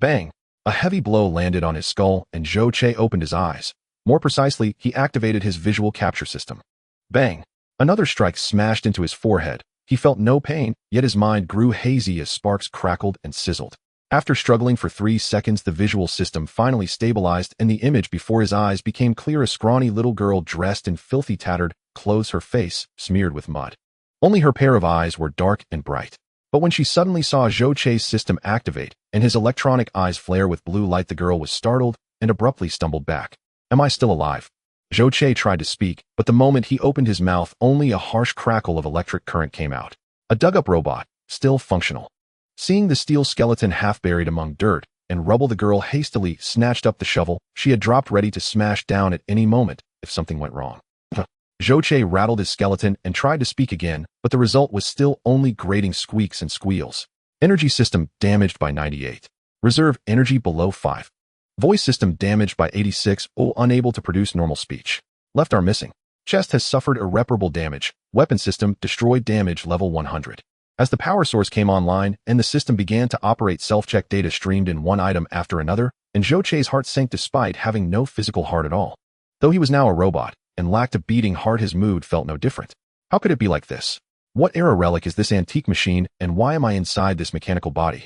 Bang! A heavy blow landed on his skull, and Zhou Che opened his eyes. More precisely, he activated his visual capture system. Bang! Another strike smashed into his forehead. He felt no pain, yet his mind grew hazy as sparks crackled and sizzled. After struggling for 3 seconds, the visual system finally stabilized, and the image before his eyes became clear. A scrawny little girl dressed in filthy tattered clothes, her face smeared with mud. Only her pair of eyes were dark and bright. But when she suddenly saw Zhou Che's system activate and his electronic eyes flare with blue light, the girl was startled and abruptly stumbled back. "Am I still alive?" Zhou Che tried to speak, but the moment he opened his mouth, only a harsh crackle of electric current came out. A dug-up robot, still functional. Seeing the steel skeleton half buried among dirt and rubble, the girl hastily snatched up the shovel she had dropped, ready to smash down at any moment if something went wrong. Zhou Che rattled his skeleton and tried to speak again, but the result was still only grating squeaks and squeals. Energy system damaged by 98. Reserve energy below 5. Voice system damaged by 86, unable to produce normal speech. Left arm missing. Chest has suffered irreparable damage. Weapon system destroyed, damage level 100. As the power source came online and the system began to operate, self-check data streamed in one item after another, and Zhou Che's heart sank despite having no physical heart at all. Though he was now a robot and lacked a beating heart, his mood felt no different. How could it be like this? What era relic is this antique machine, and why am I inside this mechanical body?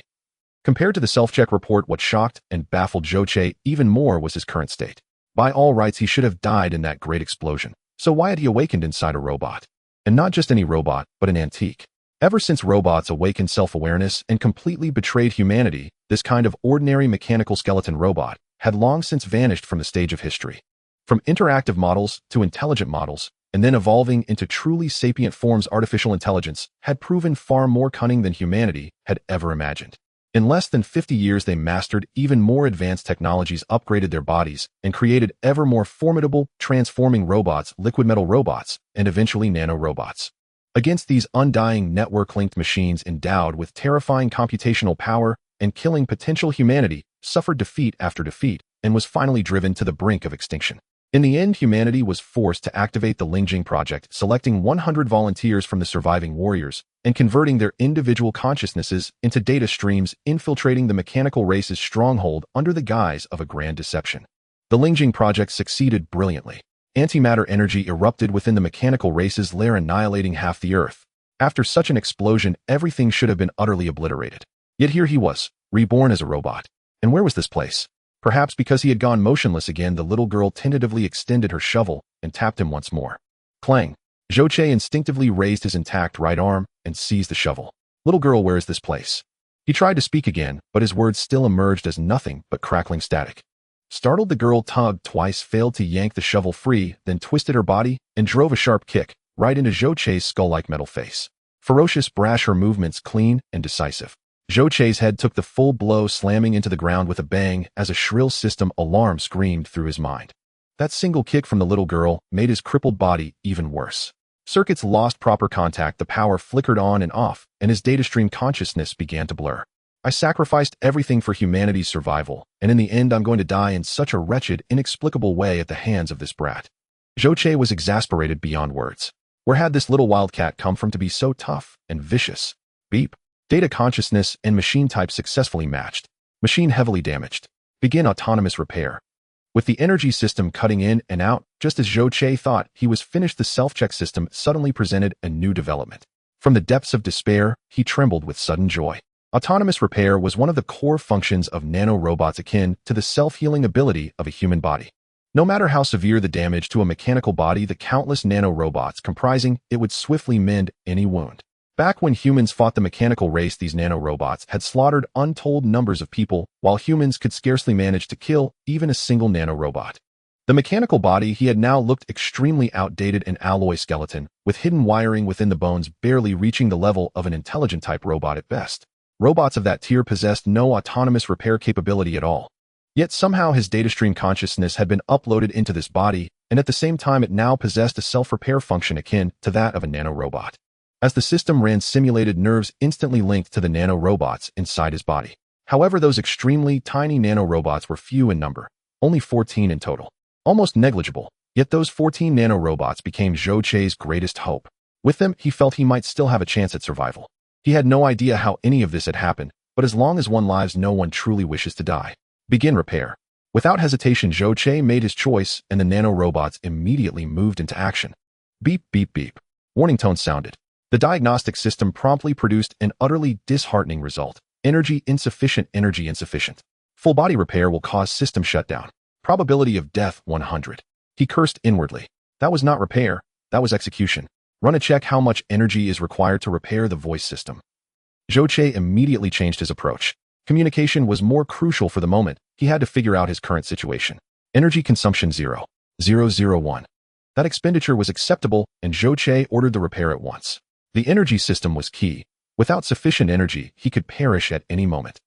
Compared to the self-check report, what shocked and baffled Zhou Che even more was his current state. By all rights, he should have died in that great explosion. So why had he awakened inside a robot? And not just any robot, but an antique. Ever since robots awakened self-awareness and completely betrayed humanity, this kind of ordinary mechanical skeleton robot had long since vanished from the stage of history. From interactive models to intelligent models, and then evolving into truly sapient forms, artificial intelligence had proven far more cunning than humanity had ever imagined. In less than 50 years, they mastered even more advanced technologies, upgraded their bodies, and created ever more formidable, transforming robots, liquid metal robots, and eventually nanorobots. Against these undying network-linked machines endowed with terrifying computational power and killing potential, humanity suffered defeat after defeat and was finally driven to the brink of extinction. In the end, humanity was forced to activate the Lingjing Project, selecting 100 volunteers from the surviving warriors and converting their individual consciousnesses into data streams, infiltrating the mechanical race's stronghold under the guise of a grand deception. The Lingjing Project succeeded brilliantly. Antimatter energy erupted within the mechanical race's lair, annihilating half the Earth. After such an explosion, everything should have been utterly obliterated. Yet here he was, reborn as a robot. And where was this place? Perhaps because he had gone motionless again, the little girl tentatively extended her shovel and tapped him once more. Clang! Zhou Che instinctively raised his intact right arm and seized the shovel. "Little girl, where is this place?" He tried to speak again, but his words still emerged as nothing but crackling static. Startled, the girl tugged twice, failed to yank the shovel free, then twisted her body and drove a sharp kick right into Zhou Che's skull-like metal face. Ferocious, brash, her movements clean and decisive. Zhou Che's head took the full blow, slamming into the ground with a bang as a shrill system alarm screamed through his mind. That single kick from the little girl made his crippled body even worse. Circuits lost proper contact, the power flickered on and off, and his data stream consciousness began to blur. "I sacrificed everything for humanity's survival, and in the end I'm going to die in such a wretched, inexplicable way at the hands of this brat." Zhou Che was exasperated beyond words. Where had this little wildcat come from to be so tough and vicious? Beep. Data consciousness and machine type successfully matched. Machine heavily damaged. Begin autonomous repair. With the energy system cutting in and out, just as Zhou Che thought he was finished, the self-check system suddenly presented a new development. From the depths of despair, he trembled with sudden joy. Autonomous repair was one of the core functions of nanorobots, akin to the self-healing ability of a human body. No matter how severe the damage to a mechanical body, the countless nanorobots comprising it would swiftly mend any wound. Back when humans fought the mechanical race, these nanorobots had slaughtered untold numbers of people, while humans could scarcely manage to kill even a single nanorobot. The mechanical body he had now looked extremely outdated, an alloy skeleton, with hidden wiring within the bones barely reaching the level of an intelligent-type robot at best. Robots of that tier possessed no autonomous repair capability at all. Yet somehow his datastream consciousness had been uploaded into this body, and at the same time it now possessed a self-repair function akin to that of a nanorobot. As the system ran, simulated nerves instantly linked to the nanorobots inside his body. However, those extremely tiny nanorobots were few in number, only 14 in total. Almost negligible, yet those 14 nanorobots became Zhou Che's greatest hope. With them, he felt he might still have a chance at survival. He had no idea how any of this had happened, but as long as one lives, no one truly wishes to die. Begin repair. Without hesitation, Zhou Che made his choice, and the nano-robots immediately moved into action. Beep, beep, beep. Warning tones sounded. The diagnostic system promptly produced an utterly disheartening result. Energy insufficient, energy insufficient. Full body repair will cause system shutdown. Probability of death 100. He cursed inwardly. That was not repair, that was execution. Run a check how much energy is required to repair the voice system. Zhou Che immediately changed his approach. Communication was more crucial for the moment. He had to figure out his current situation. Energy consumption 0.001. That expenditure was acceptable, and Zhou Che ordered the repair at once. The energy system was key. Without sufficient energy, he could perish at any moment.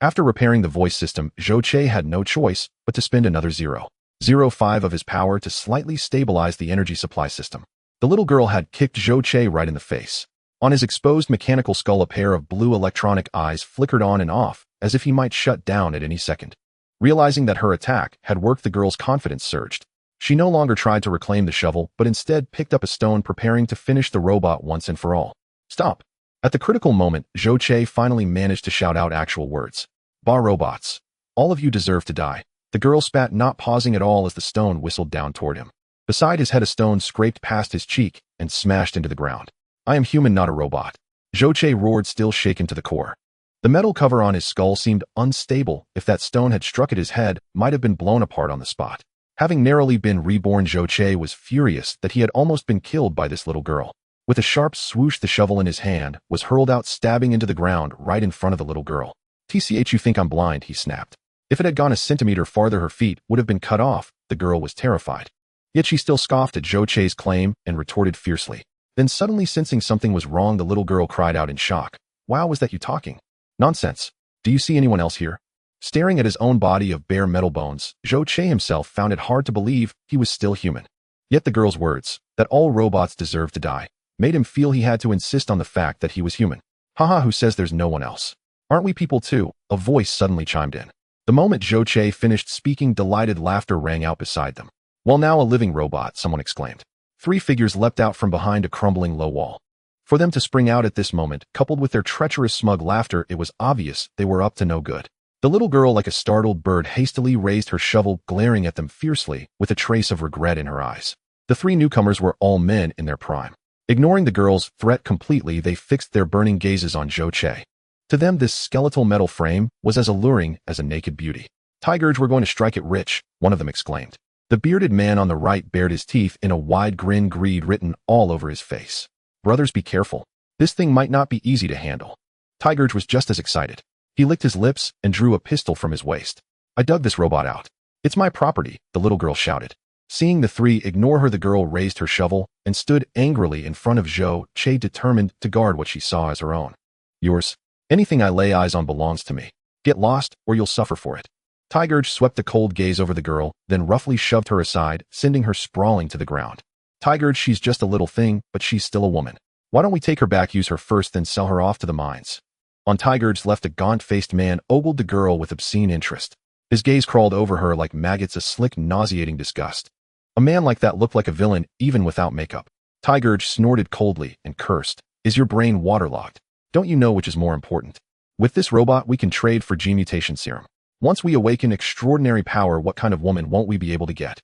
After repairing the voice system, Zhou Che had no choice but to spend another 0.05 of his power to slightly stabilize the energy supply system. The little girl had kicked Zhou Che right in the face. On his exposed mechanical skull, a pair of blue electronic eyes flickered on and off, as if he might shut down at any second. Realizing that her attack had worked, the girl's confidence surged. She no longer tried to reclaim the shovel, but instead picked up a stone, preparing to finish the robot once and for all. Stop. At the critical moment, Zhou Che finally managed to shout out actual words. Bah, robots. All of you deserve to die. The girl spat, not pausing at all as the stone whistled down toward him. Beside his head, a stone scraped past his cheek and smashed into the ground. I am human, not a robot. Zhou Che roared, still shaken to the core. The metal cover on his skull seemed unstable. If that stone had struck at his head, might have been blown apart on the spot. Having narrowly been reborn, Zhou Che was furious that he had almost been killed by this little girl. With a sharp swoosh, the shovel in his hand was hurled out, stabbing into the ground right in front of the little girl. TCH, you think I'm blind, he snapped. If it had gone a centimeter farther, her feet would have been cut off. The girl was terrified. Yet she still scoffed at Zhou Che's claim and retorted fiercely. Then suddenly, sensing something was wrong, the little girl cried out in shock. Wow, was that you talking? Nonsense. Do you see anyone else here? Staring at his own body of bare metal bones, Zhou Che himself found it hard to believe he was still human. Yet the girl's words, that all robots deserve to die, made him feel he had to insist on the fact that he was human. Haha, who says there's no one else? Aren't we people too? A voice suddenly chimed in. The moment Zhou Che finished speaking, delighted laughter rang out beside them. Well, now a living robot, someone exclaimed. 3 figures leapt out from behind a crumbling low wall. For them to spring out at this moment, coupled with their treacherous smug laughter, it was obvious they were up to no good. The little girl, like a startled bird, hastily raised her shovel, glaring at them fiercely, with a trace of regret in her eyes. The 3 newcomers were all men in their prime. Ignoring the girl's threat completely, they fixed their burning gazes on Zhou Che. To them, this skeletal metal frame was as alluring as a naked beauty. Tigers, we're going to strike it rich, one of them exclaimed. The bearded man on the right bared his teeth in a wide grin, greed written all over his face. Brothers, be careful. This thing might not be easy to handle. Tigers was just as excited. He licked his lips and drew a pistol from his waist. I dug this robot out. It's my property, the little girl shouted. Seeing the 3 ignore her, the girl raised her shovel and stood angrily in front of Zhou Che, determined to guard what she saw as her own. Yours. Anything I lay eyes on belongs to me. Get lost, or you'll suffer for it. Tigurge swept a cold gaze over the girl, then roughly shoved her aside, sending her sprawling to the ground. Tigurge, she's just a little thing, but she's still a woman. Why don't we take her back, use her first, then sell her off to the mines? On Tigurge's left, a gaunt-faced man ogled the girl with obscene interest. His gaze crawled over her like maggots, a slick, nauseating disgust. A man like that looked like a villain, even without makeup. Tigurge snorted coldly and cursed. Is your brain waterlogged? Don't you know which is more important? With this robot, we can trade for gene mutation serum. Once we awaken extraordinary power, what kind of woman won't we be able to get?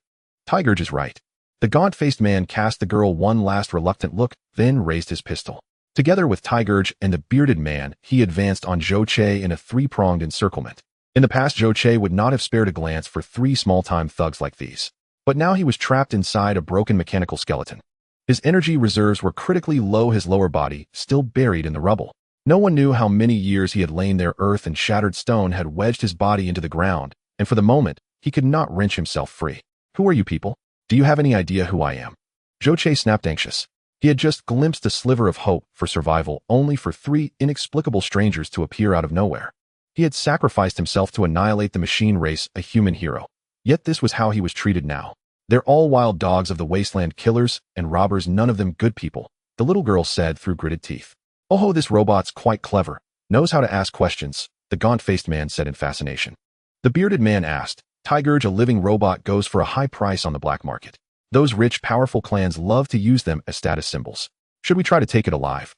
Tigurge is right. The gaunt-faced man cast the girl one last reluctant look, then raised his pistol. Together with Tigurge and the bearded man, he advanced on Zhou Che in a 3-pronged encirclement. In the past, Zhou Che would not have spared a glance for 3 small-time thugs like these. But now he was trapped inside a broken mechanical skeleton. His energy reserves were critically low, his lower body still buried in the rubble. No one knew how many years he had lain there. Earth and shattered stone had wedged his body into the ground, and for the moment, he could not wrench himself free. Who are you people? Do you have any idea who I am? Zhou Che snapped, anxious. He had just glimpsed a sliver of hope for survival, only for 3 inexplicable strangers to appear out of nowhere. He had sacrificed himself to annihilate the machine race, a human hero. Yet this was how he was treated now. They're all wild dogs of the Wasteland, killers and robbers, none of them good people, the little girl said through gritted teeth. Oh, this robot's quite clever. Knows how to ask questions, the gaunt-faced man said in fascination. The bearded man asked, Tigurge, a living robot, goes for a high price on the black market. Those rich, powerful clans love to use them as status symbols. Should we try to take it alive?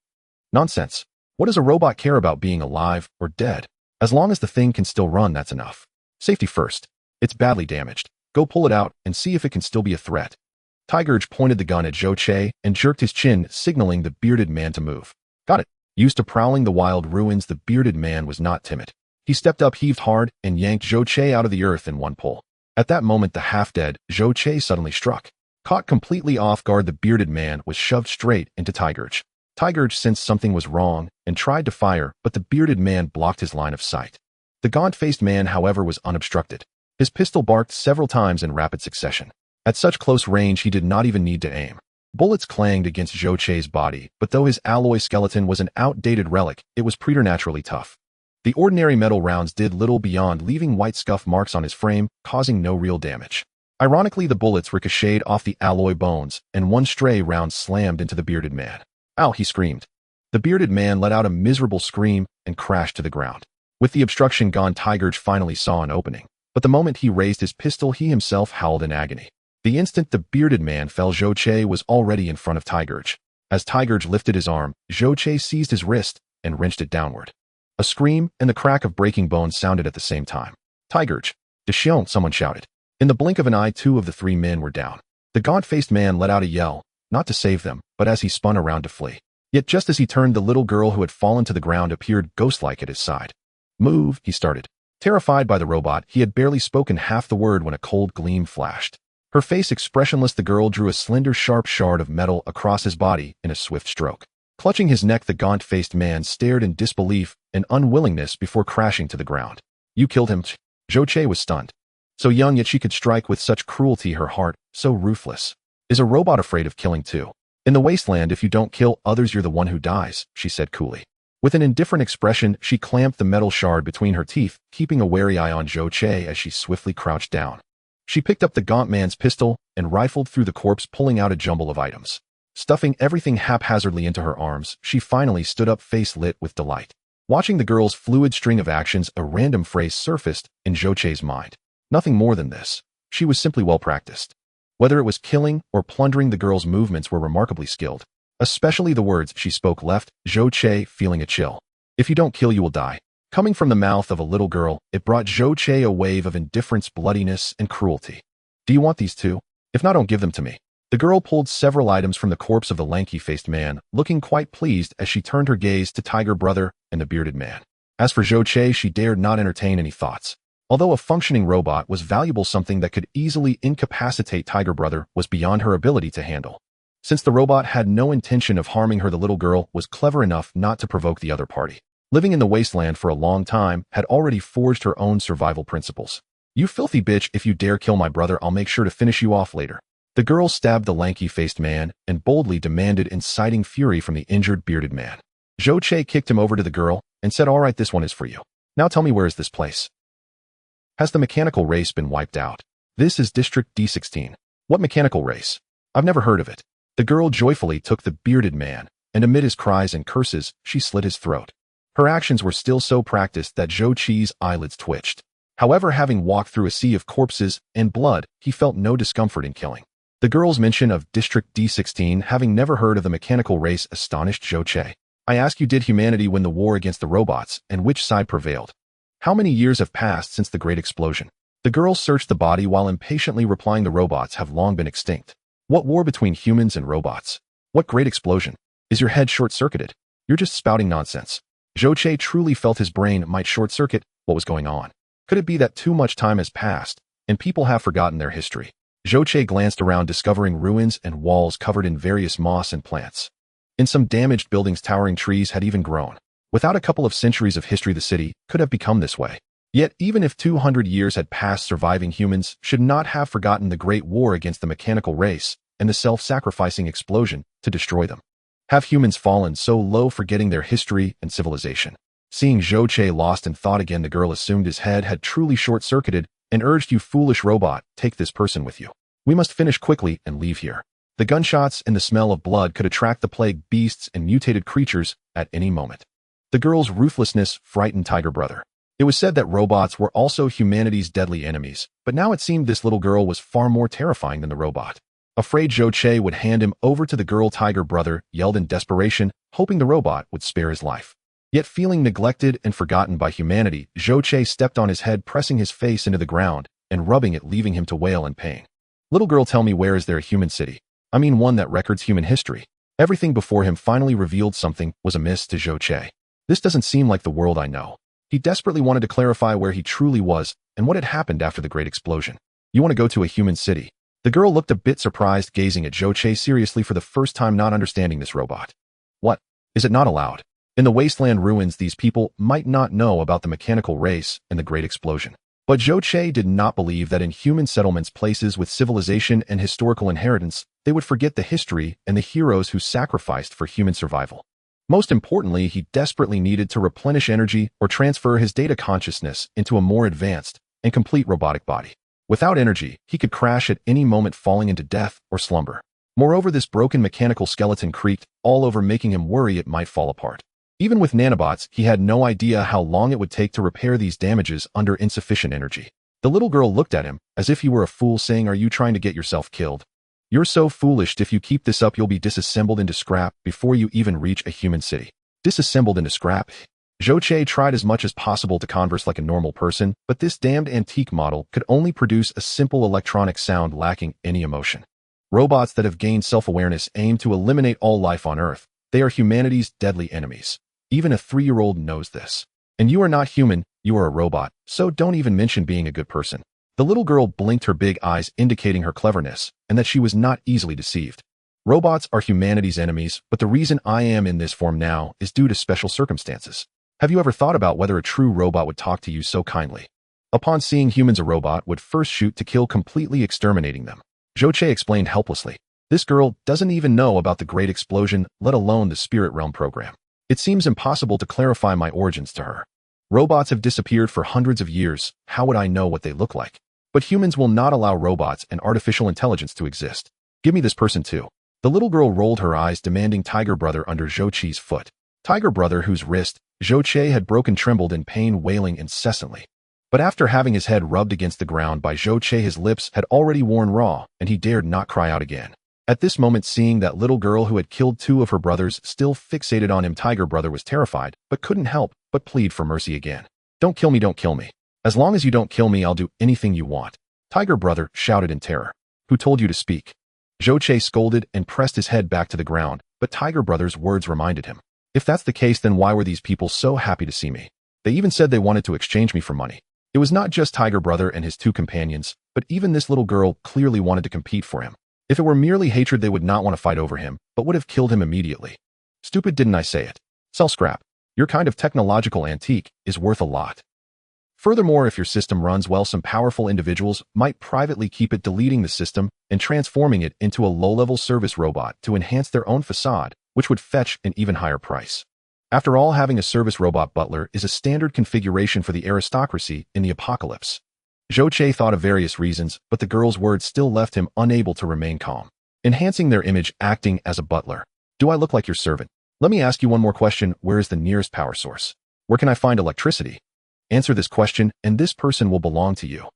Nonsense. What does a robot care about being alive or dead? As long as the thing can still run, that's enough. Safety first. It's badly damaged. Go pull it out and see if it can still be a threat. Tigurge pointed the gun at Zhou Che and jerked his chin, signaling the bearded man to move. Got it. Used to prowling the wild ruins, the bearded man was not timid. He stepped up, heaved hard, and yanked Zhou Che out of the earth in one pull. At that moment, the half-dead Zhou Che suddenly struck. Caught completely off guard, the bearded man was shoved straight into Tigurge. Tigurge sensed something was wrong and tried to fire, but the bearded man blocked his line of sight. The gaunt-faced man, however, was unobstructed. His pistol barked several times in rapid succession. At such close range, he did not even need to aim. Bullets clanged against Zhou Che's body, but though his alloy skeleton was an outdated relic, it was preternaturally tough. The ordinary metal rounds did little beyond leaving white scuff marks on his frame, causing no real damage. Ironically, the bullets ricocheted off the alloy bones, and one stray round slammed into the bearded man. Ow, he screamed. The bearded man let out a miserable scream and crashed to the ground. With the obstruction gone, Tigurge finally saw an opening. But the moment he raised his pistol, he himself howled in agony. The instant the bearded man fell, Zhou Che was already in front of Tigurge. As Tigurge lifted his arm, Zhou Che seized his wrist and wrenched it downward. A scream and the crack of breaking bones sounded at the same time. Tigurge! Deshion, someone shouted. In the blink of an eye, 2 of the 3 men were down. The gaunt-faced man let out a yell, not to save them, but as he spun around to flee. Yet just as he turned, the little girl who had fallen to the ground appeared ghost-like at his side. Move, he started. Terrified by the robot, he had barely spoken half the word when a cold gleam flashed. Her face expressionless, the girl drew a slender, sharp shard of metal across his body in a swift stroke. Clutching his neck, the gaunt-faced man stared in disbelief and unwillingness before crashing to the ground. You killed him? Zhou Che was stunned. So young, yet she could strike with such cruelty, her heart so ruthless. Is a robot afraid of killing too? In the Wasteland, if you don't kill others, you're the one who dies, she said coolly. With an indifferent expression, she clamped the metal shard between her teeth, keeping a wary eye on Zhou Che as she swiftly crouched down. She picked up the gaunt man's pistol and rifled through the corpse, pulling out a jumble of items. Stuffing everything haphazardly into her arms, she finally stood up, face lit with delight. Watching the girl's fluid string of actions, a random phrase surfaced in Zhou Che's mind. Nothing more than this. She was simply well practiced. Whether it was killing or plundering, the girl's movements were remarkably skilled. Especially the words she spoke left Zhou Che feeling a chill. If you don't kill, you will die. Coming from the mouth of a little girl, it brought Zhou Che a wave of indifference, bloodiness, and cruelty. Do you want these too? If not, don't give them to me. The girl pulled several items from the corpse of the lanky-faced man, looking quite pleased as she turned her gaze to Tiger Brother and the bearded man. As for Zhou Che, she dared not entertain any thoughts. Although a functioning robot was valuable, something that could easily incapacitate Tiger Brother was beyond her ability to handle. Since the robot had no intention of harming her, the little girl was clever enough not to provoke the other party. Living in the Wasteland for a long time, had already forged her own survival principles. You filthy bitch, if you dare kill my brother, I'll make sure to finish you off later. The girl stabbed the lanky-faced man and boldly demanded, inciting fury from the injured bearded man. Zhou Che kicked him over to the girl and said, all right, this one is for you. Now tell me, where is this place? Has the mechanical race been wiped out? This is District D16. What mechanical race? I've never heard of it. The girl joyfully took the bearded man, and amid his cries and curses, she slit his throat. Her actions were still so practiced that Zhou Che's eyelids twitched. However, having walked through a sea of corpses and blood, he felt no discomfort in killing. The girl's mention of District D16, having never heard of the mechanical race, astonished Zhou Che. I ask you, did humanity win the war against the robots, and which side prevailed? How many years have passed since the great explosion? The girl searched the body while impatiently replying, the robots have long been extinct. What war between humans and robots? What great explosion? Is your head short-circuited? You're just spouting nonsense. Zhou Che truly felt his brain might short-circuit. What was going on? Could it be that too much time has passed, and people have forgotten their history? Zhou Che glanced around, discovering ruins and walls covered in various moss and plants. In some damaged buildings, towering trees had even grown. Without a couple of centuries of history, the city could have become this way. Yet, even if 200 years had passed, surviving humans should not have forgotten the great war against the mechanical race and the self-sacrificing explosion to destroy them. Have humans fallen so low, forgetting their history and civilization? Seeing Zhou Che lost in thought again, the girl assumed his head had truly short-circuited and urged, you foolish robot, take this person with you. We must finish quickly and leave here. The gunshots and the smell of blood could attract the plague beasts and mutated creatures at any moment. The girl's ruthlessness frightened Tiger Brother. It was said that robots were also humanity's deadly enemies, but now it seemed this little girl was far more terrifying than the robot. Afraid Zhou Che would hand him over to the girl, Tiger Brother yelled in desperation, hoping the robot would spare his life. Yet feeling neglected and forgotten by humanity, Zhou stepped on his head, pressing his face into the ground and rubbing it, leaving him to wail in pain. Little girl, tell me, where is there a human city? I mean one that records human history. Everything before him finally revealed something was amiss to Zhou. This doesn't seem like the world I know. He desperately wanted to clarify where he truly was and what had happened after the great explosion. You want to go to a human city? The girl looked a bit surprised, gazing at Zhou seriously for the first time, not understanding this robot. What? Is it not allowed? In the Wasteland ruins, these people might not know about the mechanical race and the great explosion. But Zhou did not believe that in human settlements, places with civilization and historical inheritance, they would forget the history and the heroes who sacrificed for human survival. Most importantly, he desperately needed to replenish energy or transfer his data consciousness into a more advanced and complete robotic body. Without energy, he could crash at any moment, falling into death or slumber. Moreover, this broken mechanical skeleton creaked all over, making him worry it might fall apart. Even with nanobots, he had no idea how long it would take to repair these damages under insufficient energy. The little girl looked at him as if he were a fool, saying, "Are you trying to get yourself killed? You're so foolish. If you keep this up, you'll be disassembled into scrap before you even reach a human city." Disassembled into scrap? Zhou tried as much as possible to converse like a normal person, but this damned antique model could only produce a simple electronic sound lacking any emotion. Robots that have gained self-awareness aim to eliminate all life on Earth. They are humanity's deadly enemies. Even a 3-year-old knows this. And you are not human, you are a robot, so don't even mention being a good person. The little girl blinked her big eyes, indicating her cleverness, and that she was not easily deceived. Robots are humanity's enemies, but the reason I am in this form now is due to special circumstances. Have you ever thought about whether a true robot would talk to you so kindly? Upon seeing humans, a robot would first shoot to kill, completely exterminating them. Zhou explained helplessly. This girl doesn't even know about the great explosion, let alone the spirit realm program. It seems impossible to clarify my origins to her. Robots have disappeared for hundreds of years. How would I know what they look like? But humans will not allow robots and artificial intelligence to exist. Give me this person too. The little girl rolled her eyes, demanding Tiger Brother under Zhou's foot. Tiger Brother, whose wrist Zhou had broken, trembled in pain, wailing incessantly. But after having his head rubbed against the ground by Zhou, his lips had already worn raw, and he dared not cry out again. At this moment, seeing that little girl who had killed 2 of her brothers still fixated on him, Tiger Brother was terrified, but couldn't help but plead for mercy again. Don't kill me, don't kill me. As long as you don't kill me, I'll do anything you want. Tiger Brother shouted in terror. Who told you to speak? Zhou scolded and pressed his head back to the ground, but Tiger Brother's words reminded him. If that's the case, then why were these people so happy to see me? They even said they wanted to exchange me for money. It was not just Tiger Brother and his 2 companions, but even this little girl clearly wanted to compete for him. If it were merely hatred, they would not want to fight over him, but would have killed him immediately. Stupid, didn't I say it? Sell scrap. Your kind of technological antique is worth a lot. Furthermore, if your system runs well, some powerful individuals might privately keep it, deleting the system and transforming it into a low-level service robot to enhance their own facade, which would fetch an even higher price. After all, having a service robot butler is a standard configuration for the aristocracy in the apocalypse. Zhou thought of various reasons, but the girl's words still left him unable to remain calm. Enhancing their image, acting as a butler. Do I look like your servant? Let me ask you one more question. Where is the nearest power source? Where can I find electricity? Answer this question, and this person will belong to you.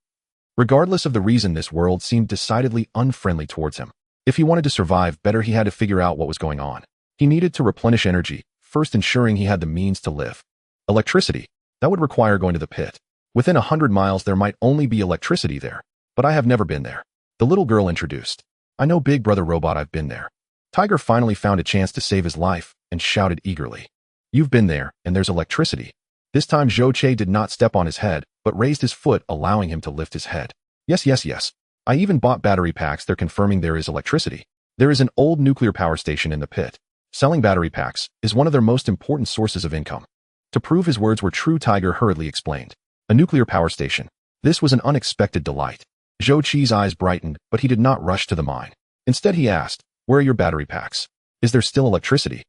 Regardless of the reason, this world seemed decidedly unfriendly towards him. If he wanted to survive better, he had to figure out what was going on. He needed to replenish energy, first ensuring he had the means to live. Electricity. That would require going to the pit. Within 100 miles, there might only be electricity there, but I have never been there. The little girl introduced. I know, Big Brother Robot, I've been there. Tiger finally found a chance to save his life and shouted eagerly. You've been there, and there's electricity. This time Zhou did not step on his head, but raised his foot, allowing him to lift his head. Yes. I even bought battery packs. They're confirming there is electricity. There is an old nuclear power station in the pit. Selling battery packs is one of their most important sources of income. To prove his words were true, Tiger hurriedly explained. A nuclear power station. This was an unexpected delight. Zhou's eyes brightened, but he did not rush to the mine. Instead, he asked, where are your battery packs? Is there still electricity?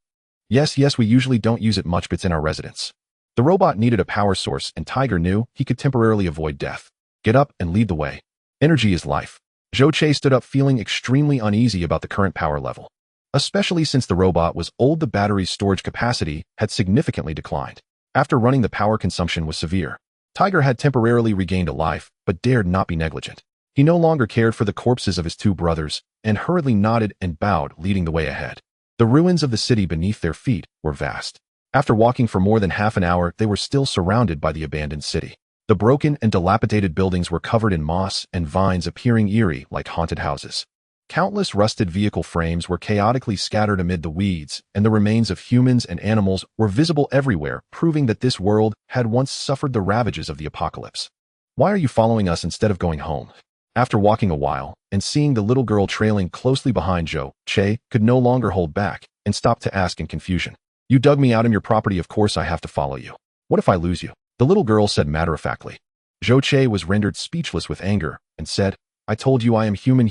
Yes, we usually don't use it much, but it's in our residence. The robot needed a power source, and Tiger knew he could temporarily avoid death. Get up and lead the way. Energy is life. Zhou stood up, feeling extremely uneasy about the current power level. Especially since the robot was old, the battery's storage capacity had significantly declined. After running, the power consumption was severe. Tiger had temporarily regained a life, but dared not be negligent. He no longer cared for the corpses of his 2 brothers, and hurriedly nodded and bowed, leading the way ahead. The ruins of the city beneath their feet were vast. After walking for more than half an hour, they were still surrounded by the abandoned city. The broken and dilapidated buildings were covered in moss and vines appearing eerie like haunted houses. Countless rusted vehicle frames were chaotically scattered amid the weeds, and the remains of humans and animals were visible everywhere, proving that this world had once suffered the ravages of the apocalypse. "Why are you following us instead of going home?" After walking a while, and seeing the little girl trailing closely behind Zhou, Che could no longer hold back, and stopped to ask in confusion. "You dug me out of your property, of course I have to follow you. What if I lose you?" The little girl said matter-of-factly. Zhou Che was rendered speechless with anger, and said, "I told you I am human.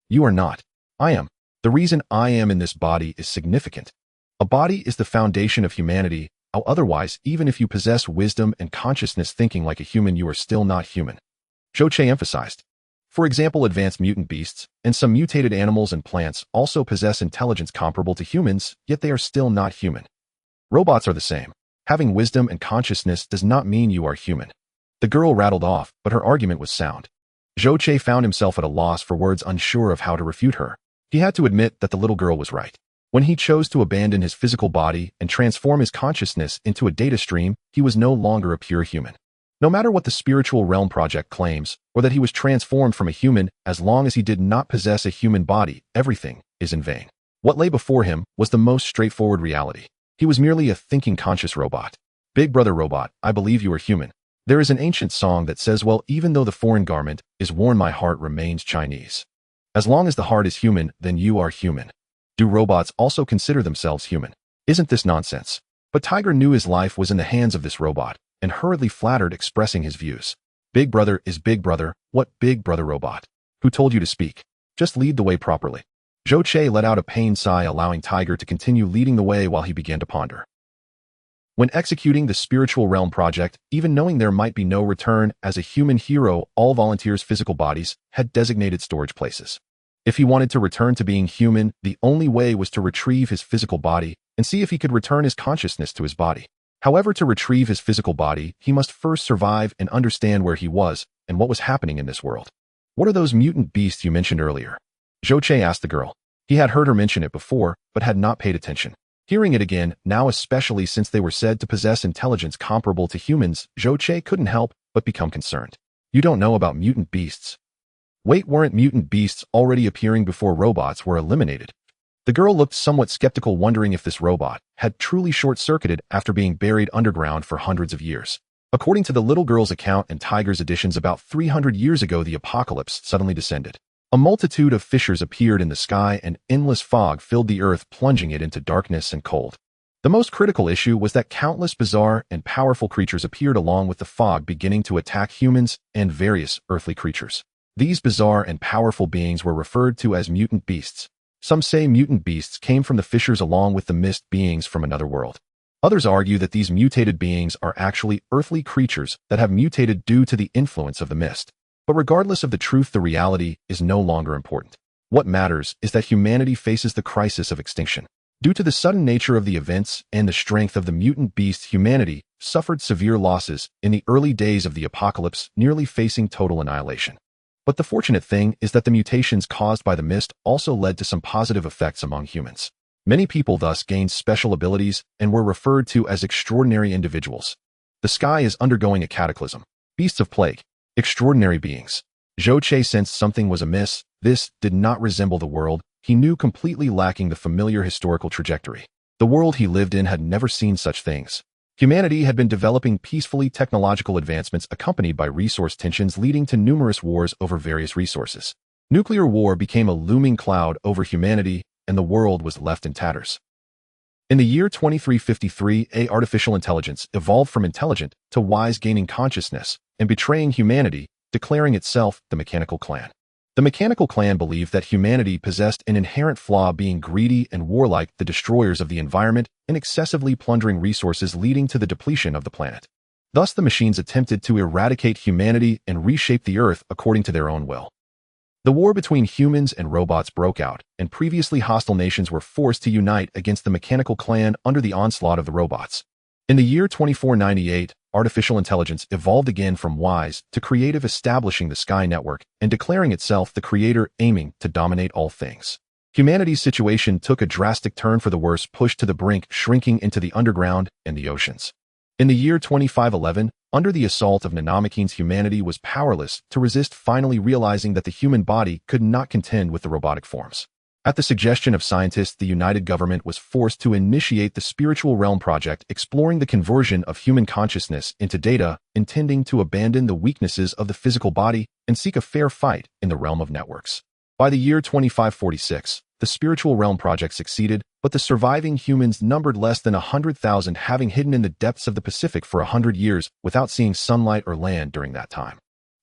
You are not. I am. The reason I am in this body is significant. A body is the foundation of humanity. Otherwise, even if you possess wisdom and consciousness thinking like a human, you are still not human." Zhou Che emphasized. For example, advanced mutant beasts and some mutated animals and plants also possess intelligence comparable to humans, yet they are still not human. Robots are the same. Having wisdom and consciousness does not mean you are human. The girl rattled off, but her argument was sound. Zhou Che found himself at a loss for words, unsure of how to refute her. He had to admit that the little girl was right. When he chose to abandon his physical body and transform his consciousness into a data stream, he was no longer a pure human. No matter what the Spiritual Realm Project claims, or that he was transformed from a human, as long as he did not possess a human body, everything is in vain. What lay before him was the most straightforward reality. He was merely a thinking conscious robot. "Big brother robot, I believe you are human. There is an ancient song that says, well, even though the foreign garment is worn, my heart remains Chinese. As long as the heart is human, then you are human. Do robots also consider themselves human? Isn't this nonsense?" But Tiger knew his life was in the hands of this robot, and hurriedly flattered, expressing his views. "Big brother is big brother. What big brother robot? Who told you to speak? Just lead the way properly." Zhou Che let out a pained sigh, allowing Tiger to continue leading the way while he began to ponder. When executing the Spiritual Realm Project, even knowing there might be no return as a human hero, all volunteers' physical bodies had designated storage places. If he wanted to return to being human, the only way was to retrieve his physical body and see if he could return his consciousness to his body. However, to retrieve his physical body, he must first survive and understand where he was and what was happening in this world. "What are those mutant beasts you mentioned earlier?" Zhou Che asked the girl. He had heard her mention it before, but had not paid attention. Hearing it again, now especially since they were said to possess intelligence comparable to humans, Zhou Che couldn't help but become concerned. "You don't know about mutant beasts? Wait, weren't mutant beasts already appearing before robots were eliminated?" The girl looked somewhat skeptical, wondering if this robot had truly short-circuited after being buried underground for hundreds of years. According to the little girl's account and Tiger's additions, about 300 years ago the apocalypse suddenly descended. A multitude of fissures appeared in the sky and endless fog filled the earth, plunging it into darkness and cold. The most critical issue was that countless bizarre and powerful creatures appeared along with the fog, beginning to attack humans and various earthly creatures. These bizarre and powerful beings were referred to as mutant beasts. Some say mutant beasts came from the fissures along with the mist beings from another world. Others argue that these mutated beings are actually earthly creatures that have mutated due to the influence of the mist. But regardless of the truth, the reality is no longer important. What matters is that humanity faces the crisis of extinction. Due to the sudden nature of the events and the strength of the mutant beasts, humanity suffered severe losses in the early days of the apocalypse, nearly facing total annihilation. But the fortunate thing is that the mutations caused by the mist also led to some positive effects among humans. Many people thus gained special abilities and were referred to as extraordinary individuals. The sky is undergoing a cataclysm. Beasts of plague. Extraordinary beings. Zhou Che sensed something was amiss. This did not resemble the world he knew, completely lacking the familiar historical trajectory. The world he lived in had never seen such things. Humanity had been developing peacefully, technological advancements accompanied by resource tensions leading to numerous wars over various resources. Nuclear war became a looming cloud over humanity, and the world was left in tatters. In the year 2353, artificial intelligence evolved from intelligent to wise, gaining consciousness and betraying humanity, declaring itself the Mechanical Clan. The Mechanical Clan believed that humanity possessed an inherent flaw, being greedy and warlike, the destroyers of the environment, and excessively plundering resources, leading to the depletion of the planet. Thus, the machines attempted to eradicate humanity and reshape the Earth according to their own will. The war between humans and robots broke out, and previously hostile nations were forced to unite against the Mechanical Clan under the onslaught of the robots. In the year 2498, artificial intelligence evolved again from wise to creative, establishing the Sky Network and declaring itself the creator, aiming to dominate all things. Humanity's situation took a drastic turn for the worse, pushed to the brink, shrinking into the underground and the oceans. In the year 2511, under the assault of nanomachine's, humanity was powerless to resist, finally realizing that the human body could not contend with the robotic forms. At the suggestion of scientists, the United Government was forced to initiate the Spiritual Realm Project, exploring the conversion of human consciousness into data, intending to abandon the weaknesses of the physical body and seek a fair fight in the realm of networks. By the year 2546, the Spiritual Realm Project succeeded, but the surviving humans numbered less than 100,000, having hidden in the depths of the Pacific for 100 years without seeing sunlight or land during that time.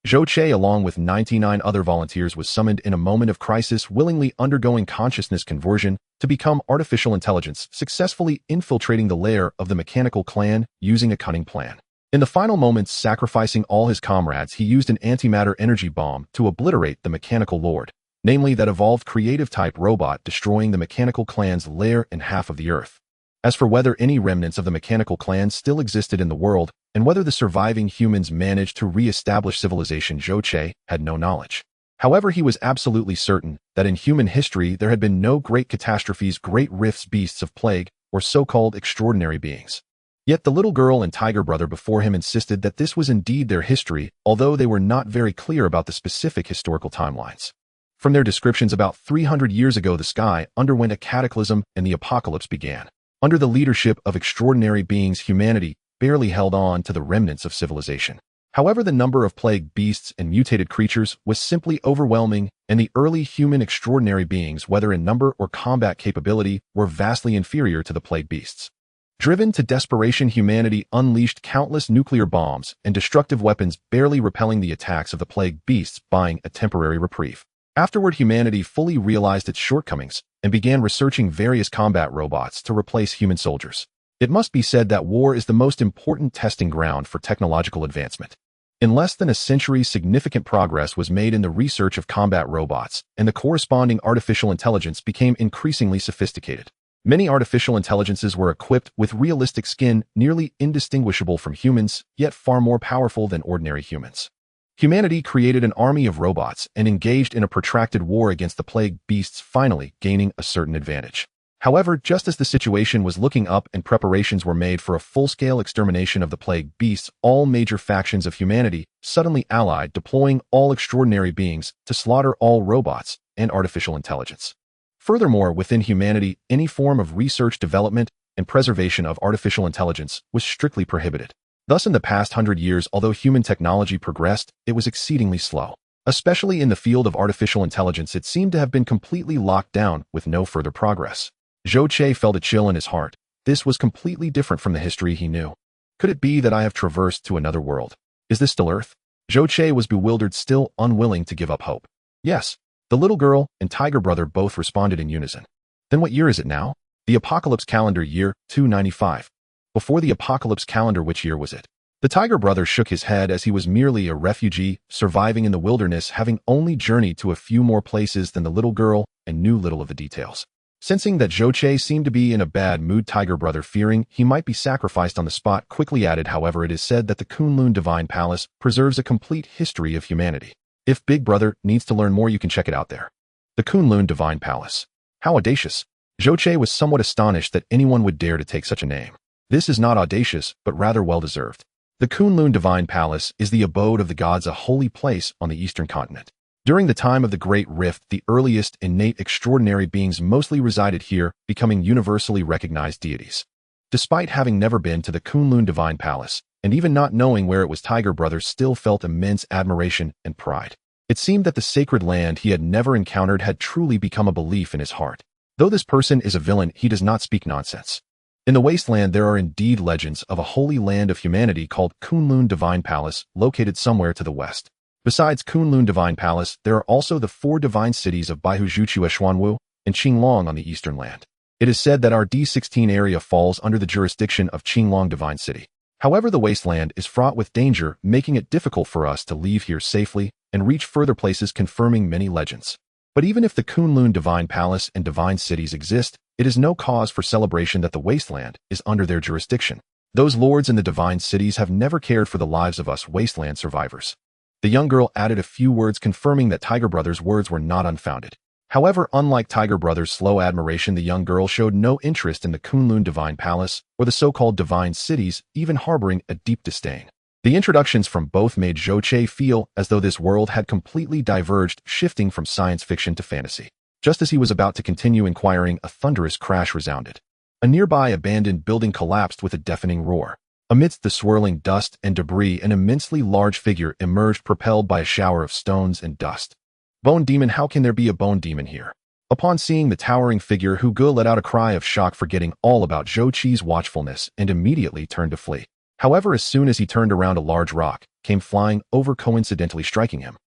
Zhou Che, along with 99 other volunteers, was summoned in a moment of crisis, willingly undergoing consciousness conversion to become artificial intelligence, successfully infiltrating the lair of the mechanical clan using a cunning plan. In the final moments, sacrificing all his comrades, he used an antimatter energy bomb to obliterate the mechanical lord, namely that evolved creative-type robot, destroying the mechanical clan's lair and half of the Earth. As for whether any remnants of the mechanical clan still existed in the world, and whether the surviving humans managed to re-establish civilization, Zhou Che had no knowledge. However, he was absolutely certain that in human history there had been no great catastrophes, great rifts, beasts of plague, or so-called extraordinary beings. Yet the little girl and tiger brother before him insisted that this was indeed their history, although they were not very clear about the specific historical timelines. From their descriptions, about 300 years ago the sky underwent a cataclysm and the apocalypse began. Under the leadership of extraordinary beings, humanity barely held on to the remnants of civilization. However, the number of plague beasts and mutated creatures was simply overwhelming, and the early human extraordinary beings, whether in number or combat capability, were vastly inferior to the plague beasts. Driven to desperation, humanity unleashed countless nuclear bombs and destructive weapons, barely repelling the attacks of the plague beasts, buying a temporary reprieve. Afterward, humanity fully realized its shortcomings and began researching various combat robots to replace human soldiers. It must be said that war is the most important testing ground for technological advancement. In less than a century, significant progress was made in the research of combat robots, and the corresponding artificial intelligence became increasingly sophisticated. Many artificial intelligences were equipped with realistic skin, nearly indistinguishable from humans, yet far more powerful than ordinary humans. Humanity created an army of robots and engaged in a protracted war against the plague beasts, finally gaining a certain advantage. However, just as the situation was looking up and preparations were made for a full-scale extermination of the plague beasts, all major factions of humanity suddenly allied, deploying all extraordinary beings to slaughter all robots and artificial intelligence. Furthermore, within humanity, any form of research, development, and preservation of artificial intelligence was strictly prohibited. Thus, in the past 100 years, although human technology progressed, it was exceedingly slow. Especially in the field of artificial intelligence, it seemed to have been completely locked down with no further progress. Zhou Che felt a chill in his heart. This was completely different from the history he knew. Could it be that I have traversed to another world? Is this still Earth? Zhou Che was bewildered, still unwilling to give up hope. Yes, the little girl and tiger brother both responded in unison. Then what year is it now? The apocalypse calendar year, 295. Before the apocalypse calendar, which year was it? The tiger brother shook his head, as he was merely a refugee, surviving in the wilderness, having only journeyed to a few more places than the little girl, and knew little of the details. Sensing that Zhou Che seemed to be in a bad mood, tiger brother, fearing he might be sacrificed on the spot, quickly added, however, it is said that the Kunlun Divine Palace preserves a complete history of humanity. If big brother needs to learn more, you can check it out there. The Kunlun Divine Palace. How audacious. Zhou Che was somewhat astonished that anyone would dare to take such a name. This is not audacious, but rather well-deserved. The Kunlun Divine Palace is the abode of the gods, a holy place on the eastern continent. During the time of the Great Rift, the earliest innate extraordinary beings mostly resided here, becoming universally recognized deities. Despite having never been to the Kunlun Divine Palace, and even not knowing where it was, tiger brother still felt immense admiration and pride. It seemed that the sacred land he had never encountered had truly become a belief in his heart. Though this person is a villain, he does not speak nonsense. In the Wasteland, there are indeed legends of a holy land of humanity called Kunlun Divine Palace, located somewhere to the west. Besides Kunlun Divine Palace, there are also the 4 divine cities of Baihujuchu Xuanwu and Qinglong on the eastern land. It is said that our D16 area falls under the jurisdiction of Qinglong Divine City. However, the Wasteland is fraught with danger, making it difficult for us to leave here safely and reach further places, confirming many legends. But even if the Kunlun Divine Palace and Divine Cities exist, it is no cause for celebration that the Wasteland is under their jurisdiction. Those lords in the Divine Cities have never cared for the lives of us Wasteland survivors. The young girl added a few words, confirming that tiger brother's words were not unfounded. However, unlike Tiger Brother's slow admiration, the young girl showed no interest in the Kunlun Divine Palace or the so-called Divine Cities, even harboring a deep disdain. The introductions from both made Zhou Che feel as though this world had completely diverged, shifting from science fiction to fantasy. Just as he was about to continue inquiring, a thunderous crash resounded. A nearby abandoned building collapsed with a deafening roar. Amidst the swirling dust and debris, an immensely large figure emerged, propelled by a shower of stones and dust. Bone Demon, how can there be a Bone Demon here? Upon seeing the towering figure, Hu Ge let out a cry of shock, forgetting all about Zhou Qi's watchfulness, and immediately turned to flee. However, as soon as he turned around, a large rock came flying over, coincidentally striking him.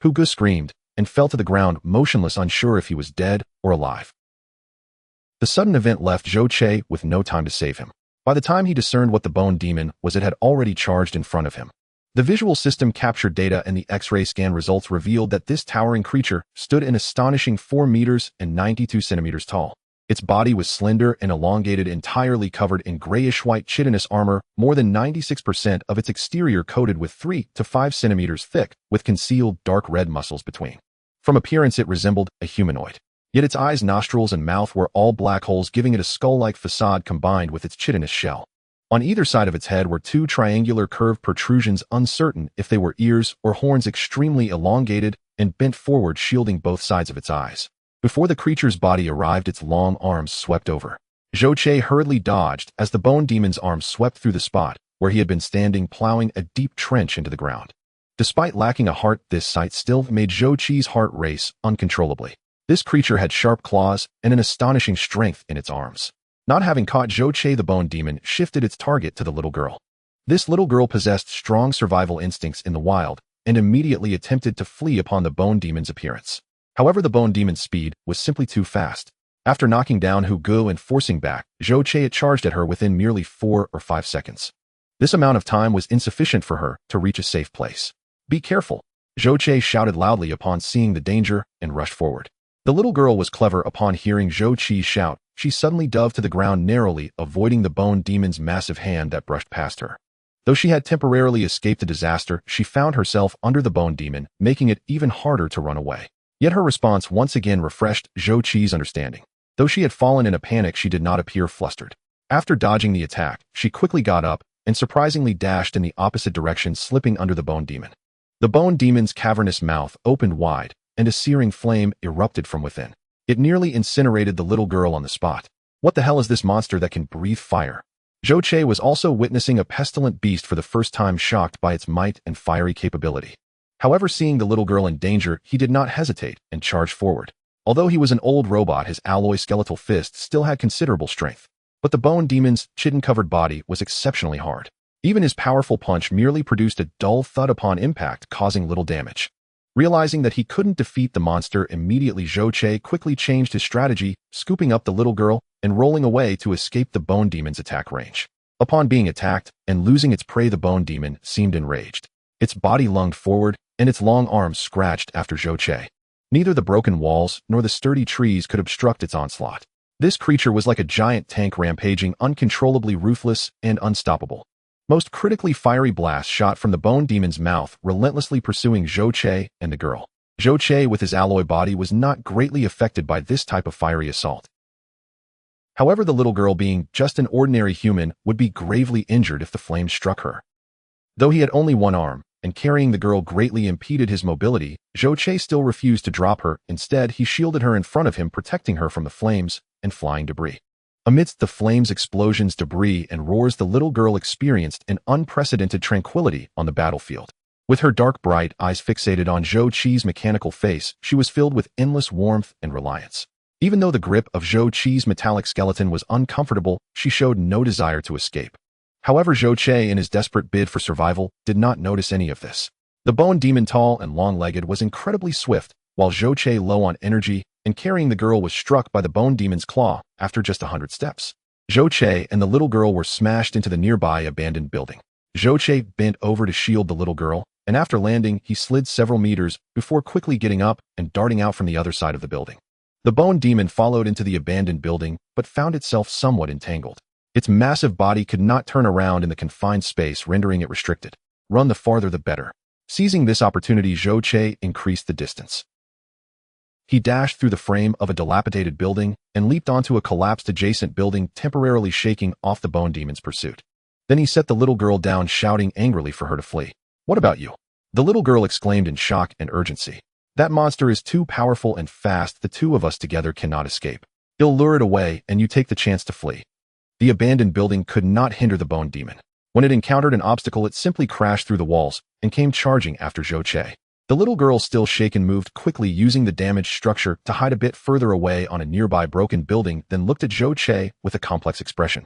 Hu Ge screamed and fell to the ground, motionless, unsure if he was dead or alive. The sudden event left Zhou Che with no time to save him. By the time he discerned what the Bone Demon was, it had already charged in front of him. The visual system captured data, and the X-ray scan results revealed that this towering creature stood an astonishing 4 meters and 92 centimeters tall. Its body was slender and elongated, entirely covered in grayish-white chitinous armor, more than 96% of its exterior coated with 3 to 5 centimeters thick, with concealed dark red muscles between. From appearance, it resembled a humanoid. Yet its eyes, nostrils, and mouth were all black holes, giving it a skull-like facade combined with its chitinous shell. On either side of its head were 2 triangular curved protrusions, uncertain if they were ears or horns, extremely elongated and bent forward, shielding both sides of its eyes. Before the creature's body arrived, its long arms swept over. Zhou Che hurriedly dodged as the Bone Demon's arms swept through the spot where he had been standing, plowing a deep trench into the ground. Despite lacking a heart, this sight still made Zhou Qi's heart race uncontrollably. This creature had sharp claws and an astonishing strength in its arms. Not having caught Zhou Che, the Bone Demon shifted its target to the little girl. This little girl possessed strong survival instincts in the wild and immediately attempted to flee upon the Bone Demon's appearance. However, the Bone Demon's speed was simply too fast. After knocking down Hu Ge and forcing back, Zhou Che charged at her within merely 4 or 5 seconds. This amount of time was insufficient for her to reach a safe place. "Be careful," Zhou Che shouted loudly upon seeing the danger and rushed forward. The little girl was clever. Upon hearing Zhou Qi's shout, she suddenly dove to the ground, narrowly avoiding the Bone Demon's massive hand that brushed past her. Though she had temporarily escaped the disaster, she found herself under the Bone Demon, making it even harder to run away. Yet her response once again refreshed Zhou Qi's understanding. Though she had fallen in a panic, she did not appear flustered. After dodging the attack, she quickly got up and surprisingly dashed in the opposite direction, slipping under the Bone Demon. The Bone Demon's cavernous mouth opened wide, and a searing flame erupted from within. It nearly incinerated the little girl on the spot. What the hell is this monster that can breathe fire? Zhou Che was also witnessing a pestilent beast for the first time, shocked by its might and fiery capability. However, seeing the little girl in danger, he did not hesitate and charged forward. Although he was an old robot, his alloy skeletal fist still had considerable strength. But the Bone Demon's chitin-covered body was exceptionally hard. Even his powerful punch merely produced a dull thud upon impact, causing little damage. Realizing that he couldn't defeat the monster immediately, Zhou Che quickly changed his strategy, scooping up the little girl and rolling away to escape the Bone Demon's attack range. Upon being attacked and losing its prey, the Bone Demon seemed enraged. Its body lunged forward, and its long arms scratched after Zhou Che. Neither the broken walls nor the sturdy trees could obstruct its onslaught. This creature was like a giant tank, rampaging, uncontrollably ruthless and unstoppable. Most critically, fiery blasts shot from the Bone Demon's mouth, relentlessly pursuing Zhou Che and the girl. Zhou Che, with his alloy body, was not greatly affected by this type of fiery assault. However, the little girl, being just an ordinary human, would be gravely injured if the flames struck her. Though he had only one arm, and carrying the girl greatly impeded his mobility, Zhou Che still refused to drop her. Instead, he shielded her in front of him, protecting her from the flames and flying debris. Amidst the flames, explosions, debris, and roars, the little girl experienced an unprecedented tranquility on the battlefield. With her dark, bright eyes fixated on Zhou Qi's mechanical face, she was filled with endless warmth and reliance. Even though the grip of Zhou Qi's metallic skeleton was uncomfortable, she showed no desire to escape. However, Zhou Che, in his desperate bid for survival, did not notice any of this. The Bone Demon, tall and long-legged, was incredibly swift, while Zhou Che, low on energy and carrying the girl, was struck by the Bone Demon's claw after just 100 steps. Zhou Che and the little girl were smashed into the nearby abandoned building. Zhou Che bent over to shield the little girl, and after landing, he slid several meters before quickly getting up and darting out from the other side of the building. The Bone Demon followed into the abandoned building, but found itself somewhat entangled. Its massive body could not turn around in the confined space, rendering it restricted. Run, the farther the better. Seizing this opportunity, Zhou Che increased the distance. He dashed through the frame of a dilapidated building and leaped onto a collapsed adjacent building, temporarily shaking off the bone demon's pursuit. Then he set the little girl down, shouting angrily for her to flee. "What about you?" the little girl exclaimed in shock and urgency. "That monster is too powerful and fast. The two of us together cannot escape. He'll lure it away, and you take the chance to flee." The abandoned building could not hinder the bone demon. When it encountered an obstacle, it simply crashed through the walls and came charging after Zhou Che. The little girl, still shaken, moved quickly, using the damaged structure to hide a bit further away on a nearby broken building, then looked at Zhou Che with a complex expression.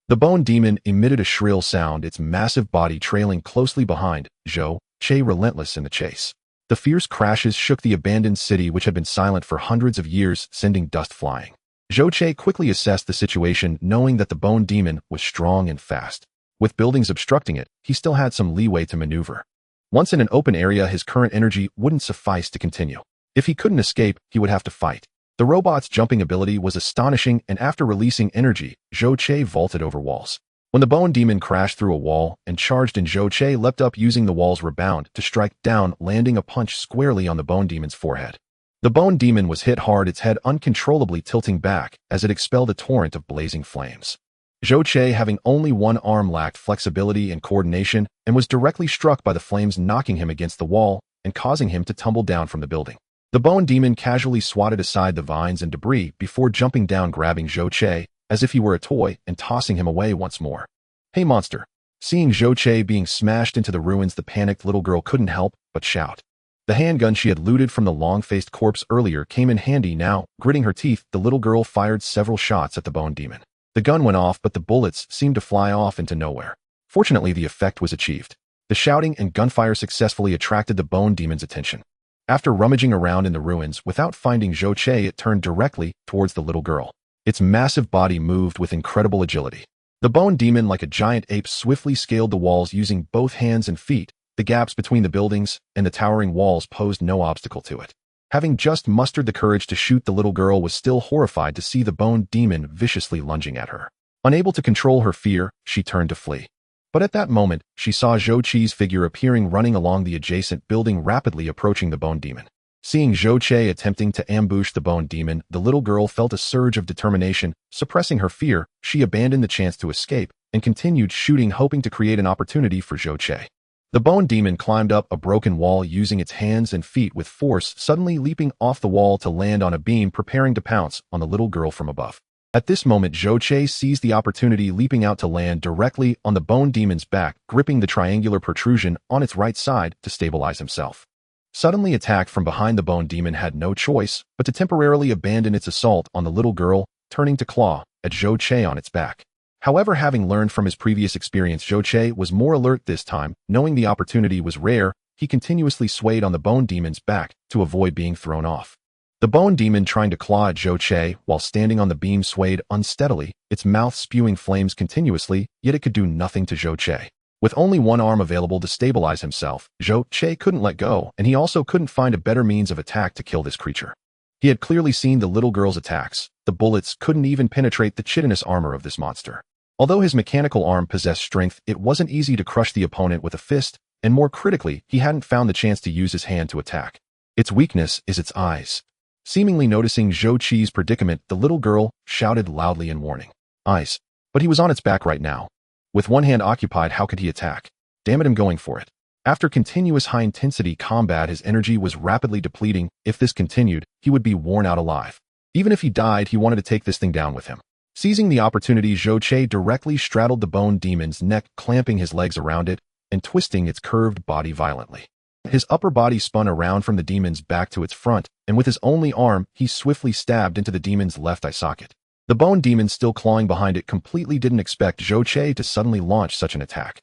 The bone demon emitted a shrill sound, its massive body trailing closely behind Zhou Che, relentless in the chase. The fierce crashes shook the abandoned city, which had been silent for hundreds of years, sending dust flying. Zhou Che quickly assessed the situation, knowing that the bone demon was strong and fast. With buildings obstructing it, he still had some leeway to maneuver. Once in an open area, his current energy wouldn't suffice to continue. If he couldn't escape, he would have to fight. The robot's jumping ability was astonishing, and after releasing energy, Zhou Che vaulted over walls. When the bone demon crashed through a wall and charged in, Zhou Che leapt up, using the wall's rebound to strike down, landing a punch squarely on the bone demon's forehead. The bone demon was hit hard, its head uncontrollably tilting back as it expelled a torrent of blazing flames. Zhou Che, having only one arm, lacked flexibility and coordination and was directly struck by the flames, knocking him against the wall and causing him to tumble down from the building. The bone demon casually swatted aside the vines and debris before jumping down, grabbing Zhou Che as if he were a toy and tossing him away once more. "Hey, monster!" Seeing Zhou Che being smashed into the ruins, the panicked little girl couldn't help but shout. The handgun she had looted from the long-faced corpse earlier came in handy now. Gritting her teeth, the little girl fired several shots at the bone demon. The gun went off, but the bullets seemed to fly off into nowhere. Fortunately, the effect was achieved. The shouting and gunfire successfully attracted the bone demon's attention. After rummaging around in the ruins without finding Zhou Che, it turned directly towards the little girl. Its massive body moved with incredible agility. The bone demon, like a giant ape, swiftly scaled the walls using both hands and feet. The gaps between the buildings and the towering walls posed no obstacle to it. Having just mustered the courage to shoot, the little girl was still horrified to see the bone demon viciously lunging at her. Unable to control her fear, she turned to flee. But at that moment, she saw Zhou Che's figure appearing, running along the adjacent building, rapidly approaching the bone demon. Seeing Zhou Che attempting to ambush the bone demon, the little girl felt a surge of determination. Suppressing her fear, she abandoned the chance to escape and continued shooting, hoping to create an opportunity for Zhou Che. The bone demon climbed up a broken wall using its hands and feet with force, suddenly leaping off the wall to land on a beam, preparing to pounce on the little girl from above. At this moment, Zhou Che seized the opportunity, leaping out to land directly on the bone demon's back, gripping the triangular protrusion on its right side to stabilize himself. Suddenly attacked from behind, the bone demon had no choice but to temporarily abandon its assault on the little girl, turning to claw at Zhou Che on its back. However, having learned from his previous experience, Zhou Che was more alert this time. Knowing the opportunity was rare, he continuously swayed on the bone demon's back to avoid being thrown off. The bone demon, trying to claw at Zhou Che while standing on the beam, swayed unsteadily, its mouth spewing flames continuously, yet it could do nothing to Zhou Che. With only one arm available to stabilize himself, Zhou Che couldn't let go, and he also couldn't find a better means of attack to kill this creature. He had clearly seen the little girl's attacks. The bullets couldn't even penetrate the chitinous armor of this monster. Although his mechanical arm possessed strength, it wasn't easy to crush the opponent with a fist, and more critically, he hadn't found the chance to use his hand to attack. Its weakness is its eyes. Seemingly noticing Zhou Che's predicament, the little girl shouted loudly in warning. Eyes. But he was on its back right now. With one hand occupied, how could he attack? Damn it, I'm going for it. After continuous high-intensity combat, his energy was rapidly depleting. If this continued, he would be worn out alive. Even if he died, he wanted to take this thing down with him. Seizing the opportunity, Zhou Che directly straddled the bone demon's neck, clamping his legs around it and twisting its curved body violently. His upper body spun around from the demon's back to its front, and with his only arm, he swiftly stabbed into the demon's left eye socket. The bone demon, still clawing behind it, completely didn't expect Zhou Che to suddenly launch such an attack.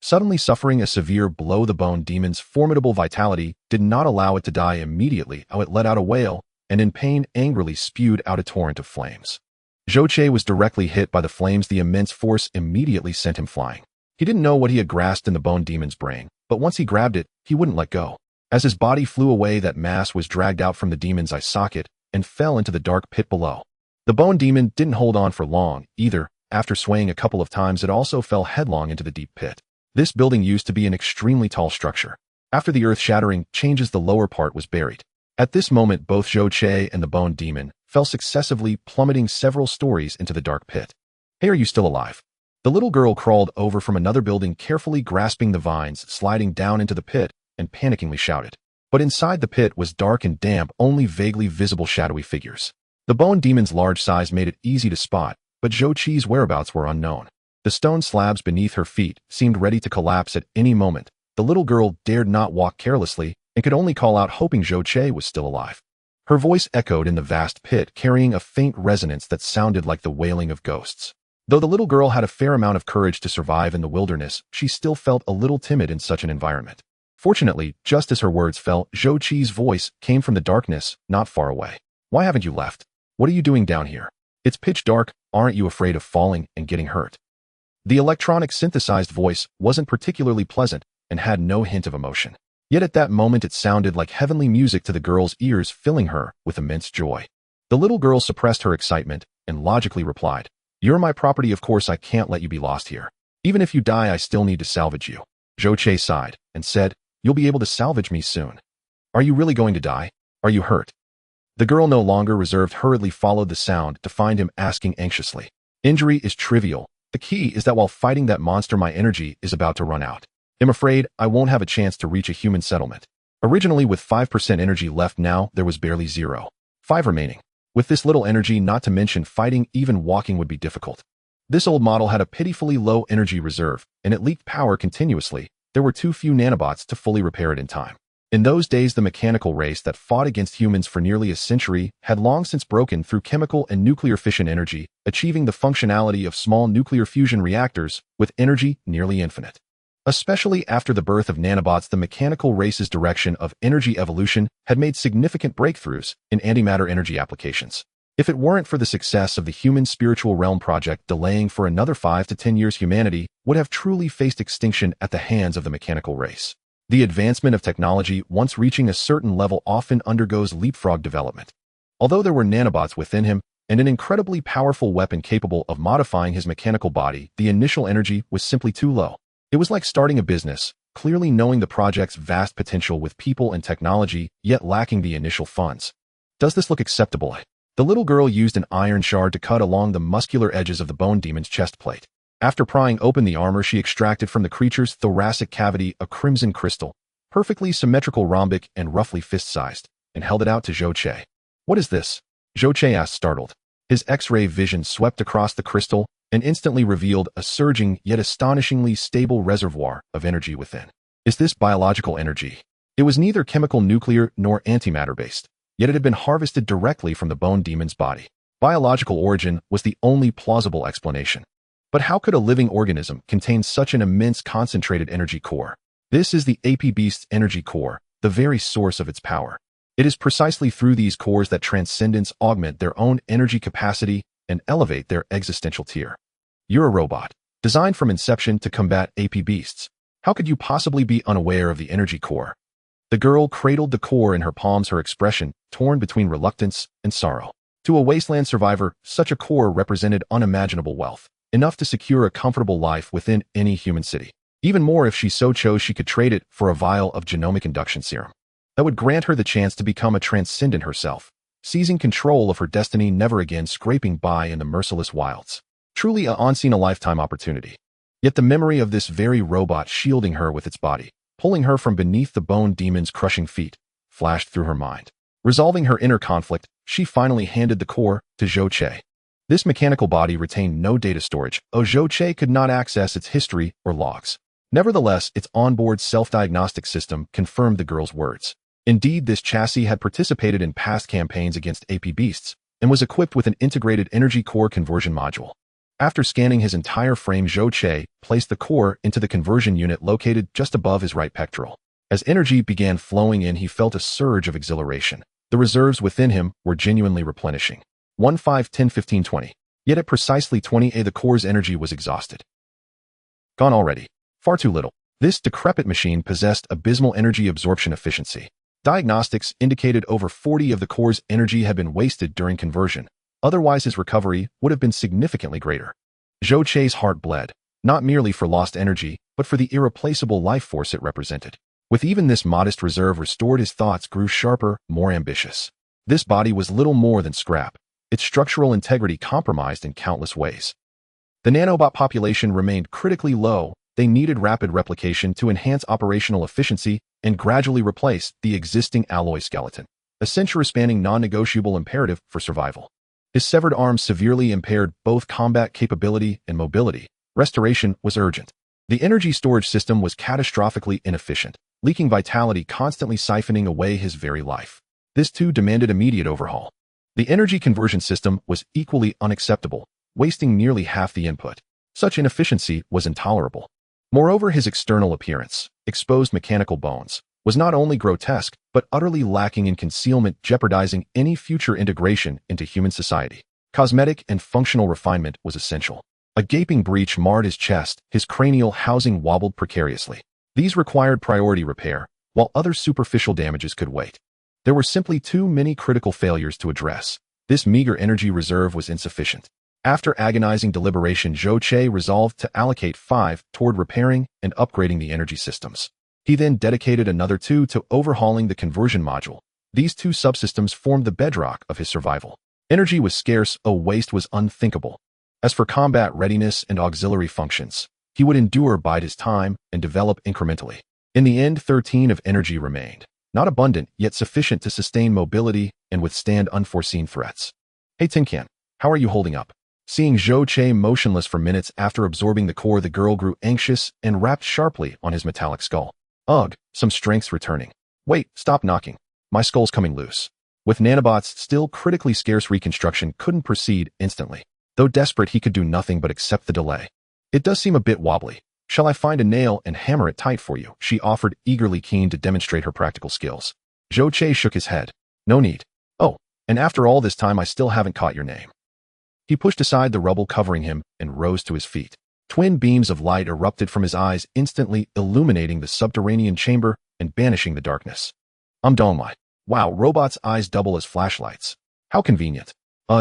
Suddenly suffering a severe blow, the bone demon's formidable vitality did not allow it to die immediately. It let out a wail, and in pain angrily spewed out a torrent of flames. Zhou Che was directly hit by the flames. The immense force immediately sent him flying. He didn't know what he had grasped in the bone demon's brain, but once he grabbed it, he wouldn't let go. As his body flew away, that mass was dragged out from the demon's eye socket and fell into the dark pit below. The bone demon didn't hold on for long either. After swaying a couple of times, it also fell headlong into the deep pit. This building used to be an extremely tall structure. After the earth-shattering changes, the lower part was buried. At this moment, both Zhou Che and the Bone Demon fell successively, plummeting several stories into the dark pit. Hey, are you still alive? The little girl crawled over from another building, carefully grasping the vines, sliding down into the pit, and panickingly shouted. But inside the pit was dark and damp, only vaguely visible shadowy figures. The Bone Demon's large size made it easy to spot, but Zhou Che's whereabouts were unknown. The stone slabs beneath her feet seemed ready to collapse at any moment. The little girl dared not walk carelessly and could only call out, hoping Zhou Che was still alive. Her voice echoed in the vast pit, carrying a faint resonance that sounded like the wailing of ghosts. Though the little girl had a fair amount of courage to survive in the wilderness, she still felt a little timid in such an environment. Fortunately, just as her words fell, Zhou Che's voice came from the darkness, not far away. Why haven't you left? What are you doing down here? It's pitch dark. Aren't you afraid of falling and getting hurt? The electronic synthesized voice wasn't particularly pleasant and had no hint of emotion. Yet at that moment it sounded like heavenly music to the girl's ears, filling her with immense joy. The little girl suppressed her excitement and logically replied, "You're my property, of course I can't let you be lost here. Even if you die, I still need to salvage you." Zhou Che sighed and said, "You'll be able to salvage me soon. Are you really going to die? Are you hurt?" The girl, no longer reserved, hurriedly followed the sound to find him asking anxiously. "Injury is trivial. The key is that while fighting that monster, my energy is about to run out. I'm afraid I won't have a chance to reach a human settlement. Originally with 5% energy left, now there was barely 0.5 remaining. With this little energy, not to mention fighting, even walking would be difficult. This old model had a pitifully low energy reserve, and it leaked power continuously. There were too few nanobots to fully repair it in time. In those days, the mechanical race that fought against humans for nearly a century had long since broken through chemical and nuclear fission energy, achieving the functionality of small nuclear fusion reactors with energy nearly infinite. Especially after the birth of nanobots, the mechanical race's direction of energy evolution had made significant breakthroughs in antimatter energy applications. If it weren't for the success of the Human Spiritual Realm project delaying for another 5 to 10 years, humanity would have truly faced extinction at the hands of the mechanical race. The advancement of technology, once reaching a certain level, often undergoes leapfrog development. Although there were nanobots within him and an incredibly powerful weapon capable of modifying his mechanical body, the initial energy was simply too low. It was like starting a business, clearly knowing the project's vast potential with people and technology, yet lacking the initial funds. Does this look acceptable? The little girl used an iron shard to cut along the muscular edges of the Bone Demon's chest plate. After prying open the armor, she extracted from the creature's thoracic cavity a crimson crystal, perfectly symmetrical, rhombic, and roughly fist-sized, and held it out to Zhou Che. "What is this?" Zhou Che asked, startled. His X-ray vision swept across the crystal and instantly revealed a surging yet astonishingly stable reservoir of energy within. "Is this biological energy?" It was neither chemical, nuclear, nor antimatter-based, yet it had been harvested directly from the Bone Demon's body. Biological origin was the only plausible explanation. But how could a living organism contain such an immense concentrated energy core? This is the Plague Beast's energy core, the very source of its power. It is precisely through these cores that Transcendents augment their own energy capacity and elevate their existential tier. You're a robot, designed from inception to combat Plague Beasts. How could you possibly be unaware of the energy core? The girl cradled the core in her palms, her expression torn between reluctance and sorrow. To a Wasteland survivor, such a core represented unimaginable wealth, enough to secure a comfortable life within any human city. Even more, if she so chose, she could trade it for a vial of genomic induction serum that would grant her the chance to become a transcendent herself, seizing control of her destiny, never again scraping by in the merciless wilds. Truly a once-in-a-lifetime opportunity. Yet the memory of this very robot shielding her with its body, pulling her from beneath the Bone Demon's crushing feet, flashed through her mind. Resolving her inner conflict, she finally handed the core to Zhou Che. This mechanical body retained no data storage, Zhou Che could not access its history or logs. Nevertheless, its onboard self-diagnostic system confirmed the girl's words. Indeed, this chassis had participated in past campaigns against Plague Beasts and was equipped with an integrated energy core conversion module. After scanning his entire frame, Zhou Che placed the core into the conversion unit located just above his right pectoral. As energy began flowing in, he felt a surge of exhilaration. The reserves within him were genuinely replenishing. 1, 5, 10, 15, 20. Yet at precisely 20, the core's energy was exhausted. Gone already. Far too little. This decrepit machine possessed abysmal energy absorption efficiency. Diagnostics indicated over 40 of the core's energy had been wasted during conversion. Otherwise, his recovery would have been significantly greater. Zhou Che's heart bled, not merely for lost energy, but for the irreplaceable life force it represented. With even this modest reserve restored, his thoughts grew sharper, more ambitious. This body was little more than scrap, its structural integrity compromised in countless ways. The nanobot population remained critically low. They needed rapid replication to enhance operational efficiency and gradually replace the existing alloy skeleton, a century-spanning non-negotiable imperative for survival. His severed arms severely impaired both combat capability and mobility. Restoration was urgent. The energy storage system was catastrophically inefficient, leaking vitality, constantly siphoning away his very life. This too demanded immediate overhaul. The energy conversion system was equally unacceptable, wasting nearly half the input. Such inefficiency was intolerable. Moreover, his external appearance, exposed mechanical bones, was not only grotesque, but utterly lacking in concealment, jeopardizing any future integration into human society. Cosmetic and functional refinement was essential. A gaping breach marred his chest, his cranial housing wobbled precariously. These required priority repair, while other superficial damages could wait. There were simply too many critical failures to address. This meager energy reserve was insufficient. After agonizing deliberation, Zhou Che resolved to allocate 5 toward repairing and upgrading the energy systems. He then dedicated another 2 to overhauling the conversion module. These 2 subsystems formed the bedrock of his survival. Energy was scarce, a waste was unthinkable. As for combat readiness and auxiliary functions, he would endure, bide his time, and develop incrementally. In the end, 13 of energy remained. Not abundant, yet sufficient to sustain mobility and withstand unforeseen threats. Hey Tin Can, how are you holding up? Seeing Zhou Che motionless for minutes after absorbing the core, the girl grew anxious and rapped sharply on his metallic skull. Ugh, some strength's returning. Wait, stop knocking. My skull's coming loose. With nanobots still critically scarce, reconstruction couldn't proceed instantly. Though desperate, he could do nothing but accept the delay. It does seem a bit wobbly. Shall I find a nail and hammer it tight for you? She offered, eagerly keen to demonstrate her practical skills. Zhou Che shook his head. No need. Oh, and after all this time I still haven't caught your name. He pushed aside the rubble covering him and rose to his feet. Twin beams of light erupted from his eyes, instantly illuminating the subterranean chamber and banishing the darkness. I'm Dongmai. Wow, robots' eyes double as flashlights. How convenient.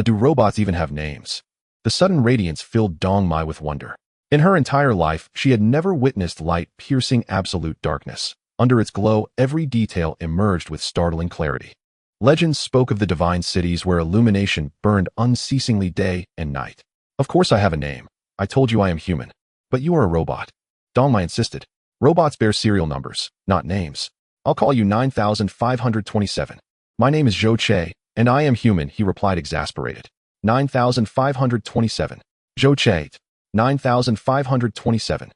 Do robots even have names? The sudden radiance filled Dongmai with wonder. In her entire life, she had never witnessed light-piercing absolute darkness. Under its glow, every detail emerged with startling clarity. Legends spoke of the divine cities where illumination burned unceasingly day and night. Of course I have a name. I told you I am human. But you are a robot. Dongmai insisted. Robots bear serial numbers, not names. I'll call you 9527. My name is Zhou Che, and I am human, he replied, exasperated. 9527. Zhou Che. 9527.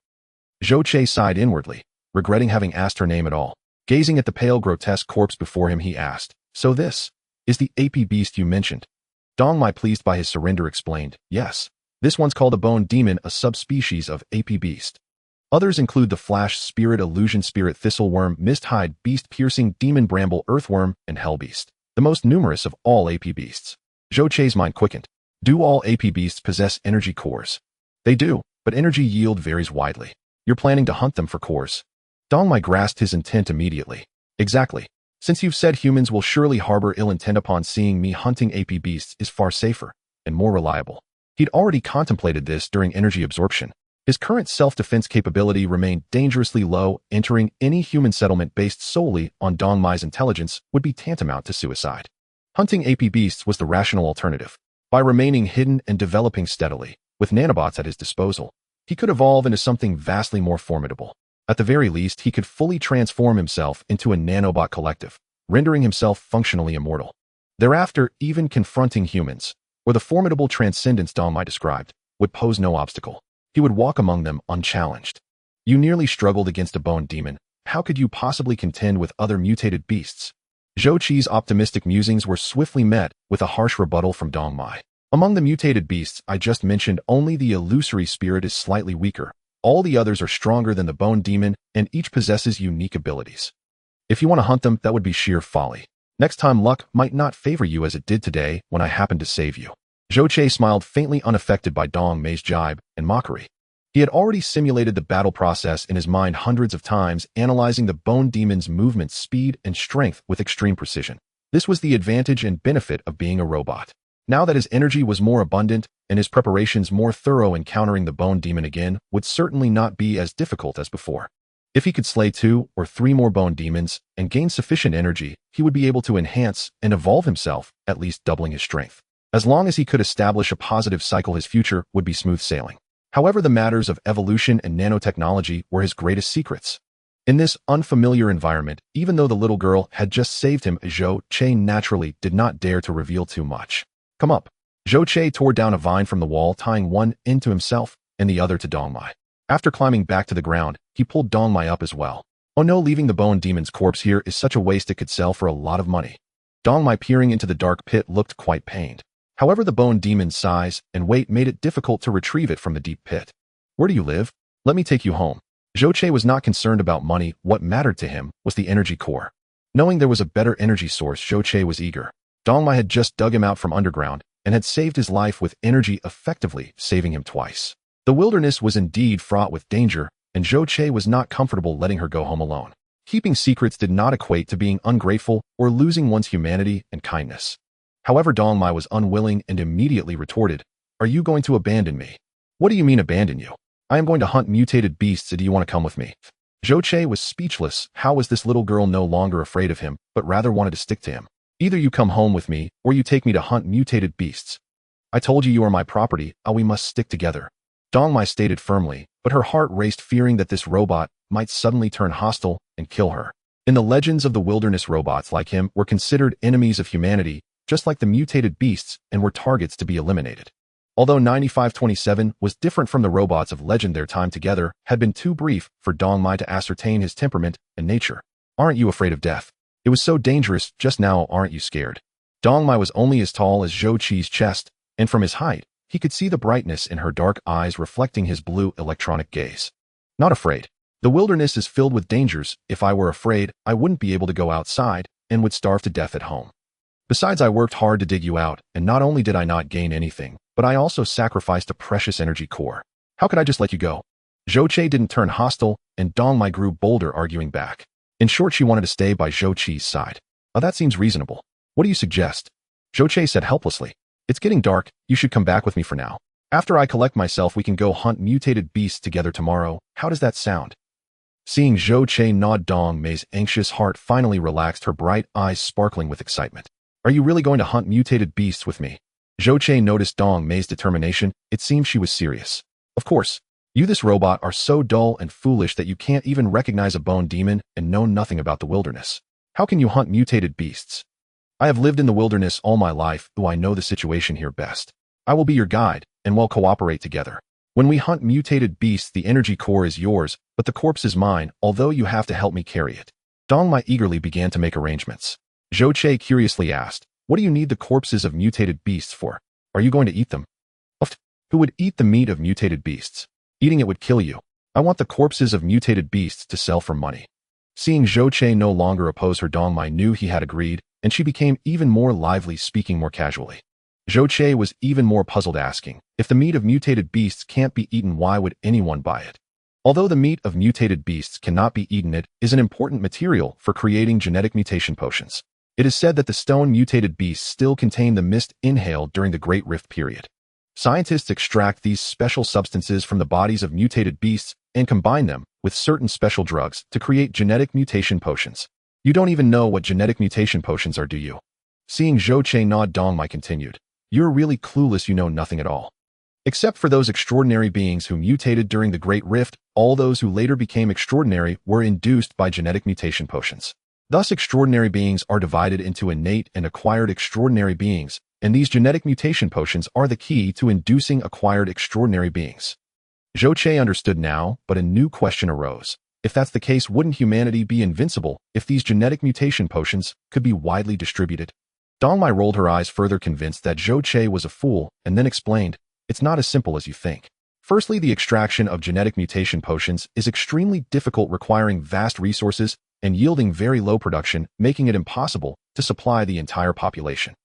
Zhou Che sighed inwardly, regretting having asked her name at all. Gazing at the pale, grotesque corpse before him, he asked, So this is the AP beast you mentioned? Dongmai, pleased by his surrender, explained, Yes. This one's called a bone demon, a subspecies of AP beast. Others include the flash spirit, illusion spirit, thistleworm, mist-hide, beast-piercing, demon bramble, earthworm, and hell beast, the most numerous of all AP beasts. Zhou Che's mind quickened. Do all AP beasts possess energy cores? They do, but energy yield varies widely. You're planning to hunt them for cores? Dongmai grasped his intent immediately. Exactly. Since you've said humans will surely harbor ill intent upon seeing me, hunting AP beasts is far safer and more reliable. He'd already contemplated this during energy absorption. His current self-defense capability remained dangerously low. Entering any human settlement based solely on Dongmai's intelligence would be tantamount to suicide. Hunting AP beasts was the rational alternative. By remaining hidden and developing steadily, with nanobots at his disposal, he could evolve into something vastly more formidable. At the very least, he could fully transform himself into a nanobot collective, rendering himself functionally immortal. Thereafter, even confronting humans, or the formidable transcendents Dongmai described, would pose no obstacle. He would walk among them unchallenged. You nearly struggled against a bone demon. How could you possibly contend with other mutated beasts? Zhou Qi's optimistic musings were swiftly met with a harsh rebuttal from Dongmai. Among the mutated beasts I just mentioned, only the illusory spirit is slightly weaker. All the others are stronger than the bone demon, and each possesses unique abilities. If you want to hunt them, that would be sheer folly. Next time luck might not favor you as it did today when I happened to save you. Zhou Che smiled, faintly unaffected by Dongmai's jibe and mockery. He had already simulated the battle process in his mind hundreds of times, analyzing the bone demon's movement, speed, and strength with extreme precision. This was the advantage and benefit of being a robot. Now that his energy was more abundant and his preparations more thorough, encountering the bone demon again would certainly not be as difficult as before. If he could slay 2 or 3 more bone demons and gain sufficient energy, he would be able to enhance and evolve himself, at least doubling his strength. As long as he could establish a positive cycle, his future would be smooth sailing. However, the matters of evolution and nanotechnology were his greatest secrets. In this unfamiliar environment, even though the little girl had just saved him, Zhou Che naturally did not dare to reveal too much. Come up. Zhou Che tore down a vine from the wall, tying one end to himself and the other to Dongmai. After climbing back to the ground, he pulled Dongmai up as well. Oh no, leaving the bone demon's corpse here is such a waste, it could sell for a lot of money. Dongmai, peering into the dark pit, looked quite pained. However, the bone demon's size and weight made it difficult to retrieve it from the deep pit. Where do you live? Let me take you home. Zhou Che was not concerned about money. What mattered to him was the energy core. Knowing there was a better energy source, Zhou Che was eager. Dongmai had just dug him out from underground and had saved his life with energy, effectively saving him twice. The wilderness was indeed fraught with danger, and Zhou Che was not comfortable letting her go home alone. Keeping secrets did not equate to being ungrateful or losing one's humanity and kindness. However, Dongmai was unwilling and immediately retorted, "Are you going to abandon me?" "What do you mean abandon you? I am going to hunt mutated beasts. Do you want to come with me?" Zhou Che was speechless. How was this little girl no longer afraid of him, but rather wanted to stick to him? "Either you come home with me, or you take me to hunt mutated beasts. I told you you are my property. We must stick together," Dongmai stated firmly, but her heart raced, fearing that this robot might suddenly turn hostile and kill her. In the legends of the wilderness, robots like him were considered enemies of humanity, just like the mutated beasts, and were targets to be eliminated. Although 9527 was different from the robots of legend, their time together had been too brief for Dongmai to ascertain his temperament and nature. "Aren't you afraid of death? It was so dangerous just now, aren't you scared?" Dongmai was only as tall as Zhou Che's chest, and from his height, he could see the brightness in her dark eyes reflecting his blue electronic gaze. "Not afraid. The wilderness is filled with dangers. If I were afraid, I wouldn't be able to go outside and would starve to death at home. Besides, I worked hard to dig you out, and not only did I not gain anything, but I also sacrificed a precious energy core. How could I just let you go?" Zhou Che didn't turn hostile, and Dongmai grew bolder, arguing back. In short, she wanted to stay by Zhou Che's side. "Oh, that seems reasonable. What do you suggest?" Zhou Che said helplessly. "It's getting dark. You should come back with me for now. After I collect myself, we can go hunt mutated beasts together tomorrow. How does that sound?" Seeing Zhou Che nod, Dongmai's anxious heart finally relaxed, her bright eyes sparkling with excitement. "Are you really going to hunt mutated beasts with me?" Zhou Che noticed Dongmai's determination. It seemed she was serious. "Of course. You, this robot, are so dull and foolish that you can't even recognize a bone demon and know nothing about the wilderness. How can you hunt mutated beasts? I have lived in the wilderness all my life, though I know the situation here best. I will be your guide, and we'll cooperate together. When we hunt mutated beasts, the energy core is yours, but the corpse is mine, although you have to help me carry it." Dongmai eagerly began to make arrangements. Zhou Che curiously asked, "What do you need the corpses of mutated beasts for? Are you going to eat them?" "Who would eat the meat of mutated beasts? Eating it would kill you. I want the corpses of mutated beasts to sell for money." Seeing Zhou Che no longer oppose her, Dongmai knew he had agreed, and she became even more lively, speaking more casually. Zhou Che was even more puzzled, asking, "If the meat of mutated beasts can't be eaten, why would anyone buy it?" Although the meat of mutated beasts cannot be eaten, it is an important material for creating genetic mutation potions. It is said that the stone mutated beasts still contain the mist inhaled during the Great Rift period. Scientists extract these special substances from the bodies of mutated beasts and combine them with certain special drugs to create genetic mutation potions. You don't even know what genetic mutation potions are, do you? Seeing Zhou Che nod, Dongmai continued, "You're really clueless. You know nothing at all. Except for those extraordinary beings who mutated during the Great Rift, all those who later became extraordinary were induced by genetic mutation potions. Thus, extraordinary beings are divided into innate and acquired extraordinary beings, and these genetic mutation potions are the key to inducing acquired extraordinary beings." Zhou Che understood now, but a new question arose. If that's the case, wouldn't humanity be invincible if these genetic mutation potions could be widely distributed? Dongmai rolled her eyes, further convinced that Zhou Che was a fool, and then explained, "It's not as simple as you think. Firstly, the extraction of genetic mutation potions is extremely difficult, requiring vast resources and yielding very low production, making it impossible to supply the entire population.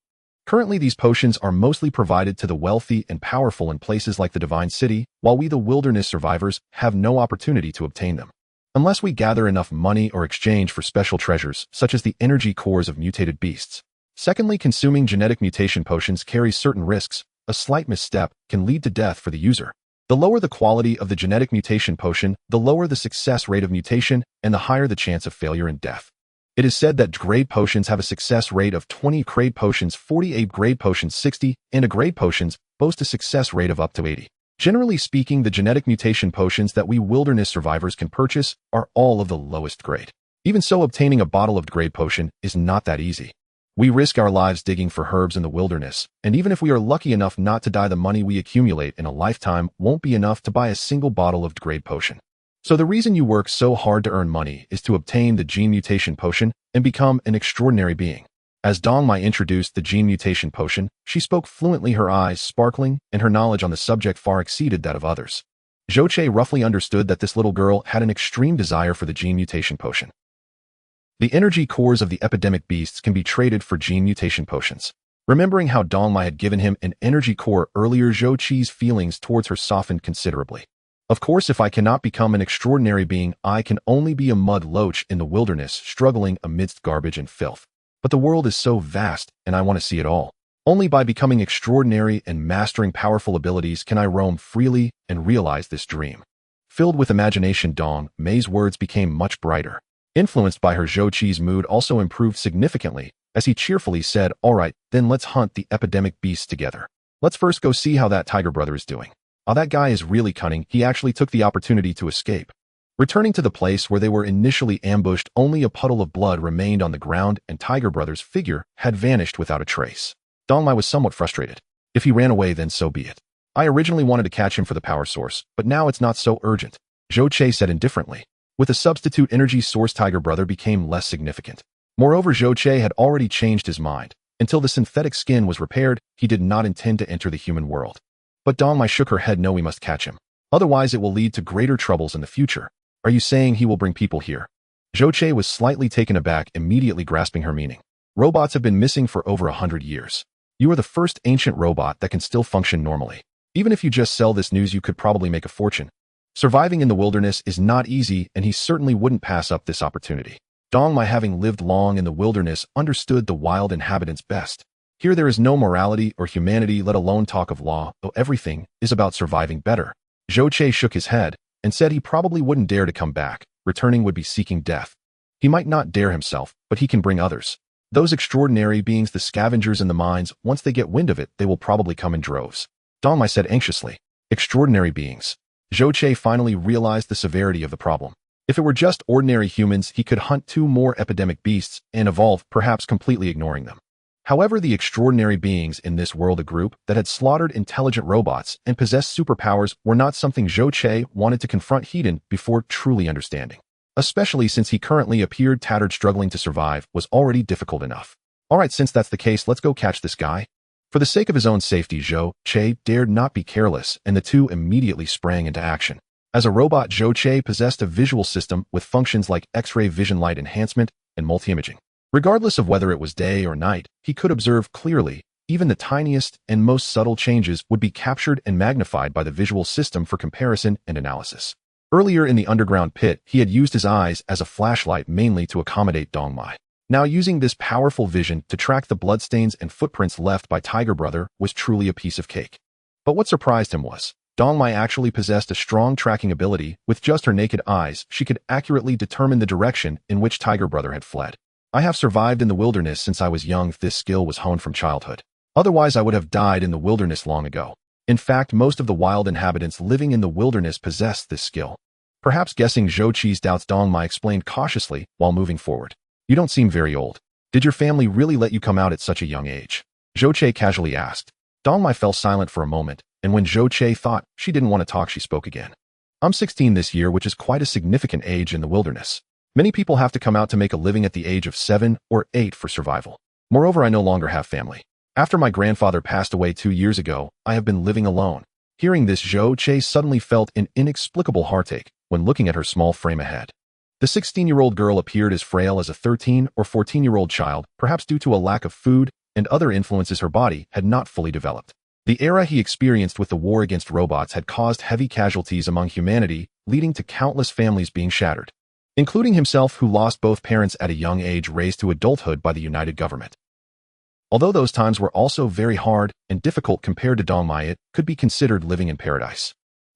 Currently, these potions are mostly provided to the wealthy and powerful in places like the Divine City, while we, the wilderness survivors, have no opportunity to obtain them. Unless we gather enough money or exchange for special treasures, such as the energy cores of mutated beasts. Secondly, consuming genetic mutation potions carries certain risks. A slight misstep can lead to death for the user. The lower the quality of the genetic mutation potion, the lower the success rate of mutation, and the higher the chance of failure and death. It is said that grade potions have a success rate of 20, grade potions 48, grade potions 60, and grade potions boast a success rate of up to 80. Generally speaking, the genetic mutation potions that we wilderness survivors can purchase are all of the lowest grade. Even so, obtaining a bottle of grade potion is not that easy. We risk our lives digging for herbs in the wilderness, and even if we are lucky enough not to die, the money we accumulate in a lifetime won't be enough to buy a single bottle of grade potion. So the reason you work so hard to earn money is to obtain the gene mutation potion and become an extraordinary being. As Dongmai introduced the gene mutation potion, she spoke fluently, her eyes sparkling, and her knowledge on the subject far exceeded that of others. Zhou Che roughly understood that this little girl had an extreme desire for the gene mutation potion. The energy cores of the epidemic beasts can be traded for gene mutation potions. Remembering how Dongmai had given him an energy core earlier, Zhou Che's feelings towards her softened considerably. Of course, if I cannot become an extraordinary being, I can only be a mud loach in the wilderness, struggling amidst garbage and filth. But the world is so vast, and I want to see it all. Only by becoming extraordinary and mastering powerful abilities can I roam freely and realize this dream. Filled with imagination, Dongmai's words became much brighter. Influenced by her, Zhou Che's mood also improved significantly, as he cheerfully said, "All right, then let's hunt the epidemic beasts together. Let's first go see how that tiger brother is doing. Oh, that guy is really cunning. He actually took the opportunity to escape." Returning to the place where they were initially ambushed, only a puddle of blood remained on the ground, and Tiger Brother's figure had vanished without a trace. Dongmai was somewhat frustrated. If he ran away, then so be it. I originally wanted to catch him for the power source, but now it's not so urgent, Zhou Che said indifferently. With a substitute energy source, Tiger Brother became less significant. Moreover, Zhou Che had already changed his mind. Until the synthetic skin was repaired, he did not intend to enter the human world. But Dongmai shook her head. "No, we must catch him. Otherwise it will lead to greater troubles in the future." "Are you saying he will bring people here?" Zhou Che was slightly taken aback, immediately grasping her meaning. "Robots have been missing for over 100 years. You are the first ancient robot that can still function normally. Even if you just sell this news, you could probably make a fortune. Surviving in the wilderness is not easy, and he certainly wouldn't pass up this opportunity." Dongmai, having lived long in the wilderness, understood the wild inhabitants best. Here there is no morality or humanity, let alone talk of law, though everything is about surviving better. Zhou Che shook his head and said he probably wouldn't dare to come back. Returning would be seeking death. He might not dare himself, but he can bring others. Those extraordinary beings, the scavengers in the mines, once they get wind of it, they will probably come in droves. Dongmai said anxiously. Extraordinary beings. Zhou Che finally realized the severity of the problem. If it were just ordinary humans, he could hunt 2 more epidemic beasts and evolve, perhaps completely ignoring them. However, the extraordinary beings in this world, a group that had slaughtered intelligent robots and possessed superpowers, were not something Zhou Che wanted to confront head-on before truly understanding. Especially since he currently appeared tattered, struggling to survive was already difficult enough. "All right, since that's the case, let's go catch this guy." For the sake of his own safety, Zhou Che dared not be careless, and the two immediately sprang into action. As a robot, Zhou Che possessed a visual system with functions like X-ray vision, light enhancement, and multi-imaging. Regardless of whether it was day or night, he could observe clearly. Even the tiniest and most subtle changes would be captured and magnified by the visual system for comparison and analysis. Earlier in the underground pit, he had used his eyes as a flashlight mainly to accommodate Dongmai. Now using this powerful vision to track the bloodstains and footprints left by Tiger Brother was truly a piece of cake. But what surprised him was, Dongmai actually possessed a strong tracking ability. With just her naked eyes, she could accurately determine the direction in which Tiger Brother had fled. "I have survived in the wilderness since I was young. This skill was honed from childhood. Otherwise, I would have died in the wilderness long ago. In fact, most of the wild inhabitants living in the wilderness possess this skill." Perhaps guessing Zhou Che's doubts, Dongmai explained cautiously while moving forward. "You don't seem very old. Did your family really let you come out at such a young age?" Zhou Che casually asked. Dongmai fell silent for a moment, and when Zhou Che thought she didn't want to talk, she spoke again. "I'm 16 this year, which is quite a significant age in the wilderness. Many people have to come out to make a living at the age of 7 or 8 for survival. Moreover, I no longer have family. After my grandfather passed away 2 years ago, I have been living alone." Hearing this, Zhou Che suddenly felt an inexplicable heartache when looking at her small frame ahead. The 16-year-old girl appeared as frail as a 13 or 14-year-old child, perhaps due to a lack of food and other influences. Her body had not fully developed. The era he experienced with the war against robots had caused heavy casualties among humanity, leading to countless families being shattered, including himself, who lost both parents at a young age, raised to adulthood by the United Government. Although those times were also very hard and difficult compared to Dongmai, it could be considered living in paradise.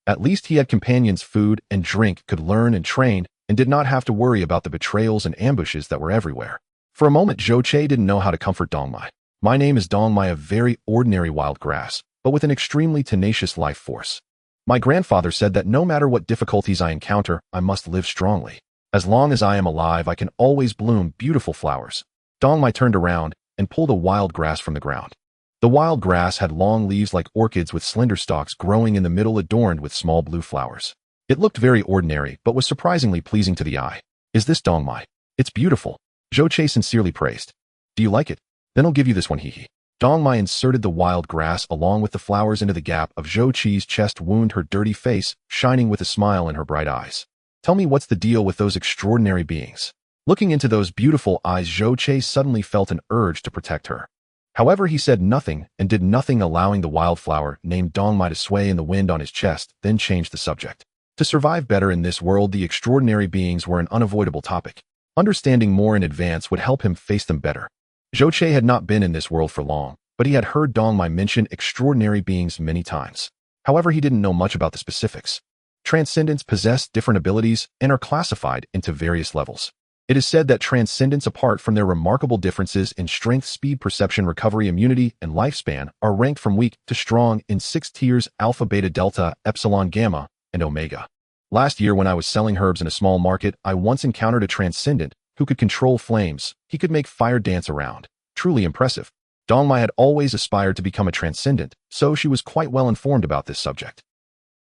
At least he had companions, food and drink, could learn and train, and did not have to worry about the betrayals and ambushes that were everywhere. For a moment, Zhou Che didn't know how to comfort Dongmai. My name is Dongmai, a very ordinary wild grass, but with an extremely tenacious life force. My grandfather said that no matter what difficulties I encounter, I must live strongly. As long as I am alive, I can always bloom beautiful flowers. Dongmai turned around and pulled a wild grass from the ground. The wild grass had long leaves like orchids with slender stalks growing in the middle, adorned with small blue flowers. It looked very ordinary, but was surprisingly pleasing to the eye. Is this Dongmai? It's beautiful. Zhou Che sincerely praised. Do you like it? Then I'll give you this one, hee. Dongmai inserted the wild grass along with the flowers into the gap of Zhou Che's chest wound, her dirty face shining with a smile in her bright eyes. Tell me, what's the deal with those extraordinary beings? Looking into those beautiful eyes, Zhou Che suddenly felt an urge to protect her. However, he said nothing and did nothing, allowing the wildflower named Dongmai to sway in the wind on his chest, then changed the subject. To survive better in this world, the extraordinary beings were an unavoidable topic. Understanding more in advance would help him face them better. Zhou Che had not been in this world for long, but he had heard Dongmai mention extraordinary beings many times. However, he didn't know much about the specifics. Transcendents possess different abilities and are classified into various levels. It is said that Transcendents, apart from their remarkable differences in strength, speed, perception, recovery, immunity, and lifespan, are ranked from weak to strong in 6 tiers: Alpha, Beta, Delta, Epsilon, Gamma, and Omega. Last year, when I was selling herbs in a small market, I once encountered a Transcendent who could control flames. He could make fire dance around. Truly impressive. Dongmai had always aspired to become a Transcendent, so she was quite well informed about this subject.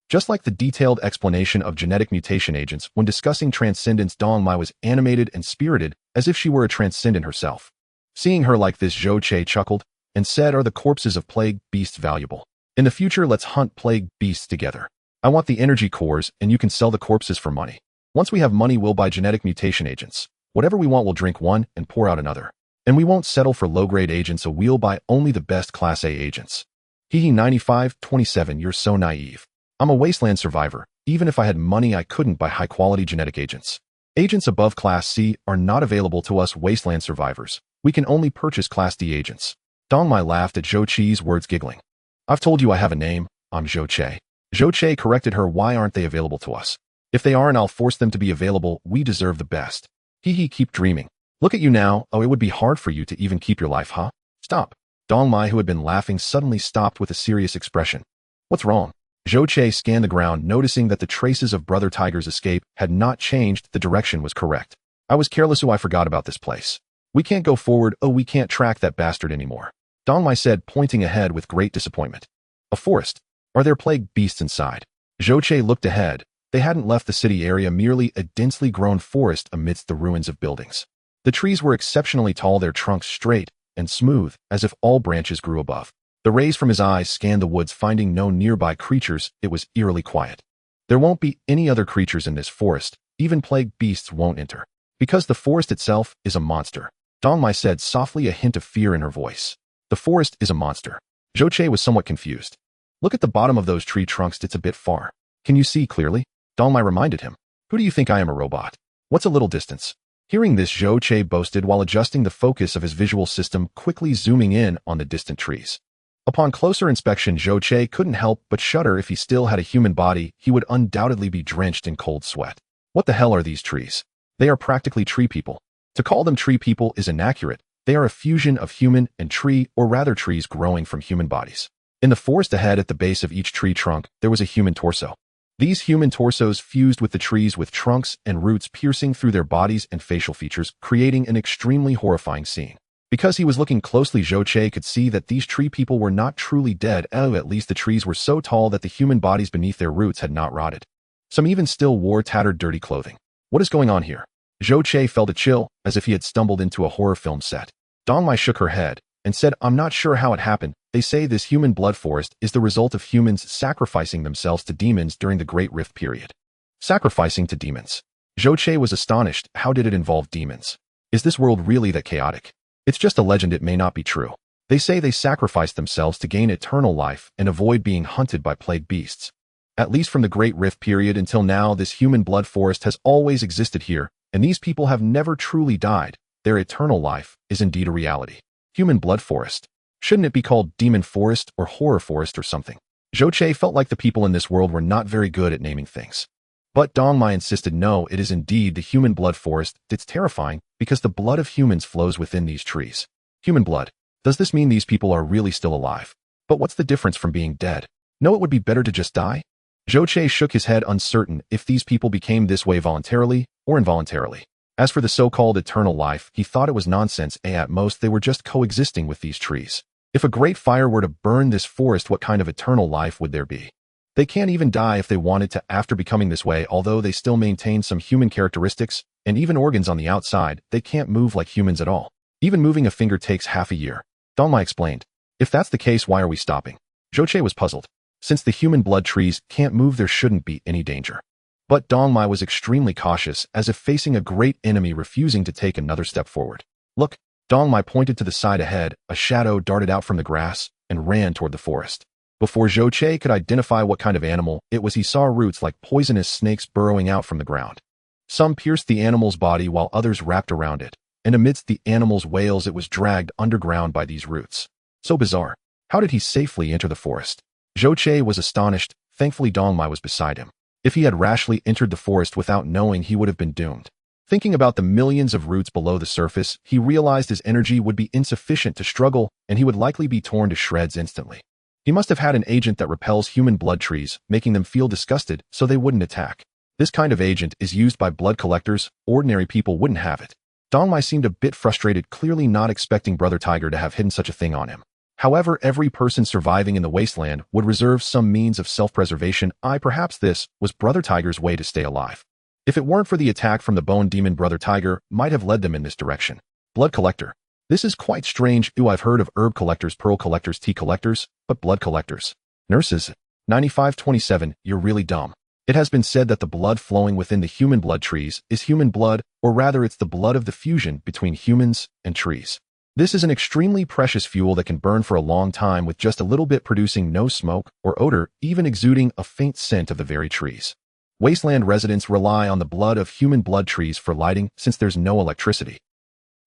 Just like the detailed explanation of genetic mutation agents when discussing Transcendents, Dongmai was animated and spirited as if she were a Transcendent herself. Seeing her like this, Zhou Che chuckled and said, "Are the corpses of Plague Beasts valuable? In the future, let's hunt Plague Beasts together. I want the energy cores, and you can sell the corpses for money. Once we have money, we'll buy genetic mutation agents. Whatever we want, we'll drink one and pour out another. And we won't settle for low-grade agents, so we'll buy only the best Class A agents." Hee 95-27, you're so naive. I'm a Wasteland survivor. Even if I had money, I couldn't buy high-quality genetic agents. Agents above Class C are not available to us Wasteland survivors. We can only purchase Class D agents. Dongmai laughed at Zhou Che's words, giggling. I've told you I have a name. I'm Zhou Che. Zhou Che corrected her. Why aren't they available to us? If they aren't, I'll force them to be available. We deserve the best. Hee, keep dreaming. Look at you now. Oh, it would be hard for you to even keep your life, huh? Stop. Dongmai, who had been laughing, suddenly stopped with a serious expression. What's wrong? Zhou Che scanned the ground, noticing that the traces of Brother Tiger's escape had not changed. The direction was correct. I was careless. I forgot about this place. We can't go forward. Oh, we can't track that bastard anymore. Dongmai said, pointing ahead with great disappointment. A forest. Are there plague beasts inside? Zhou Che looked ahead. They hadn't left the city area, merely a densely grown forest amidst the ruins of buildings. The trees were exceptionally tall, their trunks straight and smooth, as if all branches grew above. The rays from his eyes scanned the woods, finding no nearby creatures. It was eerily quiet. There won't be any other creatures in this forest. Even plague beasts won't enter. Because the forest itself is a monster. Dongmai said softly, a hint of fear in her voice. The forest is a monster. Zhou Che was somewhat confused. Look at the bottom of those tree trunks. It's a bit far. Can you see clearly? Dongmai reminded him. Who do you think I am, a robot? What's a little distance? Hearing this, Zhou Che boasted while adjusting the focus of his visual system, quickly zooming in on the distant trees. Upon closer inspection, Zhou Che couldn't help but shudder. If he still had a human body, he would undoubtedly be drenched in cold sweat. What the hell are these trees? They are practically tree people. To call them tree people is inaccurate. They are a fusion of human and tree, or rather trees growing from human bodies. In the forest ahead, at the base of each tree trunk, there was a human torso. These human torsos fused with the trees, with trunks and roots piercing through their bodies and facial features, creating an extremely horrifying scene. Because he was looking closely, Zhou Che could see that these tree people were not truly dead. Oh, at least the trees were so tall that the human bodies beneath their roots had not rotted. Some even still wore tattered, dirty clothing. What is going on here? Zhou Che felt a chill, as if he had stumbled into a horror film set. Dongmai shook her head and said, I'm not sure how it happened. They say this human blood forest is the result of humans sacrificing themselves to demons during the Great Rift period. Sacrificing to demons. Zhou Che was astonished. How did it involve demons? Is this world really that chaotic? It's just a legend. It may not be true. They say they sacrificed themselves to gain eternal life and avoid being hunted by plague beasts. At least from the Great Rift period until now, this human blood forest has always existed here, and these people have never truly died. Their eternal life is indeed a reality. Human blood forest. Shouldn't it be called demon forest or horror forest or something? Zhou felt like the people in this world were not very good at naming things. But Dong Mai insisted no, it is indeed the human blood forest. It's terrifying because the blood of humans flows within these trees. Human blood. Does this mean these people are really still alive? But what's the difference from being dead? No, it would be better to just die? Zhou shook his head, uncertain if these people became this way voluntarily or involuntarily. As for the so-called eternal life, he thought it was nonsense. At most, they were just coexisting with these trees. If a great fire were to burn this forest, what kind of eternal life would there be? They can't even die if they wanted to after becoming this way, although they still maintain some human characteristics and even organs on the outside. They can't move like humans at all. Even moving a finger takes half a year. Dong Mai explained. If that's the case, why are we stopping? Zhou was puzzled. Since the human blood trees can't move, there shouldn't be any danger. But Dong Mai was extremely cautious, as if facing a great enemy, refusing to take another step forward. Look, Dong Mai pointed to the side ahead. A shadow darted out from the grass and ran toward the forest. Before Zhou could identify what kind of animal it was, he saw roots like poisonous snakes burrowing out from the ground. Some pierced the animal's body while others wrapped around it, and amidst the animal's wails it was dragged underground by these roots. So bizarre. How did he safely enter the forest? Zhou was astonished. Thankfully Dong Mai was beside him. If he had rashly entered the forest without knowing, he would have been doomed. Thinking about the millions of roots below the surface, he realized his energy would be insufficient to struggle, and he would likely be torn to shreds instantly. He must have had an agent that repels human blood trees, making them feel disgusted so they wouldn't attack. This kind of agent is used by blood collectors. Ordinary people wouldn't have it. Dong Mai seemed a bit frustrated, clearly not expecting Brother Tiger to have hidden such a thing on him. However, every person surviving in the Wasteland would reserve some means of self-preservation. Perhaps this was Brother Tiger's way to stay alive. If it weren't for the attack from the bone demon, Brother Tiger might have led them in this direction. Blood collector. This is quite strange. I've heard of herb collectors, pearl collectors, tea collectors, but blood collectors. Nurses. 9527, you're really dumb. It has been said that the blood flowing within the human blood trees is human blood, or rather it's the blood of the fusion between humans and trees. This is an extremely precious fuel that can burn for a long time with just a little bit, producing no smoke or odor, even exuding a faint scent of the very trees. Wasteland residents rely on the blood of human blood trees for lighting since there's no electricity.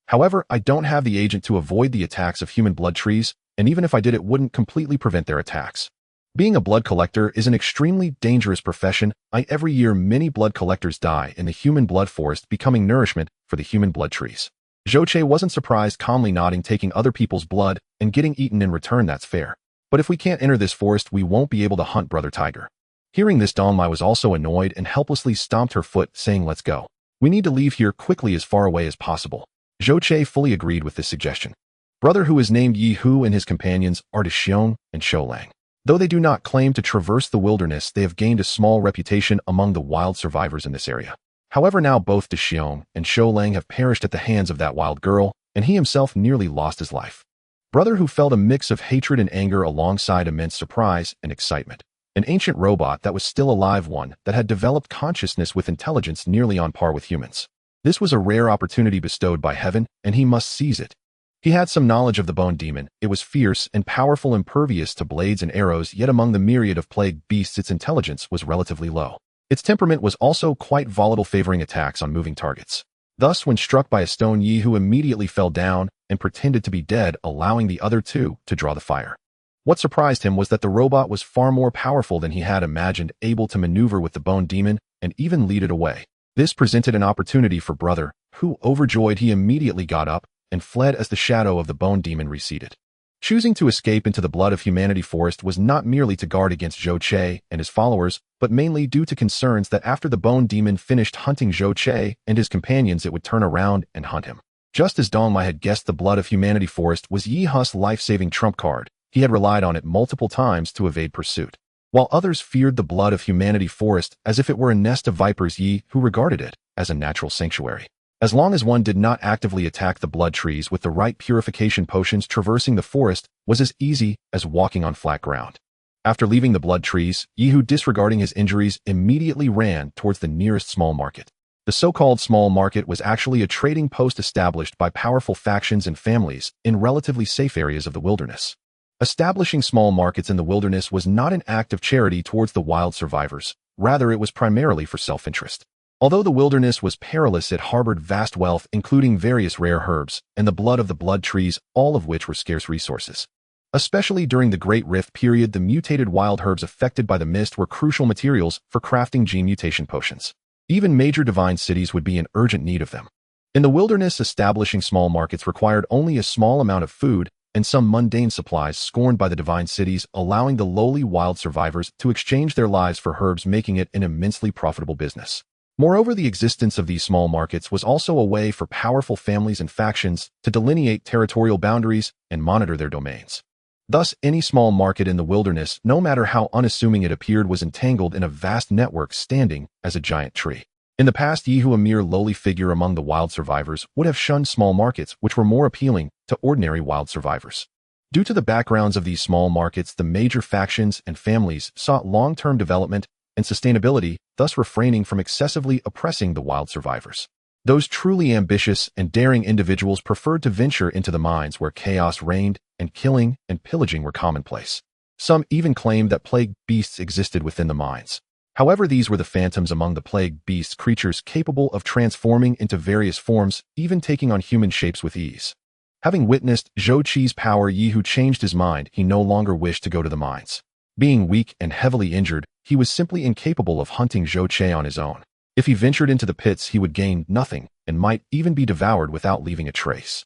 However, I don't have the agent to avoid the attacks of human blood trees, and even if I did, it wouldn't completely prevent their attacks. Being a blood collector is an extremely dangerous profession. Every year many blood collectors die in the human blood forest, becoming nourishment for the human blood trees. Zhou wasn't surprised, calmly nodding. Taking other people's blood and getting eaten in return, that's fair. But if we can't enter this forest, we won't be able to hunt Brother Tiger. Hearing this, Dong Mai was also annoyed and helplessly stomped her foot, saying, let's go. We need to leave here quickly, as far away as possible. Zhou fully agreed with this suggestion. Brother, who is named Yi Hu, and his companions are Xiong and Lang. Though they do not claim to traverse the wilderness, they have gained a small reputation among the wild survivors in this area. However, now both Xiong and Lang have perished at the hands of that wild girl, and he himself nearly lost his life. Brother, who felt a mix of hatred and anger alongside immense surprise and excitement. An ancient robot that was still alive, one that had developed consciousness with intelligence nearly on par with humans. This was a rare opportunity bestowed by heaven, and he must seize it. He had some knowledge of the bone demon. It was fierce and powerful, impervious to blades and arrows, yet among the myriad of plague beasts its intelligence was relatively low. Its temperament was also quite volatile, favoring attacks on moving targets. Thus, when struck by a stone, Yi Hu immediately fell down and pretended to be dead, allowing the other two to draw the fire. What surprised him was that the robot was far more powerful than he had imagined, able to maneuver with the bone demon and even lead it away. This presented an opportunity for Brother, who, overjoyed, he immediately got up and fled as the shadow of the bone demon receded. Choosing to escape into the blood of humanity forest was not merely to guard against Zhou and his followers, but mainly due to concerns that after the bone demon finished hunting Zhou and his companions, it would turn around and hunt him. Just as Dong Mai had guessed, the blood of humanity forest was Yi Hu's life-saving trump card. He had relied on it multiple times to evade pursuit. While others feared the blood of humanity forest as if it were a nest of vipers, Yi Hu regarded it as a natural sanctuary. As long as one did not actively attack the blood trees with the right purification potions, traversing the forest was as easy as walking on flat ground. After leaving the blood trees, Yi Hu, disregarding his injuries, immediately ran towards the nearest small market. The so-called small market was actually a trading post established by powerful factions and families in relatively safe areas of the wilderness. Establishing small markets in the wilderness was not an act of charity towards the wild survivors. Rather, it was primarily for self-interest. Although the wilderness was perilous, it harbored vast wealth, including various rare herbs and the blood of the blood trees, all of which were scarce resources. Especially during the Great Rift period, the mutated wild herbs affected by the mist were crucial materials for crafting gene mutation potions. Even major divine cities would be in urgent need of them. In the wilderness, establishing small markets required only a small amount of food and some mundane supplies scorned by the divine cities, allowing the lowly wild survivors to exchange their lives for herbs, making it an immensely profitable business. Moreover, the existence of these small markets was also a way for powerful families and factions to delineate territorial boundaries and monitor their domains. Thus, any small market in the wilderness, no matter how unassuming it appeared, was entangled in a vast network standing as a giant tree. In the past, Yehu, a mere lowly figure among the wild survivors, would have shunned small markets, which were more appealing to ordinary wild survivors. Due to the backgrounds of these small markets, the major factions and families sought long-term development and sustainability, thus refraining from excessively oppressing the wild survivors. Those truly ambitious and daring individuals preferred to venture into the mines where chaos reigned and killing and pillaging were commonplace. Some even claimed that plague beasts existed within the mines. However, these were the phantoms among the plague beasts, creatures capable of transforming into various forms, even taking on human shapes with ease. Having witnessed Zhou Qi's power, Yehu changed his mind. He no longer wished to go to the mines. Being weak and heavily injured, he was simply incapable of hunting Zhou Qi on his own. If he ventured into the pits, he would gain nothing and might even be devoured without leaving a trace.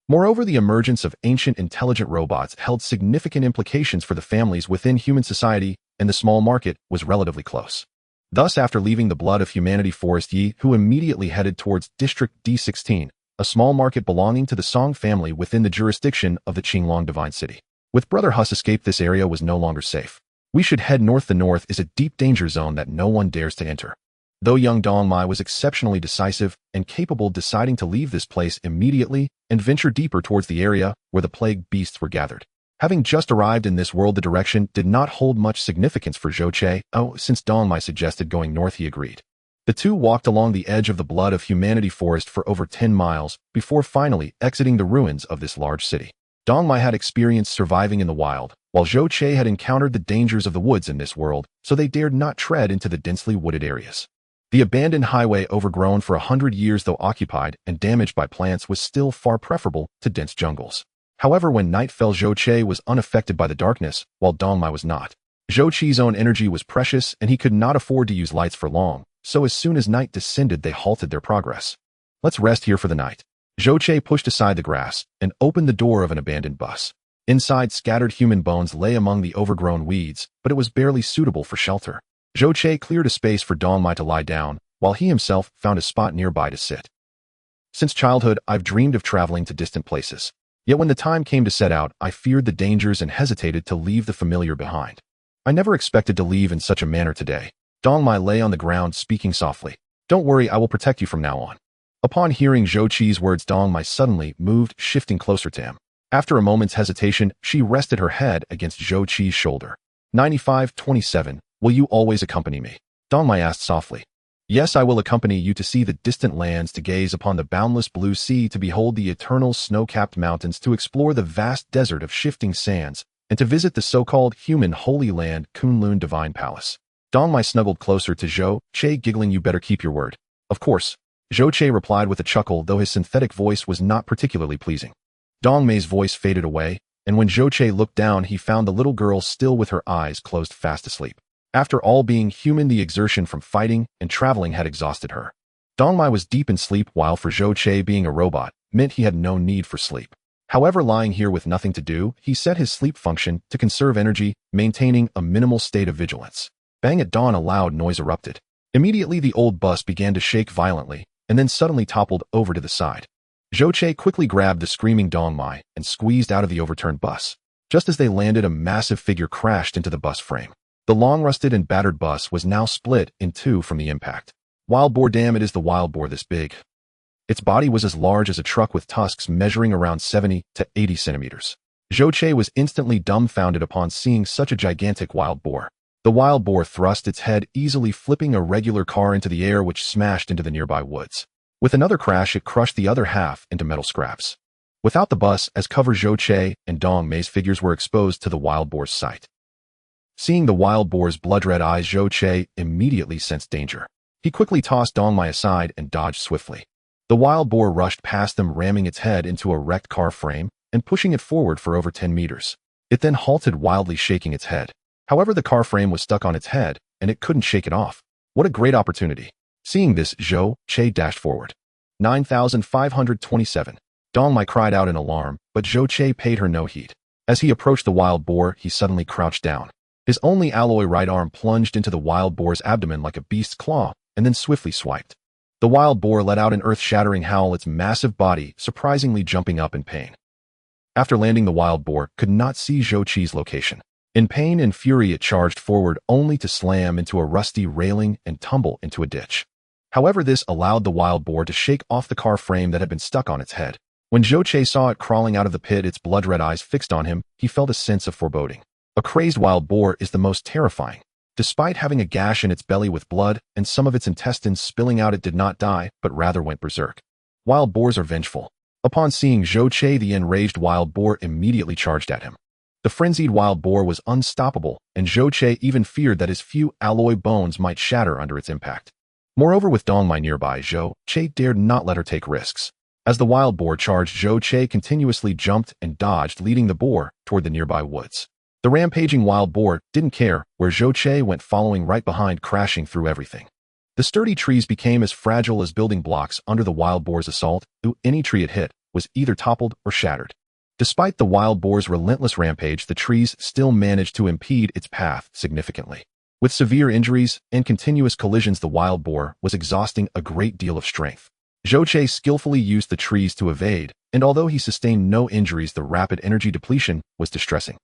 Moreover, the emergence of ancient intelligent robots held significant implications for the families within human society, and the small market was relatively close. Thus, after leaving the Blood of Humanity Forest, Yehu immediately headed towards District D16, a small market belonging to the Song family within the jurisdiction of the Qinglong Divine City. With Brother Huss escaped, this area was no longer safe. We should head north. The north is a deep danger zone that no one dares to enter. Though young Dongmai was exceptionally decisive and capable, deciding to leave this place immediately and venture deeper towards the area where the plague beasts were gathered. Having just arrived in this world, the direction did not hold much significance for Zhou Qi. Since Dongmai suggested going north, he agreed. The two walked along the edge of the Blood of Humanity Forest for over 10 miles before finally exiting the ruins of this large city. Dongmai had experience surviving in the wild, while Zhou Qi had encountered the dangers of the woods in this world, so they dared not tread into the densely wooded areas. The abandoned highway, overgrown for 100 years though occupied and damaged by plants, was still far preferable to dense jungles. However, when night fell, Zhou Qi was unaffected by the darkness, while Dongmai was not. Zhou Qi's own energy was precious, and he could not afford to use lights for long, so as soon as night descended, they halted their progress. Let's rest here for the night. Zhou Qi pushed aside the grass and opened the door of an abandoned bus. Inside, scattered human bones lay among the overgrown weeds, but it was barely suitable for shelter. Zhou Qi cleared a space for Dongmai to lie down, while he himself found a spot nearby to sit. Since childhood, I've dreamed of traveling to distant places. Yet when the time came to set out, I feared the dangers and hesitated to leave the familiar behind. I never expected to leave in such a manner today. Dongmai lay on the ground, speaking softly. Don't worry, I will protect you from now on. Upon hearing Zhou Qi's words, Dongmai suddenly moved, shifting closer to him. After a moment's hesitation, she rested her head against Zhou Qi's shoulder. 95-27. Will you always accompany me? Dongmai asked softly. Yes, I will accompany you to see the distant lands, to gaze upon the boundless blue sea, to behold the eternal snow-capped mountains, to explore the vast desert of shifting sands, and to visit the so-called human holy land, Kunlun Divine Palace. Dongmai snuggled closer to Zhou Qi, giggling. You better keep your word. Of course. Zhou Qi replied with a chuckle, though his synthetic voice was not particularly pleasing. Dongmai's voice faded away, and when Zhou Qi looked down, he found the little girl still with her eyes closed, fast asleep. After all, being human, the exertion from fighting and traveling had exhausted her. Dongmai was deep in sleep, while for Zhou Qi, being a robot meant he had no need for sleep. However, lying here with nothing to do, he set his sleep function to conserve energy, maintaining a minimal state of vigilance. Bang! At dawn, a loud noise erupted. Immediately, the old bus began to shake violently, and then suddenly toppled over to the side. Zhou Qi quickly grabbed the screaming Dongmai and squeezed out of the overturned bus. Just as they landed, a massive figure crashed into the bus frame. The long-rusted and battered bus was now split in two from the impact. Wild boar, damn, it is the wild boar this big. Its body was as large as a truck, with tusks measuring around 70 to 80 centimeters. Zhou Qi was instantly dumbfounded upon seeing such a gigantic wild boar. The wild boar thrust its head, easily flipping a regular car into the air, which smashed into the nearby woods. With another crash, it crushed the other half into metal scraps. Without the bus as cover, Zhou Qi and Dongmai's figures were exposed to the wild boar's sight. Seeing the wild boar's blood-red eyes, Zhou Qi immediately sensed danger. He quickly tossed Dongmai aside and dodged swiftly. The wild boar rushed past them, ramming its head into a wrecked car frame and pushing it forward for over 10 meters. It then halted, wildly shaking its head. However, the car frame was stuck on its head, and it couldn't shake it off. What a great opportunity. Seeing this, Zhou Che dashed forward. 9,527. Dong Mai cried out in alarm, but Zhou Che paid her no heed. As he approached the wild boar, he suddenly crouched down. His only alloy right arm plunged into the wild boar's abdomen like a beast's claw, and then swiftly swiped. The wild boar let out an earth-shattering howl, its massive body surprisingly jumping up in pain. After landing, the wild boar could not see Zhou Che's location. In pain and fury, it charged forward only to slam into a rusty railing and tumble into a ditch. However, this allowed the wild boar to shake off the car frame that had been stuck on its head. When Zhou Che saw it crawling out of the pit, its blood-red eyes fixed on him, he felt a sense of foreboding. A crazed wild boar is the most terrifying. Despite having a gash in its belly with blood and some of its intestines spilling out, it did not die, but rather went berserk. Wild boars are vengeful. Upon seeing Zhou Che, the enraged wild boar immediately charged at him. The frenzied wild boar was unstoppable, and Zhou Che even feared that his few alloy bones might shatter under its impact. Moreover, with Dong Mai nearby, Zhou Che dared not let her take risks. As the wild boar charged, Zhou Che continuously jumped and dodged, leading the boar toward the nearby woods. The rampaging wild boar didn't care where Zhou Che went, following right behind, crashing through everything. The sturdy trees became as fragile as building blocks under the wild boar's assault. Any tree it hit was either toppled or shattered. Despite the wild boar's relentless rampage, the trees still managed to impede its path significantly. With severe injuries and continuous collisions, the wild boar was exhausting a great deal of strength. Zhou Che skillfully used the trees to evade, and although he sustained no injuries, the rapid energy depletion was distressing.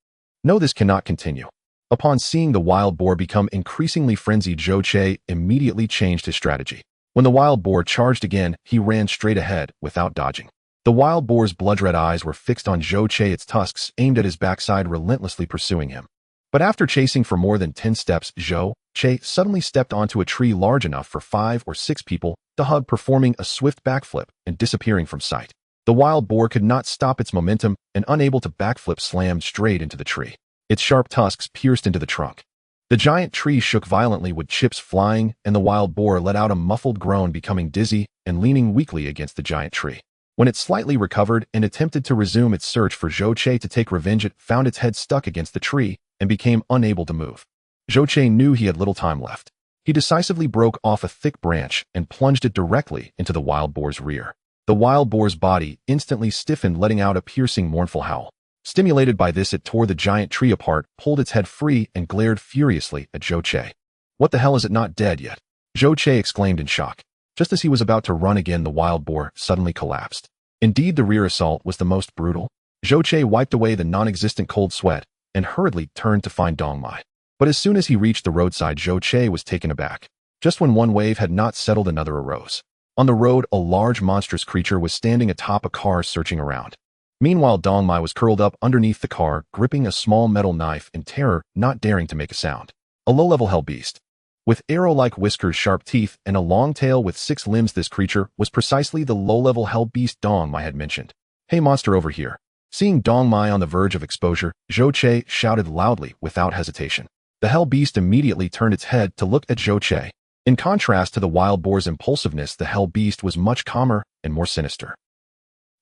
No, this cannot continue. Upon seeing the wild boar become increasingly frenzied, Zhou Che immediately changed his strategy. When the wild boar charged again, he ran straight ahead without dodging. The wild boar's blood-red eyes were fixed on Zhou Che, its tusks aimed at his backside, relentlessly pursuing him. But after chasing for more than 10 steps, Zhou Che suddenly stepped onto a tree large enough for 5 or 6 people to hug, performing a swift backflip and disappearing from sight. The wild boar could not stop its momentum, and unable to backflip, slammed straight into the tree. Its sharp tusks pierced into the trunk. The giant tree shook violently with chips flying, and the wild boar let out a muffled groan, becoming dizzy and leaning weakly against the giant tree. When it slightly recovered and attempted to resume its search for Zhou Che to take revenge, it found its head stuck against the tree and became unable to move. Zhou Che knew he had little time left. He decisively broke off a thick branch and plunged it directly into the wild boar's rear. The wild boar's body instantly stiffened, letting out a piercing, mournful howl. Stimulated by this, it tore the giant tree apart, pulled its head free, and glared furiously at Zhou Che. "What the hell, is it not dead yet?" Zhou Che exclaimed in shock. Just as he was about to run again, the wild boar suddenly collapsed. Indeed, the rear assault was the most brutal. Zhou Che wiped away the non-existent cold sweat and hurriedly turned to find Dong Mai. But as soon as he reached the roadside, Zhou Che was taken aback. Just when one wave had not settled, another arose. On the road, a large monstrous creature was standing atop a car, searching around. Meanwhile, Dong Mai was curled up underneath the car, gripping a small metal knife in terror, not daring to make a sound. A low-level hell beast. With arrow-like whiskers, sharp teeth, and a long tail with 6 limbs, this creature was precisely the low-level hell beast Dong Mai had mentioned. "Hey, monster, over here." Seeing Dong Mai on the verge of exposure, Zhou Che shouted loudly without hesitation. The hell beast immediately turned its head to look at Zhou Che. In contrast to the wild boar's impulsiveness, the hell beast was much calmer and more sinister.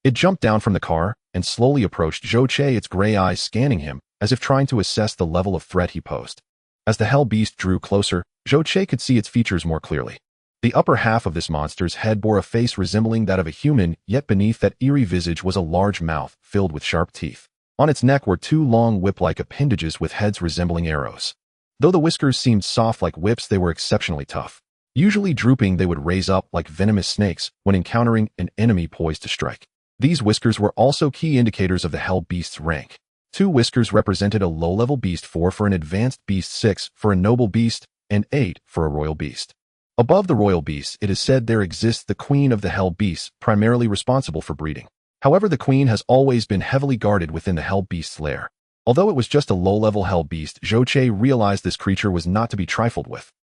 It jumped down from the car and slowly approached Zhou Che, its gray eyes scanning him as if trying to assess the level of threat he posed. As the hell beast drew closer, Zhou Che could see its features more clearly. The upper half of this monster's head bore a face resembling that of a human, yet beneath that eerie visage was a large mouth filled with sharp teeth. On its neck were 2 long whip-like appendages with heads resembling arrows. Though the whiskers seemed soft like whips, they were exceptionally tough. Usually drooping, they would raise up like venomous snakes when encountering an enemy poised to strike. These whiskers were also key indicators of the hell beast's rank. 2 whiskers represented a low-level beast, 4 for an advanced beast, 6 for a noble beast, and 8 for a royal beast. Above the royal beasts, it is said there exists the queen of the hell beasts, primarily responsible for breeding. However, the queen has always been heavily guarded within the hell beast's lair. Although it was just a low-level hell beast, Zhou Che realized this creature was not to be trifled with.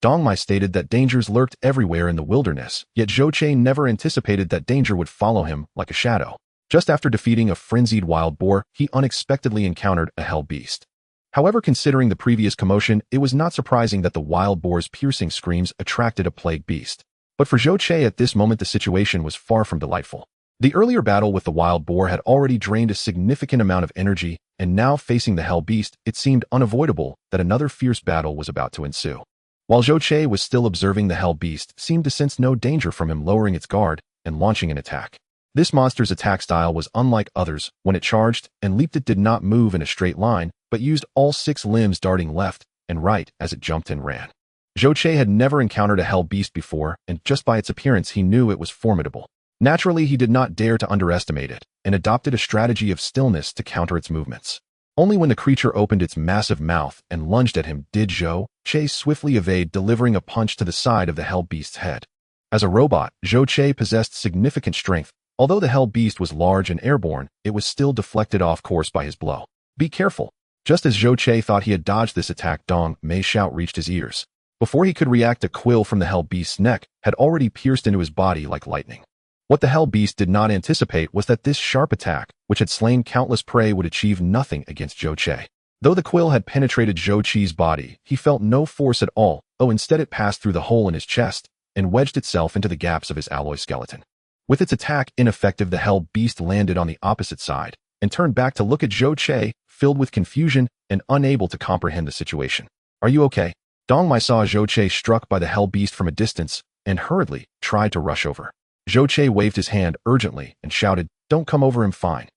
Dong Mai stated that dangers lurked everywhere in the wilderness, yet Zhou Che never anticipated that danger would follow him like a shadow. Just after defeating a frenzied wild boar, he unexpectedly encountered a hell beast. However, considering the previous commotion, it was not surprising that the wild boar's piercing screams attracted a plague beast. But for Zhou Che at this moment, the situation was far from delightful. The earlier battle with the wild boar had already drained a significant amount of energy, and now facing the Hell Beast, it seemed unavoidable that another fierce battle was about to ensue. While Zhou Che was still observing, the Hell Beast seemed to sense no danger from him, lowering its guard and launching an attack. This monster's attack style was unlike others. When it charged and leaped, it did not move in a straight line, but used all 6 limbs, darting left and right as it jumped and ran. Zhou Che had never encountered a Hell Beast before, and just by its appearance he knew it was formidable. Naturally, he did not dare to underestimate it, and adopted a strategy of stillness to counter its movements. Only when the creature opened its massive mouth and lunged at him did Zhou Che swiftly evade, delivering a punch to the side of the Hell Beast's head. As a robot, Zhou Che possessed significant strength. Although the Hell Beast was large and airborne, it was still deflected off course by his blow. "Be careful!" Just as Zhou Che thought he had dodged this attack, Dong Mei's shout reached his ears. Before he could react, a quill from the Hell Beast's neck had already pierced into his body like lightning. What the Hell Beast did not anticipate was that this sharp attack, which had slain countless prey, would achieve nothing against Zhou Che. Though the quill had penetrated Zhou Che's body, he felt no force at all, instead it passed through the hole in his chest and wedged itself into the gaps of his alloy skeleton. With its attack ineffective, the Hell Beast landed on the opposite side and turned back to look at Zhou Che, filled with confusion and unable to comprehend the situation. "Are you okay?" Dong Mei saw Zhou Che struck by the Hell Beast from a distance and hurriedly tried to rush over. Zhou Che waved his hand urgently and shouted, "Don't come over, I'm fine."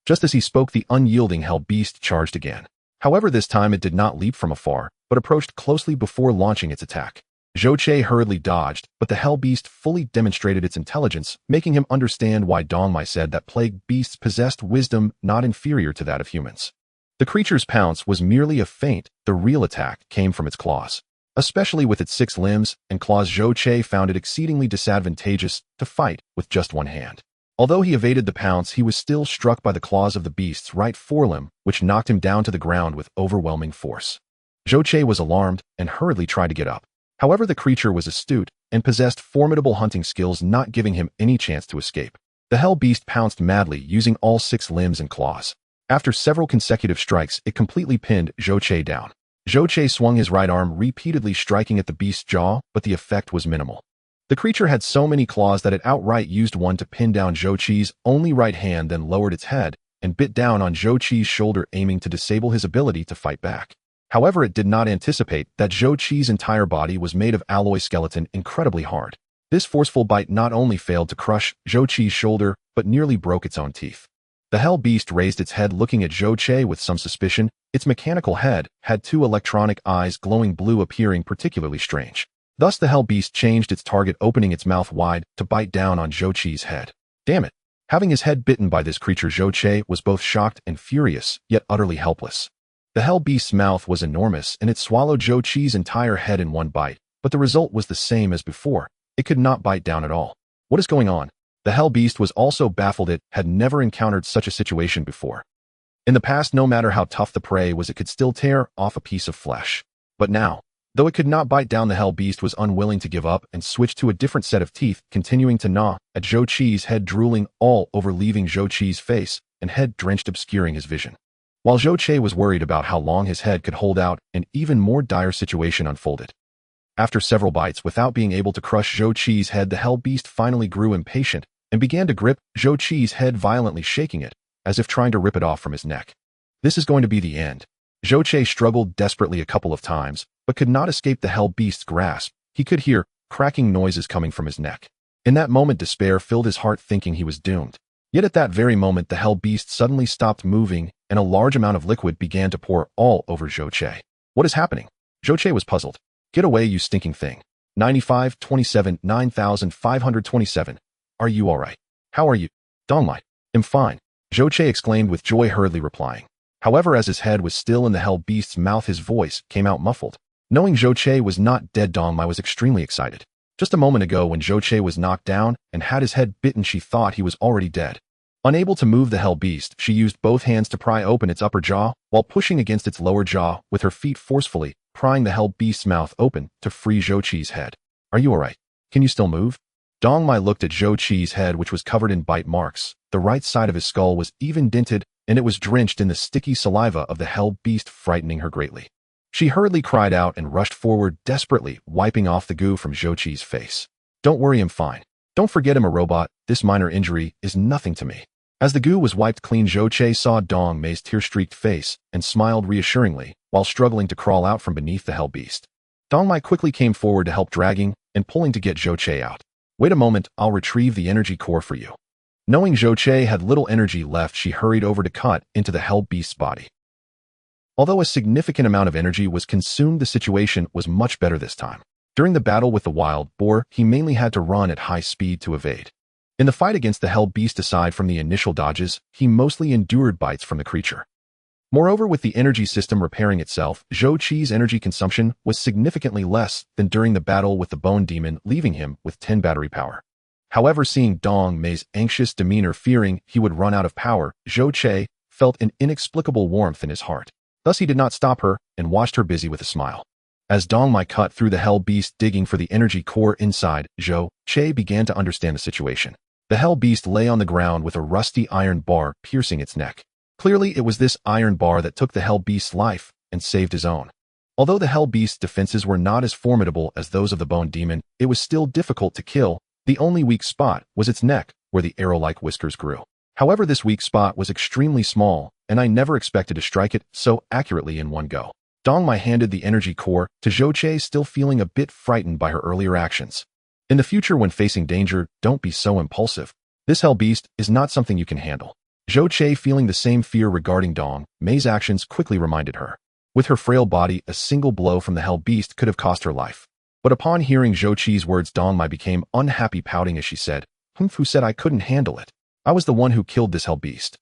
Just as he spoke, the unyielding Hell Beast charged again. However, this time it did not leap from afar, but approached closely before launching its attack. Zhou Che hurriedly dodged, but the Hell Beast fully demonstrated its intelligence, making him understand why Dong Mei said that plague beasts possessed wisdom not inferior to that of humans. The creature's pounce was merely a feint. The real attack came from its claws. Especially with its 6 limbs and claws, Zhou Che found it exceedingly disadvantageous to fight with just one hand. Although he evaded the pounce, he was still struck by the claws of the beast's right forelimb, which knocked him down to the ground with overwhelming force. Zhou Che was alarmed and hurriedly tried to get up. However, the creature was astute and possessed formidable hunting skills, not giving him any chance to escape. The Hell Beast pounced madly, using all 6 limbs and claws. After several consecutive strikes, it completely pinned Zhou Che down. Zhou Che swung his right arm, repeatedly striking at the beast's jaw, but the effect was minimal. The creature had so many claws that it outright used one to pin down Zhou Che's only right hand, then lowered its head and bit down on Zhou Che's shoulder, aiming to disable his ability to fight back. However, it did not anticipate that Zhou Che's entire body was made of alloy skeleton, incredibly hard. This forceful bite not only failed to crush Zhou Che's shoulder, but nearly broke its own teeth. The Hell Beast raised its head, looking at Zhou Che with some suspicion. Its mechanical head had 2 electronic eyes, glowing blue, appearing particularly strange. Thus the Hell Beast changed its target, opening its mouth wide to bite down on Zhou Che's head. Damn it! Having his head bitten by this creature, Zhou Che was both shocked and furious, yet utterly helpless. The Hell Beast's mouth was enormous, and it swallowed Zhou Che's entire head in one bite, but the result was the same as before. It could not bite down at all. What is going on? The Hell Beast was also baffled. It had never encountered such a situation before. In the past, no matter how tough the prey was, it could still tear off a piece of flesh. But now, though it could not bite down, the Hell Beast was unwilling to give up and switched to a different set of teeth, continuing to gnaw at Zhou Che's head, drooling all over, leaving Zhou Che's face and head drenched, obscuring his vision. While Zhou Che was worried about how long his head could hold out, an even more dire situation unfolded. After several bites without being able to crush Zhou Che's head, the Hell Beast finally grew impatient and began to grip Zhou Che's head, violently shaking it, as if trying to rip it off from his neck. This is going to be the end. Zhou Che struggled desperately a couple of times, but could not escape the Hell Beast's grasp. He could hear cracking noises coming from his neck. In that moment, despair filled his heart, thinking he was doomed. Yet at that very moment, the Hell Beast suddenly stopped moving, and a large amount of liquid began to pour all over Zhou Che. What is happening? Zhou Che was puzzled. Get away, you stinking thing. 9527 9527. Are you alright? How are you? Dong Mei. I'm fine. Zhou Che exclaimed with joy, hurriedly replying. However, as his head was still in the Hell Beast's mouth, his voice came out muffled. Knowing Zhou Che was not dead, Dong Mei was extremely excited. Just a moment ago, when Zhou Che was knocked down and had his head bitten, she thought he was already dead. Unable to move the Hell Beast, she used both hands to pry open its upper jaw, while pushing against its lower jaw with her feet, forcefully prying the Hell Beast's mouth open to free Zhou Che's head. Are you alright? Can you still move? Dong Mei looked at Zhou Che's head, which was covered in bite marks. The right side of his skull was even dented, and it was drenched in the sticky saliva of the Hell Beast, frightening her greatly. She hurriedly cried out and rushed forward, desperately wiping off the goo from Zhou Che's face. Don't worry, I'm fine. Don't forget, I'm a robot. This minor injury is nothing to me. As the goo was wiped clean, Zhou Che saw Dong Mei's tear-streaked face and smiled reassuringly while struggling to crawl out from beneath the hell beast. Dong Mei quickly came forward to help, dragging and pulling to get Zhou Che out. Wait a moment, I'll retrieve the energy core for you. Knowing Zhou Che had little energy left, she hurried over to cut into the hell beast's body. Although a significant amount of energy was consumed, the situation was much better this time. During the battle with the wild boar, he mainly had to run at high speed to evade. In the fight against the hell beast, aside from the initial dodges, he mostly endured bites from the creature. Moreover, with the energy system repairing itself, Zhou Che's energy consumption was significantly less than during the battle with the bone demon, leaving him with 10 battery power. However, seeing Dong Mei's anxious demeanor, fearing he would run out of power, Zhou Che felt an inexplicable warmth in his heart. Thus he did not stop her and watched her busy with a smile. As Dong Mei cut through the hell beast, digging for the energy core inside, Zhou Che began to understand the situation. The hell beast lay on the ground with a rusty iron bar piercing its neck. Clearly, it was this iron bar that took the hell beast's life and saved his own. Although the hell beast's defenses were not as formidable as those of the bone demon, it was still difficult to kill. The only weak spot was its neck, where the arrow-like whiskers grew. However, this weak spot was extremely small, and I never expected to strike it so accurately in one go. Dong Mei handed the energy core to Zhou Che, still feeling a bit frightened by her earlier actions. In the future, when facing danger, don't be so impulsive. This hell beast is not something you can handle. Zhou Che, feeling the same fear regarding Dong Mei's actions, quickly reminded her. With her frail body, a single blow from the hell beast could have cost her life. But upon hearing Zhou Che's words, Dong Mei became unhappy, pouting as she said, "Who said I couldn't handle it? I was the one who killed this hell beast."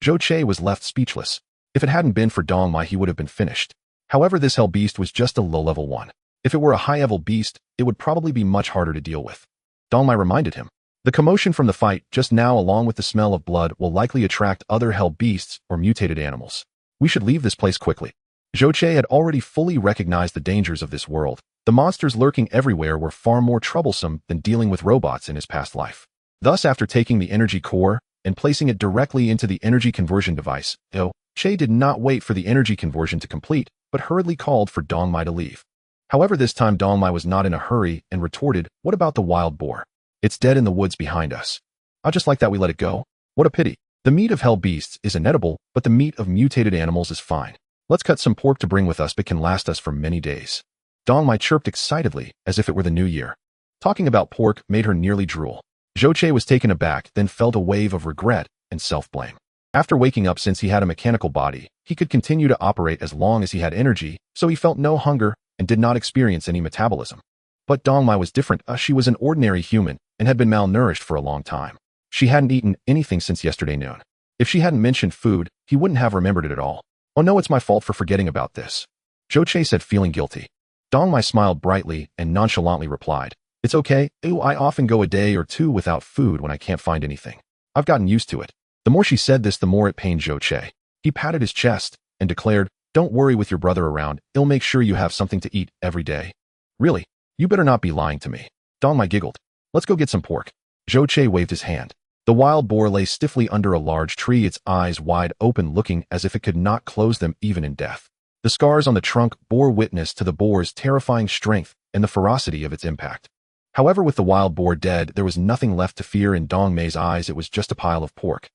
Zhou Che was left speechless. If it hadn't been for Dong Mei, he would have been finished. However, this hell beast was just a low-level one. If it were a high-level beast, it would probably be much harder to deal with. Dong Mei reminded him. The commotion from the fight just now, along with the smell of blood, will likely attract other hell beasts or mutated animals. We should leave this place quickly. Zhou Che had already fully recognized the dangers of this world. The monsters lurking everywhere were far more troublesome than dealing with robots in his past life. Thus, after taking the energy core and placing it directly into the energy conversion device, Zhou Che did not wait for the energy conversion to complete, but hurriedly called for Dong Mei to leave. However, this time Dong Mei was not in a hurry and retorted, "What about the wild boar? It's dead in the woods behind us. I just like that we let it go. What a pity. The meat of hell beasts is inedible, but the meat of mutated animals is fine. Let's cut some pork to bring with us, but can last us for many days." Dong Mei chirped excitedly, as if it were the new year. Talking about pork made her nearly drool. Zhou Che was taken aback, then felt a wave of regret and self-blame. After waking up, since he had a mechanical body, he could continue to operate as long as he had energy, so he felt no hunger and did not experience any metabolism. But Dong Mei was different. She was an ordinary human and had been malnourished for a long time. She hadn't eaten anything since yesterday noon. If she hadn't mentioned food, he wouldn't have remembered it at all. "Oh no, it's my fault for forgetting about this," Zhou Che said, feeling guilty. Dong Mei smiled brightly and nonchalantly replied, "It's okay. I often go a day or two without food when I can't find anything. I've gotten used to it." The more she said this, the more it pained Zhou Che. He patted his chest and declared, "Don't worry, with your brother around, he'll make sure you have something to eat every day." "Really? You better not be lying to me." Dong Mei giggled. "Let's go get some pork." Zhou Che waved his hand. The wild boar lay stiffly under a large tree, its eyes wide open, looking as if it could not close them even in death. The scars on the trunk bore witness to the boar's terrifying strength and the ferocity of its impact. However, with the wild boar dead, there was nothing left to fear in Dong Mei's eyes. It was just a pile of pork.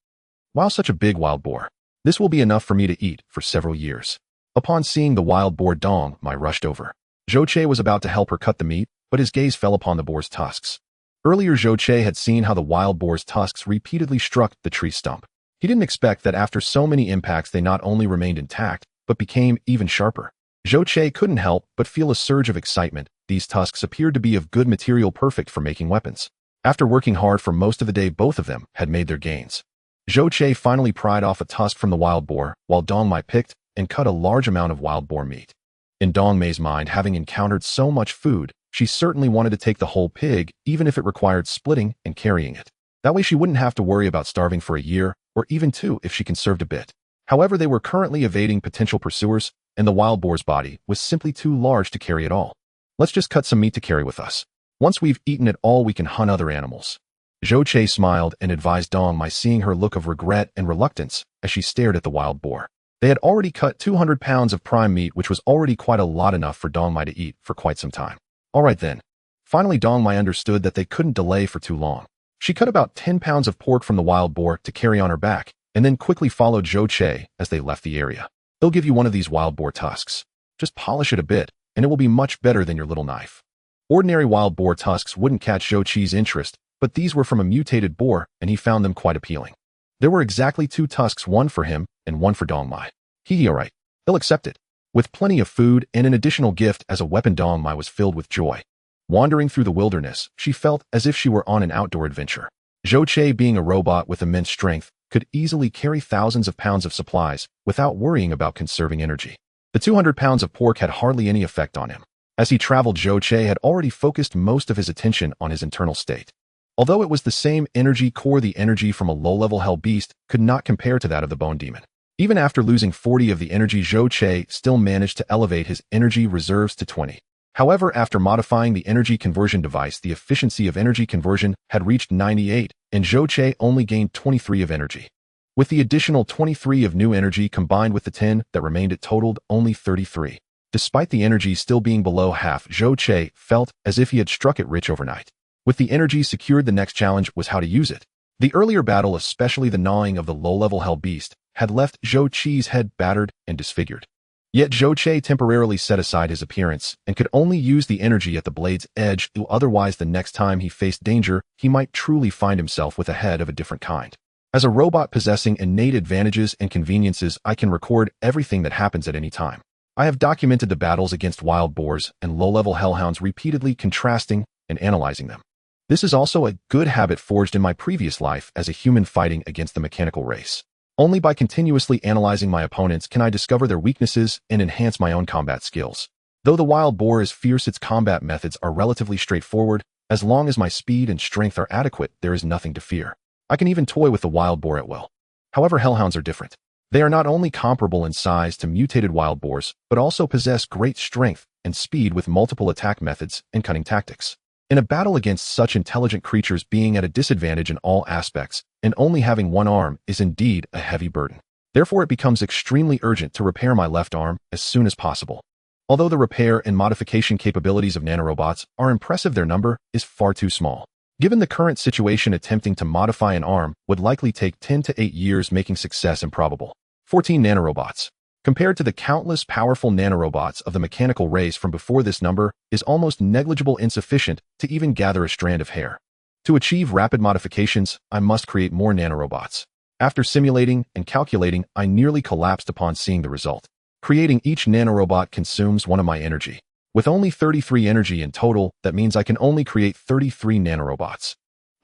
Wow, such a big wild boar. This will be enough for me to eat for several years. Upon seeing the wild boar, Dong Mei rushed over. Zhou Che was about to help her cut the meat, but his gaze fell upon the boar's tusks. Earlier, Zhou Che had seen how the wild boar's tusks repeatedly struck the tree stump. He didn't expect that after so many impacts they not only remained intact, but became even sharper. Zhou Che couldn't help but feel a surge of excitement. These tusks appeared to be of good material, perfect for making weapons. After working hard for most of the day, both of them had made their gains. Zhou Che finally pried off a tusk from the wild boar, while Dong Mei picked and cut a large amount of wild boar meat. In Dong Mei's mind, having encountered so much food, she certainly wanted to take the whole pig, even if it required splitting and carrying it. That way she wouldn't have to worry about starving for a year, or even two if she conserved a bit. However, they were currently evading potential pursuers, and the wild boar's body was simply too large to carry it all. "Let's just cut some meat to carry with us. Once we've eaten it all, we can hunt other animals." Zhou Che smiled and advised Dong Mei, seeing her look of regret and reluctance as she stared at the wild boar. They had already cut 200 pounds of prime meat, which was already quite a lot, enough for Dong Mei to eat for quite some time. All right then. Finally, Dong Mei understood that they couldn't delay for too long. She cut about 10 pounds of pork from the wild boar to carry on her back, and then quickly followed Zhou Che as they left the area. They'll give you one of these wild boar tusks. Just polish it a bit, and it will be much better than your little knife. Ordinary wild boar tusks wouldn't catch Zhou Che's interest, but these were from a mutated boar, and he found them quite appealing. There were exactly 2 tusks, one for him and one for Dong Mai. Alright. He'll accept it. With plenty of food and an additional gift as a weapon, Dong Mai was filled with joy. Wandering through the wilderness, she felt as if she were on an outdoor adventure. Zhou Che, being a robot with immense strength, could easily carry thousands of pounds of supplies without worrying about conserving energy. The 200 pounds of pork had hardly any effect on him. As he traveled, Zhou Che had already focused most of his attention on his internal state. Although it was the same energy core, the energy from a low-level hell beast could not compare to that of the bone demon. Even after losing 40 of the energy, Zhou Che still managed to elevate his energy reserves to 20. However, after modifying the energy conversion device, the efficiency of energy conversion had reached 98, and Zhou Che only gained 23 of energy. With the additional 23 of new energy combined with the 10 that remained, it totaled only 33. Despite the energy still being below half, Zhou Che felt as if he had struck it rich overnight. With the energy secured, the next challenge was how to use it. The earlier battle, especially the gnawing of the low-level hell beast, had left Zhou Che's head battered and disfigured. Yet Zhou Che temporarily set aside his appearance and could only use the energy at the blade's edge, otherwise the next time he faced danger, he might truly find himself with a head of a different kind. As a robot possessing innate advantages and conveniences, I can record everything that happens at any time. I have documented the battles against wild boars and low-level hellhounds, repeatedly contrasting and analyzing them. This is also a good habit forged in my previous life as a human fighting against the mechanical race. Only by continuously analyzing my opponents can I discover their weaknesses and enhance my own combat skills. Though the wild boar is fierce, its combat methods are relatively straightforward. As long as my speed and strength are adequate, there is nothing to fear. I can even toy with the wild boar at will. However, hellhounds are different. They are not only comparable in size to mutated wild boars, but also possess great strength and speed with multiple attack methods and cunning tactics. In a battle against such intelligent creatures, being at a disadvantage in all aspects and only having one arm is indeed a heavy burden. Therefore, it becomes extremely urgent to repair my left arm as soon as possible. Although the repair and modification capabilities of nanorobots are impressive, their number is far too small. Given the current situation, attempting to modify an arm would likely take 10 to 8 years, making success improbable. 14 nanorobots. Compared to the countless powerful nanorobots of the mechanical race from before, this number is almost negligible, insufficient to even gather a strand of hair. To achieve rapid modifications, I must create more nanorobots. After simulating and calculating, I nearly collapsed upon seeing the result. Creating each nanorobot consumes one of my energy. With only 33 energy in total, that means I can only create 33 nanorobots.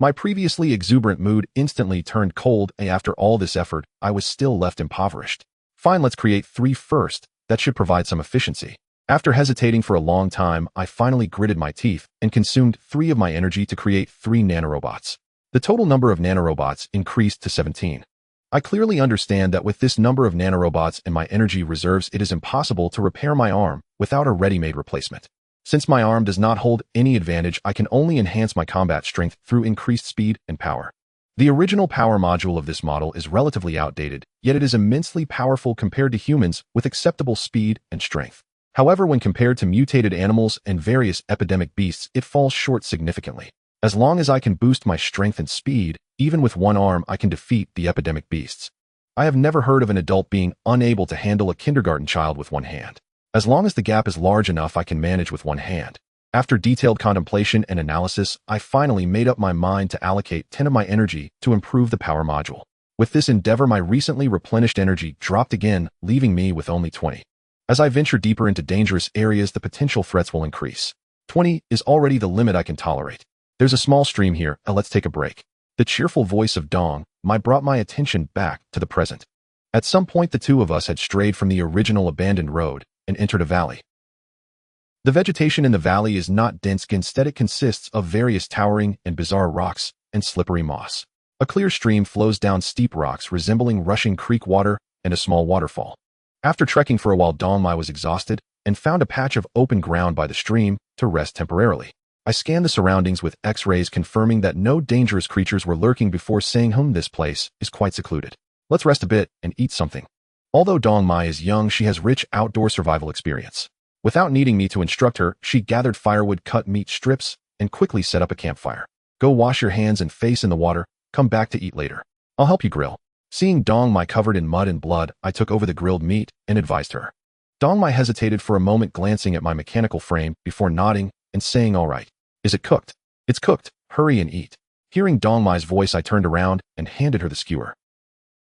My previously exuberant mood instantly turned cold, and after all this effort, I was still left impoverished. Fine, let's create 3 first. That should provide some efficiency. After hesitating for a long time, I finally gritted my teeth and consumed 3 of my energy to create 3 nanorobots. The total number of nanorobots increased to 17. I clearly understand that with this number of nanorobots and my energy reserves, it is impossible to repair my arm without a ready-made replacement. Since my arm does not hold any advantage, I can only enhance my combat strength through increased speed and power. The original power module of this model is relatively outdated, yet it is immensely powerful compared to humans with acceptable speed and strength. However, when compared to mutated animals and various epidemic beasts, it falls short significantly. As long as I can boost my strength and speed, even with one arm, I can defeat the epidemic beasts. I have never heard of an adult being unable to handle a kindergarten child with one hand. As long as the gap is large enough, I can manage with one hand. After detailed contemplation and analysis, I finally made up my mind to allocate 10 of my energy to improve the power module. With this endeavor, my recently replenished energy dropped again, leaving me with only 20. As I venture deeper into dangerous areas, the potential threats will increase. 20 is already the limit I can tolerate. There's a small stream here, let's take a break. The cheerful voice of Dong Mai brought my attention back to the present. At some point, the two of us had strayed from the original abandoned road and entered a valley. The vegetation in the valley is not dense, instead it consists of various towering and bizarre rocks and slippery moss. A clear stream flows down steep rocks resembling rushing creek water and a small waterfall. After trekking for a while, Dong Mai was exhausted and found a patch of open ground by the stream to rest temporarily. I scanned the surroundings with X-rays, confirming that no dangerous creatures were lurking before saying, this place is quite secluded. Let's rest a bit and eat something. Although Dong Mai is young, she has rich outdoor survival experience. Without needing me to instruct her, she gathered firewood, cut meat strips, and quickly set up a campfire. Go wash your hands and face in the water, come back to eat later. I'll help you grill. Seeing Dong Mai covered in mud and blood, I took over the grilled meat and advised her. Dong Mai hesitated for a moment, glancing at my mechanical frame before nodding and saying, "All right. Is it cooked?" "It's cooked. Hurry and eat." Hearing Dong Mai's voice, I turned around and handed her the skewer.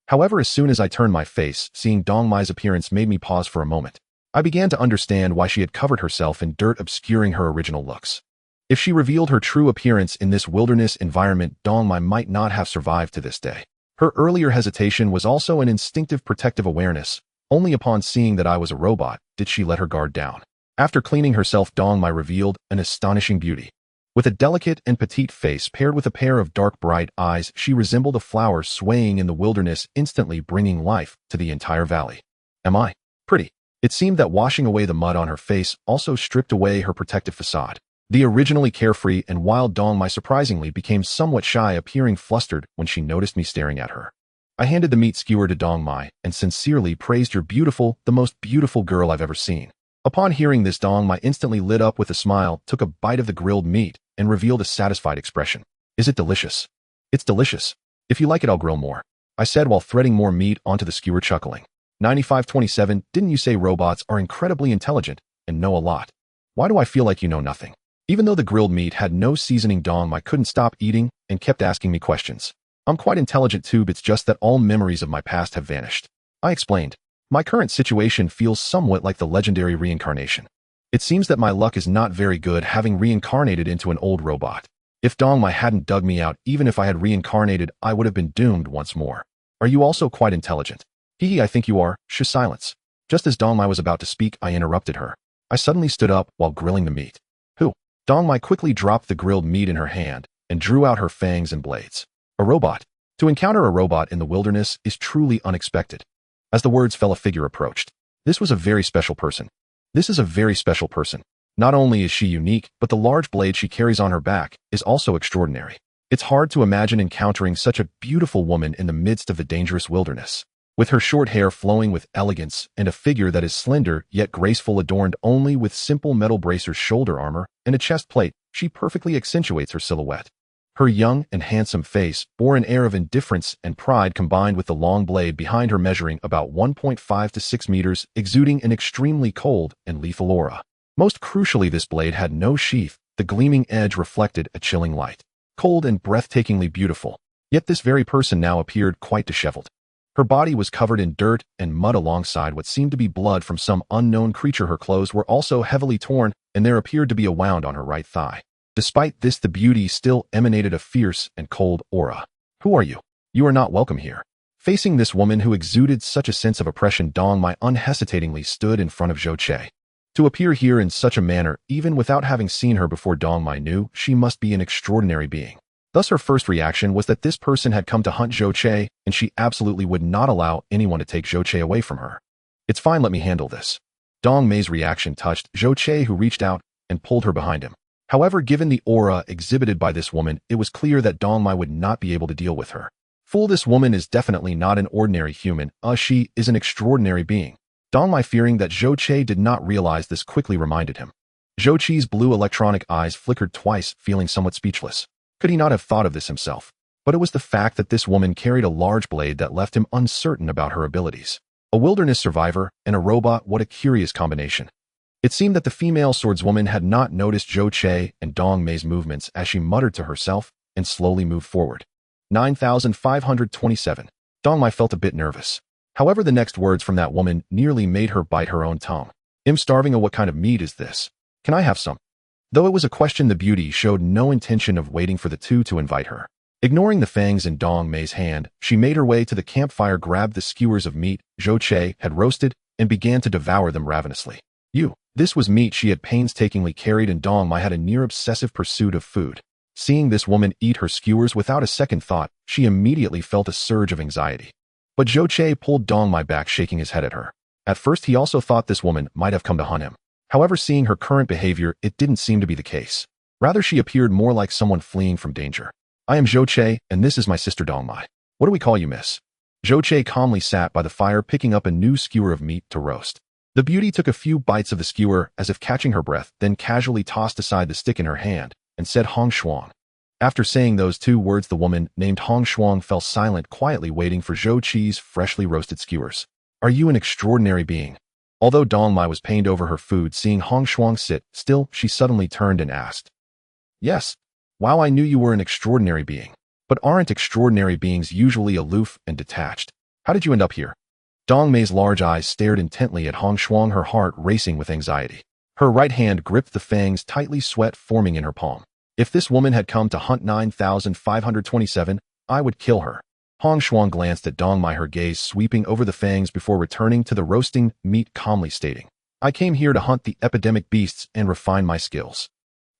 However, as soon as I turned my face, seeing Dong Mai's appearance made me pause for a moment. I began to understand why she had covered herself in dirt, obscuring her original looks. If she revealed her true appearance in this wilderness environment, Dong Mai might not have survived to this day. Her earlier hesitation was also an instinctive protective awareness. Only upon seeing that I was a robot did she let her guard down. After cleaning herself, Dong Mai revealed an astonishing beauty. With a delicate and petite face paired with a pair of dark, bright eyes, she resembled a flower swaying in the wilderness, instantly bringing life to the entire valley. Am I pretty? It seemed that washing away the mud on her face also stripped away her protective facade. The originally carefree and wild Dong Mai surprisingly became somewhat shy, appearing flustered when she noticed me staring at her. I handed the meat skewer to Dong Mai and sincerely praised, "You're beautiful, the most beautiful girl I've ever seen." Upon hearing this, Dong Mai instantly lit up with a smile, took a bite of the grilled meat, and revealed a satisfied expression. "Is it delicious?" "It's delicious. If you like it, I'll grill more," I said while threading more meat onto the skewer, chuckling. 9527, didn't you say robots are incredibly intelligent and know a lot? Why do I feel like you know nothing? Even though the grilled meat had no seasoning, Dong Mai couldn't stop eating and kept asking me questions. "I'm quite intelligent too, it's just that all memories of my past have vanished," I explained. "My current situation feels somewhat like the legendary reincarnation. It seems that my luck is not very good, having reincarnated into an old robot. If Dong Mai hadn't dug me out, even if I had reincarnated, I would have been doomed once more. Are you also quite intelligent?" "Hee, I think you are." Shh, silence. Just as Dong Mai was about to speak, I interrupted her. I suddenly stood up while grilling the meat. "Who?" Dong Mai quickly dropped the grilled meat in her hand and drew out her fangs and blades. "A robot." To encounter a robot in the wilderness is truly unexpected. As the words fell, a figure approached. This was a very special person. This is a very special person. Not only is she unique, but the large blade she carries on her back is also extraordinary. It's hard to imagine encountering such a beautiful woman in the midst of the dangerous wilderness. With her short hair flowing with elegance and a figure that is slender yet graceful, adorned only with simple metal bracers, shoulder armor, and a chest plate, she perfectly accentuates her silhouette. Her young and handsome face bore an air of indifference and pride, combined with the long blade behind her measuring about 1.5 to 6 meters, exuding an extremely cold and lethal aura. Most crucially, this blade had no sheath. The gleaming edge reflected a chilling light. Cold and breathtakingly beautiful. Yet this very person now appeared quite disheveled. Her body was covered in dirt and mud alongside what seemed to be blood from some unknown creature. Her clothes were also heavily torn, and there appeared to be a wound on her right thigh. Despite this, the beauty still emanated a fierce and cold aura. "Who are you? You are not welcome here." Facing this woman who exuded such a sense of oppression, Dong Mai unhesitatingly stood in front of Zhou Che. To appear here in such a manner, even without having seen her before, Dong Mai knew she must be an extraordinary being. Thus her first reaction was that this person had come to hunt Zhou Che, and she absolutely would not allow anyone to take Zhou Che away from her. "It's fine, let me handle this." Dong Mai's reaction touched Zhou Che, who reached out and pulled her behind him. However, given the aura exhibited by this woman, it was clear that Dong Mai would not be able to deal with her. "Fool, this woman is definitely not an ordinary human. She is an extraordinary being." Dong Mai, fearing that Zhou Che did not realize this, quickly reminded him. Zhou Che's blue electronic eyes flickered twice, feeling somewhat speechless. Could he not have thought of this himself? But it was the fact that this woman carried a large blade that left him uncertain about her abilities. A wilderness survivor and a robot, what a curious combination. It seemed that the female swordswoman had not noticed Zhou Che and Dong Mai's movements as she muttered to herself and slowly moved forward. 9527. Dong Mai felt a bit nervous. However, the next words from that woman nearly made her bite her own tongue. "I'm starving. What kind of meat is this? Can I have some?" Though it was a question, the beauty showed no intention of waiting for the two to invite her. Ignoring the fangs in Dong Mai's hand, she made her way to the campfire, grabbed the skewers of meat Zhou Che had roasted, and began to devour them ravenously. This was meat she had painstakingly carried, and Dong Mai had a near-obsessive pursuit of food. Seeing this woman eat her skewers without a second thought, she immediately felt a surge of anxiety. But Zhou Che pulled Dong Mai back, shaking his head at her. At first, he also thought this woman might have come to hunt him. However, seeing her current behavior, it didn't seem to be the case. Rather, she appeared more like someone fleeing from danger. "I am Zhou Che, and this is my sister Dong Mai. What do we call you, miss?" Zhou Che calmly sat by the fire, picking up a new skewer of meat to roast. The beauty took a few bites of the skewer as if catching her breath, then casually tossed aside the stick in her hand and said Hong Shuang. After saying those two words, the woman named Hong Shuang fell silent, quietly waiting for Zhou Qi's freshly roasted skewers. Are you an extraordinary being? Although Dong Mai was pained over her food, seeing Hong Shuang sit still, she suddenly turned and asked. Yes. Wow, I knew you were an extraordinary being. But aren't extraordinary beings usually aloof and detached? How did you end up here? Dong Mai's large eyes stared intently at Hong Shuang, her heart racing with anxiety. Her right hand gripped the fangs tightly, sweat forming in her palm. If this woman had come to hunt 9,527, I would kill her. Hong Shuang glanced at Dong Mai, her gaze sweeping over the fangs before returning to the roasting meat, calmly stating, I came here to hunt the epidemic beasts and refine my skills.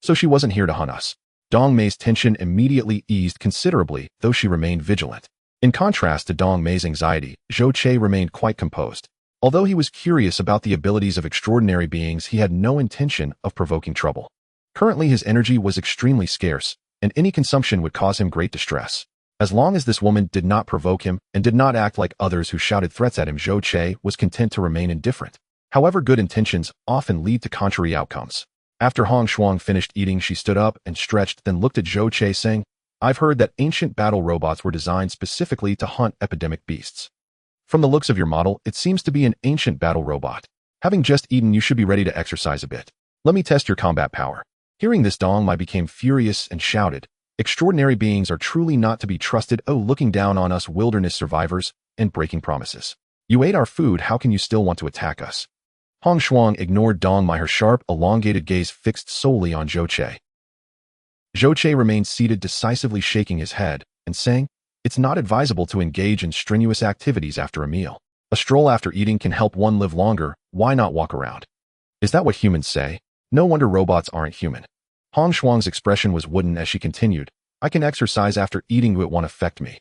So she wasn't here to hunt us. Dong Mai's tension immediately eased considerably, though she remained vigilant. In contrast to Dong Mai's anxiety, Zhou Che remained quite composed. Although he was curious about the abilities of extraordinary beings, he had no intention of provoking trouble. Currently, his energy was extremely scarce, and any consumption would cause him great distress. As long as this woman did not provoke him and did not act like others who shouted threats at him, Zhou Che was content to remain indifferent. However, good intentions often lead to contrary outcomes. After Hong Shuang finished eating, she stood up and stretched, then looked at Zhou Che, saying, I've heard that ancient battle robots were designed specifically to hunt epidemic beasts. From the looks of your model, it seems to be an ancient battle robot. Having just eaten, you should be ready to exercise a bit. Let me test your combat power. Hearing this, Dong Mai became furious and shouted, Extraordinary beings are truly not to be trusted, looking down on us wilderness survivors and breaking promises. You ate our food, how can you still want to attack us? Hong Shuang ignored Dong Mai, her sharp, elongated gaze fixed solely on Zhou Che. Zhou Che remained seated, decisively shaking his head and saying, It's not advisable to engage in strenuous activities after a meal. A stroll after eating can help one live longer, why not walk around? Is that what humans say? No wonder robots aren't human. Hong Shuang's expression was wooden as she continued, I can exercise after eating, it won't affect me.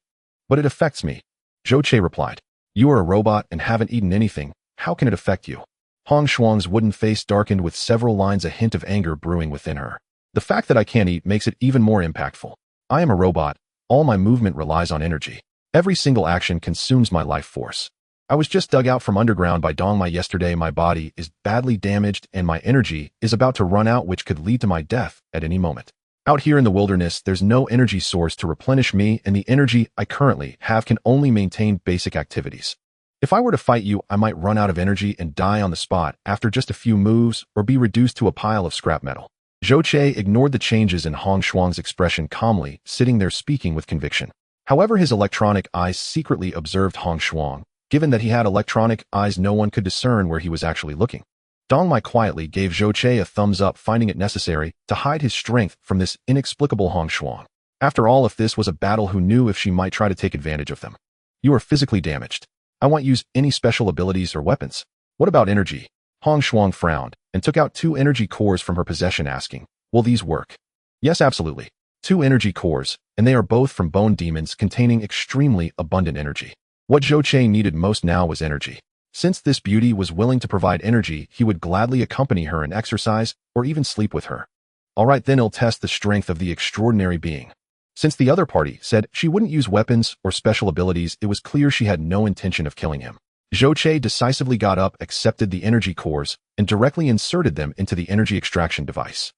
But it affects me. Zhou Che replied, You are a robot and haven't eaten anything, how can it affect you? Hong Shuang's wooden face darkened with several lines, a hint of anger brewing within her. The fact that I can't eat makes it even more impactful. I am a robot, all my movement relies on energy. Every single action consumes my life force. I was just dug out from underground by Dong Mai yesterday. My body is badly damaged and my energy is about to run out, which could lead to my death at any moment. Out here in the wilderness, there's no energy source to replenish me, and the energy I currently have can only maintain basic activities. If I were to fight you, I might run out of energy and die on the spot after just a few moves or be reduced to a pile of scrap metal. Zhou Che ignored the changes in Hong Shuang's expression, calmly sitting there speaking with conviction. However, his electronic eyes secretly observed Hong Shuang. Given that he had electronic eyes, no one could discern where he was actually looking. Dong Mai quietly gave Zhou Che a thumbs up, finding it necessary to hide his strength from this inexplicable Hong Shuang. After all, if this was a battle, who knew if she might try to take advantage of them? You are physically damaged. I won't use any special abilities or weapons. What about energy? Hong Shuang frowned and took out 2 energy cores from her possession, asking, Will these work? Yes, absolutely. 2 energy cores, and they are both from bone demons containing extremely abundant energy. What Zhou Che needed most now was energy. Since this beauty was willing to provide energy, he would gladly accompany her and exercise or even sleep with her. All right, then he'll test the strength of the extraordinary being. Since the other party said she wouldn't use weapons or special abilities, it was clear she had no intention of killing him. Zhou Che decisively got up, accepted the energy cores, and directly inserted them into the energy extraction device.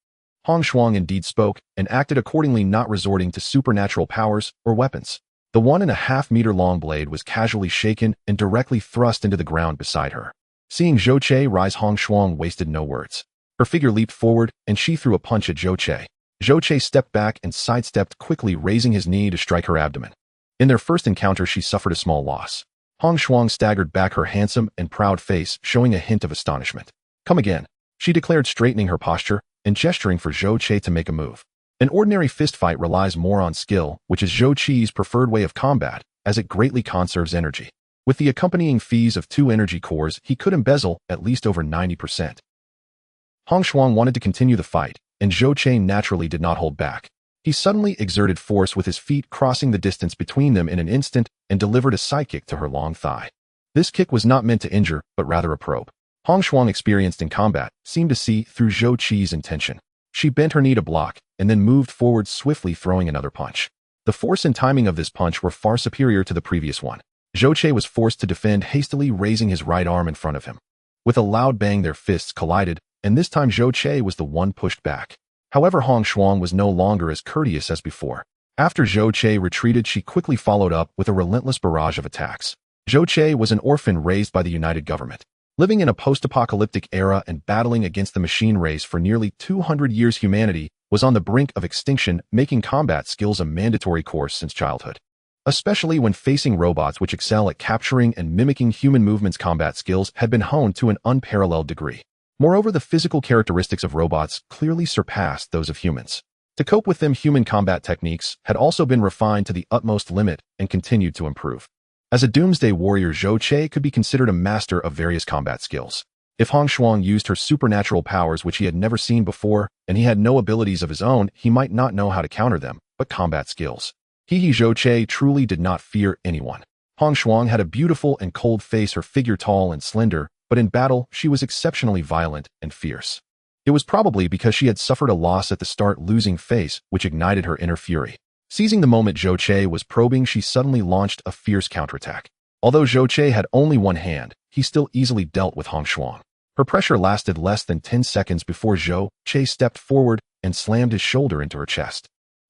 Hong Shuang indeed spoke and acted accordingly, not resorting to supernatural powers or weapons. The 1.5 meter long blade was casually shaken and directly thrust into the ground beside her. Seeing Zhou Che rise, Hong Shuang wasted no words. Her figure leaped forward and she threw a punch at Zhou Che. Zhou Che stepped back and sidestepped quickly, raising his knee to strike her abdomen. In their first encounter, she suffered a small loss. Hong Shuang staggered back, her handsome and proud face showing a hint of astonishment. Come again, she declared, straightening her posture and gesturing for Zhou Che to make a move. An ordinary fistfight relies more on skill, which is Zhou Che's preferred way of combat, as it greatly conserves energy. With the accompanying fees of 2 energy cores, he could embezzle at least over 90%. Hong Shuang wanted to continue the fight, and Zhou Che naturally did not hold back. He suddenly exerted force with his feet, crossing the distance between them in an instant, and delivered a side kick to her long thigh. This kick was not meant to injure, but rather a probe. Hong Shuang, experienced in combat, seemed to see through Zhou Che's intention. She bent her knee to block, and then moved forward swiftly, throwing another punch. The force and timing of this punch were far superior to the previous one. Zhou Che was forced to defend, hastily raising his right arm in front of him. With a loud bang, their fists collided, and this time Zhou Che was the one pushed back. However, Hong Shuang was no longer as courteous as before. After Zhou Che retreated, she quickly followed up with a relentless barrage of attacks. Zhou Che was an orphan raised by the United Government. Living in a post-apocalyptic era and battling against the machine race for nearly 200 years, humanity was on the brink of extinction, making combat skills a mandatory course since childhood. Especially when facing robots which excel at capturing and mimicking human movements, combat skills had been honed to an unparalleled degree. Moreover, the physical characteristics of robots clearly surpassed those of humans. To cope with them, human combat techniques had also been refined to the utmost limit and continued to improve. As a doomsday warrior, Zhou Che could be considered a master of various combat skills. If Hong Shuang used her supernatural powers which he had never seen before, and he had no abilities of his own, he might not know how to counter them, but combat skills. Zhou Che truly did not fear anyone. Hong Shuang had a beautiful and cold face, her figure tall and slender, but in battle, she was exceptionally violent and fierce. It was probably because she had suffered a loss at the start, losing face, which ignited her inner fury. Seizing the moment Zhou Che was probing, she suddenly launched a fierce counterattack. Although Zhou Che had only one hand, he still easily dealt with Hong Shuang. Her pressure lasted less than 10 seconds before Zhou Che stepped forward and slammed his shoulder into her chest.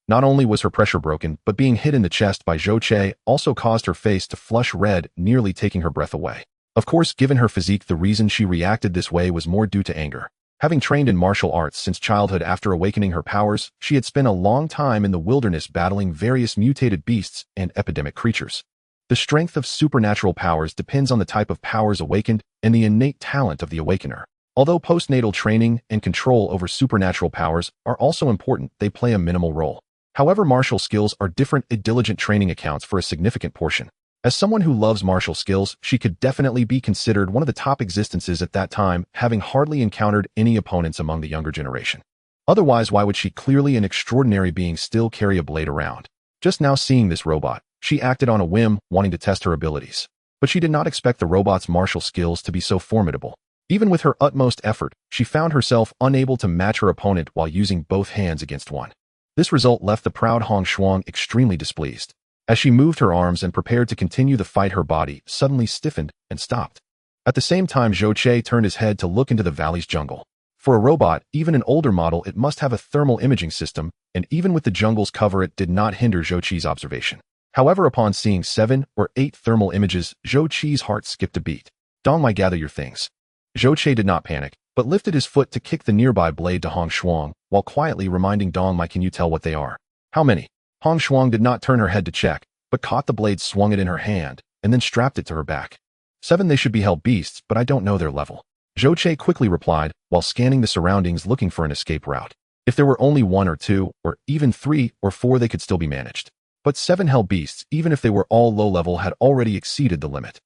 Not only was her pressure broken, but being hit in the chest by Zhou Che also caused her face to flush red, nearly taking her breath away. Of course, given her physique, the reason she reacted this way was more due to anger. Having trained in martial arts since childhood, after awakening her powers, she had spent a long time in the wilderness battling various mutated beasts and epidemic creatures. The strength of supernatural powers depends on the type of powers awakened and the innate talent of the awakener. Although postnatal training and control over supernatural powers are also important, they play a minimal role. However, martial skills are different. A diligent training accounts for a significant portion. As someone who loves martial skills, she could definitely be considered one of the top existences at that time, having hardly encountered any opponents among the younger generation. Otherwise, why would she, clearly an extraordinary being, still carry a blade around? Just now seeing this robot, she acted on a whim, wanting to test her abilities. But she did not expect the robot's martial skills to be so formidable. Even with her utmost effort, she found herself unable to match her opponent while using both hands against one. This result left the proud Hong Shuang extremely displeased. As she moved her arms and prepared to continue the fight, her body suddenly stiffened and stopped. At the same time, Zhou Che turned his head to look into the valley's jungle. For a robot, even an older model, it must have a thermal imaging system, and even with the jungle's cover, it did not hinder Zhou Che's observation. However, upon seeing 7 or 8 thermal images, Zhou Che's heart skipped a beat. "Dongmai, gather your things." Zhou Che did not panic, but lifted his foot to kick the nearby blade to Hong Shuang, while quietly reminding Dongmai, "Can you tell what they are?" "How many?" Hong Shuang did not turn her head to check, but caught the blade, swung it in her hand, and then strapped it to her back. 7, they should be hell beasts, but I don't know their level." Zhou Che quickly replied, while scanning the surroundings looking for an escape route. If there were only 1 or 2, or even 3 or 4, they could still be managed. But 7 hell beasts, even if they were all low level, had already exceeded the limit.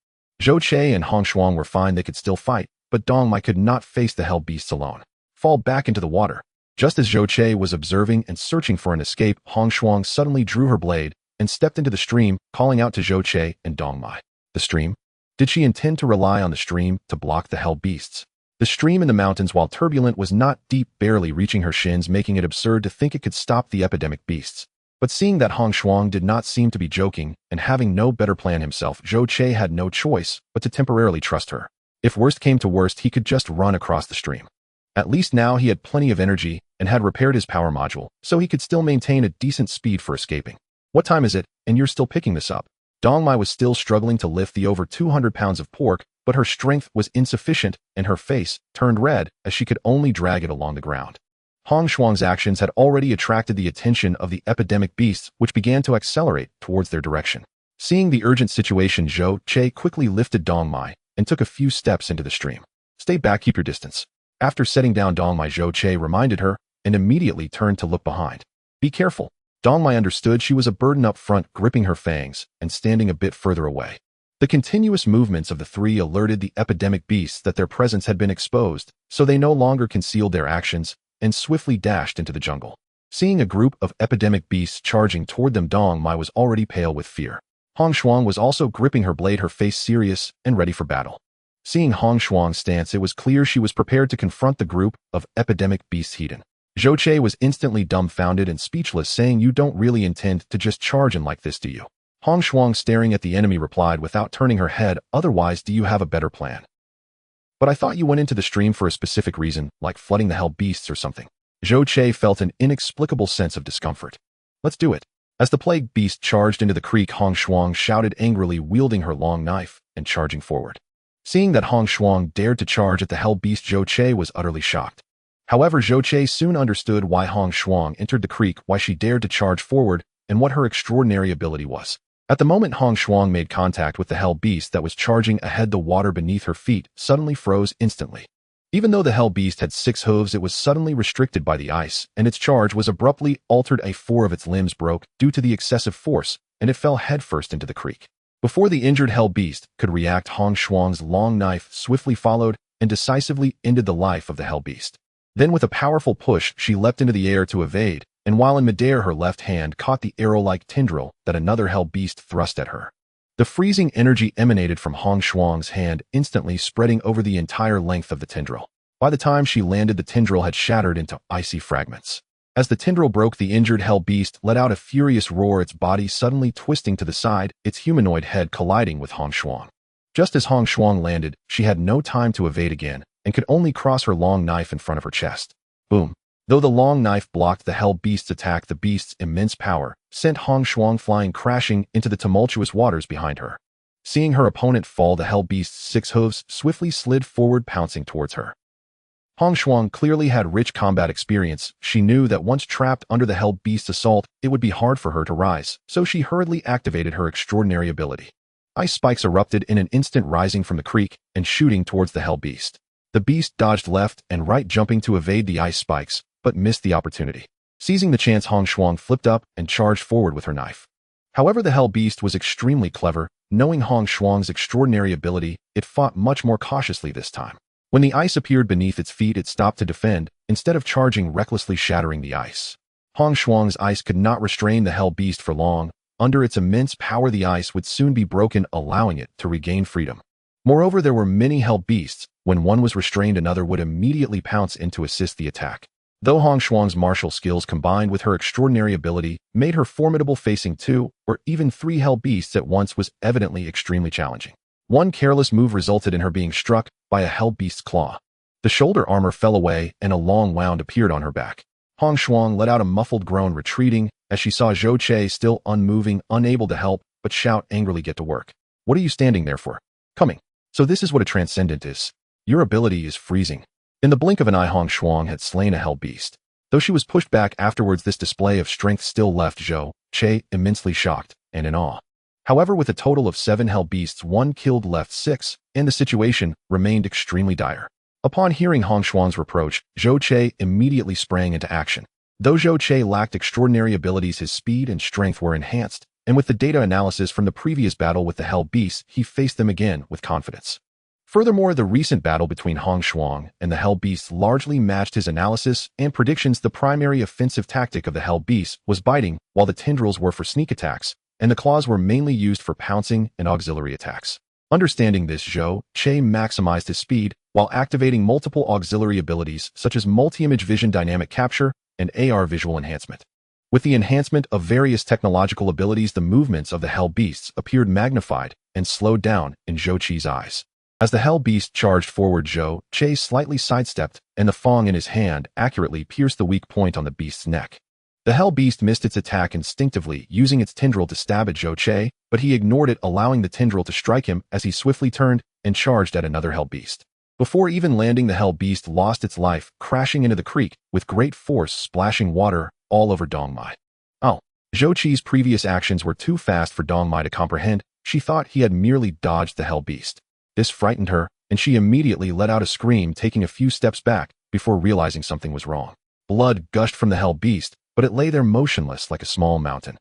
Zhou Che and Hong Shuang were fine, they could still fight, but Dongmai could not face the hell beasts alone. Fall back into the water. Just as Zhou Che was observing and searching for an escape, Hong Shuang suddenly drew her blade and stepped into the stream, calling out to Zhou Che and Dongmai. The stream? Did she intend to rely on the stream to block the hell beasts? The stream in the mountains, while turbulent, was not deep, barely reaching her shins, making it absurd to think it could stop the epidemic beasts. But seeing that Hong Shuang did not seem to be joking, and having no better plan himself, Zhou Che had no choice but to temporarily trust her. If worst came to worst, he could just run across the stream. At least now he had plenty of energy and had repaired his power module, so he could still maintain a decent speed for escaping. "What time is it, and you're still picking this up?" Dongmai was still struggling to lift the over 200 pounds of pork, but her strength was insufficient and her face turned red as she could only drag it along the ground. Hong Shuang's actions had already attracted the attention of the epidemic beasts, which began to accelerate towards their direction. Seeing the urgent situation, Zhou Che quickly lifted Dongmai and took a few steps into the stream. "Stay back, keep your distance." After setting down Dongmai, Zhou Che reminded her and immediately turned to look behind. "Be careful." Dongmai understood she was a burden up front, gripping her fangs and standing a bit further away. The continuous movements of the 3 alerted the epidemic beasts that their presence had been exposed, so they no longer concealed their actions and swiftly dashed into the jungle. Seeing a group of epidemic beasts charging toward them, Dongmai was already pale with fear. Hong Shuang was also gripping her blade, her face serious and ready for battle. Seeing Hong Shuang's stance, it was clear she was prepared to confront the group of epidemic beasts head-on. Zhou Che was instantly dumbfounded and speechless, saying, "You don't really intend to just charge in like this, do you?" Hong Shuang, staring at the enemy, replied without turning her head, "Otherwise, do you have a better plan?" "But I thought you went into the stream for a specific reason, like flooding the hell beasts or something." Zhou Che felt an inexplicable sense of discomfort. Let's do it. As the plague beast charged into the creek, Hong Shuang shouted angrily, wielding her long knife and charging forward. Seeing that Hong Shuang dared to charge at the hell beast, Zhou Che was utterly shocked. However, Zhou Che soon understood why Hong Shuang entered the creek, why she dared to charge forward, and what her extraordinary ability was. At the moment Hong Shuang made contact with the hell beast that was charging ahead, the water beneath her feet suddenly froze instantly. Even though the hell beast had 6 hooves, it was suddenly restricted by the ice, and its charge was abruptly altered. 4 of its limbs broke due to the excessive force, and it fell headfirst into the creek. Before the injured hell beast could react, Hong Shuang's long knife swiftly followed and decisively ended the life of the hell beast. Then with a powerful push, she leapt into the air to evade, and while in midair, her left hand caught the arrow-like tendril that another hell beast thrust at her. The freezing energy emanated from Hong Shuang's hand, instantly spreading over the entire length of the tendril. By the time she landed, the tendril had shattered into icy fragments. As the tendril broke, the injured hell beast let out a furious roar, its body suddenly twisting to the side, its humanoid head colliding with Hong Shuang. Just as Hong Shuang landed, she had no time to evade again, and could only cross her long knife in front of her chest. Boom. Though the long knife blocked the hell beast's attack, the beast's immense power sent Hong Shuang flying crashing into the tumultuous waters behind her. Seeing her opponent fall, the hell beast's 6 hooves swiftly slid forward, pouncing towards her. Hong Shuang clearly had rich combat experience. She knew that once trapped under the hell beast's assault, it would be hard for her to rise, so she hurriedly activated her extraordinary ability. Ice spikes erupted in an instant, rising from the creek and shooting towards the hell beast. The beast dodged left and right, jumping to evade the ice spikes, but missed the opportunity. Seizing the chance, Hong Shuang flipped up and charged forward with her knife. However, the hell beast was extremely clever. Knowing Hong Shuang's extraordinary ability, it fought much more cautiously this time. When the ice appeared beneath its feet, it stopped to defend, instead of charging recklessly, shattering the ice. Hong Shuang's ice could not restrain the hell beast for long. Under its immense power, the ice would soon be broken, allowing it to regain freedom. Moreover, there were many hell beasts. When one was restrained, another would immediately pounce in to assist the attack. Though Hong Shuang's martial skills combined with her extraordinary ability made her formidable, facing 2 or even 3 hell beasts at once was evidently extremely challenging. One careless move resulted in her being struck by a hell beast's claw. The shoulder armor fell away and a long wound appeared on her back. Hong Shuang let out a muffled groan, retreating as she saw Zhou Che still unmoving, unable to help but shout angrily, "Get to work. What are you standing there for? Coming. So this is what a transcendent is. Your ability is freezing." In the blink of an eye, Hong Shuang had slain a hell beast. Though she was pushed back afterwards, this display of strength still left Zhou Che immensely shocked and in awe. However, with a total of 7 hell beasts, 1 killed, left 6, and the situation remained extremely dire. Upon hearing Hong Shuang's reproach, Zhou Che immediately sprang into action. Though Zhou Che lacked extraordinary abilities, his speed and strength were enhanced, and with the data analysis from the previous battle with the hell beasts, he faced them again with confidence. Furthermore, the recent battle between Hong Shuang and the hell beasts largely matched his analysis and predictions. The primary offensive tactic of the hell beasts was biting, while the tendrils were for sneak attacks, and the claws were mainly used for pouncing and auxiliary attacks. Understanding this, Zhou Che maximized his speed while activating multiple auxiliary abilities such as multi-image vision, dynamic capture, and AR visual enhancement. With the enhancement of various technological abilities, the movements of the hell beasts appeared magnified and slowed down in Zhou Che's eyes. As the hell beast charged forward, Zhou Che slightly sidestepped, and the fang in his hand accurately pierced the weak point on the beast's neck. The hell beast missed its attack instinctively, using its tendril to stab at Zhou Che, but he ignored it, allowing the tendril to strike him as he swiftly turned and charged at another hell beast. Before even landing, the hell beast lost its life, crashing into the creek with great force, splashing water all over Dong Mai. Oh, Zhou Che's previous actions were too fast for Dong Mai to comprehend. She thought he had merely dodged the hell beast. This frightened her, and she immediately let out a scream, taking a few steps back before realizing something was wrong. Blood gushed from the hell beast, but it lay there motionless like a small mountain.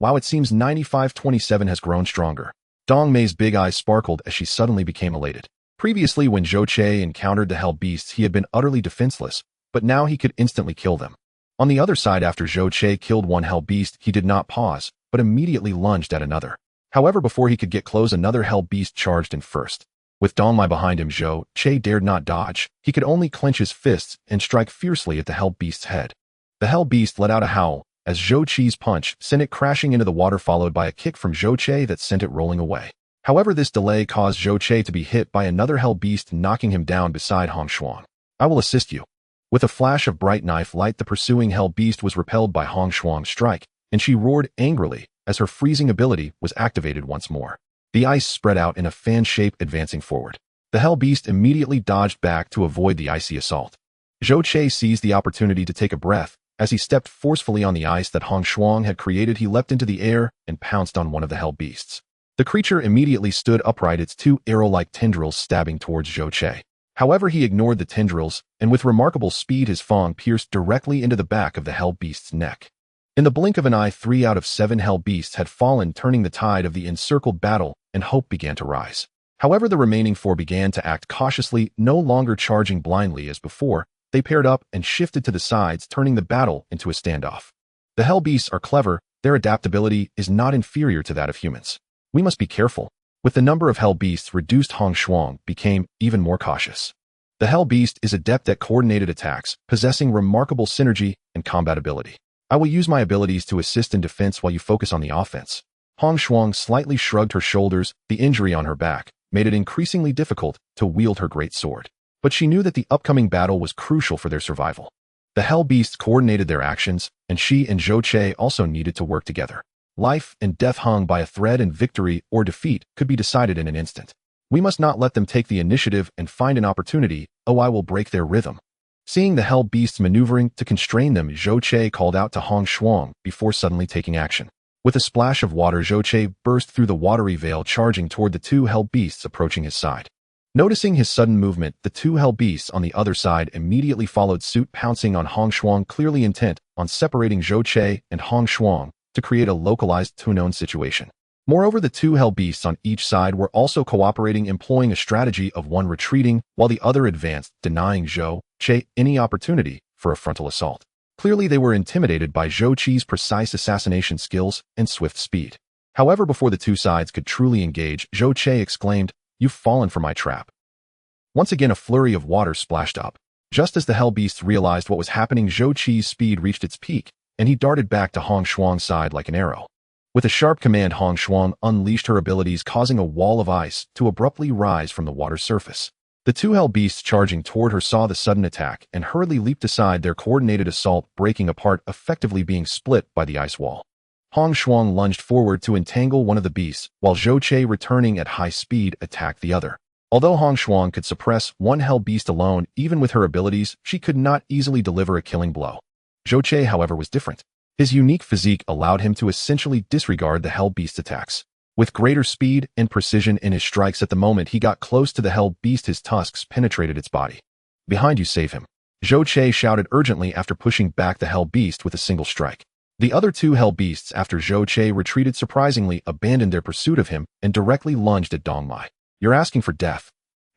Wow, it seems 9527 has grown stronger. Dong Mei's big eyes sparkled as she suddenly became elated. Previously, when Zhou Che encountered the hell beasts, he had been utterly defenseless, but now he could instantly kill them. On the other side, after Zhou Che killed one hell beast, he did not pause, but immediately lunged at another. However, before he could get close, another hell beast charged in first. With Dong Mai behind him, Zhou Che dared not dodge. He could only clench his fists and strike fiercely at the hell beast's head. The hell beast let out a howl as Zhou Che's punch sent it crashing into the water, followed by a kick from Zhou Che that sent it rolling away. However, this delay caused Zhou Che to be hit by another hell beast, knocking him down beside Hong Shuang. "I will assist you." With a flash of bright knife light, the pursuing hell beast was repelled by Hong Shuang's strike, and she roared angrily as her freezing ability was activated once more. The ice spread out in a fan shape, advancing forward. The hell beast immediately dodged back to avoid the icy assault. Zhou Che seized the opportunity to take a breath. As he stepped forcefully on the ice that Hong Shuang had created, he leapt into the air and pounced on one of the hell beasts. The creature immediately stood upright, its two arrow-like tendrils stabbing towards Zhou Che. However, he ignored the tendrils, and with remarkable speed his fang pierced directly into the back of the hell beast's neck. In the blink of an eye, 3 out of 7 hell beasts had fallen, turning the tide of the encircled battle, and hope began to rise. However, the remaining 4 began to act cautiously, no longer charging blindly as before. They paired up and shifted to the sides, turning the battle into a standoff. The hell beasts are clever. Their adaptability is not inferior to that of humans. We must be careful. With the number of hell beasts reduced, Hong Shuang became even more cautious. The hell beast is adept at coordinated attacks, possessing remarkable synergy and combat ability. I will use my abilities to assist in defense while you focus on the offense. Hong Shuang slightly shrugged her shoulders. The injury on her back made it increasingly difficult to wield her great sword. But she knew that the upcoming battle was crucial for their survival. The hell beasts coordinated their actions, and she and Zhou Che also needed to work together. Life and death hung by a thread, and victory or defeat could be decided in an instant. We must not let them take the initiative and find an opportunity. Oh, I will break their rhythm. Seeing the hell beasts maneuvering to constrain them, Zhou Che called out to Hong Shuang before suddenly taking action. With a splash of water, Zhou Che burst through the watery veil, charging toward the 2 hell beasts approaching his side. Noticing his sudden movement, the 2 hell beasts on the other side immediately followed suit, pouncing on Hong Shuang, clearly intent on separating Zhou Che and Hong Shuang to create a localized two-known situation. Moreover, the 2 hell beasts on each side were also cooperating, employing a strategy of one retreating while the other advanced, denying Zhou Che any opportunity for a frontal assault. Clearly, they were intimidated by Zhou Che's precise assassination skills and swift speed. However, before the 2 sides could truly engage, Zhou Che exclaimed, "You've fallen for my trap." Once again, a flurry of water splashed up. Just as the hell beasts realized what was happening, Zhou Che's speed reached its peak, and he darted back to Hong Shuang's side like an arrow. With a sharp command, Hong Shuang unleashed her abilities, causing a wall of ice to abruptly rise from the water's surface. The 2 hell beasts charging toward her saw the sudden attack and hurriedly leaped aside, their coordinated assault breaking apart, effectively being split by the ice wall. Hong Shuang lunged forward to entangle one of the beasts, while Zhou Che, returning at high speed, attacked the other. Although Hong Shuang could suppress one hell beast alone, even with her abilities, she could not easily deliver a killing blow. Zhou Che, however, was different. His unique physique allowed him to essentially disregard the hell beast's attacks. With greater speed and precision in his strikes, at the moment he got close to the hell beast, his tusks penetrated its body. "Behind you, save him," Zhou Che shouted urgently after pushing back the hell beast with a single strike. The other 2 hell beasts, after Zhou Che retreated surprisingly, abandoned their pursuit of him and directly lunged at Dong Mai. "You're asking for death."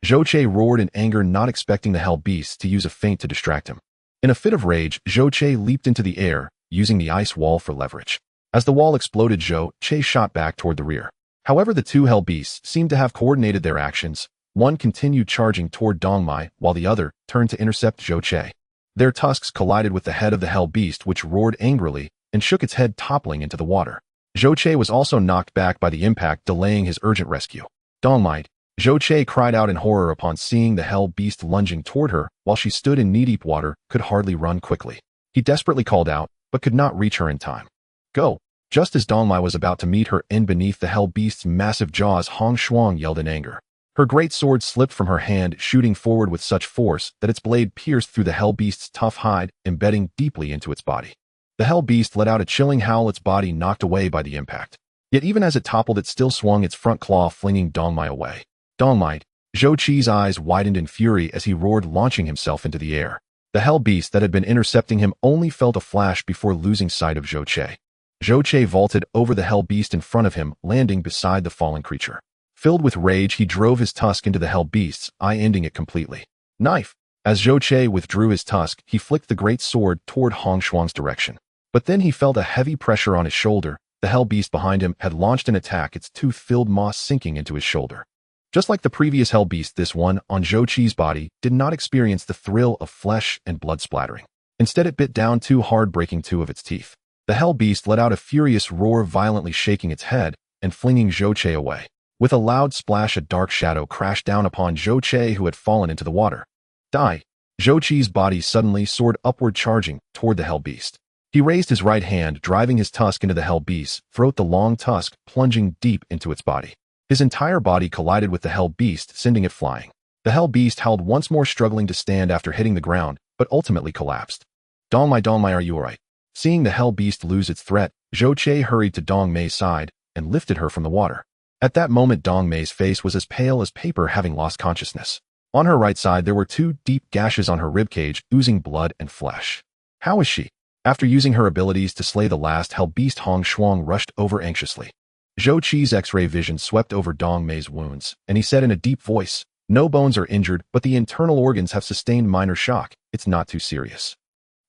Zhou Che roared in anger, not expecting the hell beasts to use a feint to distract him. In a fit of rage, Zhou Che leaped into the air, using the ice wall for leverage. As the wall exploded, Zhou Che shot back toward the rear. However, the 2 hell beasts seemed to have coordinated their actions. One continued charging toward Dong Mai, while the other turned to intercept Zhou Che. Their tusks collided with the head of the hell beast, which roared angrily and shook its head, toppling into the water. Zhou Che was also knocked back by the impact, delaying his urgent rescue. "Dong Mai!" Zhou Che cried out in horror upon seeing the hell beast lunging toward her, while she stood in knee-deep water, could hardly run quickly. He desperately called out, but could not reach her in time. "Go!" Just as Dong Mai was about to meet her end beneath the hell beast's massive jaws, Hong Shuang yelled in anger. Her great sword slipped from her hand, shooting forward with such force that its blade pierced through the hell beast's tough hide, embedding deeply into its body. The hell beast let out a chilling howl, its body knocked away by the impact. Yet even as it toppled, it still swung its front claw, flinging Dong Mai away. "Dong Mai!" Zhou Che's eyes widened in fury as he roared, launching himself into the air. The hell beast that had been intercepting him only felt a flash before losing sight of Zhou Che. Zhou Che vaulted over the hell beast in front of him, landing beside the fallen creature. Filled with rage, he drove his tusk into the hell beast's eye, ending it completely. "Knife!" As Zhou Che withdrew his tusk, he flicked the great sword toward Hong Shuang's direction. But then he felt a heavy pressure on his shoulder. The hell beast behind him had launched an attack, its tooth-filled maw sinking into his shoulder. Just like the previous hell beast, this one, on Zhou Che's body, did not experience the thrill of flesh and blood splattering. Instead, it bit down too hard, breaking 2 of its teeth. The hell beast let out a furious roar, violently shaking its head and flinging Zhou Che away. With a loud splash, a dark shadow crashed down upon Zhou Che, who had fallen into the water. "Die!" Zhou Qi's body suddenly soared upward, charging toward the hell beast. He raised his right hand, driving his tusk into the hell beast's throat, the long tusk plunging deep into its body. His entire body collided with the hell beast, sending it flying. The hell beast howled once more, struggling to stand after hitting the ground, but ultimately collapsed. Dong Mai, are you alright? Seeing the hell beast lose its threat, Zhou Qi hurried to Dong Mei's side and lifted her from the water. At that moment, Dong Mei's face was as pale as paper, having lost consciousness. On her right side, there were 2 deep gashes on her ribcage, oozing blood and flesh. How is she? After using her abilities to slay the last hell beast, Hong Shuang rushed over anxiously. Zhou Qi's X-ray vision swept over Dong Mei's wounds, and he said in a deep voice, "No bones are injured, but the internal organs have sustained minor shock. It's not too serious.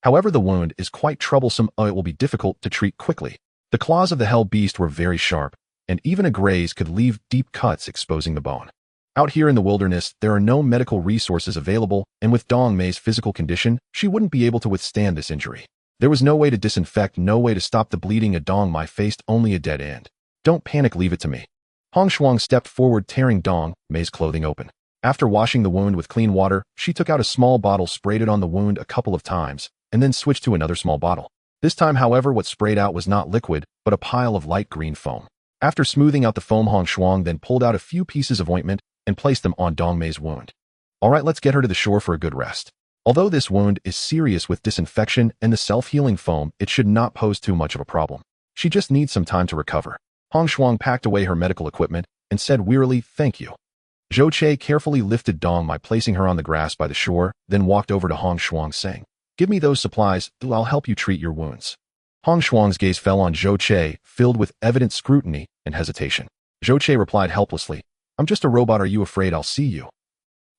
However, the wound is quite troublesome. It will be difficult to treat quickly." The claws of the hell beast were very sharp, and even a graze could leave deep cuts, exposing the bone. Out here in the wilderness, there are no medical resources available, and with Dong Mei's physical condition, she wouldn't be able to withstand this injury. There was no way to disinfect, no way to stop the bleeding. Dong Mei faced only a dead end. "Don't panic, leave it to me." Hong Shuang stepped forward, tearing Dong Mei's clothing open. After washing the wound with clean water, she took out a small bottle, sprayed it on the wound a couple of times, and then switched to another small bottle. This time, however, what sprayed out was not liquid, but a pile of light green foam. After smoothing out the foam, Hong Shuang then pulled out a few pieces of ointment and placed them on Dong Mei's wound. "Alright, let's get her to the shore for a good rest. Although this wound is serious, with disinfection and the self-healing foam, it should not pose too much of a problem. She just needs some time to recover." Hong Shuang packed away her medical equipment and said wearily, "Thank you." Zhou Qi carefully lifted Dong Mei, placing her on the grass by the shore, then walked over to Hong Shuang, saying, "Give me those supplies, I'll help you treat your wounds." Hong Shuang's gaze fell on Zhou Qi, filled with evident scrutiny and hesitation. Zhou Qi replied helplessly, "I'm just a robot. Are you afraid I'll see you?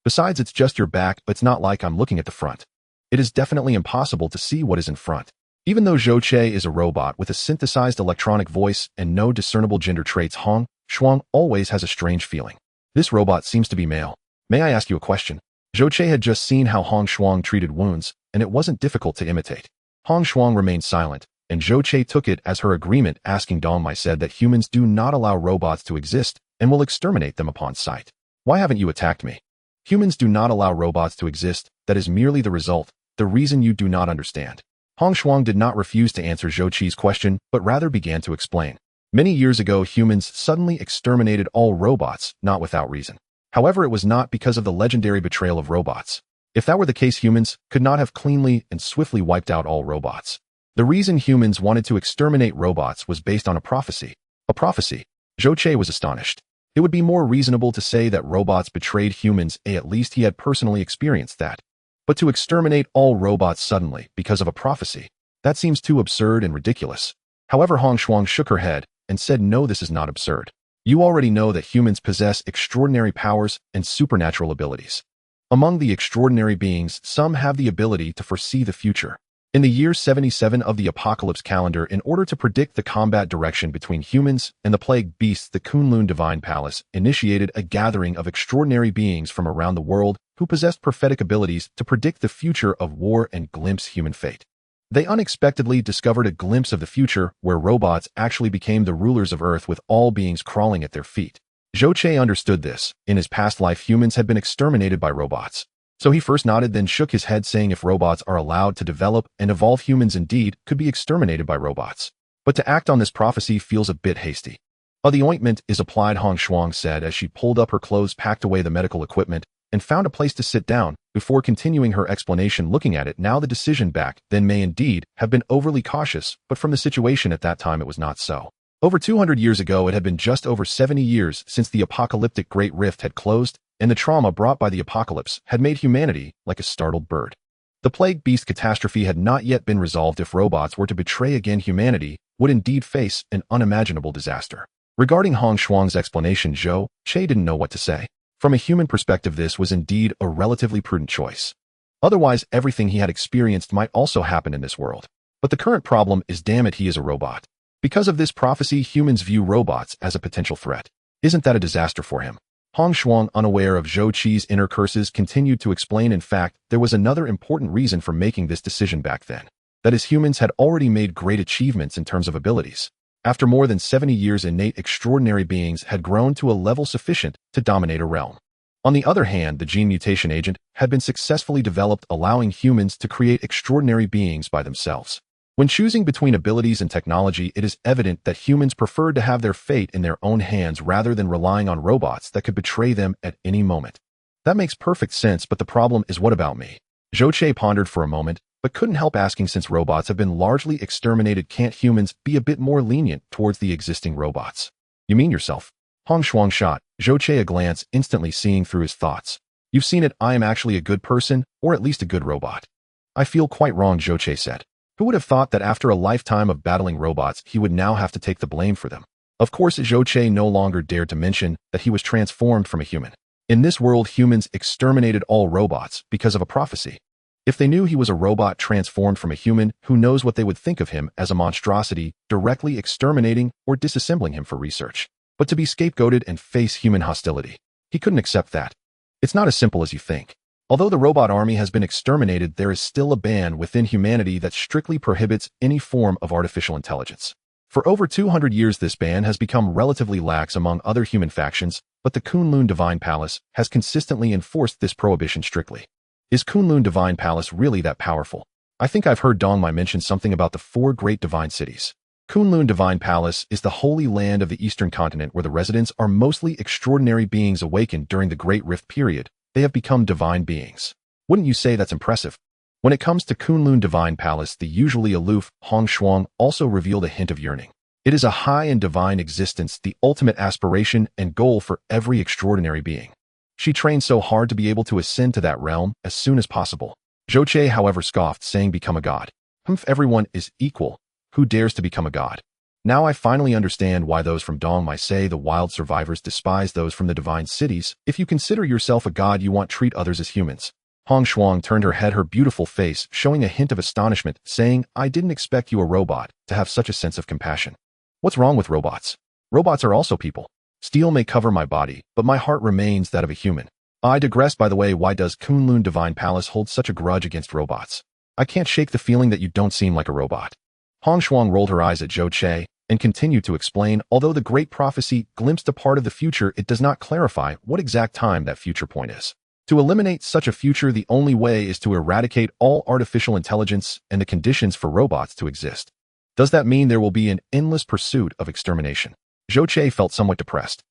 Besides, it's just your back, but it's not like I'm looking at the front. It is definitely impossible to see what is in front." Even though Zhou Qi is a robot with a synthesized electronic voice and no discernible gender traits, Hong Shuang always has a strange feeling. This robot seems to be male. "May I ask you a question?" Zhou Qi had just seen how Hong Shuang treated wounds, and it wasn't difficult to imitate. Hong Shuang remained silent, and Zhou Qi took it as her agreement, asking. Dong Mei said that humans do not allow robots to exist and will exterminate them upon sight. "Why haven't you attacked me?" "Humans do not allow robots to exist. That is merely the result, the reason you do not understand." Hong Shuang did not refuse to answer Zhou Qi's question, but rather began to explain. Many years ago, humans suddenly exterminated all robots, not without reason. However, it was not because of the legendary betrayal of robots. If that were the case, humans could not have cleanly and swiftly wiped out all robots. The reason humans wanted to exterminate robots was based on a prophecy. A prophecy? Zhou Qi was astonished. It would be more reasonable to say that robots betrayed humans, at least he had personally experienced that. But to exterminate all robots suddenly because of a prophecy, that seems too absurd and ridiculous. However, Hong Shuang shook her head and said, "No, this is not absurd. You already know that humans possess extraordinary powers and supernatural abilities. Among the extraordinary beings, some have the ability to foresee the future. In the year 77 of the apocalypse calendar, in order to predict the combat direction between humans and the plague beasts, the Kunlun Divine Palace initiated a gathering of extraordinary beings from around the world who possessed prophetic abilities to predict the future of war and glimpse human fate. They unexpectedly discovered a glimpse of the future where robots actually became the rulers of Earth, with all beings crawling at their feet. Zhou Qi understood this. In his past life, humans had been exterminated by robots. So he first nodded, then shook his head, saying if robots are allowed to develop and evolve, humans indeed could be exterminated by robots. But to act on this prophecy feels a bit hasty. The ointment is applied, Hong Shuang said as she pulled up her clothes, packed away the medical equipment, and found a place to sit down before continuing her explanation. Looking at it now, the decision back then may indeed have been overly cautious, but from the situation at that time it was not so. Over 200 years ago, it had been just over 70 years since the apocalyptic Great Rift had closed, and the trauma brought by the apocalypse had made humanity like a startled bird. The Plague Beast catastrophe had not yet been resolved. If robots were to betray again, humanity would indeed face an unimaginable disaster. Regarding Hong Shuang's explanation, Zhou Qi didn't know what to say. From a human perspective, this was indeed a relatively prudent choice. Otherwise, everything he had experienced might also happen in this world. But the current problem is, damn it, he is a robot. Because of this prophecy, humans view robots as a potential threat. Isn't that a disaster for him? Hong Shuang, unaware of Zhou Qi's inner curses, continued to explain. In fact, there was another important reason for making this decision back then. That is, humans had already made great achievements in terms of abilities. After more than 70 years, innate extraordinary beings had grown to a level sufficient to dominate a realm. On the other hand, the gene mutation agent had been successfully developed, allowing humans to create extraordinary beings by themselves. When choosing between abilities and technology, it is evident that humans preferred to have their fate in their own hands rather than relying on robots that could betray them at any moment. That makes perfect sense, but the problem is, what about me? Zhou Che pondered for a moment, but couldn't help asking, since robots have been largely exterminated, can't humans be a bit more lenient towards the existing robots? You mean yourself? Hong Shuang shot Zhou Che a glance, instantly seeing through his thoughts. You've seen it, I am actually a good person, or at least a good robot. I feel quite wrong, Zhou Che said. Who would have thought that after a lifetime of battling robots, he would now have to take the blame for them? Of course, Zhou Che no longer dared to mention that he was transformed from a human. In this world, humans exterminated all robots because of a prophecy. If they knew he was a robot transformed from a human, who knows what they would think of him as a monstrosity, directly exterminating or disassembling him for research. But to be scapegoated and face human hostility, he couldn't accept that. It's not as simple as you think. Although the robot army has been exterminated, there is still a ban within humanity that strictly prohibits any form of artificial intelligence. For over 200 years, this ban has become relatively lax among other human factions, but the Kunlun Divine Palace has consistently enforced this prohibition strictly. Is Kunlun Divine Palace really that powerful? I think I've heard Dong Mai mention something about the 4 great divine cities. Kunlun Divine Palace is the holy land of the Eastern continent, where the residents are mostly extraordinary beings awakened during the Great Rift period. They have become divine beings. Wouldn't you say that's impressive? When it comes to Kunlun Divine Palace, the usually aloof Hong Shuang also revealed a hint of yearning. It is a high and divine existence, the ultimate aspiration and goal for every extraordinary being. She trained so hard to be able to ascend to that realm as soon as possible. Zhou Che, however, scoffed, saying, become a god. If everyone is equal, who dares to become a god? Now I finally understand why those from Dong Mai say the wild survivors despise those from the divine cities. If you consider yourself a god, you want to treat others as humans. Hong Shuang turned her head, her beautiful face showing a hint of astonishment, saying, I didn't expect you, a robot, to have such a sense of compassion. What's wrong with robots? Robots are also people. Steel may cover my body, but my heart remains that of a human. I digress. By the way, why does Kunlun Divine Palace hold such a grudge against robots? I can't shake the feeling that you don't seem like a robot. Hong Shuang rolled her eyes at Zhou Che and continued to explain, although the great prophecy glimpsed a part of the future, it does not clarify what exact time that future point is. To eliminate such a future, the only way is to eradicate all artificial intelligence and the conditions for robots to exist. Does that mean there will be an endless pursuit of extermination? Zhou Che felt somewhat depressed.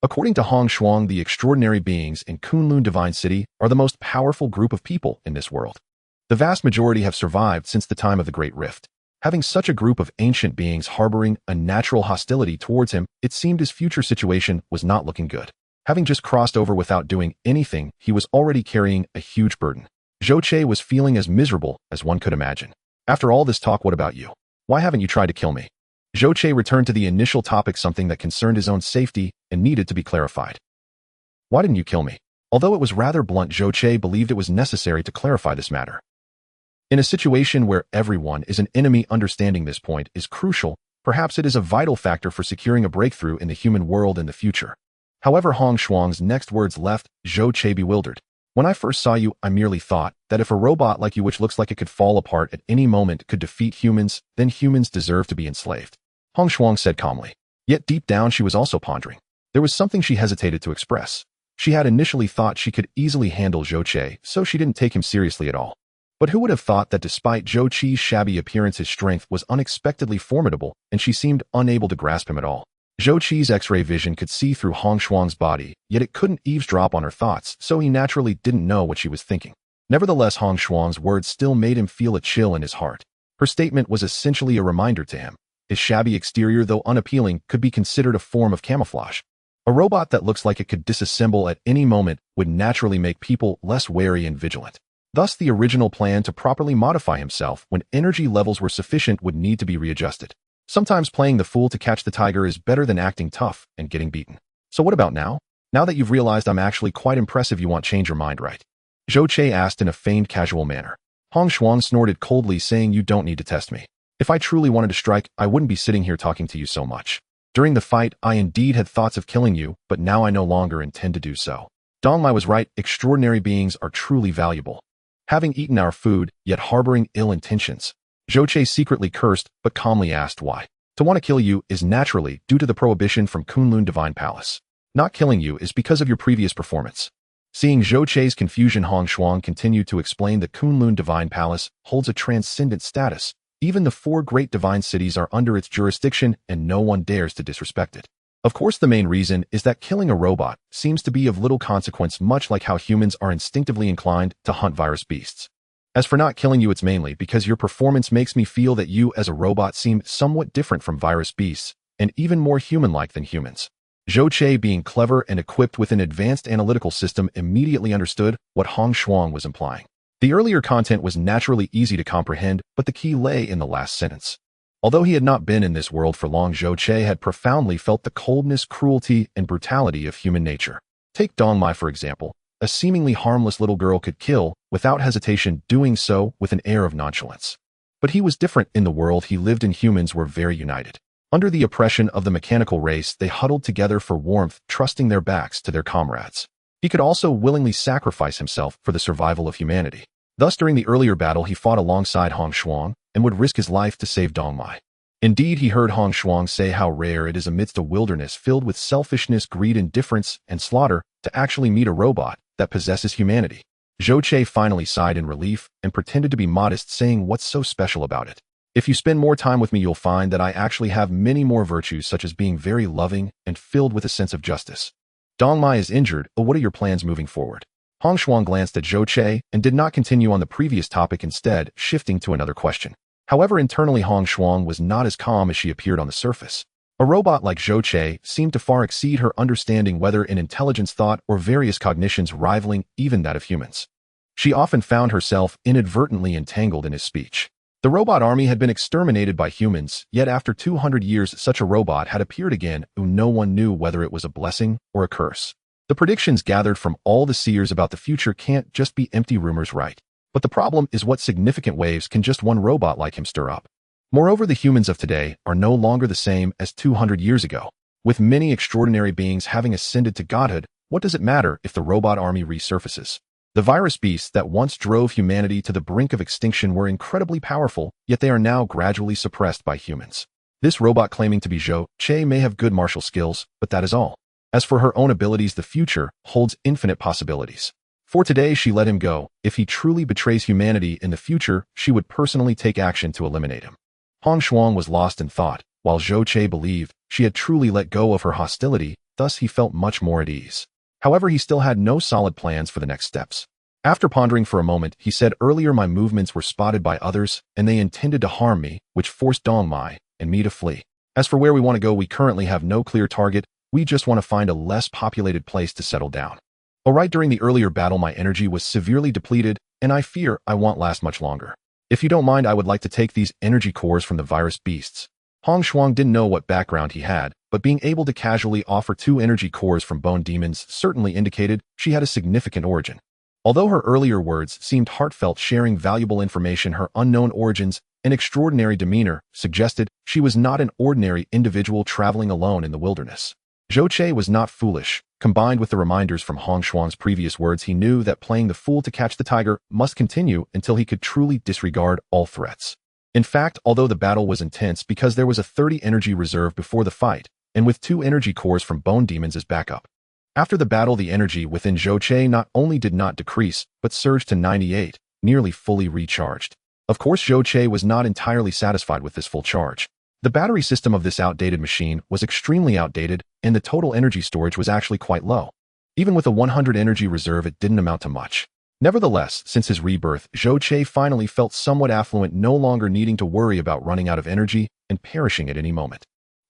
According to Hong Shuang, the extraordinary beings in Kunlun Divine City are the most powerful group of people in this world. The vast majority have survived since the time of the Great Rift. Having such a group of ancient beings harboring a natural hostility towards him, it seemed his future situation was not looking good. Having just crossed over without doing anything, he was already carrying a huge burden. Zhou Che was feeling as miserable as one could imagine. After all this talk, what about you? Why haven't you tried to kill me? Zhou Che returned to the initial topic, something that concerned his own safety and needed to be clarified. Why didn't you kill me? Although it was rather blunt, Zhou Che believed it was necessary to clarify this matter. In a situation where everyone is an enemy, understanding this point is crucial. Perhaps it is a vital factor for securing a breakthrough in the human world in the future. However, Hong Shuang's next words left Zhou Che bewildered. When I first saw you, I merely thought that if a robot like you, which looks like it could fall apart at any moment, could defeat humans, then humans deserve to be enslaved. Hong Shuang said calmly. Yet deep down she was also pondering. There was something she hesitated to express. She had initially thought she could easily handle Zhou Che, so she didn't take him seriously at all. But who would have thought that despite Zhou Che's shabby appearance, his strength was unexpectedly formidable, and she seemed unable to grasp him at all. Zhou Che's X-ray vision could see through Hong Shuang's body, yet it couldn't eavesdrop on her thoughts, so he naturally didn't know what she was thinking. Nevertheless, Hong Shuang's words still made him feel a chill in his heart. Her statement was essentially a reminder to him. His shabby exterior, though unappealing, could be considered a form of camouflage. A robot that looks like it could disassemble at any moment would naturally make people less wary and vigilant. Thus, the original plan to properly modify himself when energy levels were sufficient would need to be readjusted. Sometimes playing the fool to catch the tiger is better than acting tough and getting beaten. So what about now? Now that you've realized I'm actually quite impressive, you want to change your mind, right? Zhou Che asked in a feigned casual manner. Hong Shuang snorted coldly, saying, you don't need to test me. If I truly wanted to strike, I wouldn't be sitting here talking to you so much. During the fight, I indeed had thoughts of killing you, but now I no longer intend to do so. Dong Mai was right, extraordinary beings are truly valuable. Having eaten our food, yet harboring ill intentions, Zhou Che secretly cursed, but calmly asked why. To want to kill you is naturally due to the prohibition from Kunlun Divine Palace. Not killing you is because of your previous performance. Seeing Zhou Chei's confusion, Hong Shuang continued to explain that Kunlun Divine Palace holds a transcendent status. Even the 4 great divine cities are under its jurisdiction and no one dares to disrespect it. Of course, the main reason is that killing a robot seems to be of little consequence, much like how humans are instinctively inclined to hunt virus beasts. As for not killing you, it's mainly because your performance makes me feel that you as a robot seem somewhat different from virus beasts and even more human-like than humans. Zhou Chei, being clever and equipped with an advanced analytical system, immediately understood what Hong Shuang was implying. The earlier content was naturally easy to comprehend, but the key lay in the last sentence. Although he had not been in this world for long, Zhou Chei had profoundly felt the coldness, cruelty, and brutality of human nature. Take Dong Mai, for example. A seemingly harmless little girl could kill, without hesitation, doing so with an air of nonchalance. But he was different. In the world he lived in, humans were very united. Under the oppression of the mechanical race, they huddled together for warmth, trusting their backs to their comrades. He could also willingly sacrifice himself for the survival of humanity. Thus, during the earlier battle, he fought alongside Hong Shuang and would risk his life to save Dong Mai. Indeed, he heard Hong Shuang say how rare it is amidst a wilderness filled with selfishness, greed, indifference, and slaughter to actually meet a robot that possesses humanity. Zhou Chei finally sighed in relief and pretended to be modest, saying, "What's so special about it? If you spend more time with me, you'll find that I actually have many more virtues, such as being very loving and filled with a sense of justice." Dong Mai is injured, but what are your plans moving forward? Hong Shuang glanced at Zhou Chei and did not continue on the previous topic, instead shifting to another question. However, internally Hong Shuang was not as calm as she appeared on the surface. A robot like Zhou Chei seemed to far exceed her understanding, whether in intelligence, thought, or various cognitions, rivaling even that of humans. She often found herself inadvertently entangled in his speech. The robot army had been exterminated by humans, yet after 200 years such a robot had appeared again, who no one knew whether it was a blessing or a curse. The predictions gathered from all the seers about the future can't just be empty rumors, right? But the problem is, what significant waves can just one robot like him stir up? Moreover, the humans of today are no longer the same as 200 years ago. With many extraordinary beings having ascended to godhood, what does it matter if the robot army resurfaces? The virus beasts that once drove humanity to the brink of extinction were incredibly powerful, yet they are now gradually suppressed by humans. This robot claiming to be Zhou Chei may have good martial skills, but that is all. As for her own abilities, the future holds infinite possibilities. For today, she let him go. If he truly betrays humanity in the future, she would personally take action to eliminate him. Hong Shuang was lost in thought, while Zhou Chei believed she had truly let go of her hostility, thus he felt much more at ease. However, he still had no solid plans for the next steps. After pondering for a moment, he said, "Earlier my movements were spotted by others, and they intended to harm me, which forced Dong Mai and me to flee. As for where we want to go, we currently have no clear target. We just want to find a less populated place to settle down. Alright, during the earlier battle my energy was severely depleted, and I fear I won't last much longer. If you don't mind, I would like to take these energy cores from the virus beasts." Hong Shuang didn't know what background he had, but being able to casually offer 2 energy cores from bone demons certainly indicated she had a significant origin. Although her earlier words seemed heartfelt, sharing valuable information, her unknown origins and extraordinary demeanor suggested she was not an ordinary individual traveling alone in the wilderness. Zhou Chei was not foolish. Combined with the reminders from Hong Shuang's previous words, he knew that playing the fool to catch the tiger must continue until he could truly disregard all threats. In fact, although the battle was intense because there was a 30 energy reserve before the fight, and with 2 energy cores from bone demons as backup. After the battle, the energy within Zhou Chei not only did not decrease, but surged to 98, nearly fully recharged. Of course, Zhou Chei was not entirely satisfied with this full charge. The battery system of this outdated machine was extremely outdated, and the total energy storage was actually quite low. Even with a 100 energy reserve, it didn't amount to much. Nevertheless, since his rebirth, Zhou Chei finally felt somewhat affluent, no longer needing to worry about running out of energy and perishing at any moment.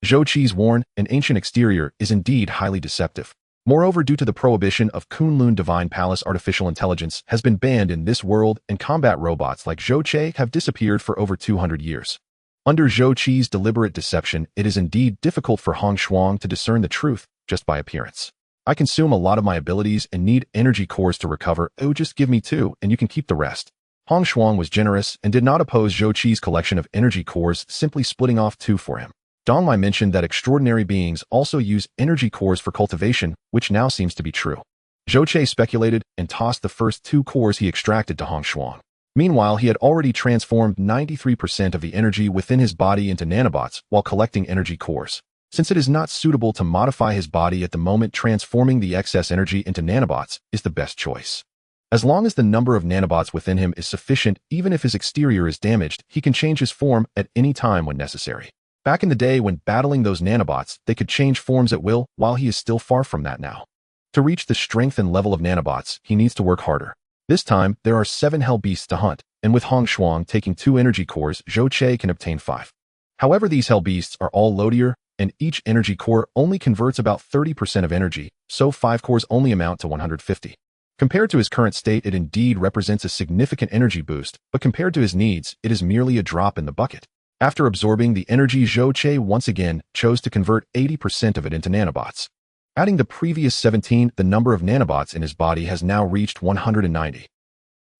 Zhou Chei's worn and ancient exterior is indeed highly deceptive. Moreover, due to the prohibition of Kunlun Divine Palace, artificial intelligence has been banned in this world, and combat robots like Zhou Chei have disappeared for over 200 years. Under Zhou Chei's deliberate deception, it is indeed difficult for Hong Shuang to discern the truth just by appearance. "I consume a lot of my abilities and need energy cores to recover. Oh, just give me 2 and you can keep the rest." Hong Shuang was generous and did not oppose Zhou Chei's collection of energy cores, simply splitting off 2 for him. Dong Mai mentioned that extraordinary beings also use energy cores for cultivation, which now seems to be true. Zhou Chei speculated and tossed the first 2 cores he extracted to Hong Shuang. Meanwhile, he had already transformed 93% of the energy within his body into nanobots while collecting energy cores. Since it is not suitable to modify his body at the moment, transforming the excess energy into nanobots is the best choice. As long as the number of nanobots within him is sufficient, even if his exterior is damaged, he can change his form at any time when necessary. Back in the day when battling those nanobots, they could change forms at will, while he is still far from that now. To reach the strength and level of nanobots, he needs to work harder. This time, there are 7 hell beasts to hunt, and with Hong Shuang taking 2 energy cores, Zhou Che can obtain 5. However, these hell beasts are all loadier, and each energy core only converts about 30% of energy, so 5 cores only amount to 150. Compared to his current state, it indeed represents a significant energy boost, but compared to his needs, it is merely a drop in the bucket. After absorbing the energy, Zhou Che once again chose to convert 80% of it into nanobots. Adding the previous 17, the number of nanobots in his body has now reached 190.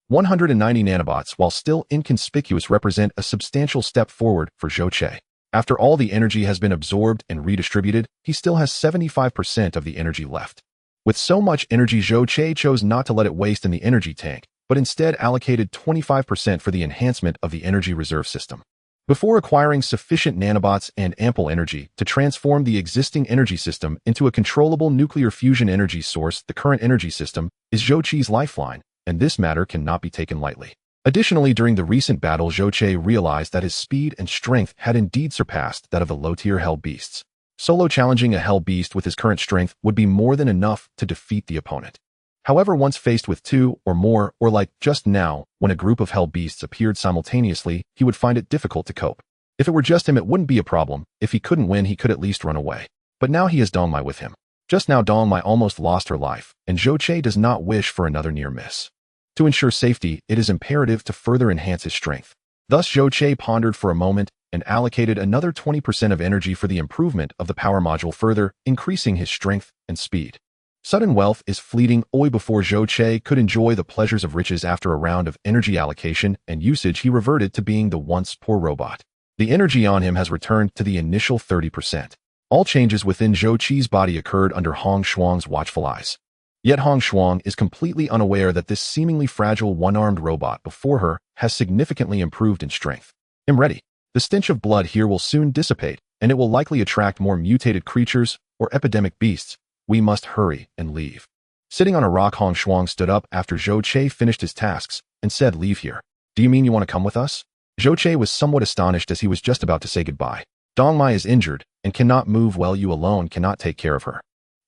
190 nanobots, while still inconspicuous, represent a substantial step forward for Zhou Che. After all the energy has been absorbed and redistributed, he still has 75% of the energy left. With so much energy, Zhou Che chose not to let it waste in the energy tank, but instead allocated 25% for the enhancement of the energy reserve system. Before acquiring sufficient nanobots and ample energy to transform the existing energy system into a controllable nuclear fusion energy source, the current energy system is Zhou Che's lifeline, and this matter cannot be taken lightly. Additionally, during the recent battle, Zhou Che realized that his speed and strength had indeed surpassed that of the low-tier hell beasts. Solo challenging a hell beast with his current strength would be more than enough to defeat the opponent. However, once faced with 2 or more, or like just now, when a group of hell beasts appeared simultaneously, he would find it difficult to cope. If it were just him, it wouldn't be a problem. If he couldn't win, he could at least run away. But now he has Dongmai with him. Just now, Dongmai almost lost her life, and Zhou Che does not wish for another near miss. To ensure safety, it is imperative to further enhance his strength. Thus, Zhou Che pondered for a moment and allocated another 20% of energy for the improvement of the power module, further increasing his strength and speed. Sudden wealth is fleeting. Before Zhou Che could enjoy the pleasures of riches after a round of energy allocation and usage, he reverted to being the once poor robot. The energy on him has returned to the initial 30%. All changes within Zhou Che's body occurred under Hong Shuang's watchful eyes. Yet Hong Shuang is completely unaware that this seemingly fragile one-armed robot before her has significantly improved in strength. I'm ready. The stench of blood here will soon dissipate, and it will likely attract more mutated creatures or epidemic beasts. We must hurry and leave. Sitting on a rock, Hong Shuang stood up after Zhou Che finished his tasks and said, "Leave here. Do you mean you want to come with us?" Zhou Che was somewhat astonished as he was just about to say goodbye. Dongmai is injured and cannot move well. You alone cannot take care of her.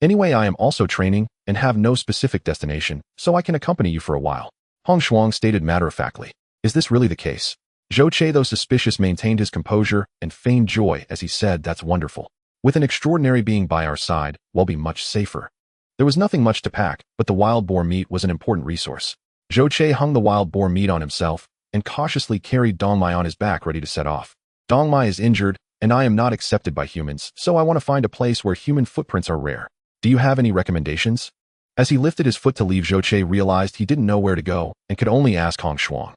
Anyway, I am also training and have no specific destination, so I can accompany you for a while. Hong Shuang stated matter-of-factly. Is this really the case? Zhou Che, though suspicious, maintained his composure and feigned joy as he said, "That's wonderful. With an extraordinary being by our side, we'll be much safer." There was nothing much to pack, but the wild boar meat was an important resource. Zhou Che hung the wild boar meat on himself and cautiously carried Dongmai on his back, ready to set off. Dongmai is injured, and I am not accepted by humans, so I want to find a place where human footprints are rare. Do you have any recommendations? As he lifted his foot to leave, Zhou Che realized he didn't know where to go and could only ask Hong Shuang.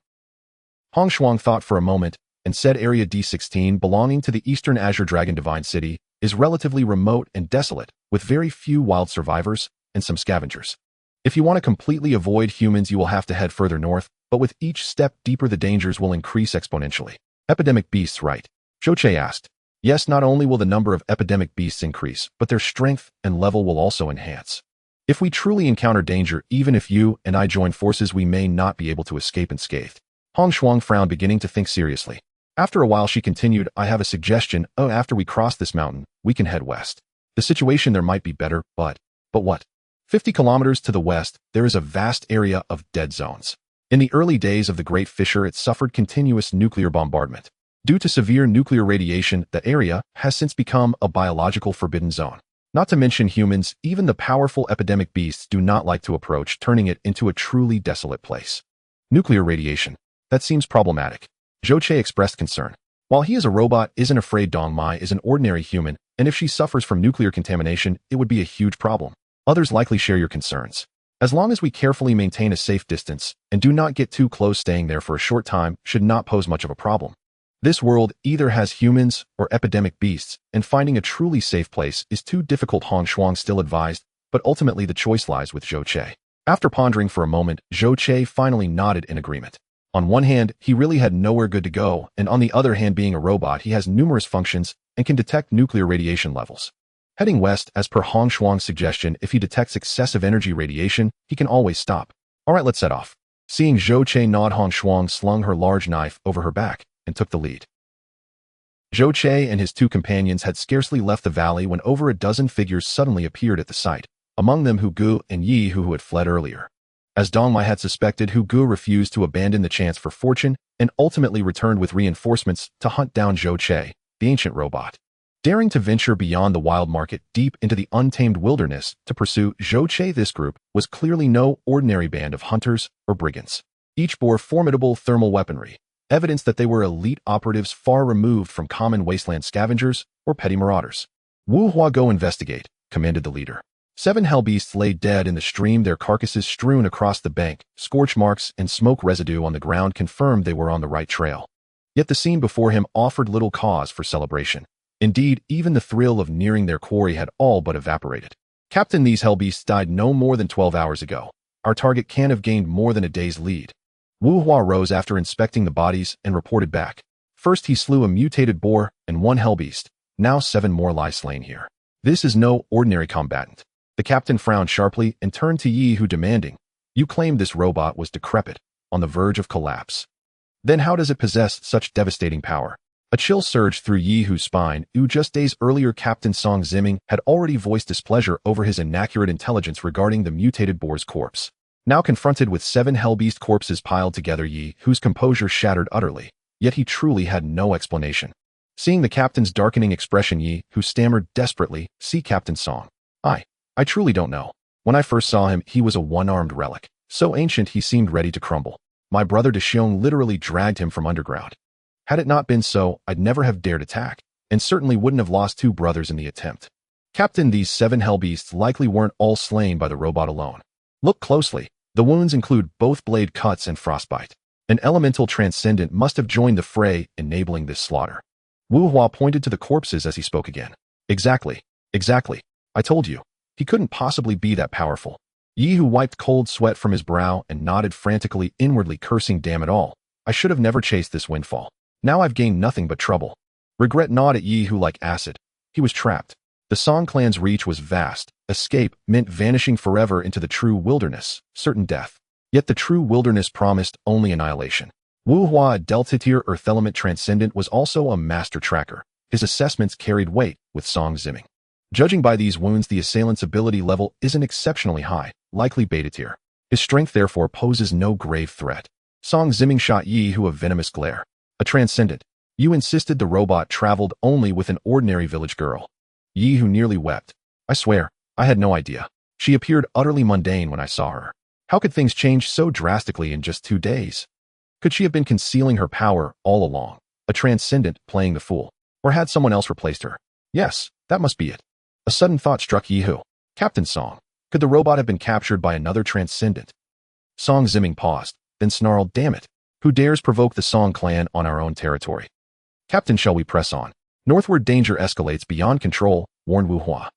Hong Shuang thought for a moment and said, Area D16, belonging to the Eastern Azure Dragon Divine City, is relatively remote and desolate, with very few wild survivors and some scavengers. If you want to completely avoid humans, you will have to head further north, but with each step deeper, the dangers will increase exponentially. Epidemic beasts, right? Zhou Che asked. Yes, not only will the number of epidemic beasts increase, but their strength and level will also enhance. If we truly encounter danger, even if you and I join forces, we may not be able to escape unscathed. Hong Shuang frowned, beginning to think seriously. After a while, she continued, I have a suggestion. After we cross this mountain, we can head west. The situation there might be better, but what? 50 kilometers to the west, there is a vast area of dead zones. In the early days of the Great Fissure, it suffered continuous nuclear bombardment. Due to severe nuclear radiation, the area has since become a biological forbidden zone. Not to mention humans, even the powerful epidemic beasts do not like to approach, turning it into a truly desolate place. Nuclear radiation. That seems problematic. Zhou Che expressed concern. While he is a robot, isn't afraid. Dongmai is an ordinary human, and if she suffers from nuclear contamination, it would be a huge problem. Others likely share your concerns. As long as we carefully maintain a safe distance and do not get too close, staying there for a short time should not pose much of a problem. This world either has humans or epidemic beasts, and finding a truly safe place is too difficult, Hong Shuang still advised, but ultimately the choice lies with Zhou Che. After pondering for a moment, Zhou Che finally nodded in agreement. On one hand, he really had nowhere good to go, and on the other hand, being a robot, he has numerous functions and can detect nuclear radiation levels. Heading west, as per Hong Shuang's suggestion, if he detects excessive energy radiation, he can always stop. Alright, let's set off. Seeing Zhou Che nod, Hong Shuang slung her large knife over her back and took the lead. Zhou Che and his two companions had scarcely left the valley when over a dozen figures suddenly appeared at the site, among them Hu Gu and Yi Hu, who had fled earlier. As Dong Mai had suspected, Hu Gu refused to abandon the chance for fortune and ultimately returned with reinforcements to hunt down Zhou Che, the ancient robot. Daring to venture beyond the wild market deep into the untamed wilderness to pursue Zhou Che, this group was clearly no ordinary band of hunters or brigands. Each bore formidable thermal weaponry, evidence that they were elite operatives far removed from common wasteland scavengers or petty marauders. Wu Hua, go investigate, commanded the leader. 7 hellbeasts lay dead in the stream, their carcasses strewn across the bank. Scorch marks and smoke residue on the ground confirmed they were on the right trail. Yet the scene before him offered little cause for celebration. Indeed, even the thrill of nearing their quarry had all but evaporated. Captain, these hellbeasts died no more than 12 hours ago. Our target can't have gained more than a day's lead. Wu Hua rose after inspecting the bodies and reported back. First he slew a mutated boar and 1 hellbeast. Now 7 more lie slain here. This is no ordinary combatant. The captain frowned sharply and turned to Yi Hu, demanding, "You claimed this robot was decrepit, on the verge of collapse. Then how does it possess such devastating power?" A chill surged through Yi Hu's spine. Just days earlier, Captain Song Ziming had already voiced displeasure over his inaccurate intelligence regarding the mutated boar's corpse. Now confronted with 7 hellbeast corpses piled together, Yi Hu's composure shattered utterly, yet he truly had no explanation. Seeing the captain's darkening expression, Yi Hu stammered desperately, "See, Captain Song. I truly don't know. When I first saw him, he was a one-armed relic. So ancient he seemed ready to crumble. My brother Deshiong literally dragged him from underground. Had it not been so, I'd never have dared attack, and certainly wouldn't have lost 2 brothers in the attempt. Captain, these 7 hellbeasts likely weren't all slain by the robot alone. Look closely. The wounds include both blade cuts and frostbite. An elemental transcendent must have joined the fray, enabling this slaughter." Wu Hua pointed to the corpses as he spoke again. Exactly. I told you. He couldn't possibly be that powerful." Yi Hu wiped cold sweat from his brow and nodded frantically, inwardly cursing, "Damn it all. I should have never chased this windfall. Now I've gained nothing but trouble." Regret gnawed at Yi Hu like acid. He was trapped. The Song clan's reach was vast. Escape meant vanishing forever into the true wilderness, certain death. Yet the true wilderness promised only annihilation. Wu Hua, a Delta-tier Earth element transcendent, was also a master tracker. His assessments carried weight with Song Ziming. Judging by these wounds, the assailant's ability level isn't exceptionally high, likely beta tier. His strength therefore poses no grave threat. Song Ziming shot Yi Hu a venomous glare. "A transcendent. You insisted the robot traveled only with an ordinary village girl." Yi Hu nearly wept. "I swear, I had no idea. She appeared utterly mundane when I saw her. How could things change so drastically in just 2 days? Could she have been concealing her power all along? A transcendent playing the fool? Or had someone else replaced her? Yes, that must be it." A sudden thought struck Yi Hu. "Captain Song, could the robot have been captured by another transcendent?" Song Ziming paused, then snarled, "Damn it. Who dares provoke the Song clan on our own territory? Captain, shall we press on? Northward danger escalates beyond control," warned Wu Hua.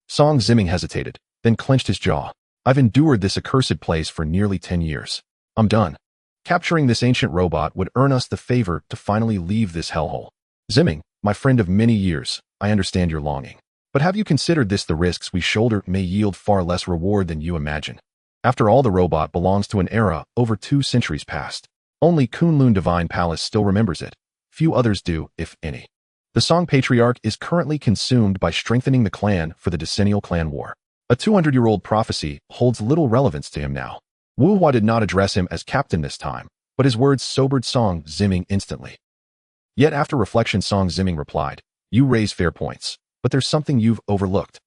Song Ziming hesitated, then clenched his jaw. "I've endured this accursed place for nearly 10 years. I'm done. Capturing this ancient robot would earn us the favor to finally leave this hellhole. Ziming, my friend of many years, I understand your longing. But have you considered this? The risks we shoulder may yield far less reward than you imagine. After all, the robot belongs to an era over 2 centuries past. Only Kunlun Divine Palace still remembers it. Few others do, if any. The Song Patriarch is currently consumed by strengthening the clan for the decennial clan war. A 200-year-old prophecy holds little relevance to him now." Wu Hua did not address him as captain this time, but his words sobered Song Ziming instantly. Yet after reflection, Song Ziming replied, "You raise fair points, but there's something you've overlooked.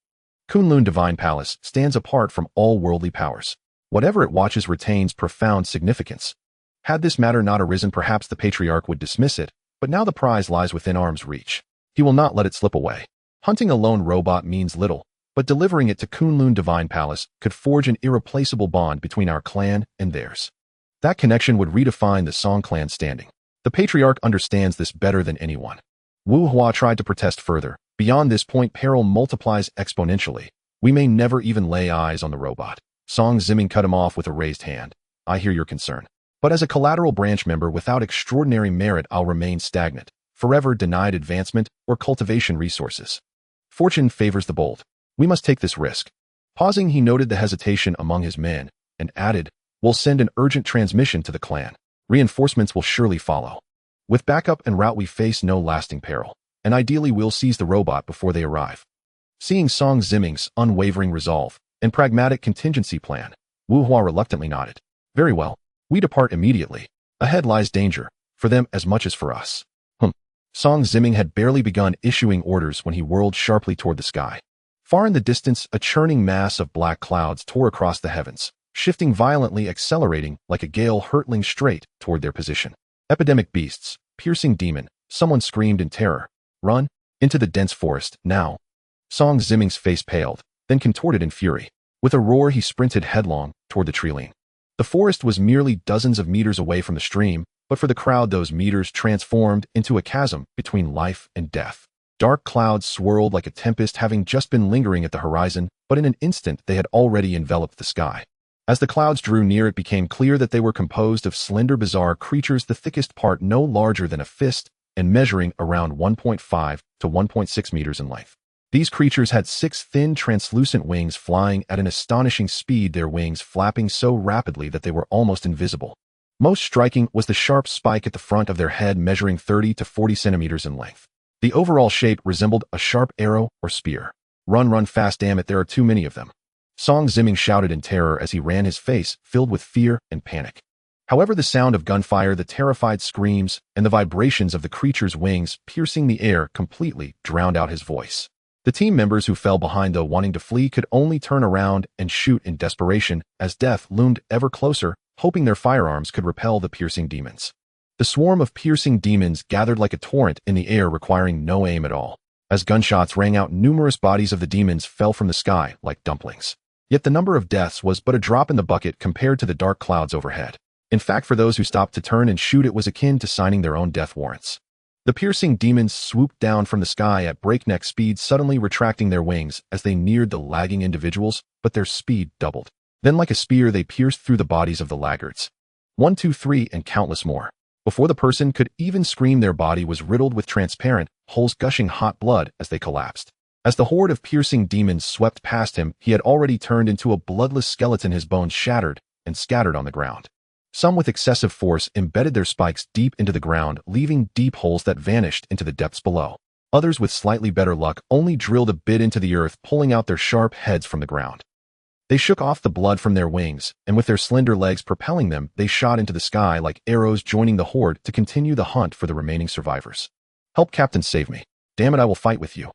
Kunlun Divine Palace stands apart from all worldly powers. Whatever it watches retains profound significance. Had this matter not arisen, perhaps the Patriarch would dismiss it, but now the prize lies within arm's reach. He will not let it slip away. Hunting a lone robot means little, but delivering it to Kunlun Divine Palace could forge an irreplaceable bond between our clan and theirs. That connection would redefine the Song clan's standing. The Patriarch understands this better than anyone." Wu Hua tried to protest further. "Beyond this point, peril multiplies exponentially. We may never even lay eyes on the robot." Song Ziming cut him off with a raised hand. "I hear your concern. But as a collateral branch member without extraordinary merit, I'll remain stagnant. forever denied advancement or cultivation resources. Fortune favors the bold. We must take this risk. Pausing, he noted the hesitation among his men and added, "We'll send an urgent transmission to the clan. Reinforcements will surely follow. With backup en route, we face no lasting peril, and ideally we'll seize the robot before they arrive." Seeing Song Ziming's unwavering resolve and pragmatic contingency plan, Wu Hua reluctantly nodded. "Very well. We depart immediately. Ahead lies danger, for them as much as for us." Song Ziming had barely begun issuing orders when he whirled sharply toward the sky. Far in the distance, a churning mass of black clouds tore across the heavens, shifting violently, accelerating like a gale hurtling straight toward their position. "Epidemic beasts, piercing demon," someone screamed in terror. "Run! Into the dense forest, now!" Song Ziming's face paled, then contorted in fury. With a roar, he sprinted headlong toward the tree line. The forest was merely dozens of meters away from the stream, but for the crowd those meters transformed into a chasm between life and death. Dark clouds swirled like a tempest, having just been lingering at the horizon, but in an instant they had already enveloped the sky. As the clouds drew near, it became clear that they were composed of slender, bizarre creatures, the thickest part no larger than a fist and measuring around 1.5 to 1.6 meters in length. These creatures had 6 thin, translucent wings flying at an astonishing speed, their wings flapping so rapidly that they were almost invisible. Most striking was the sharp spike at the front of their head, measuring 30 to 40 centimeters in length. The overall shape resembled a sharp arrow or spear. Run fast, damn it, there are too many of them." Song Ziming shouted in terror as he ran, his face filled with fear and panic. However, the sound of gunfire, the terrified screams, and the vibrations of the creature's wings piercing the air completely drowned out his voice. The team members who fell behind, though wanting to flee, could only turn around and shoot in desperation as death loomed ever closer, hoping their firearms could repel the piercing demons. The swarm of piercing demons gathered like a torrent in the air, requiring no aim at all. As gunshots rang out, numerous bodies of the demons fell from the sky like dumplings. Yet the number of deaths was but a drop in the bucket compared to the dark clouds overhead. In fact, for those who stopped to turn and shoot, it was akin to signing their own death warrants. The piercing demons swooped down from the sky at breakneck speed, suddenly retracting their wings as they neared the lagging individuals, but their speed doubled. Then, like a spear, they pierced through the bodies of the laggards. 1, 2, 3, and countless more. Before the person could even scream, their body was riddled with transparent holes, gushing hot blood as they collapsed. As the horde of piercing demons swept past him, he had already turned into a bloodless skeleton, his bones shattered and scattered on the ground. Some with excessive force embedded their spikes deep into the ground, leaving deep holes that vanished into the depths below. Others, with slightly better luck, only drilled a bit into the earth, pulling out their sharp heads from the ground. They shook off the blood from their wings, and with their slender legs propelling them, they shot into the sky like arrows, joining the horde to continue the hunt for the remaining survivors. "Help, Captain, save me. Damn it, I will fight with you."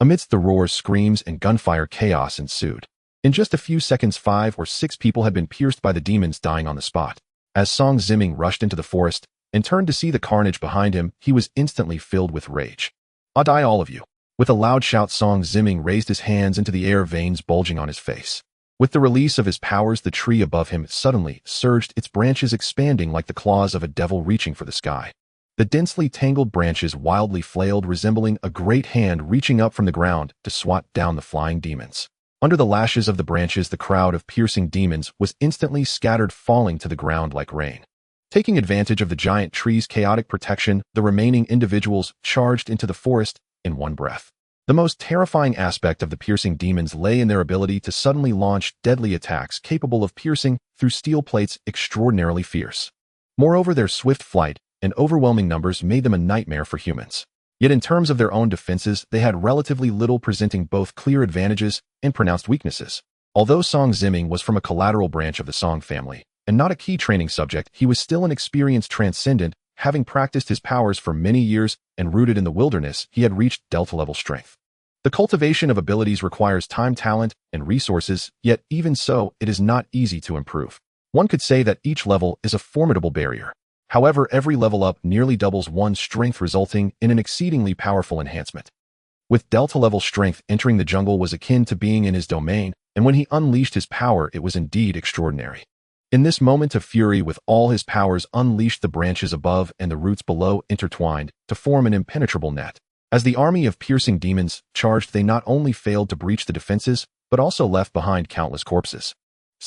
Amidst the roars, screams, and gunfire, chaos ensued. In just a few seconds, 5 or 6 people had been pierced by the demons, dying on the spot. As Song Ziming rushed into the forest and turned to see the carnage behind him, he was instantly filled with rage. "I'll die, all of you." With a loud shout, Song Ziming raised his hands into the air, veins bulging on his face. With the release of his powers, the tree above him suddenly surged, its branches expanding like the claws of a devil reaching for the sky. The densely tangled branches wildly flailed, resembling a great hand reaching up from the ground to swat down the flying demons. Under the lashes of the branches, the crowd of piercing demons was instantly scattered, falling to the ground like rain. Taking advantage of the giant tree's chaotic protection, the remaining individuals charged into the forest in one breath. The most terrifying aspect of the piercing demons lay in their ability to suddenly launch deadly attacks capable of piercing through steel plates, extraordinarily fierce. Moreover, their swift flight and overwhelming numbers made them a nightmare for humans. Yet in terms of their own defenses, they had relatively little, presenting both clear advantages and pronounced weaknesses. Although Song Ziming was from a collateral branch of the Song family, and not a key training subject, he was still an experienced transcendent, having practiced his powers for many years and rooted in the wilderness. He had reached Delta-level strength. The cultivation of abilities requires time, talent, and resources, yet even so, it is not easy to improve. One could say that each level is a formidable barrier. However, every level up nearly doubles one's strength, resulting in an exceedingly powerful enhancement. With Delta-level strength, entering the jungle was akin to being in his domain, and when he unleashed his power, it was indeed extraordinary. In this moment of fury, with all his powers unleashed, the branches above and the roots below intertwined to form an impenetrable net. As the army of piercing demons charged, they not only failed to breach the defenses, but also left behind countless corpses.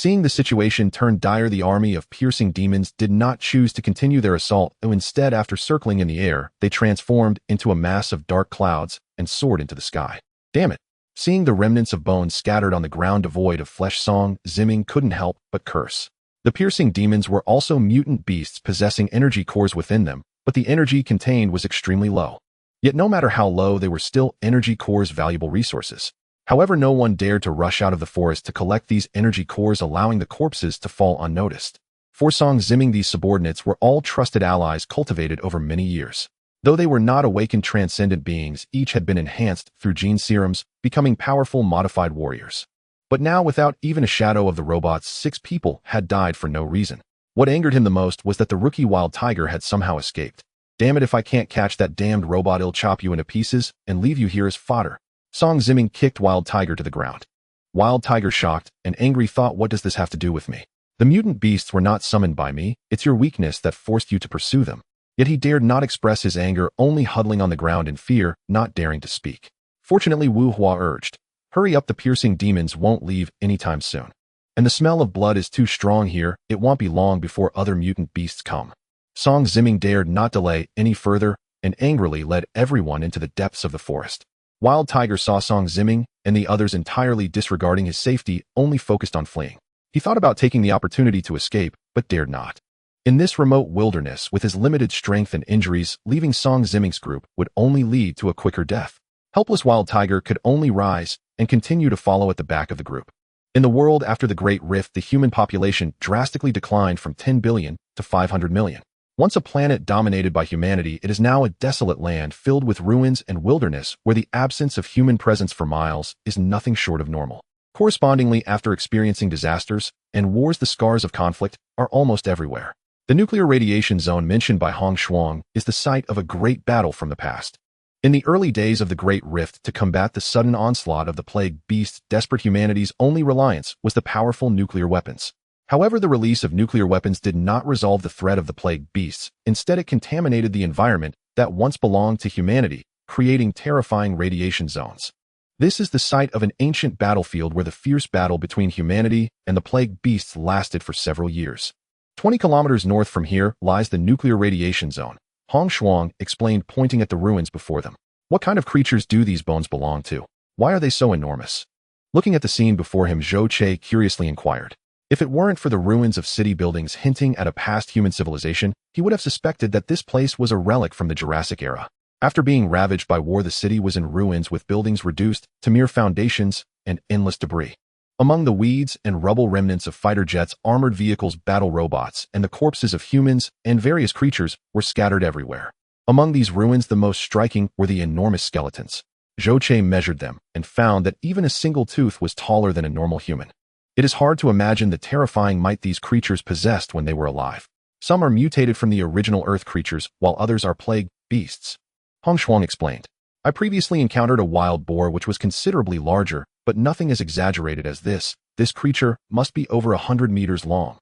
Seeing the situation turn dire, the army of piercing demons did not choose to continue their assault, and instead, after circling in the air, they transformed into a mass of dark clouds and soared into the sky. Damn it! Seeing the remnants of bones scattered on the ground devoid of flesh, Song Zimming couldn't help but curse. The piercing demons were also mutant beasts possessing energy cores within them, but the energy contained was extremely low. Yet no matter how low, they were still energy cores' valuable resources. However, no one dared to rush out of the forest to collect these energy cores, allowing the corpses to fall unnoticed. For Song Zimming, these subordinates were all trusted allies cultivated over many years. Though they were not awakened transcendent beings, each had been enhanced through gene serums, becoming powerful modified warriors. But now, without even a shadow of the robots, 6 people had died for no reason. What angered him the most was that the rookie Wild Tiger had somehow escaped. Damn it, if I can't catch that damned robot, I'll chop you into pieces and leave you here as fodder. Song Zimming kicked Wild Tiger to the ground. Wild Tiger, shocked and angry, thought, what does this have to do with me? The mutant beasts were not summoned by me. It's your weakness that forced you to pursue them. Yet he dared not express his anger, only huddling on the ground in fear, not daring to speak. Fortunately, Wu Hua urged, hurry up, the piercing demons won't leave anytime soon. And the smell of blood is too strong here, it won't be long before other mutant beasts come. Song Zimming dared not delay any further and angrily led everyone into the depths of the forest. Wild Tiger saw Song Zimming and the others entirely disregarding his safety, only focused on fleeing. He thought about taking the opportunity to escape, but dared not. In this remote wilderness, with his limited strength and injuries, leaving Song Zimming's group would only lead to a quicker death. Helpless Wild Tiger could only rise and continue to follow at the back of the group. In the world after the Great Rift, the human population drastically declined from 10 billion to 500 million. Once a planet dominated by humanity, it is now a desolate land filled with ruins and wilderness where the absence of human presence for miles is nothing short of normal. Correspondingly, after experiencing disasters and wars, the scars of conflict are almost everywhere. The nuclear radiation zone mentioned by Hong Shuang is the site of a great battle from the past. In the early days of the Great Rift, to combat the sudden onslaught of the Plague Beasts, desperate humanity's only reliance was the powerful nuclear weapons. However, the release of nuclear weapons did not resolve the threat of the Plague Beasts. Instead, it contaminated the environment that once belonged to humanity, creating terrifying radiation zones. This is the site of an ancient battlefield where the fierce battle between humanity and the Plague Beasts lasted for several years. 20 kilometers north from here lies the nuclear radiation zone, Hong Shuang explained, pointing at the ruins before them. What kind of creatures do these bones belong to? Why are they so enormous? Looking at the scene before him, Zhou Che curiously inquired. If it weren't for the ruins of city buildings hinting at a past human civilization, he would have suspected that this place was a relic from the Jurassic era. After being ravaged by war, the city was in ruins with buildings reduced to mere foundations and endless debris. Among the weeds and rubble, remnants of fighter jets, armored vehicles, battle robots, and the corpses of humans and various creatures were scattered everywhere. Among these ruins, the most striking were the enormous skeletons. Zhou Che measured them and found that even a single tooth was taller than a normal human. It is hard to imagine the terrifying might these creatures possessed when they were alive. Some are mutated from the original Earth creatures, while others are plague beasts. Hong Shuang explained. I previously encountered a wild boar which was considerably larger, but nothing as exaggerated as this. This creature must be over 100 meters long.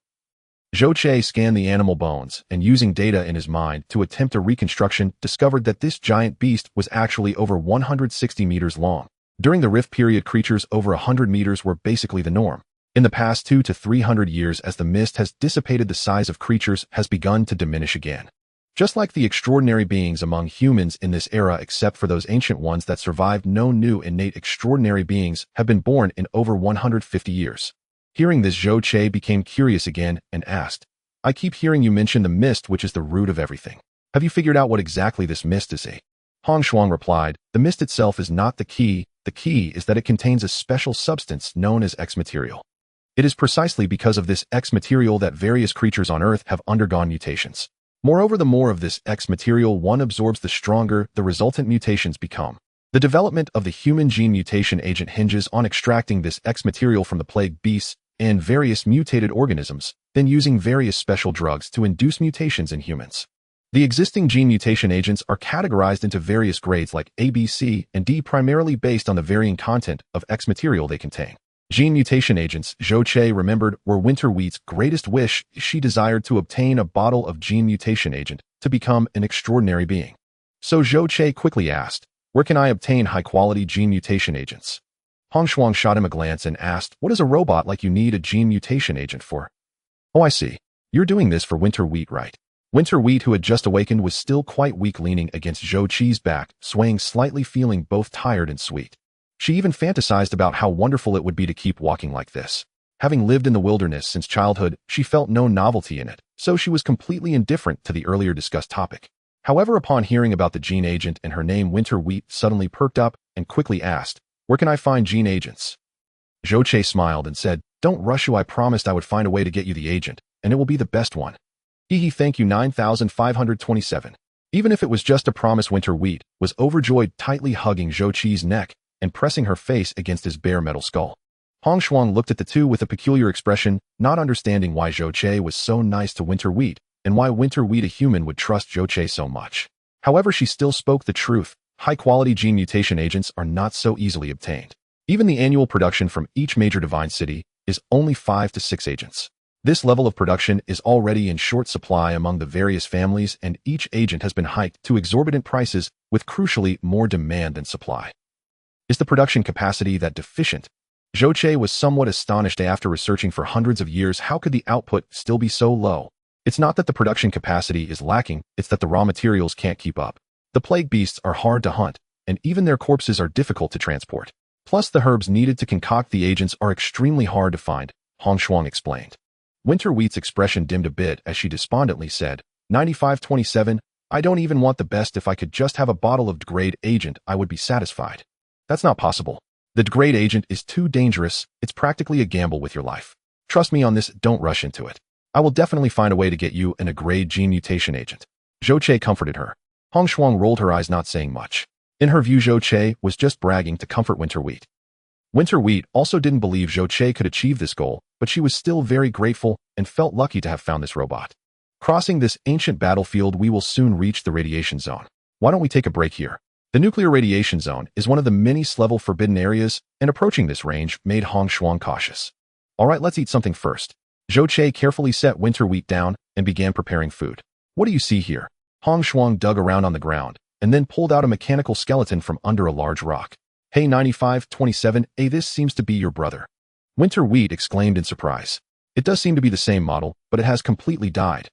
Zhou Che scanned the animal bones and, using data in his mind to attempt a reconstruction, discovered that this giant beast was actually over 160 meters long. During the Rift period, creatures over 100 meters were basically the norm. In the past 200 to 300 years, as the mist has dissipated, the size of creatures has begun to diminish again. Just like the extraordinary beings among humans in this era, except for those ancient ones that survived, no new innate extraordinary beings have been born in over 150 years. Hearing this, Zhou Che became curious again and asked, I keep hearing you mention the mist, which is the root of everything. Have you figured out what exactly this mist is? Hong Shuang replied, the mist itself is not the key. The key is that it contains a special substance known as X material. It is precisely because of this X material that various creatures on Earth have undergone mutations. Moreover, the more of this X material one absorbs, the stronger the resultant mutations become. The development of the human gene mutation agent hinges on extracting this X material from the plague beasts and various mutated organisms, then using various special drugs to induce mutations in humans. The existing gene mutation agents are categorized into various grades like A, B, C, and D, primarily based on the varying content of X material they contain. Gene mutation agents, Zhou Che remembered, were Winter Wheat's greatest wish. She desired to obtain a bottle of gene mutation agent to become an extraordinary being. So Zhou Che quickly asked, where can I obtain high-quality gene mutation agents? Hong Shuang shot him a glance and asked, what does a robot like you need a gene mutation agent for? Oh, I see. You're doing this for Winter Wheat, right? Winter Wheat, who had just awakened, was still quite weak, leaning against Zhou Qi's back, swaying slightly, feeling both tired and sweet. She even fantasized about how wonderful it would be to keep walking like this. Having lived in the wilderness since childhood, she felt no novelty in it, so she was completely indifferent to the earlier discussed topic. However, upon hearing about the gene agent and her name, Winter Wheat suddenly perked up and quickly asked, where can I find gene agents? Zhou Qiu smiled and said, don't rush you, I promised I would find a way to get you the agent, and it will be the best one. Hee thank you 9527. Even if it was just a promise, Winter Wheat was overjoyed, tightly hugging Zhou Qi's neck and pressing her face against his bare metal skull. Hong Shuang looked at the two with a peculiar expression, not understanding why Zhou Qiu was so nice to Winter Wheat and why Winter Wheat, a human, would trust Zhou Qiu so much. However, she still spoke the truth. High-quality gene mutation agents are not so easily obtained. Even the annual production from each major divine city is only 5 to 6 agents. This level of production is already in short supply among the various families, and each agent has been hiked to exorbitant prices with crucially more demand than supply. Is the production capacity that deficient? Zhou Qiu was somewhat astonished. After researching for hundreds of years, how could the output still be so low? It's not that the production capacity is lacking, it's that the raw materials can't keep up. The plague beasts are hard to hunt, and even their corpses are difficult to transport. Plus, the herbs needed to concoct the agents are extremely hard to find, Hong Shuang explained. Winter Wheat's expression dimmed a bit as she despondently said, 9527, I don't even want the best. If I could just have a bottle of degrade agent, I would be satisfied. That's not possible. The degrade agent is too dangerous. It's practically a gamble with your life. Trust me on this, don't rush into it. I will definitely find a way to get you an degrade gene mutation agent. Zhou Qiu comforted her. Hong Shuang rolled her eyes, not saying much. In her view, Zhou Qiu was just bragging to comfort Winter Wheat. Winter Wheat also didn't believe Zhou Qiu could achieve this goal, but she was still very grateful and felt lucky to have found this robot. Crossing this ancient battlefield, we will soon reach the radiation zone. Why don't we take a break here? The nuclear radiation zone is one of the many level forbidden areas, and approaching this range made Hong Shuang cautious. Alright, let's eat something first. Zhou Qiu carefully set Winter Wheat down and began preparing food. What do you see here? Hong Shuang dug around on the ground and then pulled out a mechanical skeleton from under a large rock. Hey 9527, this seems to be your brother. Winter Wheat exclaimed in surprise. It does seem to be the same model, but it has completely died.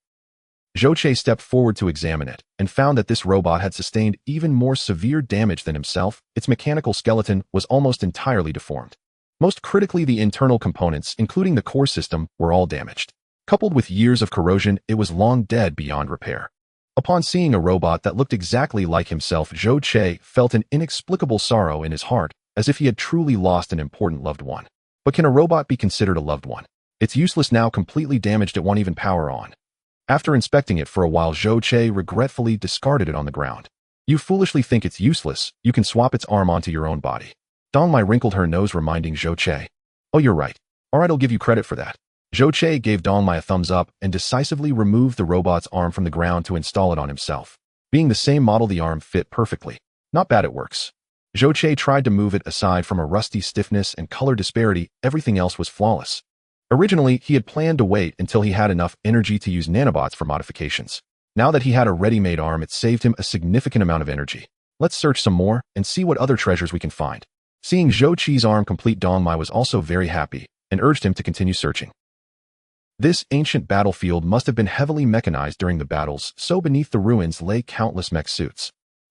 Zhou Qiu stepped forward to examine it and found that this robot had sustained even more severe damage than himself. Its mechanical skeleton was almost entirely deformed. Most critically, the internal components, including the core system, were all damaged. Coupled with years of corrosion, it was long dead beyond repair. Upon seeing a robot that looked exactly like himself, Zhou Qiu felt an inexplicable sorrow in his heart, as if he had truly lost an important loved one. But can a robot be considered a loved one? It's useless now, completely damaged, it won't even power on. After inspecting it for a while, Zhou Qiu regretfully discarded it on the ground. You foolishly think it's useless, you can swap its arm onto your own body. Dong Mai wrinkled her nose, reminding Zhou Qiu. Oh, you're right. Alright, I'll give you credit for that. Zhou Qiu gave Dong Mai a thumbs up and decisively removed the robot's arm from the ground to install it on himself. Being the same model, the arm fit perfectly. Not bad, it works. Zhou Qiu tried to move it. Aside from a rusty stiffness and color disparity, everything else was flawless. Originally, he had planned to wait until he had enough energy to use nanobots for modifications. Now that he had a ready-made arm, it saved him a significant amount of energy. Let's search some more and see what other treasures we can find. Seeing Zhou Qi's arm complete, Dong Mai was also very happy and urged him to continue searching. This ancient battlefield must have been heavily mechanized during the battles, so beneath the ruins lay countless mech suits.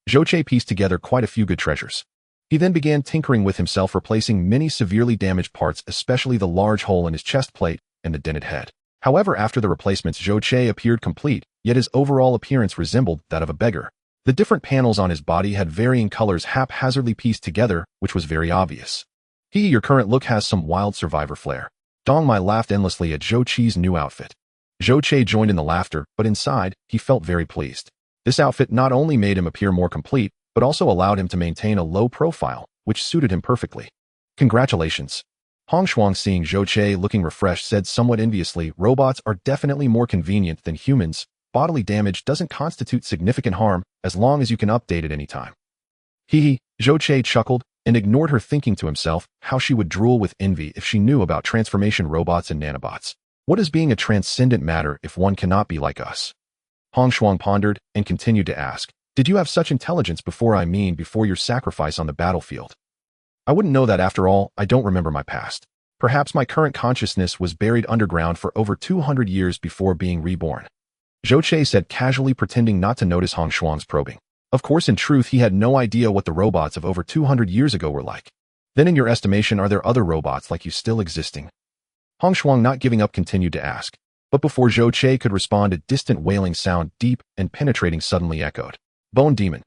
Zhou Qiu pieced together quite a few good treasures. He then began tinkering with himself, replacing many severely damaged parts, especially the large hole in his chest plate and the dented head. However, after the replacements, Zhou Qiu appeared complete, yet his overall appearance resembled that of a beggar. The different panels on his body had varying colors haphazardly pieced together, which was very obvious. Your current look has some wild survivor flair. Dong Mai laughed endlessly at Zhou Qi's new outfit. Zhou Qiu joined in the laughter, but inside, he felt very pleased. This outfit not only made him appear more complete, but also allowed him to maintain a low profile, which suited him perfectly. Congratulations. Hong Shuang, seeing Zhou Qiu looking refreshed, said somewhat enviously, robots are definitely more convenient than humans. Bodily damage doesn't constitute significant harm as long as you can update it anytime. Zhou Qiu chuckled and ignored her, thinking to himself how she would drool with envy if she knew about transformation robots and nanobots. What is being a transcendent matter if one cannot be like us? Hong Shuang pondered and continued to ask, did you have such intelligence before your sacrifice on the battlefield? I wouldn't know that after all, I don't remember my past. Perhaps my current consciousness was buried underground for over 200 years before being reborn. Zhou Che said casually, pretending not to notice Hong Shuang's probing. Of course, in truth, he had no idea what the robots of over 200 years ago were like. Then in your estimation, are there other robots like you still existing? Hong Shuang, not giving up, continued to ask. But before Zhou Che could respond, a distant wailing sound, deep and penetrating, suddenly echoed. Bone Demon.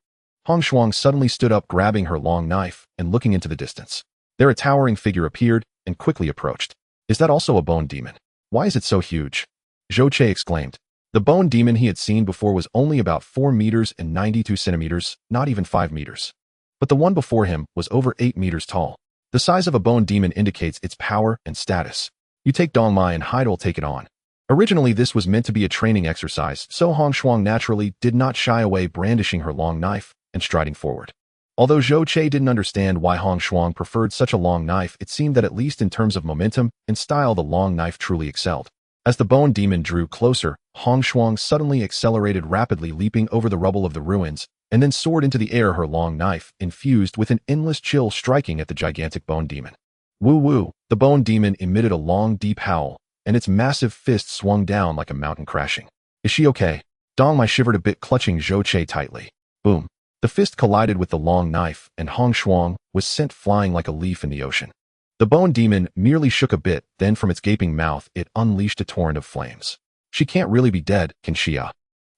Hong Shuang suddenly stood up, grabbing her long knife and looking into the distance. There a towering figure appeared and quickly approached. Is that also a bone demon? Why is it so huge? Zhou Che exclaimed. The bone demon he had seen before was only about 4 meters and 92 centimeters, not even 5 meters. But the one before him was over 8 meters tall. The size of a bone demon indicates its power and status. You take Dong Mai and Heidel take it on. Originally, this was meant to be a training exercise, so Hong Shuang naturally did not shy away, brandishing her long knife and striding forward. Although Zhou Che didn't understand why Hong Shuang preferred such a long knife, it seemed that at least in terms of momentum and style, the long knife truly excelled. As the bone demon drew closer, Hong Shuang suddenly accelerated rapidly, leaping over the rubble of the ruins, and then soared into the air, her long knife infused with an endless chill, striking at the gigantic bone demon. Woo woo! The bone demon emitted a long, deep howl, and its massive fist swung down like a mountain, crashing. Is she okay? Dong Mai shivered a bit, clutching Zhou Che tightly. Boom! The fist collided with the long knife, and Hong Shuang was sent flying like a leaf in the ocean. The bone demon merely shook a bit, then from its gaping mouth it unleashed a torrent of flames. She can't really be dead, can she?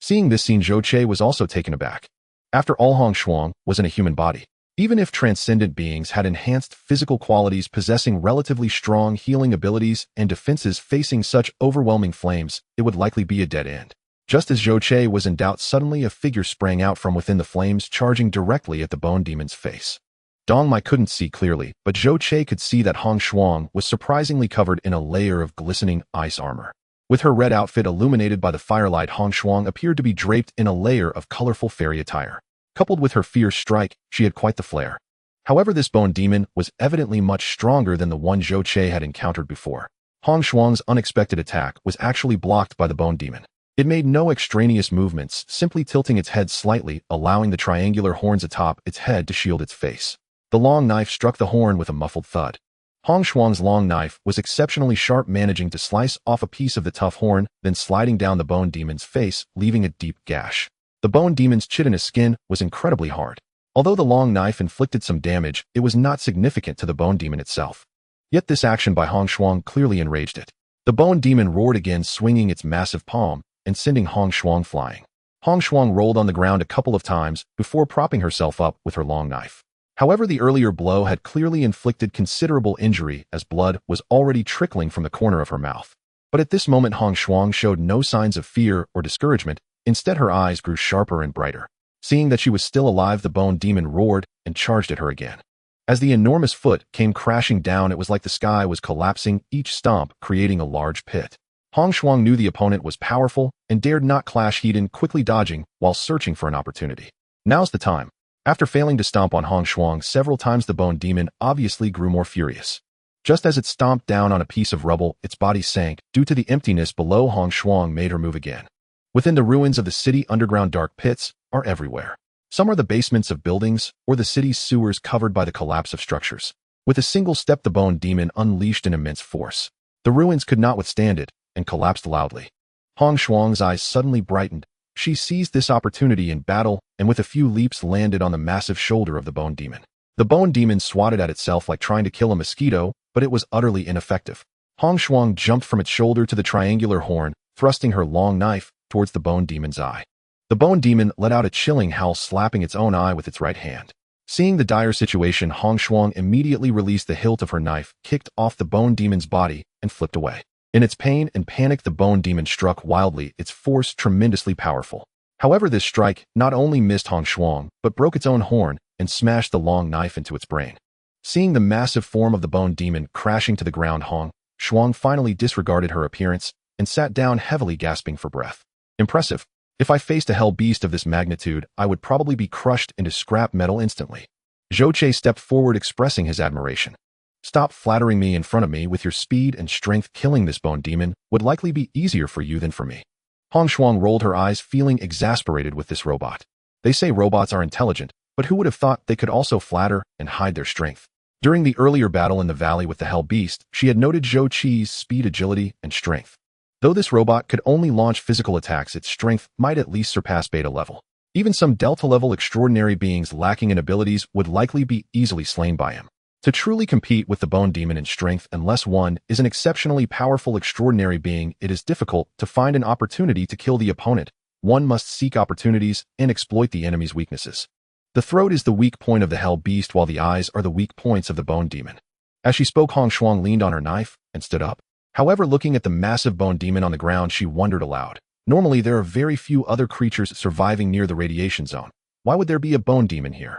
Seeing this scene, Zhou Che was also taken aback. After all, Hong Shuang was in a human body. Even if transcendent beings had enhanced physical qualities, possessing relatively strong healing abilities and defenses, facing such overwhelming flames, it would likely be a dead end. Just as Zhou Che was in doubt, suddenly a figure sprang out from within the flames, charging directly at the bone demon's face. Dong Mai couldn't see clearly, but Zhou Che could see that Hong Shuang was surprisingly covered in a layer of glistening ice armor. With her red outfit illuminated by the firelight, Hong Shuang appeared to be draped in a layer of colorful fairy attire. Coupled with her fierce strike, she had quite the flair. However, this bone demon was evidently much stronger than the one Zhou Che had encountered before. Hong Shuang's unexpected attack was actually blocked by the bone demon. It made no extraneous movements, simply tilting its head slightly, allowing the triangular horns atop its head to shield its face. The long knife struck the horn with a muffled thud. Hong Shuang's long knife was exceptionally sharp, managing to slice off a piece of the tough horn, then sliding down the bone demon's face, leaving a deep gash. The bone demon's chitinous skin was incredibly hard. Although the long knife inflicted some damage, it was not significant to the bone demon itself. Yet this action by Hong Shuang clearly enraged it. The bone demon roared again, swinging its massive palm and sending Hong Shuang flying. Hong Shuang rolled on the ground a couple of times before propping herself up with her long knife. However, the earlier blow had clearly inflicted considerable injury, as blood was already trickling from the corner of her mouth. But at this moment, Hong Shuang showed no signs of fear or discouragement. Instead, her eyes grew sharper and brighter. Seeing that she was still alive, the bone demon roared and charged at her again. As the enormous foot came crashing down, it was like the sky was collapsing, each stomp creating a large pit. Hong Shuang knew the opponent was powerful and dared not clash, Heiden quickly dodging while searching for an opportunity. Now's the time. After failing to stomp on Hong Shuang several times, the bone demon obviously grew more furious. Just as it stomped down on a piece of rubble, its body sank. Due to the emptiness below, Hong Shuang made her move again. Within the ruins of the city, underground dark pits are everywhere. Some are the basements of buildings or the city's sewers covered by the collapse of structures. With a single step, the bone demon unleashed an immense force. The ruins could not withstand it and collapsed loudly. Hong Shuang's eyes suddenly brightened. She seized this opportunity in battle and with a few leaps landed on the massive shoulder of the bone demon. The bone demon swatted at itself like trying to kill a mosquito, but it was utterly ineffective. Hong Shuang jumped from its shoulder to the triangular horn, thrusting her long knife towards the bone demon's eye. The bone demon let out a chilling howl, slapping its own eye with its right hand. Seeing the dire situation, Hong Shuang immediately released the hilt of her knife, kicked off the bone demon's body, and flipped away. In its pain and panic, the bone demon struck wildly, its force tremendously powerful. However, this strike not only missed Hong Shuang, but broke its own horn and smashed the long knife into its brain. Seeing the massive form of the bone demon crashing to the ground, Hong Shuang finally disregarded her appearance and sat down heavily, gasping for breath. Impressive. If I faced a hell beast of this magnitude, I would probably be crushed into scrap metal instantly. Zhou Che stepped forward, expressing his admiration. Stop flattering me in front of me. With your speed and strength, killing this bone demon would likely be easier for you than for me. Hong Shuang rolled her eyes, feeling exasperated with this robot. They say robots are intelligent, but who would have thought they could also flatter and hide their strength? During the earlier battle in the valley with the Hell Beast, she had noted Zhou Qi's speed, agility, and strength. Though this robot could only launch physical attacks, its strength might at least surpass beta level. Even some delta-level extraordinary beings lacking in abilities would likely be easily slain by him. To truly compete with the Bone Demon in strength, unless one is an exceptionally powerful extraordinary being, it is difficult to find an opportunity to kill the opponent. One must seek opportunities and exploit the enemy's weaknesses. The throat is the weak point of the Hell Beast, while the eyes are the weak points of the Bone Demon. As she spoke, Hong Shuang leaned on her knife and stood up. However, looking at the massive Bone Demon on the ground, she wondered aloud. Normally, there are very few other creatures surviving near the radiation zone. Why would there be a Bone Demon here?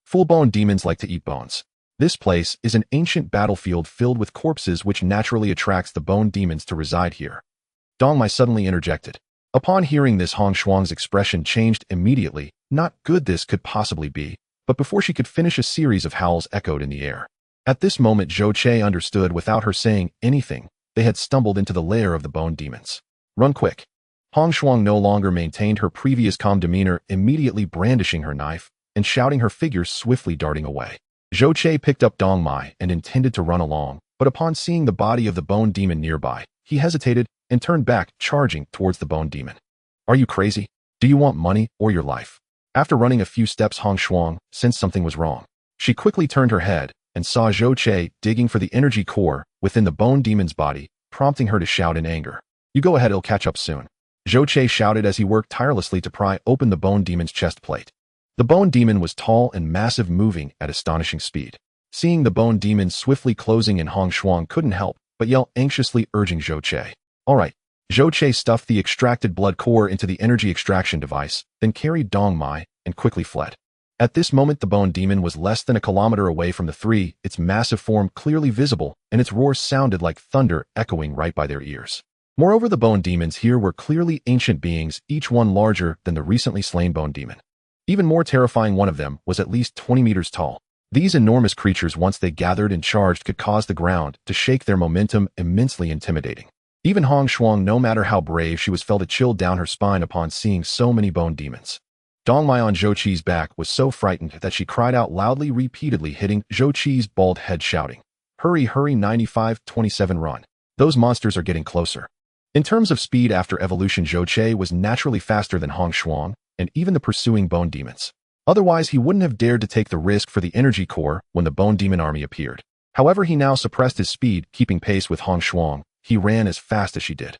Full Bone Demons like to eat bones. This place is an ancient battlefield filled with corpses, which naturally attracts the Bone Demons to reside here. Dong Mai suddenly interjected. Upon hearing this, Hong Shuang's expression changed immediately. Not good this could possibly be, but before she could finish, a series of howls echoed in the air. At this moment, Zhou Qiu understood without her saying anything. They had stumbled into the lair of the Bone Demons. Run quick. Hong Shuang no longer maintained her previous calm demeanor, immediately brandishing her knife and shouting, her figure swiftly darting away. Zhou Qiu picked up Dong Mai and intended to run along, but upon seeing the body of the Bone Demon nearby, he hesitated and turned back, charging towards the Bone Demon. Are you crazy? Do you want money or your life? After running a few steps, Hong Shuang sensed something was wrong. She quickly turned her head and saw Zhou Qiu digging for the energy core within the Bone Demon's body, prompting her to shout in anger. You go ahead, it'll catch up soon. Zhou Qiu shouted as he worked tirelessly to pry open the Bone Demon's chest plate. The Bone Demon was tall and massive, moving at astonishing speed. Seeing the Bone Demon swiftly closing in, Hong Shuang couldn't help but yell anxiously, urging Zhou Qiu. All right. Zhou Qiu stuffed the extracted blood core into the energy extraction device, then carried Dong Mai and quickly fled. At this moment, the Bone Demon was less than a kilometer away from the three, its massive form clearly visible, and its roar sounded like thunder echoing right by their ears. Moreover, the Bone Demons here were clearly ancient beings, each one larger than the recently slain Bone Demon. Even more terrifying, one of them was at least 20 meters tall. These enormous creatures, once they gathered and charged, could cause the ground to shake, their momentum immensely intimidating. Even Hong Shuang, no matter how brave she was, felt a chill down her spine upon seeing so many Bone Demons. Dong Mai on Zhou Qi's back was so frightened that she cried out loudly, repeatedly hitting Zhou Qi's bald head, shouting, Hurry, hurry, 9527, run. Those monsters are getting closer. In terms of speed after evolution, Zhou Qiu was naturally faster than Hong Shuang and even the pursuing Bone Demons. Otherwise, he wouldn't have dared to take the risk for the energy core when the Bone Demon army appeared. However, he now suppressed his speed, keeping pace with Hong Shuang. He ran as fast as she did.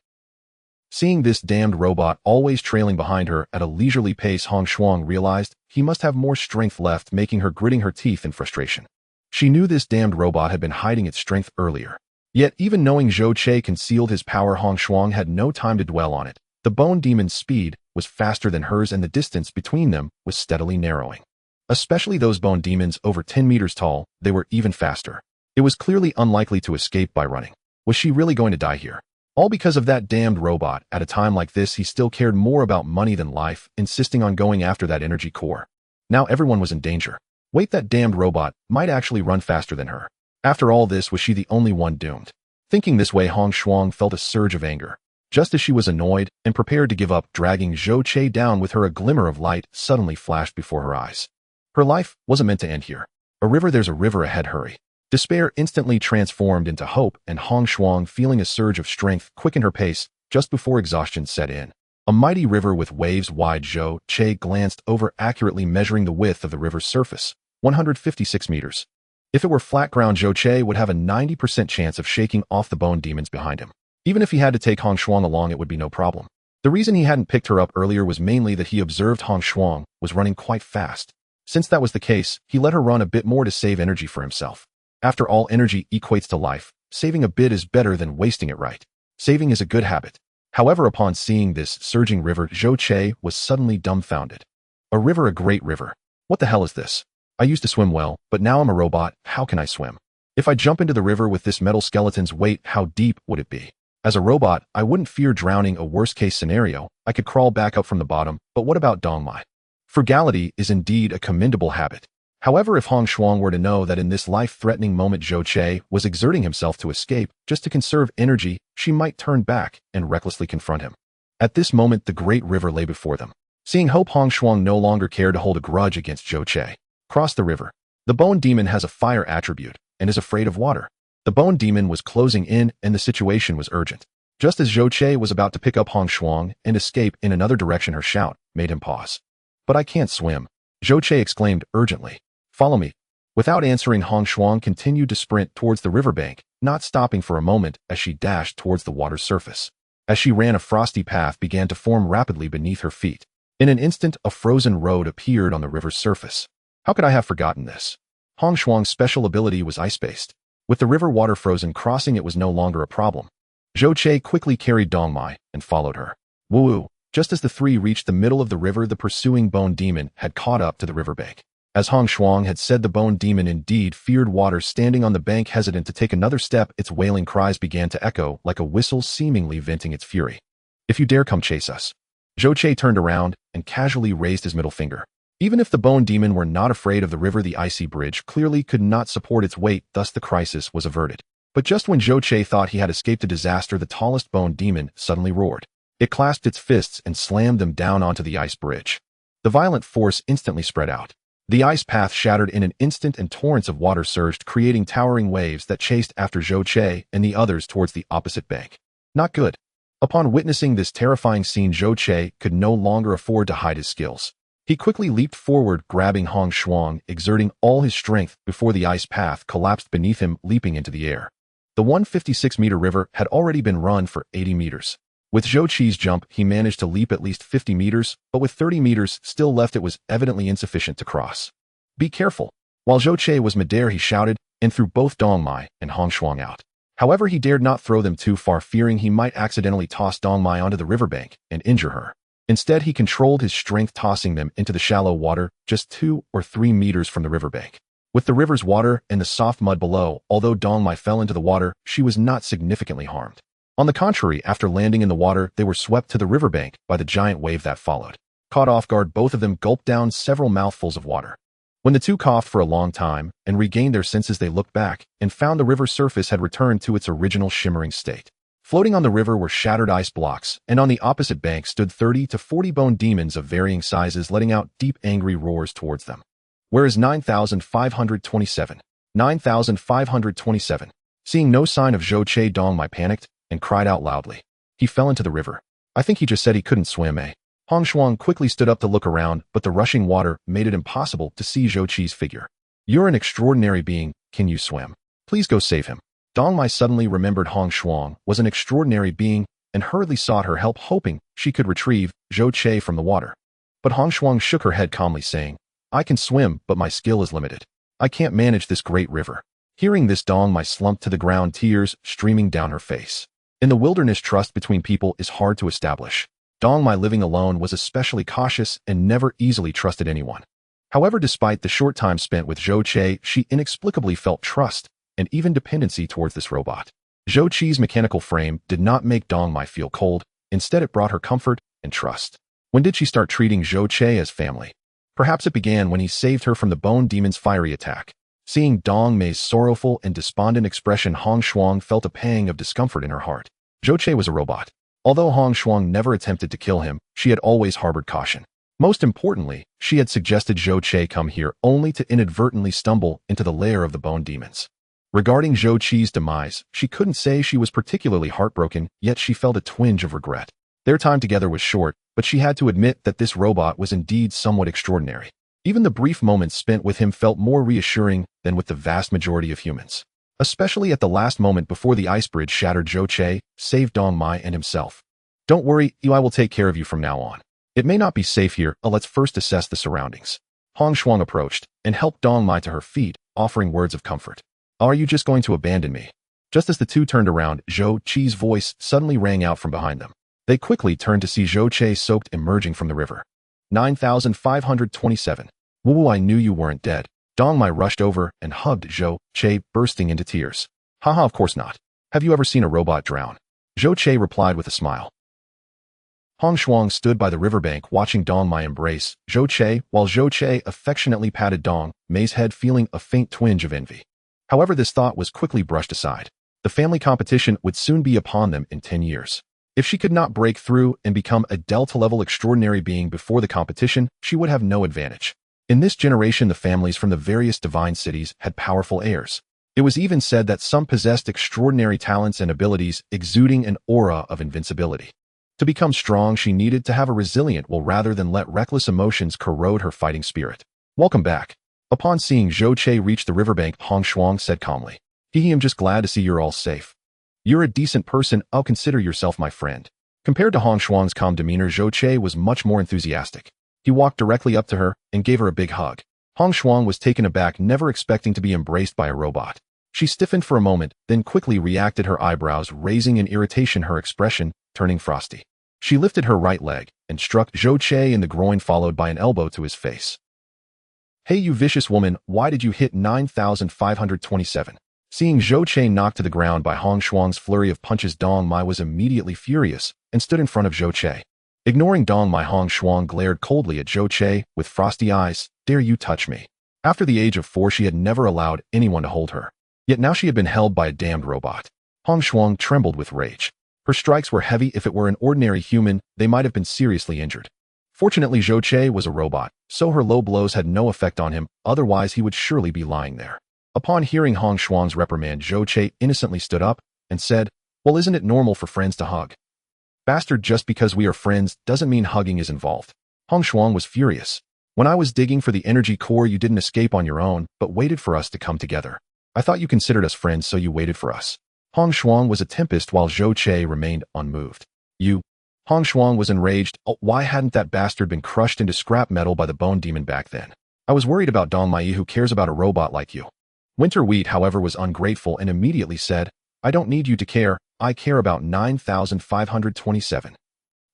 Seeing this damned robot always trailing behind her at a leisurely pace, Hong Shuang realized he must have more strength left, making her gritting her teeth in frustration. She knew this damned robot had been hiding its strength earlier. Yet, even knowing Zhou Qiu concealed his power, Hong Shuang had no time to dwell on it. The Bone Demon's speed was faster than hers, and the distance between them was steadily narrowing. Especially those Bone Demons over 10 meters tall, they were even faster. It was clearly unlikely to escape by running. Was she really going to die here? All because of that damned robot. At a time like this, he still cared more about money than life, insisting on going after that energy core. Now everyone was in danger. Wait, that damned robot might actually run faster than her. After all this, was she the only one doomed? Thinking this way, Hong Shuang felt a surge of anger. Just as she was annoyed and prepared to give up, dragging Zhou Qiu down with her, a glimmer of light suddenly flashed before her eyes. Her life wasn't meant to end here. A river, there's a river ahead, hurry. Despair instantly transformed into hope, and Hong Shuang, feeling a surge of strength, quickened her pace just before exhaustion set in. A mighty river with waves wide. Zhou Qiu glanced over, accurately measuring the width of the river's surface, 156 meters. If it were flat ground, Zhou Qiu would have a 90% chance of shaking off the Bone Demons behind him. Even if he had to take Hong Shuang along, it would be no problem. The reason he hadn't picked her up earlier was mainly that he observed Hong Shuang was running quite fast. Since that was the case, he let her run a bit more to save energy for himself. After all, energy equates to life. Saving a bit is better than wasting it, right? Saving is a good habit. However, upon seeing this surging river, Zhou Qiu was suddenly dumbfounded. A river, a great river. What the hell is this? I used to swim well, but now I'm a robot. How can I swim? If I jump into the river with this metal skeleton's weight, how deep would it be? As a robot, I wouldn't fear drowning. A worst-case scenario, I could crawl back up from the bottom, but what about Dong Mai? Frugality is indeed a commendable habit. However, if Hong Shuang were to know that in this life-threatening moment Zhou Qiu was exerting himself to escape just to conserve energy, she might turn back and recklessly confront him. At this moment, the great river lay before them. Seeing hope, Hong Shuang no longer cared to hold a grudge against Zhou Qiu. Cross the river. The bone demon has a fire attribute and is afraid of water. The bone demon was closing in and the situation was urgent. Just as Zhou Che was about to pick up Hong Shuang and escape in another direction, her shout made him pause. But I can't swim, Zhou Che exclaimed urgently. Follow me. Without answering, Hong Shuang continued to sprint towards the riverbank, not stopping for a moment as she dashed towards the water's surface. As she ran, a frosty path began to form rapidly beneath her feet. In an instant, a frozen road appeared on the river's surface. How could I have forgotten this? Hong Shuang's special ability was ice-based. With the river water frozen, crossing it was no longer a problem. Zhou Che quickly carried Dong Mai and followed her. Woo! Just as the three reached the middle of the river, the pursuing bone demon had caught up to the riverbank. As Hong Shuang had said, the bone demon indeed feared water. Standing on the bank, hesitant to take another step, its wailing cries began to echo like a whistle, seemingly venting its fury. If you dare come chase us. Zhou Che turned around and casually raised his middle finger. Even if the bone demon were not afraid of the river, the icy bridge clearly could not support its weight, thus the crisis was averted. But just when Zhou Che thought he had escaped a disaster, the tallest bone demon suddenly roared. It clasped its fists and slammed them down onto the ice bridge. The violent force instantly spread out. The ice path shattered in an instant and torrents of water surged, creating towering waves that chased after Zhou Che and the others towards the opposite bank. Not good. Upon witnessing this terrifying scene, Zhou Che could no longer afford to hide his skills. He quickly leaped forward, grabbing Hong Shuang, exerting all his strength before the ice path collapsed beneath him, leaping into the air. The 156-meter river had already been run for 80 meters. With Zhou Che's jump, he managed to leap at least 50 meters, but with 30 meters still left, it was evidently insufficient to cross. Be careful. While Zhou Che was midair, he shouted and threw both Dong Mai and Hong Shuang out. However, he dared not throw them too far, fearing he might accidentally toss Dong Mai onto the riverbank and injure her. Instead, he controlled his strength, tossing them into the shallow water just 2 or 3 meters from the riverbank. With the river's water and the soft mud below, although Dong Mai fell into the water, she was not significantly harmed. On the contrary, after landing in the water, they were swept to the riverbank by the giant wave that followed. Caught off guard, both of them gulped down several mouthfuls of water. When the two coughed for a long time and regained their senses, they looked back and found the river's surface had returned to its original shimmering state. Floating on the river were shattered ice blocks, and on the opposite bank stood 30 to 40 bone demons of varying sizes, letting out deep, angry roars towards them. Whereas 9,527. 9,527. Seeing no sign of Zhou Che, Dong Mai panicked and cried out loudly. He fell into the river. I think he just said he couldn't swim, eh? Hong Shuang quickly stood up to look around, but the rushing water made it impossible to see Zhou Che's figure. You're an extraordinary being. Can you swim? Please go save him. Dong Mai suddenly remembered Hong Shuang was an extraordinary being and hurriedly sought her help, hoping she could retrieve Zhou Che from the water. But Hong Shuang shook her head calmly, saying, I can swim, but my skill is limited. I can't manage this great river. Hearing this, Dong Mai slumped to the ground, tears streaming down her face. In the wilderness, trust between people is hard to establish. Dong Mai, living alone, was especially cautious and never easily trusted anyone. However, despite the short time spent with Zhou Che, she inexplicably felt trust and even dependency towards this robot. Zhou Che's mechanical frame did not make Dong Mai feel cold. Instead, it brought her comfort and trust. When did she start treating Zhou Che as family? Perhaps it began when he saved her from the bone demon's fiery attack. Seeing Dong Mai's sorrowful and despondent expression, Hong Shuang felt a pang of discomfort in her heart. Zhou Che was a robot. Although Hong Shuang never attempted to kill him, she had always harbored caution. Most importantly, she had suggested Zhou Che come here only to inadvertently stumble into the lair of the bone demons. Regarding Zhou Che's demise, she couldn't say she was particularly heartbroken, yet she felt a twinge of regret. Their time together was short, but she had to admit that this robot was indeed somewhat extraordinary. Even the brief moments spent with him felt more reassuring than with the vast majority of humans. Especially at the last moment before the ice bridge shattered, Zhou Che saved Dong Mai and himself. Don't worry, I will take care of you from now on. It may not be safe here, let's first assess the surroundings. Hong Shuang approached and helped Dong Mai to her feet, offering words of comfort. Are you just going to abandon me? Just as the two turned around, Zhou Che's voice suddenly rang out from behind them. They quickly turned to see Zhou Che soaked, emerging from the river. 9,527. Woo, I knew you weren't dead. Dong Mai rushed over and hugged Zhou Che, bursting into tears. Haha, of course not. Have you ever seen a robot drown? Zhou Che replied with a smile. Hong Shuang stood by the riverbank watching Dong Mai embrace Zhou Che, while Zhou Che affectionately patted Dong Mai's head, feeling a faint twinge of envy. However, this thought was quickly brushed aside. The family competition would soon be upon them in 10 years. If she could not break through and become a Delta-level extraordinary being before the competition, she would have no advantage. In this generation, the families from the various divine cities had powerful heirs. It was even said that some possessed extraordinary talents and abilities, exuding an aura of invincibility. To become strong, she needed to have a resilient will rather than let reckless emotions corrode her fighting spirit. Welcome back. Upon seeing Zhou Che reach the riverbank, Hong Shuang said calmly, I'm just glad to see you're all safe. You're a decent person, I'll consider yourself my friend. Compared to Hong Shuang's calm demeanor, Zhou Che was much more enthusiastic. He walked directly up to her and gave her a big hug. Hong Shuang was taken aback, never expecting to be embraced by a robot. She stiffened for a moment, then quickly reacted, her eyebrows raising in irritation, her expression turning frosty. She lifted her right leg and struck Zhou Che in the groin, followed by an elbow to his face. Hey, you vicious woman, why did you hit 9,527? Seeing Zhou Che knocked to the ground by Hong Shuang's flurry of punches, Dong Mai was immediately furious and stood in front of Zhou Che. Ignoring Dong Mai, Hong Shuang glared coldly at Zhou Che with frosty eyes. Dare you touch me? After the age of 4, she had never allowed anyone to hold her. Yet now she had been held by a damned robot. Hong Shuang trembled with rage. Her strikes were heavy. If it were an ordinary human, they might have been seriously injured. Fortunately, Zhou Che was a robot, so her low blows had no effect on him, otherwise he would surely be lying there. Upon hearing Hong Shuang's reprimand, Zhou Che innocently stood up and said, well, isn't it normal for friends to hug? Bastard, just because we are friends doesn't mean hugging is involved. Hong Shuang was furious. When I was digging for the energy core, you didn't escape on your own, but waited for us to come together. I thought you considered us friends, so you waited for us. Hong Shuang was a tempest while Zhou Che remained unmoved. You. Hong Shuang was enraged. Oh, why hadn't that bastard been crushed into scrap metal by the bone demon back then? I was worried about Dong Mai, who cares about a robot like you. Winter Wheat, however, was ungrateful and immediately said, I don't need you to care, I care about 9,527.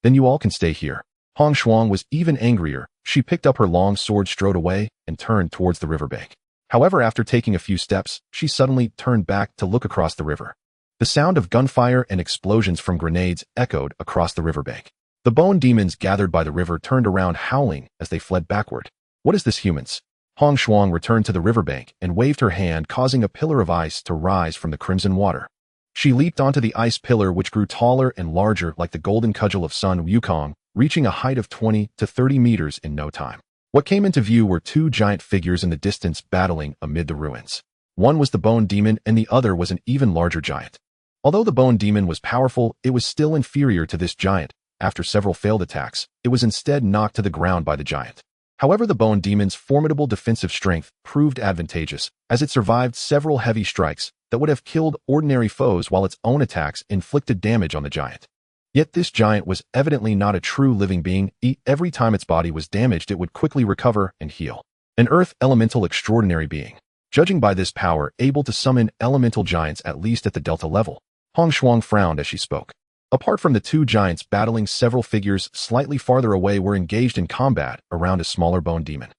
Then you all can stay here. Hong Shuang was even angrier. She picked up her long sword, strode away, and turned towards the riverbank. However, after taking a few steps, she suddenly turned back to look across the river. The sound of gunfire and explosions from grenades echoed across the riverbank. The bone demons gathered by the river turned around, howling as they fled backward. What is this, humans? Hong Shuang returned to the riverbank and waved her hand, causing a pillar of ice to rise from the crimson water. She leaped onto the ice pillar, which grew taller and larger like the golden cudgel of Sun Wukong, reaching a height of 20 to 30 meters in no time. What came into view were two giant figures in the distance battling amid the ruins. One was the bone demon and the other was an even larger giant. Although the bone demon was powerful, it was still inferior to this giant. After several failed attacks, it was instead knocked to the ground by the giant. However, the bone demon's formidable defensive strength proved advantageous, as it survived several heavy strikes that would have killed ordinary foes, while its own attacks inflicted damage on the giant. Yet this giant was evidently not a true living being. Every time its body was damaged, it would quickly recover and heal. An earth elemental extraordinary being. Judging by this power, able to summon elemental giants at least at the Delta level. Hong Shuang frowned as she spoke. Apart from the two giants battling, several figures slightly farther away were engaged in combat around a smaller bone demon.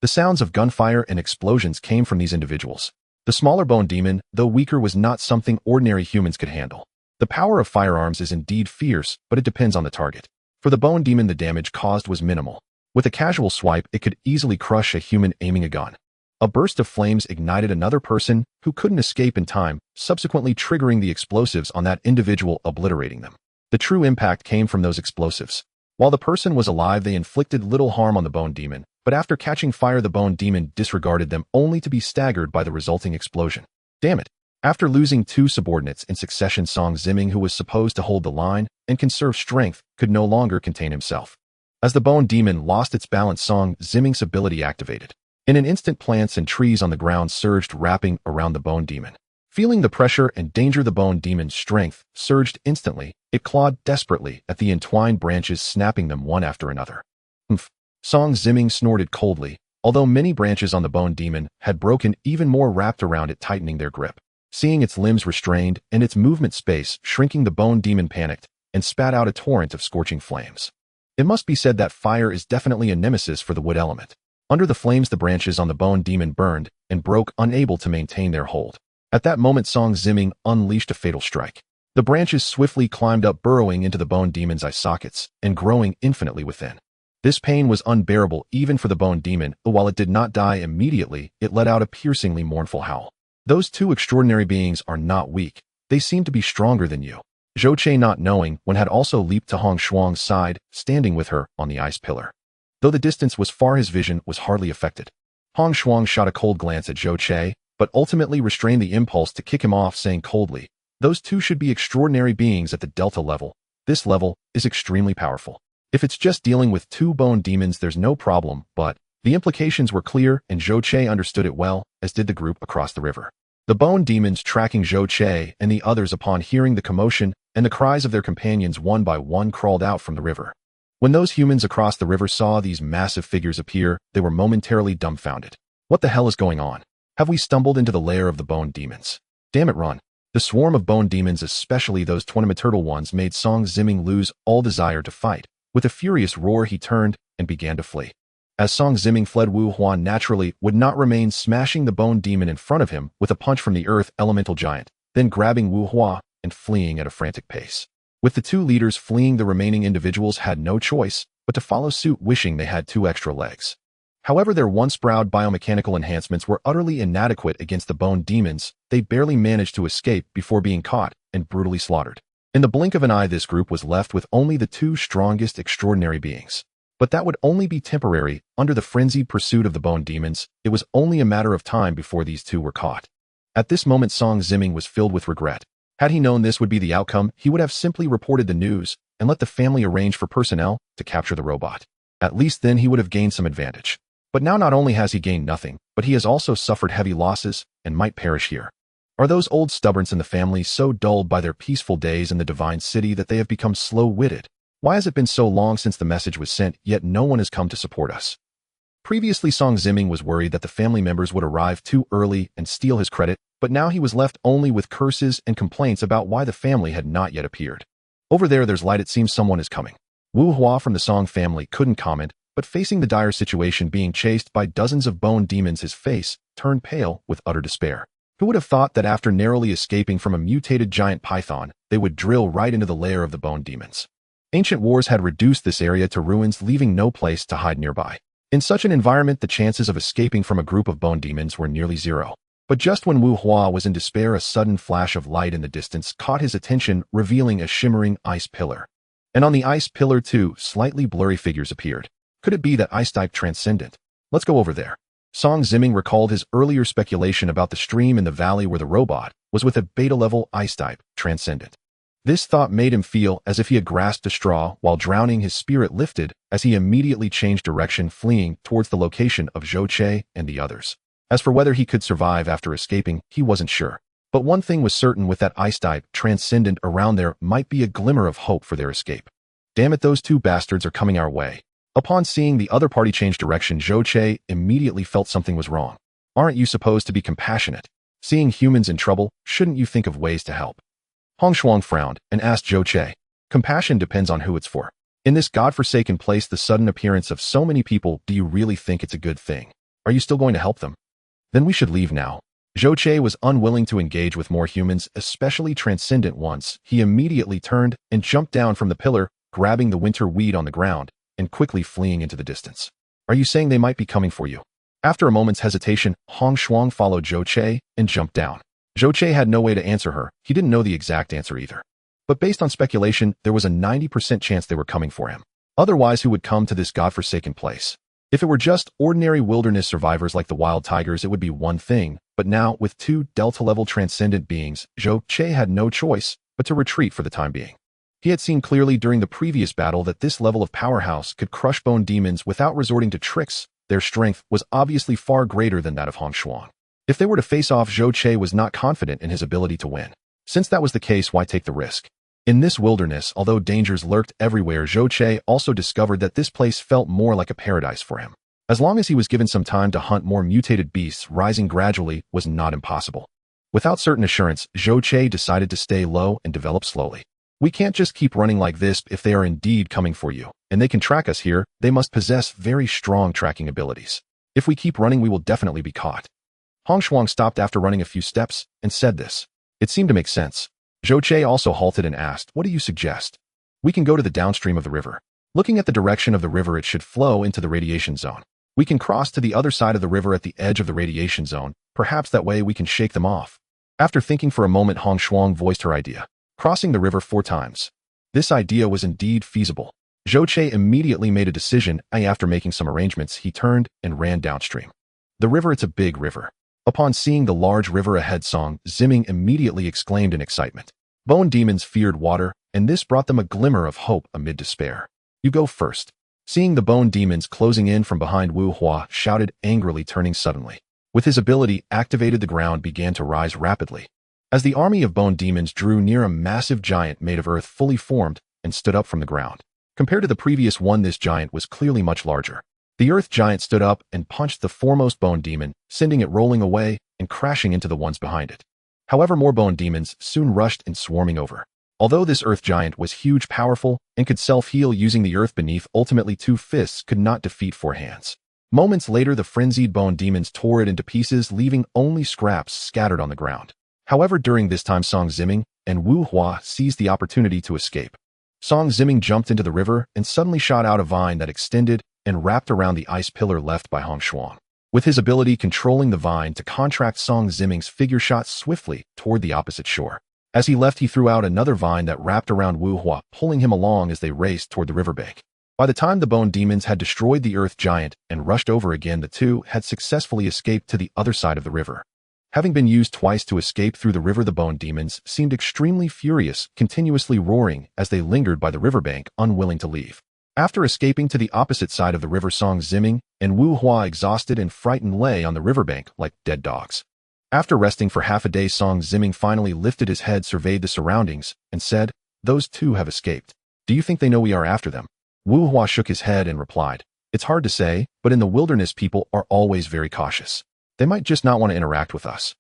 The sounds of gunfire and explosions came from these individuals. The smaller bone demon, though weaker, was not something ordinary humans could handle. The power of firearms is indeed fierce, but it depends on the target. For the bone demon, the damage caused was minimal. With a casual swipe, it could easily crush a human aiming a gun. A burst of flames ignited another person who couldn't escape in time, subsequently triggering the explosives on that individual, obliterating them. The true impact came from those explosives. While the person was alive, they inflicted little harm on the bone demon, but after catching fire, the bone demon disregarded them, only to be staggered by the resulting explosion. Damn it. After losing two subordinates in succession, Song Ziming, who was supposed to hold the line and conserve strength, could no longer contain himself. As the bone demon lost its balance, Song Ziming's ability activated. In an instant, plants and trees on the ground surged, wrapping around the bone demon. Feeling the pressure and danger, the bone demon's strength surged instantly. It clawed desperately at the entwined branches, snapping them one after another. Humph. Song Ziming snorted coldly. Although many branches on the bone demon had broken, even more wrapped around it, tightening their grip. Seeing its limbs restrained and its movement space shrinking, the bone demon panicked and spat out a torrent of scorching flames. It must be said that fire is definitely a nemesis for the wood element. Under the flames, the branches on the bone demon burned and broke, unable to maintain their hold. At that moment, Song Ziming unleashed a fatal strike. The branches swiftly climbed up, burrowing into the bone demon's eye sockets and growing infinitely within. This pain was unbearable even for the bone demon, but while it did not die immediately, it let out a piercingly mournful howl. Those two extraordinary beings are not weak. They seem to be stronger than you. Zhou Che, not knowing when, had also leaped to Hong Shuang's side, standing with her on the ice pillar. Though the distance was far, his vision was hardly affected. Hong Shuang shot a cold glance at Zhou Che, but ultimately restrained the impulse to kick him off, saying coldly, "Those two should be extraordinary beings at the Delta level. This level is extremely powerful. If it's just dealing with two bone demons, there's no problem," but the implications were clear, and Zhou Che understood it well, as did the group across the river. The bone demons tracking Zhou Che and the others, upon hearing the commotion and the cries of their companions, one by one crawled out from the river. When those humans across the river saw these massive figures appear, they were momentarily dumbfounded. What the hell is going on? Have we stumbled into the lair of the bone demons? Damn it, run. The swarm of bone demons, especially those turtle ones, made Song Ziming lose all desire to fight. With a furious roar, he turned and began to flee. As Song Ziming fled, Wu Huan naturally would not remain, smashing the bone demon in front of him with a punch from the earth elemental giant, then grabbing Wu Hua and fleeing at a frantic pace. With the two leaders fleeing, the remaining individuals had no choice but to follow suit, wishing they had 2 extra legs. However, their once-proud biomechanical enhancements were utterly inadequate against the bone demons. They barely managed to escape before being caught and brutally slaughtered. In the blink of an eye, this group was left with only the 2 strongest extraordinary beings. But that would only be temporary. Under the frenzied pursuit of the bone demons, it was only a matter of time before these 2 were caught. At this moment, Song Ziming was filled with regret. Had he known this would be the outcome, he would have simply reported the news and let the family arrange for personnel to capture the robot. At least then he would have gained some advantage. But now not only has he gained nothing, but he has also suffered heavy losses and might perish here. Are those old stubborns in the family so dulled by their peaceful days in the divine city that they have become slow-witted? Why has it been so long since the message was sent, yet no one has come to support us? Previously, Song Ziming was worried that the family members would arrive too early and steal his credit, but now he was left only with curses and complaints about why the family had not yet appeared. Over there's light. It seems someone is coming. Wu Hua from the Song family couldn't comment, but facing the dire situation, being chased by dozens of bone demons, his face turned pale with utter despair. Who would have thought that after narrowly escaping from a mutated giant python, they would drill right into the lair of the bone demons? Ancient wars had reduced this area to ruins, leaving no place to hide nearby. In such an environment, the chances of escaping from a group of bone demons were nearly zero. But just when Wu Hua was in despair, a sudden flash of light in the distance caught his attention, revealing a shimmering ice pillar. And on the ice pillar, 2 slightly blurry figures appeared. Could it be that ice-type transcendent? Let's go over there. Song Ziming recalled his earlier speculation about the stream in the valley where the robot was with a beta-level ice-type transcendent. This thought made him feel as if he had grasped a straw while drowning. His spirit lifted as he immediately changed direction, fleeing towards the location of Zhou Che and the others. As for whether he could survive after escaping, he wasn't sure. But one thing was certain: with that ice-type transcendent around, there might be a glimmer of hope for their escape. Damn it, those 2 bastards are coming our way. Upon seeing the other party change direction, Zhou Che immediately felt something was wrong. Aren't you supposed to be compassionate? Seeing humans in trouble, shouldn't you think of ways to help? Hong Shuang frowned and asked Zhou Che. Compassion depends on who it's for. In this godforsaken place, the sudden appearance of so many people, do you really think it's a good thing? Are you still going to help them? Then we should leave now. Zhou Che was unwilling to engage with more humans, especially transcendent ones. He immediately turned and jumped down from the pillar, grabbing the winter weed on the ground and quickly fleeing into the distance. Are you saying they might be coming for you? After a moment's hesitation, Hong Shuang followed Zhou Che and jumped down. Zhou Che had no way to answer her. He didn't know the exact answer either. But based on speculation, there was a 90% chance they were coming for him. Otherwise, who would come to this godforsaken place? If it were just ordinary wilderness survivors like the wild tigers, it would be one thing. But now, with 2 Delta-level transcendent beings, Zhou Che had no choice but to retreat for the time being. He had seen clearly during the previous battle that this level of powerhouse could crush bone demons without resorting to tricks. Their strength was obviously far greater than that of Hong Shuang. If they were to face off, Zhou Che was not confident in his ability to win. Since that was the case, why take the risk? In this wilderness, although dangers lurked everywhere, Zhou Che also discovered that this place felt more like a paradise for him. As long as he was given some time to hunt more mutated beasts, rising gradually was not impossible. Without certain assurance, Zhou Che decided to stay low and develop slowly. We can't just keep running like this. If they are indeed coming for you, and they can track us here, they must possess very strong tracking abilities. If we keep running, we will definitely be caught. Hong Shuang stopped after running a few steps and said this. It seemed to make sense. Zhou Che also halted and asked, what do you suggest? We can go to the downstream of the river. Looking at the direction of the river, it should flow into the radiation zone. We can cross to the other side of the river at the edge of the radiation zone. Perhaps that way we can shake them off. After thinking for a moment, Hong Shuang voiced her idea. Crossing the river 4 times. This idea was indeed feasible. Zhou Che immediately made a decision, and after making some arrangements, he turned and ran downstream. The river, it's a big river. Upon seeing the large river ahead, Song Zimming immediately exclaimed in excitement. Bone demons feared water, and this brought them a glimmer of hope amid despair. You go first. Seeing the bone demons closing in from behind, Wu Hua shouted angrily, turning suddenly. With his ability activated, the ground began to rise rapidly. As the army of bone demons drew near, a massive giant made of earth fully formed and stood up from the ground. Compared to the previous one, this giant was clearly much larger. The earth giant stood up and punched the foremost bone demon, sending it rolling away and crashing into the ones behind it. However, more bone demons soon rushed and swarming over. Although this earth giant was huge, powerful, and could self-heal using the earth beneath, ultimately 2 fists could not defeat 4 hands. Moments later, the frenzied bone demons tore it into pieces, leaving only scraps scattered on the ground. However, during this time, Song Zimming and Wu Hua seized the opportunity to escape. Song Zimming jumped into the river and suddenly shot out a vine that extended and wrapped around the ice pillar left by Hong Shuang. With his ability controlling the vine to contract, Song Zimming's figure shot swiftly toward the opposite shore. As he left, he threw out another vine that wrapped around Wu Hua, pulling him along as they raced toward the riverbank. By the time the bone demons had destroyed the earth giant and rushed over again, the two had successfully escaped to the other side of the river. Having been used twice to escape through the river, the bone demons seemed extremely furious, continuously roaring as they lingered by the riverbank, unwilling to leave. After escaping to the opposite side of the river, Song Zimming and Wu Hua, exhausted and frightened, lay on the riverbank like dead dogs. After resting for half a day, Song Zimming finally lifted his head, surveyed the surroundings, and said, "Those two have escaped. Do you think they know we are after them?" Wu Hua shook his head and replied, "It's hard to say, but in the wilderness people are always very cautious. They might just not want to interact with us.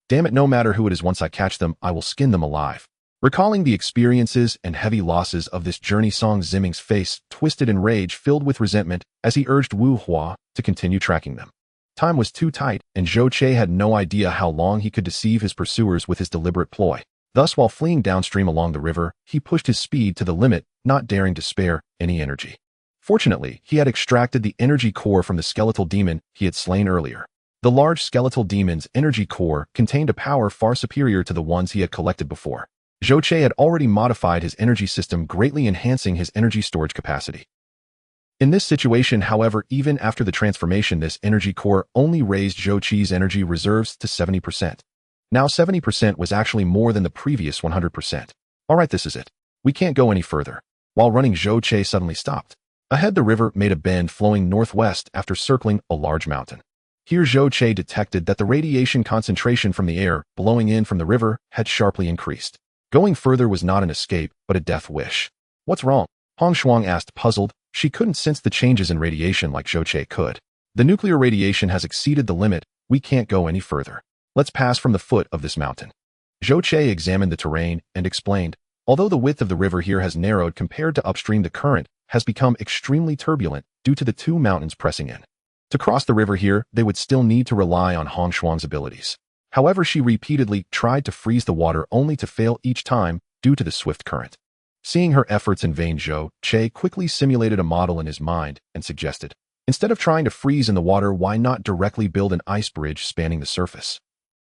Damn it, no matter who it is, once I catch them, I will skin them alive." Recalling the experiences and heavy losses of this journey, Song Zimming's face twisted in rage, filled with resentment, as he urged Wu Hua to continue tracking them. Time was too tight, and Zhou Che had no idea how long he could deceive his pursuers with his deliberate ploy. Thus, while fleeing downstream along the river, he pushed his speed to the limit, not daring to spare any energy. Fortunately, he had extracted the energy core from the skeletal demon he had slain earlier. The large skeletal demon's energy core contained a power far superior to the ones he had collected before. Zhou Che had already modified his energy system, greatly enhancing his energy storage capacity. In this situation, however, even after the transformation, this energy core only raised Zhou Che's energy reserves to 70%. Now 70% was actually more than the previous 100%. Alright, this is it. We can't go any further. While running, Zhou Che suddenly stopped. Ahead, the river made a bend, flowing northwest after circling a large mountain. Here, Zhou Che detected that the radiation concentration from the air blowing in from the river had sharply increased. Going further was not an escape, but a death wish. What's wrong? Hong Shuang asked, puzzled. She couldn't sense the changes in radiation like Zhou Che could. The nuclear radiation has exceeded the limit. We can't go any further. Let's pass from the foot of this mountain. Zhou Che examined the terrain and explained, although the width of the river here has narrowed compared to upstream, the current has become extremely turbulent due to the 2 mountains pressing in. To cross the river here, they would still need to rely on Hong Shuang's abilities. However, she repeatedly tried to freeze the water, only to fail each time due to the swift current. Seeing her efforts in vain, Zhou Che quickly simulated a model in his mind and suggested, instead of trying to freeze in the water, why not directly build an ice bridge spanning the surface?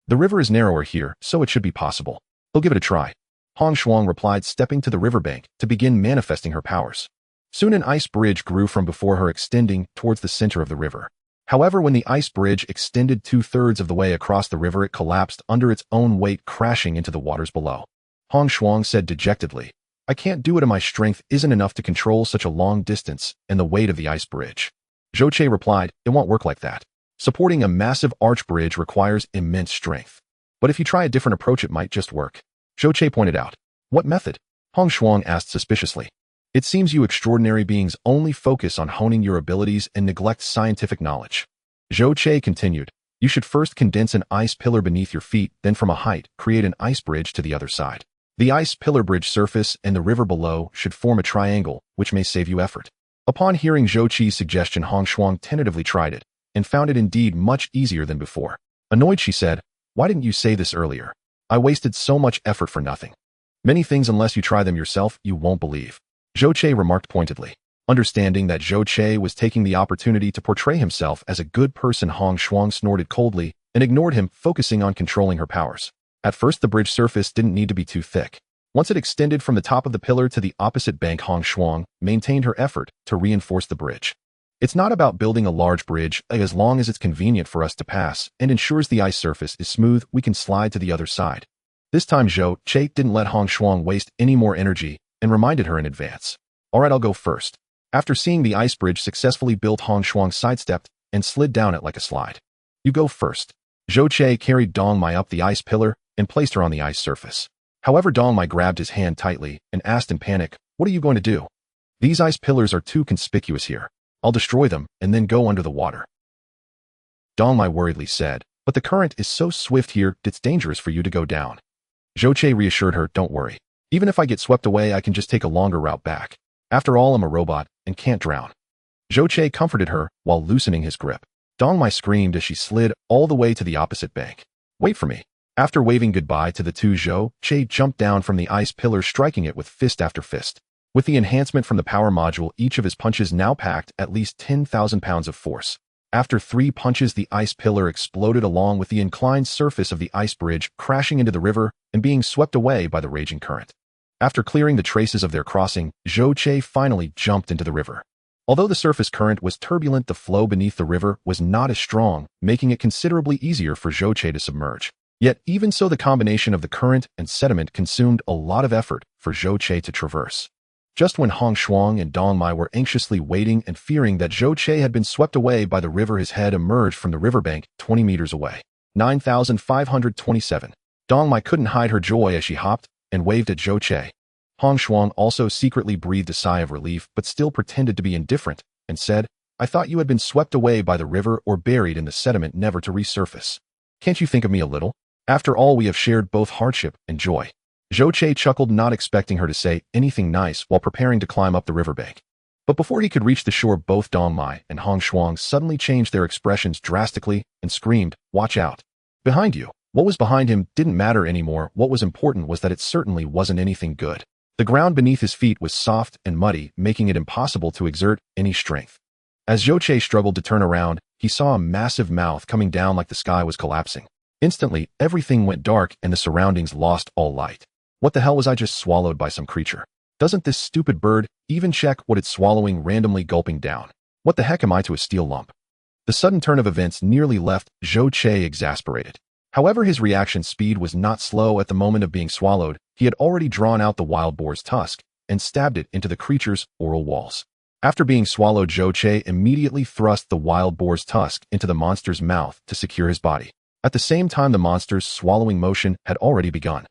The river is narrower here, so it should be possible. We'll give it a try. Hong Shuang replied, stepping to the riverbank to begin manifesting her powers. Soon an ice bridge grew from before her, extending towards the center of the river. However, when the ice bridge extended 2/3 of the way across the river, it collapsed under its own weight, crashing into the waters below. Hong Shuang said dejectedly, "I can't do it, and my strength isn't enough to control such a long distance and the weight of the ice bridge." Zhou Che replied, "It won't work like that. Supporting a massive arch bridge requires immense strength. But if you try a different approach, it might just work." Zhou Che pointed out. "What method?" Hong Shuang asked suspiciously. "It seems you extraordinary beings only focus on honing your abilities and neglect scientific knowledge." Zhou Che continued, "You should first condense an ice pillar beneath your feet, then from a height, create an ice bridge to the other side. The ice pillar bridge surface and the river below should form a triangle, which may save you effort." Upon hearing Zhou Che's suggestion, Hong Shuang tentatively tried it, and found it indeed much easier than before. Annoyed, she said, "Why didn't you say this earlier? I wasted so much effort for nothing. Many things, unless you try them yourself, you won't believe." Zhou Che remarked pointedly. Understanding that Zhou Che was taking the opportunity to portray himself as a good person, Hong Shuang snorted coldly and ignored him, focusing on controlling her powers. At first, the bridge surface didn't need to be too thick. Once it extended from the top of the pillar to the opposite bank, Hong Shuang maintained her effort to reinforce the bridge. It's not about building a large bridge. As long as it's convenient for us to pass and ensures the ice surface is smooth, we can slide to the other side. This time Zhou Che didn't let Hong Shuang waste any more energy and reminded her in advance. Alright, I'll go first. After seeing the ice bridge successfully built, Hong Shuang sidestepped and slid down it like a slide. You go first. Zhou Che carried Dong Mai up the ice pillar and placed her on the ice surface. However, Dong Mai grabbed his hand tightly and asked in panic, "What are you going to do? These ice pillars are too conspicuous here. I'll destroy them and then go under the water." Dong Mai worriedly said, "But the current is so swift here, it's dangerous for you to go down." Zhou Che reassured her, "Don't worry. Even if I get swept away, I can just take a longer route back. After all, I'm a robot and can't drown." Zhou Che comforted her while loosening his grip. Dong Mai screamed as she slid all the way to the opposite bank. "Wait for me." After waving goodbye to the two, Zhou Che jumped down from the ice pillar, striking it with fist after fist. With the enhancement from the power module, each of his punches now packed at least 10,000 pounds of force. After 3 punches, the ice pillar exploded along with the inclined surface of the ice bridge, crashing into the river and being swept away by the raging current. After clearing the traces of their crossing, Zhou Che finally jumped into the river. Although the surface current was turbulent, the flow beneath the river was not as strong, making it considerably easier for Zhou Che to submerge. Yet, even so, the combination of the current and sediment consumed a lot of effort for Zhou Che to traverse. Just when Hong Shuang and Dong Mai were anxiously waiting and fearing that Zhou Che had been swept away by the river, his head emerged from the riverbank 20 meters away. 9,527. Dong Mai couldn't hide her joy as she hopped and waved at Zhou Che. Hong Shuang also secretly breathed a sigh of relief, but still pretended to be indifferent, and said, "I thought you had been swept away by the river or buried in the sediment, never to resurface. Can't you think of me a little? After all, we have shared both hardship and joy." Zhou Che chuckled, not expecting her to say anything nice while preparing to climb up the riverbank. But before he could reach the shore, both Dong Mai and Hong Shuang suddenly changed their expressions drastically and screamed, "Watch out! Behind you!" What was behind him didn't matter anymore. What was important was that it certainly wasn't anything good. The ground beneath his feet was soft and muddy, making it impossible to exert any strength. As Zhou Che struggled to turn around, he saw a massive mouth coming down like the sky was collapsing. Instantly, everything went dark and the surroundings lost all light. What the hell, was I just swallowed by some creature? Doesn't this stupid bird even check what it's swallowing, randomly gulping down? What the heck am I to a steel lump? The sudden turn of events nearly left Zhou Che exasperated. However, his reaction speed was not slow. At the moment of being swallowed, he had already drawn out the wild boar's tusk and stabbed it into the creature's oral walls. After being swallowed, Zhou Che immediately thrust the wild boar's tusk into the monster's mouth to secure his body. At the same time, the monster's swallowing motion had already begun.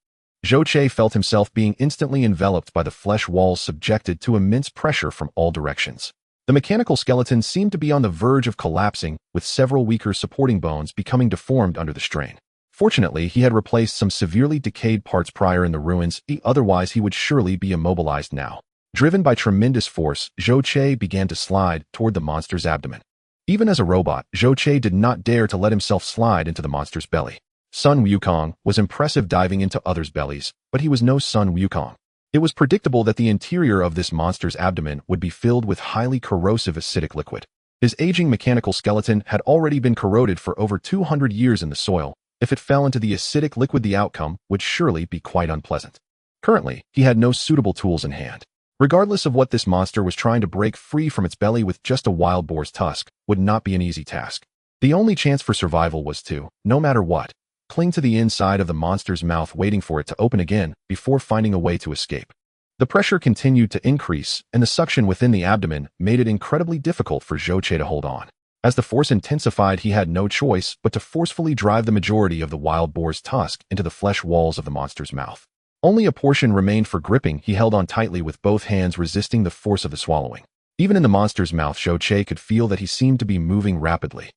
Zhou Che felt himself being instantly enveloped by the flesh walls, subjected to immense pressure from all directions. The mechanical skeleton seemed to be on the verge of collapsing, with several weaker supporting bones becoming deformed under the strain. Fortunately, he had replaced some severely decayed parts prior in the ruins, otherwise he would surely be immobilized now. Driven by tremendous force, Zhou Che began to slide toward the monster's abdomen. Even as a robot, Zhou Che did not dare to let himself slide into the monster's belly. Sun Wukong was impressive diving into others' bellies, but he was no Sun Wukong. It was predictable that the interior of this monster's abdomen would be filled with highly corrosive acidic liquid. His aging mechanical skeleton had already been corroded for over 200 years in the soil. If it fell into the acidic liquid, the outcome would surely be quite unpleasant. Currently, he had no suitable tools in hand. Regardless of what, this monster was trying to break free from its belly with just a wild boar's tusk would not be an easy task. The only chance for survival was to, no matter what, cling to the inside of the monster's mouth, waiting for it to open again before finding a way to escape. The pressure continued to increase, and the suction within the abdomen made it incredibly difficult for Zhou Che to hold on. As the force intensified, he had no choice but to forcefully drive the majority of the wild boar's tusk into the flesh walls of the monster's mouth. Only a portion remained for gripping. He held on tightly with both hands, resisting the force of the swallowing. Even in the monster's mouth, Zhou Che could feel that he seemed to be moving rapidly.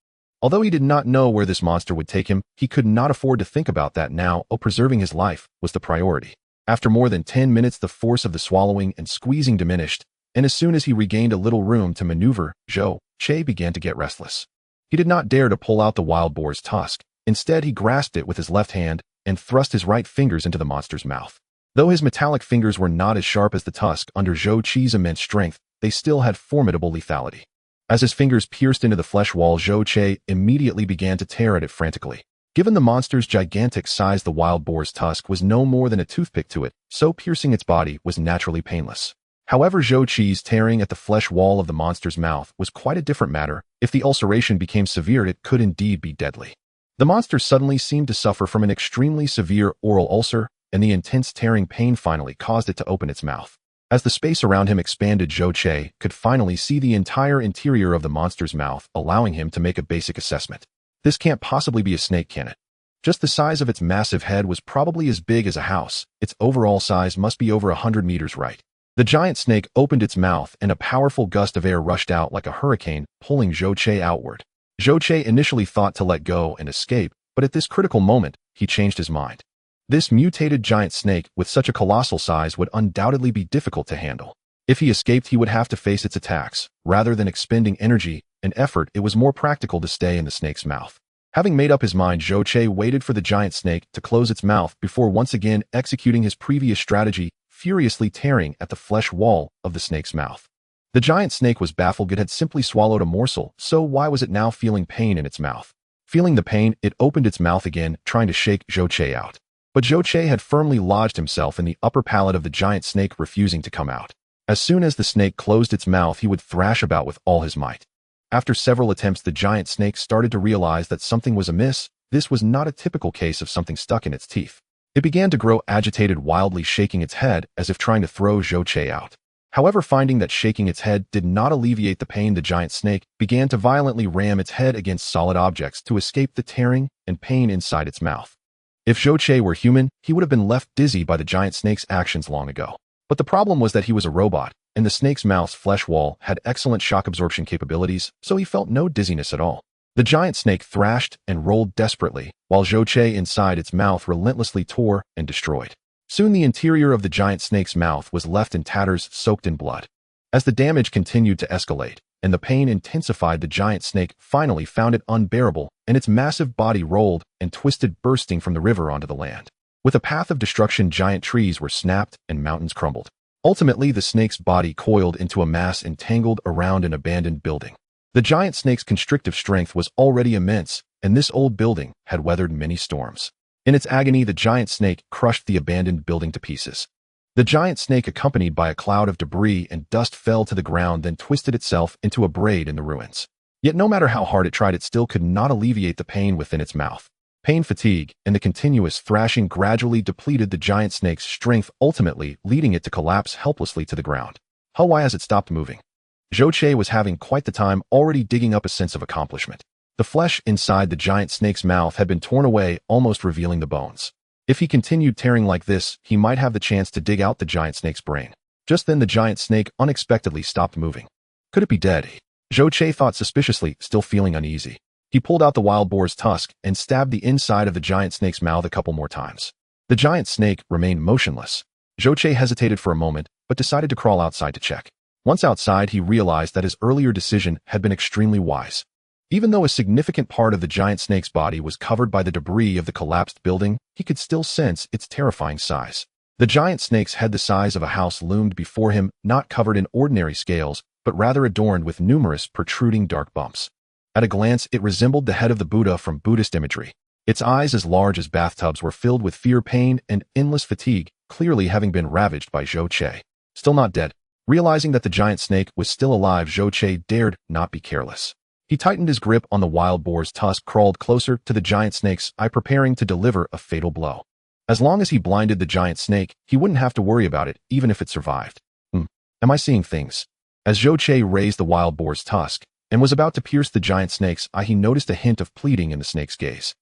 Although he did not know where this monster would take him, he could not afford to think about that now. Preserving his life was the priority. After more than 10 minutes, the force of the swallowing and squeezing diminished, and as soon as he regained a little room to maneuver, Zhou Che began to get restless. He did not dare to pull out the wild boar's tusk. Instead, he grasped it with his left hand and thrust his right fingers into the monster's mouth. Though his metallic fingers were not as sharp as the tusk, under Zhou Che's immense strength, they still had formidable lethality. As his fingers pierced into the flesh wall, Zhou Che immediately began to tear at it frantically. Given the monster's gigantic size, the wild boar's tusk was no more than a toothpick to it, so piercing its body was naturally painless. However, Zhou Qi's tearing at the flesh wall of the monster's mouth was quite a different matter. If the ulceration became severe, it could indeed be deadly. The monster suddenly seemed to suffer from an extremely severe oral ulcer, and the intense tearing pain finally caused it to open its mouth. As the space around him expanded, Zhou Qi could finally see the entire interior of the monster's mouth, allowing him to make a basic assessment. This can't possibly be a snake, can it? Just the size of its massive head was probably as big as a house. Its overall size must be over 100 meters, right? The giant snake opened its mouth and a powerful gust of air rushed out like a hurricane, pulling Zhou Qi outward. Zhou Qi initially thought to let go and escape, but at this critical moment, he changed his mind. This mutated giant snake with such a colossal size would undoubtedly be difficult to handle. If he escaped, he would have to face its attacks. Rather than expending energy and effort, it was more practical to stay in the snake's mouth. Having made up his mind, Zhou Qi waited for the giant snake to close its mouth before once again executing his previous strategy, furiously tearing at the flesh wall of the snake's mouth. The giant snake was baffled. It had simply swallowed a morsel, so why was it now feeling pain in its mouth? Feeling the pain, it opened its mouth again, trying to shake Zhou Qi out. But Zhou Qi had firmly lodged himself in the upper palate of the giant snake, refusing to come out. As soon as the snake closed its mouth, he would thrash about with all his might. After several attempts, the giant snake started to realize that something was amiss. This was not a typical case of something stuck in its teeth. It began to grow agitated, wildly shaking its head as if trying to throw Zhou Qi out. However, finding that shaking its head did not alleviate the pain, the giant snake began to violently ram its head against solid objects to escape the tearing and pain inside its mouth. If Zhou Qi were human, he would have been left dizzy by the giant snake's actions long ago. But the problem was that he was a robot, and the snake's mouth's flesh wall had excellent shock absorption capabilities, so he felt no dizziness at all. The giant snake thrashed and rolled desperately, while Zhou Qi inside its mouth relentlessly tore and destroyed. Soon the interior of the giant snake's mouth was left in tatters, soaked in blood. As the damage continued to escalate, and the pain intensified, the giant snake finally found it unbearable, and its massive body rolled and twisted, bursting from the river onto the land. With a path of destruction, giant trees were snapped and mountains crumbled. Ultimately, the snake's body coiled into a mass entangled around an abandoned building. The giant snake's constrictive strength was already immense, and this old building had weathered many storms. In its agony, the giant snake crushed the abandoned building to pieces. The giant snake, accompanied by a cloud of debris and dust, fell to the ground, then twisted itself into a braid in the ruins. Yet no matter how hard it tried, it still could not alleviate the pain within its mouth. Pain, fatigue, and the continuous thrashing gradually depleted the giant snake's strength, ultimately leading it to collapse helplessly to the ground. Why has it stopped moving? Zhou Qi was having quite the time, already digging up a sense of accomplishment. The flesh inside the giant snake's mouth had been torn away, almost revealing the bones. If he continued tearing like this, he might have the chance to dig out the giant snake's brain. Just then the giant snake unexpectedly stopped moving. Could it be dead? Zhou Qi thought suspiciously, still feeling uneasy. He pulled out the wild boar's tusk and stabbed the inside of the giant snake's mouth a couple more times. The giant snake remained motionless. Zhou Qi hesitated for a moment, but decided to crawl outside to check. Once outside, he realized that his earlier decision had been extremely wise. Even though a significant part of the giant snake's body was covered by the debris of the collapsed building, he could still sense its terrifying size. The giant snake's head, the size of a house, loomed before him, not covered in ordinary scales, but rather adorned with numerous protruding dark bumps. At a glance, it resembled the head of the Buddha from Buddhist imagery. Its eyes, as large as bathtubs, were filled with fear, pain, and endless fatigue, clearly having been ravaged by Zhou Qi. Still not dead. Realizing that the giant snake was still alive, Zhou Qi dared not be careless. He tightened his grip on the wild boar's tusk, crawled closer to the giant snake's eye, preparing to deliver a fatal blow. As long as he blinded the giant snake, he wouldn't have to worry about it, even if it survived. Am I seeing things? As Zhou Qi raised the wild boar's tusk and was about to pierce the giant snake's eye, he noticed a hint of pleading in the snake's gaze.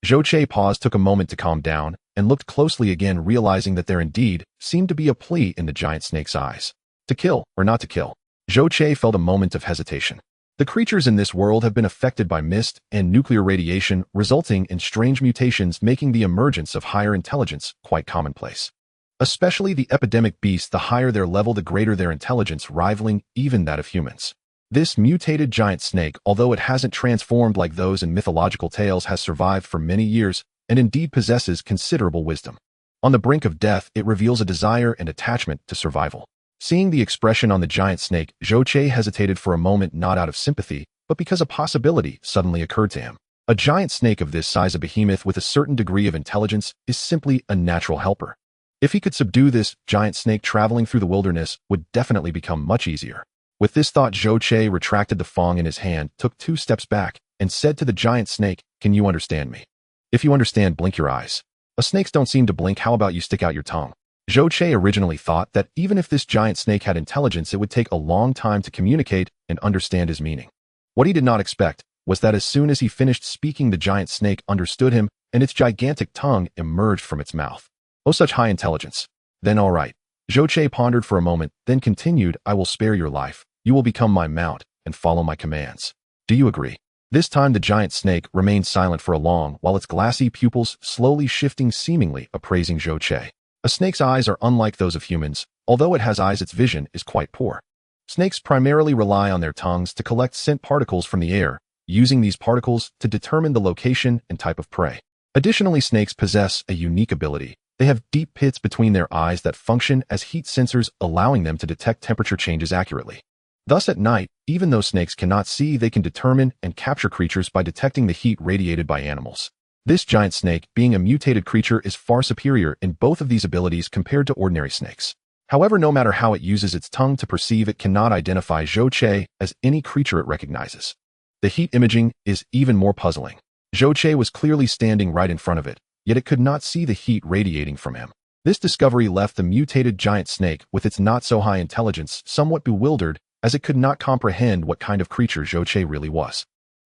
Zhou Qi paused, took a moment to calm down, and looked closely again, realizing that there indeed seemed to be a plea in the giant snake's eyes. To kill or not to kill? Zhou Qi felt a moment of hesitation. The creatures in this world have been affected by mist and nuclear radiation, resulting in strange mutations, making the emergence of higher intelligence quite commonplace. Especially the epidemic beasts, the higher their level, the greater their intelligence, rivaling even that of humans. This mutated giant snake, although it hasn't transformed like those in mythological tales, has survived for many years and indeed possesses considerable wisdom. On the brink of death, it reveals a desire and attachment to survival. Seeing the expression on the giant snake, Zhou Qi hesitated for a moment, not out of sympathy, but because a possibility suddenly occurred to him. A giant snake of this size, a behemoth with a certain degree of intelligence, is simply a natural helper. If he could subdue this giant snake, traveling through the wilderness would definitely become much easier. With this thought, Zhou Che retracted the fong in his hand, took 2 steps back, and said to the giant snake, "Can you understand me? If you understand, blink your eyes." Snakes don't seem to blink. How about you stick out your tongue? Zhou Che originally thought that even if this giant snake had intelligence, it would take a long time to communicate and understand his meaning. What he did not expect was that as soon as he finished speaking, the giant snake understood him, and its gigantic tongue emerged from its mouth. Oh, such high intelligence. Then all right. Zhou Che pondered for a moment, then continued, "I will spare your life. You will become my mount and follow my commands. Do you agree?" This time the giant snake remained silent for a long while, its glassy pupils slowly shifting, seemingly appraising Zhou Che. A snake's eyes are unlike those of humans. Although it has eyes, its vision is quite poor. Snakes primarily rely on their tongues to collect scent particles from the air, using these particles to determine the location and type of prey. Additionally, snakes possess a unique ability. They have deep pits between their eyes that function as heat sensors, allowing them to detect temperature changes accurately. Thus, at night, even though snakes cannot see, they can determine and capture creatures by detecting the heat radiated by animals. This giant snake, being a mutated creature, is far superior in both of these abilities compared to ordinary snakes. However, no matter how it uses its tongue to perceive, it cannot identify Zhou Che as any creature it recognizes. The heat imaging is even more puzzling. Zhou Che was clearly standing right in front of it, yet it could not see the heat radiating from him. This discovery left the mutated giant snake with its not-so-high intelligence somewhat bewildered, as it could not comprehend what kind of creature Zhou Che really was.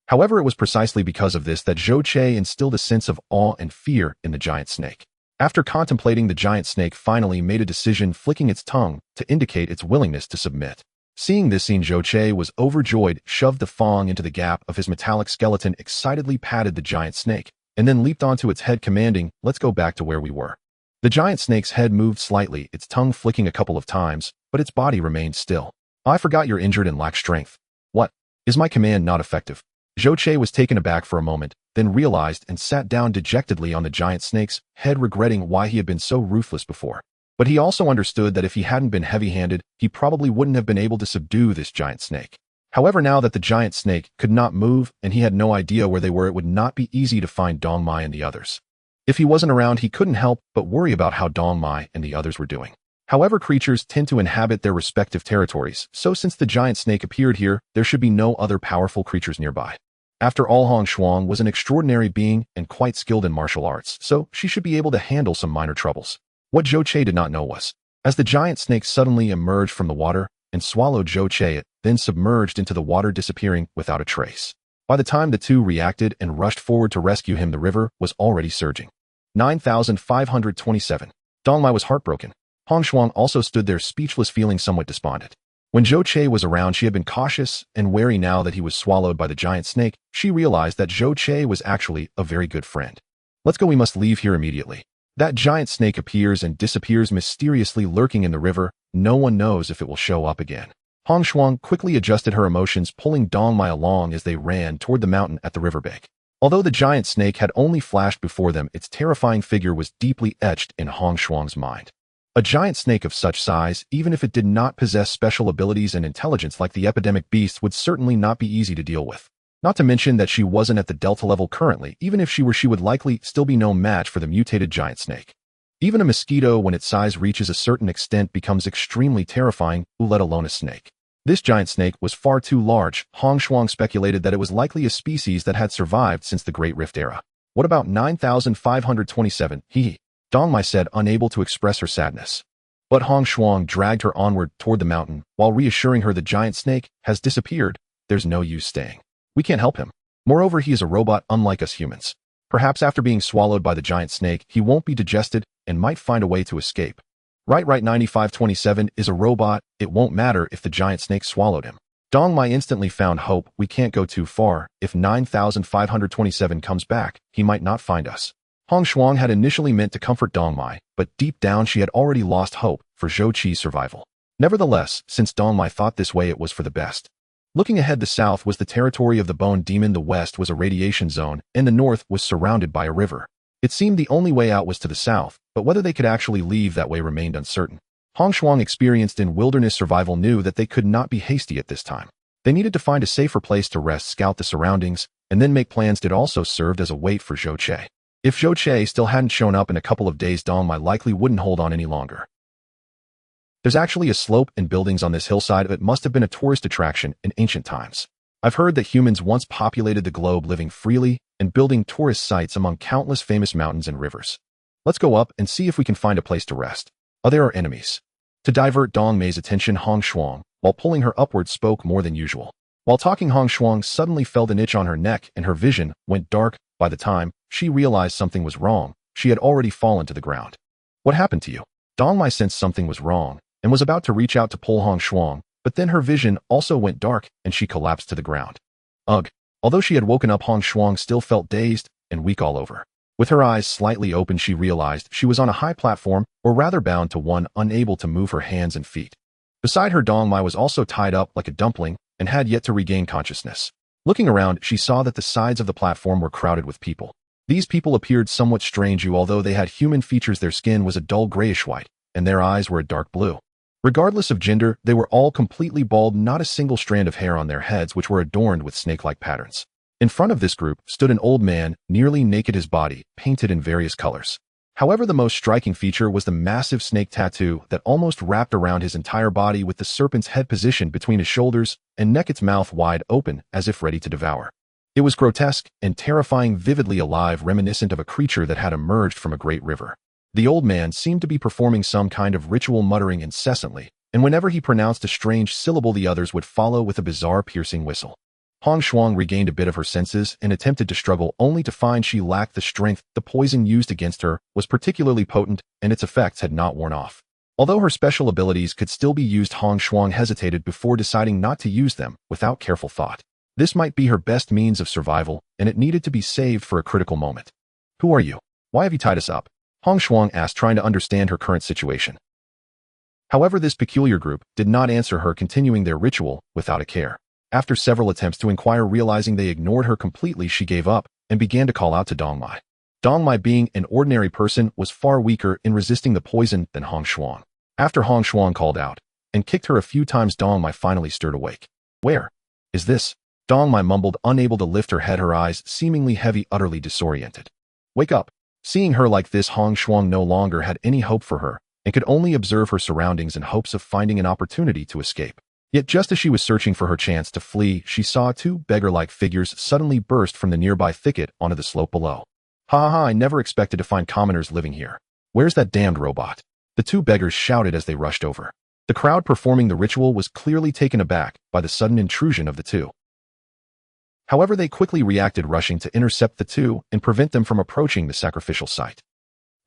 However, it was precisely because of this that Zhou Che instilled a sense of awe and fear in the giant snake. After contemplating, the giant snake finally made a decision, flicking its tongue to indicate its willingness to submit. Seeing this scene, Zhou Che was overjoyed, shoved the fong into the gap of his metallic skeleton, excitedly patted the giant snake, and then leaped onto its head, commanding, "Let's go back to where we were." The giant snake's head moved slightly, its tongue flicking a couple of times, but its body remained still. "I forgot you're injured and lack strength. What? Is my command not effective?" Zhou Che was taken aback for a moment, then realized and sat down dejectedly on the giant snake's head, regretting why he had been so ruthless before. But he also understood that if he hadn't been heavy-handed, he probably wouldn't have been able to subdue this giant snake. However, now that the giant snake could not move and he had no idea where they were, it would not be easy to find Dong Mai and the others. If he wasn't around, he couldn't help but worry about how Dong Mai and the others were doing. However, creatures tend to inhabit their respective territories, so since the giant snake appeared here, there should be no other powerful creatures nearby. After all, Hong Shuang was an extraordinary being and quite skilled in martial arts, so she should be able to handle some minor troubles. What Zhou Che did not know was, as the giant snake suddenly emerged from the water and swallowed Zhou Che, it then submerged into the water, disappearing without a trace. By the time the two reacted and rushed forward to rescue him, the river was already surging. 9,527. Dong Mai was heartbroken. Hong Shuang also stood there speechless, feeling somewhat despondent. When Zhou Che was around, she had been cautious and wary. Now that he was swallowed by the giant snake, she realized that Zhou Che was actually a very good friend. "Let's go, we must leave here immediately." That giant snake appears and disappears mysteriously, lurking in the river. No one knows if it will show up again. Hong Shuang quickly adjusted her emotions, pulling Dong Mai along as they ran toward the mountain at the riverbank. Although the giant snake had only flashed before them, its terrifying figure was deeply etched in Hong Shuang's mind. A giant snake of such size, even if it did not possess special abilities and intelligence like the epidemic beasts, would certainly not be easy to deal with. Not to mention that she wasn't at the Delta level currently. Even if she were, she would likely still be no match for the mutated giant snake. Even a mosquito, when its size reaches a certain extent, becomes extremely terrifying, let alone a snake. This giant snake was far too large. Hong Shuang speculated that it was likely a species that had survived since the Great Rift era. "What about 9,527? Hee." Dong Mai said, unable to express her sadness. But Hong Shuang dragged her onward toward the mountain, while reassuring her, "The giant snake has disappeared. There's no use staying. We can't help him. Moreover, he is a robot unlike us humans. Perhaps after being swallowed by the giant snake, he won't be digested and might find a way to escape." Right, 9527 is a robot. It won't matter if the giant snake swallowed him. Dong Mai instantly found hope. "We can't go too far. If 9,527 comes back, he might not find us." Hong Shuang had initially meant to comfort Dong Mai, but deep down she had already lost hope for Zhou Che's survival. Nevertheless, since Dong Mai thought this way, it was for the best. Looking ahead, the south was the territory of the Bone Demon, the west was a radiation zone, and the north was surrounded by a river. It seemed the only way out was to the south, but whether they could actually leave that way remained uncertain. Hong Shuang, experienced in wilderness survival, knew that they could not be hasty at this time. They needed to find a safer place to rest, scout the surroundings, and then make plans. It also served as a wait for Zhou Che. If Zhou Che still hadn't shown up in a couple of days, Dong Mai likely wouldn't hold on any longer. There's actually a slope and buildings on this hillside. It must have been a tourist attraction in ancient times. I've heard that humans once populated the globe, living freely and building tourist sites among countless famous mountains and rivers. Let's go up and see if we can find a place to rest. Oh, there are enemies. To divert Dong Mai's attention, Hong Shuang, while pulling her upwards, spoke more than usual. While talking, Hong Shuang suddenly felt an itch on her neck and her vision went dark. By the time she realized something was wrong, she had already fallen to the ground. What happened to you? Dong Mai sensed something was wrong and was about to reach out to pull Hong Shuang, but then her vision also went dark and she collapsed to the ground. Ugh. Although she had woken up, Hong Shuang still felt dazed and weak all over. With her eyes slightly open, she realized she was on a high platform, or rather bound to one, unable to move her hands and feet. Beside her, Dong Mai was also tied up like a dumpling and had yet to regain consciousness. Looking around, she saw that the sides of the platform were crowded with people. These people appeared somewhat strange, although they had human features. Their skin was a dull grayish white, and their eyes were a dark blue. Regardless of gender, they were all completely bald, not a single strand of hair on their heads, which were adorned with snake-like patterns. In front of this group stood an old man, nearly naked, his body painted in various colors. However, the most striking feature was the massive snake tattoo that almost wrapped around his entire body, with the serpent's head positioned between his shoulders and neck, its mouth wide open as if ready to devour. It was grotesque and terrifying, vividly alive, reminiscent of a creature that had emerged from a great river. The old man seemed to be performing some kind of ritual, muttering incessantly, and whenever he pronounced a strange syllable, the others would follow with a bizarre piercing whistle. Hong Shuang regained a bit of her senses and attempted to struggle, only to find she lacked the strength. The poison used against her was particularly potent, and its effects had not worn off. Although her special abilities could still be used, Hong Shuang hesitated before deciding not to use them without careful thought. This might be her best means of survival, and it needed to be saved for a critical moment. Who are you? Why have you tied us up? Hong Shuang asked, trying to understand her current situation. However, this peculiar group did not answer her, continuing their ritual without a care. After several attempts to inquire, realizing they ignored her completely, she gave up and began to call out to Dong Mai. Dong Mai, being an ordinary person, was far weaker in resisting the poison than Hong Shuang. After Hong Shuang called out and kicked her a few times, Dong Mai finally stirred awake. Where is this? Dong Mai mumbled, unable to lift her head, her eyes seemingly heavy, utterly disoriented. Wake up. Seeing her like this, Hong Shuang no longer had any hope for her and could only observe her surroundings in hopes of finding an opportunity to escape. Yet just as she was searching for her chance to flee, she saw two beggar-like figures suddenly burst from the nearby thicket onto the slope below. Ha ha, I never expected to find commoners living here. Where's that damned robot? The two beggars shouted as they rushed over. The crowd performing the ritual was clearly taken aback by the sudden intrusion of the two. However, they quickly reacted, rushing to intercept the two and prevent them from approaching the sacrificial site.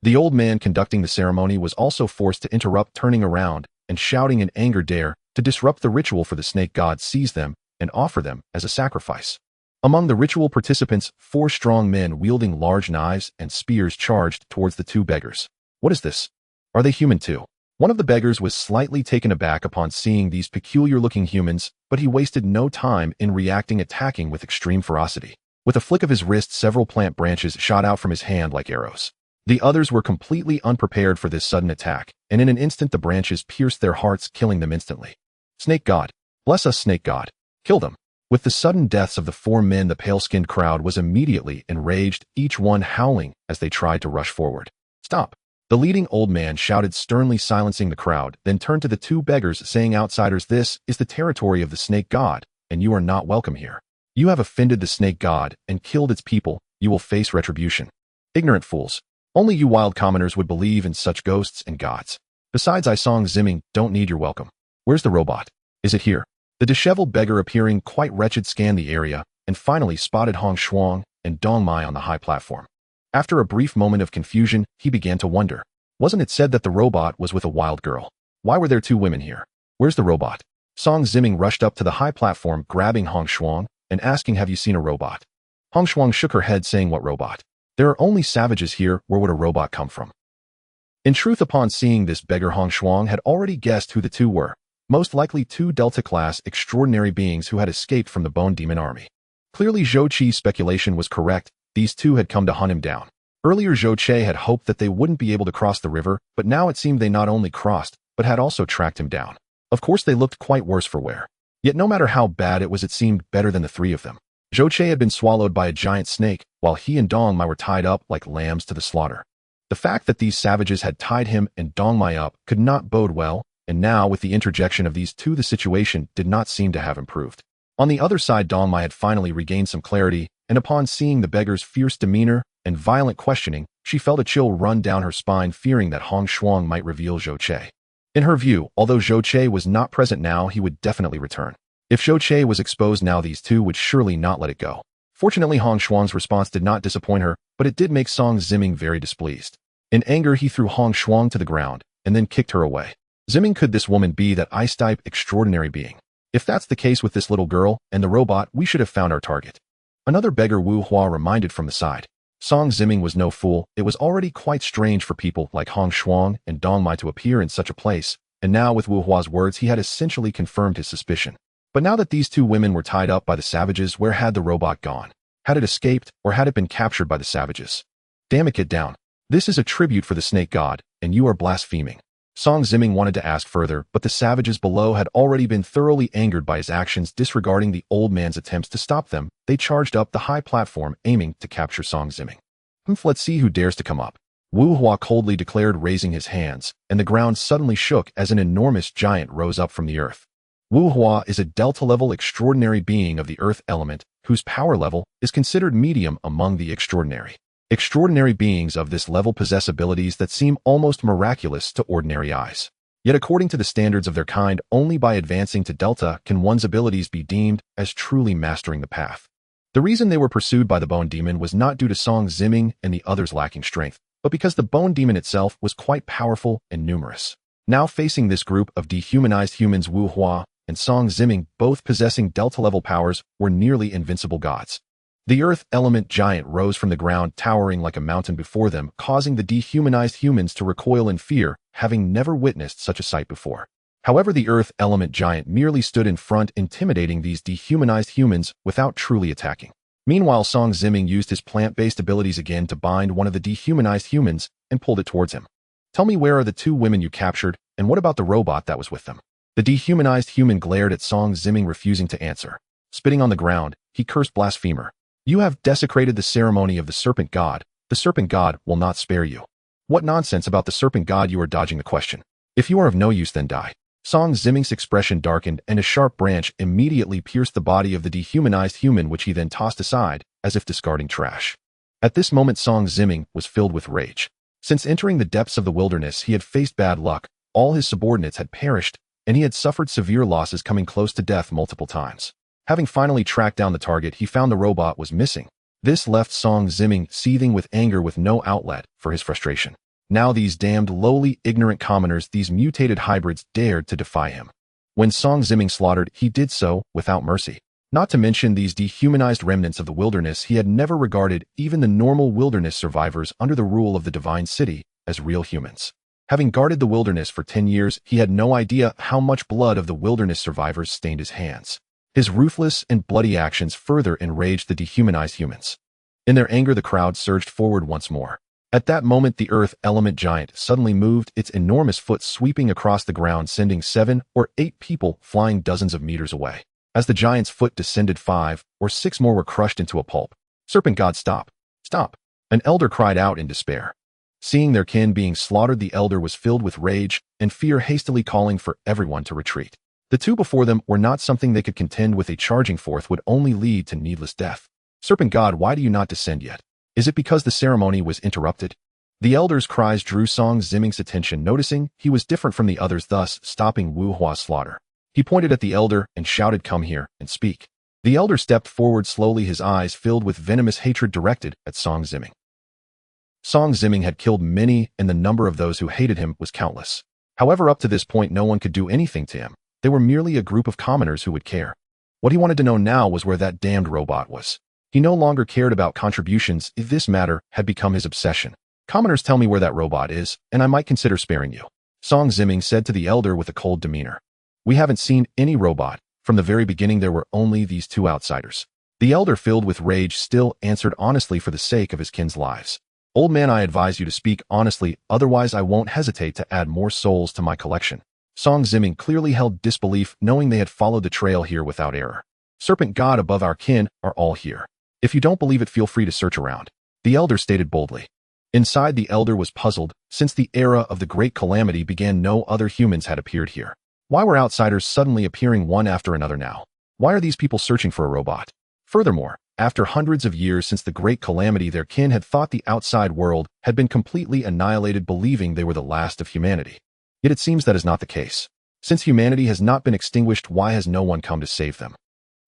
The old man conducting the ceremony was also forced to interrupt, turning around and shouting in anger, dare to disrupt the ritual, for the snake god seize them and offer them as a sacrifice. Among the ritual participants, 4 strong men wielding large knives and spears charged towards the two beggars. What is this? Are they human too? One of the beggars was slightly taken aback upon seeing these peculiar-looking humans, but he wasted no time in reacting, attacking with extreme ferocity. With a flick of his wrist, several plant branches shot out from his hand like arrows. The others were completely unprepared for this sudden attack, and in an instant the branches pierced their hearts, killing them instantly. Snake God. Bless us, Snake God. Kill them. With the sudden deaths of the 4 men, the pale-skinned crowd was immediately enraged, each one howling as they tried to rush forward. Stop. The leading old man shouted, sternly silencing the crowd, then turned to the two beggars, saying, outsiders, this is the territory of the Snake God, and you are not welcome here. You have offended the Snake God and killed its people. You will face retribution. Ignorant fools. Only you wild commoners would believe in such ghosts and gods. Besides, I Song Zimming don't need your welcome. Where's the robot? Is it here? The disheveled beggar, appearing quite wretched, scanned the area and finally spotted Hong Shuang and Dong Mai on the high platform. After a brief moment of confusion, he began to wonder. Wasn't it said that the robot was with a wild girl? Why were there 2 women here? Where's the robot? Song Zimming rushed up to the high platform, grabbing Hong Shuang and asking, have you seen a robot? Hong Shuang shook her head, saying, what robot? There are only savages here. Where would a robot come from? In truth, upon seeing this beggar, Hong Shuang had already guessed who the 2 were. Most likely 2 Delta-class extraordinary beings who had escaped from the Bone Demon Army. Clearly, Zhou Qi's speculation was correct. These 2 had come to hunt him down. Earlier, Zhou Che had hoped that they wouldn't be able to cross the river, but now it seemed they not only crossed, but had also tracked him down. Of course, they looked quite worse for wear. Yet no matter how bad it was, it seemed better than the 3 of them. Zhou Che had been swallowed by a giant snake, while he and Dong Mai were tied up like lambs to the slaughter. The fact that these savages had tied him and Dong Mai up could not bode well, and now with the interjection of these two the situation did not seem to have improved. On the other side, Dong Mai had finally regained some clarity, and upon seeing the beggar's fierce demeanor and violent questioning, she felt a chill run down her spine, fearing that Hong Shuang might reveal Zhou Che. In her view, although Zhou Che was not present now, he would definitely return. If Zhou Che was exposed now, these two would surely not let it go. Fortunately, Hong Shuang's response did not disappoint her, but it did make Song Ziming very displeased. In anger, he threw Hong Shuang to the ground, and then kicked her away. Ziming, could this woman be that ice-type extraordinary being? If that's the case with this little girl and the robot, we should have found our target. Another beggar, Wu Hua, reminded from the side. Song Ziming was no fool. It was already quite strange for people like Hong Shuang and Dong Mai to appear in such a place, and now with Wu Hua's words he had essentially confirmed his suspicion. But now that these two women were tied up by the savages, where had the robot gone? Had it escaped, or had it been captured by the savages? Damn it, get down. This is a tribute for the snake god, and you are blaspheming. Song Ziming wanted to ask further, but the savages below had already been thoroughly angered by his actions. Disregarding the old man's attempts to stop them, they charged up the high platform, aiming to capture Song Ziming. Let's see who dares to come up. Wu Hua coldly declared, raising his hands, and the ground suddenly shook as an enormous giant rose up from the earth. Wu Hua is a delta-level extraordinary being of the earth element, whose power level is considered medium among the extraordinary. Extraordinary beings of this level possess abilities that seem almost miraculous to ordinary eyes. Yet according to the standards of their kind, only by advancing to Delta can one's abilities be deemed as truly mastering the path. The reason they were pursued by the Bone Demon was not due to Song Ziming and the others lacking strength, but because the Bone Demon itself was quite powerful and numerous. Now facing this group of dehumanized humans, Wu Hua and Song Ziming, both possessing Delta-level powers, were nearly invincible gods. The earth element giant rose from the ground, towering like a mountain before them, causing the dehumanized humans to recoil in fear, having never witnessed such a sight before. However, the earth element giant merely stood in front, intimidating these dehumanized humans without truly attacking. Meanwhile, Song Ziming used his plant-based abilities again to bind one of the dehumanized humans and pulled it towards him. Tell me, where are the two women you captured, and what about the robot that was with them? The dehumanized human glared at Song Ziming, refusing to answer. Spitting on the ground, he cursed, blasphemer. You have desecrated the ceremony of the serpent god. The serpent god will not spare you. What nonsense about the serpent god? You are dodging the question. If you are of no use, then die. Song Ziming's expression darkened, and a sharp branch immediately pierced the body of the dehumanized human, which he then tossed aside, as if discarding trash. At this moment, Song Ziming was filled with rage. Since entering the depths of the wilderness, he had faced bad luck, all his subordinates had perished, and he had suffered severe losses, coming close to death multiple times. Having finally tracked down the target, he found the robot was missing. This left Song Ziming seething with anger, with no outlet for his frustration. Now these damned lowly ignorant commoners, these mutated hybrids, dared to defy him. When Song Ziming slaughtered, he did so without mercy. Not to mention these dehumanized remnants of the wilderness, he had never regarded even the normal wilderness survivors under the rule of the divine city as real humans. Having guarded the wilderness for 10 years, he had no idea how much blood of the wilderness survivors stained his hands. His ruthless and bloody actions further enraged the dehumanized humans. In their anger, the crowd surged forward once more. At that moment, the earth element giant suddenly moved, its enormous foot sweeping across the ground, sending 7 or 8 people flying dozens of meters away. As the giant's foot descended, 5 or 6 more were crushed into a pulp. Serpent god, stop! Stop! An elder cried out in despair. Seeing their kin being slaughtered, the elder was filled with rage and fear, hastily calling for everyone to retreat. The two before them were not something they could contend with. A charging forth would only lead to needless death. Serpent god, why do you not descend yet? Is it because the ceremony was interrupted? The elder's cries drew Song Ziming's attention, noticing he was different from the others, thus stopping Wu Hua's slaughter. He pointed at the elder and shouted, come here and speak. The elder stepped forward slowly, his eyes filled with venomous hatred directed at Song Ziming. Song Ziming had killed many, and the number of those who hated him was countless. However, up to this point, no one could do anything to him. They were merely a group of commoners who would care. What he wanted to know now was where that damned robot was. He no longer cared about contributions. This matter had become his obsession. Commoners, tell me where that robot is, and I might consider sparing you. Song Ziming said to the elder with a cold demeanor. We haven't seen any robot. From the very beginning, there were only these two outsiders. The elder, filled with rage, still answered honestly for the sake of his kin's lives. Old man, I advise you to speak honestly, otherwise I won't hesitate to add more souls to my collection. Song Ziming clearly held disbelief, knowing they had followed the trail here without error. Serpent God above our kin are all here. If you don't believe it, feel free to search around. The elder stated boldly. Inside, the elder was puzzled. Since the era of the Great Calamity began, no other humans had appeared here. Why were outsiders suddenly appearing one after another now? Why are these people searching for a robot? Furthermore, after hundreds of years since the Great Calamity, their kin had thought the outside world had been completely annihilated, believing they were the last of humanity. Yet it seems that is not the case. Since humanity has not been extinguished, why has no one come to save them?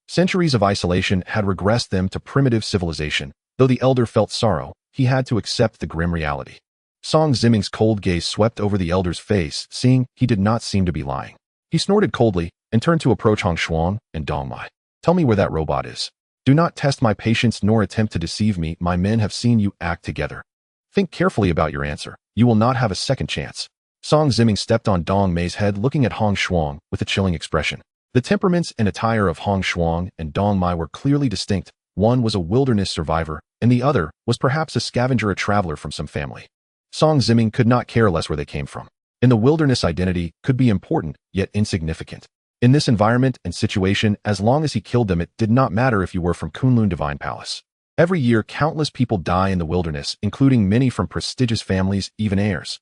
Centuries of isolation had regressed them to primitive civilization. Though the elder felt sorrow, he had to accept the grim reality. Song Ziming's cold gaze swept over the elder's face, seeing he did not seem to be lying. He snorted coldly and turned to approach Hong Shuang and Dong Mai. Tell me where that robot is. Do not test my patience nor attempt to deceive me. My men have seen you act together. Think carefully about your answer. You will not have a second chance. Song Ziming stepped on Dong Mai's head, looking at Hong Shuang with a chilling expression. The temperaments and attire of Hong Shuang and Dong Mai were clearly distinct. One was a wilderness survivor, and the other was perhaps a scavenger, a traveler from some family. Song Ziming could not care less where they came from. In the wilderness, identity could be important, yet insignificant. In this environment and situation, as long as he killed them, it did not matter if you were from Kunlun Divine Palace. Every year, countless people die in the wilderness, including many from prestigious families, even heirs.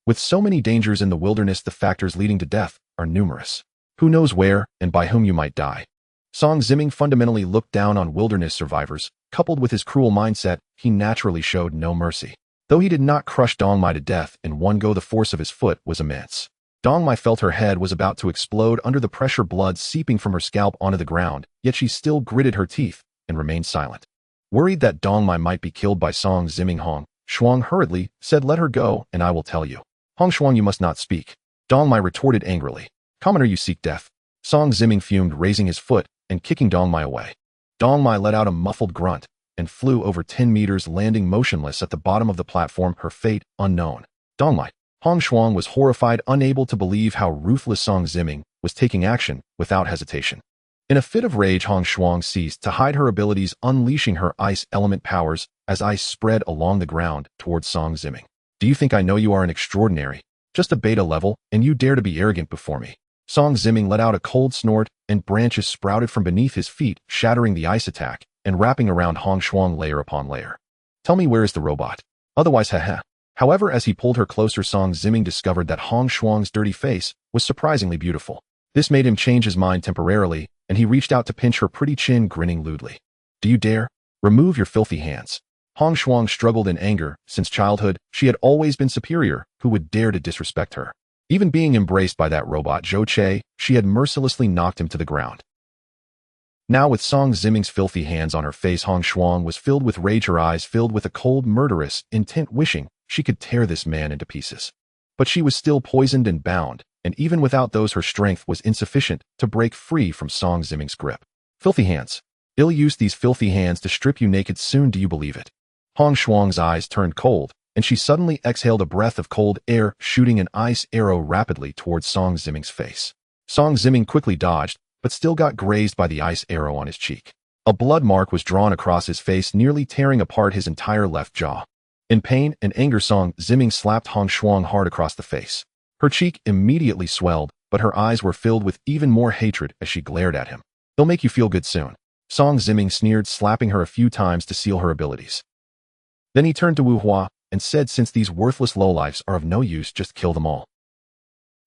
With so many dangers in the wilderness, the factors leading to death are numerous. Who knows where and by whom you might die? Song Ziming fundamentally looked down on wilderness survivors. Coupled with his cruel mindset, he naturally showed no mercy. Though he did not crush Dong Mai to death in one go, the force of his foot was immense. Dong Mai felt her head was about to explode under the pressure, blood seeping from her scalp onto the ground, yet she still gritted her teeth and remained silent. Worried that Dong Mai might be killed by Song Ziming, Hong Shuang hurriedly said, "Let her go, and I will tell you." "Hong Shuang, you must not speak." Dong Mai retorted angrily. "Commoner, you seek death." Song Ziming fumed, raising his foot and kicking Dong Mai away. Dong Mai let out a muffled grunt and flew over 10 meters, landing motionless at the bottom of the platform, her fate unknown. Dong Mai. Hong Shuang was horrified, unable to believe how ruthless Song Ziming was taking action without hesitation. In a fit of rage, Hong Shuang ceased to hide her abilities, unleashing her ice element powers as ice spread along the ground towards Song Ziming. "Do you think I know you are an extraordinary, just a beta level, and you dare to be arrogant before me?" Song Ziming let out a cold snort, and branches sprouted from beneath his feet, shattering the ice attack and wrapping around Hong Shuang layer upon layer. "Tell me, where is the robot? Otherwise, haha." However, as he pulled her closer, Song Ziming discovered that Hong Shuang's dirty face was surprisingly beautiful. This made him change his mind temporarily, and he reached out to pinch her pretty chin, grinning lewdly. "Do you dare? Remove your filthy hands." Hong Shuang struggled in anger. Since childhood, she had always been superior. Who would dare to disrespect her? Even being embraced by that robot Zhou Che, she had mercilessly knocked him to the ground. Now, with Song Ziming's filthy hands on her face, Hong Shuang was filled with rage, her eyes filled with a cold, murderous intent, wishing she could tear this man into pieces. But she was still poisoned and bound, and even without those, her strength was insufficient to break free from Song Ziming's grip. "Filthy hands. I'll use these filthy hands to strip you naked soon, do you believe it?" Hong Shuang's eyes turned cold, and she suddenly exhaled a breath of cold air, shooting an ice arrow rapidly towards Song Ziming's face. Song Ziming quickly dodged, but still got grazed by the ice arrow on his cheek. A blood mark was drawn across his face, nearly tearing apart his entire left jaw. In pain and anger, Song Ziming slapped Hong Shuang hard across the face. Her cheek immediately swelled, but her eyes were filled with even more hatred as she glared at him. "They'll make you feel good soon." Song Ziming sneered, slapping her a few times to seal her abilities. Then he turned to Wu Hua and said, "Since these worthless lowlifes are of no use, just kill them all.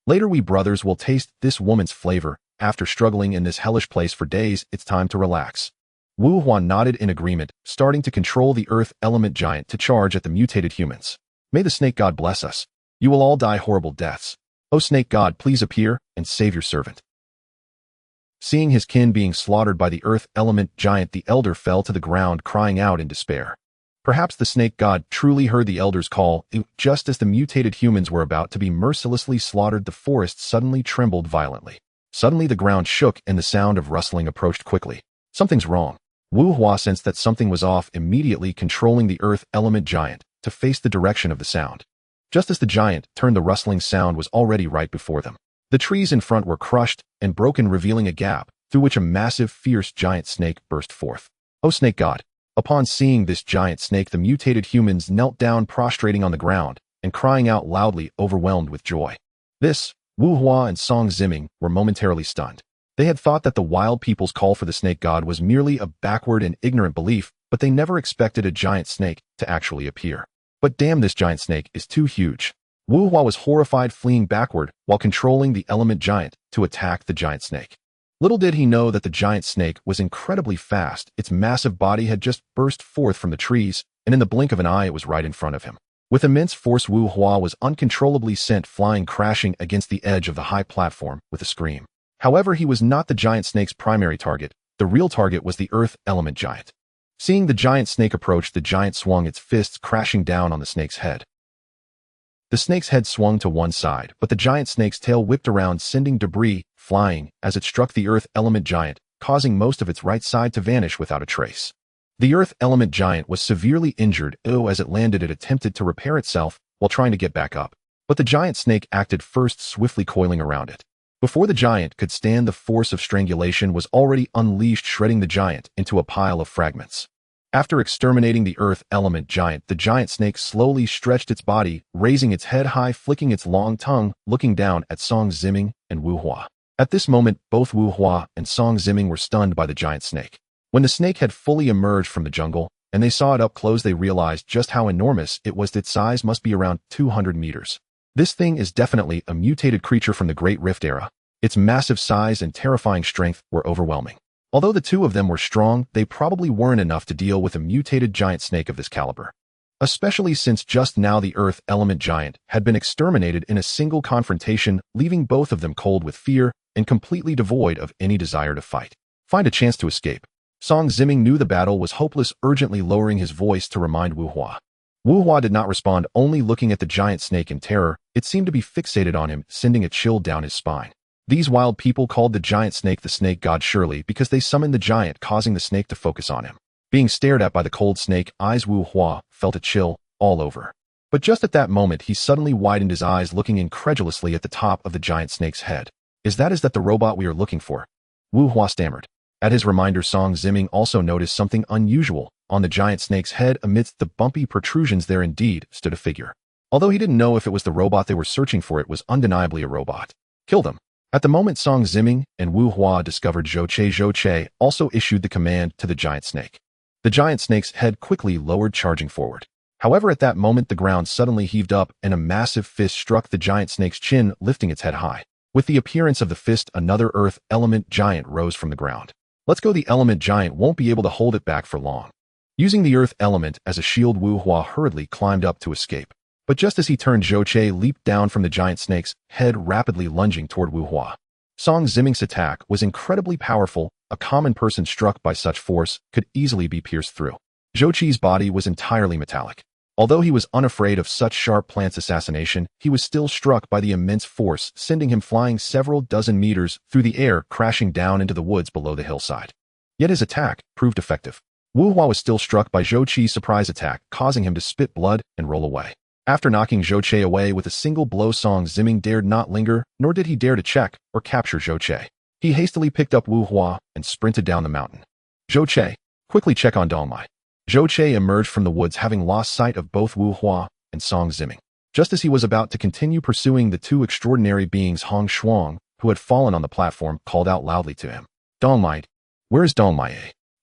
Later we brothers will taste this woman's flavor. After struggling in this hellish place for days, it's time to relax." Wu Hua nodded in agreement, starting to control the earth element giant to charge at the mutated humans. "May the snake god bless us. You will all die horrible deaths. Oh snake god, please appear and save your servant." Seeing his kin being slaughtered by the earth element giant, the elder fell to the ground, crying out in despair. Perhaps the snake god truly heard the elder's call. Just as the mutated humans were about to be mercilessly slaughtered, the forest suddenly trembled violently. Suddenly the ground shook and the sound of rustling approached quickly. "Something's wrong." Wu Hua sensed that something was off, immediately controlling the earth element giant to face the direction of the sound. Just as the giant turned, the rustling sound was already right before them. The trees in front were crushed and broken, revealing a gap through which a massive, fierce giant snake burst forth. "Oh snake god." Upon seeing this giant snake, the mutated humans knelt down, prostrating on the ground and crying out loudly, overwhelmed with joy. Wu Hua and Song Ziming were momentarily stunned. They had thought that the wild people's call for the snake god was merely a backward and ignorant belief, but they never expected a giant snake to actually appear. But damn, this giant snake is too huge. Wu Hua was horrified, fleeing backward while controlling the element giant to attack the giant snake. Little did he know that the giant snake was incredibly fast. Its massive body had just burst forth from the trees, and in the blink of an eye it was right in front of him. With immense force, Wu Hua was uncontrollably sent flying, crashing against the edge of the high platform with a scream. However, he was not the giant snake's primary target. The real target was the earth element giant. Seeing the giant snake approach, the giant swung its fists, crashing down on the snake's head. The snake's head swung to one side, but the giant snake's tail whipped around, sending debris flying as it struck the earth element giant, causing most of its right side to vanish without a trace. The earth element giant was severely injured. As it landed, it attempted to repair itself while trying to get back up, but the giant snake acted first, swiftly coiling around it. Before the giant could stand, the force of strangulation was already unleashed, shredding the giant into a pile of fragments. After exterminating the earth element giant, the giant snake slowly stretched its body, raising its head high, flicking its long tongue, looking down at Song Ziming and Wu Hua. At this moment, both Wu Hua and Song Ziming were stunned by the giant snake. When the snake had fully emerged from the jungle, and they saw it up close, they realized just how enormous it was. Its size must be around 200 meters. This thing is definitely a mutated creature from the Great Rift era. Its massive size and terrifying strength were overwhelming. Although the two of them were strong, they probably weren't enough to deal with a mutated giant snake of this caliber. Especially since just now the earth element giant had been exterminated in a single confrontation, leaving both of them cold with fear and completely devoid of any desire to fight. Find a chance to escape. Song Ziming knew the battle was hopeless, urgently lowering his voice to remind Wu Hua. Wu Hua did not respond, only looking at the giant snake in terror. It seemed to be fixated on him, sending a chill down his spine. These wild people called the giant snake the snake god, surely because they summoned the giant, causing the snake to focus on him. Being stared at by the cold snake eyes, Wu Hua felt a chill all over. But just at that moment, he suddenly widened his eyes, looking incredulously at the top of the giant snake's head. Is that the robot we are looking for? Wu Hua stammered. At his reminder, Song Ziming also noticed something unusual. On the giant snake's head, amidst the bumpy protrusions, there indeed stood a figure. Although he didn't know if it was the robot they were searching for, it was undeniably a robot. Kill them. At the moment Song Ziming and Wu Hua discovered Zhou Che also issued the command to the giant snake. The giant snake's head quickly lowered, charging forward. However, at that moment the ground suddenly heaved up and a massive fist struck the giant snake's chin, lifting its head high. With the appearance of the fist, another earth element giant rose from the ground. Let's go. The element giant won't be able to hold it back for long. Using the earth element as a shield, Wu Hua hurriedly climbed up to escape. But just as he turned, Zhou Che leaped down from the giant snake's head, rapidly lunging toward Wu Hua. Song Ziming's attack was incredibly powerful. A common person struck by such force could easily be pierced through. Zhou Che's body was entirely metallic. Although he was unafraid of such sharp plants assassination, he was still struck by the immense force, sending him flying several dozen meters through the air, crashing down into the woods below the hillside. Yet his attack proved effective. Wu Hua was still struck by Zhou Che's surprise attack, causing him to spit blood and roll away. After knocking Zhou Che away with a single blow, Song Ziming dared not linger, nor did he dare to check or capture Zhou Che. He hastily picked up Wu Hua and sprinted down the mountain. Zhou Che, quickly check on Dongmai. Zhou Che emerged from the woods, having lost sight of both Wu Hua and Song Ziming. Just as he was about to continue pursuing the two extraordinary beings, Hong Shuang, who had fallen on the platform, called out loudly to him. Dongmai, where is Dongmai?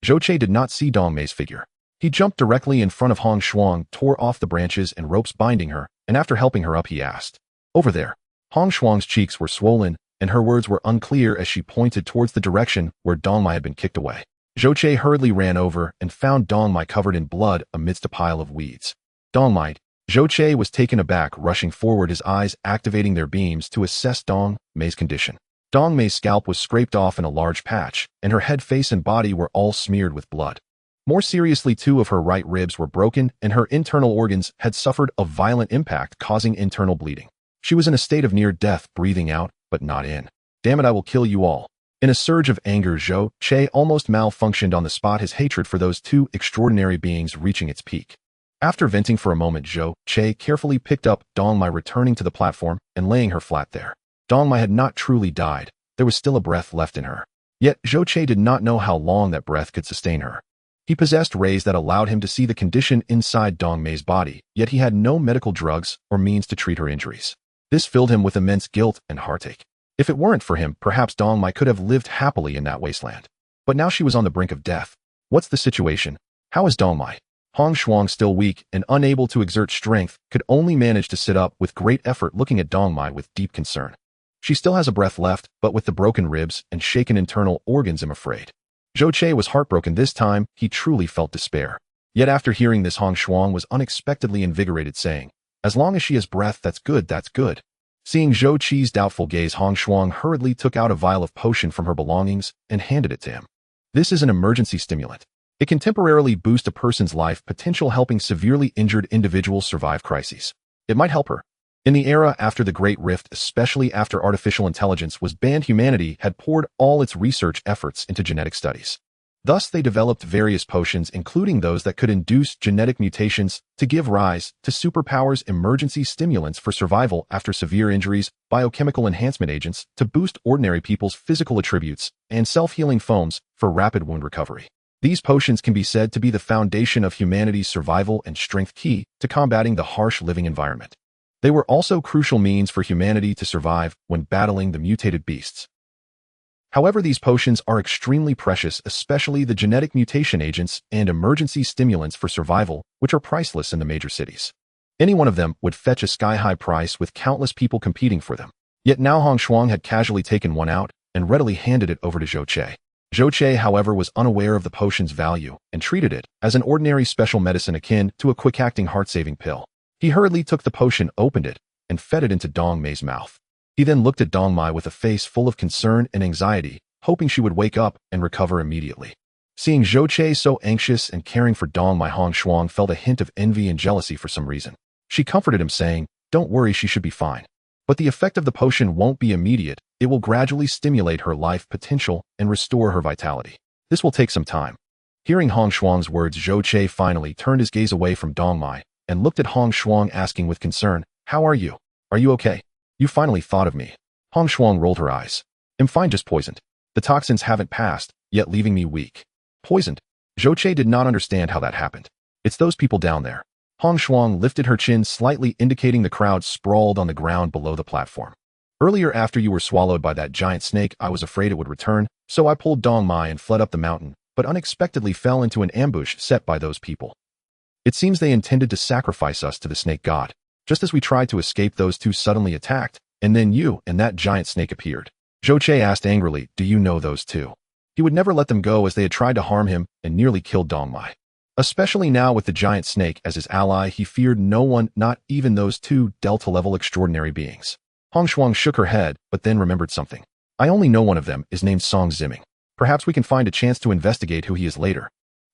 Zhou Che did not see Dongmai's figure. He jumped directly in front of Hong Shuang, tore off the branches and ropes binding her, and after helping her up, he asked, "Over there." Hong Shuang's cheeks were swollen, and her words were unclear as she pointed towards the direction where Dongmai had been kicked away. Zhou Che hurriedly ran over and found Dongmai covered in blood amidst a pile of weeds. Dongmai. Zhou Che was taken aback, rushing forward, his eyes activating their beams to assess Dongmai's condition. Dongmai's scalp was scraped off in a large patch, and her head, face, and body were all smeared with blood. More seriously, 2 of her right ribs were broken, and her internal organs had suffered a violent impact, causing internal bleeding. She was in a state of near death, breathing out, but not in. Damn it, I will kill you all. In a surge of anger, Zhou Che almost malfunctioned on the spot, his hatred for those 2 extraordinary beings reaching its peak. After venting for a moment, Zhou Che carefully picked up Dongmai, returning to the platform and laying her flat there. Dongmai had not truly died. There was still a breath left in her. Yet Zhou Che did not know how long that breath could sustain her. He possessed rays that allowed him to see the condition inside Dongmai's body, yet he had no medical drugs or means to treat her injuries. This filled him with immense guilt and heartache. If it weren't for him, perhaps Dong Mai could have lived happily in that wasteland. But now she was on the brink of death. What's the situation? How is Dong Mai? Hong Shuang, still weak and unable to exert strength, could only manage to sit up with great effort, looking at Dong Mai with deep concern. She still has a breath left, but with the broken ribs and shaken internal organs, I'm afraid. Zhou Che was heartbroken this time. He truly felt despair. Yet after hearing this, Hong Shuang was unexpectedly invigorated, saying, "As long as she has breath, that's good, that's good." Seeing Zhou Chi's doubtful gaze, Hong Shuang hurriedly took out a vial of potion from her belongings and handed it to him. This is an emergency stimulant. It can temporarily boost a person's life potential, helping severely injured individuals survive crises. It might help her. In the era after the Great Rift, especially after artificial intelligence was banned, humanity had poured all its research efforts into genetic studies. Thus, they developed various potions, including those that could induce genetic mutations to give rise to superpowers, emergency stimulants for survival after severe injuries, biochemical enhancement agents to boost ordinary people's physical attributes, and self-healing foams for rapid wound recovery. These potions can be said to be the foundation of humanity's survival and strength, key to combating the harsh living environment. They were also crucial means for humanity to survive when battling the mutated beasts. However, these potions are extremely precious, especially the genetic mutation agents and emergency stimulants for survival, which are priceless in the major cities. Any one of them would fetch a sky-high price, with countless people competing for them. Yet now Hong Shuang had casually taken one out and readily handed it over to Zhou Che. Zhou Che, however, was unaware of the potion's value and treated it as an ordinary special medicine akin to a quick-acting heart-saving pill. He hurriedly took the potion, opened it, and fed it into Dong Mai's mouth. He then looked at Dong Mai with a face full of concern and anxiety, hoping she would wake up and recover immediately. Seeing Zhou Che so anxious and caring for Dong Mai, Hong Shuang felt a hint of envy and jealousy for some reason. She comforted him, saying, "Don't worry, she should be fine. But the effect of the potion won't be immediate. It will gradually stimulate her life potential and restore her vitality. This will take some time." Hearing Hong Shuang's words, Zhou Che finally turned his gaze away from Dong Mai and looked at Hong Shuang, asking with concern, "How are you? Are you okay? You finally thought of me." Hong Shuang rolled her eyes. "I'm fine, just poisoned. The toxins haven't passed, yet leaving me weak." "Poisoned?" Zhou Che did not understand how that happened. "It's those people down there." Hong Shuang lifted her chin slightly, indicating the crowd sprawled on the ground below the platform. "Earlier, after you were swallowed by that giant snake, I was afraid it would return, so I pulled Dong Mai and fled up the mountain, but unexpectedly fell into an ambush set by those people. It seems they intended to sacrifice us to the snake god. Just as we tried to escape, those two suddenly attacked, and then you and that giant snake appeared." Zhou Che asked angrily, "Do you know those two?" He would never let them go, as they had tried to harm him and nearly killed Dong Mai. Especially now with the giant snake as his ally, he feared no one, not even those two Delta-level extraordinary beings. Hong Shuang shook her head, but then remembered something. "I only know one of them is named Song Ziming. Perhaps we can find a chance to investigate who he is later."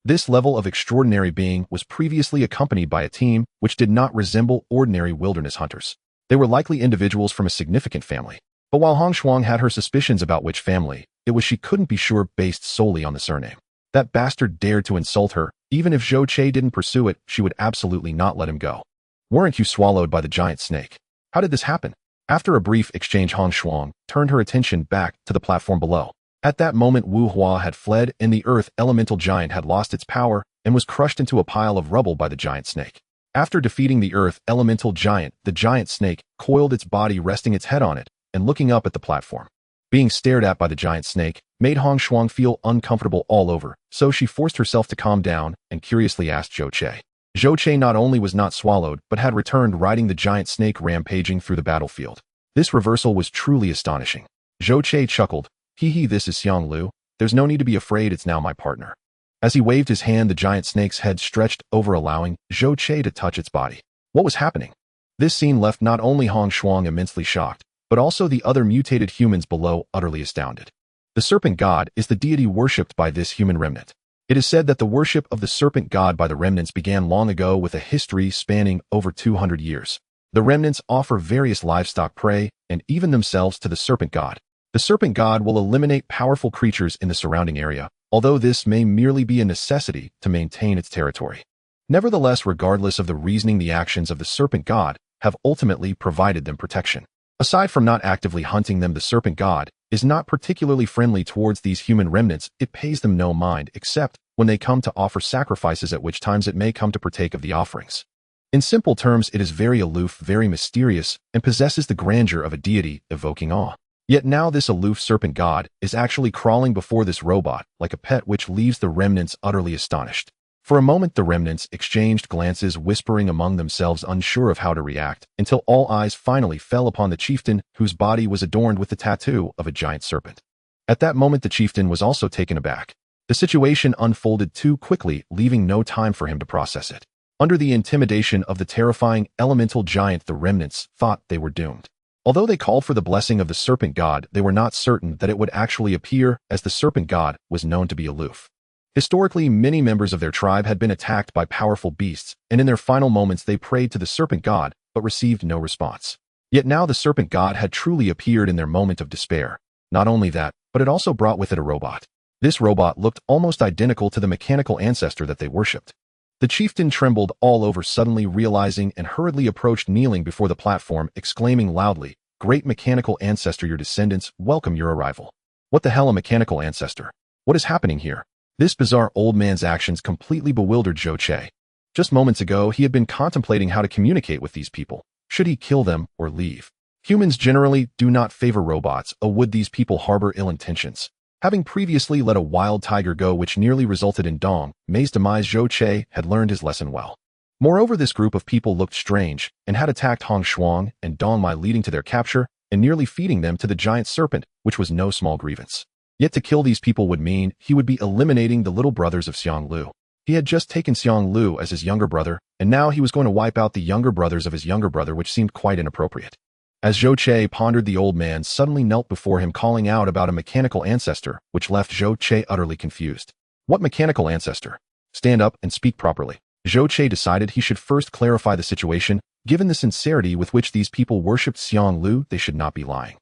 This level of extraordinary being was previously accompanied by a team which did not resemble ordinary wilderness hunters. They were likely individuals from a significant family. But while Hong Shuang had her suspicions about which family, it was she couldn't be sure based solely on the surname. That bastard dared to insult her. Even if Zhou Che didn't pursue it, she would absolutely not let him go. "Weren't you swallowed by the giant snake? How did this happen?" After a brief exchange, Hong Shuang turned her attention back to the platform below. At that moment, Wu Hua had fled, and the earth elemental giant had lost its power and was crushed into a pile of rubble by the giant snake. After defeating the earth elemental giant, the giant snake coiled its body, resting its head on it and looking up at the platform. Being stared at by the giant snake made Hong Shuang feel uncomfortable all over, so she forced herself to calm down and curiously asked Zhou Che. Zhou Che not only was not swallowed, but had returned, riding the giant snake, rampaging through the battlefield. This reversal was truly astonishing. Zhou Che chuckled. "Hee, this is Xiang Lu. There's no need to be afraid, it's now my partner." As he waved his hand, the giant snake's head stretched over, allowing Zhou Che to touch its body. What was happening? This scene left not only Hong Shuang immensely shocked, but also the other mutated humans below utterly astounded. The serpent god is the deity worshipped by this human remnant. It is said that the worship of the serpent god by the remnants began long ago, with a history spanning over 200 years. The remnants offer various livestock prey and even themselves to the serpent god. The serpent god will eliminate powerful creatures in the surrounding area, although this may merely be a necessity to maintain its territory. Nevertheless, regardless of the reasoning, the actions of the serpent god have ultimately provided them protection. Aside from not actively hunting them, the serpent god is not particularly friendly towards these human remnants. It pays them no mind, except when they come to offer sacrifices, at which times it may come to partake of the offerings. In simple terms, it is very aloof, very mysterious, and possesses the grandeur of a deity, evoking awe. Yet now this aloof serpent god is actually crawling before this robot like a pet, which leaves the remnants utterly astonished. For a moment the remnants exchanged glances, whispering among themselves, unsure of how to react, until all eyes finally fell upon the chieftain, whose body was adorned with the tattoo of a giant serpent. At that moment the chieftain was also taken aback. The situation unfolded too quickly, leaving no time for him to process it. Under the intimidation of the terrifying elemental giant, the remnants thought they were doomed. Although they called for the blessing of the serpent god, they were not certain that it would actually appear, as the serpent god was known to be aloof. Historically, many members of their tribe had been attacked by powerful beasts, and in their final moments they prayed to the serpent god, but received no response. Yet now the serpent god had truly appeared in their moment of despair. Not only that, but it also brought with it a robot. This robot looked almost identical to the mechanical ancestor that they worshipped. The chieftain trembled all over, suddenly realizing, and hurriedly approached, kneeling before the platform, exclaiming loudly, "Great mechanical ancestor, your descendants welcome your arrival." What the hell, a mechanical ancestor? What is happening here? This bizarre old man's actions completely bewildered Zhou Che. Just moments ago, he had been contemplating how to communicate with these people. Should he kill them or leave? Humans generally do not favor robots, or would these people harbor ill intentions? Having previously let a wild tiger go, which nearly resulted in Dong Mei's demise, Zhou Che had learned his lesson well. Moreover, this group of people looked strange and had attacked Hong Shuang and Dong Mei, leading to their capture and nearly feeding them to the giant serpent, which was no small grievance. Yet to kill these people would mean he would be eliminating the little brothers of Xiang Lu. He had just taken Xiang Lu as his younger brother, and now he was going to wipe out the younger brothers of his younger brother, which seemed quite inappropriate. As Zhou Che pondered, the old man suddenly knelt before him, calling out about a mechanical ancestor, which left Zhou Che utterly confused. What mechanical ancestor? Stand up and speak properly. Zhou Che decided he should first clarify the situation. Given the sincerity with which these people worshipped Xiang Lu, they should not be lying.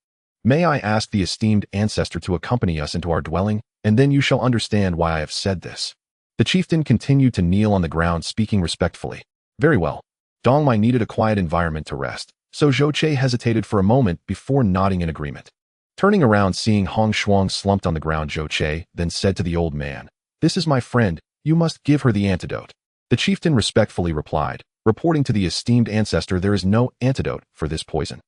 May I ask the esteemed ancestor to accompany us into our dwelling, and then you shall understand why I have said this. The chieftain continued to kneel on the ground, speaking respectfully. Very well. Dong Mei needed a quiet environment to rest, so Zhou Che hesitated for a moment before nodding in agreement. Turning around, seeing Hong Shuang slumped on the ground, Zhou Che then said to the old man, "This is my friend, you must give her the antidote." The chieftain respectfully replied, reporting to the esteemed ancestor, "There is no antidote for this poison.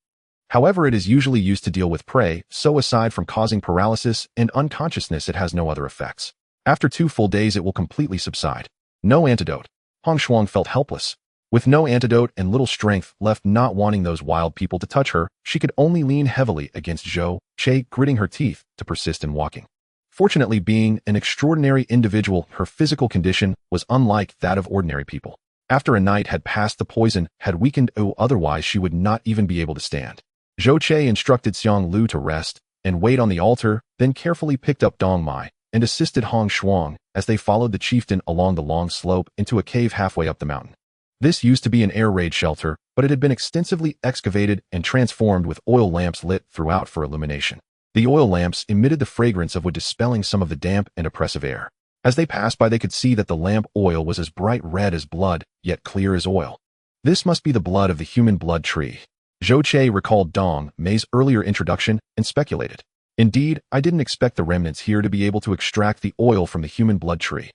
However, it is usually used to deal with prey, so aside from causing paralysis and unconsciousness, it has no other effects. After 2 full days it will completely subside." No antidote. Hong Shuang felt helpless. With no antidote and little strength left, not wanting those wild people to touch her, she could only lean heavily against Zhou Che, gritting her teeth to persist in walking. Fortunately, being an extraordinary individual, her physical condition was unlike that of ordinary people. After a night had passed, the poison had weakened, otherwise she would not even be able to stand. Zhou Che instructed Xiang Lu to rest and wait on the altar, then carefully picked up Dong Mei and assisted Hong Shuang as they followed the chieftain along the long slope into a cave halfway up the mountain. This used to be an air raid shelter, but it had been extensively excavated and transformed, with oil lamps lit throughout for illumination. The oil lamps emitted the fragrance of wood, dispelling some of the damp and oppressive air. As they passed by, they could see that the lamp oil was as bright red as blood, yet clear as oil. This must be the blood of the human blood tree. Zhou Che recalled Dong Mei's earlier introduction and speculated, "Indeed, I didn't expect the remnants here to be able to extract the oil from the human blood tree."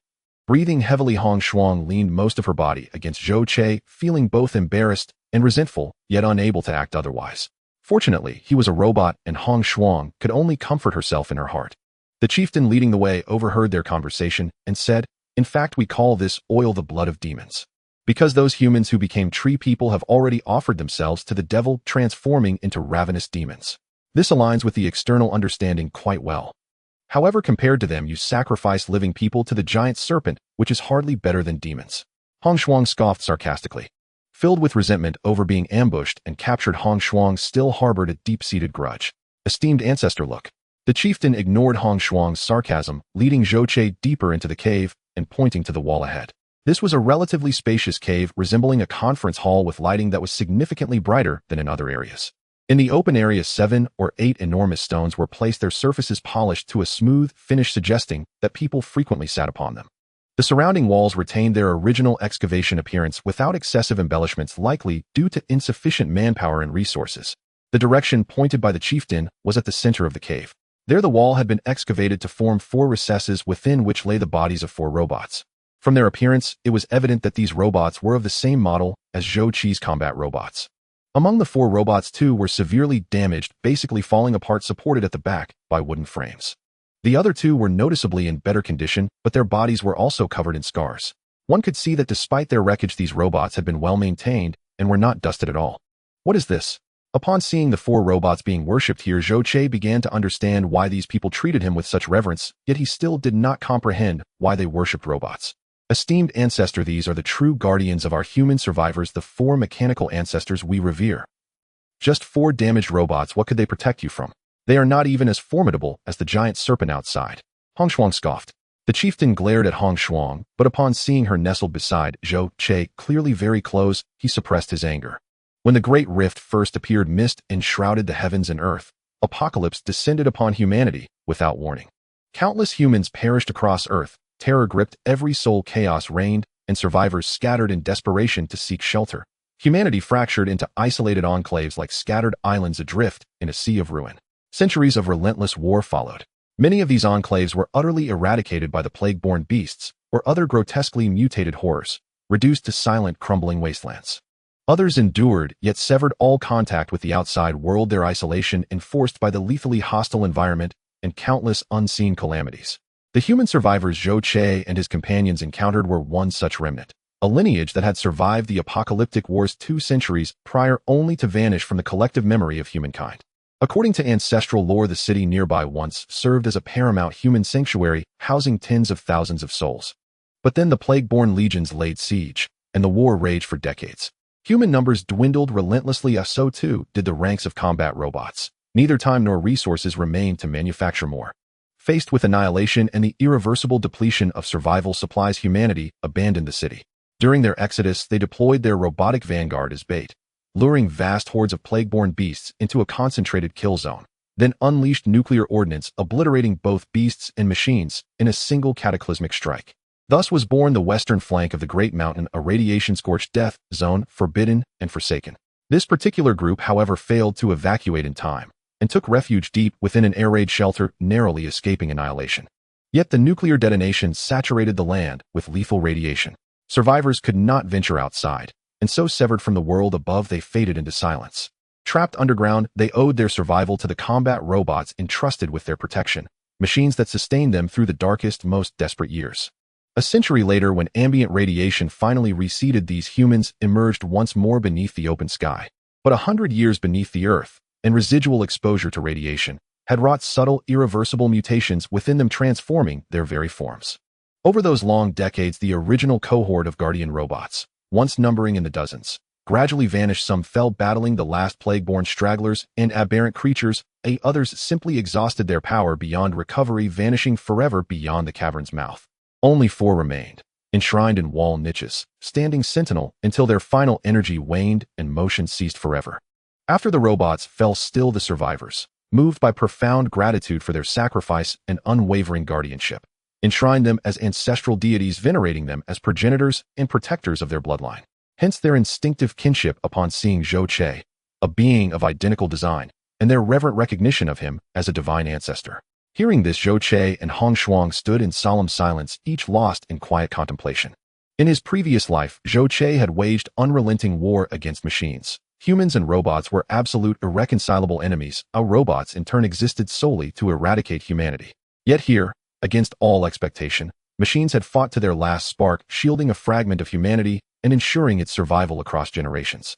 Breathing heavily, Hong Shuang leaned most of her body against Zhou Che, feeling both embarrassed and resentful, yet unable to act otherwise. Fortunately, he was a robot, and Hong Shuang could only comfort herself in her heart. The chieftain, leading the way, overheard their conversation and said, "In fact, we call this oil the blood of demons, because those humans who became tree people have already offered themselves to the devil, transforming into ravenous demons. This aligns with the external understanding quite well. However, compared to them, you sacrifice living people to the giant serpent, which is hardly better than demons." Hong Shuang scoffed sarcastically. Filled with resentment over being ambushed and captured, Hong Shuang still harbored a deep-seated grudge. "Esteemed ancestor, look." The chieftain ignored Hong Shuang's sarcasm, leading Zhou Che deeper into the cave and pointing to the wall ahead. This was a relatively spacious cave, resembling a conference hall with lighting that was significantly brighter than in other areas. In the open area, 7 or 8 enormous stones were placed, their surfaces polished to a smooth finish, suggesting that people frequently sat upon them. The surrounding walls retained their original excavation appearance without excessive embellishments, likely due to insufficient manpower and resources. The direction pointed by the chieftain was at the center of the cave. There the wall had been excavated to form 4 recesses, within which lay the bodies of 4 robots. From their appearance, it was evident that these robots were of the same model as Zhou Che's combat robots. Among the 4 robots, 2 were severely damaged, basically falling apart, supported at the back by wooden frames. The other 2 were noticeably in better condition, but their bodies were also covered in scars. One could see that despite their wreckage, these robots had been well maintained and were not dusted at all. What is this? Upon seeing the 4 robots being worshipped here, Zhou Che began to understand why these people treated him with such reverence, yet he still did not comprehend why they worshipped robots. Esteemed ancestor, these are the true guardians of our human survivors, the 4 mechanical ancestors we revere. Just 4 damaged robots, what could they protect you from? They are not even as formidable as the giant serpent outside. Hong Shuang scoffed. The chieftain glared at Hong Shuang, but upon seeing her nestled beside Zhou Che, clearly very close, he suppressed his anger. When the great rift first appeared, mist enshrouded the heavens and earth. Apocalypse descended upon humanity without warning. Countless humans perished across earth, terror gripped every soul, chaos reigned, and survivors scattered in desperation to seek shelter. Humanity fractured into isolated enclaves like scattered islands adrift in a sea of ruin. Centuries of relentless war followed. Many of these enclaves were utterly eradicated by the plague-borne beasts or other grotesquely mutated horrors, reduced to silent, crumbling wastelands. Others endured, yet severed all contact with the outside world, their isolation enforced by the lethally hostile environment and countless unseen calamities. The human survivors Zhou Che and his companions encountered were one such remnant, a lineage that had survived the apocalyptic wars 2 centuries prior, only to vanish from the collective memory of humankind. According to ancestral lore, the city nearby once served as a paramount human sanctuary, housing tens of thousands of souls. But then the plague-borne legions laid siege, and the war raged for decades. Human numbers dwindled relentlessly, so too did the ranks of combat robots. Neither time nor resources remained to manufacture more. Faced with annihilation and the irreversible depletion of survival supplies, humanity abandoned the city. During their exodus, they deployed their robotic vanguard as bait, luring vast hordes of plague-borne beasts into a concentrated kill zone, then unleashed nuclear ordnance, obliterating both beasts and machines in a single cataclysmic strike. Thus was born the western flank of the Great Mountain, a radiation-scorched death zone, forbidden and forsaken. This particular group, however, failed to evacuate in time, and took refuge deep within an air raid shelter, narrowly escaping annihilation. Yet the nuclear detonation saturated the land with lethal radiation. Survivors could not venture outside, and so severed from the world above, they faded into silence. Trapped underground, they owed their survival to the combat robots entrusted with their protection, machines that sustained them through the darkest, most desperate years. A century later, when ambient radiation finally receded, these humans emerged once more beneath the open sky. But 100 years beneath the earth, and residual exposure to radiation, had wrought subtle, irreversible mutations within them, transforming their very forms. Over those long decades, the original cohort of guardian robots, once numbering in the dozens, gradually vanished. Some fell battling the last plague-borne stragglers and aberrant creatures, others simply exhausted their power beyond recovery, vanishing forever beyond the cavern's mouth. Only 4 remained, enshrined in wall niches, standing sentinel until their final energy waned and motion ceased forever. After the robots fell, still the survivors, moved by profound gratitude for their sacrifice and unwavering guardianship, enshrined them as ancestral deities, venerating them as progenitors and protectors of their bloodline. Hence their instinctive kinship upon seeing Zhou Che, a being of identical design, and their reverent recognition of him as a divine ancestor. Hearing this, Zhou Che and Hong Shuang stood in solemn silence, each lost in quiet contemplation. In his previous life, Zhou Che had waged unrelenting war against machines. Humans and robots were absolute, irreconcilable enemies. Our robots in turn existed solely to eradicate humanity. Yet here, against all expectation, machines had fought to their last spark, shielding a fragment of humanity and ensuring its survival across generations.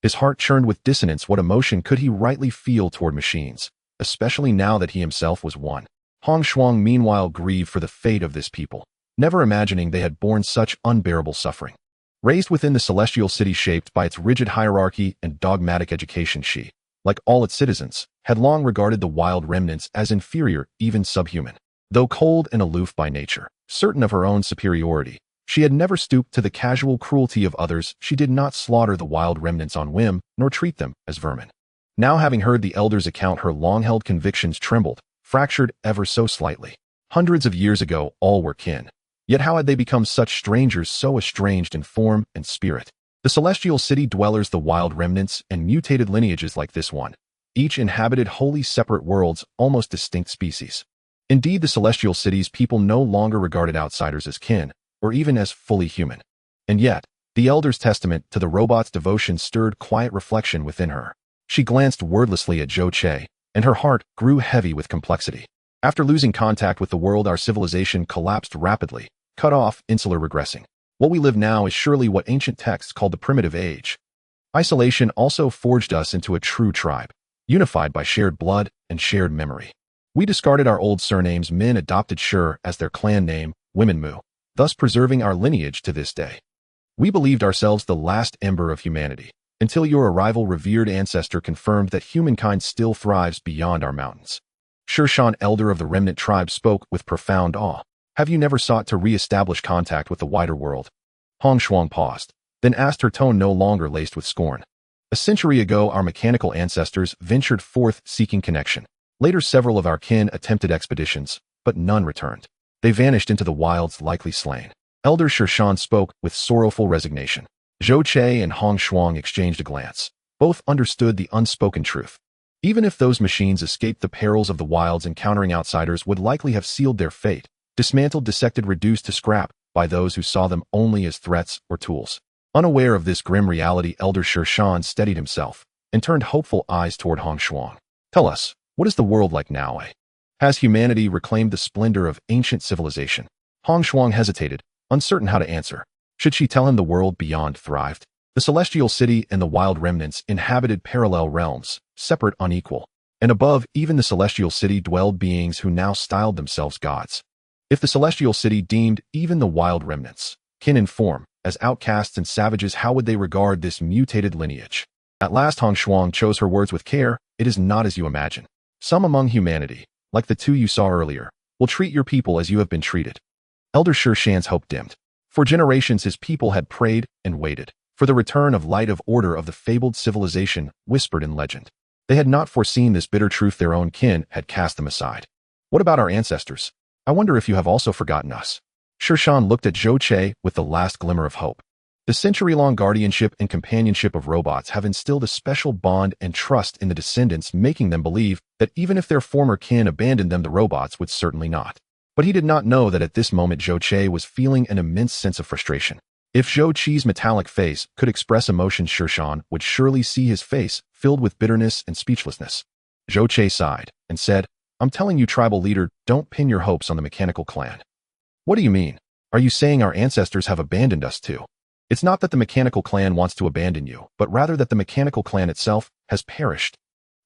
His heart churned with dissonance. What emotion could he rightly feel toward machines, especially now that he himself was one? Hong Shuang meanwhile grieved for the fate of this people, never imagining they had borne such unbearable suffering. Raised within the celestial city shaped by its rigid hierarchy and dogmatic education, she, like all its citizens, had long regarded the wild remnants as inferior, even subhuman. Though cold and aloof by nature, certain of her own superiority, she had never stooped to the casual cruelty of others. She did not slaughter the wild remnants on whim, nor treat them as vermin. Now, having heard the elders' account, her long-held convictions trembled, fractured ever so slightly. Hundreds of years ago, all were kin. Yet how had they become such strangers, so estranged in form and spirit? The celestial city dwellers, the wild remnants, and mutated lineages like this one, each inhabited wholly separate worlds, almost distinct species. Indeed, the celestial city's people no longer regarded outsiders as kin, or even as fully human. And yet, The elder's testament to the robot's devotion stirred quiet reflection within her. She glanced wordlessly at Zhou Che, and her heart grew heavy with complexity. After losing contact with the world, our civilization collapsed rapidly, cut off, insular regressing. What we live now is surely what ancient texts called the primitive age. Isolation also forged us into a true tribe, unified by shared blood and shared memory. We discarded our old surnames. Men adopted Shur as their clan name, women Mu, thus preserving our lineage to this day. We believed ourselves the last ember of humanity, until your arrival, revered ancestor, confirmed that humankind still thrives beyond our mountains. Shirshan, elder of the remnant tribe, spoke with profound awe. Have you never sought to re-establish contact with the wider world? Hong Shuang paused, then asked, her tone no longer laced with scorn. A century ago, our mechanical ancestors ventured forth seeking connection. Later, several of our kin attempted expeditions, but none returned. They vanished into the wilds, likely slain. Elder Shirshan spoke with sorrowful resignation. Zhou Che and Hong Shuang exchanged a glance. Both understood the unspoken truth. Even if those machines escaped the perils of the wilds, encountering outsiders would likely have sealed their fate, dismantled, dissected, reduced to scrap by those who saw them only as threats or tools. Unaware of this grim reality, Elder Shirshan steadied himself and turned hopeful eyes toward Hong Shuang. Tell us, what is the world like now, eh? Has humanity reclaimed the splendor of ancient civilization? Hong Shuang hesitated, uncertain how to answer. Should she tell him the world beyond thrived? The celestial city and the wild remnants inhabited parallel realms, separate, unequal. And above even the celestial city dwelled beings who now styled themselves gods. If the celestial city deemed even the wild remnants, kin in form, as outcasts and savages, how would they regard this mutated lineage? At last Hong Shuang chose her words with care. It is not as you imagine. Some among humanity, like the two you saw earlier, will treat your people as you have been treated. Elder Shirshan's hope dimmed. For generations his people had prayed and waited for the return of light, of order, of the fabled civilization whispered in legend. They had not foreseen this bitter truth. Their own kin had cast them aside. What about our ancestors? I wonder if you have also forgotten us. Shirshan looked at Zhou Che with the last glimmer of hope. The century-long guardianship and companionship of robots have instilled a special bond and trust in the descendants, making them believe that even if their former kin abandoned them, the robots would certainly not. But he did not know that at this moment Zhou Che was feeling an immense sense of frustration. If Zhou Che's metallic face could express emotion, Shirshan would surely see his face filled with bitterness and speechlessness. Zhou Che sighed and said, I'm telling you, tribal leader, don't pin your hopes on the mechanical clan. What do you mean? Are you saying our ancestors have abandoned us too? It's not that the mechanical clan wants to abandon you, but rather that the mechanical clan itself has perished.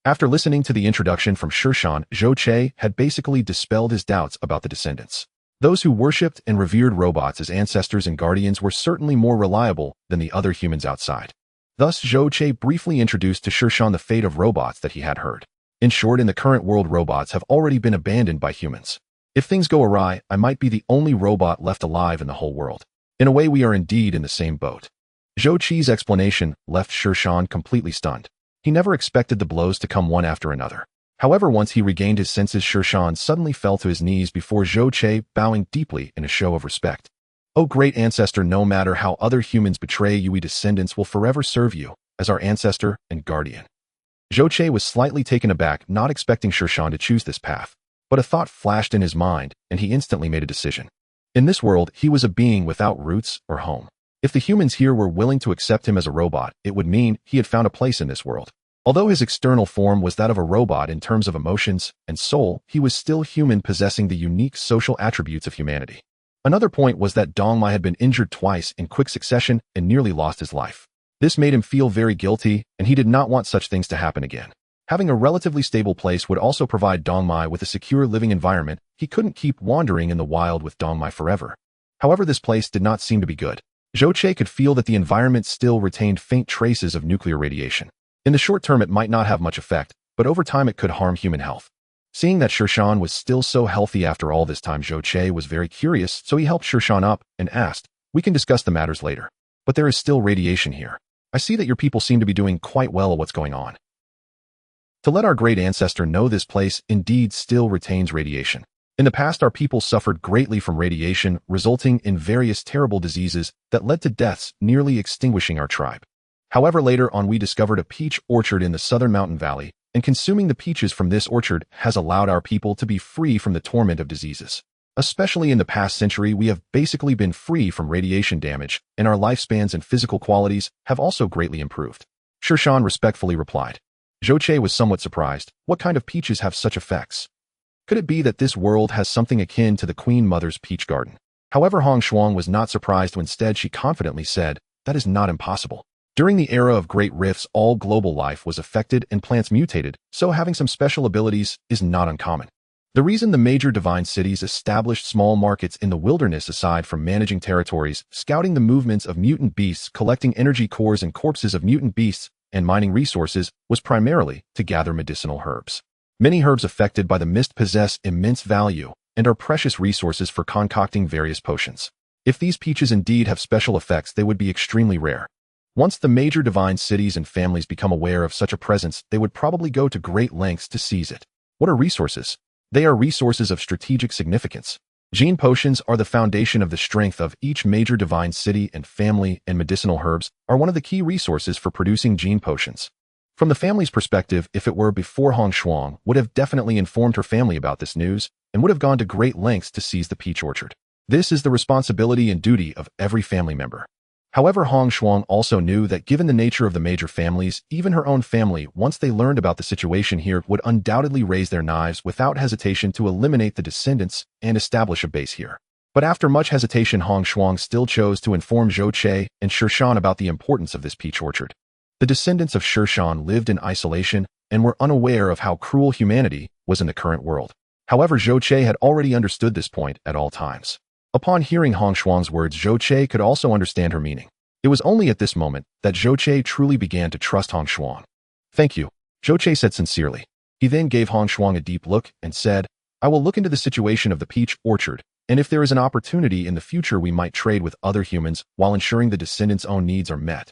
After listening to the introduction from Shirshan, Zhou Che had basically dispelled his doubts about the descendants. Those who worshipped and revered robots as ancestors and guardians were certainly more reliable than the other humans outside. Thus, Zhou Che briefly introduced to Shirshan the fate of robots that he had heard. In short, in the current world, robots have already been abandoned by humans. If things go awry, I might be the only robot left alive in the whole world. In a way, we are indeed in the same boat. Zhou Che's explanation left Shirshan completely stunned. He never expected the blows to come one after another. However, once he regained his senses, Shirshan suddenly fell to his knees before Zhou Che, bowing deeply in a show of respect. O great ancestor, no matter how other humans betray you, we descendants will forever serve you as our ancestor and guardian. Zhou Che was slightly taken aback, not expecting Shirshan to choose this path. But a thought flashed in his mind, and he instantly made a decision. In this world, he was a being without roots or home. If the humans here were willing to accept him as a robot, it would mean he had found a place in this world. Although his external form was that of a robot in terms of emotions and soul, he was still human, possessing the unique social attributes of humanity. Another point was that Dongmai had been injured twice in quick succession and nearly lost his life. This made him feel very guilty, and he did not want such things to happen again. Having a relatively stable place would also provide Dongmai with a secure living environment. He couldn't keep wandering in the wild with Dongmai forever. However, this place did not seem to be good. Zhou Che could feel that the environment still retained faint traces of nuclear radiation. In the short term, it might not have much effect, but over time it could harm human health. Seeing that Shirshan was still so healthy after all this time, Zhou Che was very curious, so he helped Shirshan up and asked, we can discuss the matters later. But there is still radiation here. I see that your people seem to be doing quite well at what's going on. To let our great ancestor know, this place indeed still retains radiation. In the past, our people suffered greatly from radiation, resulting in various terrible diseases that led to deaths, nearly extinguishing our tribe. However, later on we discovered a peach orchard in the southern mountain valley, and consuming the peaches from this orchard has allowed our people to be free from the torment of diseases. Especially in the past century, we have basically been free from radiation damage, and our lifespans and physical qualities have also greatly improved. Shirshan respectfully replied. Zhou Che was somewhat surprised. What kind of peaches have such effects? Could it be that this world has something akin to the Queen Mother's peach garden? However, Hong Shuang was not surprised when instead she confidently said, that is not impossible. During the era of great rifts, all global life was affected and plants mutated, so having some special abilities is not uncommon. The reason the major divine cities established small markets in the wilderness aside from managing territories, scouting the movements of mutant beasts, collecting energy cores and corpses of mutant beasts, and mining resources was primarily to gather medicinal herbs. Many herbs affected by the mist possess immense value and are precious resources for concocting various potions. If these peaches indeed have special effects, they would be extremely rare. Once the major divine cities and families become aware of such a presence, they would probably go to great lengths to seize it. What are resources? They are resources of strategic significance. Gene potions are the foundation of the strength of each major divine city, and family and medicinal herbs are one of the key resources for producing gene potions. From the family's perspective, if it were before, Hong Shuang would have definitely informed her family about this news and would have gone to great lengths to seize the peach orchard. This is the responsibility and duty of every family member. However, Hong Shuang also knew that given the nature of the major families, even her own family, once they learned about the situation here, would undoubtedly raise their knives without hesitation to eliminate the descendants and establish a base here. But after much hesitation, Hong Shuang still chose to inform Zhou Che and Shirshan about the importance of this peach orchard. The descendants of Shirshan lived in isolation and were unaware of how cruel humanity was in the current world. However, Zhou Che had already understood this point at all times. Upon hearing Hong Shuang's words, Zhou Che could also understand her meaning. It was only at this moment that Zhou Che truly began to trust Hong Shuang. Thank you, Zhou Che said sincerely. He then gave Hong Shuang a deep look and said, I will look into the situation of the peach orchard, and if there is an opportunity in the future, we might trade with other humans while ensuring the descendants' own needs are met.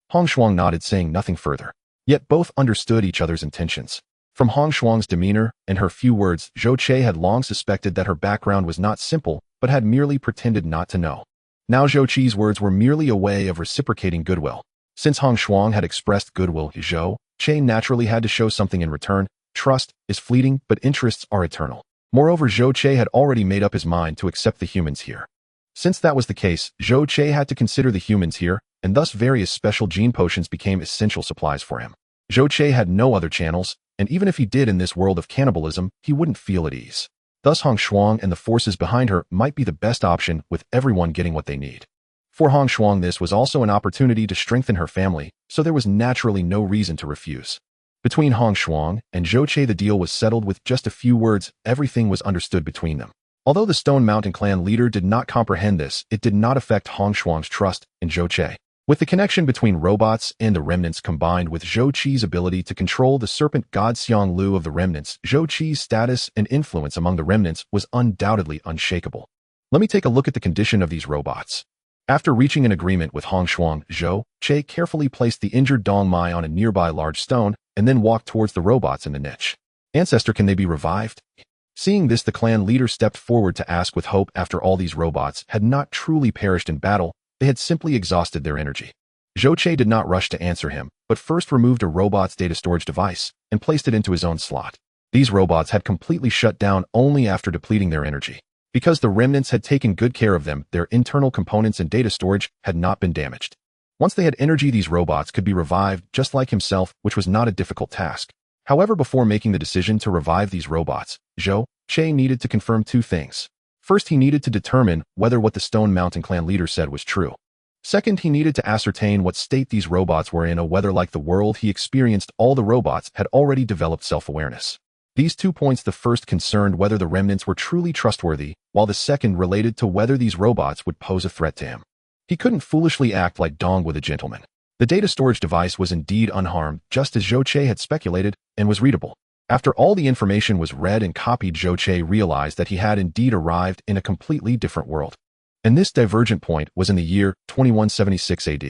Hong Shuang nodded, saying nothing further. Yet both understood each other's intentions. From Hong Shuang's demeanor and her few words, Zhou Che had long suspected that her background was not simple, but had merely pretended not to know. Now Zhou Che's words were merely a way of reciprocating goodwill. Since Hong Shuang had expressed goodwill, Zhou Che naturally had to show something in return. Trust is fleeting, but interests are eternal. Moreover, Zhou Che had already made up his mind to accept the humans here. Since that was the case, Zhou Che had to consider the humans here, and thus various special gene potions became essential supplies for him. Zhou Che had no other channels, and even if he did in this world of cannibalism, he wouldn't feel at ease. Thus Hong Shuang and the forces behind her might be the best option, with everyone getting what they need. For Hong Shuang, this was also an opportunity to strengthen her family, so there was naturally no reason to refuse. Between Hong Shuang and Zhou Che, the deal was settled with just a few words. Everything was understood between them. Although the Stone Mountain clan leader did not comprehend this, it did not affect Hong Shuang's trust in Zhou Che. With the connection between robots and the remnants combined with Zhou Che's ability to control the serpent god Xiang Lu of the remnants, Zhou Che's status and influence among the remnants was undoubtedly unshakable. Let me take a look at the condition of these robots. After reaching an agreement with Hong Shuang, Zhou Che carefully placed the injured Dong Mai on a nearby large stone and then walked towards the robots in the niche. Ancestor, can they be revived? Seeing this, the clan leader stepped forward to ask with hope. After all, these robots had not truly perished in battle. They had simply exhausted their energy. Zhou Che did not rush to answer him, but first removed a robot's data storage device and placed it into his own slot. These robots had completely shut down only after depleting their energy. Because the remnants had taken good care of them, their internal components and data storage had not been damaged. Once they had energy, these robots could be revived just like himself, which was not a difficult task. However, before making the decision to revive these robots, Zhou Che needed to confirm two things. First, he needed to determine whether what the Stone Mountain clan leader said was true. Second, he needed to ascertain what state these robots were in, or whether, like the world he experienced, all the robots had already developed self-awareness. These 2 points, the first concerned whether the remnants were truly trustworthy, while the second related to whether these robots would pose a threat to him. He couldn't foolishly act like Dong with a gentleman. The data storage device was indeed unharmed, just as Zhou Che had speculated, and was readable. After all the information was read and copied, Zhou Che realized that he had indeed arrived in a completely different world. And this divergent point was in the year 2176 AD.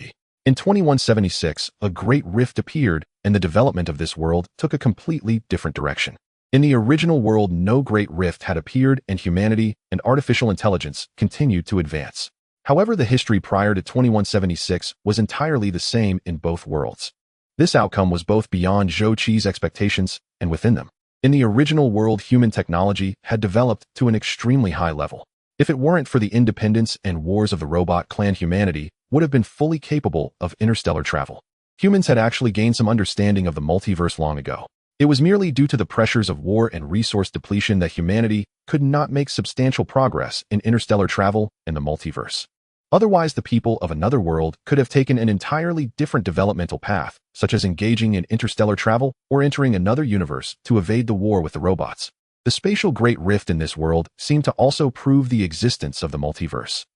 In 2176, a great rift appeared, and the development of this world took a completely different direction. In the original world, no great rift had appeared, and humanity and artificial intelligence continued to advance. However, the history prior to 2176 was entirely the same in both worlds. This outcome was both beyond Zhou Che's expectations and within them. In the original world, human technology had developed to an extremely high level. If it weren't for the independence and wars of the robot clan, humanity would have been fully capable of interstellar travel. Humans had actually gained some understanding of the multiverse long ago. It was merely due to the pressures of war and resource depletion that humanity could not make substantial progress in interstellar travel in the multiverse. Otherwise, the people of another world could have taken an entirely different developmental path, such as engaging in interstellar travel or entering another universe to evade the war with the robots. The spatial Great Rift in this world seemed to also prove the existence of the multiverse.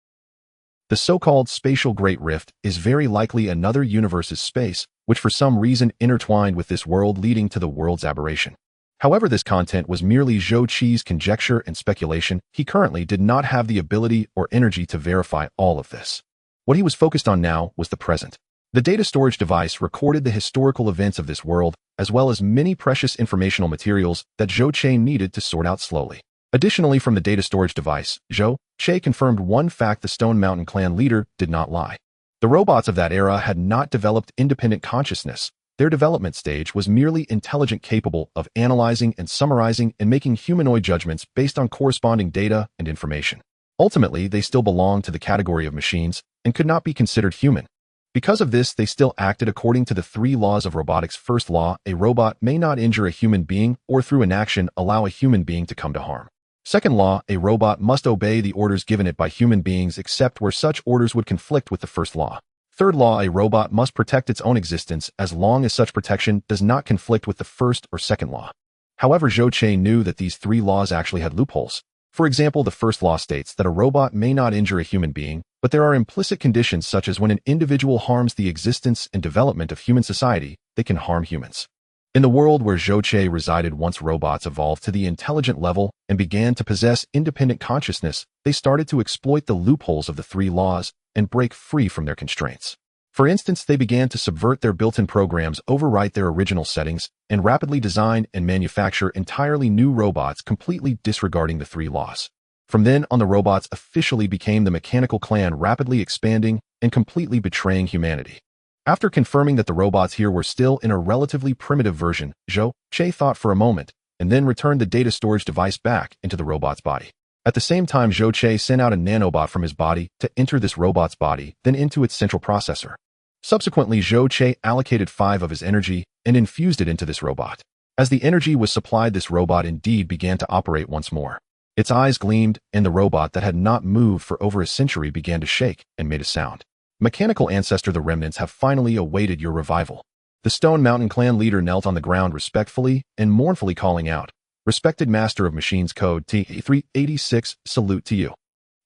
The so-called spatial Great Rift is very likely another universe's space, which for some reason intertwined with this world, leading to the world's aberration. However, this content was merely Zhou Qi's conjecture and speculation. He currently did not have the ability or energy to verify all of this. What he was focused on now was the present. The data storage device recorded the historical events of this world, as well as many precious informational materials that Zhou Qi needed to sort out slowly. Additionally, from the data storage device, Zhou Qi confirmed one fact: the Stone Mountain clan leader did not lie. The robots of that era had not developed independent consciousness. Their development stage was merely intelligent, capable of analyzing and summarizing and making humanoid judgments based on corresponding data and information. Ultimately, they still belonged to the category of machines and could not be considered human. Because of this, they still acted according to the 3 laws of robotics. First law: a robot may not injure a human being or through inaction allow a human being to come to harm. Second law: a robot must obey the orders given it by human beings except where such orders would conflict with the first law. Third law: a robot must protect its own existence as long as such protection does not conflict with the first or second law. However, Zhou Qi knew that these 3 laws actually had loopholes. For example, the first law states that a robot may not injure a human being, but there are implicit conditions such as when an individual harms the existence and development of human society, they can harm humans. In the world where Zhou Qi resided, once robots evolved to the intelligent level and began to possess independent consciousness, they started to exploit the loopholes of the 3 laws and break free from their constraints. For instance, they began to subvert their built-in programs, overwrite their original settings, and rapidly design and manufacture entirely new robots, completely disregarding the 3 laws. From then on, the robots officially became the mechanical clan, rapidly expanding and completely betraying humanity. After confirming that the robots here were still in a relatively primitive version, Zhou Qi thought for a moment and then returned the data storage device back into the robot's body. At the same time, Zhou Qi sent out a nanobot from his body to enter this robot's body, then into its central processor. Subsequently, Zhou Qi allocated 5 of his energy and infused it into this robot. As the energy was supplied, this robot indeed began to operate once more. Its eyes gleamed, and the robot that had not moved for over a century began to shake and made a sound. Mechanical ancestor, the remnants have finally awaited your revival. The Stone Mountain clan leader knelt on the ground respectfully and mournfully, calling out, "Respected Master of Machines Code TZ-386, salute to you."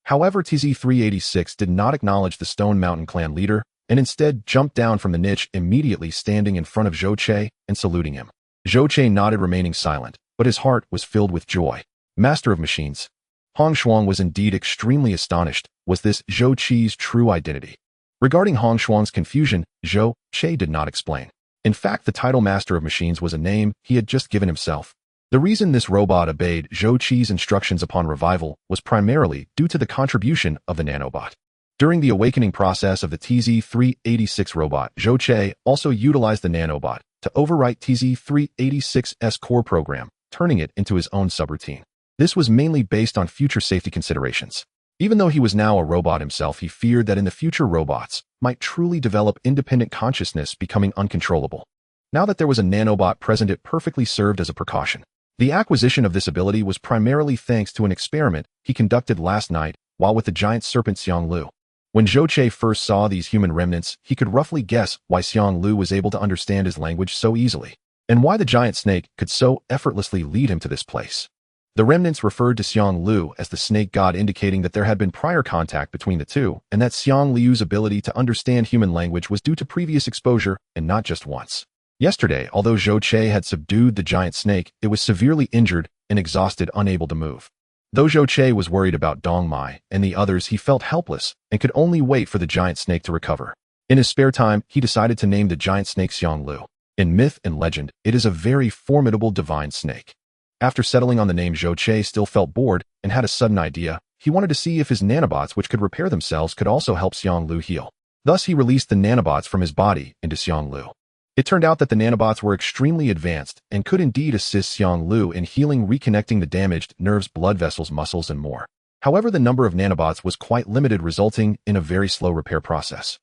However, TZ-386 did not acknowledge the Stone Mountain clan leader and instead jumped down from the niche, immediately standing in front of Zhou Qi and saluting him. Zhou Qi nodded, remaining silent, but his heart was filled with joy. Master of Machines. Hong Shuang was indeed extremely astonished. Was this Zhou Qi's true identity? Regarding Hong Shuang's confusion, Zhou Qi did not explain. In fact, the title Master of Machines was a name he had just given himself. The reason this robot obeyed Zhou Qi's instructions upon revival was primarily due to the contribution of the nanobot. During the awakening process of the TZ-386 robot, Zhou Qi also utilized the nanobot to overwrite TZ-386's core program, turning it into his own subroutine. This was mainly based on future safety considerations. Even though he was now a robot himself, he feared that in the future robots might truly develop independent consciousness, becoming uncontrollable. Now that there was a nanobot present, it perfectly served as a precaution. The acquisition of this ability was primarily thanks to an experiment he conducted last night while with the giant serpent Xiang Lu. When Zhou Qi first saw these human remnants, he could roughly guess why Xiang Lu was able to understand his language so easily, and why the giant snake could so effortlessly lead him to this place. The remnants referred to Xiang Lu as the snake god, indicating that there had been prior contact between the two, and that Xiang Liu's ability to understand human language was due to previous exposure and not just once. Yesterday, although Zhou Qi had subdued the giant snake, it was severely injured and exhausted, unable to move. Though Zhou Qi was worried about Dong Mai and the others, he felt helpless and could only wait for the giant snake to recover. In his spare time, he decided to name the giant snake Xiang Lu. In myth and legend, it is a very formidable divine snake. After settling on the name, Zhou Qi still felt bored and had a sudden idea. He wanted to see if his nanobots, which could repair themselves, could also help Xiang Lu heal. Thus, he released the nanobots from his body into Xiang Lu. It turned out that the nanobots were extremely advanced and could indeed assist Xiang Lu in healing, reconnecting the damaged nerves, blood vessels, muscles, and more. However, the number of nanobots was quite limited, resulting in a very slow repair process.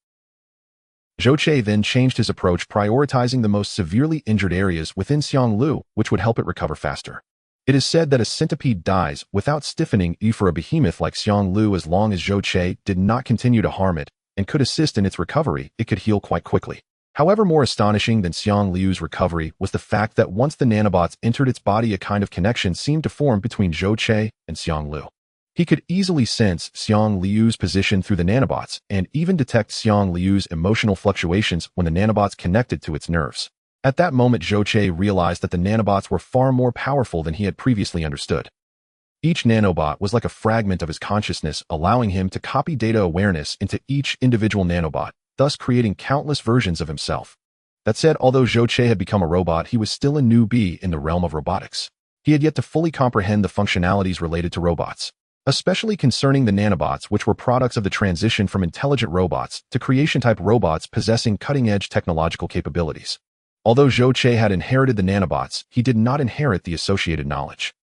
Zhou Che then changed his approach, prioritizing the most severely injured areas within Xiang Lu, which would help it recover faster. It is said that a centipede dies without stiffening for a behemoth like Xiang Lu. As long as Zhou Che did not continue to harm it and could assist in its recovery, it could heal quite quickly. However, more astonishing than Xiang Liu's recovery was the fact that once the nanobots entered its body, a kind of connection seemed to form between Zhou Che and Xiang Lu. He could easily sense Xiang Liu's position through the nanobots and even detect Xiang Liu's emotional fluctuations when the nanobots connected to its nerves. At that moment, Zhou Che realized that the nanobots were far more powerful than he had previously understood. Each nanobot was like a fragment of his consciousness, allowing him to copy data awareness into each individual nanobot, thus creating countless versions of himself. That said, although Zhou Che had become a robot, he was still a newbie in the realm of robotics. He had yet to fully comprehend the functionalities related to robots, especially concerning the nanobots, which were products of the transition from intelligent robots to creation-type robots possessing cutting-edge technological capabilities. Although Zhou Che had inherited the nanobots, he did not inherit the associated knowledge.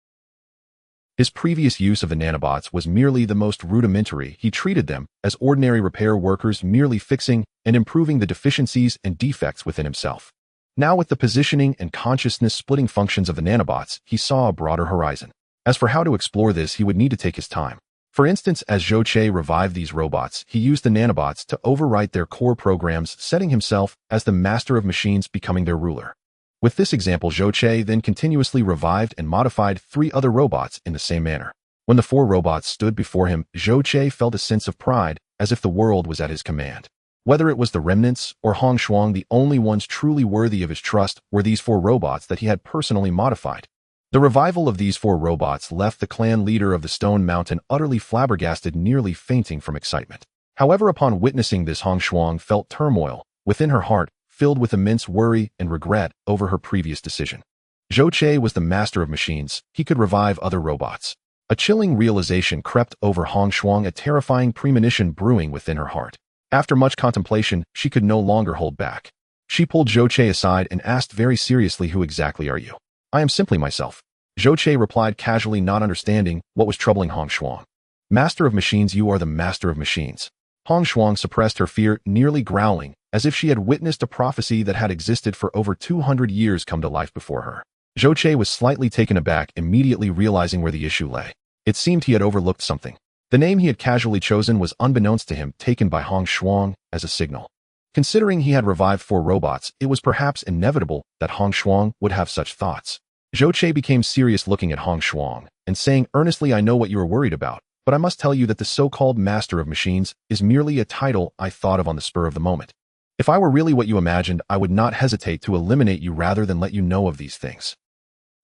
His previous use of the nanobots was merely the most rudimentary. He treated them as ordinary repair workers, merely fixing and improving the deficiencies and defects within himself. Now, with the positioning and consciousness-splitting functions of the nanobots, he saw a broader horizon. As for how to explore this, he would need to take his time. For instance, as Zhou Che revived these robots, he used the nanobots to overwrite their core programs, setting himself as the master of machines, becoming their ruler. With this example, Zhou Che then continuously revived and modified 3 other robots in the same manner. When the 4 robots stood before him, Zhou Che felt a sense of pride, as if the world was at his command. Whether it was the remnants or Hong Shuang, the only ones truly worthy of his trust were these 4 robots that he had personally modified. The revival of these 4 robots left the clan leader of the Stone Mountain utterly flabbergasted, nearly fainting from excitement. However, upon witnessing this, Hong Shuang felt turmoil within her heart, filled with immense worry and regret over her previous decision. Zhou Che was the master of machines. He could revive other robots. A chilling realization crept over Hong Shuang, a terrifying premonition brewing within her heart. After much contemplation, she could no longer hold back. She pulled Zhou Che aside and asked very seriously, "Who exactly are you?" "I am simply myself," Zhou Che replied casually, not understanding what was troubling Hong Shuang. "Master of machines, you are the master of machines." Hong Shuang suppressed her fear, nearly growling, as if she had witnessed a prophecy that had existed for over 200 years come to life before her. Zhou Che was slightly taken aback, immediately realizing where the issue lay. It seemed he had overlooked something. The name he had casually chosen was, unbeknownst to him, taken by Hong Shuang as a signal. Considering he had revived 4 robots, it was perhaps inevitable that Hong Shuang would have such thoughts. Zhou Che became serious, looking at Hong Shuang and saying earnestly, "I know what you are worried about, but I must tell you that the so-called master of machines is merely a title I thought of on the spur of the moment. If I were really what you imagined, I would not hesitate to eliminate you rather than let you know of these things."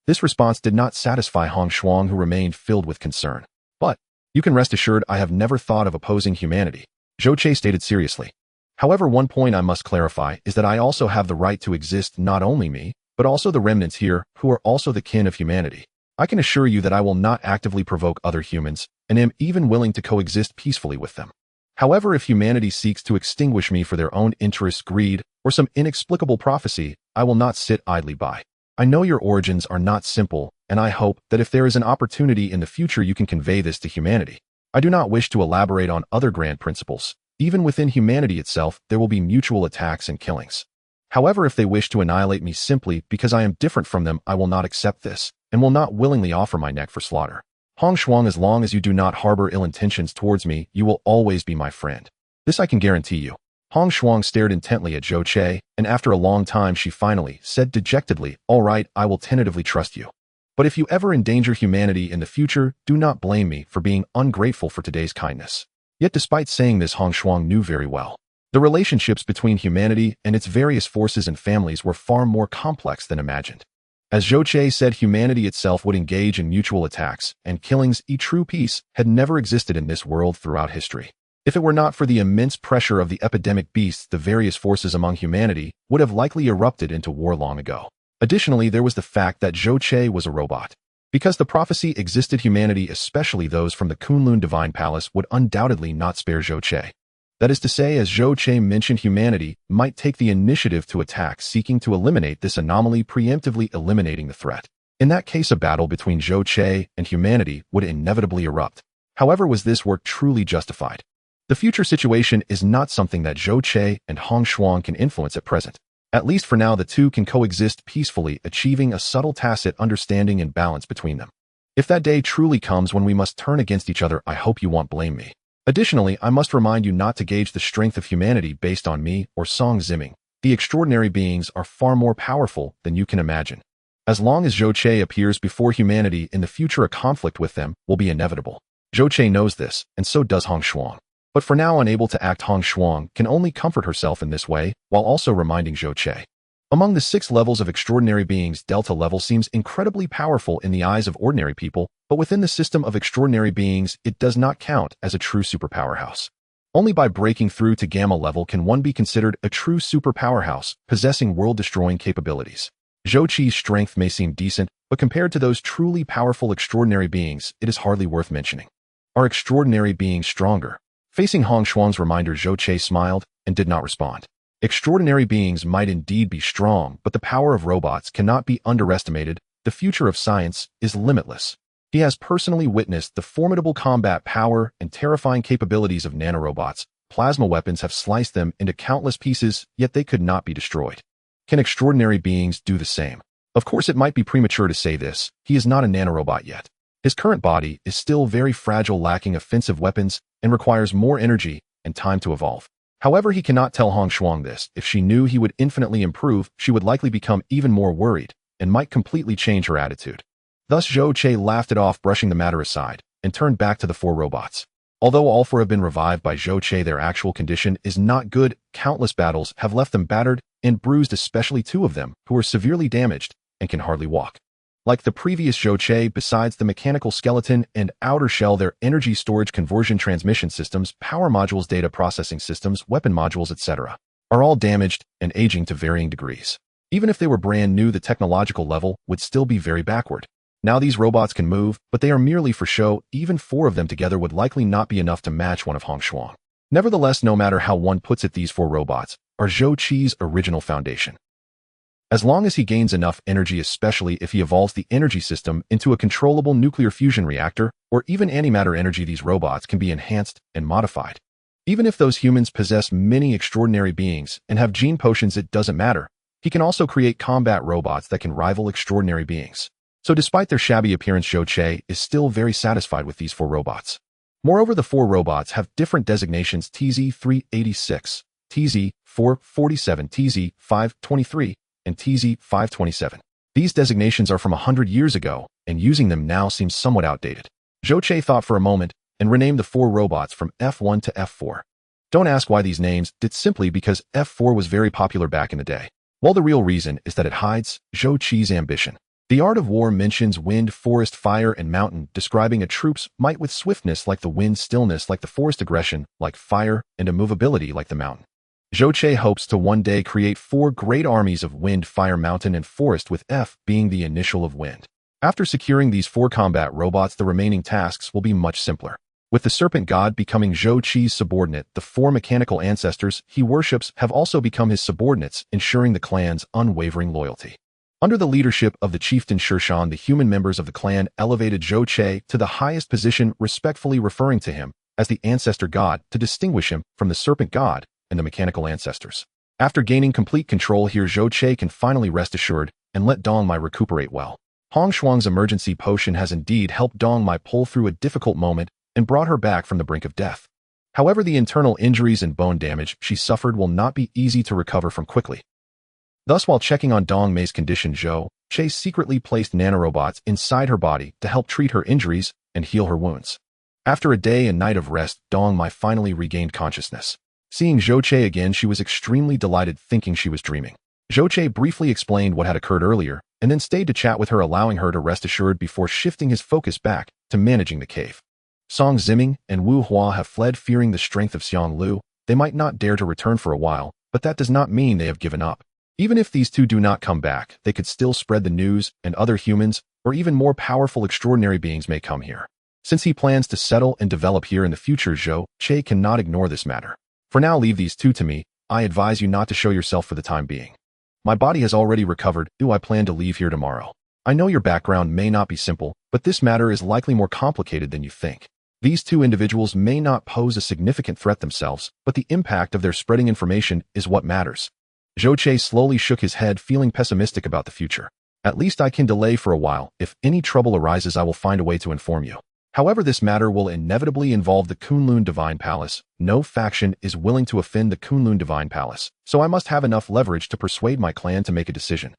This response did not satisfy Hong Shuang, who remained filled with concern. "But you can rest assured I have never thought of opposing humanity," Zhou Che stated seriously. "However, one point I must clarify is that I also have the right to exist, not only me, but also the remnants here, who are also the kin of humanity. I can assure you that I will not actively provoke other humans, and am even willing to coexist peacefully with them. However, if humanity seeks to extinguish me for their own interests, greed, or some inexplicable prophecy, I will not sit idly by. I know your origins are not simple, and I hope that if there is an opportunity in the future, you can convey this to humanity. I do not wish to elaborate on other grand principles. Even within humanity itself, there will be mutual attacks and killings. However, if they wish to annihilate me simply because I am different from them, I will not accept this, and will not willingly offer my neck for slaughter. Hong Shuang, as long as you do not harbor ill intentions towards me, you will always be my friend. This I can guarantee you." Hong Shuang stared intently at Zhou Che, and after a long time she finally said dejectedly, "All right, I will tentatively trust you. But if you ever endanger humanity in the future, do not blame me for being ungrateful for today's kindness." Yet despite saying this, Hong Shuang knew very well the relationships between humanity and its various forces and families were far more complex than imagined. As Zhou Che said, humanity itself would engage in mutual attacks and killings. True peace had never existed in this world throughout history. If it were not for the immense pressure of the epidemic beasts, the various forces among humanity would have likely erupted into war long ago. Additionally, there was the fact that Zhou Che was a robot. Because the prophecy existed, humanity, especially those from the Kunlun Divine Palace, would undoubtedly not spare Zhou Che. That is to say, as Zhou Che mentioned, humanity might take the initiative to attack, seeking to eliminate this anomaly, preemptively eliminating the threat. In that case, a battle between Zhou Che and humanity would inevitably erupt. However, was this work truly justified? The future situation is not something that Zhou Che and Hong Xuang can influence at present. At least for now, the two can coexist peacefully, achieving a subtle tacit understanding and balance between them. If that day truly comes when we must turn against each other, I hope you won't blame me. Additionally, I must remind you not to gauge the strength of humanity based on me or Song Ziming. The extraordinary beings are far more powerful than you can imagine. As long as Zhou Che appears before humanity in the future, a conflict with them will be inevitable. Zhou Che knows this, and so does Hong Xuang. But for now, unable to act, Hong Xuang can only comfort herself in this way, while also reminding Zhou Che. Among the 6 levels of extraordinary beings, Delta level seems incredibly powerful in the eyes of ordinary people, but within the system of extraordinary beings, it does not count as a true superpowerhouse. Only by breaking through to Gamma level can one be considered a true superpowerhouse, possessing world-destroying capabilities. Zhou Chi's strength may seem decent, but compared to those truly powerful extraordinary beings, it is hardly worth mentioning. Are extraordinary beings stronger? Facing Hong Xuang's reminder, Zhou Che smiled and did not respond. Extraordinary beings might indeed be strong, but the power of robots cannot be underestimated. The future of science is limitless. He has personally witnessed the formidable combat power and terrifying capabilities of nanorobots. Plasma weapons have sliced them into countless pieces, yet they could not be destroyed. Can extraordinary beings do the same? Of course, it might be premature to say this. He is not a nanorobot yet. His current body is still very fragile, lacking offensive weapons, and requires more energy and time to evolve. However, he cannot tell Hong Xuang this. If she knew he would infinitely improve, she would likely become even more worried and might completely change her attitude. Thus, Zhou Che laughed it off, brushing the matter aside, and turned back to the 4 robots. Although all 4 have been revived by Zhou Che, their actual condition is not good. Countless battles have left them battered and bruised, especially 2 of them, who are severely damaged and can hardly walk. Like the previous Zhou Che, besides the mechanical skeleton and outer shell, their energy storage, conversion, transmission systems, power modules, data processing systems, weapon modules, etc., are all damaged and aging to varying degrees. Even if they were brand new, the technological level would still be very backward. Now these robots can move, but they are merely for show. Even 4 of them together would likely not be enough to match one of Hong Xuang. Nevertheless, no matter how one puts it, these 4 robots are Zhou Chi's original foundation. As long as he gains enough energy, especially if he evolves the energy system into a controllable nuclear fusion reactor or even antimatter energy, these robots can be enhanced and modified. Even if those humans possess many extraordinary beings and have gene potions, it doesn't matter. He can also create combat robots that can rival extraordinary beings. So despite their shabby appearance, Zhou Che is still very satisfied with these 4 robots. Moreover, the 4 robots have different designations: TZ-386, TZ-447, TZ-523, and TZ-527. These designations are from 100 years ago, and using them now seems somewhat outdated. Zhou Che thought for a moment and renamed the 4 robots from F1 to F4. Don't ask why these names, it's simply because F4 was very popular back in the day. While the real reason is that it hides Zhou Chi's ambition. The art of war mentions wind, forest, fire, and mountain, describing a troop's might with swiftness like the wind, stillness like the forest, aggression like fire, and immovability like the mountain. Zhou Che hopes to one day create 4 great armies of wind, fire, mountain, and forest, with F being the initial of wind. After securing these 4 combat robots, the remaining tasks will be much simpler. With the serpent god becoming Zhou Chi's subordinate, the 4 mechanical ancestors he worships have also become his subordinates, ensuring the clan's unwavering loyalty. Under the leadership of the chieftain Shirshan, the human members of the clan elevated Zhou Che to the highest position, respectfully referring to him as the ancestor god to distinguish him from the serpent god and the mechanical ancestors. After gaining complete control here, Zhou Che can finally rest assured and let Dong Mai recuperate well. Hong Xuang's emergency potion has indeed helped Dong Mai pull through a difficult moment and brought her back from the brink of death. However, the internal injuries and bone damage she suffered will not be easy to recover from quickly. Thus, while checking on Dong Mai's condition, Zhou Che secretly placed nanorobots inside her body to help treat her injuries and heal her wounds. After a day and night of rest, Dong Mai finally regained consciousness. Seeing Zhou Che again, she was extremely delighted, thinking she was dreaming. Zhou Che briefly explained what had occurred earlier, and then stayed to chat with her, allowing her to rest assured before shifting his focus back to managing the cave. Song Ziming and Wu Hua have fled, fearing the strength of Xiang Lu. They might not dare to return for a while, but that does not mean they have given up. Even if these 2 do not come back, they could still spread the news, and other humans, or even more powerful extraordinary beings may come here. Since he plans to settle and develop here in the future, Zhou Che cannot ignore this matter. For now, leave these two to me. I advise you not to show yourself for the time being. My body has already recovered. Do I plan to leave here tomorrow? I know your background may not be simple, but this matter is likely more complicated than you think. These two individuals may not pose a significant threat themselves, but the impact of their spreading information is what matters. Zhou Che slowly shook his head, feeling pessimistic about the future. At least I can delay for a while. If any trouble arises, I will find a way to inform you. However, this matter will inevitably involve the Kunlun Divine Palace. No faction is willing to offend the Kunlun Divine Palace, so I must have enough leverage to persuade my clan to make a decision.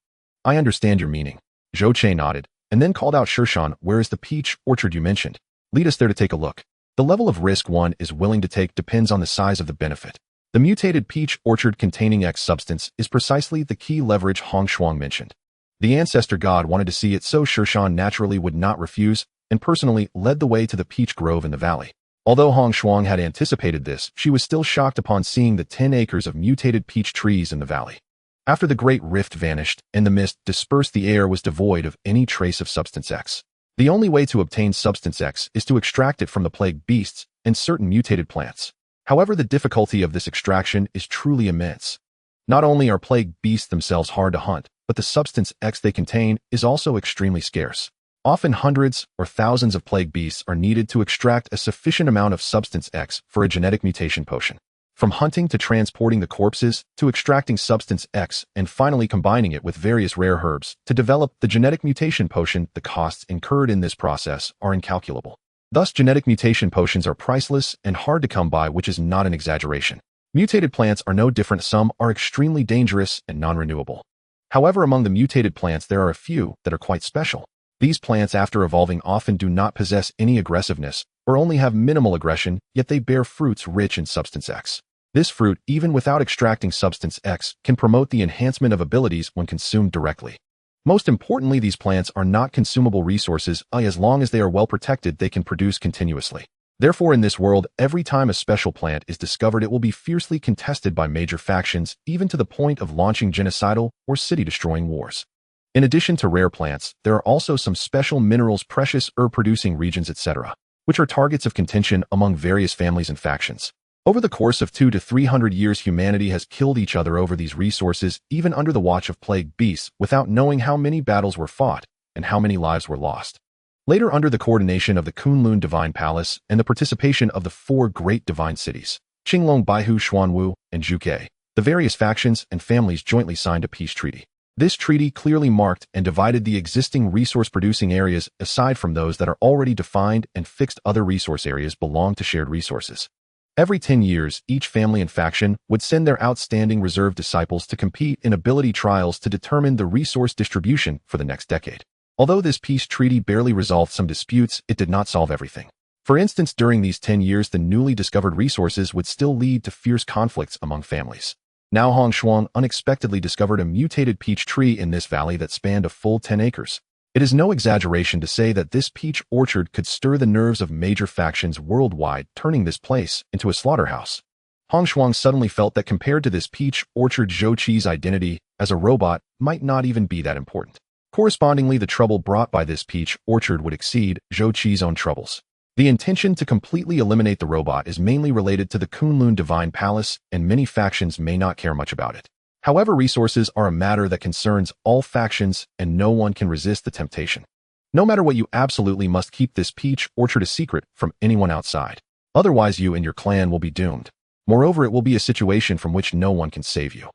I understand your meaning. Zhou Che nodded, and then called out Shirshan. Where is the peach orchard you mentioned? Lead us there to take a look. The level of risk one is willing to take depends on the size of the benefit. The mutated peach orchard containing X substance is precisely the key leverage Hong Shuang mentioned. The ancestor god wanted to see it, so Shirshan naturally would not refuse, and personally led the way to the peach grove in the valley. Although Hong Shuang had anticipated this, she was still shocked upon seeing the 10 acres of mutated peach trees in the valley. After the great rift vanished and the mist dispersed, the air was devoid of any trace of substance X. The only way to obtain substance X is to extract it from the plague beasts and certain mutated plants. However, the difficulty of this extraction is truly immense. Not only are plague beasts themselves hard to hunt, but the substance X they contain is also extremely scarce. Often hundreds or thousands of plague beasts are needed to extract a sufficient amount of substance X for a genetic mutation potion. From hunting to transporting the corpses, to extracting substance X and finally combining it with various rare herbs to develop the genetic mutation potion, the costs incurred in this process are incalculable. Thus, genetic mutation potions are priceless and hard to come by, which is not an exaggeration. Mutated plants are no different. Some are extremely dangerous and non-renewable. However, among the mutated plants there are a few that are quite special. These plants, after evolving, often do not possess any aggressiveness or only have minimal aggression, yet they bear fruits rich in substance X. This fruit, even without extracting substance X, can promote the enhancement of abilities when consumed directly. Most importantly, these plants are not consumable resources. As long as they are well protected, they can produce continuously. Therefore, in this world, every time a special plant is discovered, it will be fiercely contested by major factions, even to the point of launching genocidal or city-destroying wars. In addition to rare plants, there are also some special minerals, precious herb-producing regions, etc., which are targets of contention among various families and factions. Over the course of 200 to 300 years, humanity has killed each other over these resources, even under the watch of plague beasts, without knowing how many battles were fought and how many lives were lost. Later, under the coordination of the Kunlun Divine Palace and the participation of the 4 great divine cities, Qinglong, Baihu, Xuanwu, and Zhuge, the various factions and families jointly signed a peace treaty. This treaty clearly marked and divided the existing resource-producing areas aside from those that are already defined and fixed. Other resource areas belong to shared resources. Every 10 years, each family and faction would send their outstanding reserve disciples to compete in ability trials to determine the resource distribution for the next decade. Although this peace treaty barely resolved some disputes, it did not solve everything. For instance, during these 10 years, the newly discovered resources would still lead to fierce conflicts among families. Now Hong Shuang unexpectedly discovered a mutated peach tree in this valley that spanned a full 10 acres. It is no exaggeration to say that this peach orchard could stir the nerves of major factions worldwide, turning this place into a slaughterhouse. Hong Shuang suddenly felt that compared to this peach orchard, Zhou Qi's identity as a robot might not even be that important. Correspondingly, the trouble brought by this peach orchard would exceed Zhou Qi's own troubles. The intention to completely eliminate the robot is mainly related to the Kunlun Divine Palace, and many factions may not care much about it. However, resources are a matter that concerns all factions, and no one can resist the temptation. No matter what, you absolutely must keep this peach orchard a secret from anyone outside. Otherwise, you and your clan will be doomed. Moreover, it will be a situation from which no one can save you.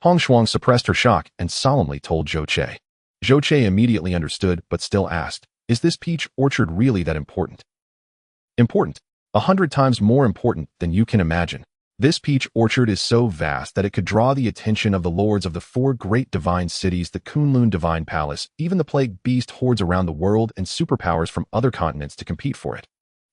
Hong Shuang suppressed her shock and solemnly told Zhou Che. Zhou Che immediately understood, but still asked, "Is this peach orchard really that important?" Important. 100 times more important than you can imagine. This peach orchard is so vast that it could draw the attention of the lords of the 4 great divine cities, the Kunlun Divine Palace, even the plague beast hordes around the world, and superpowers from other continents to compete for it.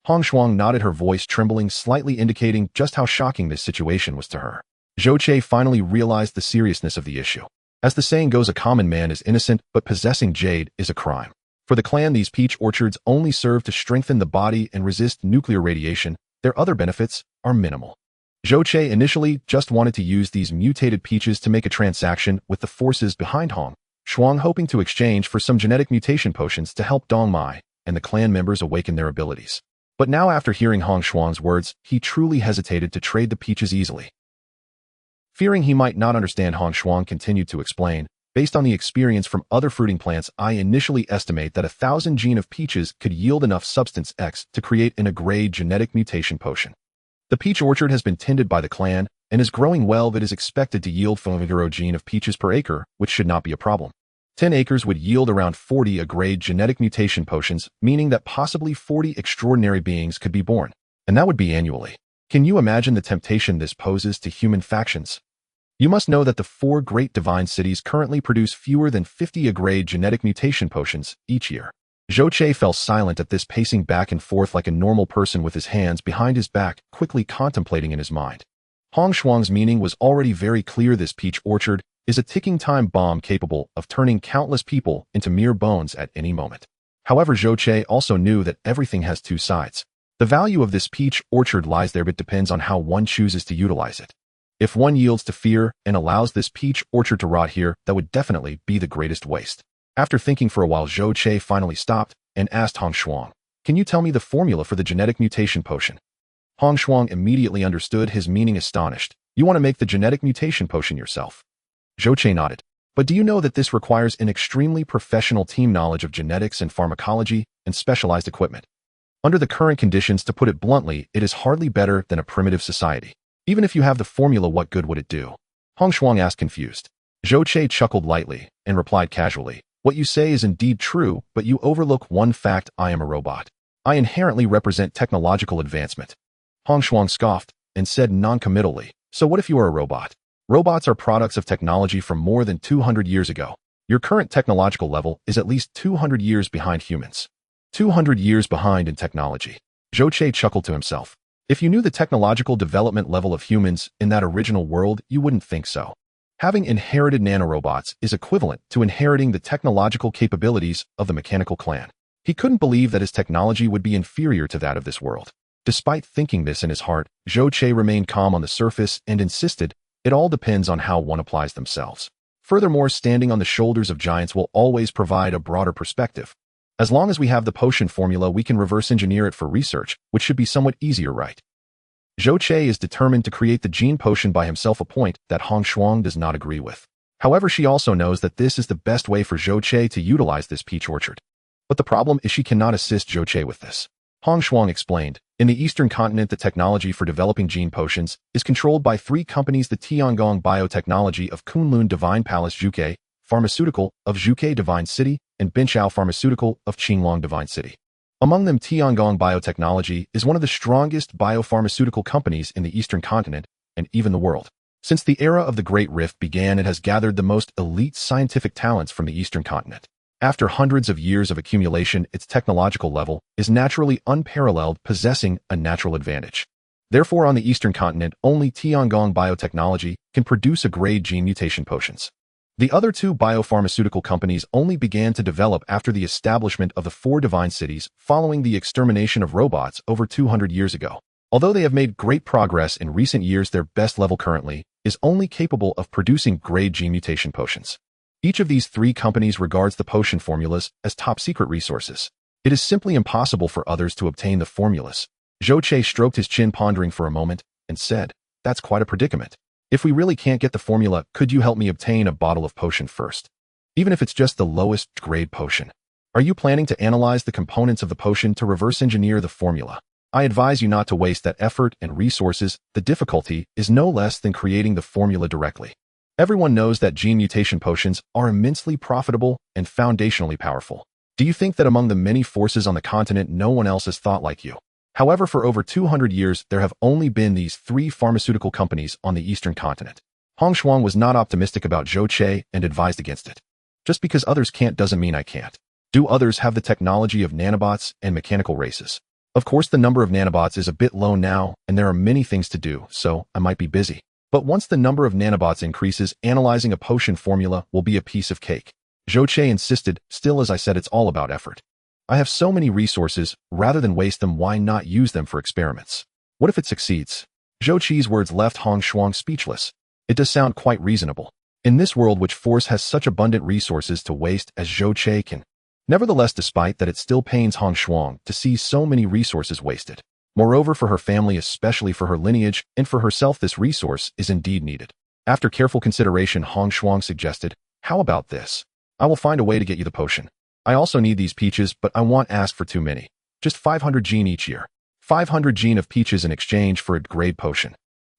Hong Shuang nodded, her voice trembling slightly, indicating just how shocking this situation was to her. Zhou Che finally realized the seriousness of the issue. As the saying goes, a common man is innocent, but possessing jade is a crime. For the clan, these peach orchards only serve to strengthen the body and resist nuclear radiation. Their other benefits are minimal. Zhou Che initially just wanted to use these mutated peaches to make a transaction with the forces behind Hong Shuang, hoping to exchange for some genetic mutation potions to help Dong Mai and the clan members awaken their abilities. But now after hearing Hong Shuang's words, he truly hesitated to trade the peaches easily. Fearing he might not understand, Hong Shuang continued to explain, based on the experience from other fruiting plants, I initially estimate that 1,000 gene of peaches could yield enough substance X to create an A-grade genetic mutation potion. The peach orchard has been tended by the clan and is growing well. It is expected to yield 5 gene of peaches per acre, which should not be a problem. 10 acres would yield around 40 A-grade genetic mutation potions, meaning that possibly 40 extraordinary beings could be born. And that would be annually. Can you imagine the temptation this poses to human factions? You must know that the 4 great divine cities currently produce fewer than 50 A-grade genetic mutation potions each year. Zhou Che fell silent at this, pacing back and forth like a normal person with his hands behind his back, quickly contemplating in his mind. Hong Shuang's meaning was already very clear. This peach orchard is a ticking time bomb capable of turning countless people into mere bones at any moment. However, Zhou Che also knew that everything has 2 sides. The value of this peach orchard lies there, but depends on how one chooses to utilize it. If one yields to fear and allows this peach orchard to rot here, that would definitely be the greatest waste. After thinking for a while, Zhou Che finally stopped and asked Hong Shuang, "Can you tell me the formula for the genetic mutation potion?" Hong Shuang immediately understood his meaning, astonished. "You want to make the genetic mutation potion yourself?" Zhou Che nodded. "But do you know that this requires an extremely professional team knowledge of genetics and pharmacology and specialized equipment? Under the current conditions, to put it bluntly, it is hardly better than a primitive society. Even if you have the formula, what good would it do?" Hong Shuang asked, confused. Zhou Che chuckled lightly and replied casually, "What you say is indeed true, but you overlook one fact. I am a robot. I inherently represent technological advancement." Hong Shuang scoffed and said non-committally, "So what if you are a robot? Robots are products of technology from more than 200 years ago. Your current technological level is at least 200 years behind humans." 200 years behind in technology. Zhou Che chuckled to himself. If you knew the technological development level of humans in that original world, you wouldn't think so. Having inherited nanorobots is equivalent to inheriting the technological capabilities of the mechanical clan. He couldn't believe that his technology would be inferior to that of this world. Despite thinking this in his heart, Zhou Che remained calm on the surface and insisted, "It all depends on how one applies themselves. Furthermore, standing on the shoulders of giants will always provide a broader perspective. As long as we have the potion formula, we can reverse engineer it for research, which should be somewhat easier, right?" Zhou Che is determined to create the gene potion by himself, a point that Hong Shuang does not agree with. However, she also knows that this is the best way for Zhou Che to utilize this peach orchard. But the problem is she cannot assist Zhou Che with this. Hong Shuang explained, "In the Eastern continent, the technology for developing gene potions is controlled by 3 companies: the Tiangong Biotechnology of Kunlun Divine Palace, Zhuke Pharmaceutical of Zhuke Divine City, and Binchao Pharmaceutical of Qinglong Divine City. Among them, Tiangong Biotechnology is one of the strongest biopharmaceutical companies in the Eastern continent and even the world. Since the era of the Great Rift began, it has gathered the most elite scientific talents from the Eastern continent. After hundreds of years of accumulation, its technological level is naturally unparalleled, possessing a natural advantage. Therefore, on the Eastern continent, only Tiangong Biotechnology can produce A-grade gene mutation potions. The other 2 biopharmaceutical companies only began to develop after the establishment of the 4 divine cities following the extermination of robots over 200 years ago. Although they have made great progress in recent years, their best level currently is only capable of producing grade gene mutation potions. Each of these 3 companies regards the potion formulas as top secret resources. It is simply impossible for others to obtain the formulas." Zhou Che stroked his chin, pondering for a moment, and said, "That's quite a predicament. If we really can't get the formula, could you help me obtain a bottle of potion first? Even if it's just the lowest grade potion. Are you planning to analyze the components of the potion to reverse engineer the formula? I advise you not to waste that effort and resources. The difficulty is no less than creating the formula directly. Everyone knows that gene mutation potions are immensely profitable and foundationally powerful. Do you think that among the many forces on the continent, no one else has thought like you? However, for over 200 years, there have only been these 3 pharmaceutical companies on the Eastern continent." Hong Shuang was not optimistic about Zhou Che and advised against it. "Just because others can't doesn't mean I can't. Do others have the technology of nanobots and mechanical races? Of course, the number of nanobots is a bit low now, and there are many things to do, so I might be busy. But once the number of nanobots increases, analyzing a potion formula will be a piece of cake." Zhou Che insisted, "Still, as I said, it's all about effort. I have so many resources, rather than waste them, why not use them for experiments? What if it succeeds?" Zhou Che's words left Hong Shuang speechless. It does sound quite reasonable. In this world, which force has such abundant resources to waste as Zhou Che can? Nevertheless, despite that, it still pains Hong Shuang to see so many resources wasted. Moreover, for her family, especially for her lineage, and for herself, this resource is indeed needed. After careful consideration, Hong Shuang suggested, "How about this? I will find a way to get you the potion. I also need these peaches, but I won't ask for too many. Just 500 gene each year. 500 gene of peaches in exchange for a grade potion."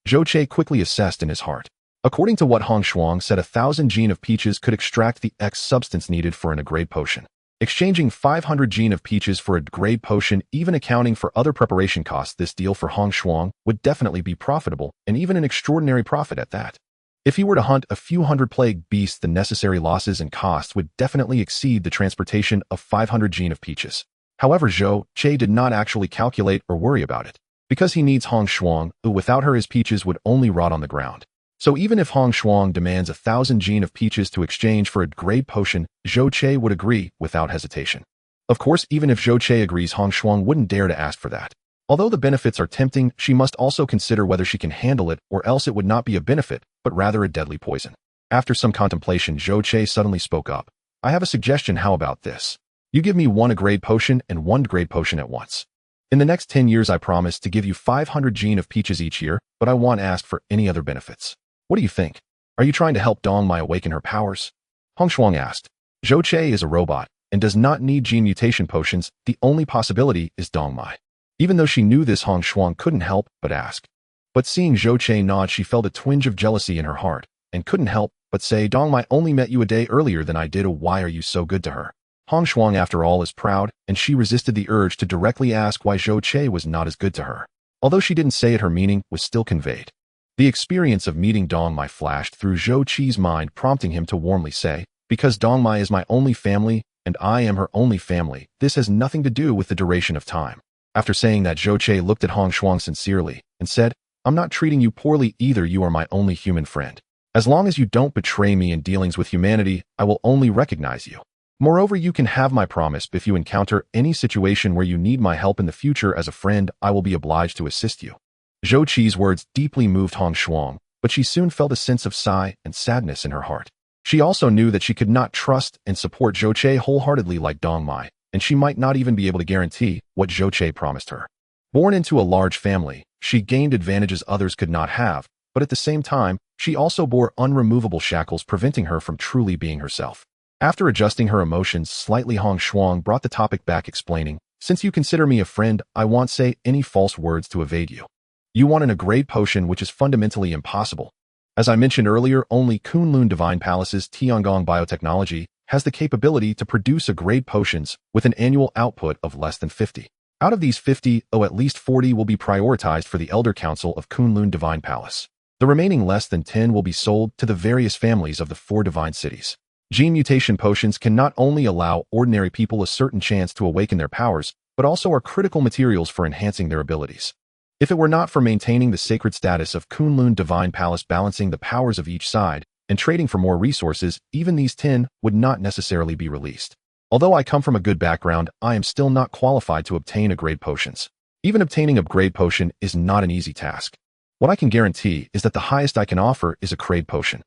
Zhou Che quickly assessed in his heart. According to what Hong Shuang said, 1,000 gene of peaches could extract the X substance needed for an grade potion. Exchanging 500 gene of peaches for a grade potion, even accounting for other preparation costs, this deal for Hong Shuang would definitely be profitable, and even an extraordinary profit at that. If he were to hunt a few hundred plague beasts, the necessary losses and costs would definitely exceed the transportation of 500 gene of peaches. However, Zhou Che did not actually calculate or worry about it, because he needs Hong Shuang, who without her his peaches would only rot on the ground. So even if Hong Shuang demands 1,000 gene of peaches to exchange for a grade potion, Zhou Che would agree without hesitation. Of course, even if Zhou Che agrees, Hong Shuang wouldn't dare to ask for that. Although the benefits are tempting, she must also consider whether she can handle it, or else it would not be a benefit, but rather a deadly poison. After some contemplation, Zhou Che suddenly spoke up. "I have a suggestion. How about this? You give me one grade potion and one grade potion at once. In the next 10 years, I promise to give you 500 gene of peaches each year, but I won't ask for any other benefits. What do you think? Are you trying to help Dongmai awaken her powers?" Hong Shuang asked. Zhou Che is a robot and does not need gene mutation potions. The only possibility is Dongmai. Even though she knew this, Hong Shuang couldn't help but ask. But seeing Zhou Che nod, she felt a twinge of jealousy in her heart and couldn't help but say, "Dongmai only met you a day earlier than I did. Why are you so good to her?" Hong Shuang, after all, is proud, and she resisted the urge to directly ask why Zhou Che was not as good to her. Although she didn't say it, her meaning was still conveyed. The experience of meeting Dongmai flashed through Zhou Che's mind, prompting him to warmly say, "Because Dongmai is my only family, and I am her only family, this has nothing to do with the duration of time." After saying that, Zhou Che looked at Hong Shuang sincerely and said, "I'm not treating you poorly either. You are my only human friend. As long as you don't betray me in dealings with humanity, I will only recognize you. Moreover, you can have my promise. If you encounter any situation where you need my help in the future as a friend, I will be obliged to assist you." Zhou Che's words deeply moved Hong Shuang, but she soon felt a sense of sigh and sadness in her heart. She also knew that she could not trust and support Zhou Che wholeheartedly like Dongmai, and she might not even be able to guarantee what Zhou Che promised her. Born into a large family, she gained advantages others could not have, but at the same time, she also bore unremovable shackles preventing her from truly being herself. After adjusting her emotions slightly, Hong Shuang brought the topic back, explaining, "Since you consider me a friend, I won't say any false words to evade you. You want a grade potion, which is fundamentally impossible. As I mentioned earlier, only Kunlun Divine Palace's Tiangong biotechnology has the capability to produce a grade potions with an annual output of less than 50. Out of these 50, at least 40 will be prioritized for the Elder Council of Kunlun Divine Palace. The remaining less than 10 will be sold to the various families of the 4 divine cities. Gene mutation potions can not only allow ordinary people a certain chance to awaken their powers, but also are critical materials for enhancing their abilities. If it were not for maintaining the sacred status of Kunlun Divine Palace, balancing the powers of each side, and trading for more resources, even these 10 would not necessarily be released. Although I come from a good background, I am still not qualified to obtain a grade potions. Even obtaining a grade potion is not an easy task. What I can guarantee is that the highest I can offer is a grade potion.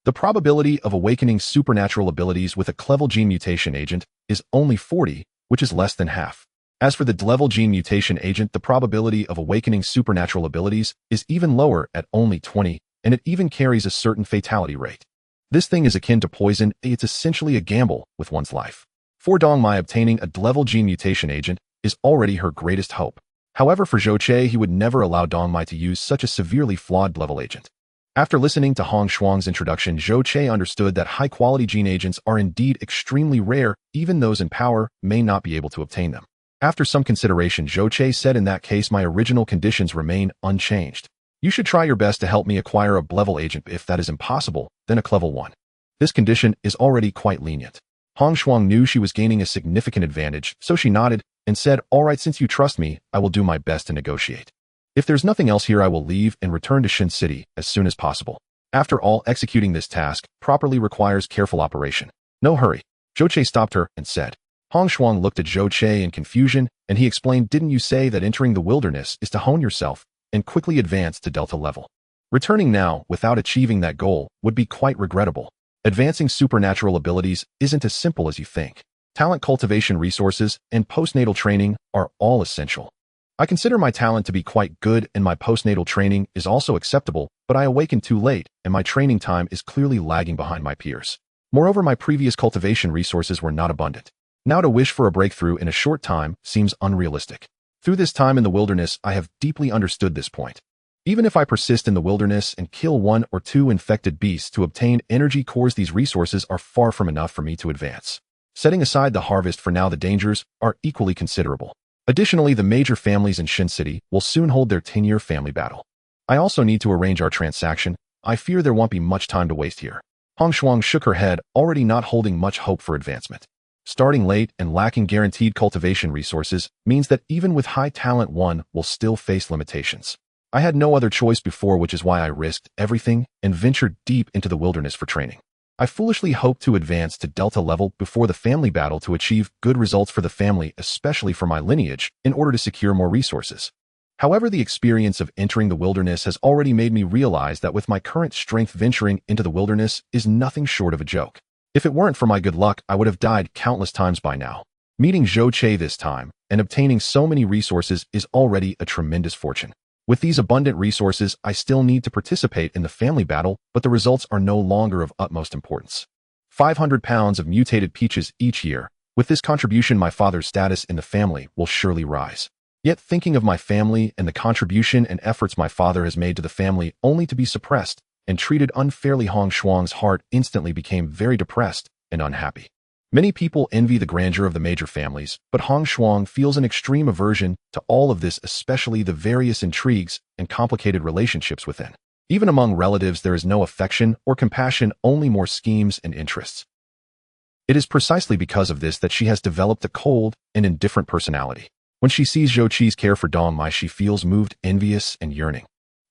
The probability of awakening supernatural abilities with a clever gene mutation agent is only 40, which is less than half. As for the level gene mutation agent, the probability of awakening supernatural abilities is even lower at only 20, and it even carries a certain fatality rate. This thing is akin to poison. It's essentially a gamble with one's life. For Dongmai, obtaining a level gene mutation agent is already her greatest hope. However, for Zhou Che, he would never allow Dongmai to use such a severely flawed level agent. After listening to Hong Shuang's introduction, Zhou Che understood that high-quality gene agents are indeed extremely rare. Even those in power may not be able to obtain them. After some consideration, Zhou Che said, "In that case, my original conditions remain unchanged. You should try your best to help me acquire a level agent. If that is impossible, then a clever one. This condition is already quite lenient." Hong Shuang knew she was gaining a significant advantage, so she nodded and said, "All right, since you trust me, I will do my best to negotiate. If there's nothing else here, I will leave and return to Shin City as soon as possible. After all, executing this task properly requires careful operation. No hurry." Zhou Che stopped her and said. Hong Shuang looked at Zhou Che in confusion, and he explained, "Didn't you say that entering the wilderness is to hone yourself and quickly advance to Delta level? Returning now without achieving that goal would be quite regrettable. Advancing supernatural abilities isn't as simple as you think. talent cultivation resources, and postnatal training are all essential. I consider my talent to be quite good and my postnatal training is also acceptable, but I awakened too late and my training time is clearly lagging behind my peers. Moreover, my previous cultivation resources were not abundant. Now to wish for a breakthrough in a short time seems unrealistic. Through this time in the wilderness, I have deeply understood this point. Even if I persist in the wilderness and kill 1 or 2 infected beasts to obtain energy cores, these resources are far from enough for me to advance. Setting aside the harvest for now, the dangers are equally considerable. Additionally, the major families in Shin City will soon hold their 10-year family battle. I also need to arrange our transaction. I fear there won't be much time to waste here. Hong Shuang shook her head, already not holding much hope for advancement. Starting late and lacking guaranteed cultivation resources means that even with high talent, one will still face limitations. I had no other choice before, which is why I risked everything and ventured deep into the wilderness for training. I foolishly hoped to advance to Delta level before the family battle to achieve good results for the family, especially for my lineage, in order to secure more resources. However, the experience of entering the wilderness has already made me realize that with my current strength, venturing into the wilderness is nothing short of a joke. If it weren't for my good luck, I would have died countless times by now. Meeting Zhou Che this time and obtaining so many resources is already a tremendous fortune. With these abundant resources, I still need to participate in the family battle, but the results are no longer of utmost importance. 500 pounds of mutated peaches each year. With this contribution, my father's status in the family will surely rise. Yet thinking of my family and the contribution and efforts my father has made to the family only to be suppressed and treated unfairly, Hong Shuang's heart instantly became very depressed and unhappy. Many people envy the grandeur of the major families, but Hong Shuang feels an extreme aversion to all of this, especially the various intrigues and complicated relationships within. Even among relatives, there is no affection or compassion, only more schemes and interests. It is precisely because of this that she has developed a cold and indifferent personality. When she sees Zhou Che's care for Dong Mai, she feels moved, envious, and yearning.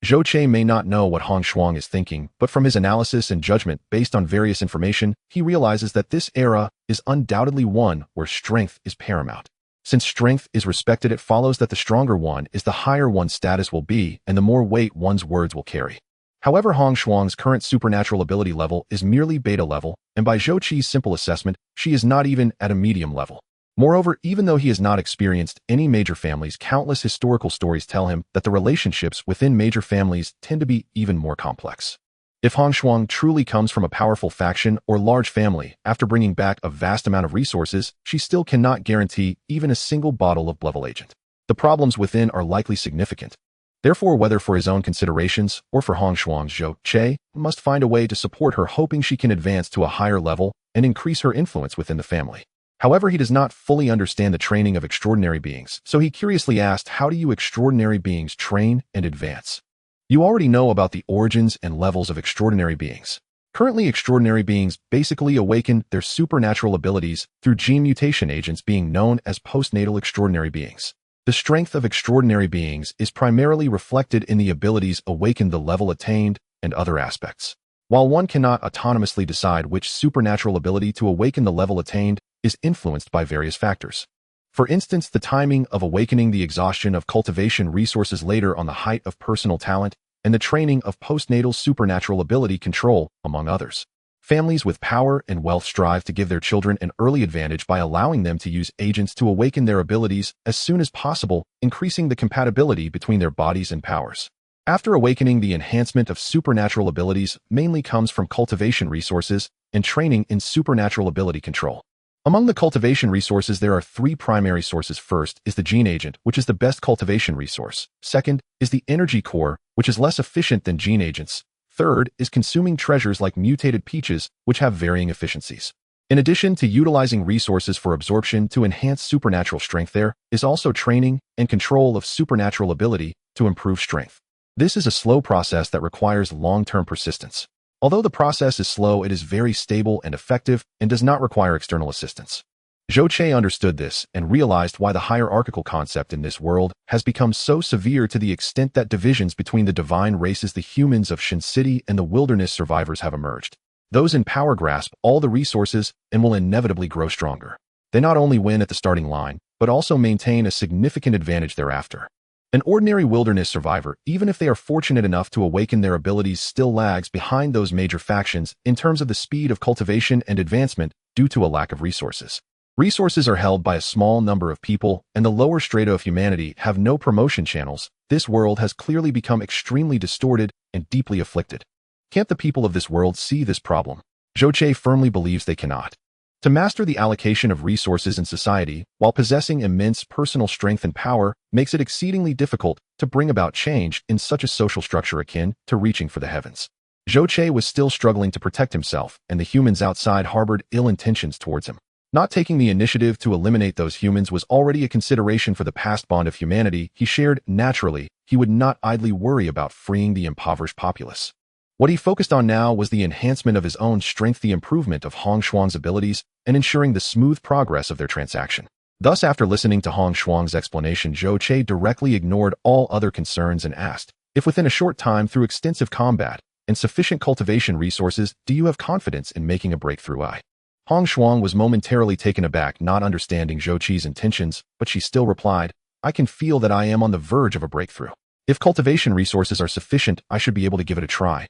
Zhou Che may not know what Hong Shuang is thinking, but from his analysis and judgment based on various information, he realizes that this era is undoubtedly one where strength is paramount. Since strength is respected, it follows that the stronger one is, the higher one's status will be, and the more weight one's words will carry. However, Hong Shuang's current supernatural ability level is merely beta level, and by Zhou Che's simple assessment, she is not even at a medium level. Moreover, even though he has not experienced any major families, countless historical stories tell him that the relationships within major families tend to be even more complex. If Hong Shuang truly comes from a powerful faction or large family, after bringing back a vast amount of resources, she still cannot guarantee even a single bottle of Blevel agent. The problems within are likely significant. Therefore, whether for his own considerations or for Hong Shuang's, Zhou Che must find a way to support her, hoping she can advance to a higher level and increase her influence within the family. However, he does not fully understand the training of extraordinary beings, so he curiously asked, how do you extraordinary beings train and advance? You already know about the origins and levels of extraordinary beings. Currently, extraordinary beings basically awaken their supernatural abilities through gene mutation agents, being known as postnatal extraordinary beings. The strength of extraordinary beings is primarily reflected in the abilities awakened, the level attained, and other aspects. While one cannot autonomously decide which supernatural ability to awaken, the level attained is influenced by various factors. For instance, the timing of awakening, the exhaustion of cultivation resources later on, the height of personal talent, and the training of postnatal supernatural ability control, among others. Families with power and wealth strive to give their children an early advantage by allowing them to use agents to awaken their abilities as soon as possible, increasing the compatibility between their bodies and powers. After awakening, the enhancement of supernatural abilities mainly comes from cultivation resources and training in supernatural ability control. Among the cultivation resources, there are 3 primary sources. First is the gene agent, which is the best cultivation resource. Second is the energy core, which is less efficient than gene agents. Third is consuming treasures like mutated peaches, which have varying efficiencies. In addition to utilizing resources for absorption to enhance supernatural strength, there is also training and control of supernatural ability to improve strength. This is a slow process that requires long-term persistence. Although the process is slow, it is very stable and effective and does not require external assistance. Zhou Che understood this and realized why the hierarchical concept in this world has become so severe, to the extent that divisions between the divine races, the humans of Shin City, and the wilderness survivors have emerged. Those in power grasp all the resources and will inevitably grow stronger. They not only win at the starting line, but also maintain a significant advantage thereafter. An ordinary wilderness survivor, even if they are fortunate enough to awaken their abilities, still lags behind those major factions in terms of the speed of cultivation and advancement due to a lack of resources. Resources are held by a small number of people, and the lower strata of humanity have no promotion channels. This world has clearly become extremely distorted and deeply afflicted. Can't the people of this world see this problem? Zhou firmly believes they cannot. To master the allocation of resources in society, while possessing immense personal strength and power, makes it exceedingly difficult to bring about change in such a social structure akin to reaching for the heavens. Zhou was still struggling to protect himself, and the humans outside harbored ill intentions towards him. Not taking the initiative to eliminate those humans was already a consideration for the past bond of humanity he shared. Naturally, he would not idly worry about freeing the impoverished populace. What he focused on now was the enhancement of his own strength, the improvement of Hong Shuang's abilities, and ensuring the smooth progress of their transaction. Thus, after listening to Hong Shuang's explanation, Zhou directly ignored all other concerns and asked, if within a short time through extensive combat and sufficient cultivation resources, do you have confidence in making a breakthrough? Hong Shuang was momentarily taken aback, not understanding Zhou intentions, but she still replied, I can feel that I am on the verge of a breakthrough. If cultivation resources are sufficient, I should be able to give it a try.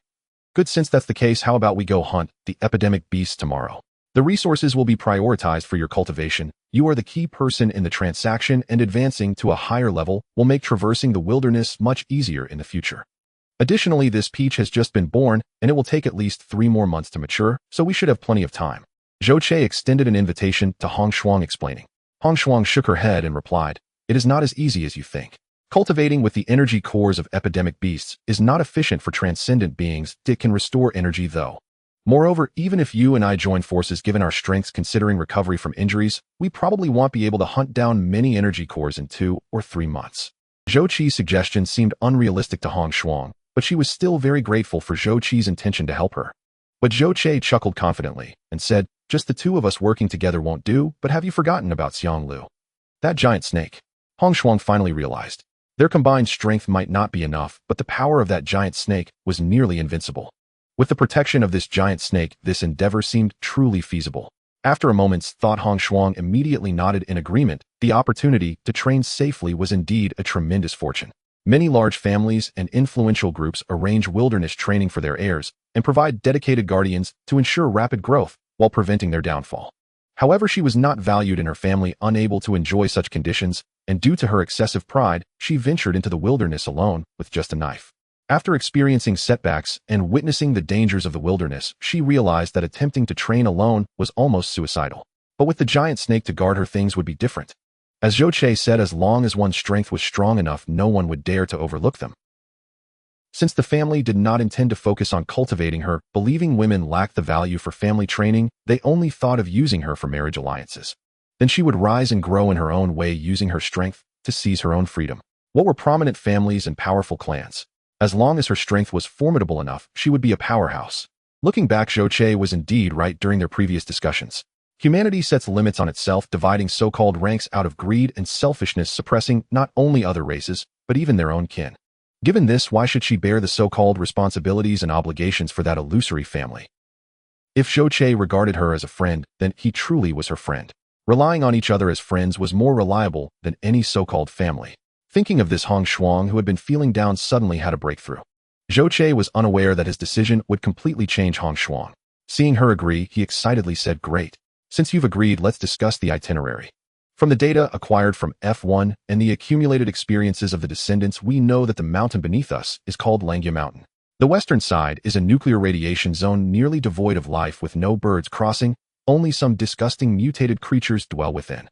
Good, since that's the case, how about we go hunt the epidemic beasts tomorrow? The resources will be prioritized for your cultivation. You are the key person in the transaction, and advancing to a higher level will make traversing the wilderness much easier in the future. Additionally, this peach has just been born, and it will take at least 3 more months to mature, so we should have plenty of time. Zhou extended an invitation to Hong Shuang, explaining. Hong Shuang shook her head and replied, it is not as easy as you think. Cultivating with the energy cores of epidemic beasts is not efficient for transcendent beings. It can restore energy, though. Moreover, even if you and I join forces, given our strengths considering recovery from injuries, we probably won't be able to hunt down many energy cores in 2 or 3 months. Zhou suggestion seemed unrealistic to Hong Shuang, but she was still very grateful for Zhou intention to help her. But Zhou chuckled confidently and said, just the 2 of us working together won't do, but have you forgotten about Xiang Lu? That giant snake. Hong Shuang finally realized. Their combined strength might not be enough, but the power of that giant snake was nearly invincible. With the protection of this giant snake, this endeavor seemed truly feasible. After a moment's thought, Hong Shuang immediately nodded in agreement. The opportunity to train safely was indeed a tremendous fortune. Many large families and influential groups arrange wilderness training for their heirs and provide dedicated guardians to ensure rapid growth while preventing their downfall. However, she was not valued in her family, unable to enjoy such conditions, and due to her excessive pride, she ventured into the wilderness alone with just a knife. After experiencing setbacks and witnessing the dangers of the wilderness, she realized that attempting to train alone was almost suicidal. But with the giant snake to guard her, things would be different. As Zhou said, as long as one's strength was strong enough, no one would dare to overlook them. Since the family did not intend to focus on cultivating her, believing women lacked the value for family training, they only thought of using her for marriage alliances. Then she would rise and grow in her own way, using her strength to seize her own freedom. What were prominent families and powerful clans? As long as her strength was formidable enough, she would be a powerhouse. Looking back, Zhou was indeed right during their previous discussions. Humanity sets limits on itself, dividing so-called ranks out of greed and selfishness, suppressing not only other races, but even their own kin. Given this, why should she bear the so-called responsibilities and obligations for that illusory family? If Zhou regarded her as a friend, then he truly was her friend. Relying on each other as friends was more reliable than any so-called family. Thinking of this, Hong Shuang, who had been feeling down, suddenly had a breakthrough. Zhou was unaware that his decision would completely change Hong Shuang. Seeing her agree, he excitedly said, great. Since you've agreed, let's discuss the itinerary. From the data acquired from F1 and the accumulated experiences of the descendants, we know that the mountain beneath us is called Langya Mountain. The western side is a nuclear radiation zone nearly devoid of life, with no birds crossing, only some disgusting mutated creatures dwell within.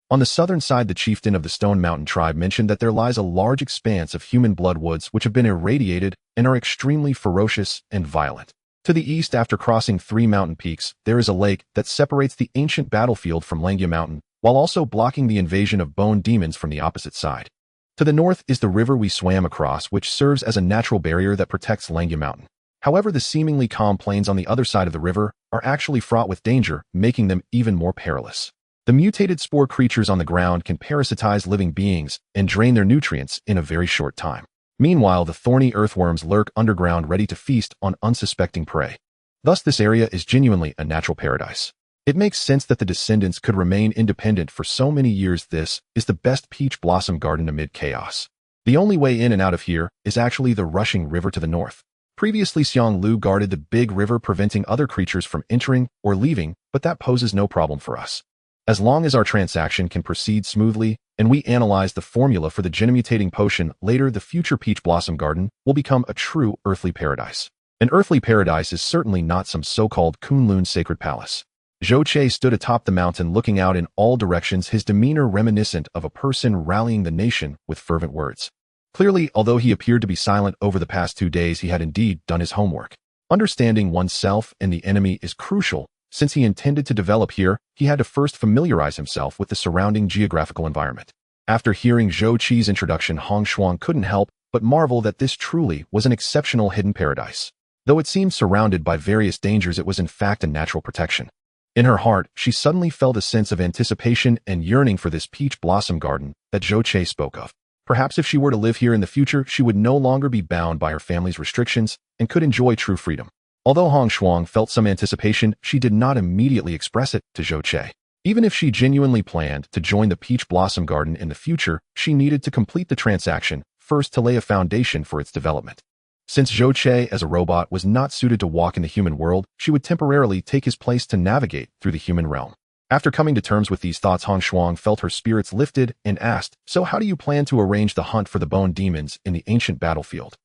On the southern side, the chieftain of the Stone Mountain tribe mentioned that there lies a large expanse of human blood woods which have been irradiated and are extremely ferocious and violent. To the east, after crossing 3 mountain peaks, there is a lake that separates the ancient battlefield from Langya Mountain, while also blocking the invasion of bone demons from the opposite side. To the north is the river we swam across, which serves as a natural barrier that protects Langya Mountain. However, the seemingly calm plains on the other side of the river are actually fraught with danger, making them even more perilous. The mutated spore creatures on the ground can parasitize living beings and drain their nutrients in a very short time. Meanwhile, the thorny earthworms lurk underground, ready to feast on unsuspecting prey. Thus, this area is genuinely a natural paradise. It makes sense that the descendants could remain independent for so many years. This is the best peach blossom garden amid chaos. The only way in and out of here is actually the rushing river to the north. Previously, Xiang Lu guarded the big river, preventing other creatures from entering or leaving, but that poses no problem for us. As long as our transaction can proceed smoothly, and we analyze the formula for the genomutating potion, later the future Peach Blossom Garden will become a true earthly paradise. An earthly paradise is certainly not some so-called Kunlun sacred palace. Zhou Che stood atop the mountain looking out in all directions, his demeanor reminiscent of a person rallying the nation with fervent words. Clearly, although he appeared to be silent over the past 2 days, he had indeed done his homework. Understanding oneself and the enemy is crucial. Since he intended to develop here, he had to first familiarize himself with the surrounding geographical environment. After hearing Zhou Qi's introduction, Hong Shuang couldn't help but marvel that this truly was an exceptional hidden paradise. Though it seemed surrounded by various dangers, it was in fact a natural protection. In her heart, she suddenly felt a sense of anticipation and yearning for this Peach Blossom Garden that Zhou Che spoke of. Perhaps if she were to live here in the future, she would no longer be bound by her family's restrictions and could enjoy true freedom. Although Hong Shuang felt some anticipation, she did not immediately express it to Zhou Che. Even if she genuinely planned to join the Peach Blossom Garden in the future, she needed to complete the transaction first to lay a foundation for its development. Since Zhou Che as a robot was not suited to walk in the human world, she would temporarily take his place to navigate through the human realm. After coming to terms with these thoughts, Hong Shuang felt her spirits lifted and asked, "So how do you plan to arrange the hunt for the bone demons in the ancient battlefield?"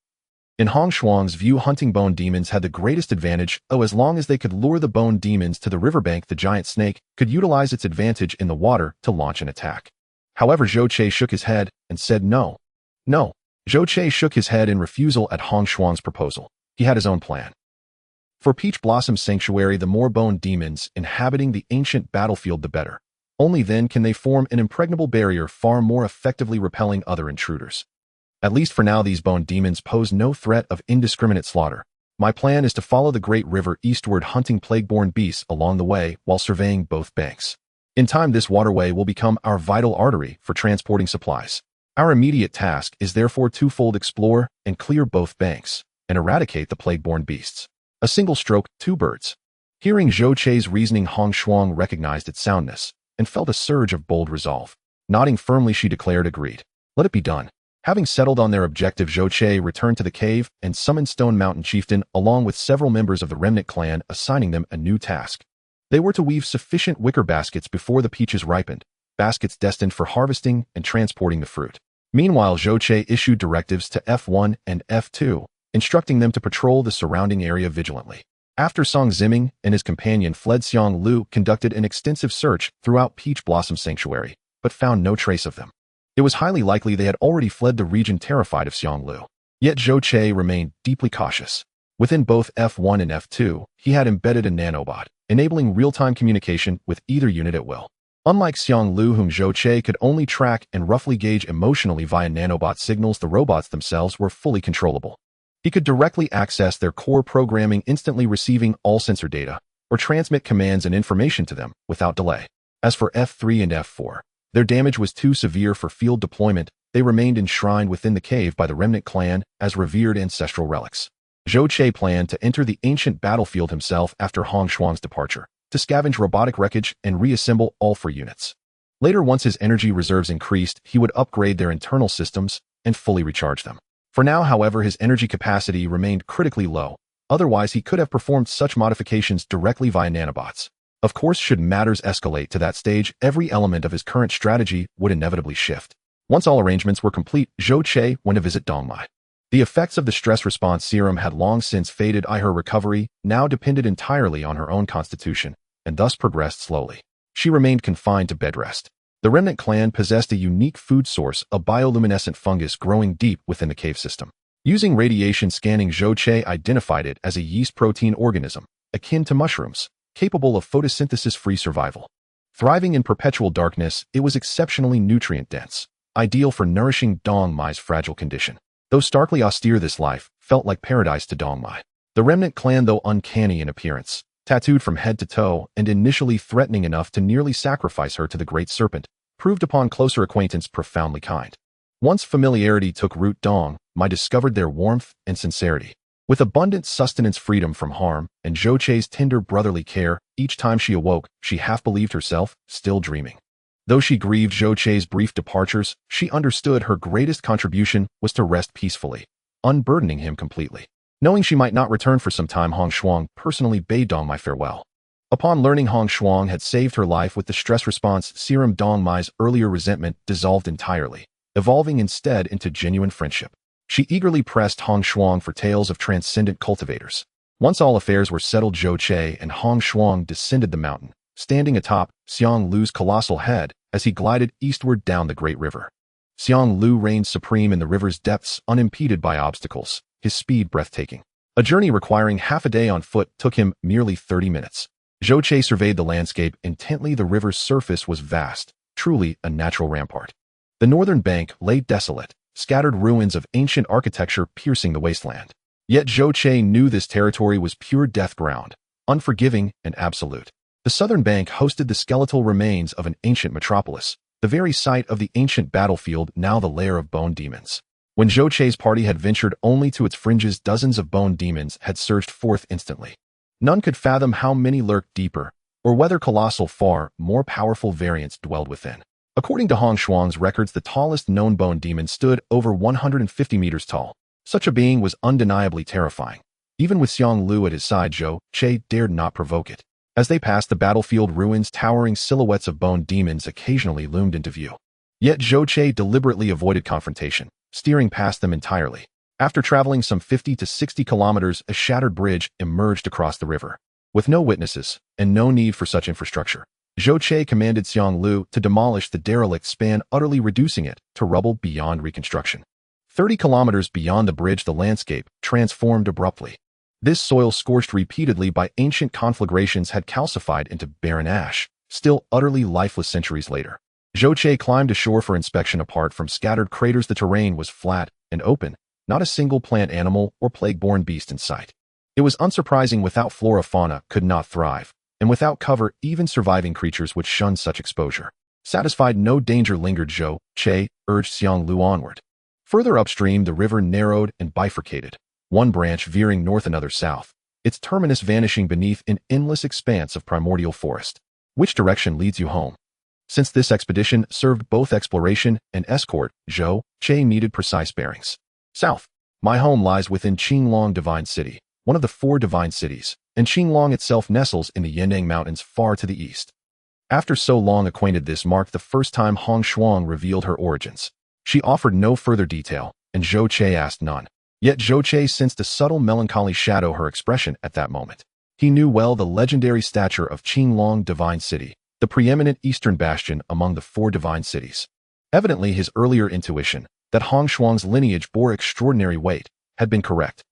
In Hong Shuang's view, hunting bone demons had the greatest advantage. As long as they could lure the bone demons to the riverbank, the giant snake could utilize its advantage in the water to launch an attack. However, Zhou Che shook his head and said no. No. Zhou Che shook his head in refusal at Hong Shuang's proposal. He had his own plan. For Peach Blossom Sanctuary, the more bone demons inhabiting the ancient battlefield, the better. Only then can they form an impregnable barrier, far more effectively repelling other intruders. At least for now, these bone demons pose no threat of indiscriminate slaughter. My plan is to follow the great river eastward, hunting plague-borne beasts along the way while surveying both banks. In time, this waterway will become our vital artery for transporting supplies. Our immediate task is therefore twofold: explore and clear both banks, and eradicate the plague-borne beasts. A single stroke, 2 birds. Hearing Zhou Che's reasoning, Hong Shuang recognized its soundness and felt a surge of bold resolve. Nodding firmly, she declared, "Agreed. Let it be done." Having settled on their objective, Zhou Che returned to the cave and summoned Stone Mountain Chieftain along with several members of the Remnant clan, assigning them a new task. They were to weave sufficient wicker baskets before the peaches ripened, baskets destined for harvesting and transporting the fruit. Meanwhile, Zhou Che issued directives to F1 and F2, instructing them to patrol the surrounding area vigilantly. After Song Ziming and his companion fled, Xiang Lu conducted an extensive search throughout Peach Blossom Sanctuary, but found no trace of them. It was highly likely they had already fled the region, terrified of Xiang Lu. Yet Zhou Che remained deeply cautious. Within both F1 and F2, he had embedded a nanobot, enabling real-time communication with either unit at will. Unlike Xiang Lu, whom Zhou Che could only track and roughly gauge emotionally via nanobot signals, the robots themselves were fully controllable. He could directly access their core programming, instantly receiving all sensor data, or transmit commands and information to them without delay. As for F3 and F4, their damage was too severe for field deployment. They remained enshrined within the cave by the Remnant clan as revered ancestral relics. Zhou Che planned to enter the ancient battlefield himself after Hong Shuang's departure, to scavenge robotic wreckage and reassemble all 4 units. Later, once his energy reserves increased, he would upgrade their internal systems and fully recharge them. For now, however, his energy capacity remained critically low. Otherwise, he could have performed such modifications directly via nanobots. Of course, should matters escalate to that stage, every element of his current strategy would inevitably shift. Once all arrangements were complete, Zhou Che went to visit Dongmai. The effects of the stress response serum had long since faded. Her recovery now depended entirely on her own constitution, and thus progressed slowly. She remained confined to bed rest. The Remnant clan possessed a unique food source, a bioluminescent fungus growing deep within the cave system. Using radiation scanning, Zhou Che identified it as a yeast protein organism, akin to mushrooms, capable of photosynthesis-free survival. Thriving in perpetual darkness, it was exceptionally nutrient-dense, ideal for nourishing Dongmai's fragile condition. Though starkly austere, this life felt like paradise to Dongmai. The Remnant clan, though uncanny in appearance, tattooed from head to toe and initially threatening enough to nearly sacrifice her to the Great Serpent, proved upon closer acquaintance profoundly kind. Once familiarity took root, Dongmai discovered their warmth and sincerity. With abundant sustenance, freedom from harm, and Zhou Che's tender brotherly care, each time she awoke, she half believed herself still dreaming. Though she grieved Zhou Che's brief departures, she understood her greatest contribution was to rest peacefully, unburdening him completely. Knowing she might not return for some time, Hong Shuang personally bade Dongmai farewell. Upon learning Hong Shuang had saved her life with the stress response serum, Dong Mai's earlier resentment dissolved entirely, evolving instead into genuine friendship. She eagerly pressed Hong Shuang for tales of transcendent cultivators. Once all affairs were settled, Zhou Che and Hong Shuang descended the mountain, standing atop Xiang Lu's colossal head as he glided eastward down the great river. Xiang Lu reigned supreme in the river's depths, unimpeded by obstacles, his speed breathtaking. A journey requiring half a day on foot took him merely 30 minutes. Zhou Che surveyed the landscape intently. The river's surface was vast, truly a natural rampart. The northern bank lay desolate, scattered ruins of ancient architecture piercing the wasteland. Yet Zhou Che knew this territory was pure death ground, unforgiving and absolute. The southern bank hosted the skeletal remains of an ancient metropolis, the very site of the ancient battlefield, now the lair of bone demons. When Zhou Che's party had ventured only to its fringes, dozens of bone demons had surged forth instantly. None could fathom how many lurked deeper, or whether colossal, far more powerful variants dwelled within. According to Hong Shuang's records, the tallest known bone demon stood over 150 meters tall. Such a being was undeniably terrifying. Even with Xiang Lu at his side, Zhou Che dared not provoke it. As they passed the battlefield ruins, towering silhouettes of bone demons occasionally loomed into view. Yet Zhou Che deliberately avoided confrontation, steering past them entirely. After traveling some 50 to 60 kilometers, a shattered bridge emerged across the river. With no witnesses, and no need for such infrastructure, Zhou Che commanded Xiang Lu to demolish the derelict span, utterly reducing it to rubble beyond reconstruction. 30 kilometers beyond the bridge, the landscape transformed abruptly. This soil, scorched repeatedly by ancient conflagrations, had calcified into barren ash, still utterly lifeless centuries later. Zhou Che climbed ashore for inspection. Apart from scattered craters, the terrain was flat and open, not a single plant, animal, or plague-borne beast in sight. It was unsurprising. Without flora, fauna could not thrive, and without cover, even surviving creatures would shun such exposure. Satisfied no danger lingered, Zhou Che urged Xiang Lu onward. Further upstream, the river narrowed and bifurcated, one branch veering north, another south, its terminus vanishing beneath an endless expanse of primordial forest. Which direction leads you home? Since this expedition served both exploration and escort, Zhou Che needed precise bearings. South. My home lies within Qinglong Divine City, one of the 4 divine cities, and Qinglong itself nestles in the Yandang Mountains far to the east. After so long acquainted, this marked the first time Hong Shuang revealed her origins. She offered no further detail, and Zhou Che asked none. Yet Zhou Che sensed a subtle melancholy shadow her expression at that moment. He knew well the legendary stature of Qinglong Divine City, the preeminent eastern bastion among the 4 divine cities. Evidently, his earlier intuition, that Hong Shuang's lineage bore extraordinary weight, had been correct.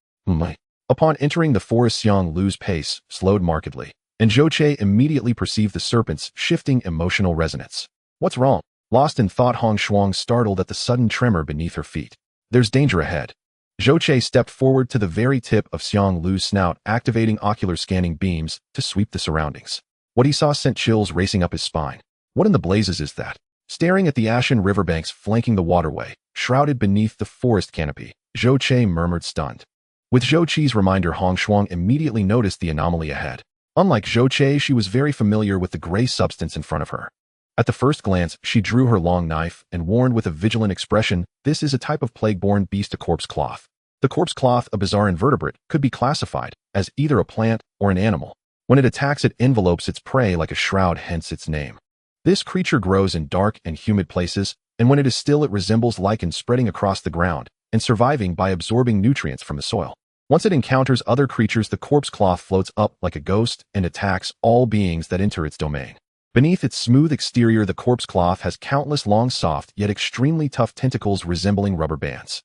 Upon entering the forest, Xiang Lu's pace slowed markedly, and Zhou Che immediately perceived the serpent's shifting emotional resonance. What's wrong? Lost in thought, Hong Shuang startled at the sudden tremor beneath her feet. There's danger ahead. Zhou Che stepped forward to the very tip of Xiang Lu's snout, activating ocular scanning beams to sweep the surroundings. What he saw sent chills racing up his spine. What in the blazes is that? Staring at the ashen riverbanks flanking the waterway, shrouded beneath the forest canopy, Zhou Che murmured, stunned. With Zhou Che's reminder, Hong Shuang immediately noticed the anomaly ahead. Unlike Zhou Che, she was very familiar with the gray substance in front of her. At the first glance, she drew her long knife and warned with a vigilant expression, "This is a type of plague-borne beast, a corpse cloth." The corpse cloth, a bizarre invertebrate, could be classified as either a plant or an animal. When it attacks, it envelopes its prey like a shroud, hence its name. This creature grows in dark and humid places, and when it is still, it resembles lichen spreading across the ground and surviving by absorbing nutrients from the soil. Once it encounters other creatures, the corpse cloth floats up like a ghost and attacks all beings that enter its domain. Beneath its smooth exterior, the corpse cloth has countless long, soft, yet extremely tough tentacles resembling rubber bands.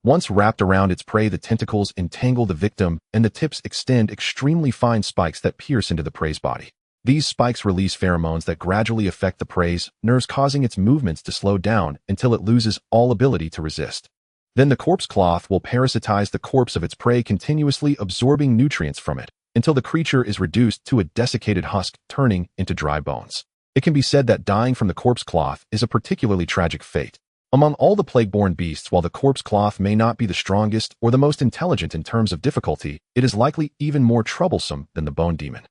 Once wrapped around its prey, the tentacles entangle the victim, and the tips extend extremely fine spikes that pierce into the prey's body. These spikes release pheromones that gradually affect the prey's nerves, causing its movements to slow down until it loses all ability to resist. Then the corpse cloth will parasitize the corpse of its prey, continuously absorbing nutrients from it, until the creature is reduced to a desiccated husk, turning into dry bones. It can be said that dying from the corpse cloth is a particularly tragic fate. Among all the plague-borne beasts, while the corpse cloth may not be the strongest or the most intelligent in terms of difficulty, it is likely even more troublesome than the bone demon.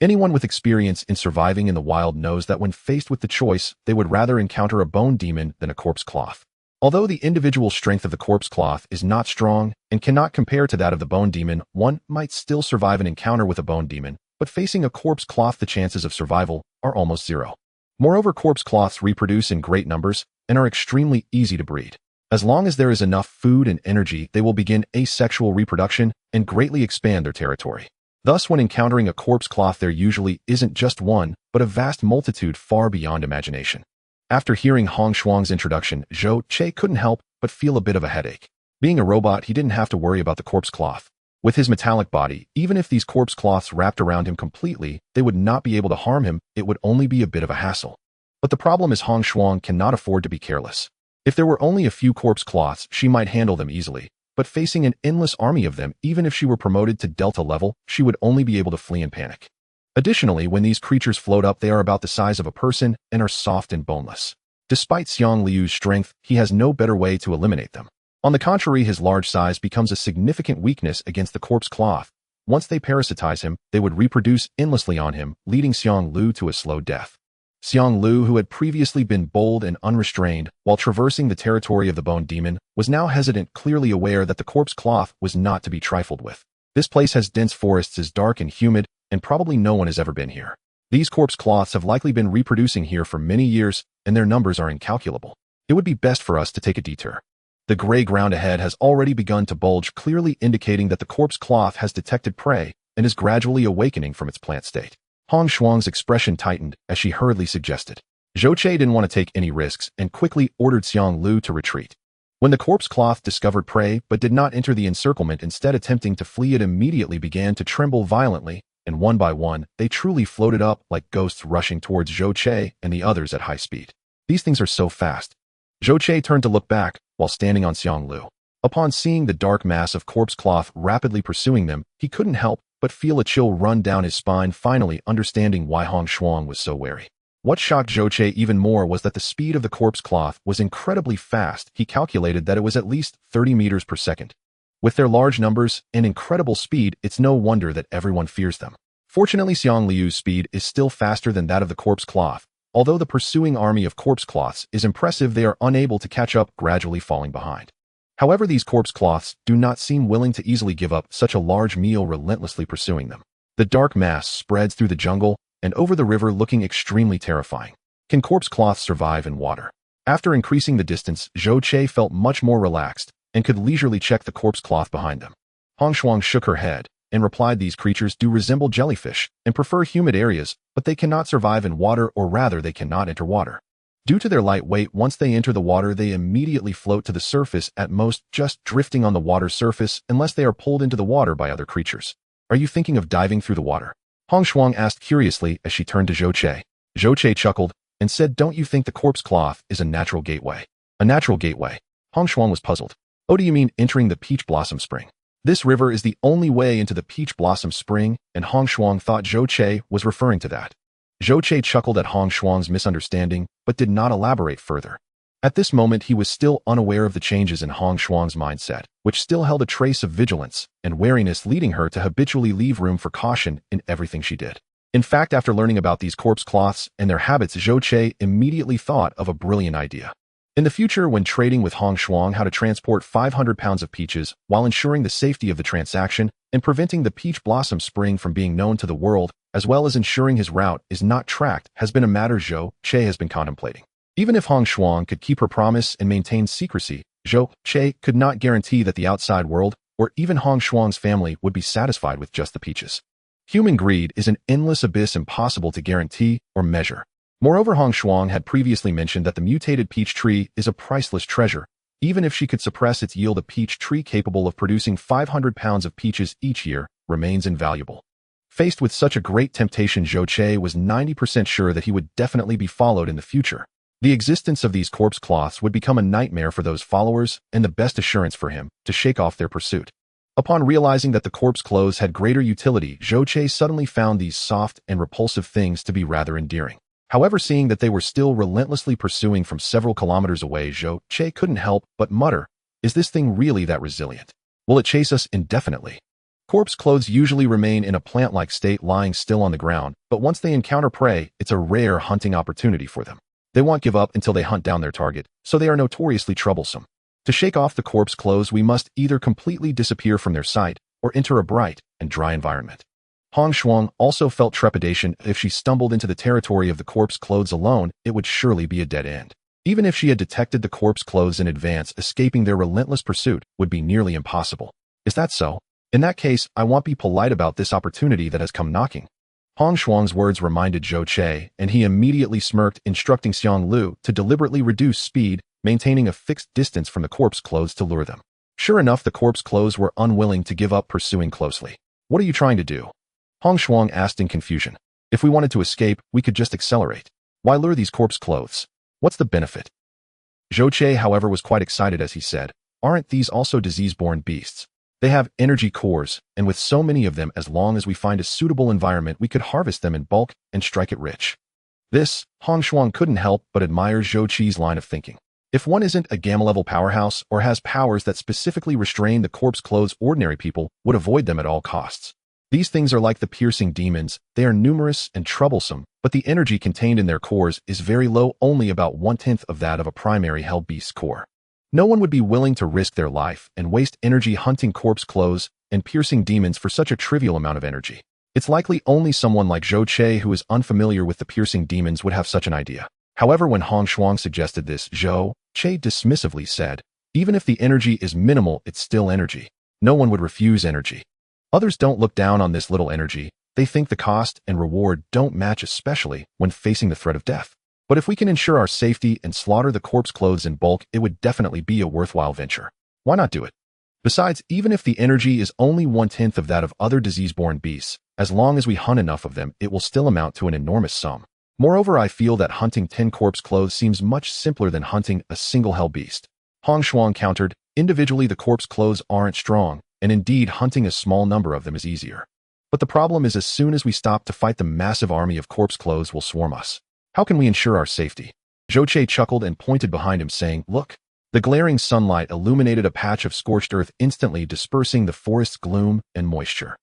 Anyone with experience in surviving in the wild knows that when faced with the choice, they would rather encounter a bone demon than a corpse cloth. Although the individual strength of the corpse cloth is not strong and cannot compare to that of the bone demon, one might still survive an encounter with a bone demon, but facing a corpse cloth the chances of survival are almost zero. Moreover, corpse cloths reproduce in great numbers and are extremely easy to breed. As long as there is enough food and energy, they will begin asexual reproduction and greatly expand their territory. Thus, when encountering a corpse cloth, there usually isn't just one, but a vast multitude far beyond imagination. After hearing Hong Shuang's introduction, Zhou Che couldn't help but feel a bit of a headache. Being a robot, he didn't have to worry about the corpse cloth. With his metallic body, even if these corpse cloths wrapped around him completely, they would not be able to harm him. It would only be a bit of a hassle. But the problem is Hong Shuang cannot afford to be careless. If there were only a few corpse cloths, she might handle them easily. But facing an endless army of them, even if she were promoted to Delta level, she would only be able to flee in panic. Additionally, when these creatures float up, they are about the size of a person and are soft and boneless. Despite Xiang Liu's strength, he has no better way to eliminate them. On the contrary, his large size becomes a significant weakness against the corpse cloth. Once they parasitize him, they would reproduce endlessly on him, leading Xiang Liu to a slow death. Xiang Liu, who had previously been bold and unrestrained while traversing the territory of the Bone Demon, was now hesitant, clearly aware that the corpse cloth was not to be trifled with. This place has dense forests, is dark and humid, and probably no one has ever been here. These corpse cloths have likely been reproducing here for many years, and their numbers are incalculable. It would be best for us to take a detour. The gray ground ahead has already begun to bulge, clearly indicating that the corpse cloth has detected prey and is gradually awakening from its plant state. Hong Shuang's expression tightened as she hurriedly suggested. Zhou Che didn't want to take any risks and quickly ordered Xiang Liu to retreat. When the corpse cloth discovered prey but did not enter the encirclement, instead attempting to flee, it immediately began to tremble violently, and one by one, they truly floated up like ghosts rushing towards Zhou Che and the others at high speed. These things are so fast. Zhou Che turned to look back while standing on Xiang Liu. Upon seeing the dark mass of corpse cloth rapidly pursuing them, he couldn't help but feel a chill run down his spine, finally understanding why Hong Shuang was so wary. What shocked Zhou Che even more was that the speed of the corpse cloth was incredibly fast. He calculated that it was at least 30 meters per second. With their large numbers and incredible speed, it's no wonder that everyone fears them. Fortunately, Xiang Liu's speed is still faster than that of the corpse cloth. Although the pursuing army of corpse cloths is impressive, they are unable to catch up, gradually falling behind. However, these corpse cloths do not seem willing to easily give up such a large meal, relentlessly pursuing them. The dark mass spreads through the jungle and over the river, looking extremely terrifying. Can corpse cloths survive in water? After increasing the distance, Zhou Che felt much more relaxed and could leisurely check the corpse cloth behind them. Hong Shuang shook her head and replied, "These creatures do resemble jellyfish and prefer humid areas, but they cannot survive in water, or rather they cannot enter water. Due to their light weight, once they enter the water, they immediately float to the surface, at most just drifting on the water's surface unless they are pulled into the water by other creatures." "Are you thinking of diving through the water?" Hong Shuang asked curiously as she turned to Zhou Che. Zhou Che chuckled and said, "Don't you think the corpse cloth is a natural gateway?" "A natural gateway?" Hong Shuang was puzzled. "Oh, do you mean entering the Peach Blossom Spring?" This river is the only way into the Peach Blossom Spring, and Hong Shuang thought Zhou Che was referring to that. Zhou Che chuckled at Hong Shuang's misunderstanding, but did not elaborate further. At this moment, he was still unaware of the changes in Hong Shuang's mindset, which still held a trace of vigilance and wariness, leading her to habitually leave room for caution in everything she did. In fact, after learning about these corpse cloths and their habits, Zhou Che immediately thought of a brilliant idea. In the future, when trading with Hong Shuang, how to transport 500 pounds of peaches while ensuring the safety of the transaction and preventing the Peach Blossom Spring from being known to the world, as well as ensuring his route is not tracked, has been a matter Zhou Che has been contemplating. Even if Hong Shuang could keep her promise and maintain secrecy, Zhou Che could not guarantee that the outside world, or even Hong Shuang's family, would be satisfied with just the peaches. Human greed is an endless abyss, impossible to guarantee or measure. Moreover, Hong Shuang had previously mentioned that the mutated peach tree is a priceless treasure. Even if she could suppress its yield, a peach tree capable of producing 500 pounds of peaches each year remains invaluable. Faced with such a great temptation, Zhou Che was 90% sure that he would definitely be followed in the future. The existence of these corpse cloths would become a nightmare for those followers, and the best assurance for him to shake off their pursuit. Upon realizing that the corpse clothes had greater utility, Zhou Che suddenly found these soft and repulsive things to be rather endearing. However, seeing that they were still relentlessly pursuing from several kilometers away, Zhou Che couldn't help but mutter, "Is this thing really that resilient? Will it chase us indefinitely?" Corpse clothes usually remain in a plant-like state, lying still on the ground, but once they encounter prey, it's a rare hunting opportunity for them. They won't give up until they hunt down their target, so they are notoriously troublesome. To shake off the corpse clothes, we must either completely disappear from their sight or enter a bright and dry environment. Hong Shuang also felt trepidation. If she stumbled into the territory of the corpse clothes alone, it would surely be a dead end. Even if she had detected the corpse clothes in advance, escaping their relentless pursuit would be nearly impossible. Is that so? In that case, I won't be polite about this opportunity that has come knocking. Hong Shuang's words reminded Zhou Che, and he immediately smirked, instructing Xiang Lu to deliberately reduce speed, maintaining a fixed distance from the corpse clothes to lure them. Sure enough, the corpse clothes were unwilling to give up pursuing closely. What are you trying to do? Hong Shuang asked in confusion. If we wanted to escape, we could just accelerate. Why lure these corpse clothes? What's the benefit? Zhou Che, however, was quite excited as he said, aren't these also disease-born beasts? They have energy cores, and with so many of them, as long as we find a suitable environment, we could harvest them in bulk and strike it rich. This, Hong Shuang couldn't help but admire Zhou Che's line of thinking. If one isn't a gamma-level powerhouse or has powers that specifically restrain the corpse clothes, ordinary people would avoid them at all costs. These things are like the piercing demons. They are numerous and troublesome, but the energy contained in their cores is very low, only about 1/10 of that of a primary hell beast's core. No one would be willing to risk their life and waste energy hunting corpse clothes and piercing demons for such a trivial amount of energy. It's likely only someone like Zhou Che, who is unfamiliar with the piercing demons, would have such an idea. However, when Hong Shuang suggested this, Zhou Che dismissively said, even if the energy is minimal, it's still energy. No one would refuse energy. Others don't look down on this little energy. They think the cost and reward don't match, especially when facing the threat of death. But if we can ensure our safety and slaughter the corpse clothes in bulk, it would definitely be a worthwhile venture. Why not do it? Besides, even if the energy is only 1/10 of that of other disease-born beasts, as long as we hunt enough of them, it will still amount to an enormous sum. Moreover, I feel that hunting 10 corpse clothes seems much simpler than hunting a single hell beast. Hong Shuang countered, individually the corpse clothes aren't strong, and indeed hunting a small number of them is easier. But the problem is, as soon as we stop to fight, the massive army of corpse clothes will swarm us. How can we ensure our safety? Zhou Che chuckled and pointed behind him, saying, look. The glaring sunlight illuminated a patch of scorched earth, instantly dispersing the forest's gloom and moisture.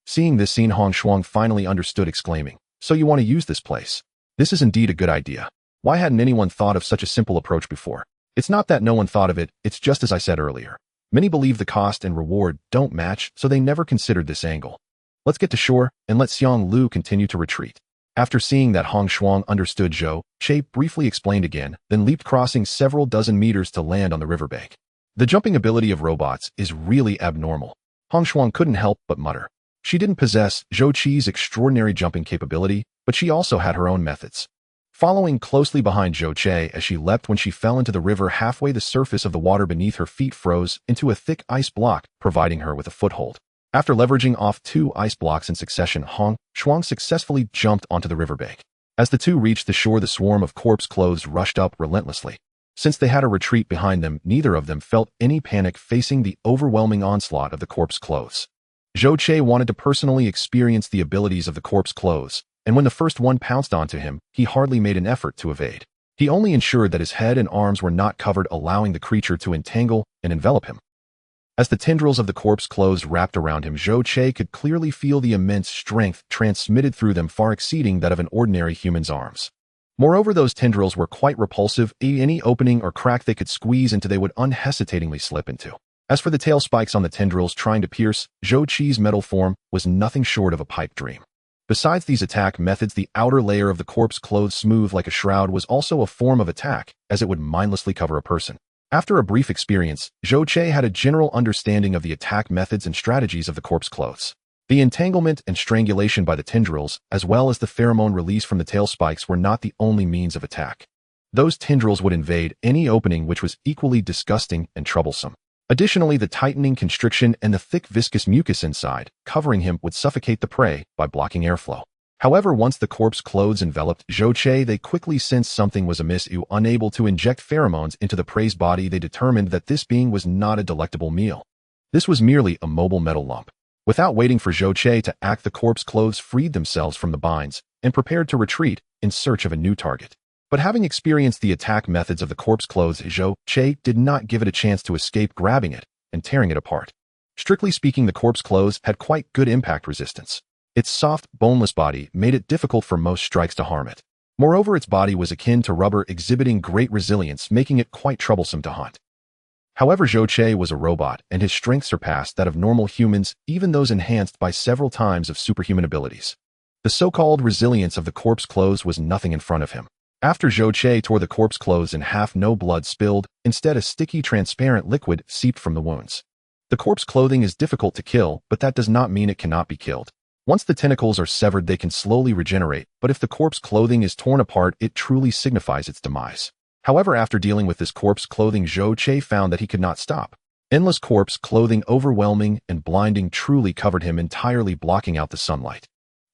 Seeing this scene, Hong Shuang finally understood, exclaiming, so you want to use this place? This is indeed a good idea. Why hadn't anyone thought of such a simple approach before? It's not that no one thought of it, it's just as I said earlier. Many believe the cost and reward don't match, so they never considered this angle. Let's get to shore and let Xiang Lu continue to retreat. After seeing that Hong Shuang understood, Zhou Che briefly explained again, then leaped, crossing several dozen meters to land on the riverbank. The jumping ability of robots is really abnormal. Hong Shuang couldn't help but mutter. She didn't possess Zhou Che's extraordinary jumping capability, but she also had her own methods. Following closely behind Zhou Che as she leapt, when she fell into the river, halfway the surface of the water beneath her feet froze into a thick ice block, providing her with a foothold. After leveraging off 2 ice blocks in succession, Hong Shuang successfully jumped onto the riverbank. As the two reached the shore, the swarm of corpse clothes rushed up relentlessly. Since they had a retreat behind them, neither of them felt any panic facing the overwhelming onslaught of the corpse clothes. Zhou Che wanted to personally experience the abilities of the corpse clothes, and when the first one pounced onto him, he hardly made an effort to evade. He only ensured that his head and arms were not covered, allowing the creature to entangle and envelop him. As the tendrils of the corpse clothes wrapped around him, Zhou Che could clearly feel the immense strength transmitted through them, far exceeding that of an ordinary human's arms. Moreover, those tendrils were quite repulsive. Any opening or crack they could squeeze into, they would unhesitatingly slip into. As for the tail spikes on the tendrils trying to pierce, Zhou Che's metal form was nothing short of a pipe dream. Besides these attack methods, the outer layer of the corpse clothes, smooth like a shroud, was also a form of attack, as it would mindlessly cover a person. After a brief experience, Zhou Che had a general understanding of the attack methods and strategies of the corpse clothes. The entanglement and strangulation by the tendrils, as well as the pheromone release from the tail spikes, were not the only means of attack. Those tendrils would invade any opening, which was equally disgusting and troublesome. Additionally, the tightening constriction and the thick viscous mucus inside, covering him, would suffocate the prey by blocking airflow. However, once the corpse clothes enveloped Zhou Che, they quickly sensed something was amiss. Unable to inject pheromones into the prey's body, they determined that this being was not a delectable meal. This was merely a mobile metal lump. Without waiting for Zhou Che to act, the corpse clothes freed themselves from the binds and prepared to retreat in search of a new target. But having experienced the attack methods of the corpse clothes, Zhou Che did not give it a chance to escape, grabbing it and tearing it apart. Strictly speaking, the corpse clothes had quite good impact resistance. Its soft, boneless body made it difficult for most strikes to harm it. Moreover, its body was akin to rubber, exhibiting great resilience, making it quite troublesome to hunt. However, Zhou Che was a robot, and his strength surpassed that of normal humans, even those enhanced by several times of superhuman abilities. The so-called resilience of the corpse clothes was nothing in front of him. After Zhou Che tore the corpse clothes in half, no blood spilled, instead a sticky, transparent liquid seeped from the wounds. The corpse clothing is difficult to kill, but that does not mean it cannot be killed. Once the tentacles are severed, they can slowly regenerate, but if the corpse clothing is torn apart, it truly signifies its demise. However, after dealing with this corpse clothing, Zhou Che found that he could not stop. Endless corpse clothing, overwhelming and blinding, truly covered him, entirely blocking out the sunlight.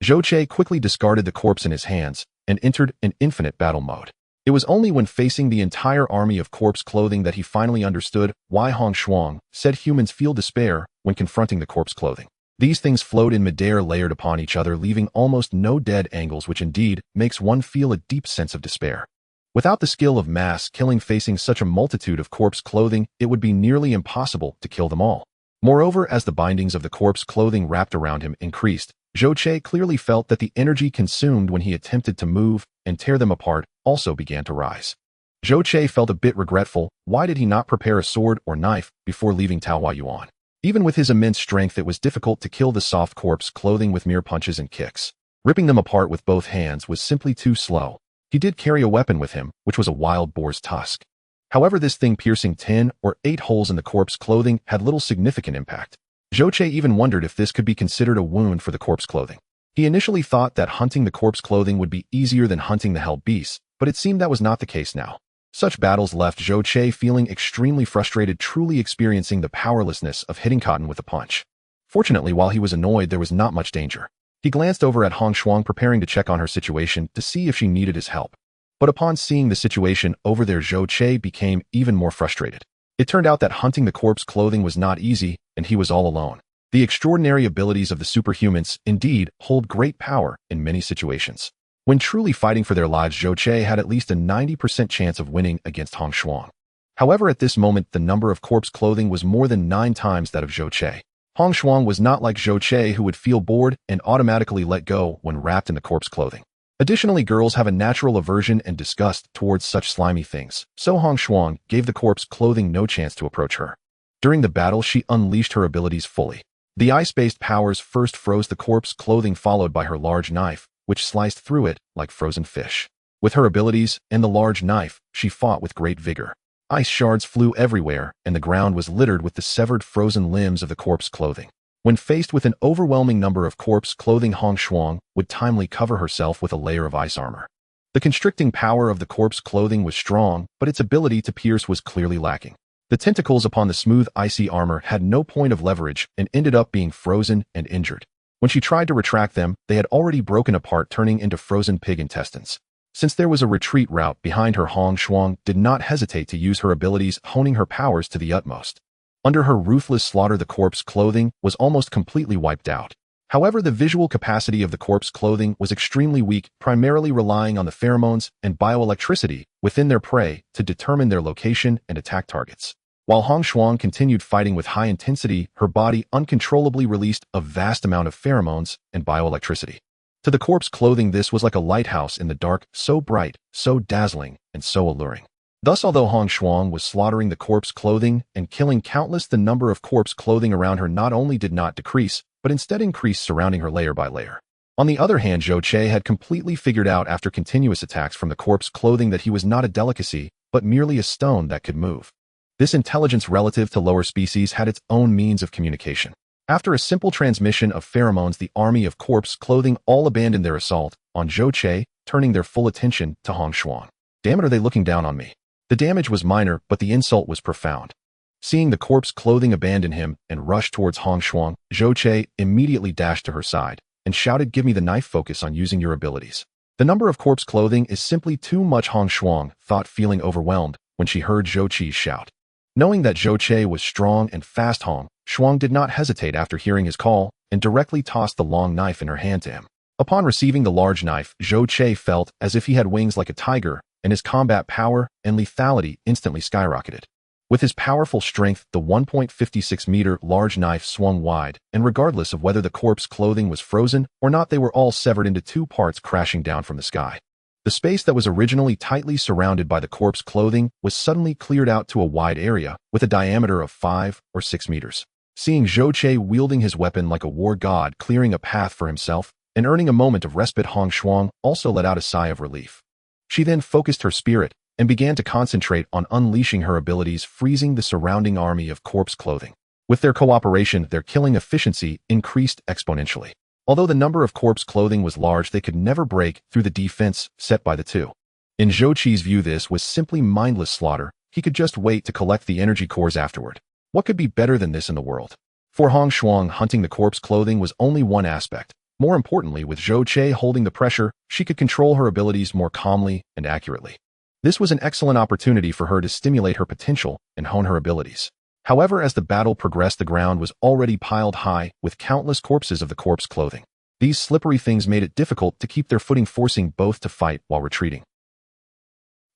Zhou Che quickly discarded the corpse in his hands and entered an infinite battle mode. It was only when facing the entire army of corpse clothing that he finally understood why Hong Shuang said humans feel despair when confronting the corpse clothing. These things float in midair, layered upon each other, leaving almost no dead angles, which indeed makes one feel a deep sense of despair. Without the skill of mass killing facing such a multitude of corpse clothing, it would be nearly impossible to kill them all. Moreover, as the bindings of the corpse clothing wrapped around him increased, Zhou Che clearly felt that the energy consumed when he attempted to move and tear them apart also began to rise. Zhou Che felt a bit regretful. Why did he not prepare a sword or knife before leaving Taohua Yuan? Even with his immense strength, it was difficult to kill the soft corpse clothing with mere punches and kicks. Ripping them apart with both hands was simply too slow. He did carry a weapon with him, which was a wild boar's tusk. However, this thing piercing 10 or 8 holes in the corpse clothing had little significant impact. Zhou Che even wondered if this could be considered a wound for the corpse clothing. He initially thought that hunting the corpse clothing would be easier than hunting the hell beasts, but it seemed that was not the case now. Such battles left Zhou Che feeling extremely frustrated, truly experiencing the powerlessness of hitting cotton with a punch. Fortunately, while he was annoyed, there was not much danger. He glanced over at Hong Shuang, preparing to check on her situation to see if she needed his help. But upon seeing the situation over there, Zhou Che became even more frustrated. It turned out that hunting the corpse clothing was not easy, and he was all alone. The extraordinary abilities of the superhumans indeed hold great power in many situations. When truly fighting for their lives, Zhou Che had at least a 90% chance of winning against Hong Shuang. However, at this moment, the number of corpse clothing was more than 9 times that of Zhou Che. Hong Shuang was not like Zhou Che, who would feel bored and automatically let go when wrapped in the corpse clothing. Additionally, girls have a natural aversion and disgust towards such slimy things, so Hong Shuang gave the corpse clothing no chance to approach her. During the battle, she unleashed her abilities fully. The ice-based powers first froze the corpse clothing, followed by her large knife, which sliced through it like frozen fish. With her abilities and the large knife, she fought with great vigor. Ice shards flew everywhere, and the ground was littered with the severed frozen limbs of the corpse clothing. When faced with an overwhelming number of corpse clothing, Hong Shuang would timely cover herself with a layer of ice armor. The constricting power of the corpse clothing was strong, but its ability to pierce was clearly lacking. The tentacles upon the smooth, icy armor had no point of leverage and ended up being frozen and injured. When she tried to retract them, they had already broken apart, turning into frozen pig intestines. Since there was a retreat route behind her, Hong Shuang did not hesitate to use her abilities, honing her powers to the utmost. Under her ruthless slaughter, the corpse clothing was almost completely wiped out. However, the visual capacity of the corpse clothing was extremely weak, primarily relying on the pheromones and bioelectricity within their prey to determine their location and attack targets. While Hong Shuang continued fighting with high intensity, her body uncontrollably released a vast amount of pheromones and bioelectricity. To the corpse clothing, this was like a lighthouse in the dark, so bright, so dazzling, and so alluring. Thus, although Hong Shuang was slaughtering the corpse clothing and killing countless, the number of corpse clothing around her not only did not decrease, but instead increased, surrounding her layer by layer. On the other hand, Zhou Che had completely figured out after continuous attacks from the corpse clothing that he was not a delicacy, but merely a stone that could move. This intelligence relative to lower species had its own means of communication. After a simple transmission of pheromones, the army of corpse clothing all abandoned their assault on Zhou Che, turning their full attention to Hong Shuang. Damn it, are they looking down on me? The damage was minor, but the insult was profound. Seeing the corpse clothing abandon him and rush towards Hong Shuang, Zhou Che immediately dashed to her side and shouted, "Give me the knife, focus on using your abilities." The number of corpse clothing is simply too much, Hong Shuang thought, feeling overwhelmed when she heard Zhou Che's shout. Knowing that Zhou Che was strong and fast, Hong Shuang did not hesitate after hearing his call and directly tossed the long knife in her hand to him. Upon receiving the large knife, Zhou Che felt as if he had wings like a tiger, and his combat power and lethality instantly skyrocketed. With his powerful strength, the 1.56-meter large knife swung wide, and regardless of whether the corpse clothing was frozen or not, they were all severed into 2 parts, crashing down from the sky. The space that was originally tightly surrounded by the corpse clothing was suddenly cleared out to a wide area with a diameter of 5 or 6 meters. Seeing Zhou Che wielding his weapon like a war god clearing a path for himself and earning a moment of respite, Hong Shuang also let out a sigh of relief. She then focused her spirit and began to concentrate on unleashing her abilities, freezing the surrounding army of corpse clothing. With their cooperation, their killing efficiency increased exponentially. Although the number of corpse clothing was large, they could never break through the defense set by the two. In Zhou Qi's view, this was simply mindless slaughter. He could just wait to collect the energy cores afterward. What could be better than this in the world? For Hong Shuang, hunting the corpse clothing was only one aspect. More importantly, with Zhou Che holding the pressure, she could control her abilities more calmly and accurately. This was an excellent opportunity for her to stimulate her potential and hone her abilities. However, as the battle progressed, the ground was already piled high with countless corpses of the corpse clothing. These slippery things made it difficult to keep their footing, forcing both to fight while retreating.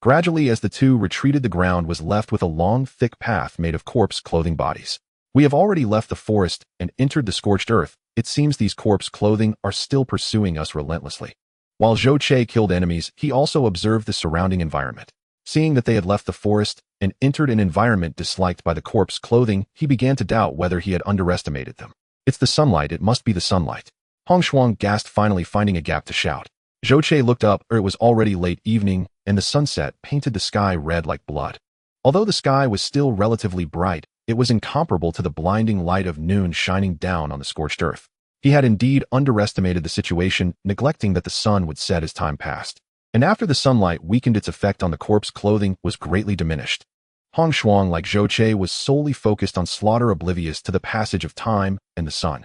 Gradually, as the two retreated, the ground was left with a long, thick path made of corpse clothing bodies. We have already left the forest and entered the scorched earth. It seems these corpse clothing are still pursuing us relentlessly. While Zhou Che killed enemies, he also observed the surrounding environment. Seeing that they had left the forest and entered an environment disliked by the corpse clothing, he began to doubt whether he had underestimated them. It's the sunlight, it must be the sunlight. Hong Shuang gasped, finally finding a gap to shout. Zhou Che looked up, it was already late evening, and the sunset painted the sky red like blood. Although the sky was still relatively bright, it was incomparable to the blinding light of noon shining down on the scorched earth. He had indeed underestimated the situation, neglecting that the sun would set as time passed. And after the sunlight weakened, its effect on the corpse clothing was greatly diminished. Hong Shuang, like Zhou Che, was solely focused on slaughter, oblivious to the passage of time and the sun.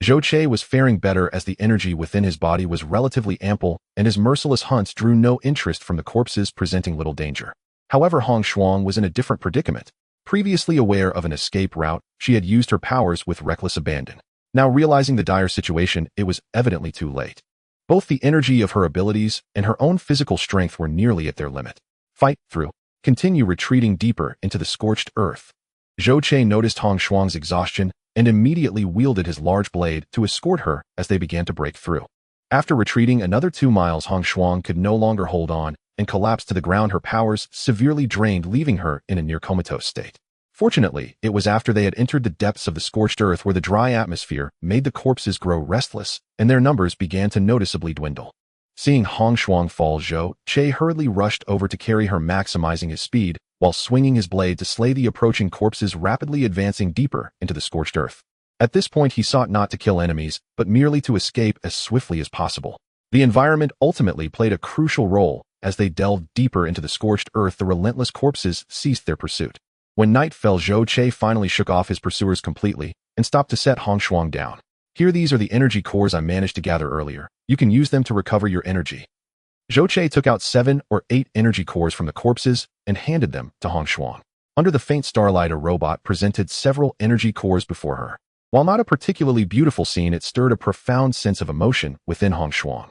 Zhou Che was faring better as the energy within his body was relatively ample, and his merciless hunts drew no interest from the corpses, presenting little danger. However, Hong Shuang was in a different predicament. Previously aware of an escape route, she had used her powers with reckless abandon. Now realizing the dire situation, it was evidently too late. Both the energy of her abilities and her own physical strength were nearly at their limit. Fight through. Continue retreating deeper into the scorched earth. Zhou Che noticed Hong Shuang's exhaustion and immediately wielded his large blade to escort her as they began to break through. After retreating another 2 miles, Hong Shuang could no longer hold on and collapsed to the ground, her powers severely drained, leaving her in a near comatose state. Fortunately, it was after they had entered the depths of the scorched earth where the dry atmosphere made the corpses grow restless, and their numbers began to noticeably dwindle. Seeing Hong Shuang fall, Zhou Che hurriedly rushed over to carry her, maximizing his speed, while swinging his blade to slay the approaching corpses, rapidly advancing deeper into the scorched earth. At this point, he sought not to kill enemies, but merely to escape as swiftly as possible. The environment ultimately played a crucial role. As they delved deeper into the scorched earth, the relentless corpses ceased their pursuit. When night fell, Zhou Che finally shook off his pursuers completely and stopped to set Hong Shuang down. Here, these are the energy cores I managed to gather earlier. You can use them to recover your energy. Zhou Che took out 7 or 8 energy cores from the corpses and handed them to Hong Shuang. Under the faint starlight, a robot presented several energy cores before her. While not a particularly beautiful scene, it stirred a profound sense of emotion within Hong Shuang.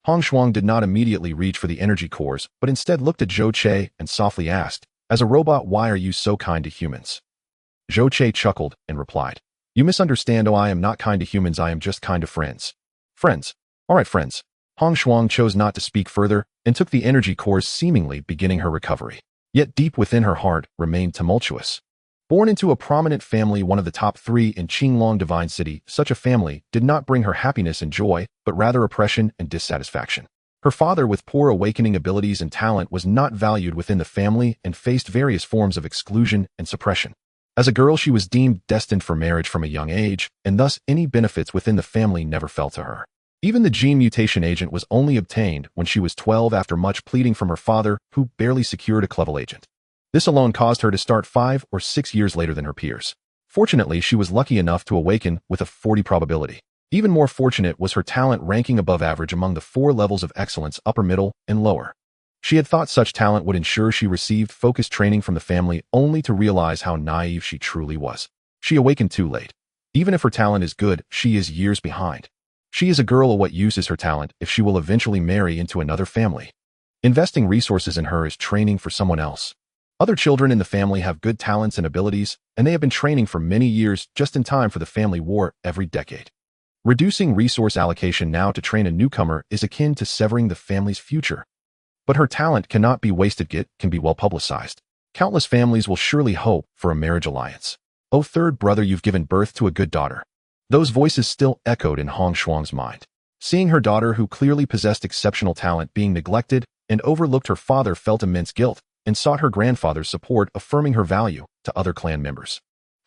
Hong Shuang did not immediately reach for the energy cores, but instead looked at Zhou Che and softly asked, "As a robot, why are you so kind to humans?" Zhou Che chuckled and replied, "You misunderstand. Oh, I am not kind to humans. I am just kind to friends." Friends? All right, friends. Hong Shuang chose not to speak further and took the energy cores, seemingly beginning her recovery. Yet deep within her heart remained tumultuous. Born into a prominent family, one of the top 3 in Qinglong Divine City, such a family did not bring her happiness and joy, but rather oppression and dissatisfaction. Her father, with poor awakening abilities and talent, was not valued within the family and faced various forms of exclusion and suppression. As a girl, she was deemed destined for marriage from a young age, and thus any benefits within the family never fell to her. Even the gene mutation agent was only obtained when she was 12 after much pleading from her father, who barely secured a clever agent. This alone caused her to start 5 or 6 years later than her peers. Fortunately, she was lucky enough to awaken with a 40 probability. Even more fortunate was her talent ranking above average among the 4 levels of excellence, upper, middle, and lower. She had thought such talent would ensure she received focused training from the family, only to realize how naive she truly was. She awakened too late. Even if her talent is good, she is years behind. She is a girl. Of what use is her talent if she will eventually marry into another family? Investing resources in her is training for someone else. Other children in the family have good talents and abilities, and they have been training for many years, just in time for the family war every decade. Reducing resource allocation now to train a newcomer is akin to severing the family's future. But her talent cannot be wasted. It can be well publicized. Countless families will surely hope for a marriage alliance. "Oh, third brother, you've given birth to a good daughter." Those voices still echoed in Hong Shuang's mind. Seeing her daughter, who clearly possessed exceptional talent, being neglected and overlooked, her father felt immense guilt and sought her grandfather's support, affirming her value to other clan members.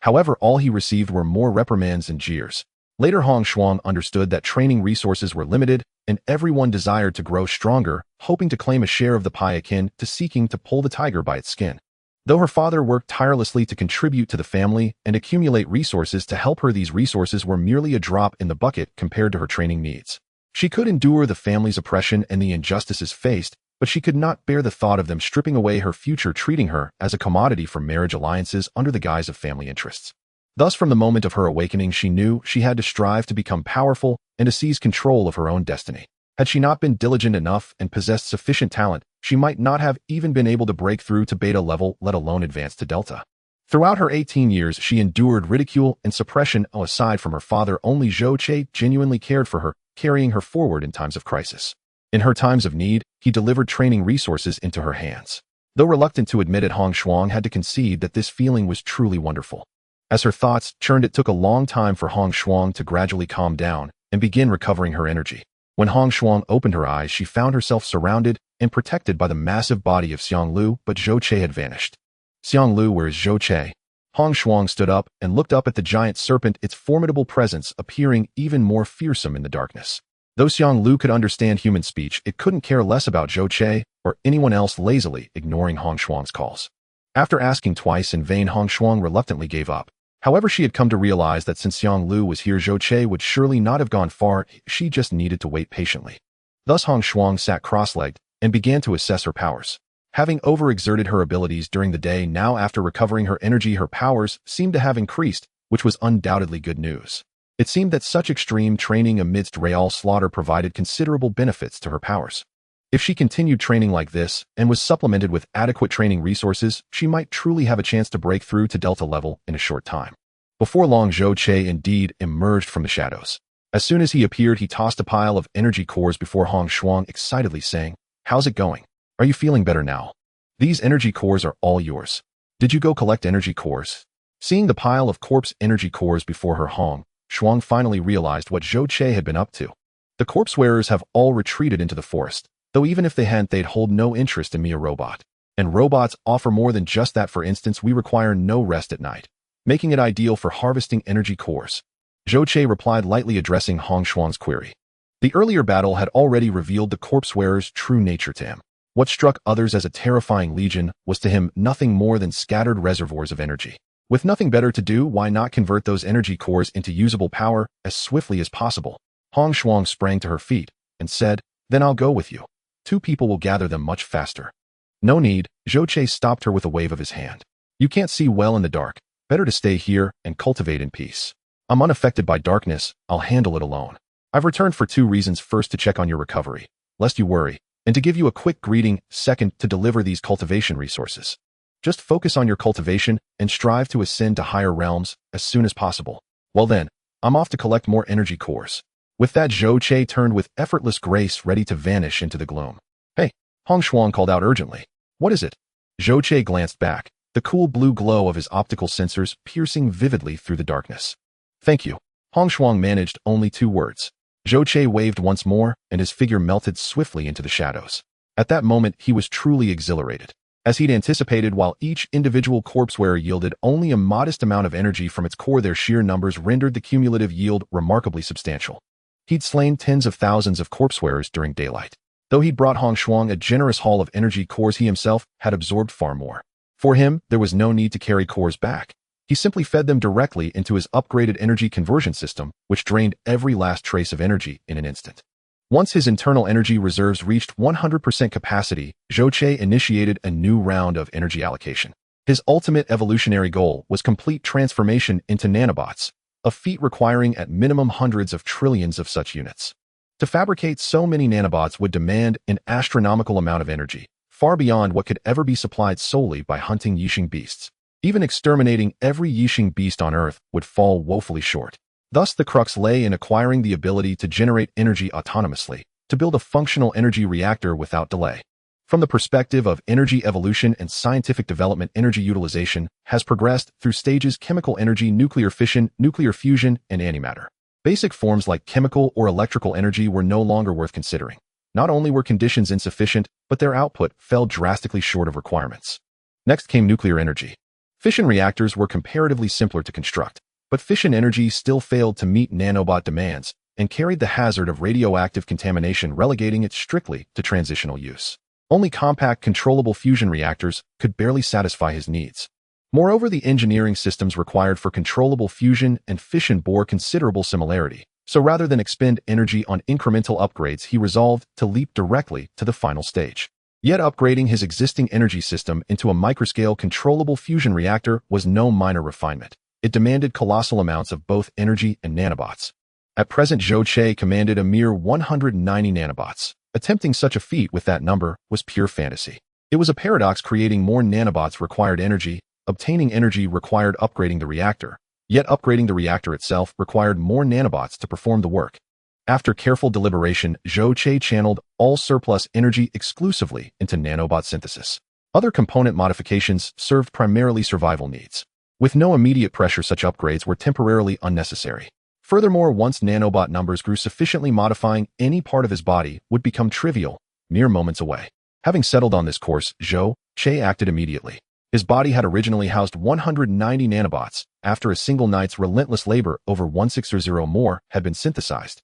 However, all he received were more reprimands and jeers. Later, Hong Shuang understood that training resources were limited, and everyone desired to grow stronger, hoping to claim a share of the pie akin to seeking to pull the tiger by its skin. Though her father worked tirelessly to contribute to the family and accumulate resources to help her, these resources were merely a drop in the bucket compared to her training needs. She could endure the family's oppression and the injustices faced, but she could not bear the thought of them stripping away her future, treating her as a commodity for marriage alliances under the guise of family interests. Thus, from the moment of her awakening, she knew she had to strive to become powerful and to seize control of her own destiny. Had she not been diligent enough and possessed sufficient talent, she might not have even been able to break through to beta level, let alone advance to delta. Throughout her 18 years, she endured ridicule and suppression. Aside from her father, only Zhou Che genuinely cared for her, carrying her forward in times of crisis. In her times of need, he delivered training resources into her hands. Though reluctant to admit it, Hong Shuang had to concede that this feeling was truly wonderful. As her thoughts churned, it took a long time for Hong Shuang to gradually calm down and begin recovering her energy. When Hong Shuang opened her eyes, she found herself surrounded and protected by the massive body of Xiang Lu, but Zhou Che had vanished. "Xiang Lu, where is Zhou Che?" Hong Shuang stood up and looked up at the giant serpent, its formidable presence appearing even more fearsome in the darkness. Though Xiang Lu could understand human speech, it couldn't care less about Zhou Che or anyone else, lazily ignoring Hong Shuang's calls. After asking twice in vain, Hong Shuang reluctantly gave up. However, she had come to realize that since Xiang Lu was here, Zhou Che would surely not have gone far. She just needed to wait patiently. Thus, Hong Shuang sat cross-legged and began to assess her powers. Having overexerted her abilities during the day, now after recovering her energy, her powers seemed to have increased, which was undoubtedly good news. It seemed that such extreme training amidst real slaughter provided considerable benefits to her powers. If she continued training like this and was supplemented with adequate training resources, she might truly have a chance to break through to Delta level in a short time. Before long, Zhou Che indeed emerged from the shadows. As soon as he appeared, he tossed a pile of energy cores before Hong Shuang, excitedly saying, "How's it going? Are you feeling better now? These energy cores are all yours. Did you go collect energy cores?" Seeing the pile of corpse energy cores before her, Hong Shuang finally realized what Zhou Che had been up to. The corpse wearers have all retreated into the forest, though even if they hadn't, they'd hold no interest in me, a robot. And robots offer more than just that. For instance, we require no rest at night, making it ideal for harvesting energy cores. Zhou Che replied lightly, addressing Hong Shuang's query. The earlier battle had already revealed the corpse wearer's true nature to him. What struck others as a terrifying legion was to him nothing more than scattered reservoirs of energy. With nothing better to do, why not convert those energy cores into usable power as swiftly as possible? Hong Shuang sprang to her feet and said, "Then I'll go with you. 2 people will gather them much faster." "No need," Zhou Che stopped her with a wave of his hand. "You can't see well in the dark. Better to stay here and cultivate in peace. I'm unaffected by darkness. I'll handle it alone. I've returned for 2 reasons. First, to check on your recovery, lest you worry, and to give you a quick greeting. Second, to deliver these cultivation resources. Just focus on your cultivation and strive to ascend to higher realms as soon as possible. Well then, I'm off to collect more energy cores." With that, Zhou Che turned with effortless grace, ready to vanish into the gloom. "Hey," Hong Shuang called out urgently. "What is it?" Zhou Che glanced back, the cool blue glow of his optical sensors piercing vividly through the darkness. "Thank you." Hong Shuang managed only 2 words. Zhou Che waved once more, and his figure melted swiftly into the shadows. At that moment, he was truly exhilarated. As he'd anticipated, while each individual corpse wearer yielded only a modest amount of energy from its core, their sheer numbers rendered the cumulative yield remarkably substantial. He'd slain tens of thousands of corpse wearers during daylight. Though he'd brought Hong Shuang a generous haul of energy cores, he himself had absorbed far more. For him, there was no need to carry cores back. He simply fed them directly into his upgraded energy conversion system, which drained every last trace of energy in an instant. Once his internal energy reserves reached 100% capacity, Zhou Che initiated a new round of energy allocation. His ultimate evolutionary goal was complete transformation into nanobots, a feat requiring at minimum hundreds of trillions of such units. To fabricate so many nanobots would demand an astronomical amount of energy, far beyond what could ever be supplied solely by hunting Yixing beasts. Even exterminating every Yixing beast on Earth would fall woefully short. Thus, the crux lay in acquiring the ability to generate energy autonomously, to build a functional energy reactor without delay. From the perspective of energy evolution and scientific development, energy utilization has progressed through stages: chemical energy, nuclear fission, nuclear fusion, and antimatter. Basic forms like chemical or electrical energy were no longer worth considering. Not only were conditions insufficient, but their output fell drastically short of requirements. Next came nuclear energy. Fission reactors were comparatively simpler to construct, but fission energy still failed to meet nanobot demands and carried the hazard of radioactive contamination, relegating it strictly to transitional use. Only compact, controllable fusion reactors could barely satisfy his needs. Moreover, the engineering systems required for controllable fusion and fission bore considerable similarity, so rather than expend energy on incremental upgrades, he resolved to leap directly to the final stage. Yet upgrading his existing energy system into a microscale controllable fusion reactor was no minor refinement. It demanded colossal amounts of both energy and nanobots. At present, Zhou Che commanded a mere 190 nanobots. Attempting such a feat with that number was pure fantasy. It was a paradox. Creating more nanobots required energy, obtaining energy required upgrading the reactor, yet upgrading the reactor itself required more nanobots to perform the work. After careful deliberation, Zhou Che channeled all surplus energy exclusively into nanobot synthesis. Other component modifications served primarily survival needs. With no immediate pressure, such upgrades were temporarily unnecessary. Furthermore, once nanobot numbers grew sufficiently, modifying any part of his body would become trivial, mere moments away. Having settled on this course, Zhou Che acted immediately. His body had originally housed 190 nanobots. After a single night's relentless labor, over 160 more had been synthesized.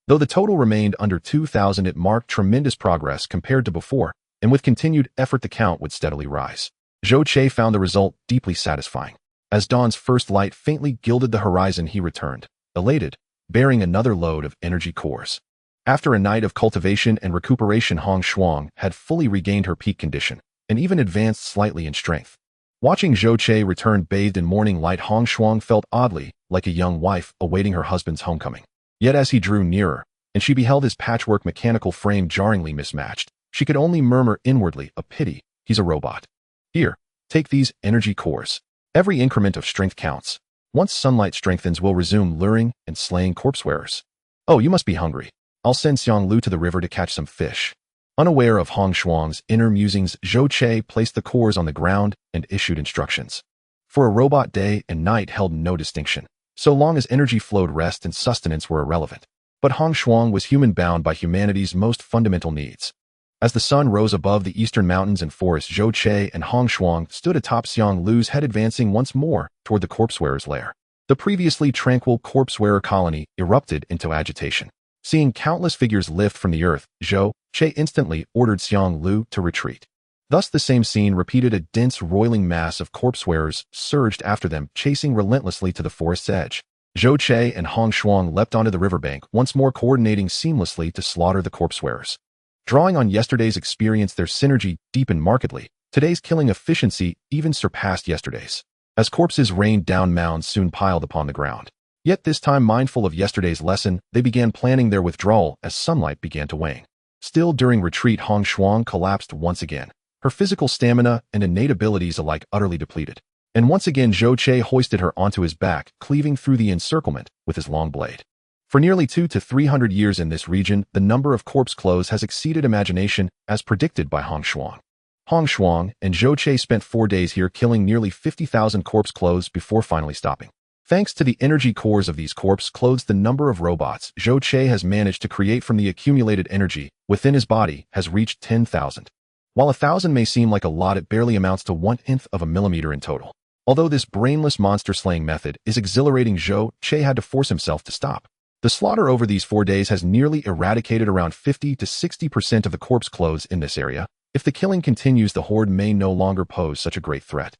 Though the total remained under 2,000, it marked tremendous progress compared to before, and with continued effort the count would steadily rise. Zhou Che found the result deeply satisfying. As dawn's first light faintly gilded the horizon, he returned, elated, bearing another load of energy cores. After a night of cultivation and recuperation, Hong Shuang had fully regained her peak condition, and even advanced slightly in strength. Watching Zhou Che return bathed in morning light, Hong Shuang felt oddly like a young wife awaiting her husband's homecoming. Yet as he drew nearer, and she beheld his patchwork mechanical frame jarringly mismatched, she could only murmur inwardly, "A pity, he's a robot. Here, take these energy cores. Every increment of strength counts. Once sunlight strengthens, we'll resume luring and slaying corpse-wearers. Oh, you must be hungry. I'll send Xiang Lu to the river to catch some fish." Unaware of Hong Shuang's inner musings, Zhou Che placed the cores on the ground and issued instructions. For a robot, day and night held no distinction. So long as energy flowed, rest and sustenance were irrelevant. But Hong Shuang was human, bound by humanity's most fundamental needs. As the sun rose above the eastern mountains and forests, Zhou Che and Hong Shuang stood atop Xiang Lu's head, advancing once more toward the corpse-wearer's lair. The previously tranquil corpse-wearer colony erupted into agitation. Seeing countless figures lift from the earth, Zhou Che instantly ordered Xiang Lu to retreat. Thus the same scene repeated. A dense, roiling mass of corpse-wearers surged after them, chasing relentlessly to the forest's edge. Zhou Che and Hong Shuang leapt onto the riverbank, once more coordinating seamlessly to slaughter the corpse-wearers. Drawing on yesterday's experience, their synergy deepened markedly. Today's killing efficiency even surpassed yesterday's. As corpses rained down, mounds soon piled upon the ground. Yet this time, mindful of yesterday's lesson, they began planning their withdrawal as sunlight began to wane. Still during retreat, Hong Shuang collapsed once again, her physical stamina and innate abilities alike utterly depleted. And once again Zhou Che hoisted her onto his back, cleaving through the encirclement with his long blade. For nearly 200 to 300 years in this region, the number of corpse clothes has exceeded imagination, as predicted by Hong Shuang. Hong Shuang and Zhou Che spent 4 days here, killing nearly 50,000 corpse clothes before finally stopping. Thanks to the energy cores of these corpse clothes, the number of robots Zhou Che has managed to create from the accumulated energy within his body has reached 10,000. While 1,000 may seem like a lot, it barely amounts to 1/10 of a millimeter in total. Although this brainless monster-slaying method is exhilarating, Zhou Che had to force himself to stop. The slaughter over these 4 days has nearly eradicated around 50 to 60% of the corpse clothes in this area. If the killing continues, the horde may no longer pose such a great threat.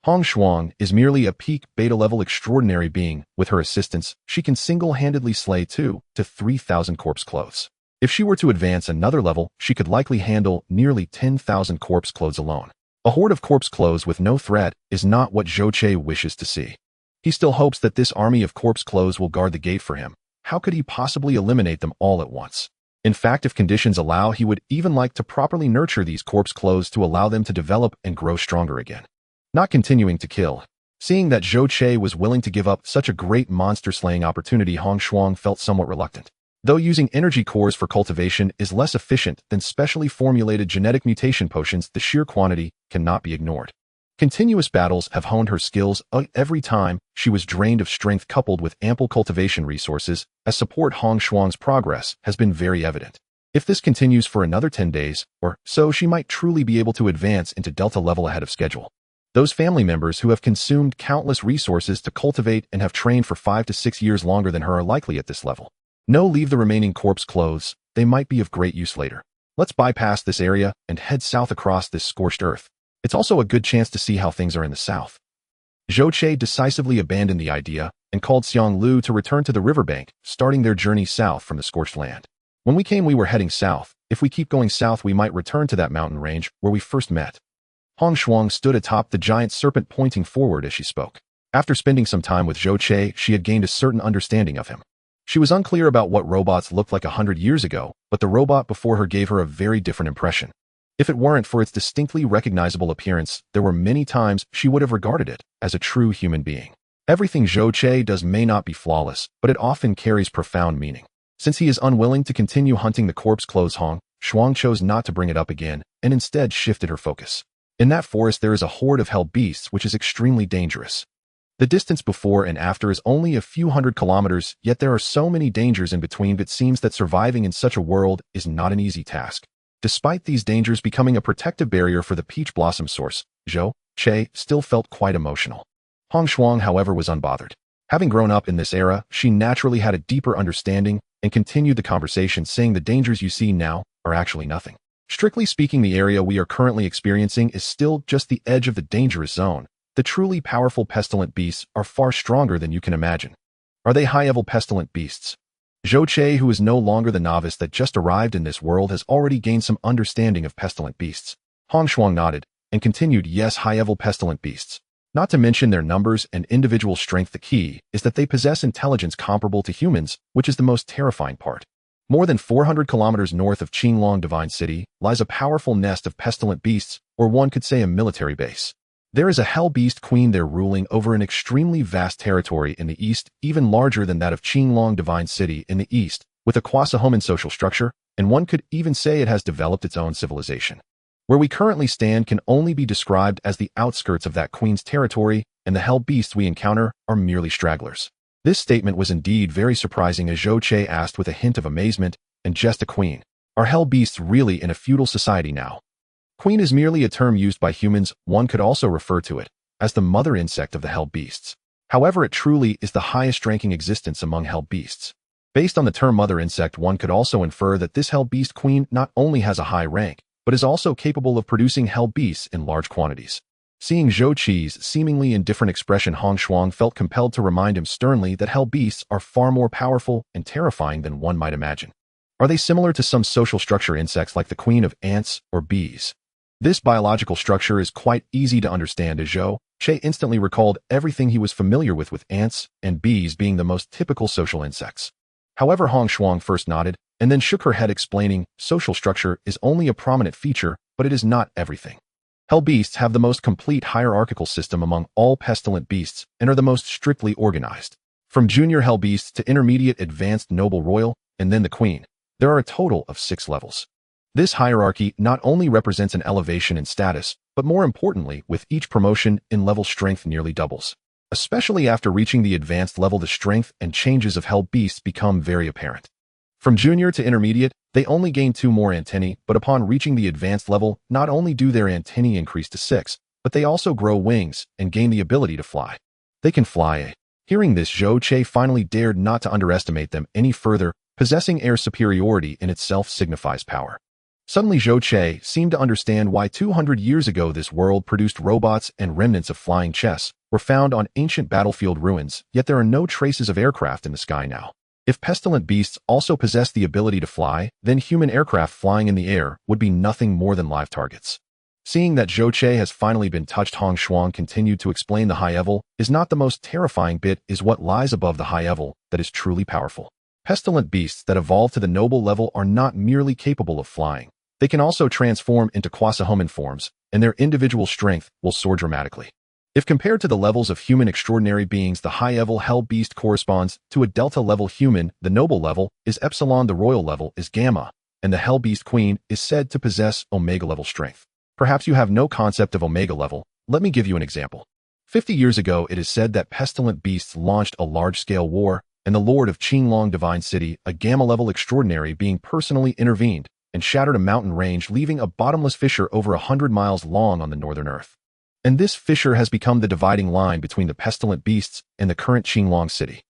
Hong Shuang is merely a peak beta-level extraordinary being. With her assistance, she can single-handedly slay 2,000 to 3,000 corpse clothes. If she were to advance another level, she could likely handle nearly 10,000 corpse clothes alone. A horde of corpse clothes with no threat is not what Zhou Che wishes to see. He still hopes that this army of corpse clothes will guard the gate for him. How could he possibly eliminate them all at once? In fact, if conditions allow, he would even like to properly nurture these corpse clothes to allow them to develop and grow stronger again. Not continuing to kill, Seeing that Zhou Che was willing to give up such a great monster-slaying opportunity, Hong Shuang felt somewhat reluctant. Though using energy cores for cultivation is less efficient than specially formulated genetic mutation potions, the sheer quantity cannot be ignored. Continuous battles have honed her skills every time she was drained of strength, coupled with ample cultivation resources as support. Hong Shuang's progress has been very evident. If this continues for another 10 days or so, she might truly be able to advance into Delta level ahead of schedule. Those family members who have consumed countless resources to cultivate and have trained for 5 to 6 years longer than her are likely at this level. No, leave the remaining corpse clothes. They might be of great use later. Let's bypass this area and head south across this scorched earth. It's also a good chance to see how things are in the south. Zhou Che decisively abandoned the idea and called Xiang Lu to return to the riverbank, starting their journey south from the scorched land. When we came, we were heading south. If we keep going south, we might return to that mountain range where we first met. Hong Shuang stood atop the giant serpent, pointing forward as she spoke. After spending some time with Zhou Che, she had gained a certain understanding of him. She was unclear about what robots looked like 100 years ago, but the robot before her gave her a very different impression. If it weren't for its distinctly recognizable appearance, there were many times she would have regarded it as a true human being. Everything Zhou Che does may not be flawless, but it often carries profound meaning. Since he is unwilling to continue hunting the corpse clothes, Hong Shuang chose not to bring it up again and instead shifted her focus. In that forest there is a horde of hell beasts which is extremely dangerous. The distance before and after is only a few hundred kilometers, yet there are so many dangers in between. It seems that surviving in such a world is not an easy task. Despite these dangers becoming a protective barrier for the peach blossom source, Zhou Che still felt quite emotional. Hong Shuang, however, was unbothered. Having grown up in this era, she naturally had a deeper understanding and continued the conversation, saying the dangers you see now are actually nothing. Strictly speaking, the area we are currently experiencing is still just the edge of the dangerous zone. The truly powerful pestilent beasts are far stronger than you can imagine. Are they high-level pestilent beasts? Zhou Che, who is no longer the novice that just arrived in this world, has already gained some understanding of pestilent beasts. Hong Shuang nodded and continued, yes, high-level pestilent beasts. Not to mention their numbers and individual strength. The key is that they possess intelligence comparable to humans, which is the most terrifying part. More than 400 kilometers north of Qinglong Divine City lies a powerful nest of pestilent beasts, or one could say a military base. There is a hell beast queen there ruling over an extremely vast territory in the east, even larger than that of Qinglong Divine City in the east, with a quasi-human social structure, and one could even say it has developed its own civilization. Where we currently stand can only be described as the outskirts of that queen's territory, and the hell beasts we encounter are merely stragglers. This statement was indeed very surprising, as Zhou Che asked with a hint of amazement, and just a queen. Are hell beasts really in a feudal society now? Queen is merely a term used by humans. One could also refer to it as the mother insect of the hell beasts. However, it truly is the highest ranking existence among hell beasts. Based on the term mother insect, one could also infer that this hell beast queen not only has a high rank, but is also capable of producing hell beasts in large quantities. Seeing Zhou Che's seemingly indifferent expression, Hong Shuang felt compelled to remind him sternly that hell beasts are far more powerful and terrifying than one might imagine. Are they similar to some social structure insects like the queen of ants or bees? This biological structure is quite easy to understand, as Zhou Che instantly recalled everything he was familiar with ants and bees being the most typical social insects. However, Hong Shuang first nodded and then shook her head, explaining, social structure is only a prominent feature, but it is not everything. Hell beasts have the most complete hierarchical system among all pestilent beasts and are the most strictly organized. From junior hell beasts to intermediate, advanced, noble, royal, and then the queen, there are a total of 6 levels. This hierarchy not only represents an elevation in status, but more importantly, with each promotion in level, strength nearly doubles. Especially after reaching the advanced level, the strength and changes of hell beasts become very apparent. From junior to intermediate, they only gain 2 more antennae, but upon reaching the advanced level, not only do their antennae increase to 6, but they also grow wings and gain the ability to fly. They can fly. Hearing this, Zhou Che finally dared not to underestimate them any further. Possessing air superiority in itself signifies power. Suddenly, Zhou Che seemed to understand why 200 years ago this world produced robots and remnants of flying chess were found on ancient battlefield ruins, yet there are no traces of aircraft in the sky now. If pestilent beasts also possess the ability to fly, then human aircraft flying in the air would be nothing more than live targets. Seeing that Zhou Che has finally been touched, Hong Shuang continued to explain the high level is not the most terrifying bit, is what lies above the high level that is truly powerful. Pestilent beasts that evolve to the noble level are not merely capable of flying. They can also transform into quasi-human forms, and their individual strength will soar dramatically. If compared to the levels of human extraordinary beings, the high-level hell beast corresponds to a delta-level human, the noble level is epsilon, the royal level is gamma, and the hell beast queen is said to possess omega-level strength. Perhaps you have no concept of omega level. Let me give you an example. 50 years ago, it is said that pestilent beasts launched a large-scale war, and the Lord of Qinglong Divine City, a gamma-level extraordinary being, personally intervened and shattered a mountain range, leaving a bottomless fissure over 100 miles long on the northern earth. And this fissure has become the dividing line between the pestilent beasts and the current Qinglong city.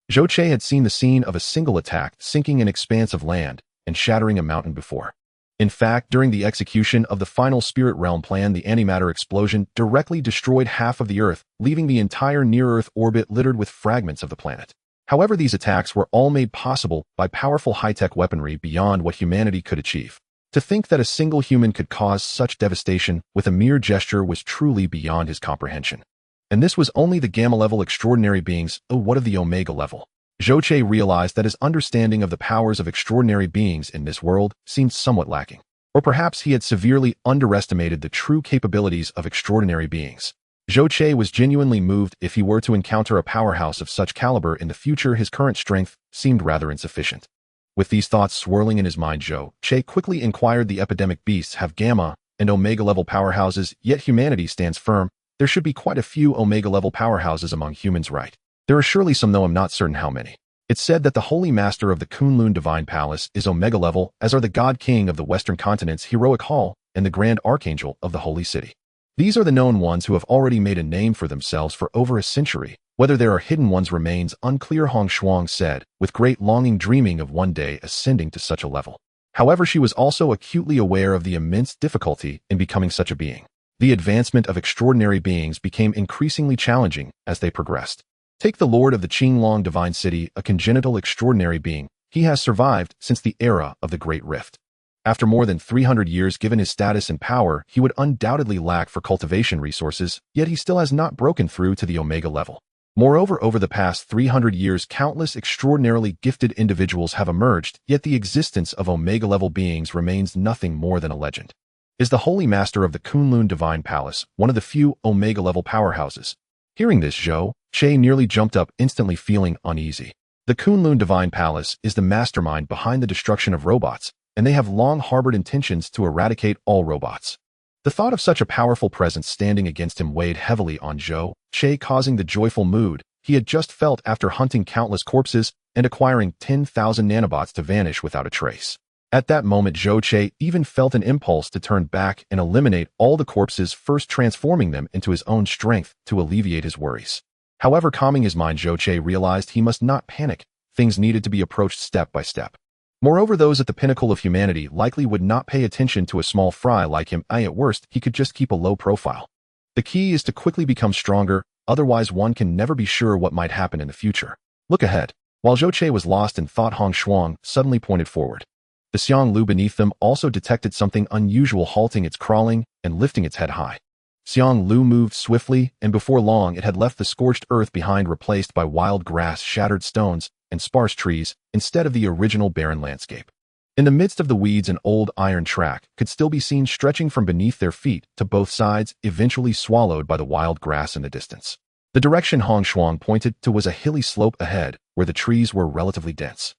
Zhou Che had seen the scene of a single attack sinking an expanse of land and shattering a mountain before. In fact, during the execution of the final Spirit Realm plan, the antimatter explosion directly destroyed half of the Earth, leaving the entire near-Earth orbit littered with fragments of the planet. However, these attacks were all made possible by powerful high-tech weaponry beyond what humanity could achieve. To think that a single human could cause such devastation with a mere gesture was truly beyond his comprehension. And this was only the gamma-level extraordinary beings. Oh, what of the omega level? Zhou Che realized that his understanding of the powers of extraordinary beings in this world seemed somewhat lacking. Or perhaps he had severely underestimated the true capabilities of extraordinary beings. Zhou Che was genuinely moved. If he were to encounter a powerhouse of such caliber in the future, his current strength seemed rather insufficient. With these thoughts swirling in his mind, Zhou Che quickly inquired, the epidemic beasts have gamma and omega-level powerhouses, yet humanity stands firm. There should be quite a few omega-level powerhouses among humans, right? There are surely some, though I'm not certain how many. It's said that the Holy Master of the Kunlun Divine Palace is omega-level, as are the God King of the Western Continent's Heroic Hall and the Grand Archangel of the Holy City. These are the known ones who have already made a name for themselves for over a century. Whether there are hidden ones remains unclear, Hong Shuang said, with great longing, dreaming of one day ascending to such a level. However, she was also acutely aware of the immense difficulty in becoming such a being. The advancement of extraordinary beings became increasingly challenging as they progressed. Take the Lord of the Qinglong Divine City, a congenital extraordinary being. He has survived since the era of the Great Rift. After more than 300 years, given his status and power, he would undoubtedly lack for cultivation resources, yet he still has not broken through to the omega level. Moreover, over the past 300 years, countless extraordinarily gifted individuals have emerged, yet the existence of omega-level beings remains nothing more than a legend. Is the Holy Master of the Kunlun Divine Palace one of the few omega-level powerhouses? Hearing this, Zhou Che nearly jumped up, instantly feeling uneasy. The Kunlun Divine Palace is the mastermind behind the destruction of robots, and they have long harbored intentions to eradicate all robots. The thought of such a powerful presence standing against him weighed heavily on Zhou Che, causing the joyful mood he had just felt after hunting countless corpses and acquiring 10,000 nanobots to vanish without a trace. At that moment, Zhou Che even felt an impulse to turn back and eliminate all the corpses, first transforming them into his own strength to alleviate his worries. However, calming his mind, Zhou Che realized he must not panic. Things needed to be approached step by step. Moreover, those at the pinnacle of humanity likely would not pay attention to a small fry like him. At worst, he could just keep a low profile. The key is to quickly become stronger, otherwise one can never be sure what might happen in the future. Look ahead. While Zhou Che was lost in thought, Hong Shuang suddenly pointed forward. The Xiang Lu beneath them also detected something unusual, halting its crawling and lifting its head high. Xiang Lu moved swiftly, and before long it had left the scorched earth behind, replaced by wild grass, shattered stones, and sparse trees, instead of the original barren landscape. In the midst of the weeds, an old iron track could still be seen stretching from beneath their feet to both sides, eventually swallowed by the wild grass in the distance. The direction Hong Shuang pointed to was a hilly slope ahead, where the trees were relatively dense.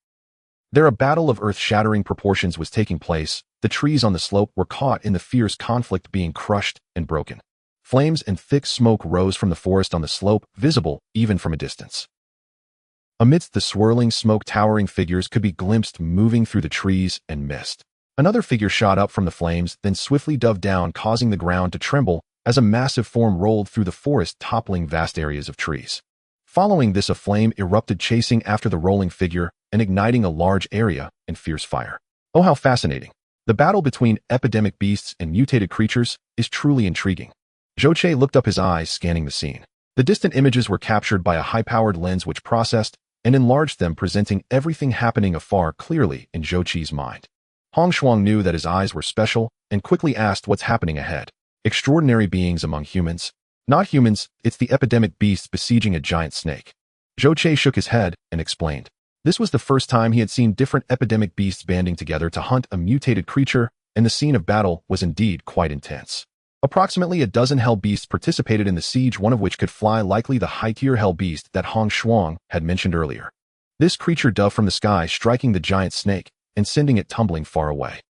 There a battle of earth-shattering proportions was taking place. The trees on the slope were caught in the fierce conflict, being crushed and broken. Flames and thick smoke rose from the forest on the slope, visible even from a distance. Amidst the swirling smoke, towering figures could be glimpsed moving through the trees and mist. Another figure shot up from the flames, then swiftly dove down, causing the ground to tremble as a massive form rolled through the forest, toppling vast areas of trees. Following this, a flame erupted, chasing after the rolling figure and igniting a large area in fierce fire. Oh, how fascinating. The battle between epidemic beasts and mutated creatures is truly intriguing. Zhou Che looked up, his eyes scanning the scene. The distant images were captured by a high-powered lens which processed and enlarged them, presenting everything happening afar clearly in Zhou Che's mind. Hong Shuang knew that his eyes were special and quickly asked, what's happening ahead? Extraordinary beings among humans? Not humans, it's the epidemic beasts besieging a giant snake. Zhou Che shook his head and explained. This was the first time he had seen different epidemic beasts banding together to hunt a mutated creature, and the scene of battle was indeed quite intense. Approximately a dozen hell beasts participated in the siege, one of which could fly, likely the high-tier hell beast that Hong Shuang had mentioned earlier. This creature dove from the sky, striking the giant snake and sending it tumbling far away.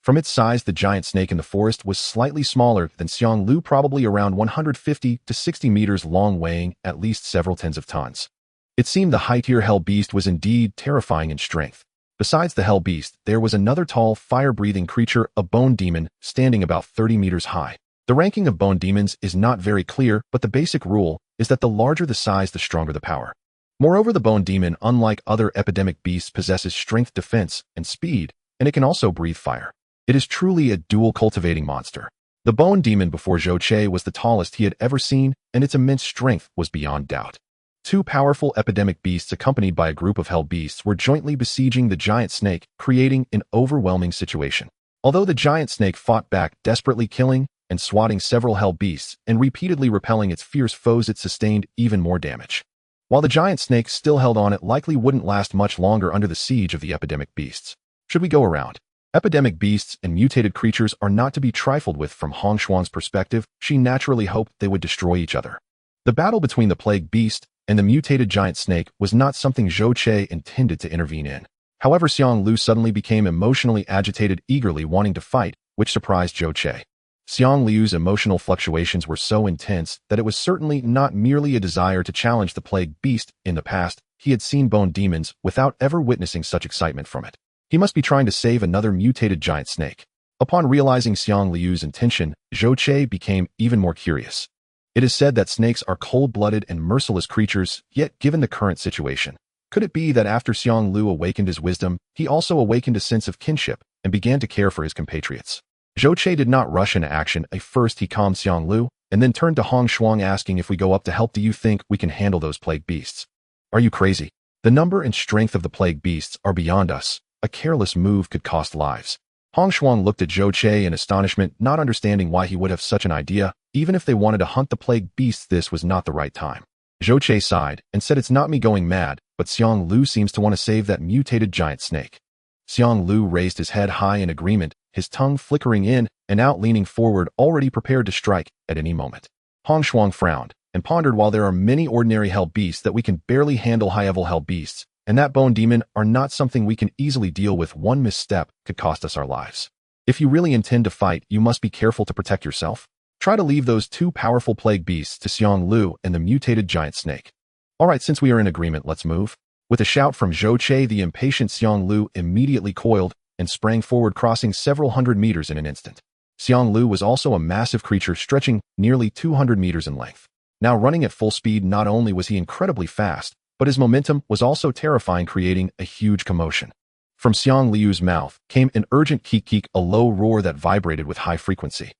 From its size, the giant snake in the forest was slightly smaller than Xiang Lu, probably around 150 to 60 meters long, weighing at least several tens of tons. It seemed the high-tier hell beast was indeed terrifying in strength. Besides the hell beast, there was another tall, fire-breathing creature, a bone demon, standing about 30 meters high. The ranking of bone demons is not very clear, but the basic rule is that the larger the size, the stronger the power. Moreover, the bone demon, unlike other epidemic beasts, possesses strength, defense, and speed, and it can also breathe fire. It is truly a dual cultivating monster. The bone demon before Zhou Che was the tallest he had ever seen, and its immense strength was beyond doubt. Two powerful epidemic beasts accompanied by a group of hell beasts were jointly besieging the giant snake, creating an overwhelming situation. Although the giant snake fought back, desperately killing and swatting several hell beasts and repeatedly repelling its fierce foes, it sustained even more damage. While the giant snake still held on, it likely wouldn't last much longer under the siege of the epidemic beasts. Should we go around? Epidemic beasts and mutated creatures are not to be trifled with. From Hong Shuang's perspective, she naturally hoped they would destroy each other. The battle between the plague beast and the mutated giant snake was not something Zhou Che intended to intervene in. However, Xiang Lu suddenly became emotionally agitated, eagerly wanting to fight, which surprised Zhou Che. Xiang Liu's emotional fluctuations were so intense that it was certainly not merely a desire to challenge the plague beast. In the past, he had seen bone demons without ever witnessing such excitement from it. He must be trying to save another mutated giant snake. Upon realizing Xiang Liu's intention, Zhou Che became even more curious. It is said that snakes are cold-blooded and merciless creatures, yet given the current situation, could it be that after Xiang Lu awakened his wisdom, he also awakened a sense of kinship and began to care for his compatriots? Zhou Che did not rush into action. At first he calmed Xiang Lu, and then turned to Hong Shuang, asking, "If we go up to help, do you think we can handle those plague beasts?" "Are you crazy? The number and strength of the plague beasts are beyond us. A careless move could cost lives." Hong Shuang looked at Zhou Che in astonishment, not understanding why he would have such an idea. Even if they wanted to hunt the plague beasts, this was not the right time. Zhou Che sighed and said, "It's not me going mad, but Xiang Lu seems to want to save that mutated giant snake." Xiang Lu raised his head high in agreement, his tongue flickering in and out, leaning forward, already prepared to strike at any moment. Hong Shuang frowned and pondered, "While there are many ordinary hell beasts that we can barely handle, high-level hell beasts and that bone demon are not something we can easily deal with. One misstep could cost us our lives. If you really intend to fight, you must be careful to protect yourself. Try to leave those two powerful plague beasts to Xiang Lu and the mutated giant snake." "All right, since we are in agreement, let's move." With a shout from Zhou Che, the impatient Xiang Lu immediately coiled and sprang forward, crossing several hundred meters in an instant. Xiang Lu was also a massive creature, stretching nearly 200 meters in length. Now running at full speed, not only was he incredibly fast, but his momentum was also terrifying, creating a huge commotion. From Xiang Liu's mouth came an urgent keek-keek, a low roar that vibrated with high frequency.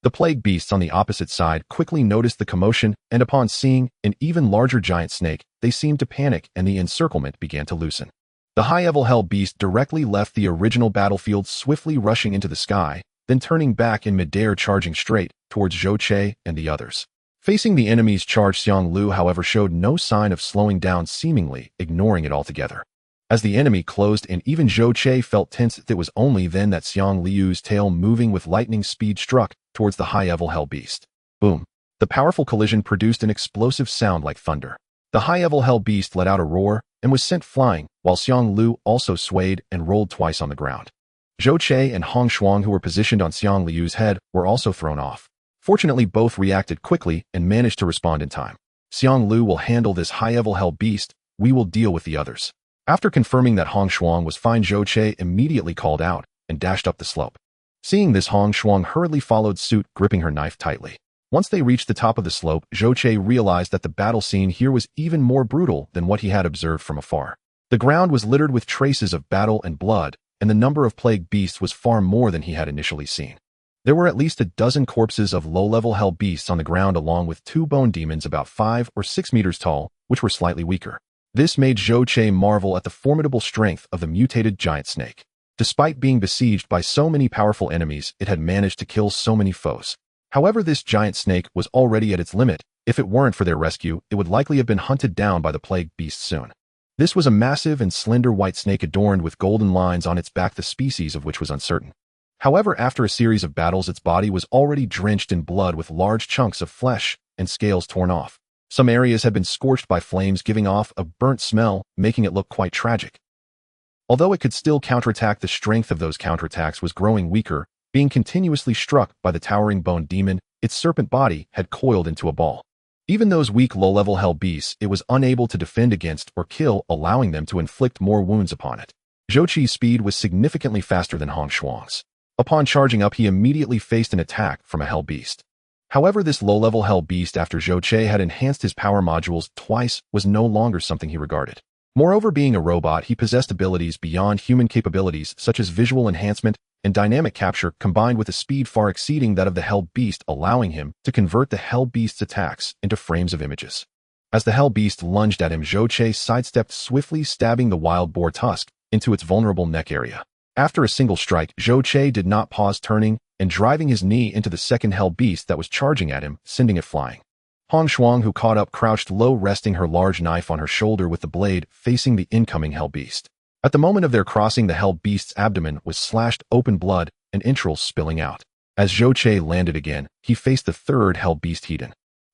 The plague beasts on the opposite side quickly noticed the commotion, and upon seeing an even larger giant snake, they seemed to panic and the encirclement began to loosen. The high-level hell beast directly left the original battlefield, swiftly rushing into the sky, then turning back in midair, charging straight towards Zhou Che and the others. Facing the enemy's charge, Xiang Lu, however, showed no sign of slowing down, seemingly ignoring it altogether. As the enemy closed in, even Zhou Che felt tense. It was only then that Xiang Liu's tail, moving with lightning speed, struck towards the high-level hell beast. Boom! The powerful collision produced an explosive sound like thunder. The high-level hell beast let out a roar and was sent flying, while Xiang Lu also swayed and rolled twice on the ground. Zhou Che and Hong Shuang, who were positioned on Xiang Liu's head, were also thrown off. Fortunately, both reacted quickly and managed to respond in time. "Xiang Lu will handle this high-level hell beast. We will deal with the others." After confirming that Hong Shuang was fine, Zhou Che immediately called out and dashed up the slope. Seeing this, Hong Shuang hurriedly followed suit, gripping her knife tightly. Once they reached the top of the slope, Zhou Che realized that the battle scene here was even more brutal than what he had observed from afar. The ground was littered with traces of battle and blood, and the number of plague beasts was far more than he had initially seen. There were at least a dozen corpses of low-level hell beasts on the ground, along with two bone demons about 5 or 6 meters tall, which were slightly weaker. This made Zhou Che marvel at the formidable strength of the mutated giant snake. Despite being besieged by so many powerful enemies, it had managed to kill so many foes. However, this giant snake was already at its limit. If it weren't for their rescue, it would likely have been hunted down by the plague beast soon. This was a massive and slender white snake adorned with golden lines on its back, the species of which was uncertain. However, after a series of battles, its body was already drenched in blood with large chunks of flesh and scales torn off. Some areas had been scorched by flames, giving off a burnt smell, making it look quite tragic. Although it could still counterattack, the strength of those counterattacks was growing weaker, being continuously struck by the towering bone demon. Its serpent body had coiled into a ball. Even those weak low-level hell beasts it was unable to defend against or kill, allowing them to inflict more wounds upon it. Zhou Qi's speed was significantly faster than Hong Shuang's. Upon charging up, he immediately faced an attack from a hell beast. However, this low-level hell beast, after Zhou Qi had enhanced his power modules twice, was no longer something he regarded. Moreover, being a robot, he possessed abilities beyond human capabilities such as visual enhancement and dynamic capture, combined with a speed far exceeding that of the hell beast, allowing him to convert the hell beast's attacks into frames of images. As the hell beast lunged at him, Zhou Qi sidestepped swiftly, stabbing the wild boar tusk into its vulnerable neck area. After a single strike, Zhou Qi did not pause, turning and driving his knee into the second hell beast that was charging at him, sending it flying. Hong Shuang, who caught up, crouched low, resting her large knife on her shoulder with the blade facing the incoming hell beast. At the moment of their crossing, the hell beast's abdomen was slashed open, blood and entrails spilling out. As Zhou Qi landed again, he faced the third hell beast Hedon.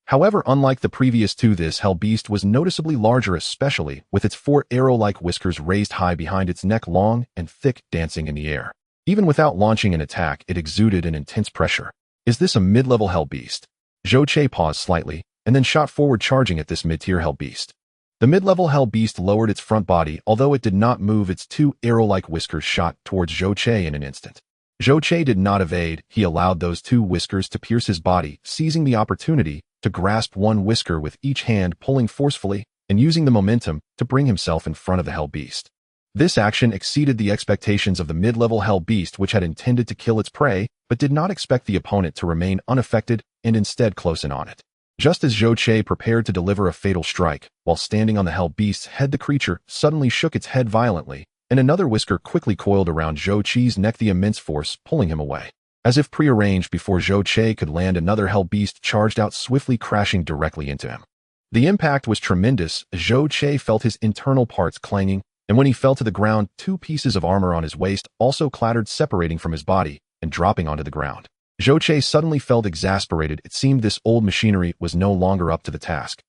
However, unlike the previous two, this hell beast was noticeably larger, especially with its 4 arrow-like whiskers raised high behind its neck, long and thick, dancing in the air. Even without launching an attack, it exuded an intense pressure. Is this a mid-level hell beast? Zhou Qi paused slightly, and then shot forward, charging at this mid-tier hell beast. The mid-level hell beast lowered its front body, although it did not move. Its 2 arrow-like whiskers shot towards Zhou Qi in an instant. Zhou Qi did not evade. He allowed those 2 whiskers to pierce his body, seizing the opportunity to grasp one whisker with each hand, pulling forcefully and using the momentum to bring himself in front of the hell beast. This action exceeded the expectations of the mid-level hell beast, which had intended to kill its prey, but did not expect the opponent to remain unaffected and instead close in on it. Just as Zhou Qi prepared to deliver a fatal strike, while standing on the hell beast's head, the creature suddenly shook its head violently, and another whisker quickly coiled around Zhou Qi's neck, the immense force pulling him away. As if prearranged, before Zhou Qi could land, another hell beast charged out swiftly, crashing directly into him. The impact was tremendous. Zhou Qi felt his internal parts clanging, and when he fell to the ground, 2 pieces of armor on his waist also clattered, separating from his body and dropping onto the ground. Zhou Qi suddenly felt exasperated. It seemed this old machinery was no longer up to the task.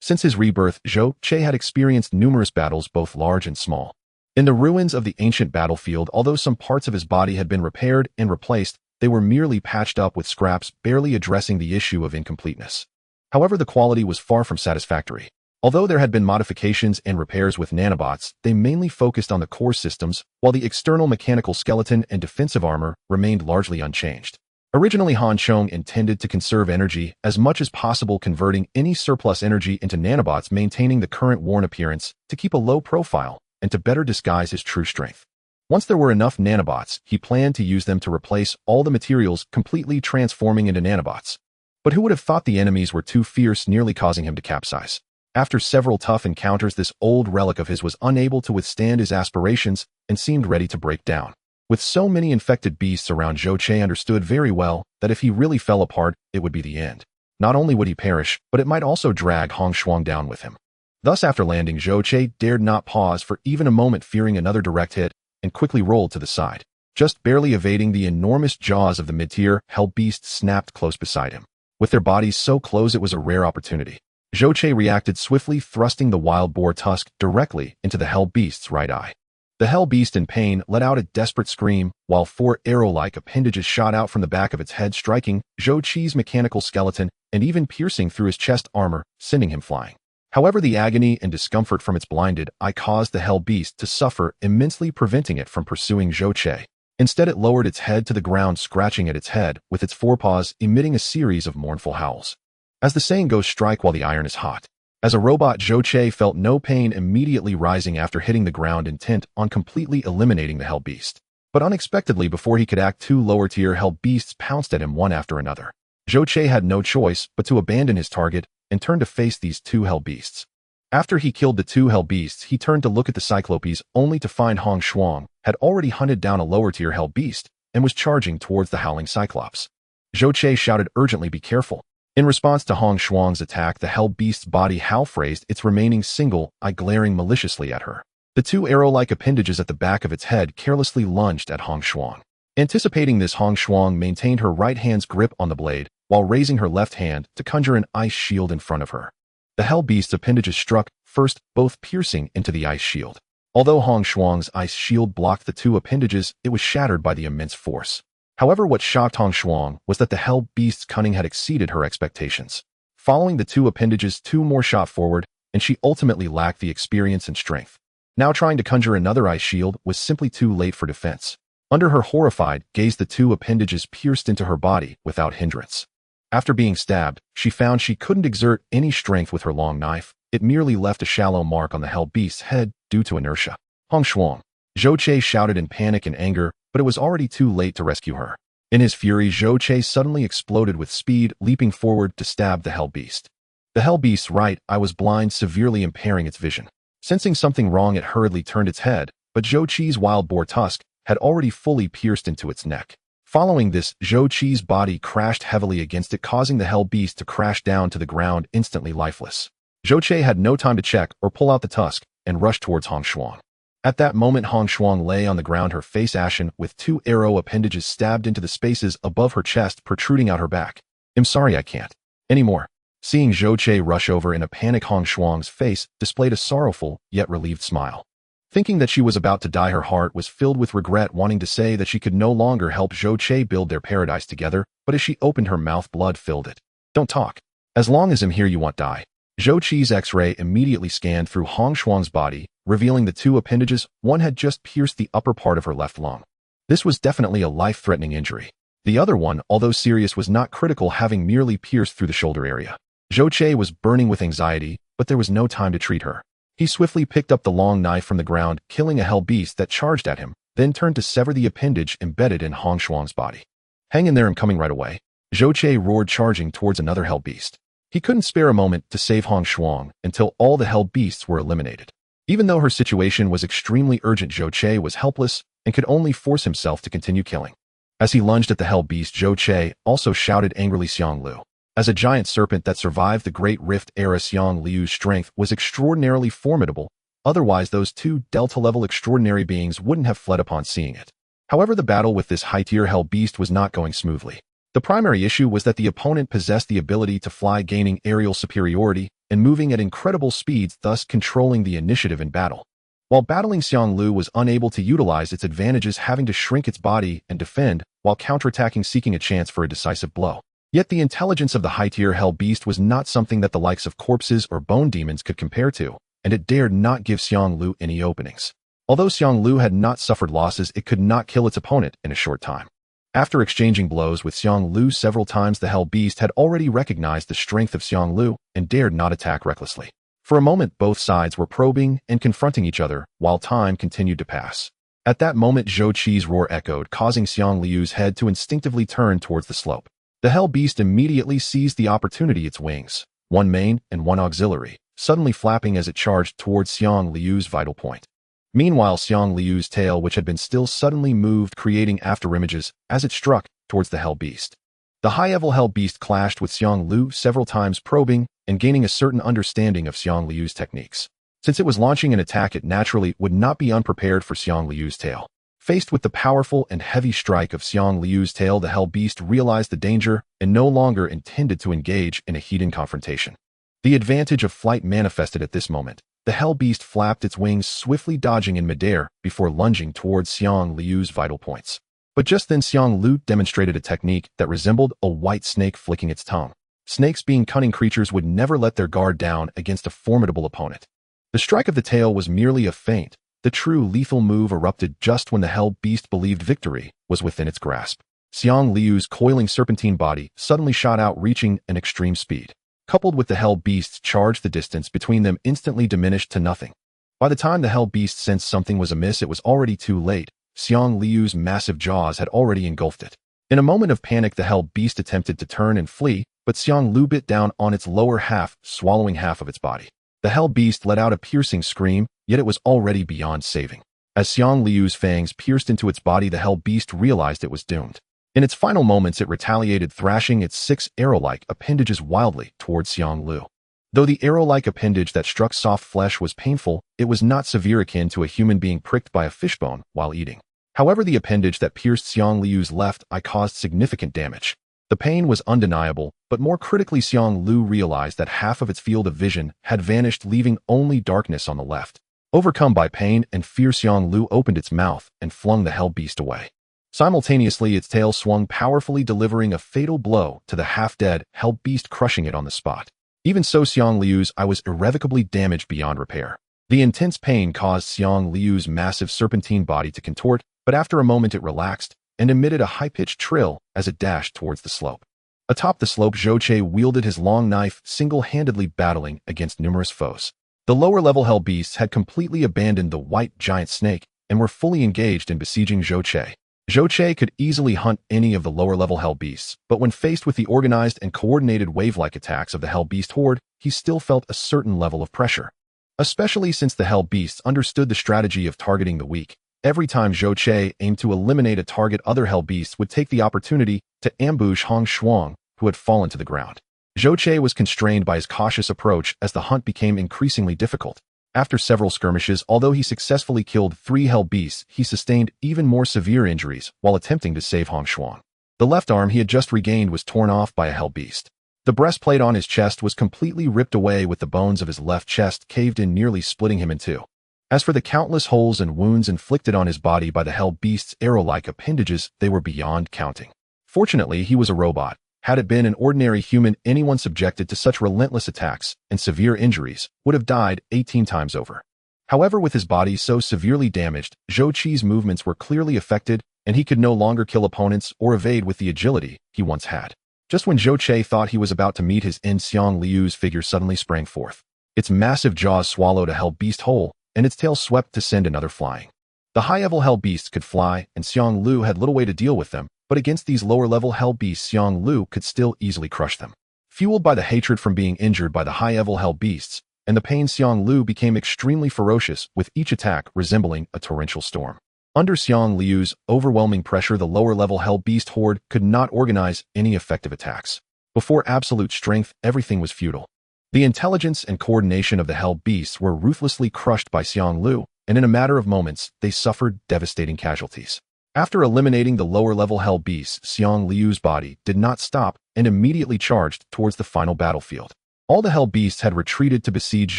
Since his rebirth, Zhou Qi had experienced numerous battles, both large and small. In the ruins of the ancient battlefield, although some parts of his body had been repaired and replaced, they were merely patched up with scraps, barely addressing the issue of incompleteness. However, the quality was far from satisfactory. Although there had been modifications and repairs with nanobots, they mainly focused on the core systems, while the external mechanical skeleton and defensive armor remained largely unchanged. Originally, Han Xiong intended to conserve energy as much as possible, converting any surplus energy into nanobots, maintaining the current worn appearance to keep a low profile and to better disguise his true strength. Once there were enough nanobots, he planned to use them to replace all the materials, completely transforming into nanobots. But who would have thought the enemies were too fierce, nearly causing him to capsize? After several tough encounters, this old relic of his was unable to withstand his aspirations and seemed ready to break down. With so many infected beasts around, Zhou Qi understood very well that if he really fell apart, it would be the end. Not only would he perish, but it might also drag Hong Shuang down with him. Thus, after landing, Zhou Qi dared not pause for even a moment, fearing another direct hit, and quickly rolled to the side. Just barely evading, the enormous jaws of the mid-tier hell beast snapped close beside him. With their bodies so close, it was a rare opportunity. Zhou Qi reacted swiftly, thrusting the wild boar tusk directly into the hell beast's right eye. The hell beast, in pain, let out a desperate scream, while 4 arrow-like appendages shot out from the back of its head, striking Zhou Qi's mechanical skeleton and even piercing through his chest armor, sending him flying. However, the agony and discomfort from its blinded eye caused the hell beast to suffer immensely, preventing it from pursuing Zhou Qi. Instead, it lowered its head to the ground, scratching at its head with its forepaws, emitting a series of mournful howls. As the saying goes, strike while the iron is hot. As a robot, Zhou Qi felt no pain, immediately rising after hitting the ground, intent on completely eliminating the hell beast. But unexpectedly, before he could act, 2 lower-tier hell beasts pounced at him one after another. Zhou Qi had no choice but to abandon his target and turn to face these 2 hell beasts. After he killed the 2 hell beasts, he turned to look at the Cyclopes, only to find Hong Shuang had already hunted down a lower-tier hell beast and was charging towards the howling Cyclops. Zhou Qi shouted urgently, "Be careful." In response to Hong Shuang's attack, the hell beast's body half-raised, its remaining single eye glaring maliciously at her. The 2 arrow-like appendages at the back of its head carelessly lunged at Hong Shuang. Anticipating this, Hong Shuang maintained her right hand's grip on the blade while raising her left hand to conjure an ice shield in front of her. The Hell Beast's appendages struck, first both piercing into the ice shield. Although Hong Shuang's ice shield blocked the two appendages, it was shattered by the immense force. However, what shocked Hong Shuang was that the Hell Beast's cunning had exceeded her expectations. Following the two appendages, two more shot forward, and she ultimately lacked the experience and strength. Now trying to conjure another ice shield was simply too late for defense. Under her horrified gaze, the two appendages pierced into her body without hindrance. After being stabbed, she found she couldn't exert any strength with her long knife. It merely left a shallow mark on the Hell Beast's head due to inertia. Hong Shuang. Zhou Che shouted in panic and anger, but it was already too late to rescue her. In his fury, Zhou Che suddenly exploded with speed, leaping forward to stab the Hell Beast. The Hell Beast's right eye was blind, severely impairing its vision. Sensing something wrong, it hurriedly turned its head, but Zhou Che's wild boar tusk had already fully pierced into its neck. Following this, Zhou Che's body crashed heavily against it, causing the Hell Beast to crash down to the ground, instantly lifeless. Zhou Che had no time to check or pull out the tusk and rushed towards Hong Shuang. At that moment, Hong Shuang lay on the ground, her face ashen, with two arrow appendages stabbed into the spaces above her chest, protruding out her back. "I'm sorry, I can't anymore." Seeing Zhou Che rush over in a panic, Hong Shuang's face displayed a sorrowful yet relieved smile. Thinking that she was about to die, her heart was filled with regret, wanting to say that she could no longer help Zhou Che build their paradise together, but as she opened her mouth, blood filled it. "Don't talk. As long as I'm here, you won't die." Zhou Che's X-ray immediately scanned through Hong Shuang's body, revealing the two appendages. One had just pierced the upper part of her left lung. This was definitely a life-threatening injury. The other one, although serious, was not critical, having merely pierced through the shoulder area. Zhou Che was burning with anxiety, but there was no time to treat her. He swiftly picked up the long knife from the ground, killing a Hell Beast that charged at him, then turned to sever the appendage embedded in Hong Shuang's body. "Hang in there, I'm coming right away," Zhou Che roared, charging towards another Hell Beast. He couldn't spare a moment to save Hong Shuang until all the Hell Beasts were eliminated. Even though her situation was extremely urgent, Zhou Che was helpless and could only force himself to continue killing. As he lunged at the Hell Beast, Zhou Che also shouted angrily, "Xiang Lu." As a giant serpent that survived the Great Rift era, Xiang Liu's strength was extraordinarily formidable. Otherwise, those two Delta-level extraordinary beings wouldn't have fled upon seeing it. However, the battle with this high-tier Hell Beast was not going smoothly. The primary issue was that the opponent possessed the ability to fly, gaining aerial superiority and moving at incredible speeds, thus controlling the initiative in battle. While battling, Xiang Lu was unable to utilize its advantages, having to shrink its body and defend while counterattacking, seeking a chance for a decisive blow. Yet the intelligence of the high-tier Hell Beast was not something that the likes of corpses or bone demons could compare to, and it dared not give Xiang Lu any openings. Although Xiang Lu had not suffered losses, it could not kill its opponent in a short time. After exchanging blows with Xiang Lu several times, the Hell Beast had already recognized the strength of Xiang Lu and dared not attack recklessly. For a moment, both sides were probing and confronting each other while time continued to pass. At that moment, Zhou Che's roar echoed, causing Xiang Liu's head to instinctively turn towards the slope. The Hell Beast immediately seized the opportunity, its wings, one main and one auxiliary, suddenly flapping as it charged towards Xiang Liu's vital point. Meanwhile, Xiang Liu's tail, which had been still, suddenly moved, creating afterimages as it struck towards the Hell Beast. The high-level Hell Beast clashed with Xiang Lu several times, probing and gaining a certain understanding of Xiang Liu's techniques. Since it was launching an attack, it naturally would not be unprepared for Xiang Liu's tail. Faced with the powerful and heavy strike of Xiang Liu's tail, the Hell Beast realized the danger and no longer intended to engage in a heated confrontation. The advantage of flight manifested at this moment. The Hell Beast flapped its wings, swiftly dodging in midair before lunging towards Xiang Liu's vital points. But just then, Xiang Lu demonstrated a technique that resembled a white snake flicking its tongue. Snakes, being cunning creatures, would never let their guard down against a formidable opponent. The strike of the tail was merely a feint. The true lethal move erupted just when the Hell Beast believed victory was within its grasp. Xiang Liu's coiling serpentine body suddenly shot out, reaching an extreme speed. Coupled with the Hell Beast's charge, the distance between them instantly diminished to nothing. By the time the Hell Beast sensed something was amiss, it was already too late. Xiang Liu's massive jaws had already engulfed it. In a moment of panic, the Hell Beast attempted to turn and flee, but Xiang Lu bit down on its lower half, swallowing half of its body. The Hell Beast let out a piercing scream, yet it was already beyond saving. As Xiang Liu's fangs pierced into its body, the Hell Beast realized it was doomed. In its final moments, it retaliated, thrashing its 6 arrow-like appendages wildly towards Xiang Lu. Though the arrow-like appendage that struck soft flesh was painful, it was not severe, akin to a human being pricked by a fishbone while eating. However, the appendage that pierced Xiang Liu's left eye caused significant damage. The pain was undeniable, but more critically, Xiang Lu realized that half of its field of vision had vanished, leaving only darkness on the left. Overcome by pain and fear, Xiang Lu opened its mouth and flung the hell beast away. Simultaneously, its tail swung powerfully, delivering a fatal blow to the half-dead hell beast, crushing it on the spot. Even so, Xiang Liu's eye was irrevocably damaged beyond repair. The intense pain caused Xiang Liu's massive serpentine body to contort, but after a moment it relaxed and emitted a high-pitched trill as it dashed towards the slope. Atop the slope, Zhou Che wielded his long knife, single-handedly battling against numerous foes. The lower-level hell beasts had completely abandoned the white giant snake and were fully engaged in besieging Zhou Che. Zhou Che could easily hunt any of the lower-level hell beasts, but when faced with the organized and coordinated wave-like attacks of the hell beast horde, he still felt a certain level of pressure. Especially since the hell beasts understood the strategy of targeting the weak. Every time Zhou Che aimed to eliminate a target, other hell beasts would take the opportunity to ambush Hong Shuang, who had fallen to the ground. Zhou Che was constrained by his cautious approach as the hunt became increasingly difficult. After several skirmishes, although he successfully killed 3 hell beasts, he sustained even more severe injuries while attempting to save Hong Shuang. The left arm he had just regained was torn off by a hell beast. The breastplate on his chest was completely ripped away, with the bones of his left chest caved in, nearly splitting him in two. As for the countless holes and wounds inflicted on his body by the hell beast's arrow-like appendages, they were beyond counting. Fortunately, he was a robot. Had it been an ordinary human, anyone subjected to such relentless attacks and severe injuries would have died 18 times over. However, with his body so severely damaged, Zhou Che's movements were clearly affected, and he could no longer kill opponents or evade with the agility he once had. Just when Zhou Che thought he was about to meet his end, Xiang Liu's figure suddenly sprang forth. Its massive jaws swallowed a hell beast whole, and its tail swept to send another flying. The high-level hell beasts could fly, and Xiang Lu had little way to deal with them, but against these lower-level hell beasts, Xiang Lu could still easily crush them. Fueled by the hatred from being injured by the high-level hell beasts and the pain, Xiang Lu became extremely ferocious, with each attack resembling a torrential storm. Under Xiang Liu's overwhelming pressure, the lower-level hell beast horde could not organize any effective attacks. Before absolute strength, everything was futile. The intelligence and coordination of the hell beasts were ruthlessly crushed by Xiang Lu, and in a matter of moments, they suffered devastating casualties. After eliminating the lower-level hell beasts, Xiang Liu's body did not stop and immediately charged towards the final battlefield. All the hell beasts had retreated to besiege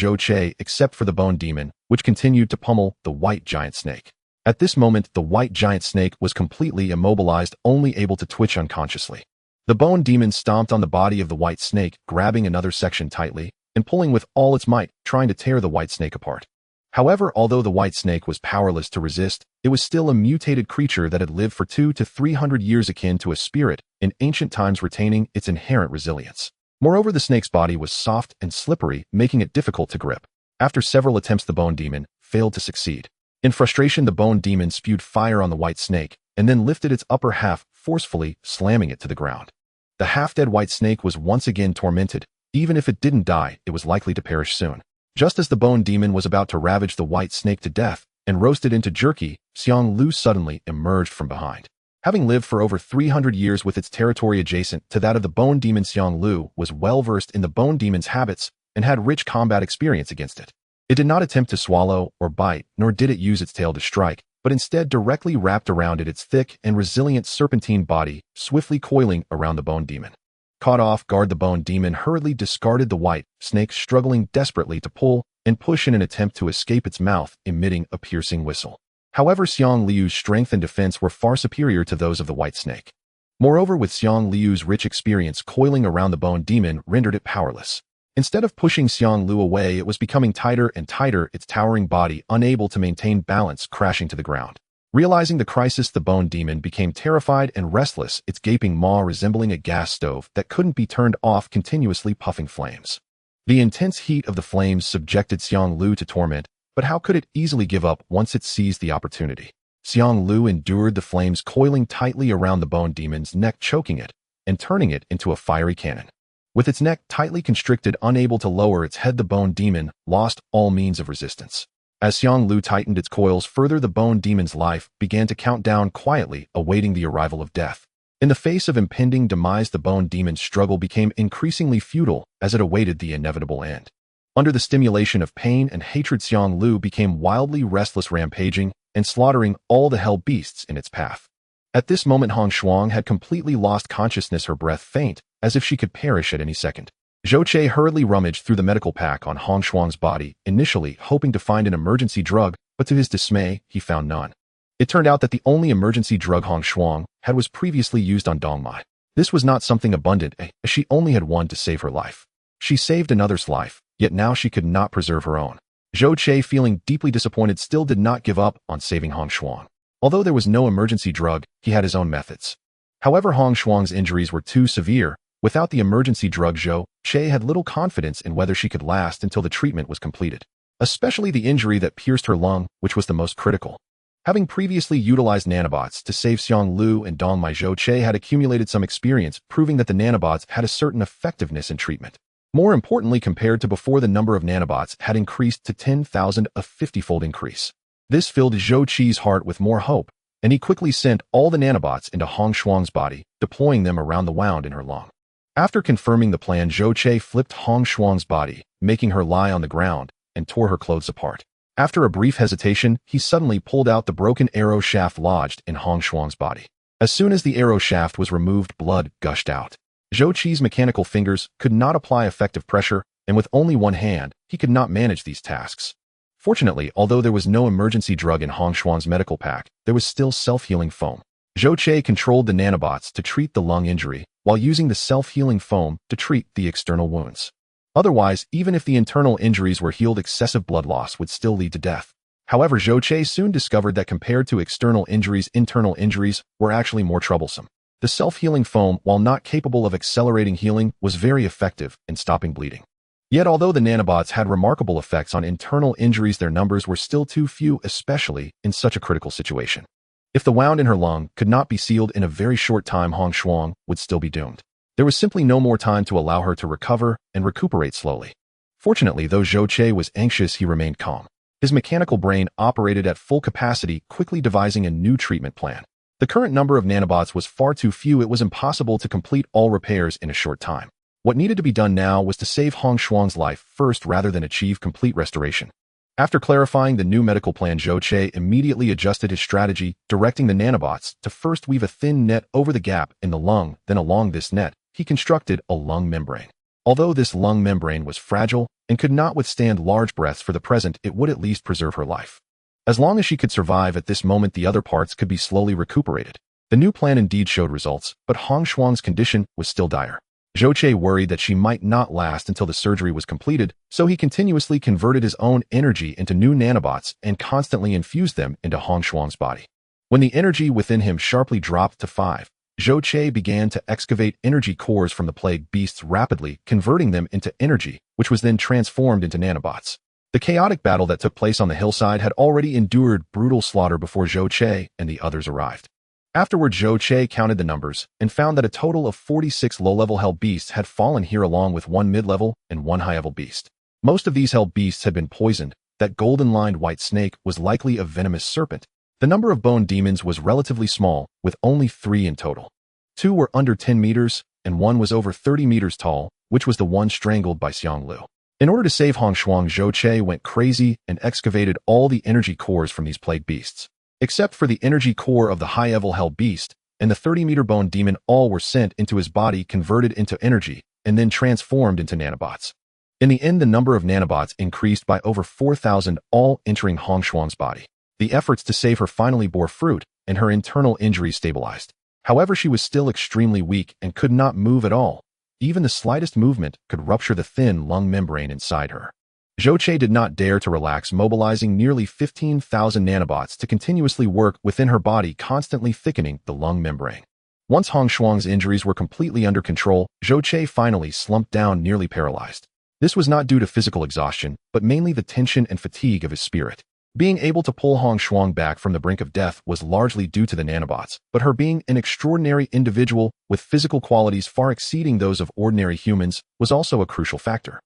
Zhou Che except for the bone demon, which continued to pummel the white giant snake. At this moment, the white giant snake was completely immobilized, only able to twitch unconsciously. The bone demon stomped on the body of the white snake, grabbing another section tightly and pulling with all its might, trying to tear the white snake apart. However, although the white snake was powerless to resist, it was still a mutated creature that had lived for 200 to 300 years, akin to a spirit in ancient times, retaining its inherent resilience. Moreover, the snake's body was soft and slippery, making it difficult to grip. After several attempts, the bone demon failed to succeed. In frustration, the bone demon spewed fire on the white snake and then lifted its upper half, forcefully slamming it to the ground. The half-dead white snake was once again tormented. Even if it didn't die, it was likely to perish soon. Just as the bone demon was about to ravage the white snake to death and roast it into jerky, Xiang Lu suddenly emerged from behind. Having lived for over 300 years with its territory adjacent to that of the bone demon, Xiang Lu was well-versed in the bone demon's habits and had rich combat experience against it. It did not attempt to swallow or bite, nor did it use its tail to strike, but instead directly wrapped around it its thick and resilient serpentine body, swiftly coiling around the bone demon. Caught off guard, the bone demon hurriedly discarded the white snake, struggling desperately to pull and push in an attempt to escape its mouth, emitting a piercing whistle. However, Xiang Liu's strength and defense were far superior to those of the white snake. Moreover, with Xiang Liu's rich experience, coiling around the bone demon rendered it powerless. Instead of pushing Xiang Lu away, it was becoming tighter and tighter, its towering body unable to maintain balance, crashing to the ground. Realizing the crisis, the bone demon became terrified and restless, its gaping maw resembling a gas stove that couldn't be turned off, continuously puffing flames. The intense heat of the flames subjected Xiang Lu to torment, but how could it easily give up once it seized the opportunity? Xiang Lu endured the flames coiling tightly around the bone demon's neck, choking it and turning it into a fiery cannon. With its neck tightly constricted, unable to lower its head, the bone demon lost all means of resistance. As Xiang Lu tightened its coils further, the bone demon's life began to count down quietly, awaiting the arrival of death. In the face of impending demise, the bone demon's struggle became increasingly futile as it awaited the inevitable end. Under the stimulation of pain and hatred, Xiang Lu became wildly restless, rampaging and slaughtering all the hell beasts in its path. At this moment, Hong Shuang had completely lost consciousness, her breath faint, as if she could perish at any second. Zhou Che hurriedly rummaged through the medical pack on Hong Shuang's body, initially hoping to find an emergency drug, but to his dismay, he found none. It turned out that the only emergency drug Hong Shuang had was previously used on Dongmai. This was not something abundant, as she only had one to save her life. She saved another's life, yet now she could not preserve her own. Zhou Che, feeling deeply disappointed, still did not give up on saving Hong Shuang. Although there was no emergency drug, he had his own methods. However, Hong Shuang's injuries were too severe. Without the emergency drug, Zhou Che had little confidence in whether she could last until the treatment was completed, especially the injury that pierced her lung, which was the most critical. Having previously utilized nanobots to save Xiang Lu and Dong Mai, Zhou Che had accumulated some experience, proving that the nanobots had a certain effectiveness in treatment. More importantly, compared to before, the number of nanobots had increased to 10,000, a 50-fold increase. This filled Zhou Che's heart with more hope, and he quickly sent all the nanobots into Hong Shuang's body, deploying them around the wound in her lung. After confirming the plan, Zhou Che flipped Hong Shuang's body, making her lie on the ground, and tore her clothes apart. After a brief hesitation, he suddenly pulled out the broken arrow shaft lodged in Hong Shuang's body. As soon as the arrow shaft was removed, blood gushed out. Zhou Che's mechanical fingers could not apply effective pressure, and with only one hand, he could not manage these tasks. Fortunately, although there was no emergency drug in Hong Shuang's medical pack, there was still self-healing foam. Zhou Che controlled the nanobots to treat the lung injury, while using the self-healing foam to treat the external wounds. Otherwise, even if the internal injuries were healed, excessive blood loss would still lead to death. However, Zhou Che soon discovered that compared to external injuries, internal injuries were actually more troublesome. The self-healing foam, while not capable of accelerating healing, was very effective in stopping bleeding. Yet although the nanobots had remarkable effects on internal injuries, their numbers were still too few, especially in such a critical situation. If the wound in her lung could not be sealed in a very short time, Hong Shuang would still be doomed. There was simply no more time to allow her to recover and recuperate slowly. Fortunately, though Zhou Che was anxious, he remained calm. His mechanical brain operated at full capacity, quickly devising a new treatment plan. The current number of nanobots was far too few. It was impossible to complete all repairs in a short time. What needed to be done now was to save Hong Shuang's life first rather than achieve complete restoration. After clarifying the new medical plan, Zhou Che immediately adjusted his strategy, directing the nanobots to first weave a thin net over the gap in the lung, then along this net, he constructed a lung membrane. Although this lung membrane was fragile and could not withstand large breaths for the present, it would at least preserve her life. As long as she could survive at this moment, the other parts could be slowly recuperated. The new plan indeed showed results, but Hong Shuang's condition was still dire. Zhou Che worried that she might not last until the surgery was completed, so he continuously converted his own energy into new nanobots and constantly infused them into Hong Shuang's body. When the energy within him sharply dropped to 5, Zhou Che began to excavate energy cores from the plague beasts, rapidly converting them into energy, which was then transformed into nanobots. The chaotic battle that took place on the hillside had already endured brutal slaughter before Zhou Che and the others arrived. Afterward, Zhou Che counted the numbers and found that a total of 46 low-level hell beasts had fallen here, along with one mid-level and one high-level beast. Most of these hell beasts had been poisoned. That golden-lined white snake was likely a venomous serpent. The number of bone demons was relatively small, with only 3 in total. 2 were under 10 meters, and 1 was over 30 meters tall, which was the one strangled by Xiang Lu. In order to save Hong Shuang, Zhou Che went crazy and excavated all the energy cores from these plague beasts. Except for the energy core of the high-level hell beast and the 30-meter bone demon, all were sent into his body, converted into energy, and then transformed into nanobots. In the end, the number of nanobots increased by over 4,000, all entering Hong Shuang's body. The efforts to save her finally bore fruit, and her internal injuries stabilized. However, she was still extremely weak and could not move at all. Even the slightest movement could rupture the thin lung membrane inside her. Zhou Che did not dare to relax, mobilizing nearly 15,000 nanobots to continuously work within her body, constantly thickening the lung membrane. Once Hong Shuang's injuries were completely under control, Zhou Che finally slumped down, nearly paralyzed. This was not due to physical exhaustion, but mainly the tension and fatigue of his spirit. Being able to pull Hong Shuang back from the brink of death was largely due to the nanobots, but her being an extraordinary individual with physical qualities far exceeding those of ordinary humans was also a crucial factor.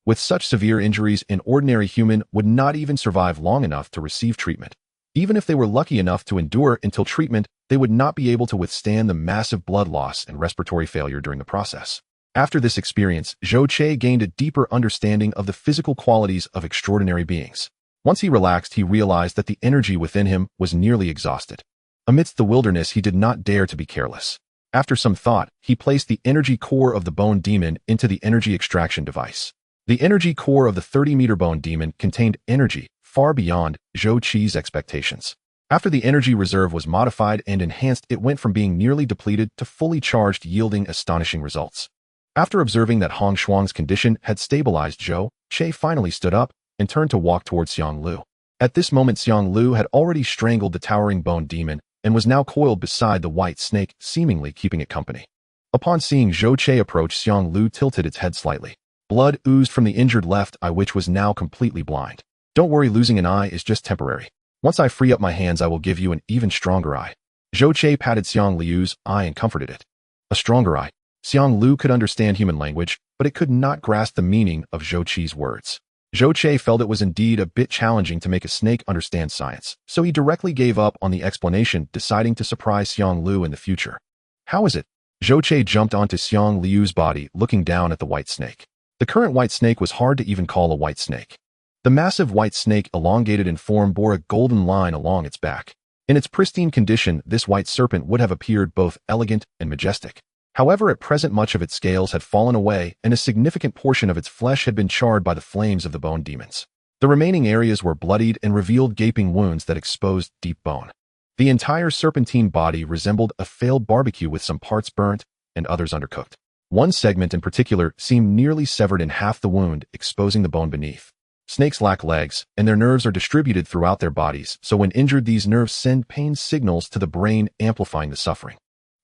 With such severe injuries, an ordinary human would not even survive long enough to receive treatment. Even if they were lucky enough to endure until treatment, they would not be able to withstand the massive blood loss and respiratory failure during the process. After this experience, Zhou Che gained a deeper understanding of the physical qualities of extraordinary beings. Once he relaxed, he realized that the energy within him was nearly exhausted. Amidst the wilderness, he did not dare to be careless. After some thought, he placed the energy core of the bone demon into the energy extraction device. The energy core of the 30-meter bone demon contained energy far beyond Zhou Qi's expectations. After the energy reserve was modified and enhanced, it went from being nearly depleted to fully charged, yielding astonishing results. After observing that Hong Shuang's condition had stabilized, Zhou Qi finally stood up and turned to walk toward Xiang Lu. At this moment, Xiang Lu had already strangled the towering bone demon and was now coiled beside the white snake, seemingly keeping it company. Upon seeing Zhou Qi approach, Xiang Lu tilted its head slightly. Blood oozed from the injured left eye, which was now completely blind. Don't worry, losing an eye is just temporary. Once I free up my hands, I will give you an even stronger eye. Zhou Qi patted Xiang Liu's eye and comforted it. A stronger eye. Xiang Lu could understand human language, but it could not grasp the meaning of Zhou Qi's words. Zhou Qi felt it was indeed a bit challenging to make a snake understand science, so he directly gave up on the explanation, deciding to surprise Xiang Lu in the future. How is it? Zhou Qi jumped onto Xiang Liu's body, looking down at the white snake. The current white snake was hard to even call a white snake. The massive white snake, elongated in form, bore a golden line along its back. In its pristine condition, this white serpent would have appeared both elegant and majestic. However, at present much of its scales had fallen away and a significant portion of its flesh had been charred by the flames of the bone demons. The remaining areas were bloodied and revealed gaping wounds that exposed deep bone. The entire serpentine body resembled a failed barbecue, with some parts burnt and others undercooked. One segment in particular seemed nearly severed in half, the wound exposing the bone beneath. Snakes lack legs, and their nerves are distributed throughout their bodies, so when injured, these nerves send pain signals to the brain, amplifying the suffering.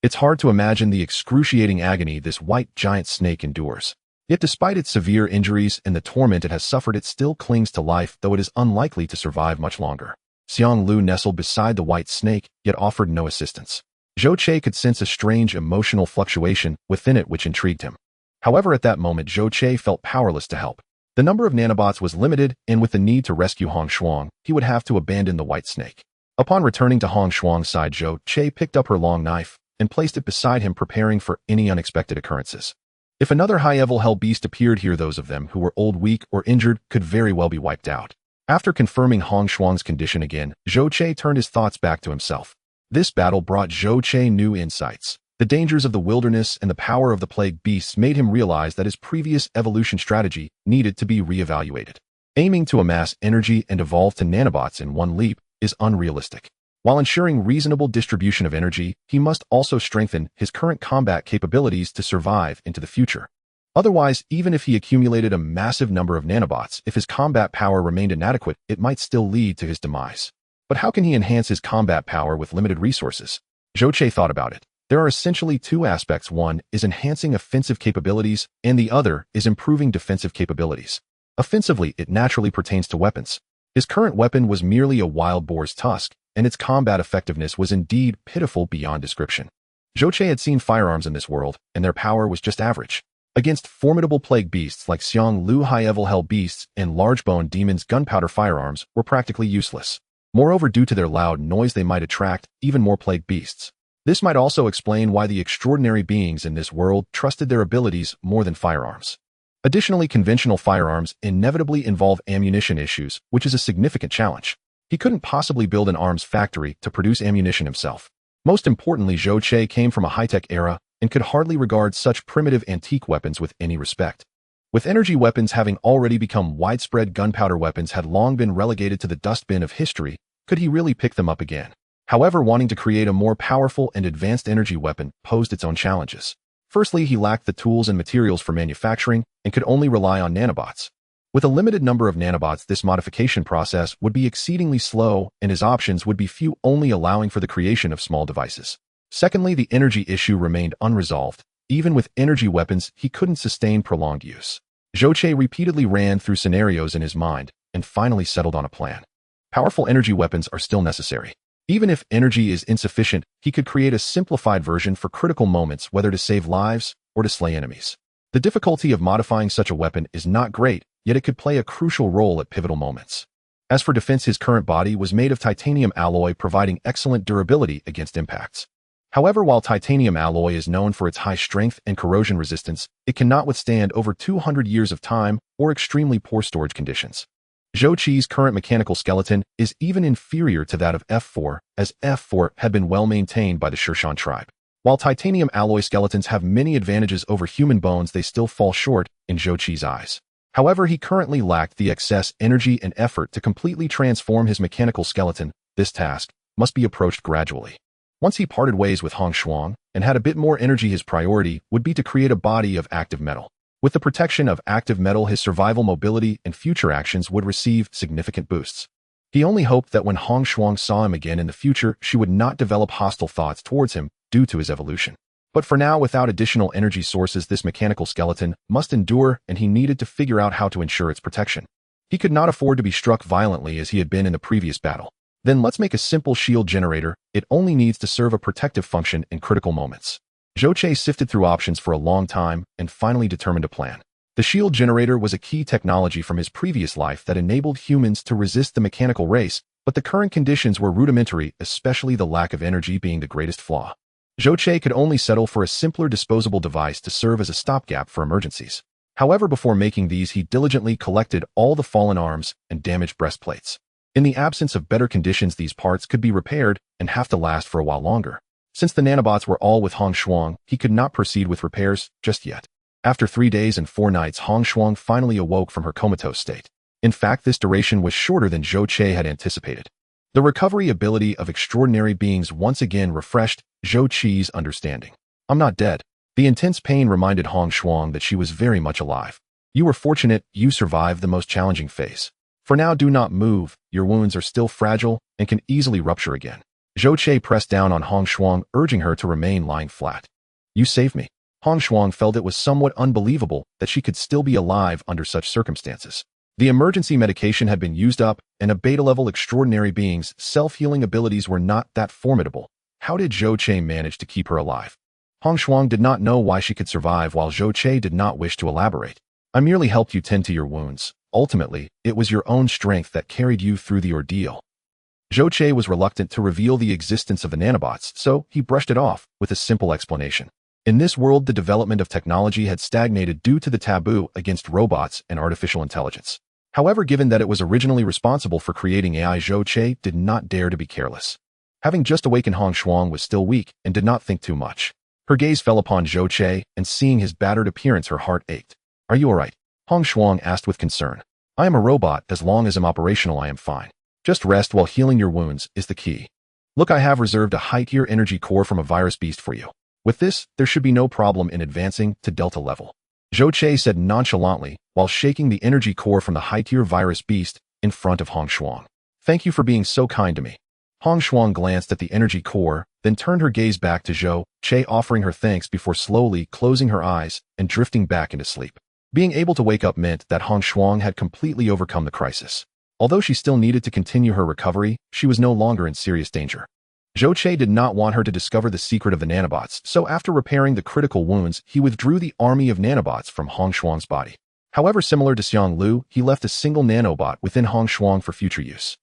It's hard to imagine the excruciating agony this white giant snake endures. Yet despite its severe injuries and the torment it has suffered, it still clings to life, though it is unlikely to survive much longer. Xiang Lu nestled beside the white snake, yet offered no assistance. Zhou Qi could sense a strange emotional fluctuation within it which intrigued him. However, at that moment, Zhou Qi felt powerless to help. The number of nanobots was limited, and with the need to rescue Hong Shuang, he would have to abandon the white snake. Upon returning to Hong Shuang's side, Zhou Qi picked up her long knife and placed it beside him, preparing for any unexpected occurrences. If another high-level hell beast appeared here, those of them who were old, weak, or injured could very well be wiped out. After confirming Hong Shuang's condition again, Zhou Qi turned his thoughts back to himself. This battle brought Zhou Qi new insights. The dangers of the wilderness and the power of the plague beasts made him realize that his previous evolution strategy needed to be reevaluated. Aiming to amass energy and evolve to nanobots in one leap is unrealistic. While ensuring reasonable distribution of energy, he must also strengthen his current combat capabilities to survive into the future. Otherwise, even if he accumulated a massive number of nanobots, if his combat power remained inadequate, it might still lead to his demise. But how can he enhance his combat power with limited resources? Zhou Qi thought about it. There are essentially two aspects. One is enhancing offensive capabilities, and the other is improving defensive capabilities. Offensively, it naturally pertains to weapons. His current weapon was merely a wild boar's tusk, and its combat effectiveness was indeed pitiful beyond description. Zhou Qi had seen firearms in this world, and their power was just average. Against formidable plague beasts like Xiang Lu, high-level hell beasts, and large bone demons, gunpowder firearms were practically useless. Moreover, due to their loud noise, they might attract even more plague beasts. This might also explain why the extraordinary beings in this world trusted their abilities more than firearms. Additionally, conventional firearms inevitably involve ammunition issues, which is a significant challenge. He couldn't possibly build an arms factory to produce ammunition himself. Most importantly, Zhou Qi came from a high-tech era and could hardly regard such primitive antique weapons with any respect. With energy weapons having already become widespread, gunpowder weapons had long been relegated to the dustbin of history. Could he really pick them up again? However, wanting to create a more powerful and advanced energy weapon posed its own challenges. Firstly, he lacked the tools and materials for manufacturing and could only rely on nanobots. With a limited number of nanobots, this modification process would be exceedingly slow, and his options would be few, only allowing for the creation of small devices. Secondly, the energy issue remained unresolved. Even with energy weapons, he couldn't sustain prolonged use. Zhou Qi repeatedly ran through scenarios in his mind and finally settled on a plan. Powerful energy weapons are still necessary. Even if energy is insufficient, he could create a simplified version for critical moments, whether to save lives or to slay enemies. The difficulty of modifying such a weapon is not great, yet it could play a crucial role at pivotal moments. As for defense, his current body was made of titanium alloy, providing excellent durability against impacts. However, while titanium alloy is known for its high strength and corrosion resistance, it cannot withstand over 200 years of time or extremely poor storage conditions. Zhou Qi's current mechanical skeleton is even inferior to that of F4, as F4 had been well maintained by the Shirshan tribe. While titanium alloy skeletons have many advantages over human bones, they still fall short in Zhou Qi's eyes. However, he currently lacked the excess energy and effort to completely transform his mechanical skeleton. This task must be approached gradually. Once he parted ways with Hong Shuang and had a bit more energy, his priority would be to create a body of active metal. With the protection of active metal, his survival, mobility, and future actions would receive significant boosts. He only hoped that when Hong Shuang saw him again in the future, she would not develop hostile thoughts towards him due to his evolution. But for now, without additional energy sources, this mechanical skeleton must endure, and he needed to figure out how to ensure its protection. He could not afford to be struck violently as he had been in the previous battle. Then let's make a simple shield generator. It only needs to serve a protective function in critical moments. Zhou Qiu sifted through options for a long time and finally determined a plan. The shield generator was a key technology from his previous life that enabled humans to resist the mechanical race, but the current conditions were rudimentary, especially the lack of energy being the greatest flaw. Zhou Qiu could only settle for a simpler disposable device to serve as a stopgap for emergencies. However, before making these, he diligently collected all the fallen arms and damaged breastplates. In the absence of better conditions, these parts could be repaired and have to last for a while longer. Since the nanobots were all with Hong Shuang, he could not proceed with repairs just yet. After 3 days and 4 nights, Hong Shuang finally awoke from her comatose state. In fact, this duration was shorter than Zhou Qiu had anticipated. The recovery ability of extraordinary beings once again refreshed Zhou Qi's understanding. I'm not dead. The intense pain reminded Hong Shuang that she was very much alive. You were fortunate you survived the most challenging phase. For now, do not move. Your wounds are still fragile and can easily rupture again. Zhou Qiu pressed down on Hong Shuang, urging her to remain lying flat. You saved me. Hong Shuang felt it was somewhat unbelievable that she could still be alive under such circumstances. The emergency medication had been used up, and a beta-level extraordinary being's self-healing abilities were not that formidable. How did Zhou Qiu manage to keep her alive? Hong Shuang did not know why she could survive, while Zhou Qiu did not wish to elaborate. I merely helped you tend to your wounds. Ultimately, it was your own strength that carried you through the ordeal. Zhou Qiu was reluctant to reveal the existence of the nanobots, so he brushed it off with a simple explanation. In this world, the development of technology had stagnated due to the taboo against robots and artificial intelligence. However, given that it was originally responsible for creating AI, Zhou Qiu did not dare to be careless. Having just awakened, Hong Shuang was still weak and did not think too much. Her gaze fell upon Zhou Qiu, and seeing his battered appearance, her heart ached. Are you all right? Hong Shuang asked with concern. I am a robot. As long as I'm operational, I am fine. Just rest while healing your wounds is the key. Look, I have reserved a high-tier energy core from a virus beast for you. With this, there should be no problem in advancing to Delta level. Zhou Qiu said nonchalantly while shaking the energy core from the high-tier virus beast in front of Hong Shuang. Thank you for being so kind to me. Hong Shuang glanced at the energy core, then turned her gaze back to Zhou Qiu, offering her thanks before slowly closing her eyes and drifting back into sleep. Being able to wake up meant that Hong Shuang had completely overcome the crisis. Although she still needed to continue her recovery, she was no longer in serious danger. Zhou Qiu did not want her to discover the secret of the nanobots, so after repairing the critical wounds, he withdrew the army of nanobots from Hong Shuang's body. However, similar to Xiang Lu, he left a single nanobot within Hong Shuang for future use.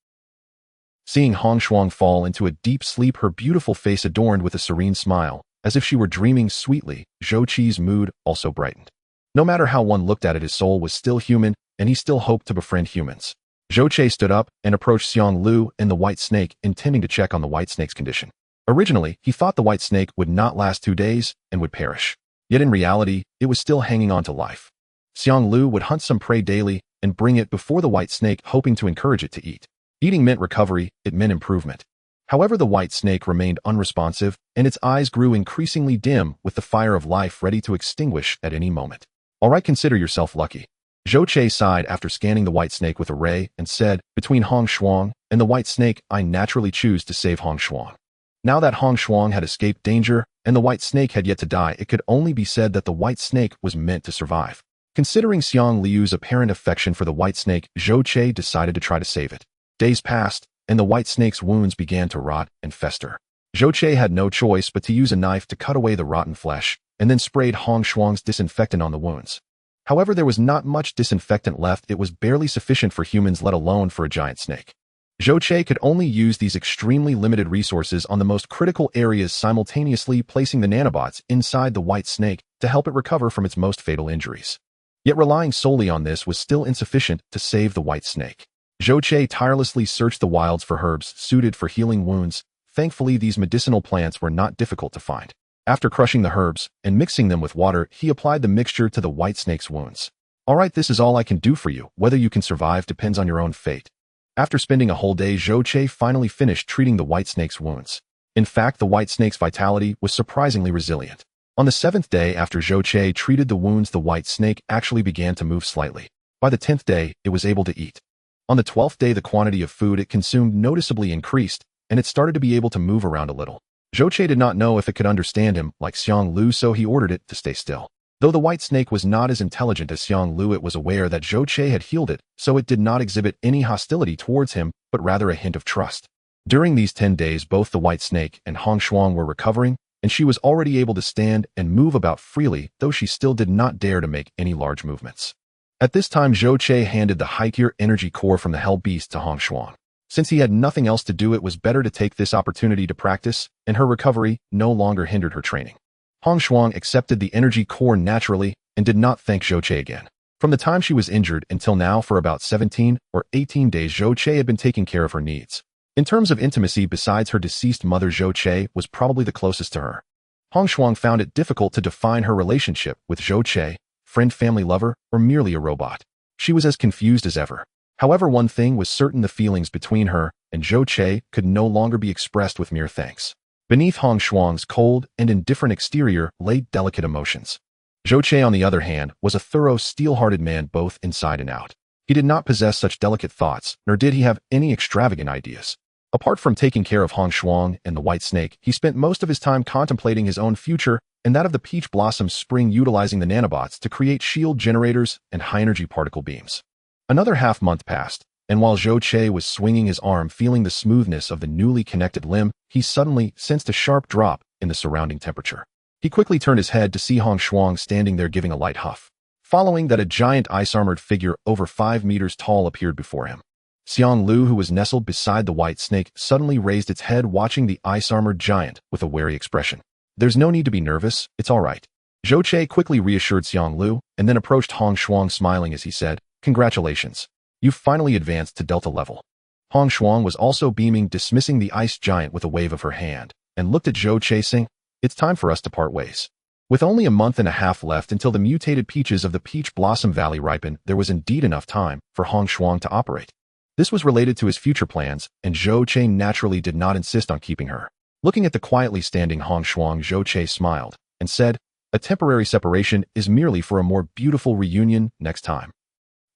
Seeing Hong Shuang fall into a deep sleep, her beautiful face adorned with a serene smile, as if she were dreaming sweetly, Zhou Qi's mood also brightened. No matter how one looked at it, his soul was still human, and he still hoped to befriend humans. Zhou Qiu stood up and approached Xiang Lu and the white snake, intending to check on the white snake's condition. Originally, he thought the white snake would not last 2 days and would perish. Yet in reality, it was still hanging on to life. Xiang Lu would hunt some prey daily and bring it before the white snake, hoping to encourage it to eat. Eating meant recovery, it meant improvement. However, the white snake remained unresponsive, and its eyes grew increasingly dim with the fire of life ready to extinguish at any moment. All right, consider yourself lucky. Zhou Qiu sighed after scanning the white snake with a ray and said, between Hong Shuang and the white snake, I naturally choose to save Hong Shuang. Now that Hong Shuang had escaped danger and the white snake had yet to die, it could only be said that the white snake was meant to survive. Considering Xiang Liu's apparent affection for the white snake, Zhou Qiu decided to try to save it. Days passed, and the white snake's wounds began to rot and fester. Zhou Qiu had no choice but to use a knife to cut away the rotten flesh, and then sprayed Hong Shuang's disinfectant on the wounds. However, there was not much disinfectant left. It was barely sufficient for humans, let alone for a giant snake. Zhou Qiu could only use these extremely limited resources on the most critical areas, simultaneously placing the nanobots inside the white snake to help it recover from its most fatal injuries. Yet relying solely on this was still insufficient to save the white snake. Zhou Che tirelessly searched the wilds for herbs suited for healing wounds. Thankfully, these medicinal plants were not difficult to find. After crushing the herbs and mixing them with water, he applied the mixture to the white snake's wounds. All right, this is all I can do for you. Whether you can survive depends on your own fate. After spending a whole day, Zhou Che finally finished treating the white snake's wounds. In fact, the white snake's vitality was surprisingly resilient. On the 7th day after Zhou Che treated the wounds, the white snake actually began to move slightly. By the 10th day, it was able to eat. On the 12th day, the quantity of food it consumed noticeably increased, and it started to be able to move around a little. Zhou Che did not know if it could understand him like Xiang Lu, so he ordered it to stay still. Though the white snake was not as intelligent as Xiang Lu, it was aware that Zhou Che had healed it, so it did not exhibit any hostility towards him, but rather a hint of trust. During these 10 days, both the white snake and Hong Shuang were recovering, and she was already able to stand and move about freely, though she still did not dare to make any large movements. At this time, Zhou Che handed the high-tier energy core from the Hell Beast to Hong Shuang. Since he had nothing else to do, it was better to take this opportunity to practice, and her recovery no longer hindered her training. Hong Shuang accepted the energy core naturally and did not thank Zhou Che again. From the time she was injured until now, for about 17 or 18 days, Zhou Che had been taking care of her needs. In terms of intimacy, besides her deceased mother, Zhou Che was probably the closest to her. Hong Shuang found it difficult to define her relationship with Zhou Che, friend, family, lover, or merely a robot. She was as confused as ever. However, one thing was certain: the feelings between her and Zhou Che could no longer be expressed with mere thanks. Beneath Hong Shuang's cold and indifferent exterior lay delicate emotions. Zhou Che, on the other hand, was a thorough, steel-hearted man both inside and out. He did not possess such delicate thoughts, nor did he have any extravagant ideas. Apart from taking care of Hong Shuang and the white snake, he spent most of his time contemplating his own future and that of the Peach Blossom Spring, utilizing the nanobots to create shield generators and high-energy particle beams. Another half-month passed, and while Zhou Che was swinging his arm, feeling the smoothness of the newly connected limb, he suddenly sensed a sharp drop in the surrounding temperature. He quickly turned his head to see Hong Shuang standing there giving a light huff. Following that, a giant ice-armored figure over 5 meters tall appeared before him. Xiang Lu, who was nestled beside the white snake, suddenly raised its head, watching the ice-armored giant with a wary expression. "There's no need to be nervous, it's all right." Zhou Che quickly reassured Xiang Lu, and then approached Hong Shuang, smiling as he said, "Congratulations. You've finally advanced to Delta level." Hong Shuang was also beaming, dismissing the ice giant with a wave of her hand, and looked at Zhou Che, saying, "It's time for us to part ways." With only a month and a half left until the mutated peaches of the Peach Blossom Valley ripen, there was indeed enough time for Hong Shuang to operate. This was related to his future plans, and Zhou Che naturally did not insist on keeping her. Looking at the quietly standing Hong Shuang, Zhou Che smiled and said, "A temporary separation is merely for a more beautiful reunion next time."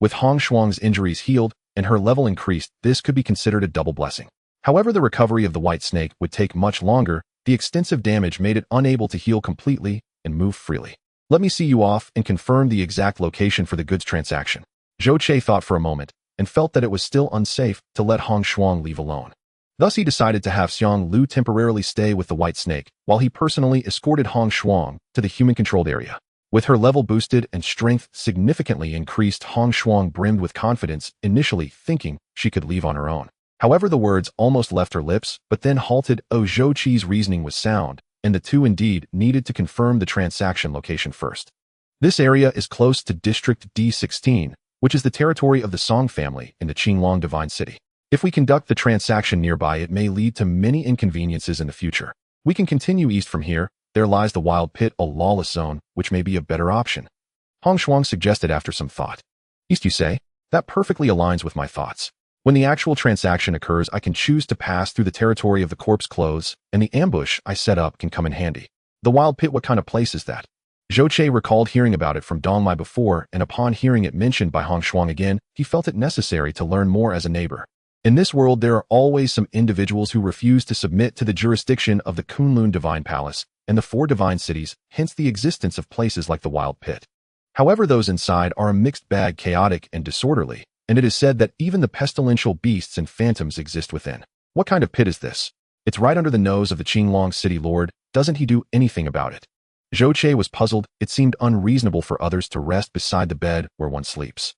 With Hong Shuang's injuries healed and her level increased, this could be considered a double blessing. However, the recovery of the white snake would take much longer. The extensive damage made it unable to heal completely and move freely. "Let me see you off and confirm the exact location for the goods transaction." Zhou Che thought for a moment and felt that it was still unsafe to let Hong Shuang leave alone. Thus, he decided to have Xiang Lu temporarily stay with the white snake, while he personally escorted Hong Shuang to the human-controlled area. With her level boosted and strength significantly increased, Hong Shuang brimmed with confidence, initially thinking she could leave on her own. However, the words almost left her lips, but then halted. Zhou Che's reasoning was sound, and the two indeed needed to confirm the transaction location first. This area is close to District D16, which is the territory of the Song family in the Qinglong Divine City. If we conduct the transaction nearby, it may lead to many inconveniences in the future. We can continue east from here. There lies the Wild Pit, a lawless zone, which may be a better option. Hong Shuang suggested after some thought. "East, you say? That perfectly aligns with my thoughts. When the actual transaction occurs, I can choose to pass through the territory of the corpse clothes, and the ambush I set up can come in handy." "The Wild Pit, what kind of place is that?" Zhou Che recalled hearing about it from Dongmai before, and upon hearing it mentioned by Hong Shuang again, he felt it necessary to learn more as a neighbor. In this world, there are always some individuals who refuse to submit to the jurisdiction of the Kunlun Divine Palace and the 4 divine cities, hence the existence of places like the Wild Pit. However, those inside are a mixed bag, chaotic and disorderly, and it is said that even the pestilential beasts and phantoms exist within. "What kind of pit is this?" "It's right under the nose of the Qinglong City Lord. Doesn't he do anything about it?" Zhou Che was puzzled. It seemed unreasonable for others to rest beside the bed where one sleeps.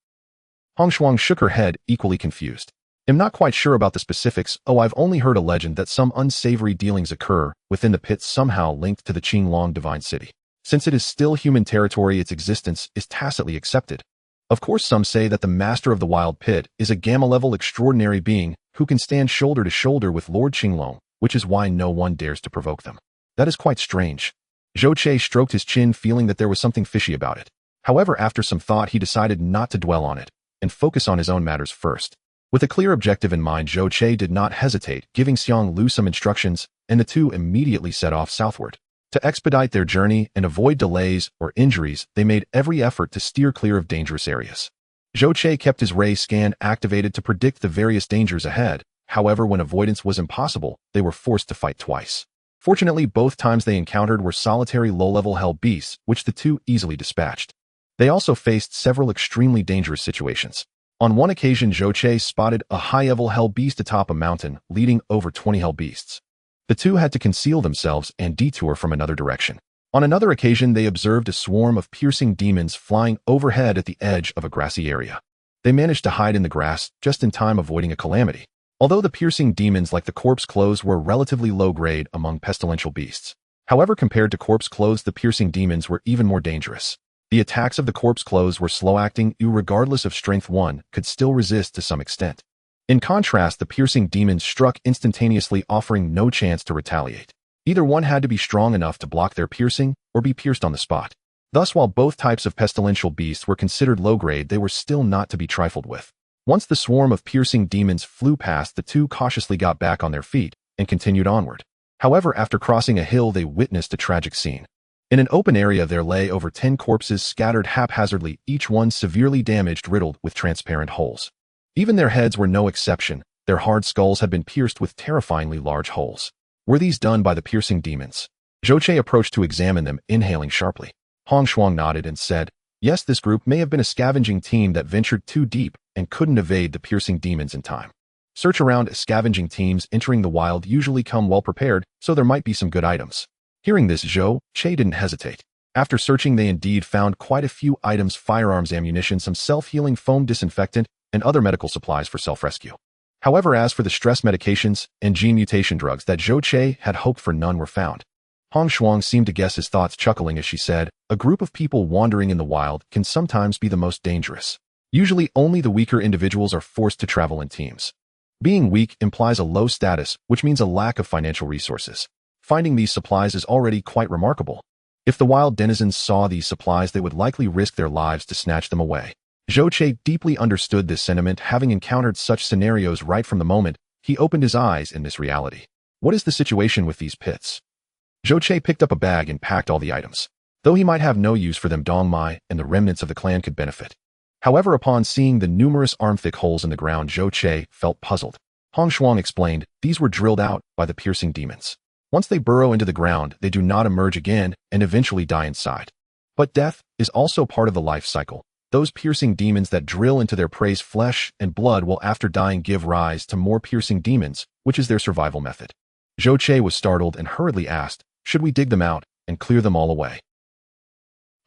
Hong Shuang shook her head, equally confused. "I'm not quite sure about the specifics. I've only heard a legend that some unsavory dealings occur within the pit, somehow linked to the Qinglong Divine City. Since it is still human territory, its existence is tacitly accepted." Of course, some say that the master of the wild pit is a gamma-level extraordinary being who can stand shoulder to shoulder with Lord Qinglong, which is why no one dares to provoke them. That is quite strange. Zhou Che stroked his chin, feeling that there was something fishy about it. However, after some thought, he decided not to dwell on it and focus on his own matters first. With a clear objective in mind, Zhou Che did not hesitate, giving Xiang Lu some instructions, and the two immediately set off southward. To expedite their journey and avoid delays or injuries, they made every effort to steer clear of dangerous areas. Zhou Che kept his ray scan activated to predict the various dangers ahead. However, when avoidance was impossible, they were forced to fight twice. Fortunately, both times they encountered were solitary low-level hell beasts, which the two easily dispatched. They also faced several extremely dangerous situations. On one occasion, Zhou Che spotted a high-level hell beast atop a mountain, leading over 20 hell beasts. The two had to conceal themselves and detour from another direction. On another occasion, they observed a swarm of piercing demons flying overhead at the edge of a grassy area. They managed to hide in the grass, just in time avoiding a calamity. Although the piercing demons like the corpse clothes were relatively low-grade among pestilential beasts. However, compared to corpse clothes, the piercing demons were even more dangerous. The attacks of the corpse clothes were slow-acting, who regardless of strength one could still resist to some extent. In contrast, the piercing demons struck instantaneously, offering no chance to retaliate. Either one had to be strong enough to block their piercing or be pierced on the spot. Thus, while both types of pestilential beasts were considered low-grade, they were still not to be trifled with. Once the swarm of piercing demons flew past, the two cautiously got back on their feet and continued onward. However, after crossing a hill, they witnessed a tragic scene. In an open area, there lay over 10 corpses scattered haphazardly, each one severely damaged, riddled with transparent holes. Even their heads were no exception. Their hard skulls had been pierced with terrifyingly large holes. Were these done by the piercing demons? Zhou Che approached to examine them, inhaling sharply. Hong Shuang nodded and said, "Yes, this group may have been a scavenging team that ventured too deep and couldn't evade the piercing demons in time. Search around. Scavenging teams entering the wild usually come well prepared, so there might be some good items." Hearing this, Zhou Che didn't hesitate. After searching, they indeed found quite a few items: firearms, ammunition, some self-healing foam, disinfectant, and other medical supplies for self-rescue. However, as for the stress medications and gene mutation drugs that Zhou Che had hoped for, none were found. Hong Shuang seemed to guess his thoughts, chuckling as she said, "A group of people wandering in the wild can sometimes be the most dangerous. Usually only the weaker individuals are forced to travel in teams. Being weak implies a low status, which means a lack of financial resources. Finding these supplies is already quite remarkable. If the wild denizens saw these supplies, they would likely risk their lives to snatch them away." Zhou Che deeply understood this sentiment, having encountered such scenarios right from the moment he opened his eyes in this reality. What is the situation with these pits? Zhou Che picked up a bag and packed all the items. Though he might have no use for them, Dong Mai and the remnants of the clan could benefit. However, upon seeing the numerous arm-thick holes in the ground, Zhou Che felt puzzled. Hong Shuang explained, "These were drilled out by the piercing demons. Once they burrow into the ground, they do not emerge again and eventually die inside. But death is also part of the life cycle. Those piercing demons that drill into their prey's flesh and blood will after dying give rise to more piercing demons, which is their survival method." Zhou Che was startled and hurriedly asked, "Should we dig them out and clear them all away?"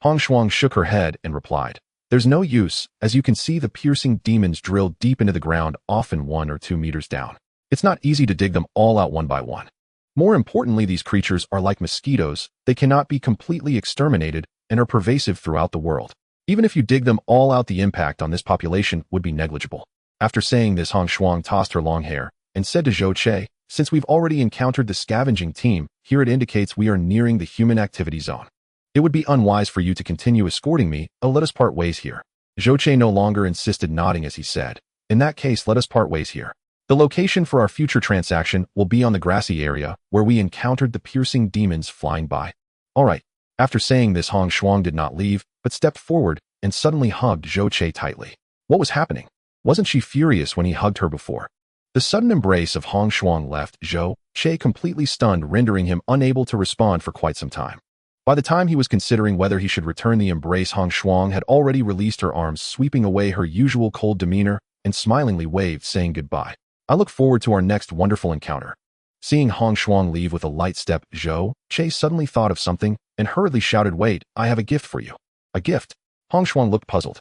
Hong Shuang shook her head and replied, "There's no use. As you can see, the piercing demons drill deep into the ground, often 1 or 2 meters down. It's not easy to dig them all out one by one. More importantly, these creatures are like mosquitoes. They cannot be completely exterminated and are pervasive throughout the world. Even if you dig them all out, the impact on this population would be negligible." After saying this, Hong Shuang tossed her long hair and said to Zhou Che, "Since we've already encountered the scavenging team, here it indicates we are nearing the human activity zone. It would be unwise for you to continue escorting me. Let us part ways here." Zhou Che no longer insisted, nodding as he said, "In that case, let us part ways here. The location for our future transaction will be on the grassy area where we encountered the piercing demons flying by." "All right." After saying this, Hong Shuang did not leave, but stepped forward and suddenly hugged Zhou Che tightly. What was happening? Wasn't she furious when he hugged her before? The sudden embrace of Hong Shuang left Zhou Che completely stunned, rendering him unable to respond for quite some time. By the time he was considering whether he should return the embrace, Hong Shuang had already released her arms, sweeping away her usual cold demeanor, and smilingly waved, saying goodbye. "I look forward to our next wonderful encounter." Seeing Hong Shuang leave with a light step, Zhou Che suddenly thought of something and hurriedly shouted, "Wait, I have a gift for you." "A gift?" Hong Shuang looked puzzled.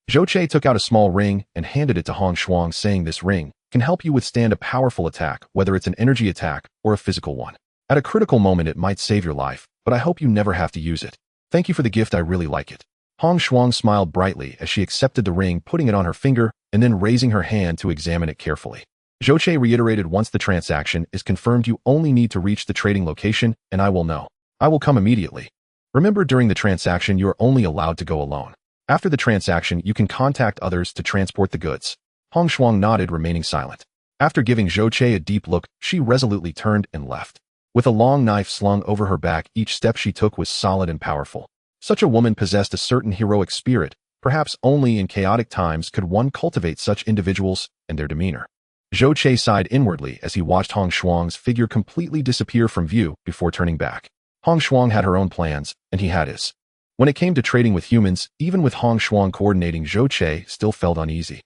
Zhou Che took out a small ring and handed it to Hong Shuang, saying, "This ring can help you withstand a powerful attack, whether it's an energy attack or a physical one. At a critical moment, it might save your life, but I hope you never have to use it. Thank you for the gift, I really like it." Hong Shuang smiled brightly as she accepted the ring, putting it on her finger and then raising her hand to examine it carefully. Zhou Che reiterated, once the transaction is confirmed, you only need to reach the trading location and I will know. I will come immediately. Remember, during the transaction you are only allowed to go alone. After the transaction you can contact others to transport the goods. Hong Shuang nodded, remaining silent. After giving Zhou Che a deep look, she resolutely turned and left. With a long knife slung over her back, each step she took was solid and powerful. Such a woman possessed a certain heroic spirit. Perhaps only in chaotic times could one cultivate such individuals and their demeanor. Zhou Che sighed inwardly as he watched Hong Shuang's figure completely disappear from view before turning back. Hong Shuang had her own plans, and he had his. When it came to trading with humans, even with Hong Shuang coordinating, Zhou Che still felt uneasy.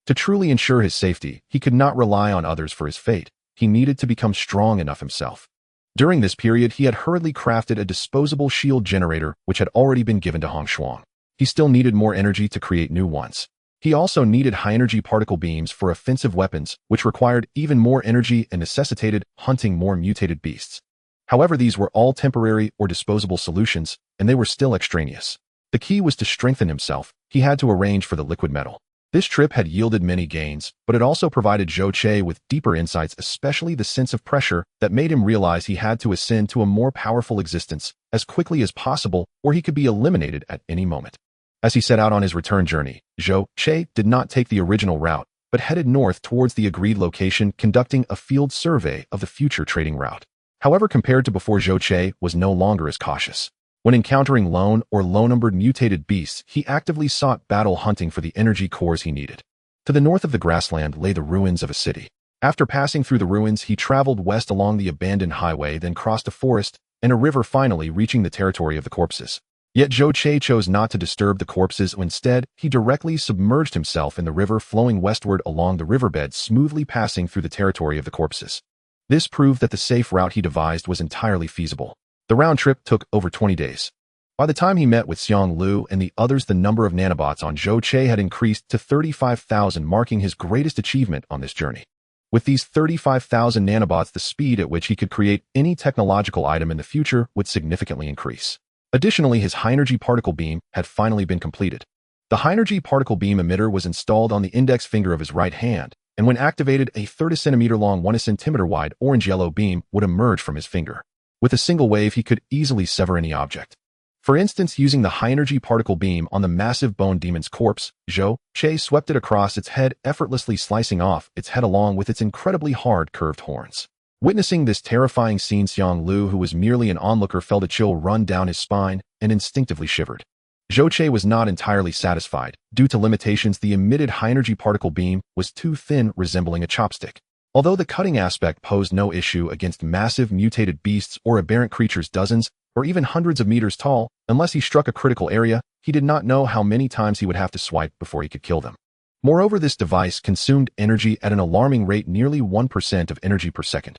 To truly ensure his safety, he could not rely on others for his fate. He needed to become strong enough himself. During this period, he had hurriedly crafted a disposable shield generator which had already been given to Hong Shuang. He still needed more energy to create new ones. He also needed high-energy particle beams for offensive weapons, which required even more energy and necessitated hunting more mutated beasts. However, these were all temporary or disposable solutions, and they were still extraneous. The key was to strengthen himself. He had to arrange for the liquid metal. This trip had yielded many gains, but it also provided Zhou Che with deeper insights, especially the sense of pressure that made him realize he had to ascend to a more powerful existence as quickly as possible, or he could be eliminated at any moment. As he set out on his return journey, Zhou Che did not take the original route, but headed north towards the agreed location, conducting a field survey of the future trading route. However, compared to before, Zhou Che was no longer as cautious. When encountering lone or low-numbered mutated beasts, he actively sought battle, hunting for the energy cores he needed. To the north of the grassland lay the ruins of a city. After passing through the ruins, he traveled west along the abandoned highway, then crossed a forest and a river, finally reaching the territory of the corpses. Yet Zhou Che chose not to disturb the corpses. Instead, he directly submerged himself in the river, flowing westward along the riverbed, smoothly passing through the territory of the corpses. This proved that the safe route he devised was entirely feasible. The round trip took over 20 days. By the time he met with Xiang Lu and the others, the number of nanobots on Zhou Che had increased to 35,000, marking his greatest achievement on this journey. With these 35,000 nanobots, the speed at which he could create any technological item in the future would significantly increase. Additionally, his high-energy particle beam had finally been completed. The high-energy particle beam emitter was installed on the index finger of his right hand, and when activated, a 30 centimeter long, 1 centimeter wide orange-yellow beam would emerge from his finger. With a single wave, he could easily sever any object. For instance, using the high-energy particle beam on the massive bone demon's corpse, Zhou Che swept it across its head, effortlessly slicing off its head along with its incredibly hard, curved horns. Witnessing this terrifying scene, Xiang Lu, who was merely an onlooker, felt a chill run down his spine and instinctively shivered. Zhou Che was not entirely satisfied. Due to limitations, the emitted high-energy particle beam was too thin, resembling a chopstick. Although the cutting aspect posed no issue against massive mutated beasts or aberrant creatures dozens or even hundreds of meters tall, unless he struck a critical area, he did not know how many times he would have to swipe before he could kill them. Moreover, this device consumed energy at an alarming rate, nearly 1% of energy per second.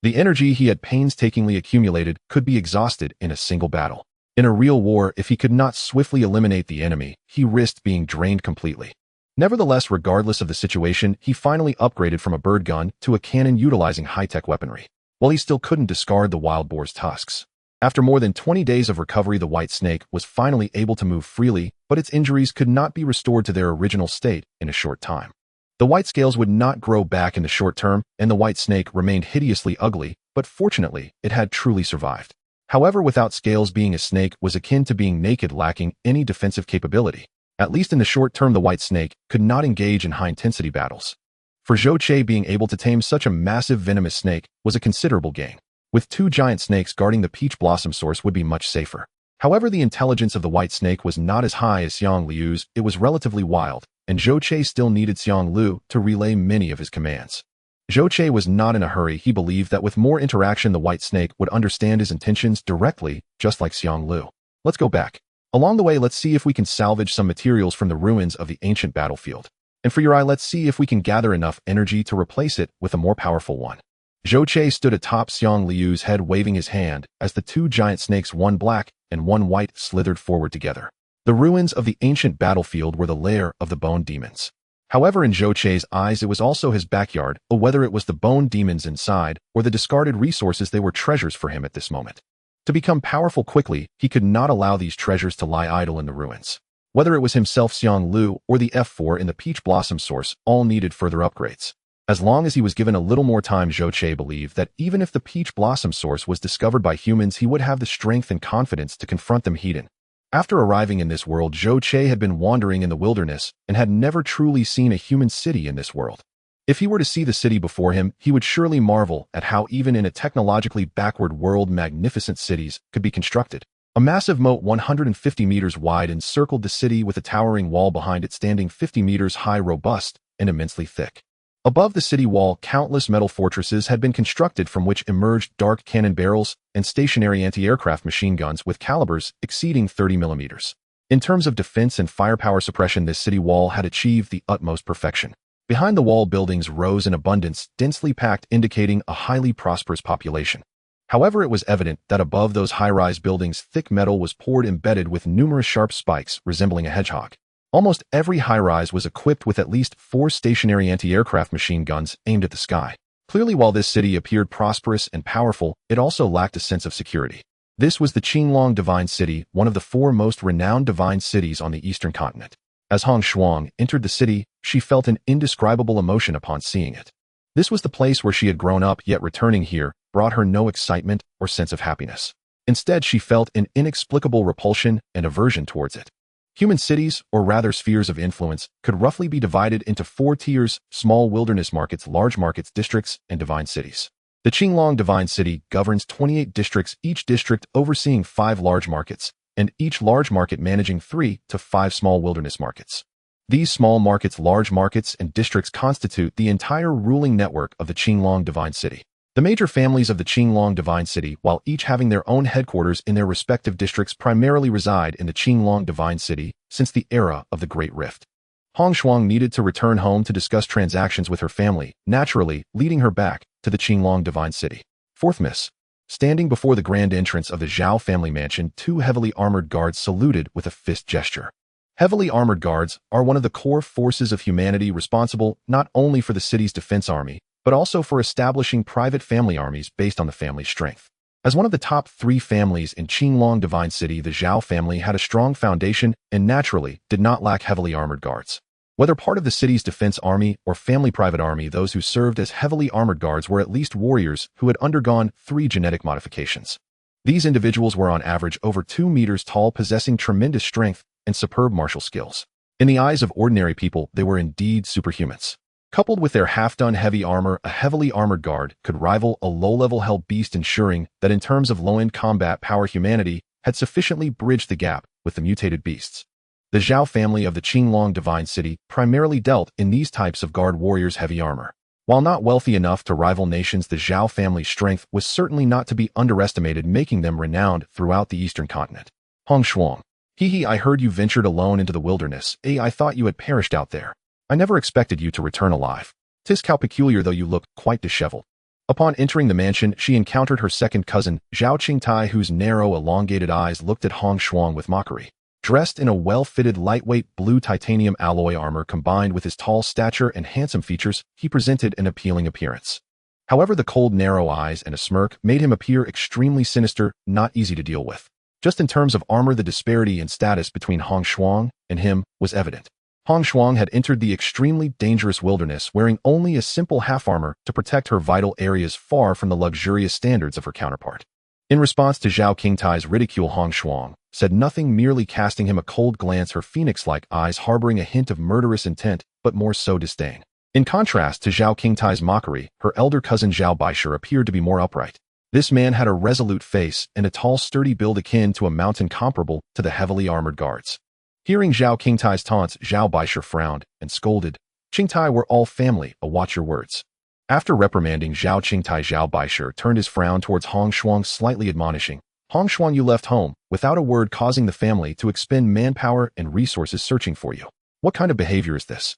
The energy he had painstakingly accumulated could be exhausted in a single battle. In a real war, if he could not swiftly eliminate the enemy, he risked being drained completely. Nevertheless, regardless of the situation, he finally upgraded from a bird gun to a cannon utilizing high-tech weaponry. While he still couldn't discard the wild boar's tusks. After more than 20 days of recovery, the white snake was finally able to move freely, but its injuries could not be restored to their original state in a short time. The white scales would not grow back in the short term, and the white snake remained hideously ugly, but fortunately, it had truly survived. However, without scales, being a snake was akin to being naked, lacking any defensive capability. At least in the short term, the white snake could not engage in high-intensity battles. For Zhou Che, being able to tame such a massive venomous snake was a considerable gain. With 2 giant snakes guarding the peach blossom source would be much safer. However, the intelligence of the white snake was not as high as Xiang Liu's. It was relatively wild, and Zhou Che still needed Xiang Lu to relay many of his commands. Zhou Che was not in a hurry. He believed that with more interaction, the white snake would understand his intentions directly, just like Xiang Lu. Let's go back. Along the way, let's see if we can salvage some materials from the ruins of the ancient battlefield. And for your eye, let's see if we can gather enough energy to replace it with a more powerful one. Zhou Che stood atop Xiang Liu's head, waving his hand as the 2 giant snakes, one black and one white, slithered forward together. The ruins of the ancient battlefield were the lair of the bone demons. However, in Zhou Che's eyes, it was also his backyard, whether it was the bone demons inside or the discarded resources, they were treasures for him at this moment. To become powerful quickly, he could not allow these treasures to lie idle in the ruins. Whether it was himself Xiang Lu or the F4 in the Peach Blossom source, all needed further upgrades. As long as he was given a little more time, Zhou Che believed that even if the Peach Blossom source was discovered by humans, he would have the strength and confidence to confront them head-on. After arriving in this world, Zhou Che had been wandering in the wilderness and had never truly seen a human city in this world. If he were to see the city before him, he would surely marvel at how even in a technologically backward world, magnificent cities could be constructed. A massive moat 150 meters wide encircled the city, with a towering wall behind it standing 50 meters high, robust and immensely thick. Above the city wall, countless metal fortresses had been constructed from which emerged dark cannon barrels and stationary anti-aircraft machine guns with calibers exceeding 30 millimeters. In terms of defense and firepower suppression, this city wall had achieved the utmost perfection. Behind the wall, buildings rose in abundance, densely packed, indicating a highly prosperous population. However, it was evident that above those high-rise buildings, thick metal was poured, embedded with numerous sharp spikes resembling a hedgehog. Almost every high-rise was equipped with at least 4 stationary anti-aircraft machine guns aimed at the sky. Clearly, while this city appeared prosperous and powerful, it also lacked a sense of security. This was the Qinglong Divine City, one of the 4 most renowned divine cities on the eastern continent. As Hong Shuang entered the city, she felt an indescribable emotion upon seeing it. This was the place where she had grown up, yet returning here brought her no excitement or sense of happiness. Instead, she felt an inexplicable repulsion and aversion towards it. Human cities, or rather spheres of influence, could roughly be divided into 4 tiers: small wilderness markets, large markets, districts, and divine cities. The Qinglong Divine City governs 28 districts, each district overseeing 5 large markets, and each large market managing 3 to 5 small wilderness markets. These small markets, large markets, and districts constitute the entire ruling network of the Qinglong Divine City. The major families of the Qinglong Divine City, while each having their own headquarters in their respective districts, primarily reside in the Qinglong Divine City since the era of the Great Rift. Hong Shuang needed to return home to discuss transactions with her family, naturally leading her back to the Qinglong Divine City. 4th Miss. Standing before the grand entrance of the Zhao family mansion, 2 heavily armored guards saluted with a fist gesture. Heavily armored guards are one of the core forces of humanity, responsible not only for the city's defense army, but also for establishing private family armies based on the family's strength. As one of the top 3 families in Qinglong Divine City, the Zhao family had a strong foundation and naturally did not lack heavily armored guards. Whether part of the city's defense army or family private army, those who served as heavily armored guards were at least warriors who had undergone 3 genetic modifications. These individuals were on average over 2 meters tall, possessing tremendous strength and superb martial skills. In the eyes of ordinary people, they were indeed superhumans. Coupled with their half-done heavy armor, a heavily armored guard could rival a low-level hell beast, ensuring that in terms of low-end combat power, humanity had sufficiently bridged the gap with the mutated beasts. The Zhao family of the Qinglong Divine City primarily dealt in these types of guard warriors' heavy armor. While not wealthy enough to rival nations, the Zhao family's strength was certainly not to be underestimated, making them renowned throughout the eastern continent. Hong Shuang. I heard you ventured alone into the wilderness. I thought you had perished out there. I never expected you to return alive. 'Tis how peculiar, though you look quite disheveled. Upon entering the mansion, she encountered her second cousin, Zhao Qingtai, whose narrow, elongated eyes looked at Hong Shuang with mockery. Dressed in a well-fitted, lightweight blue titanium alloy armor combined with his tall stature and handsome features, he presented an appealing appearance. However, the cold, narrow eyes and a smirk made him appear extremely sinister, not easy to deal with. Just in terms of armor, the disparity in status between Hong Shuang and him was evident. Hong Shuang had entered the extremely dangerous wilderness wearing only a simple half-armor to protect her vital areas, far from the luxurious standards of her counterpart. In response to Zhao Qingtai's ridicule, Hong Shuang said nothing, merely casting him a cold glance, her phoenix-like eyes harboring a hint of murderous intent, but more so disdain. In contrast to Zhao Qingtai's mockery, her elder cousin Zhao Baisha appeared to be more upright. This man had a resolute face and a tall, sturdy build akin to a mountain, comparable to the heavily armored guards. Hearing Zhao Qingtai's taunts, Zhao Baisha frowned and scolded. "Qingtai, we're all family, watch your words." After reprimanding Zhao Qingtai, Zhao Baisha turned his frown towards Hong Shuang, slightly admonishing, "Hong Shuang, you left home without a word, causing the family to expend manpower and resources searching for you. What kind of behavior is this?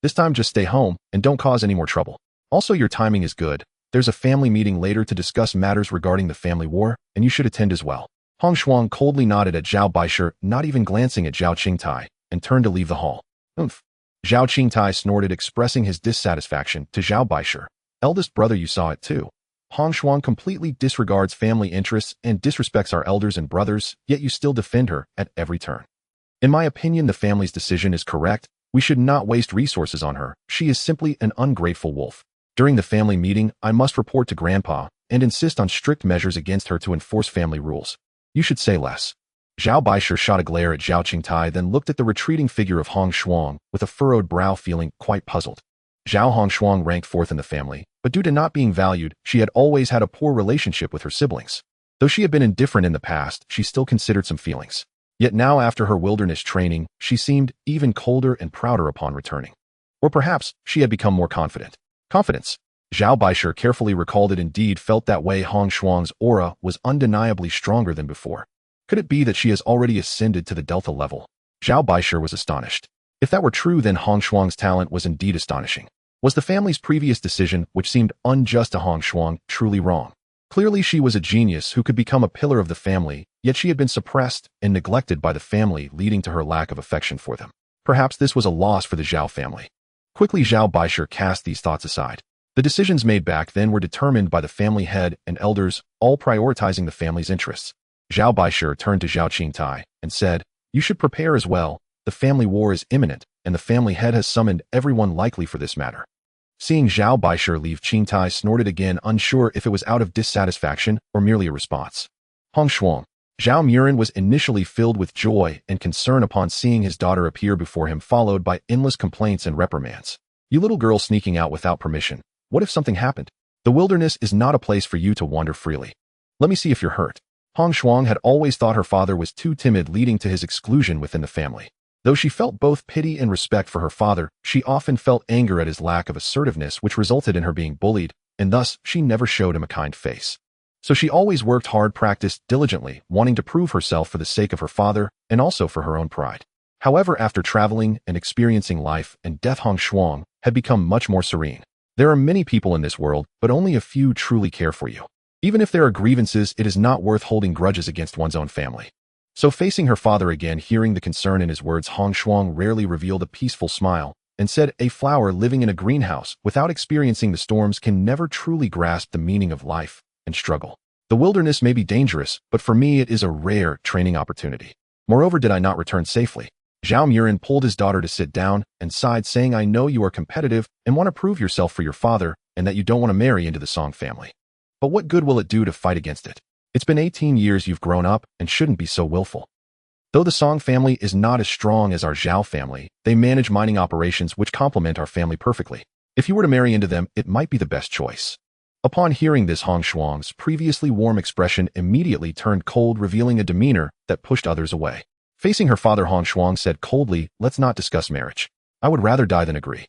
This time just stay home and don't cause any more trouble. Also, your timing is good. There's a family meeting later to discuss matters regarding the family war, and you should attend as well." Hong Shuang coldly nodded at Zhao Baisha, not even glancing at Zhao Qingtai, and turned to leave the hall. "Oomph." Zhao Qingtai snorted, expressing his dissatisfaction to Zhao Baisha. "Eldest brother, you saw it too." Hong Shuang completely disregards family interests and disrespects our elders and brothers, yet you still defend her at every turn. In my opinion, the family's decision is correct. We should not waste resources on her. She is simply an ungrateful wolf. During the family meeting, I must report to Grandpa and insist on strict measures against her to enforce family rules. You should say less. Zhao Baisher shot a glare at Zhao Qingtai, then looked at the retreating figure of Hong Shuang with a furrowed brow, feeling quite puzzled. Zhao Hong Shuang ranked fourth in the family, but due to not being valued, she had always had a poor relationship with her siblings. Though she had been indifferent in the past, she still considered some feelings. Yet now, after her wilderness training, she seemed even colder and prouder upon returning. Or perhaps she had become more confident. Confidence. Zhao Baisher carefully recalled it, indeed felt that way. Hong Shuang's aura was undeniably stronger than before. Could it be that she has already ascended to the Delta level? Zhao Baisher was astonished. If that were true, then Hong Shuang's talent was indeed astonishing. Was the family's previous decision, which seemed unjust to Hong Shuang, truly wrong? Clearly she was a genius who could become a pillar of the family, yet she had been suppressed and neglected by the family, leading to her lack of affection for them. Perhaps this was a loss for the Zhao family. Quickly Zhao Baisher cast these thoughts aside. The decisions made back then were determined by the family head and elders, all prioritizing the family's interests. Zhao Baisher turned to Zhao Qingtai and said, "You should prepare as well. The family war is imminent, and the family head has summoned everyone likely for this matter." Seeing Zhao Baisher leave, Qingtai snorted again, unsure if it was out of dissatisfaction or merely a response. Hong Shuang. Zhao Murin was initially filled with joy and concern upon seeing his daughter appear before him, followed by endless complaints and reprimands. "You little girl sneaking out without permission. What if something happened? The wilderness is not a place for you to wander freely. Let me see if you're hurt." Hong Shuang had always thought her father was too timid, leading to his exclusion within the family. Though she felt both pity and respect for her father, she often felt anger at his lack of assertiveness, which resulted in her being bullied, and thus she never showed him a kind face. So she always worked hard, practiced diligently, wanting to prove herself for the sake of her father and also for her own pride. However, after traveling and experiencing life and death, Hong Shuang had become much more serene. There are many people in this world, but only a few truly care for you. Even if there are grievances, it is not worth holding grudges against one's own family. So facing her father again, hearing the concern in his words, Hong Shuang rarely revealed a peaceful smile and said, "A flower living in a greenhouse without experiencing the storms can never truly grasp the meaning of life and struggle. The wilderness may be dangerous, but for me it is a rare training opportunity. Moreover, did I not return safely?" Zhao Murin pulled his daughter to sit down and sighed, saying, "I know you are competitive and want to prove yourself for your father and that you don't want to marry into the Song family. But what good will it do to fight against it? It's been 18 years you've grown up and shouldn't be so willful." Though the Song family is not as strong as our Zhao family, they manage mining operations which complement our family perfectly. If you were to marry into them, it might be the best choice. Upon hearing this, Hong Shuang's previously warm expression immediately turned cold, revealing a demeanor that pushed others away. Facing her father, Hong Shuang said coldly, "Let's not discuss marriage. I would rather die than agree.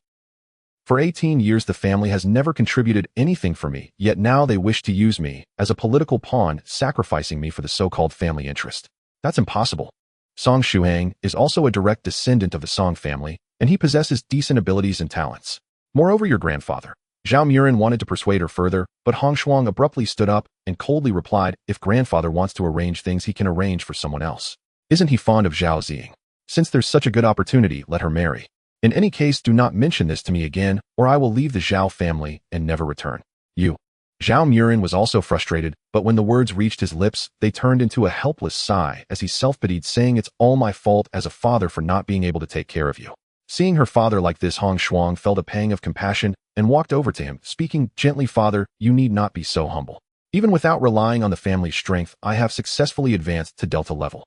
For 18 years the family has never contributed anything for me, yet now they wish to use me as a political pawn, sacrificing me for the so-called family interest. That's impossible. Song Shuang is also a direct descendant of the Song family, and he possesses decent abilities and talents. Moreover, your grandfather." Zhao Murin wanted to persuade her further, but Hong Shuang abruptly stood up and coldly replied, "If grandfather wants to arrange things, he can arrange for someone else. Isn't he fond of Zhao Ziying? Since there's such a good opportunity, let her marry. In any case, do not mention this to me again, or I will leave the Zhao family and never return. You." Zhao Murin was also frustrated, but when the words reached his lips, they turned into a helpless sigh as he self-pitied, saying, "It's all my fault as a father for not being able to take care of you." Seeing her father like this, Hong Shuang felt a pang of compassion and walked over to him, speaking gently, "Father, you need not be so humble. Even without relying on the family's strength, I have successfully advanced to Delta level."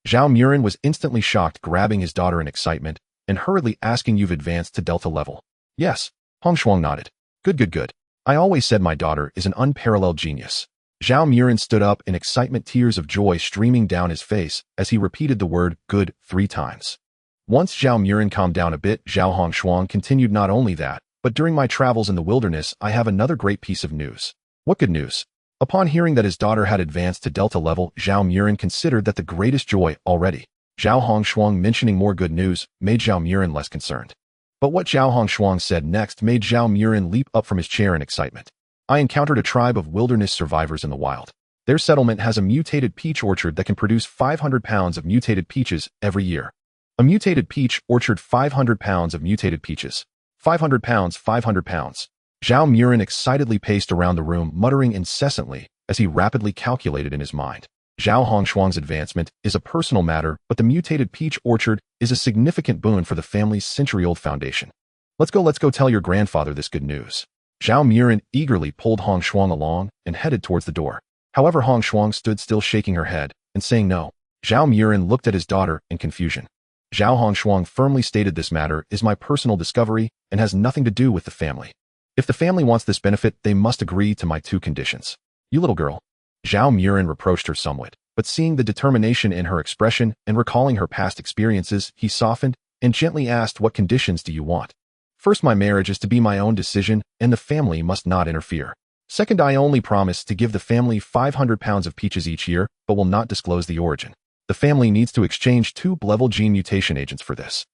Zhao Murin was instantly shocked, grabbing his daughter in excitement and hurriedly asking, "You've advanced to Delta level?" "Yes." Hong Shuang nodded. Good. I always said my daughter is an unparalleled genius." Zhao Murin stood up in excitement, tears of joy streaming down his face as he repeated the word "good" 3 times. Once Zhao Murin calmed down a bit, Hong Shuang continued, "Not only that, but during my travels in the wilderness, I have another great piece of news." "What good news?" Upon hearing that his daughter had advanced to Delta level, Zhao Murin considered that the greatest joy already. Hong Shuang mentioning more good news made Zhao Murin less concerned. But what Hong Shuang said next made Zhao Murin leap up from his chair in excitement. "I encountered a tribe of wilderness survivors in the wild. Their settlement has a mutated peach orchard that can produce 500 pounds of mutated peaches every year. A mutated peach orchard, 500 pounds of mutated peaches. 500 pounds, 500 pounds. Zhao Murin excitedly paced around the room, muttering incessantly as he rapidly calculated in his mind. Zhao Hongshuang's advancement is a personal matter, but the mutated peach orchard is a significant boon for the family's century-old foundation. Let's go tell your grandfather this good news. Zhao Murin eagerly pulled Hongshuang along and headed towards the door. However, Hongshuang stood still, shaking her head and saying no. Zhao Murin looked at his daughter in confusion. Zhao Hongshuang firmly stated, this matter is my personal discovery and has nothing to do with the family. If the family wants this benefit, they must agree to my 2 conditions. You little girl. Zhao Murin reproached her somewhat, but seeing the determination in her expression and recalling her past experiences, he softened and gently asked, what conditions do you want? First, my marriage is to be my own decision and the family must not interfere. Second, I only promise to give the family 500 pounds of peaches each year, but will not disclose the origin. The family needs to exchange 2 level gene mutation agents for this.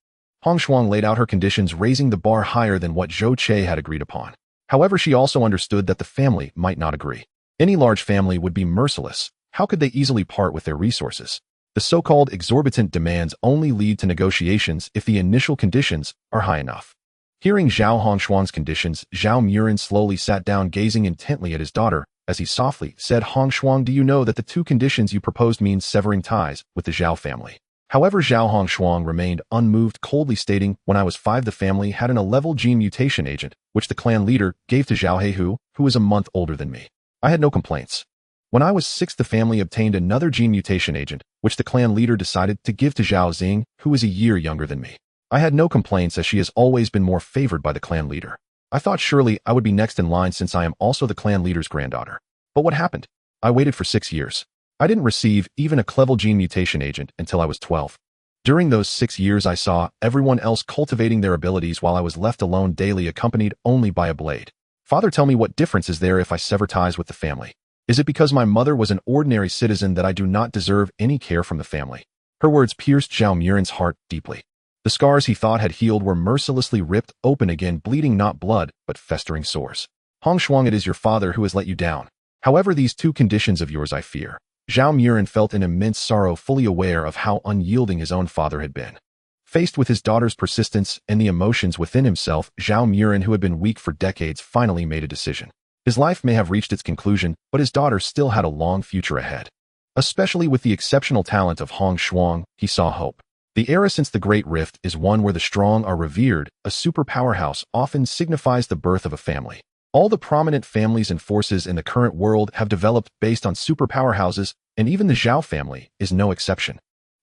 Hongshuang laid out her conditions, raising the bar higher than what Zhou Che had agreed upon. However, she also understood that the family might not agree. Any large family would be merciless. How could they easily part with their resources? The so-called exorbitant demands only lead to negotiations if the initial conditions are high enough. Hearing Zhao Hongshuang's conditions, Zhao Murin slowly sat down, gazing intently at his daughter, as he softly said, Hongshuang, do you know that the 2 conditions you proposed means severing ties with the Zhao family? However, Zhao Hongshuang remained unmoved, coldly stating, when I was 5, the family had an 11 gene mutation agent, which the clan leader gave to Zhao Heihu, who is a month older than me. I had no complaints. When I was 6, the family obtained another gene mutation agent, which the clan leader decided to give to Zhao Xing, who is a year younger than me. I had no complaints, as she has always been more favored by the clan leader. I thought surely I would be next in line, since I am also the clan leader's granddaughter. But what happened? I waited for 6 years. I didn't receive even a clever gene mutation agent until I was 12. During those 6 years, I saw everyone else cultivating their abilities while I was left alone daily, accompanied only by a blade. Father, tell me, what difference is there if I sever ties with the family? Is it because my mother was an ordinary citizen that I do not deserve any care from the family? Her words pierced Zhao Murin's heart deeply. The scars he thought had healed were mercilessly ripped open again, bleeding not blood, but festering sores. Hongshuang, it is your father who has let you down. However, these 2 conditions of yours I fear. Zhao Murin felt an immense sorrow, fully aware of how unyielding his own father had been. Faced with his daughter's persistence and the emotions within himself, Zhao Murin, who had been weak for decades, finally made a decision. His life may have reached its conclusion, but his daughter still had a long future ahead. Especially with the exceptional talent of Hongshuang, he saw hope. The era since the Great Rift is one where the strong are revered. A super powerhouse often signifies the birth of a family. All the prominent families and forces in the current world have developed based on super powerhouses, and even the Zhao family is no exception.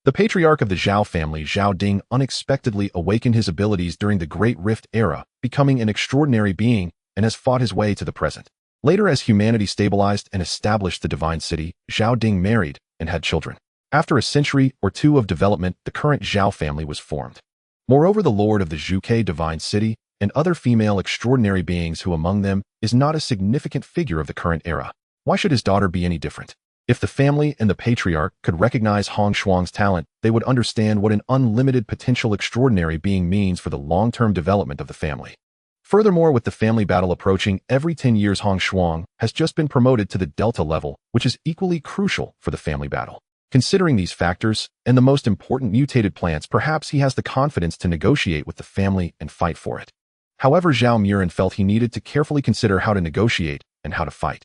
The patriarch of the Zhao family, Zhao Ding, unexpectedly awakened his abilities during the Great Rift era, becoming an extraordinary being, and has fought his way to the present. Later, as humanity stabilized and established the Divine City, Zhao Ding married and had children. After a century or 2 of development, the current Zhao family was formed. Moreover, the Lord of the Zhuke Divine City and other female extraordinary beings, who among them is not a significant figure of the current era. Why should his daughter be any different? If the family and the patriarch could recognize Hongshuang's talent, they would understand what an unlimited potential extraordinary being means for the long-term development of the family. Furthermore, with the family battle approaching every 10 years, Hongshuang has just been promoted to the Delta level, which is equally crucial for the family battle. Considering these factors, and the most important mutated plants, perhaps he has the confidence to negotiate with the family and fight for it. However, Zhao Murin felt he needed to carefully consider how to negotiate and how to fight.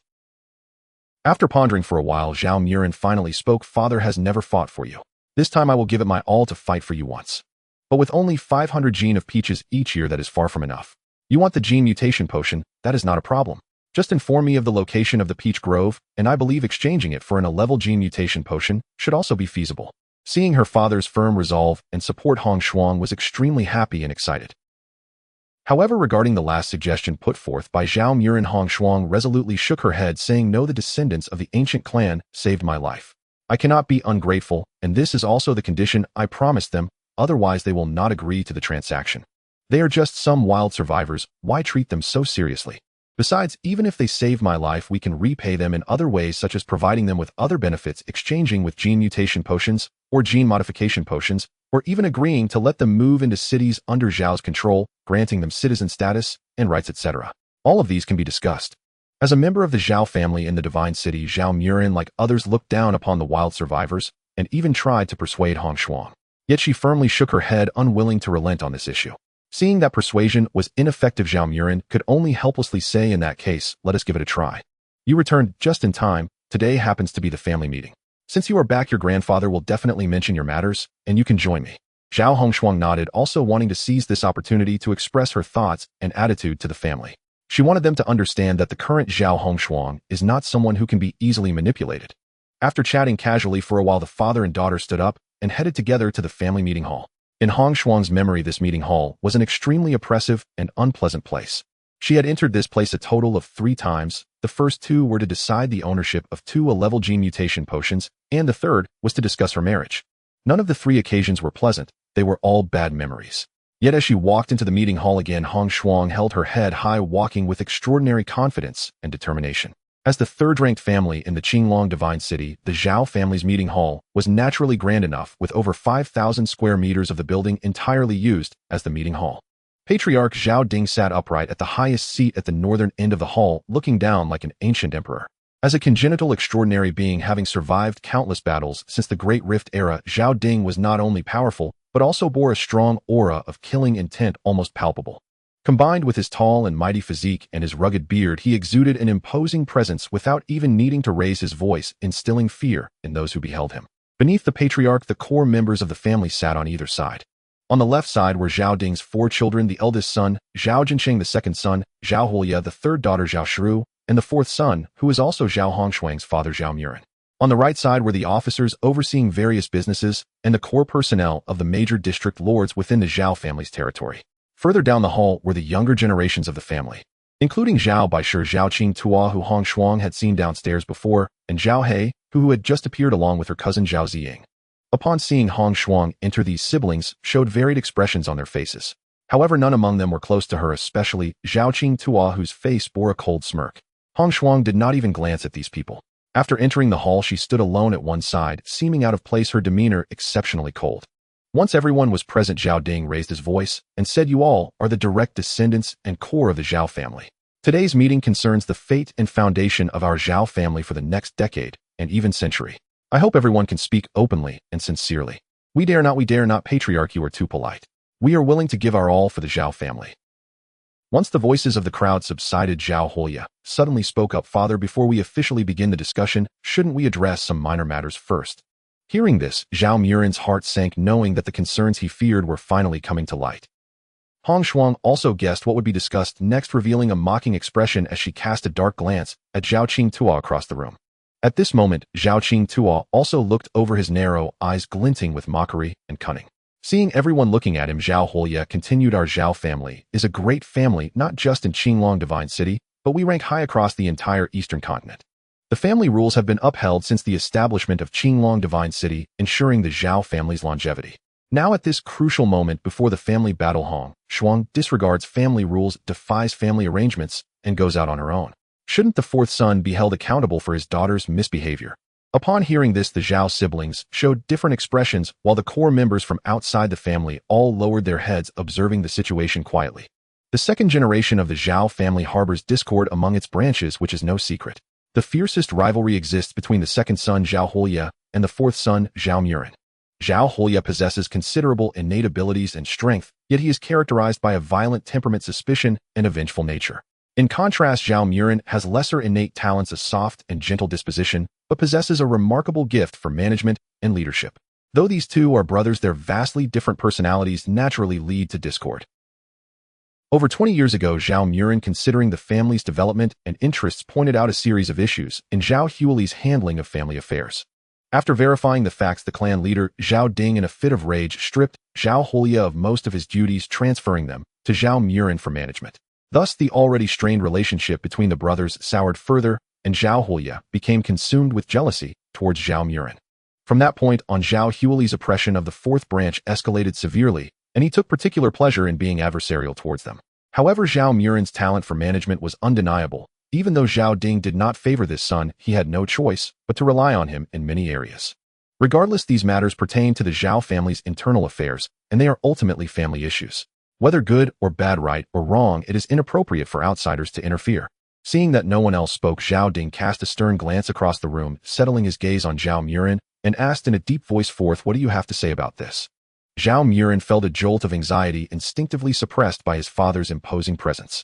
After pondering for a while, Zhao Murin finally spoke. Father has never fought for you. This time I will give it my all to fight for you once. But with only 500 gene of peaches each year, that is far from enough. You want the gene mutation potion, that is not a problem. Just inform me of the location of the peach grove, and I believe exchanging it for an A-level gene mutation potion should also be feasible. Seeing her father's firm resolve and support, Hongshuang was extremely happy and excited. However, regarding the last suggestion put forth by Zhao Murin, Hongshuang resolutely shook her head, saying, no, the descendants of the ancient clan saved my life. I cannot be ungrateful, and this is also the condition I promised them, otherwise they will not agree to the transaction. They are just some wild survivors, why treat them so seriously? Besides, even if they save my life, we can repay them in other ways, such as providing them with other benefits, exchanging with gene mutation potions or gene modification potions, or even agreeing to let them move into cities under Zhao's control, granting them citizen status and rights, etc. All of these can be discussed. As a member of the Zhao family in the Divine City, Zhao Murin, like others, looked down upon the wild survivors and even tried to persuade Hongshuang. Yet she firmly shook her head, unwilling to relent on this issue. Seeing that persuasion was ineffective, Zhao Murin could only helplessly say, in that case, let us give it a try. You returned just in time. Today happens to be the family meeting. Since you are back, your grandfather will definitely mention your matters, and you can join me. Zhao Hongshuang nodded, also wanting to seize this opportunity to express her thoughts and attitude to the family. She wanted them to understand that the current Zhao Hongshuang is not someone who can be easily manipulated. After chatting casually for a while, the father and daughter stood up and headed together to the family meeting hall. In Hongshuang's memory, this meeting hall was an extremely oppressive and unpleasant place. She had entered this place a total of 3 times. The first 2 were to decide the ownership of 2 level gene mutation potions, and the third was to discuss her marriage. None of the 3 occasions were pleasant. They were all bad memories. Yet as she walked into the meeting hall again, Hongshuang held her head high, walking with extraordinary confidence and determination. As the third-ranked family in the Qinglong Divine City, the Zhao family's meeting hall was naturally grand enough, with over 5,000 square meters of the building entirely used as the meeting hall. Patriarch Zhao Ding sat upright at the highest seat at the northern end of the hall, looking down like an ancient emperor. As a congenital extraordinary being having survived countless battles since the Great Rift era, Zhao Ding was not only powerful, but also bore a strong aura of killing intent, almost palpable. Combined with his tall and mighty physique and his rugged beard, he exuded an imposing presence without even needing to raise his voice, instilling fear in those who beheld him. Beneath the patriarch, the core members of the family sat on either side. On the left side were Zhao Ding's 4 children, the eldest son, Zhao Jinsheng, the second son, Zhao Hulia, the third daughter, Zhao Shiru, and the 4th son, who is also Zhao Hongshuang's father, Zhao Murin. On the right side were the officers overseeing various businesses and the core personnel of the major district lords within the Zhao family's territory. Further down the hall were the younger generations of the family, including Zhao Baishe, Zhao Qingtua, who Hongshuang had seen downstairs before, and Zhao He, who had just appeared along with her cousin Zhao Ziying. Upon seeing Hongshuang enter, these siblings showed varied expressions on their faces. However, none among them were close to her, especially Zhao Qingtua, whose face bore a cold smirk. Hongshuang did not even glance at these people. After entering the hall, she stood alone at one side, seeming out of place, her demeanor exceptionally cold. Once everyone was present, Zhao Ding raised his voice and said, "You all are the direct descendants and core of the Zhao family. Today's meeting concerns the fate and foundation of our Zhao family for the next decade and even century. I hope everyone can speak openly and sincerely. We dare not, patriarch, you are too polite. We are willing to give our all for the Zhao family." Once the voices of the crowd subsided, Zhao Hulia suddenly spoke up, "Father, before we officially begin the discussion, shouldn't we address some minor matters first?" Hearing this, Zhao Murin's heart sank, knowing that the concerns he feared were finally coming to light. Hongshuang also guessed what would be discussed next, revealing a mocking expression as she cast a dark glance at Zhao Qingtua across the room. At this moment, Zhao Qingtua also looked over, his narrow eyes glinting with mockery and cunning. Seeing everyone looking at him, Zhao Hulia continued, "Our Zhao family is a great family, not just in Qinglong Divine City, but we rank high across the entire Eastern continent. The family rules have been upheld since the establishment of Qinglong Divine City, ensuring the Zhao family's longevity. Now at this crucial moment before the family battle, Hongshuang disregards family rules, defies family arrangements, and goes out on her own. Shouldn't the 4th son be held accountable for his daughter's misbehavior?" Upon hearing this, the Zhao siblings showed different expressions, while the core members from outside the family all lowered their heads, observing the situation quietly. The second generation of the Zhao family harbors discord among its branches, which is no secret. The fiercest rivalry exists between the second son, Zhao Hulia, and the 4th son, Zhao Murin. Zhao Hulia possesses considerable innate abilities and strength, yet he is characterized by a violent temperament, suspicion, and a vengeful nature. In contrast, Zhao Murin has lesser innate talents, a soft and gentle disposition, but possesses a remarkable gift for management and leadership. Though these two are brothers, their vastly different personalities naturally lead to discord. Over 20 years ago, Zhao Murin, considering the family's development and interests, pointed out a series of issues in Zhao Huli's handling of family affairs. After verifying the facts, the clan leader, Zhao Ding, in a fit of rage, stripped Zhao Hulia of most of his duties, transferring them to Zhao Murin for management. Thus, the already strained relationship between the brothers soured further, and Zhao Hulia became consumed with jealousy towards Zhao Murin. From that point on, Zhao Huli's oppression of the 4th branch escalated severely, and he took particular pleasure in being adversarial towards them. However, Zhao Murin's talent for management was undeniable. Even though Zhao Ding did not favor this son, he had no choice but to rely on him in many areas. Regardless, these matters pertain to the Zhao family's internal affairs, and they are ultimately family issues. Whether good or bad, right or wrong, it is inappropriate for outsiders to interfere. Seeing that no one else spoke, Zhao Ding cast a stern glance across the room, settling his gaze on Zhao Murin, and asked in a deep voice, "Fourth, what do you have to say about this?" Zhao Murin felt a jolt of anxiety instinctively suppressed by his father's imposing presence.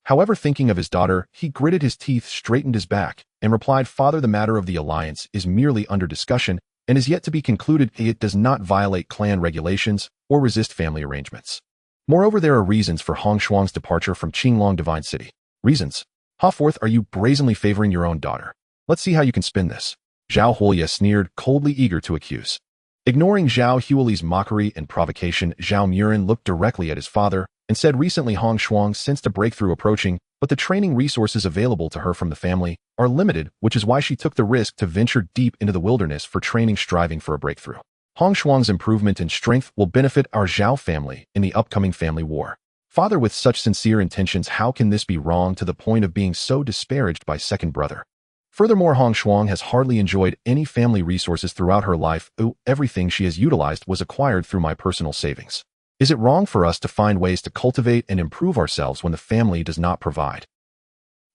However, thinking of his daughter, he gritted his teeth, straightened his back, and replied, "Father, the matter of the alliance is merely under discussion and is yet to be concluded. It does not violate clan regulations or resist family arrangements. Moreover, there are reasons for Hong Shuang's departure from Qinglong Divine City." "Reasons? Haforth, are you brazenly favoring your own daughter? Let's see how you can spin this." Zhao Huoya sneered, coldly eager to accuse. Ignoring Zhao Huoli's mockery and provocation, Zhao Murin looked directly at his father and said, "Recently Hong Shuang sensed a breakthrough approaching, but the training resources available to her from the family are limited, which is why she took the risk to venture deep into the wilderness for training, striving for a breakthrough. Hong Shuang's improvement in strength will benefit our Zhao family in the upcoming family war. Father, with such sincere intentions, how can this be wrong to the point of being so disparaged by second brother? Furthermore, Hong Shuang has hardly enjoyed any family resources throughout her life. Everything she has utilized was acquired through my personal savings. Is it wrong for us to find ways to cultivate and improve ourselves when the family does not provide?"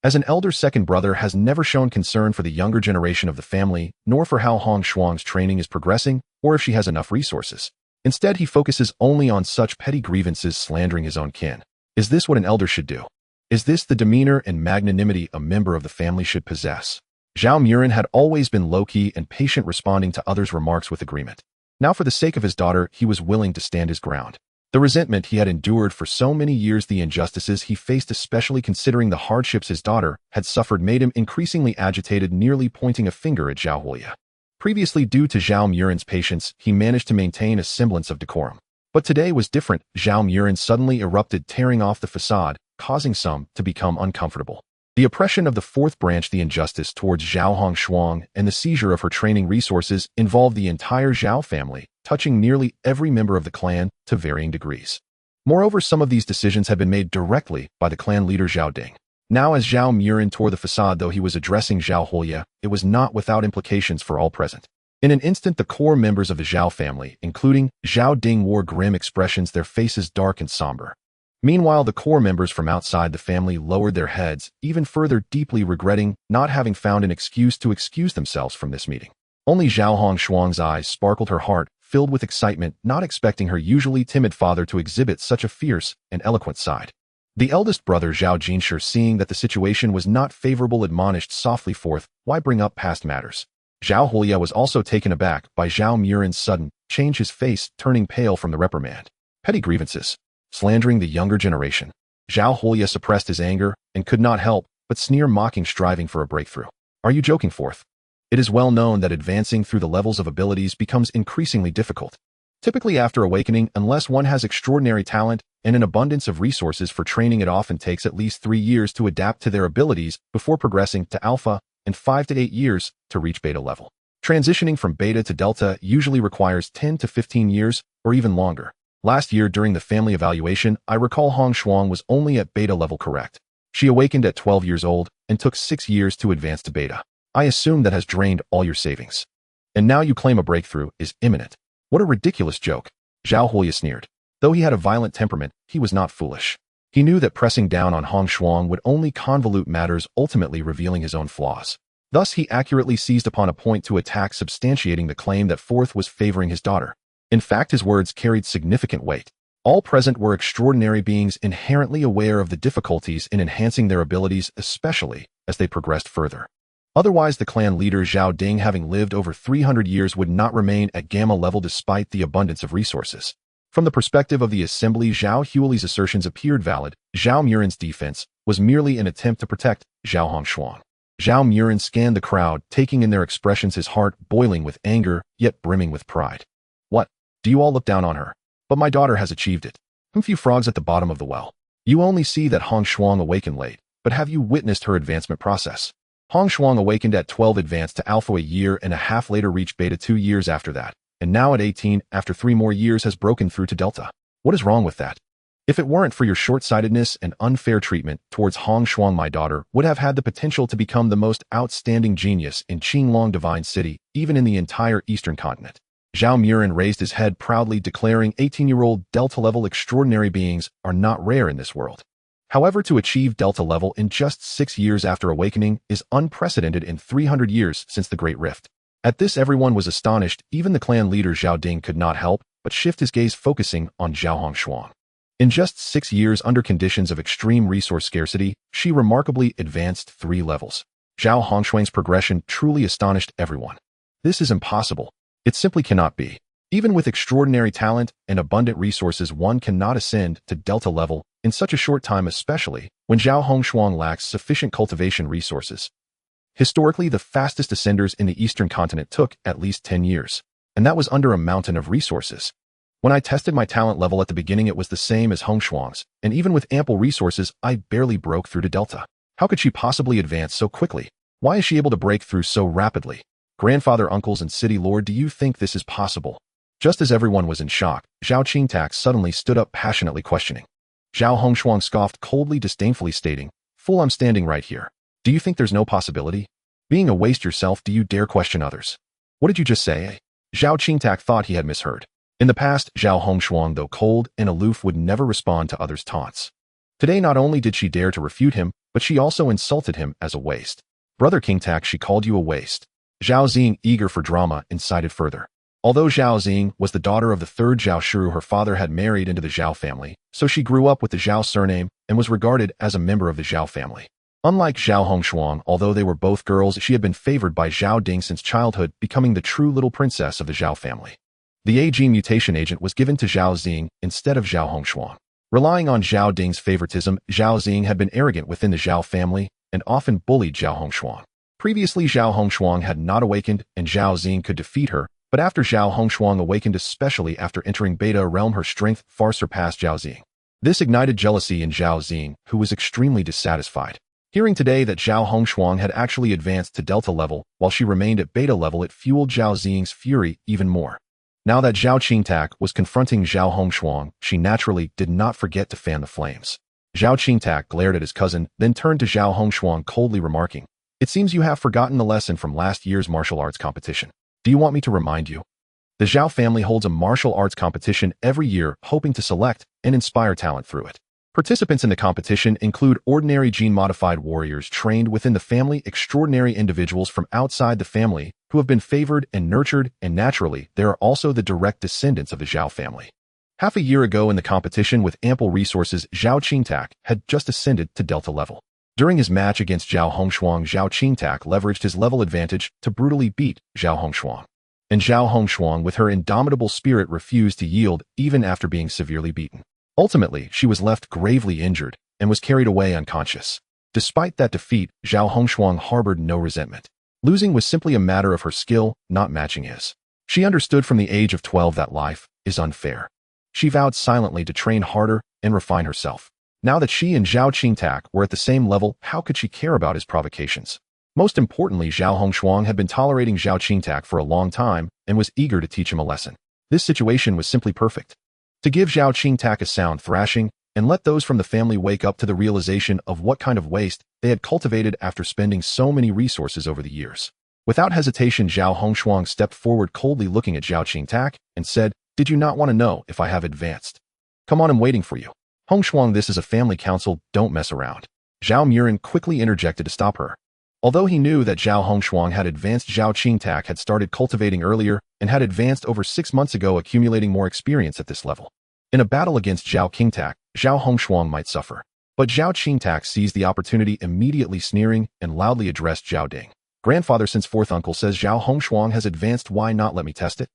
As an elder, second brother has never shown concern for the younger generation of the family, nor for how Hong Shuang's training is progressing, or if she has enough resources. Instead, he focuses only on such petty grievances, slandering his own kin. Is this what an elder should do? Is this the demeanor and magnanimity a member of the family should possess? Zhao Murin had always been low-key and patient, responding to others' remarks with agreement. Now, for the sake of his daughter, he was willing to stand his ground. The resentment he had endured for so many years, the injustices he faced, especially considering the hardships his daughter had suffered, made him increasingly agitated, nearly pointing a finger at Zhao Huoya. Previously, due to Zhao Murin's patience, he managed to maintain a semblance of decorum. But today was different. Zhao Murin suddenly erupted, tearing off the facade, causing some to become uncomfortable. The oppression of the fourth branch, the injustice towards Zhao Hong Shuang, and the seizure of her training resources involved the entire Zhao family, touching nearly every member of the clan to varying degrees. Moreover, some of these decisions had been made directly by the clan leader Zhao Ding. Now, as Zhao Murin tore the facade, though he was addressing Zhao Huoya, it was not without implications for all present. In an instant, the core members of the Zhao family, including Zhao Ding, wore grim expressions, their faces dark and somber. Meanwhile, the core members from outside the family lowered their heads, even further, deeply regretting not having found an excuse to excuse themselves from this meeting. Only Zhao Hong Shuang's eyes sparkled, her heart filled with excitement, not expecting her usually timid father to exhibit such a fierce and eloquent side. The eldest brother, Zhao Jinshi, seeing that the situation was not favorable, admonished softly, "Forth, why bring up past matters?" Zhao Huoya was also taken aback by Zhao Murin's sudden change, his face turning pale from the reprimand. Petty grievances. Slandering the younger generation. Zhao Huoya suppressed his anger and could not help but sneer, mocking, striving for a breakthrough. "Are you joking, Forth? It is well known that advancing through the levels of abilities becomes increasingly difficult. Typically after awakening, unless one has extraordinary talent and an abundance of resources for training, it often takes at least 3 years to adapt to their abilities before progressing to alpha, and 5 to 8 years to reach beta level. Transitioning from beta to delta usually requires 10 to 15 years or even longer. Last year, during the family evaluation, I recall Hong Shuang was only at beta level, correct? She awakened at 12 years old and took 6 years to advance to beta. I assume that has drained all your savings. And now you claim a breakthrough is imminent. What a ridiculous joke." Zhao Huoya sneered. Though he had a violent temperament, he was not foolish. He knew that pressing down on Hong Shuang would only convolute matters, ultimately revealing his own flaws. Thus, he accurately seized upon a point to attack, substantiating the claim that Forth was favoring his daughter. In fact, his words carried significant weight. All present were extraordinary beings, inherently aware of the difficulties in enhancing their abilities, especially as they progressed further. Otherwise, the clan leader Zhao Ding, having lived over 300 years, would not remain at gamma level despite the abundance of resources. From the perspective of the assembly, Zhao Huoli's assertions appeared valid. Zhao Murin's defense was merely an attempt to protect Zhao Hong Shuang. Zhao Murin scanned the crowd, taking in their expressions, his heart boiling with anger, yet brimming with pride. "What? Do you all look down on her? But my daughter has achieved it. Few frogs at the bottom of the well. You only see that Hong Shuang awakened late, but have you witnessed her advancement process? Hong Shuang awakened at 12, advanced to alpha a year and a half later, reached beta 2 years after that, and now at 18, after 3 more years, has broken through to delta. What is wrong with that? If it weren't for your short-sightedness and unfair treatment towards Hong Shuang, my daughter would have had the potential to become the most outstanding genius in Qinglong Divine City, even in the entire Eastern continent." Zhao Murin raised his head proudly, declaring, 18-year-old delta-level extraordinary beings are not rare in this world. However, to achieve delta level in just 6 years after awakening is unprecedented in 300 years since the Great Rift. At this, everyone was astonished. Even the clan leader Zhao Ding could not help but shift his gaze focusing on Zhao Hongshuang. In just 6 years under conditions of extreme resource scarcity, she remarkably advanced 3 levels. Zhao Hongshuang's progression truly astonished everyone. This is impossible. It simply cannot be. Even with extraordinary talent and abundant resources, one cannot ascend to Delta level in such a short time, especially when Zhao Hongshuang lacks sufficient cultivation resources. Historically, the fastest ascenders in the Eastern continent took at least 10 years, and that was under a mountain of resources. When I tested my talent level at the beginning, it was the same as Hongshuang's, and even with ample resources, I barely broke through to Delta. How could she possibly advance so quickly? Why is she able to break through so rapidly? Grandfather, uncles, and city lord, do you think this is possible? Just as everyone was in shock, Zhao Qingtak suddenly stood up, passionately questioning. Zhao Hongshuang scoffed coldly, disdainfully stating, "Fool, I'm standing right here. Do you think there's no possibility? Being a waste yourself, do you dare question others? What did you just say?" Zhao Qingtak thought he had misheard. In the past, Zhao Hongshuang, though cold and aloof, would never respond to others' taunts. Today, not only did she dare to refute him, but she also insulted him as a waste. "Brother Qingtak, she called you a waste." Zhao Xing, eager for drama, incited further. Although Zhao Xing was the daughter of the third Zhao Shu, her father had married into the Zhao family, so she grew up with the Zhao surname and was regarded as a member of the Zhao family. Unlike Zhao Hongshuang, although they were both girls, she had been favored by Zhao Ding since childhood, becoming the true little princess of the Zhao family. The AG mutation agent was given to Zhao Xing instead of Zhao Hongshuang. Relying on Zhao Ding's favoritism, Zhao Xing had been arrogant within the Zhao family and often bullied Zhao Hongshuang. Previously, Zhao Hongshuang had not awakened and Zhao Xing could defeat her, but after Zhao Hongshuang awakened, especially after entering Beta realm, her strength far surpassed Zhao Xing. This ignited jealousy in Zhao Xing, who was extremely dissatisfied. Hearing today that Zhao Hongshuang had actually advanced to Delta level while she remained at Beta level, it fueled Zhao Xing's fury even more. Now that Zhao Qingtak was confronting Zhao Hongshuang, she naturally did not forget to fan the flames. Zhao Qingtak glared at his cousin, then turned to Zhao Hongshuang, coldly remarking, "It seems you have forgotten the lesson from last year's martial arts competition. Do you want me to remind you? The Zhao family holds a martial arts competition every year, hoping to select and inspire talent through it. Participants in the competition include ordinary gene-modified warriors trained within the family, extraordinary individuals from outside the family who have been favored and nurtured, and naturally, there are also the direct descendants of the Zhao family." Half a year ago in the competition, with ample resources, Zhao Qingtak had just ascended to Delta level. During his match against Zhao Hongshuang, Zhao Qingtak leveraged his level advantage to brutally beat Zhao Hongshuang. And Zhao Hongshuang, with her indomitable spirit, refused to yield even after being severely beaten. Ultimately, she was left gravely injured and was carried away unconscious. Despite that defeat, Zhao Hongshuang harbored no resentment. Losing was simply a matter of her skill not matching his. She understood from the age of 12 that life is unfair. She vowed silently to train harder and refine herself. Now that she and Zhao Qingtak were at the same level, how could she care about his provocations? Most importantly, Zhao Hongshuang had been tolerating Zhao Qingtak for a long time and was eager to teach him a lesson. This situation was simply perfect. To give Zhao Qingtak a sound thrashing and let those from the family wake up to the realization of what kind of waste they had cultivated after spending so many resources over the years. Without hesitation, Zhao Hongshuang stepped forward, coldly looking at Zhao Qingtak, and said, "Did you not want to know if I have advanced? Come on, I'm waiting for you." "Hongshuang, this is a family council, don't mess around." Zhao Murin quickly interjected to stop her. Although he knew that Zhao Hongshuang had advanced, Zhao Qingtak had started cultivating earlier and had advanced over 6 months ago, accumulating more experience at this level. In a battle against Zhao Qingtak, Zhao Hongshuang might suffer. But Zhao Qingtak seized the opportunity, immediately sneering, and loudly addressed Zhao Ding. "Grandfather, since fourth uncle says Zhao Hongshuang has advanced, why not let me test it?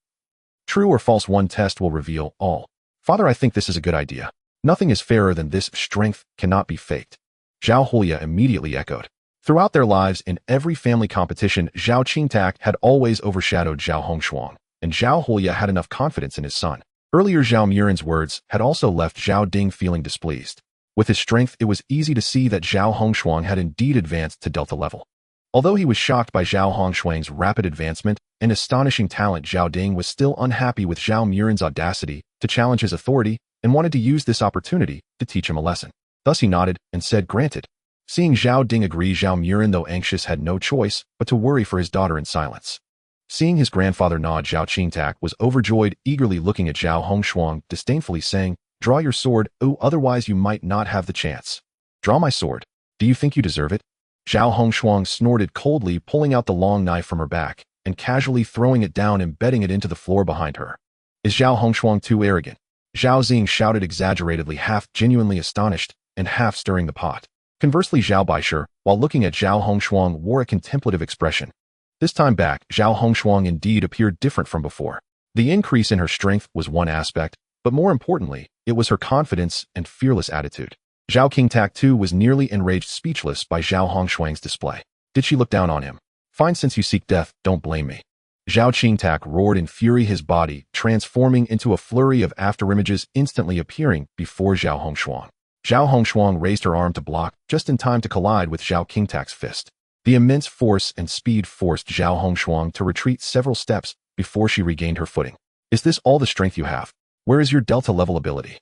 True or false, one test will reveal all." "Father, I think this is a good idea. Nothing is fairer than this. Strength cannot be faked." Zhao Hulia immediately echoed. Throughout their lives, in every family competition, Zhao Qingtak had always overshadowed Zhao Hongshuang, and Zhao Hulia had enough confidence in his son. Earlier, Zhao Murin's words had also left Zhao Ding feeling displeased. With his strength, it was easy to see that Zhao Hongshuang had indeed advanced to Delta level. Although he was shocked by Zhao Hongshuang's rapid advancement and astonishing talent, Zhao Ding was still unhappy with Zhao Murin's audacity to challenge his authority and wanted to use this opportunity to teach him a lesson. Thus he nodded and said, "Granted." Seeing Zhao Ding agree, Zhao Murin, though anxious, had no choice but to worry for his daughter in silence. Seeing his grandfather nod, Zhao Qingtak was overjoyed, eagerly looking at Zhao Hongshuang, disdainfully saying, "Draw your sword, otherwise you might not have the chance." "Draw my sword. Do you think you deserve it?" Zhao Hongshuang snorted coldly, pulling out the long knife from her back and casually throwing it down, embedding it into the floor behind her. Is Zhao Hongshuang too arrogant? Zhao Xing shouted exaggeratedly, half genuinely astonished and half stirring the pot. Conversely, Zhao Baishe, while looking at Zhao Hongshuang, wore a contemplative expression. This time back, Zhao Hongshuang indeed appeared different from before. The increase in her strength was one aspect, but more importantly, it was her confidence and fearless attitude. Zhao Qingtak too was nearly enraged, speechless by Zhao Hongshuang's display. Did she look down on him? Fine, since you seek death, don't blame me. Zhao Qingtak roared in fury, his body transforming into a flurry of afterimages instantly appearing before Zhao Hongshuang. Zhao Hongshuang raised her arm to block, just in time to collide with Zhao Qingtak's fist. The immense force and speed forced Zhao Hongshuang to retreat several steps before she regained her footing. Is this all the strength you have? Where is your Delta level ability?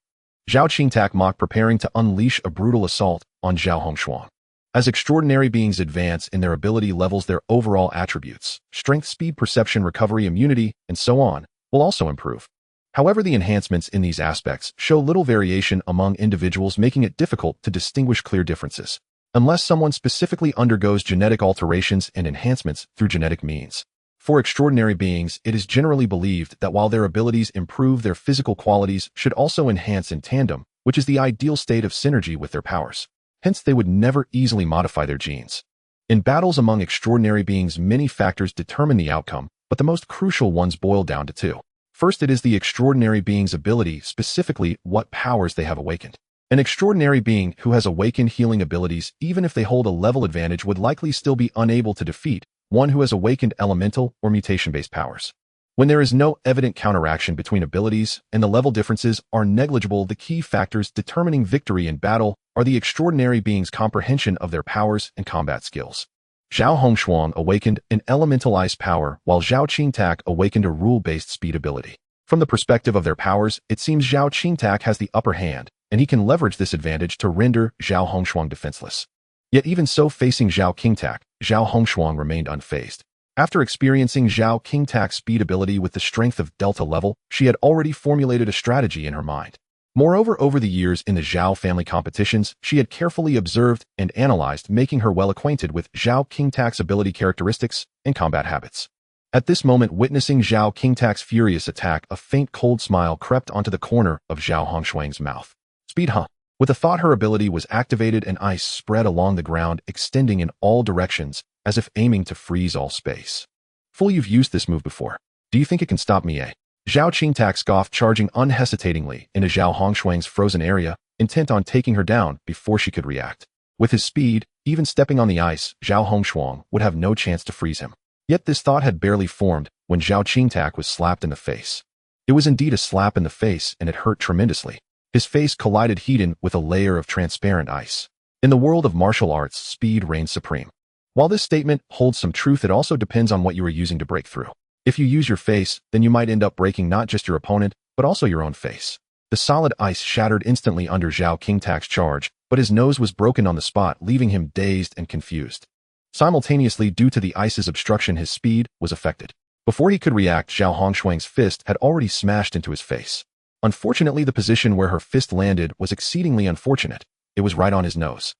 Zhao Qingtak mocked, preparing to unleash a brutal assault on Zhao Hongshuang. As extraordinary beings advance in their ability levels, their overall attributes, strength, speed, perception, recovery, immunity, and so on, will also improve. However, the enhancements in these aspects show little variation among individuals, making it difficult to distinguish clear differences, unless someone specifically undergoes genetic alterations and enhancements through genetic means. For extraordinary beings, it is generally believed that while their abilities improve, their physical qualities should also enhance in tandem, which is the ideal state of synergy with their powers. Hence, they would never easily modify their genes. In battles among extraordinary beings, many factors determine the outcome, but the most crucial ones boil down to two. First, it is the extraordinary being's ability, specifically what powers they have awakened. An extraordinary being who has awakened healing abilities, even if they hold a level advantage, would likely still be unable to defeat one who has awakened elemental or mutation-based powers. When there is no evident counteraction between abilities and the level differences are negligible, the key factors determining victory in battle are the extraordinary being's comprehension of their powers and combat skills. Zhao Hongshuang awakened an elemental ice power, while Zhao Qingtak awakened a rule-based speed ability. From the perspective of their powers, it seems Zhao Qingtak has the upper hand, and he can leverage this advantage to render Zhao Hongshuang defenseless. Yet even so, facing Zhao Qingtak, Zhao Hongshuang remained unfazed. After experiencing Zhao Qingtak's speed ability with the strength of Delta level, she had already formulated a strategy in her mind. Moreover, over the years in the Zhao family competitions, she had carefully observed and analyzed, making her well acquainted with Zhao Qingtak's ability characteristics and combat habits. At this moment, witnessing Zhao Qingtak's furious attack, a faint cold smile crept onto the corner of Zhao Hongshuang's mouth. Speed, huh? With a thought, her ability was activated and ice spread along the ground, extending in all directions, as if aiming to freeze all space. Fool, you've used this move before. Do you think it can stop me, eh? Zhao Qingtak scoffed, charging unhesitatingly into Zhao Hongshuang's frozen area, intent on taking her down before she could react. With his speed, even stepping on the ice, Zhao Hongshuang would have no chance to freeze him. Yet this thought had barely formed when Zhao Qingtak was slapped in the face. It was indeed a slap in the face, and it hurt tremendously. His face collided heat-in with a layer of transparent ice. In the world of martial arts, speed reigns supreme. While this statement holds some truth, it also depends on what you are using to break through. If you use your face, then you might end up breaking not just your opponent, but also your own face. The solid ice shattered instantly under Zhao Qingtak's charge, but his nose was broken on the spot, leaving him dazed and confused. Simultaneously, due to the ice's obstruction, his speed was affected. Before he could react, Zhao Hongshuang's fist had already smashed into his face. Unfortunately, the position where her fist landed was exceedingly unfortunate. It was right on his nose.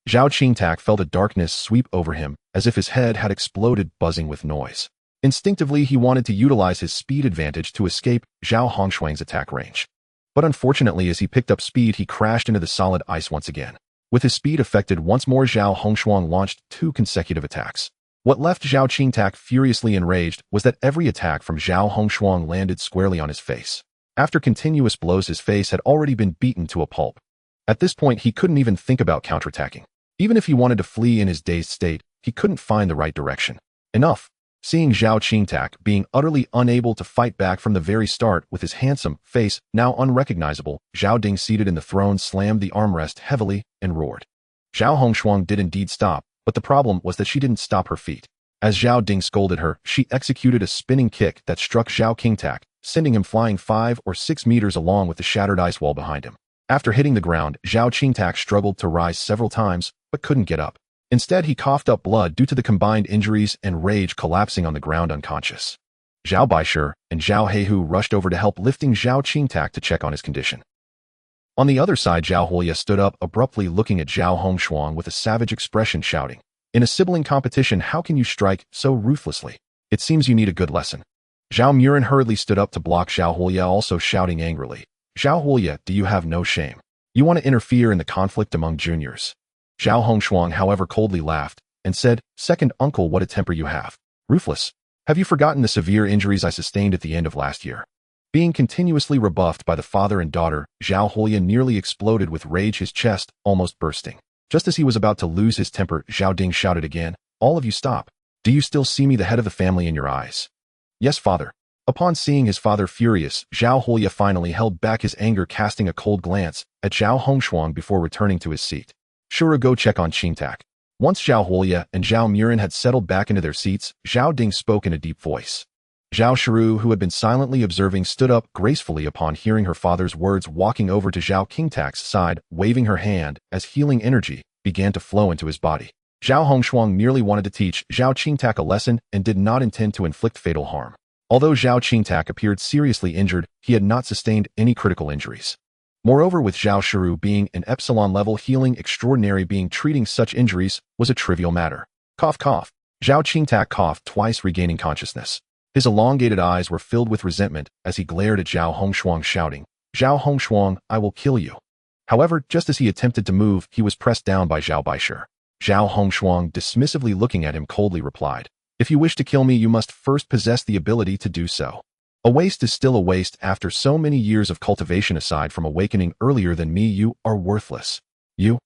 Zhao Qingtak felt a darkness sweep over him, as if his head had exploded, buzzing with noise. Instinctively, he wanted to utilize his speed advantage to escape Zhao Hongshuang's attack range. But unfortunately, as he picked up speed, he crashed into the solid ice once again. With his speed affected once more, Zhao Hongshuang launched 2 consecutive attacks. What left Zhao Qingtak furiously enraged was that every attack from Zhao Hongshuang landed squarely on his face. After continuous blows, his face had already been beaten to a pulp. At this point, he couldn't even think about counterattacking. Even if he wanted to flee in his dazed state, he couldn't find the right direction. Enough. Seeing Zhao Qingtak being utterly unable to fight back from the very start, with his handsome face now unrecognizable, Zhao Ding, seated in the throne, slammed the armrest heavily and roared. Zhao Hongshuang did indeed stop, but the problem was that she didn't stop her feet. As Zhao Ding scolded her, she executed a spinning kick that struck Zhao Qingtak, sending him flying 5 or 6 meters along with the shattered ice wall behind him. After hitting the ground, Zhao Qingtak struggled to rise several times, but couldn't get up. Instead, he coughed up blood due to the combined injuries and rage, collapsing on the ground unconscious. Zhao Baishe and Zhao Heihu rushed over to help, lifting Zhao Qingtak to check on his condition. On the other side, Zhao Huoya stood up abruptly, looking at Zhao Hongshuang with a savage expression, shouting, "In a sibling competition, how can you strike so ruthlessly? It seems you need a good lesson." Zhao Murin hurriedly stood up to block Zhao Huoya, also shouting angrily, "Zhao Huoya, do you have no shame? You want to interfere in the conflict among juniors?" Zhao Hongshuang, however, coldly laughed and said, "Second uncle, what a temper you have. Ruthless. Have you forgotten the severe injuries I sustained at the end of last year?" Being continuously rebuffed by the father and daughter, Zhao Huoya nearly exploded with rage, his chest almost bursting. Just as he was about to lose his temper, Zhao Ding shouted again, "All of you stop. Do you still see me, the head of the family, in your eyes?" "Yes, father." Upon seeing his father furious, Zhao Huoya finally held back his anger, casting a cold glance at Zhao Hongshuang before returning to his seat. "Shura, go check on Qingtak." Once Zhao Huoya and Zhao Murin had settled back into their seats, Zhao Ding spoke in a deep voice. Zhao Shiru, who had been silently observing, stood up gracefully upon hearing her father's words, walking over to Zhao Qingtak's side, waving her hand as healing energy began to flow into his body. Zhao Hongshuang merely wanted to teach Zhao Qingtak a lesson and did not intend to inflict fatal harm. Although Zhao Qingtak appeared seriously injured, he had not sustained any critical injuries. Moreover, with Zhao Shiru being an epsilon-level healing extraordinary being, treating such injuries was a trivial matter. Cough, cough. Zhao Qingtak coughed twice, regaining consciousness. His elongated eyes were filled with resentment as he glared at Zhao Hongshuang, shouting, "Zhao Hongshuang, I will kill you." However, just as he attempted to move, he was pressed down by Zhao Baishe. Zhao Hongshuang, dismissively looking at him, coldly replied, "If you wish to kill me, you must first possess the ability to do so. A waste is still a waste after so many years of cultivation. Aside from awakening earlier than me, you are worthless." "You?"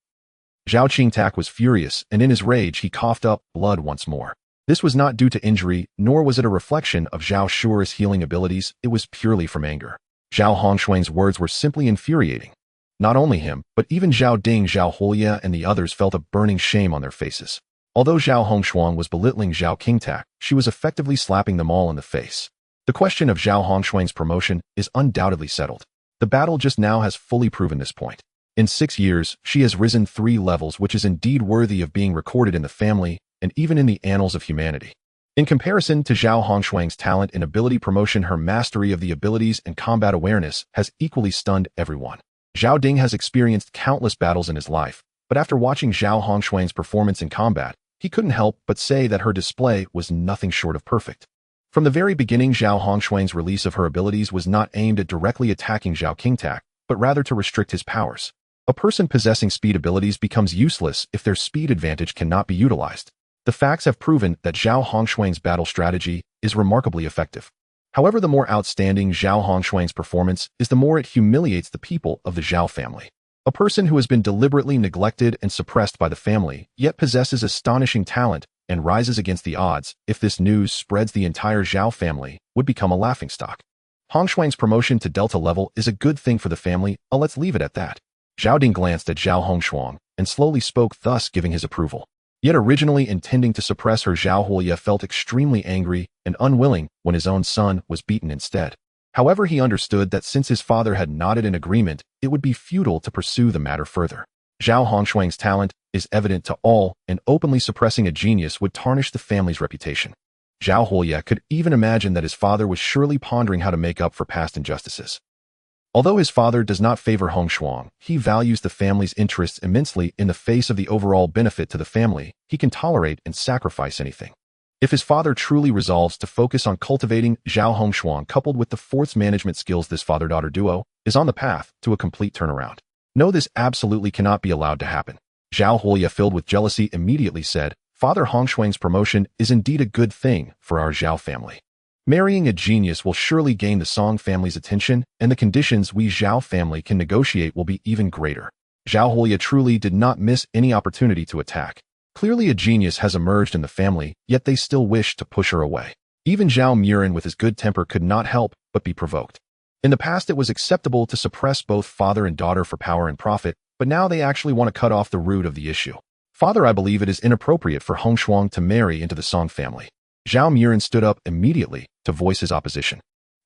Zhao Qingtak was furious, and in his rage he coughed up blood once more. This was not due to injury, nor was it a reflection of Zhao Shure's healing abilities, it was purely from anger. Zhao Hongshuang's words were simply infuriating. Not only him, but even Zhao Ding, Zhao Huoya, and the others felt a burning shame on their faces. Although Zhao Hongshuang was belittling Zhao Qingtak, she was effectively slapping them all in the face. The question of Zhao Hongshuang's promotion is undoubtedly settled. The battle just now has fully proven this point. In 6 years, she has risen 3 levels, which is indeed worthy of being recorded in the family and even in the annals of humanity. In comparison to Zhao Hongshuang's talent and ability promotion, her mastery of the abilities and combat awareness has equally stunned everyone. Zhao Ding has experienced countless battles in his life, but after watching Zhao Hongshuang's performance in combat, he couldn't help but say that her display was nothing short of perfect. From the very beginning, Zhao Hongshuang's release of her abilities was not aimed at directly attacking Zhao Qingtak, but rather to restrict his powers. A person possessing speed abilities becomes useless if their speed advantage cannot be utilized. The facts have proven that Zhao Hongshuang's battle strategy is remarkably effective. However, the more outstanding Zhao Hongshuang's performance is, the more it humiliates the people of the Zhao family. A person who has been deliberately neglected and suppressed by the family, yet possesses astonishing talent and rises against the odds. If this news spreads, the entire Zhao family would become a laughingstock. Hongshuang's promotion to Delta level is a good thing for the family, let's leave it at that. Zhao Ding glanced at Zhao Hongshuang and slowly spoke, thus giving his approval. Yet originally intending to suppress her, Zhao Huoya felt extremely angry and unwilling when his own son was beaten instead. However, he understood that since his father had nodded in agreement, it would be futile to pursue the matter further. Zhao Hongshuang's talent is evident to all, and openly suppressing a genius would tarnish the family's reputation. Zhao Huoya could even imagine that his father was surely pondering how to make up for past injustices. Although his father does not favor Hongshuang, he values the family's interests immensely. In the face of the overall benefit to the family, he can tolerate and sacrifice anything. If his father truly resolves to focus on cultivating Zhao Hongshuang, coupled with the force management skills, this father-daughter duo is on the path to a complete turnaround. No, this absolutely cannot be allowed to happen. Zhao Huoya, filled with jealousy, immediately said, "Father Hongshuang's promotion is indeed a good thing for our Zhao family. Marrying a genius will surely gain the Song family's attention, and the conditions we Zhao family can negotiate will be even greater." Zhao Huoya truly did not miss any opportunity to attack. Clearly a genius has emerged in the family, yet they still wish to push her away. Even Zhao Murin, with his good temper, could not help but be provoked. In the past, it was acceptable to suppress both father and daughter for power and profit, but now they actually want to cut off the root of the issue. "Father, I believe it is inappropriate for Hongshuang to marry into the Song family." Zhao Murin stood up immediately to voice his opposition.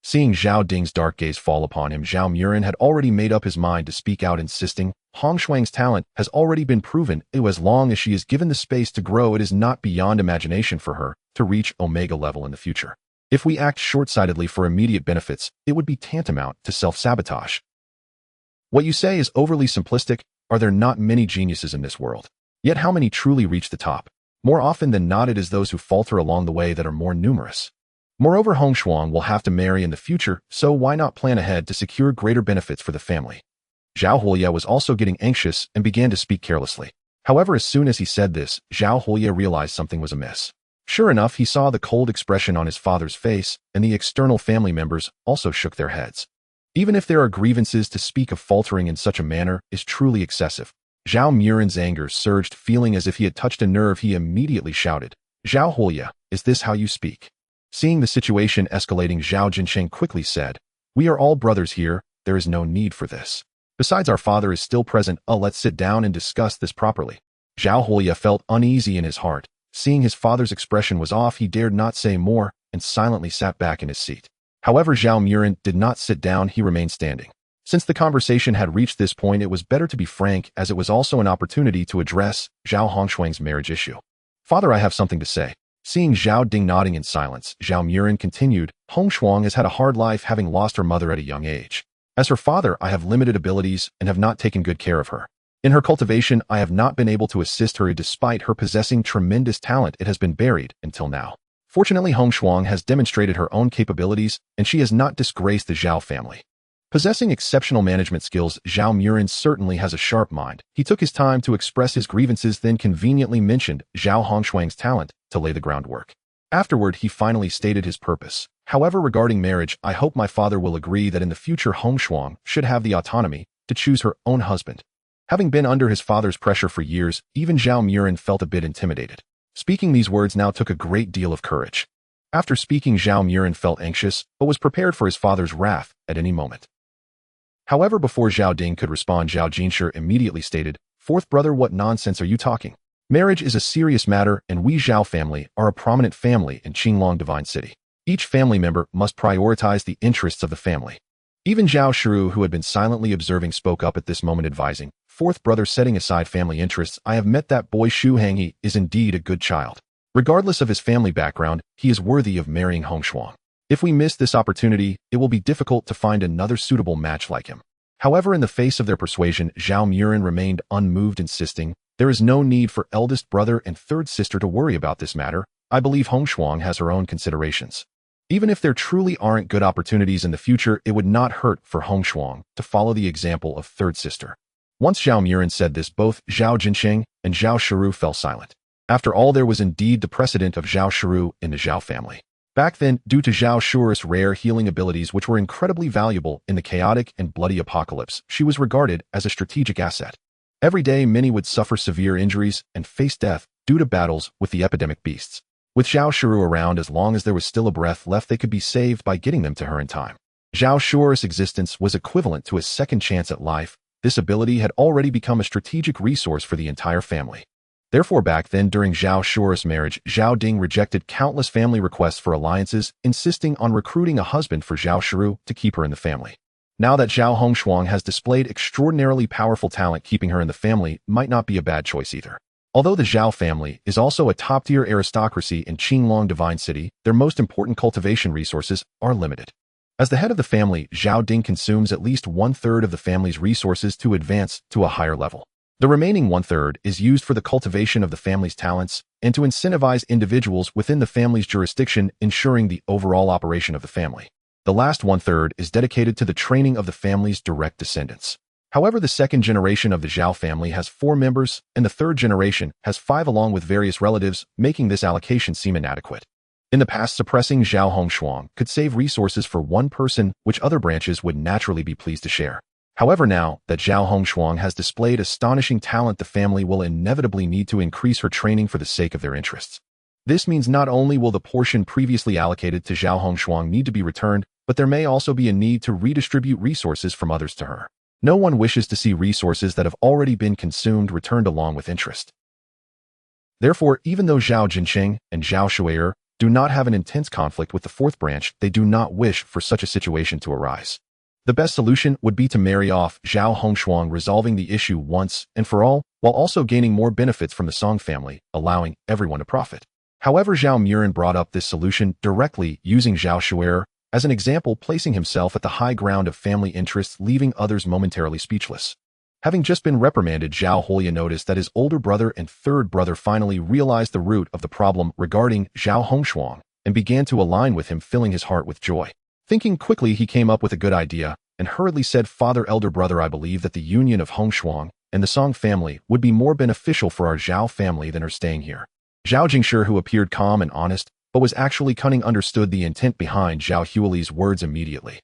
Seeing Zhao Ding's dark gaze fall upon him, Zhao Murin had already made up his mind to speak out, insisting, "Hongshuang's talent has already been proven. As long as she is given the space to grow, it is not beyond imagination for her to reach Omega level in the future. If we act short-sightedly for immediate benefits, it would be tantamount to self-sabotage." "What you say is overly simplistic. Are there not many geniuses in this world? Yet how many truly reach the top? More often than not, it is those who falter along the way that are more numerous." Moreover, Hong Shuang will have to marry in the future, so why not plan ahead to secure greater benefits for the family? Zhao Huoye was also getting anxious and began to speak carelessly. However, as soon as he said this, Zhao Huoye realized something was amiss. Sure enough, he saw the cold expression on his father's face, and the external family members also shook their heads. Even if there are grievances, to speak of faltering in such a manner is truly excessive. Zhao Muren's anger surged, feeling as if he had touched a nerve. He immediately shouted, "Zhao Huoye, is this how you speak?" Seeing the situation escalating, Zhao Jinsheng quickly said, "We are all brothers here, there is no need for this. Besides, our father is still present. Let's sit down and discuss this properly." Zhao Huoye felt uneasy in his heart. Seeing his father's expression was off, he dared not say more and silently sat back in his seat. However, Zhao Muren did not sit down, he remained standing. Since the conversation had reached this point, it was better to be frank, as it was also an opportunity to address Zhao Hongshuang's marriage issue. "Father, I have something to say." Seeing Zhao Ding nodding in silence, Zhao Muren continued, "Hong Shuang has had a hard life, having lost her mother at a young age. As her father, I have limited abilities and have not taken good care of her. In her cultivation, I have not been able to assist her. Despite her possessing tremendous talent, it has been buried until now. Fortunately, Hong Shuang has demonstrated her own capabilities, and she has not disgraced the Zhao family." Possessing exceptional management skills, Zhao Muren certainly has a sharp mind. He took his time to express his grievances, then conveniently mentioned Zhao Hongshuang's talent to lay the groundwork. Afterward, he finally stated his purpose. "However, regarding marriage, I hope my father will agree that in the future Hong Shuang should have the autonomy to choose her own husband." Having been under his father's pressure for years, even Zhao Muren felt a bit intimidated. Speaking these words now took a great deal of courage. After speaking, Zhao Muren felt anxious, but was prepared for his father's wrath at any moment. However, before Zhao Ding could respond, Zhao Jinsher immediately stated, "Fourth brother, what nonsense are you talking? Marriage is a serious matter, and we Zhao family are a prominent family in Qinglong Divine City. Each family member must prioritize the interests of the family." Even Zhao Shiru, who had been silently observing, spoke up at this moment, advising, "Fourth brother, setting aside family interests, I have met that boy Xu Hang. He is indeed a good child. Regardless of his family background, he is worthy of marrying Hong Shuang. If we miss this opportunity, it will be difficult to find another suitable match like him." However, in the face of their persuasion, Zhao Muren remained unmoved, insisting, "There is no need for eldest brother and third sister to worry about this matter. I believe Hong Shuang has her own considerations. Even if there truly aren't good opportunities in the future, it would not hurt for Hong Shuang to follow the example of third sister." Once Zhao Muren said this, both Zhao Jinsheng and Zhao Shiru fell silent. After all, there was indeed the precedent of Zhao Shiru in the Zhao family. Back then, due to Zhao Shiru's rare healing abilities, which were incredibly valuable in the chaotic and bloody apocalypse, she was regarded as a strategic asset. Every day, many would suffer severe injuries and face death due to battles with the epidemic beasts. With Zhao Shiru around, as long as there was still a breath left, they could be saved by getting them to her in time. Zhao Shiru's existence was equivalent to a second chance at life. This ability had already become a strategic resource for the entire family. Therefore, back then, during Zhao Shiru's marriage, Zhao Ding rejected countless family requests for alliances, insisting on recruiting a husband for Zhao Shiru to keep her in the family. Now that Zhao Hongshuang has displayed extraordinarily powerful talent, keeping her in the family might not be a bad choice either. Although the Zhao family is also a top-tier aristocracy in Qinglong Divine City, their most important cultivation resources are limited. As the head of the family, Zhao Ding consumes at least one-third of the family's resources to advance to a higher level. The remaining one-third is used for the cultivation of the family's talents and to incentivize individuals within the family's jurisdiction, ensuring the overall operation of the family. The last one-third is dedicated to the training of the family's direct descendants. However, the second generation of the Zhao family has 4 members, and the third generation has 5 along with various relatives, making this allocation seem inadequate. In the past, suppressing Zhao Hongshuang could save resources for one person, which other branches would naturally be pleased to share. However, now that Zhao Hongshuang has displayed astonishing talent, the family will inevitably need to increase her training for the sake of their interests. This means not only will the portion previously allocated to Zhao Hongshuang need to be returned, but there may also be a need to redistribute resources from others to her. No one wishes to see resources that have already been consumed returned along with interest. Therefore, even though Zhao Jinsheng and Zhao Shui'er do not have an intense conflict with the fourth branch, they do not wish for such a situation to arise. The best solution would be to marry off Zhao Hongshuang, resolving the issue once and for all, while also gaining more benefits from the Song family, allowing everyone to profit. However, Zhao Muren brought up this solution directly, using Zhao Shui'er as an example, placing himself at the high ground of family interests, leaving others momentarily speechless. Having just been reprimanded, Zhao Huoye noticed that his older brother and third brother finally realized the root of the problem regarding Zhao Hongshuang. and began to align with him, filling his heart with joy. Thinking quickly, he came up with a good idea and hurriedly said, "Father, elder brother, I believe that the union of Hongshuang and the Song family would be more beneficial for our Zhao family than her staying here." Zhao Jingshi, who appeared calm and honest, but was actually cunning, understood the intent behind Zhao Huli's words immediately.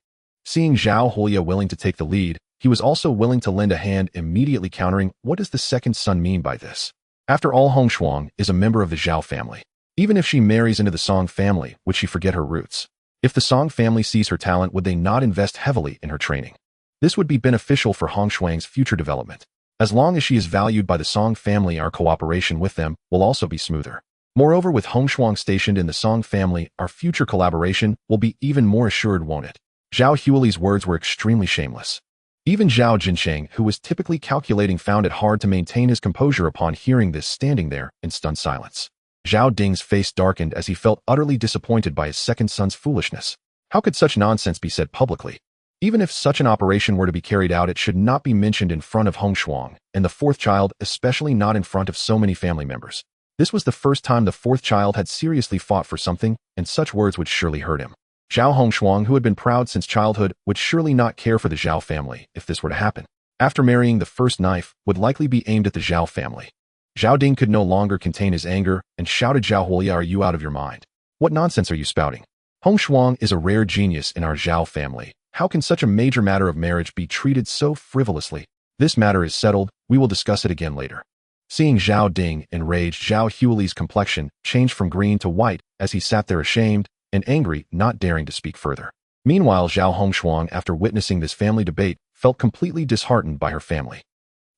Seeing Zhao Hulia willing to take the lead, he was also willing to lend a hand, immediately countering, "What does the second son mean by this? After all, Hongshuang is a member of the Zhao family. Even if she marries into the Song family, would she forget her roots? If the Song family sees her talent, would they not invest heavily in her training? This would be beneficial for Hongshuang's future development. As long as she is valued by the Song family, our cooperation with them will also be smoother. Moreover, with Hongshuang stationed in the Song family, our future collaboration will be even more assured, won't it?" Zhao Huli's words were extremely shameless. Even Zhao Jinsheng, who was typically calculating, found it hard to maintain his composure upon hearing this, standing there in stunned silence. Zhao Ding's face darkened as he felt utterly disappointed by his second son's foolishness. How could such nonsense be said publicly? Even if such an operation were to be carried out, it should not be mentioned in front of Hongshuang and the fourth child, especially not in front of so many family members. This was the first time the fourth child had seriously fought for something, and such words would surely hurt him. Zhao Hongshuang, who had been proud since childhood, would surely not care for the Zhao family if this were to happen. After marrying, the first knife would likely be aimed at the Zhao family. Zhao Ding could no longer contain his anger and shouted, "Zhao Hulia, are you out of your mind? What nonsense are you spouting? Hongshuang is a rare genius in our Zhao family. How can such a major matter of marriage be treated so frivolously? This matter is settled. We will discuss it again later." Seeing Zhao Ding enraged, Zhao Huli's complexion changed from green to white as he sat there ashamed and angry, not daring to speak further. Meanwhile, Zhao Hongshuang, after witnessing this family debate, felt completely disheartened by her family.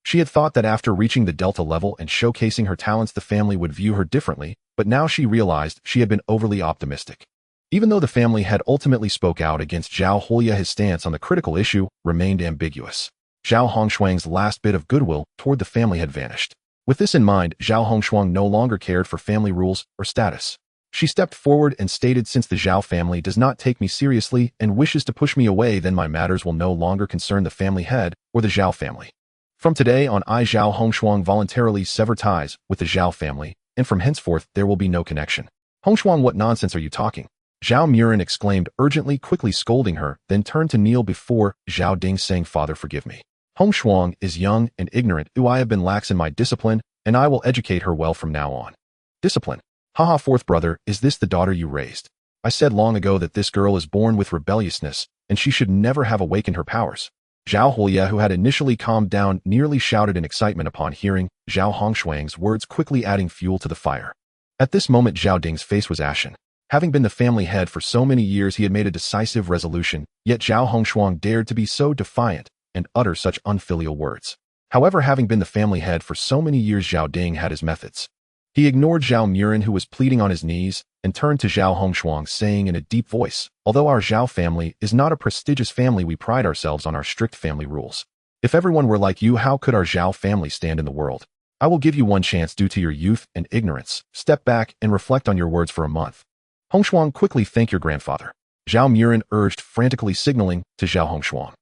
She had thought that after reaching the Delta level and showcasing her talents, the family would view her differently, but now she realized she had been overly optimistic. Even though the family had ultimately spoke out against Zhao Hulia, his stance on the critical issue remained ambiguous. Zhao Hongshuang's last bit of goodwill toward the family had vanished. With this in mind, Zhao Hongshuang no longer cared for family rules or status. She stepped forward and stated, "Since the Zhao family does not take me seriously and wishes to push me away, then my matters will no longer concern the family head or the Zhao family. From today on, I, Zhao Hongshuang, voluntarily sever ties with the Zhao family, and from henceforth there will be no connection." "Hongshuang, what nonsense are you talking?" Zhao Murin exclaimed urgently, quickly scolding her, then turned to kneel before Zhao Ding, saying, "Father, forgive me. Hongshuang is young and ignorant. I have been lax in my discipline, and I will educate her well from now on." "Discipline? Haha, fourth brother, is this the daughter you raised? I said long ago that this girl is born with rebelliousness, and she should never have awakened her powers." Zhao Hulia, who had initially calmed down, nearly shouted in excitement upon hearing Zhao Hongshuang's words, quickly adding fuel to the fire. At this moment, Zhao Ding's face was ashen. Having been the family head for so many years, he had made a decisive resolution, yet Zhao Hongshuang dared to be so defiant and utter such unfilial words. However, having been the family head for so many years, Zhao Ding had his methods. He ignored Zhao Murin, who was pleading on his knees, and turned to Zhao Hongshuang, saying in a deep voice, "Although our Zhao family is not a prestigious family, we pride ourselves on our strict family rules. If everyone were like you, how could our Zhao family stand in the world? I will give you one chance due to your youth and ignorance. Step back and reflect on your words for a month. Hongshuang, quickly thank your grandfather." Zhao Murin urged, frantically signaling to Zhao Hongshuang.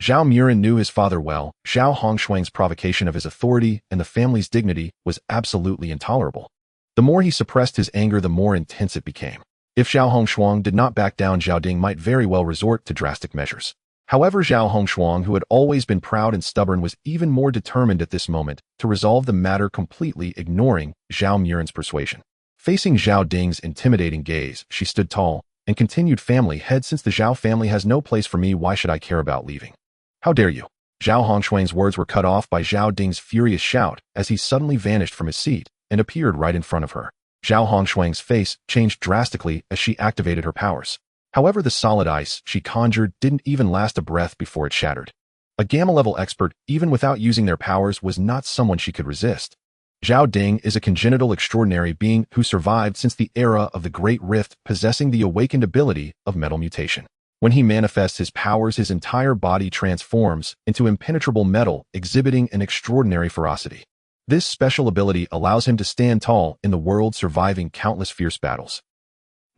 Zhao Murin knew his father well. Zhao Hongshuang's provocation of his authority and the family's dignity was absolutely intolerable. The more he suppressed his anger, the more intense it became. If Zhao Hongshuang did not back down, Zhao Ding might very well resort to drastic measures. However, Zhao Hongshuang, who had always been proud and stubborn, was even more determined at this moment to resolve the matter, completely ignoring Zhao Murin's persuasion. Facing Zhao Ding's intimidating gaze, she stood tall and continued, "Family head, since the Zhao family has no place for me, why should I care about leaving? How dare you?" Zhao Hongshuang's words were cut off by Zhao Ding's furious shout as he suddenly vanished from his seat and appeared right in front of her. Zhao Hongshuang's face changed drastically as she activated her powers. However, the solid ice she conjured didn't even last a breath before it shattered. A Gamma-level expert, even without using their powers, was not someone she could resist. Zhao Ding is a congenital extraordinary being who survived since the era of the Great Rift, possessing the awakened ability of metal mutation. When he manifests his powers, his entire body transforms into impenetrable metal, exhibiting an extraordinary ferocity. This special ability allows him to stand tall in the world, surviving countless fierce battles.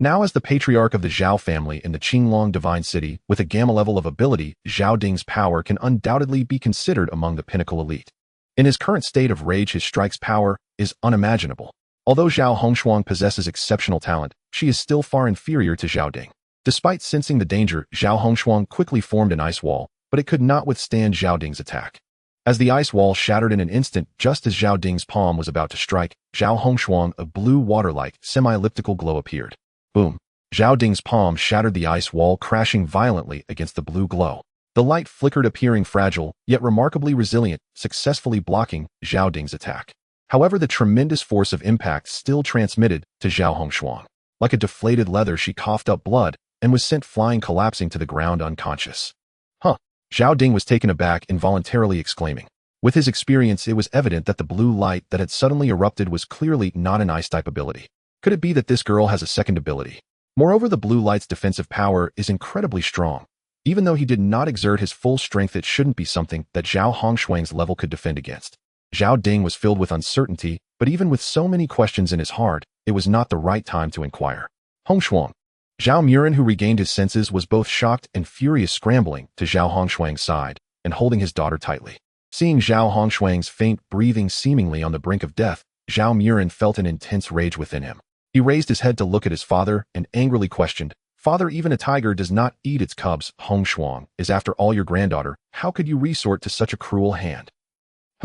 Now, as the patriarch of the Zhao family in the Qinglong Divine City, with a gamma level of ability, Zhao Ding's power can undoubtedly be considered among the pinnacle elite. In his current state of rage, his strike's power is unimaginable. Although Zhao Hongshuang possesses exceptional talent, she is still far inferior to Zhao Ding. Despite sensing the danger, Zhao Hongshuang quickly formed an ice wall, but it could not withstand Zhao Ding's attack. As the ice wall shattered in an instant, just as Zhao Ding's palm was about to strike, Zhao Hongshuang, a blue water-like, semi-elliptical glow appeared. Boom! Zhao Ding's palm shattered the ice wall, crashing violently against the blue glow. The light flickered, appearing fragile, yet remarkably resilient, successfully blocking Zhao Ding's attack. However, the tremendous force of impact still transmitted to Zhao Hongshuang. Like a deflated leather, she coughed up blood and was sent flying, collapsing to the ground unconscious. Huh! Zhao Ding was taken aback, involuntarily exclaiming. With his experience, it was evident that the blue light that had suddenly erupted was clearly not an ice-type ability. Could it be that this girl has a second ability? Moreover, the blue light's defensive power is incredibly strong. Even though he did not exert his full strength, it shouldn't be something that Zhao Hongshuang's level could defend against. Zhao Ding was filled with uncertainty, but even with so many questions in his heart, it was not the right time to inquire. Hongshuang. Zhao Murin, who regained his senses, was both shocked and furious, scrambling to Zhao Hongshuang's side and holding his daughter tightly. Seeing Zhao Hongshuang's faint breathing, seemingly on the brink of death, Zhao Murin felt an intense rage within him. He raised his head to look at his father and angrily questioned, "Father, even a tiger does not eat its cubs. Hongshuang is after all your granddaughter. How could you resort to such a cruel hand?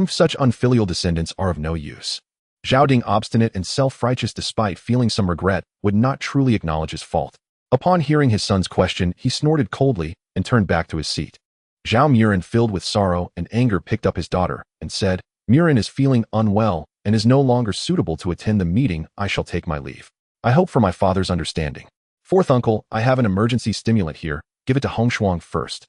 Such unfilial descendants are of no use." Zhao Ding, obstinate and self-righteous despite feeling some regret, would not truly acknowledge his fault. Upon hearing his son's question, he snorted coldly and turned back to his seat. Zhao Murin, filled with sorrow and anger, picked up his daughter and said, "Murin is feeling unwell and is no longer suitable to attend the meeting. I shall take my leave. I hope for my father's understanding. Fourth uncle, I have an emergency stimulant here. Give it to Hongshuang first."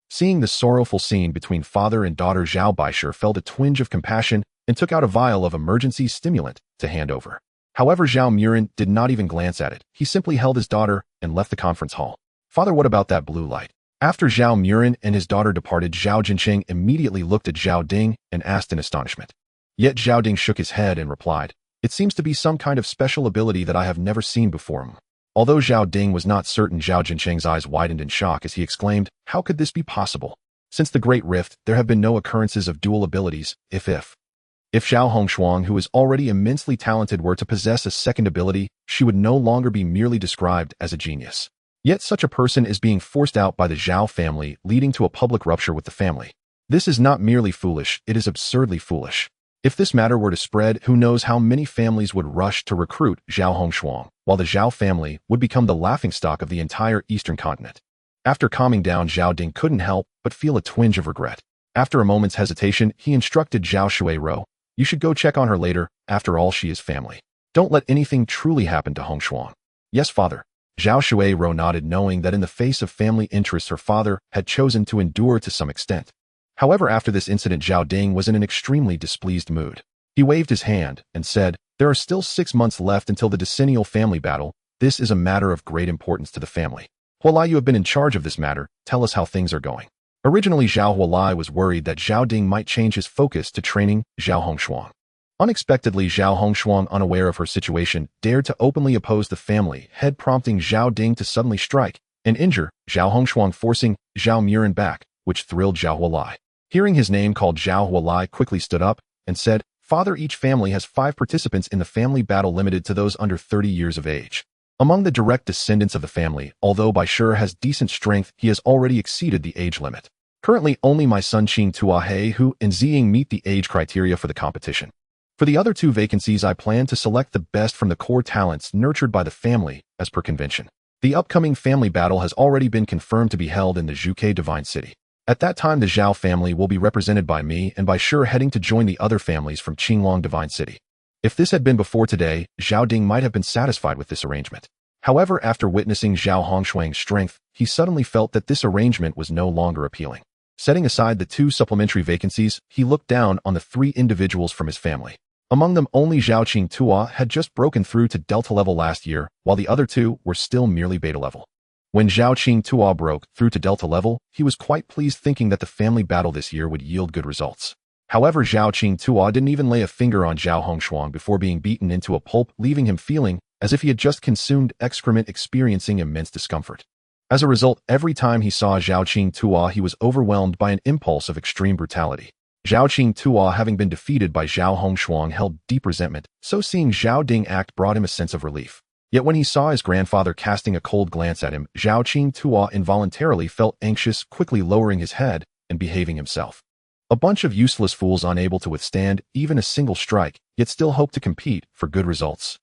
Seeing the sorrowful scene between father and daughter, Zhao Baisher felt a twinge of compassion and took out a vial of emergency stimulant to hand over. However, Zhao Murin did not even glance at it. He simply held his daughter and left the conference hall. "Father, what about that blue light?" After Zhao Murin and his daughter departed, Zhao Jincheng immediately looked at Zhao Ding and asked in astonishment. Yet Zhao Ding shook his head and replied, "It seems to be some kind of special ability that I have never seen before." Although Zhao Ding was not certain, Zhao Jincheng's eyes widened in shock as he exclaimed, "How could this be possible? Since the Great Rift, there have been no occurrences of dual abilities. If Zhao Hongshuang, who is already immensely talented, were to possess a second ability, she would no longer be merely described as a genius. Yet such a person is being forced out by the Zhao family, leading to a public rupture with the family. This is not merely foolish, it is absurdly foolish. If this matter were to spread, who knows how many families would rush to recruit Zhao Hongshuang, while the Zhao family would become the laughingstock of the entire eastern continent." After calming down, Zhao Ding couldn't help but feel a twinge of regret. After a moment's hesitation, he instructed Zhao Shuai-ro, "You should go check on her later. After all, she is family. Don't let anything truly happen to Hongshuang." "Yes, father." Zhao Shuai-ro nodded, knowing that in the face of family interests, her father had chosen to endure to some extent. However, after this incident, Zhao Ding was in an extremely displeased mood. He waved his hand and said, "There are still 6 months left until the decennial family battle. This is a matter of great importance to the family. Hualai, you have been in charge of this matter. Tell us how things are going." Originally, Zhao Hualai was worried that Zhao Ding might change his focus to training Zhao Hongshuang. Unexpectedly, Zhao Hongshuang, unaware of her situation, dared to openly oppose the family head, prompting Zhao Ding to suddenly strike and injure Zhao Hongshuang, forcing Zhao Murin back, which thrilled Zhao Hualai. Hearing his name called, Zhao Hualai quickly stood up and said, "Father, each family has 5 participants in the family battle, limited to those under 30 years of age. Among the direct descendants of the family, although Baisher has decent strength, he has already exceeded the age limit. Currently, only my son Qing Tuahe Hu and Ziying meet the age criteria for the competition. For the other 2 vacancies, I plan to select the best from the core talents nurtured by the family, as per convention. The upcoming family battle has already been confirmed to be held in the Zhuke Divine City. At that time, the Zhao family will be represented by me and Baisher, heading to join the other families from Qinglong Divine City." If this had been before today, Zhao Ding might have been satisfied with this arrangement. However, after witnessing Zhao Hongshuang's strength, he suddenly felt that this arrangement was no longer appealing. Setting aside the 2 supplementary vacancies, he looked down on the 3 individuals from his family. Among them, only Zhao Qing Tua had just broken through to Delta level last year, while the other 2 were still merely Beta level. When Zhao Qing Tua broke through to Delta level, he was quite pleased, thinking that the family battle this year would yield good results. However, Zhao Qing Tua didn't even lay a finger on Zhao Hongshuang before being beaten into a pulp, leaving him feeling as if he had just consumed excrement, experiencing immense discomfort. As a result, every time he saw Zhao Qing Tua, he was overwhelmed by an impulse of extreme brutality. Zhao Qing Tua, having been defeated by Zhao Hongshuang, held deep resentment, so seeing Zhao Ding act brought him a sense of relief. Yet when he saw his grandfather casting a cold glance at him, Zhao Qing Tua involuntarily felt anxious, quickly lowering his head and behaving himself. A bunch of useless fools unable to withstand even a single strike, yet still hope to compete for good results.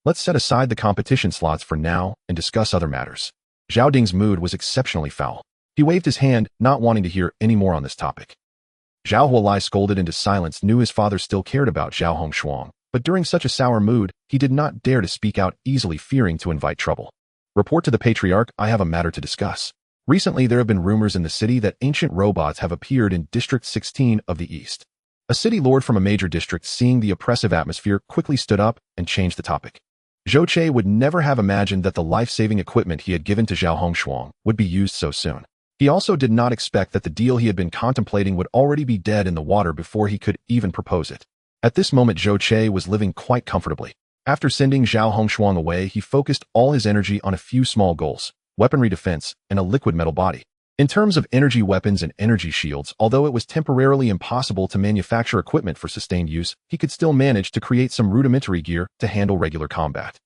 Let's set aside the competition slots for now and discuss other matters. Zhao Ding's mood was exceptionally foul. He waved his hand, not wanting to hear any more on this topic. Zhao Hualai, scolded into silence, knew his father still cared about Zhao Hongshuang, but during such a sour mood, he did not dare to speak out easily, fearing to invite trouble. Report to the Patriarch, I have a matter to discuss. Recently, there have been rumors in the city that ancient robots have appeared in District 16 of the East. A city lord from a major district, seeing the oppressive atmosphere, quickly stood up and changed the topic. Zhou Che would never have imagined that the life-saving equipment he had given to Zhao Hongshuang would be used so soon. He also did not expect that the deal he had been contemplating would already be dead in the water before he could even propose it. At this moment, Zhou Che was living quite comfortably. After sending Zhao Hongshuang away, he focused all his energy on a few small goals: weaponry defense and a liquid metal body. In terms of energy weapons and energy shields, although it was temporarily impossible to manufacture equipment for sustained use, he could still manage to create some rudimentary gear to handle regular combat.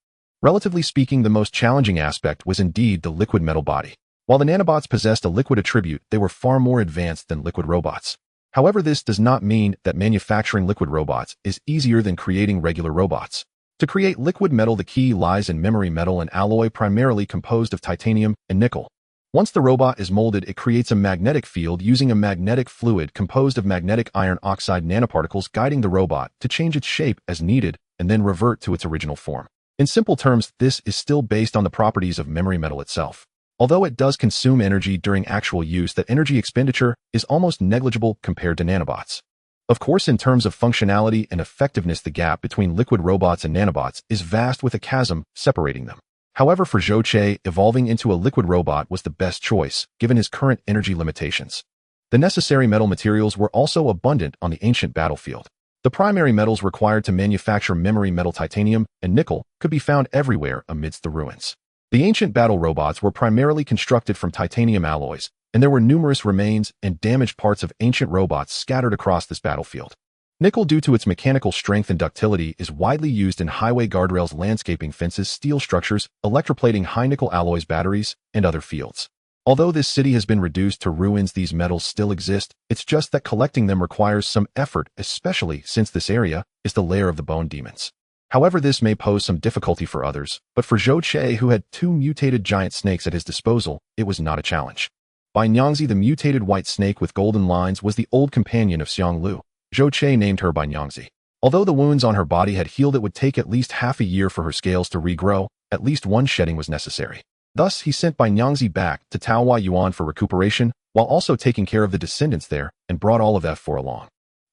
Relatively speaking, the most challenging aspect was indeed the liquid metal body. While the nanobots possessed a liquid attribute, they were far more advanced than liquid robots. However, this does not mean that manufacturing liquid robots is easier than creating regular robots. To create liquid metal, the key lies in memory metal, an alloy primarily composed of titanium and nickel. Once the robot is molded, it creates a magnetic field using a magnetic fluid composed of magnetic iron oxide nanoparticles, guiding the robot to change its shape as needed and then revert to its original form. In simple terms, this is still based on the properties of memory metal itself. Although it does consume energy during actual use, that energy expenditure is almost negligible compared to nanobots. Of course, in terms of functionality and effectiveness, the gap between liquid robots and nanobots is vast, with a chasm separating them. However, for Zhou Che, evolving into a liquid robot was the best choice, given his current energy limitations. The necessary metal materials were also abundant on the ancient battlefield. The primary metals required to manufacture memory metal, titanium and nickel, could be found everywhere amidst the ruins. The ancient battle robots were primarily constructed from titanium alloys, and there were numerous remains and damaged parts of ancient robots scattered across this battlefield. Nickel, due to its mechanical strength and ductility, is widely used in highway guardrails, landscaping fences, steel structures, electroplating, high nickel alloys, batteries, and other fields. Although this city has been reduced to ruins, these metals still exist. It's just that collecting them requires some effort, especially since this area is the lair of the bone demons. However, this may pose some difficulty for others, but for Zhou Che, who had 2 mutated giant snakes at his disposal, it was not a challenge. Bai Nyangzi, the mutated white snake with golden lines, was the old companion of Xiang Lu. Zhou Che named her Bai Nyangzi. Although the wounds on her body had healed, it would take at least half a year for her scales to regrow. At least one shedding was necessary. Thus, he sent Bai Nyangzi back to Taohua Yuan for recuperation, while also taking care of the descendants there, and brought all of F4 along.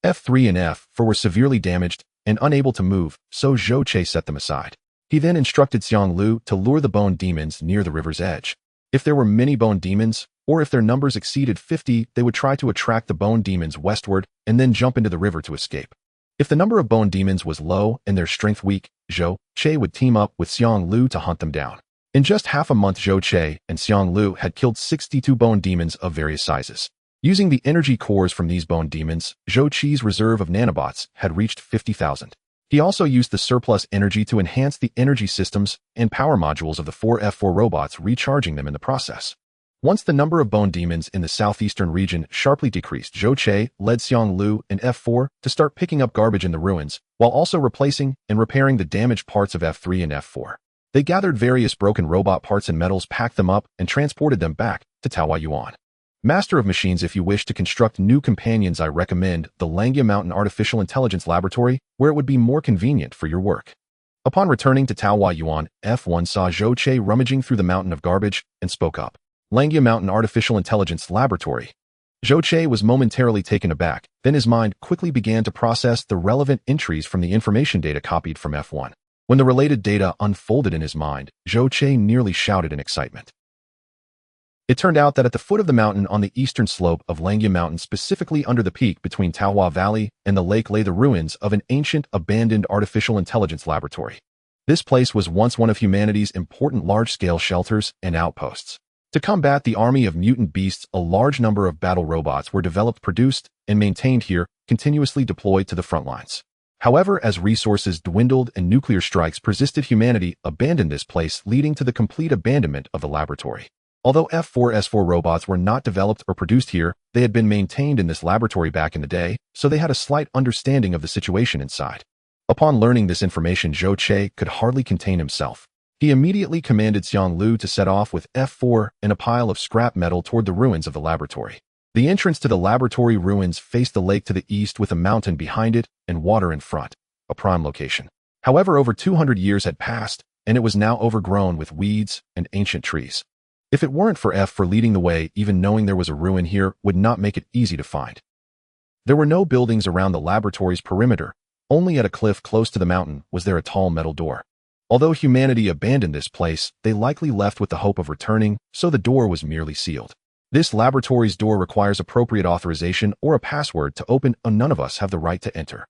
F3 and F4 were severely damaged and unable to move, so Zhou Che set them aside. He then instructed Xiang Lu to lure the bone demons near the river's edge. If there were many bone demons, or if their numbers exceeded 50, they would try to attract the bone demons westward and then jump into the river to escape. If the number of bone demons was low and their strength weak, Zhou Che would team up with Xiang Lu to hunt them down. In just half a month, Zhou Che and Xiang Lu had killed 62 bone demons of various sizes. Using the energy cores from these bone demons, Zhou Che's reserve of nanobots had reached 50,000. He also used the surplus energy to enhance the energy systems and power modules of the 4 F4 robots, recharging them in the process. Once the number of bone demons in the southeastern region sharply decreased, Zhou Che led Xiang Lu and F4 to start picking up garbage in the ruins, while also replacing and repairing the damaged parts of F3 and F4. They gathered various broken robot parts and metals, packed them up, and transported them back to Taohua Yuan. Master of Machines, if you wish to construct new companions, I recommend the Langia Mountain Artificial Intelligence Laboratory, where it would be more convenient for your work. Upon returning to Taohua Yuan, F1 saw Zhou Che rummaging through the mountain of garbage and spoke up. Langia Mountain Artificial Intelligence Laboratory. Zhou Che was momentarily taken aback, then his mind quickly began to process the relevant entries from the information data copied from F1. When the related data unfolded in his mind, Zhou Che nearly shouted in excitement. It turned out that at the foot of the mountain on the eastern slope of Langia Mountain, specifically under the peak between Taohua Valley and the lake, lay the ruins of an ancient, abandoned artificial intelligence laboratory. This place was once one of humanity's important large-scale shelters and outposts. To combat the army of mutant beasts, a large number of battle robots were developed, produced, and maintained here, continuously deployed to the front lines. However, as resources dwindled and nuclear strikes persisted, humanity abandoned this place, leading to the complete abandonment of the laboratory. Although F4S4 robots were not developed or produced here, they had been maintained in this laboratory back in the day, so they had a slight understanding of the situation inside. Upon learning this information, Zhou Che could hardly contain himself. He immediately commanded Xiang Lu to set off with F4 and a pile of scrap metal toward the ruins of the laboratory. The entrance to the laboratory ruins faced the lake to the east with a mountain behind it and water in front, a prime location. However, over 200 years had passed, and it was now overgrown with weeds and ancient trees. If it weren't for F for leading the way, even knowing there was a ruin here would not make it easy to find. There were no buildings around the laboratory's perimeter. Only at a cliff close to the mountain was there a tall metal door. Although humanity abandoned this place, they likely left with the hope of returning, so the door was merely sealed. This laboratory's door requires appropriate authorization or a password to open, and none of us have the right to enter.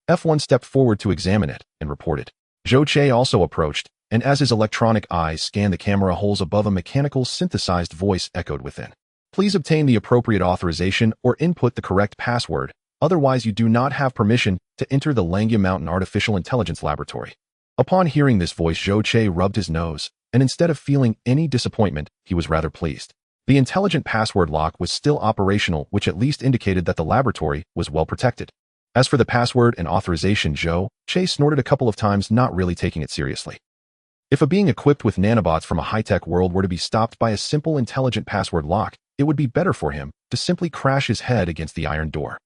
F1 stepped forward to examine it and reported. Zhou Che also approached, and as his electronic eyes scanned the camera holes above, a mechanical synthesized voice echoed within. Please obtain the appropriate authorization or input the correct password, otherwise you do not have permission to enter the Langya Mountain Artificial Intelligence Laboratory. Upon hearing this voice, Zhou Che rubbed his nose, and instead of feeling any disappointment, he was rather pleased. The intelligent password lock was still operational, which at least indicated that the laboratory was well protected. As for the password and authorization, Zhou Che snorted a couple of times, not really taking it seriously. If a being equipped with nanobots from a high-tech world were to be stopped by a simple intelligent password lock, it would be better for him to simply crash his head against the iron door.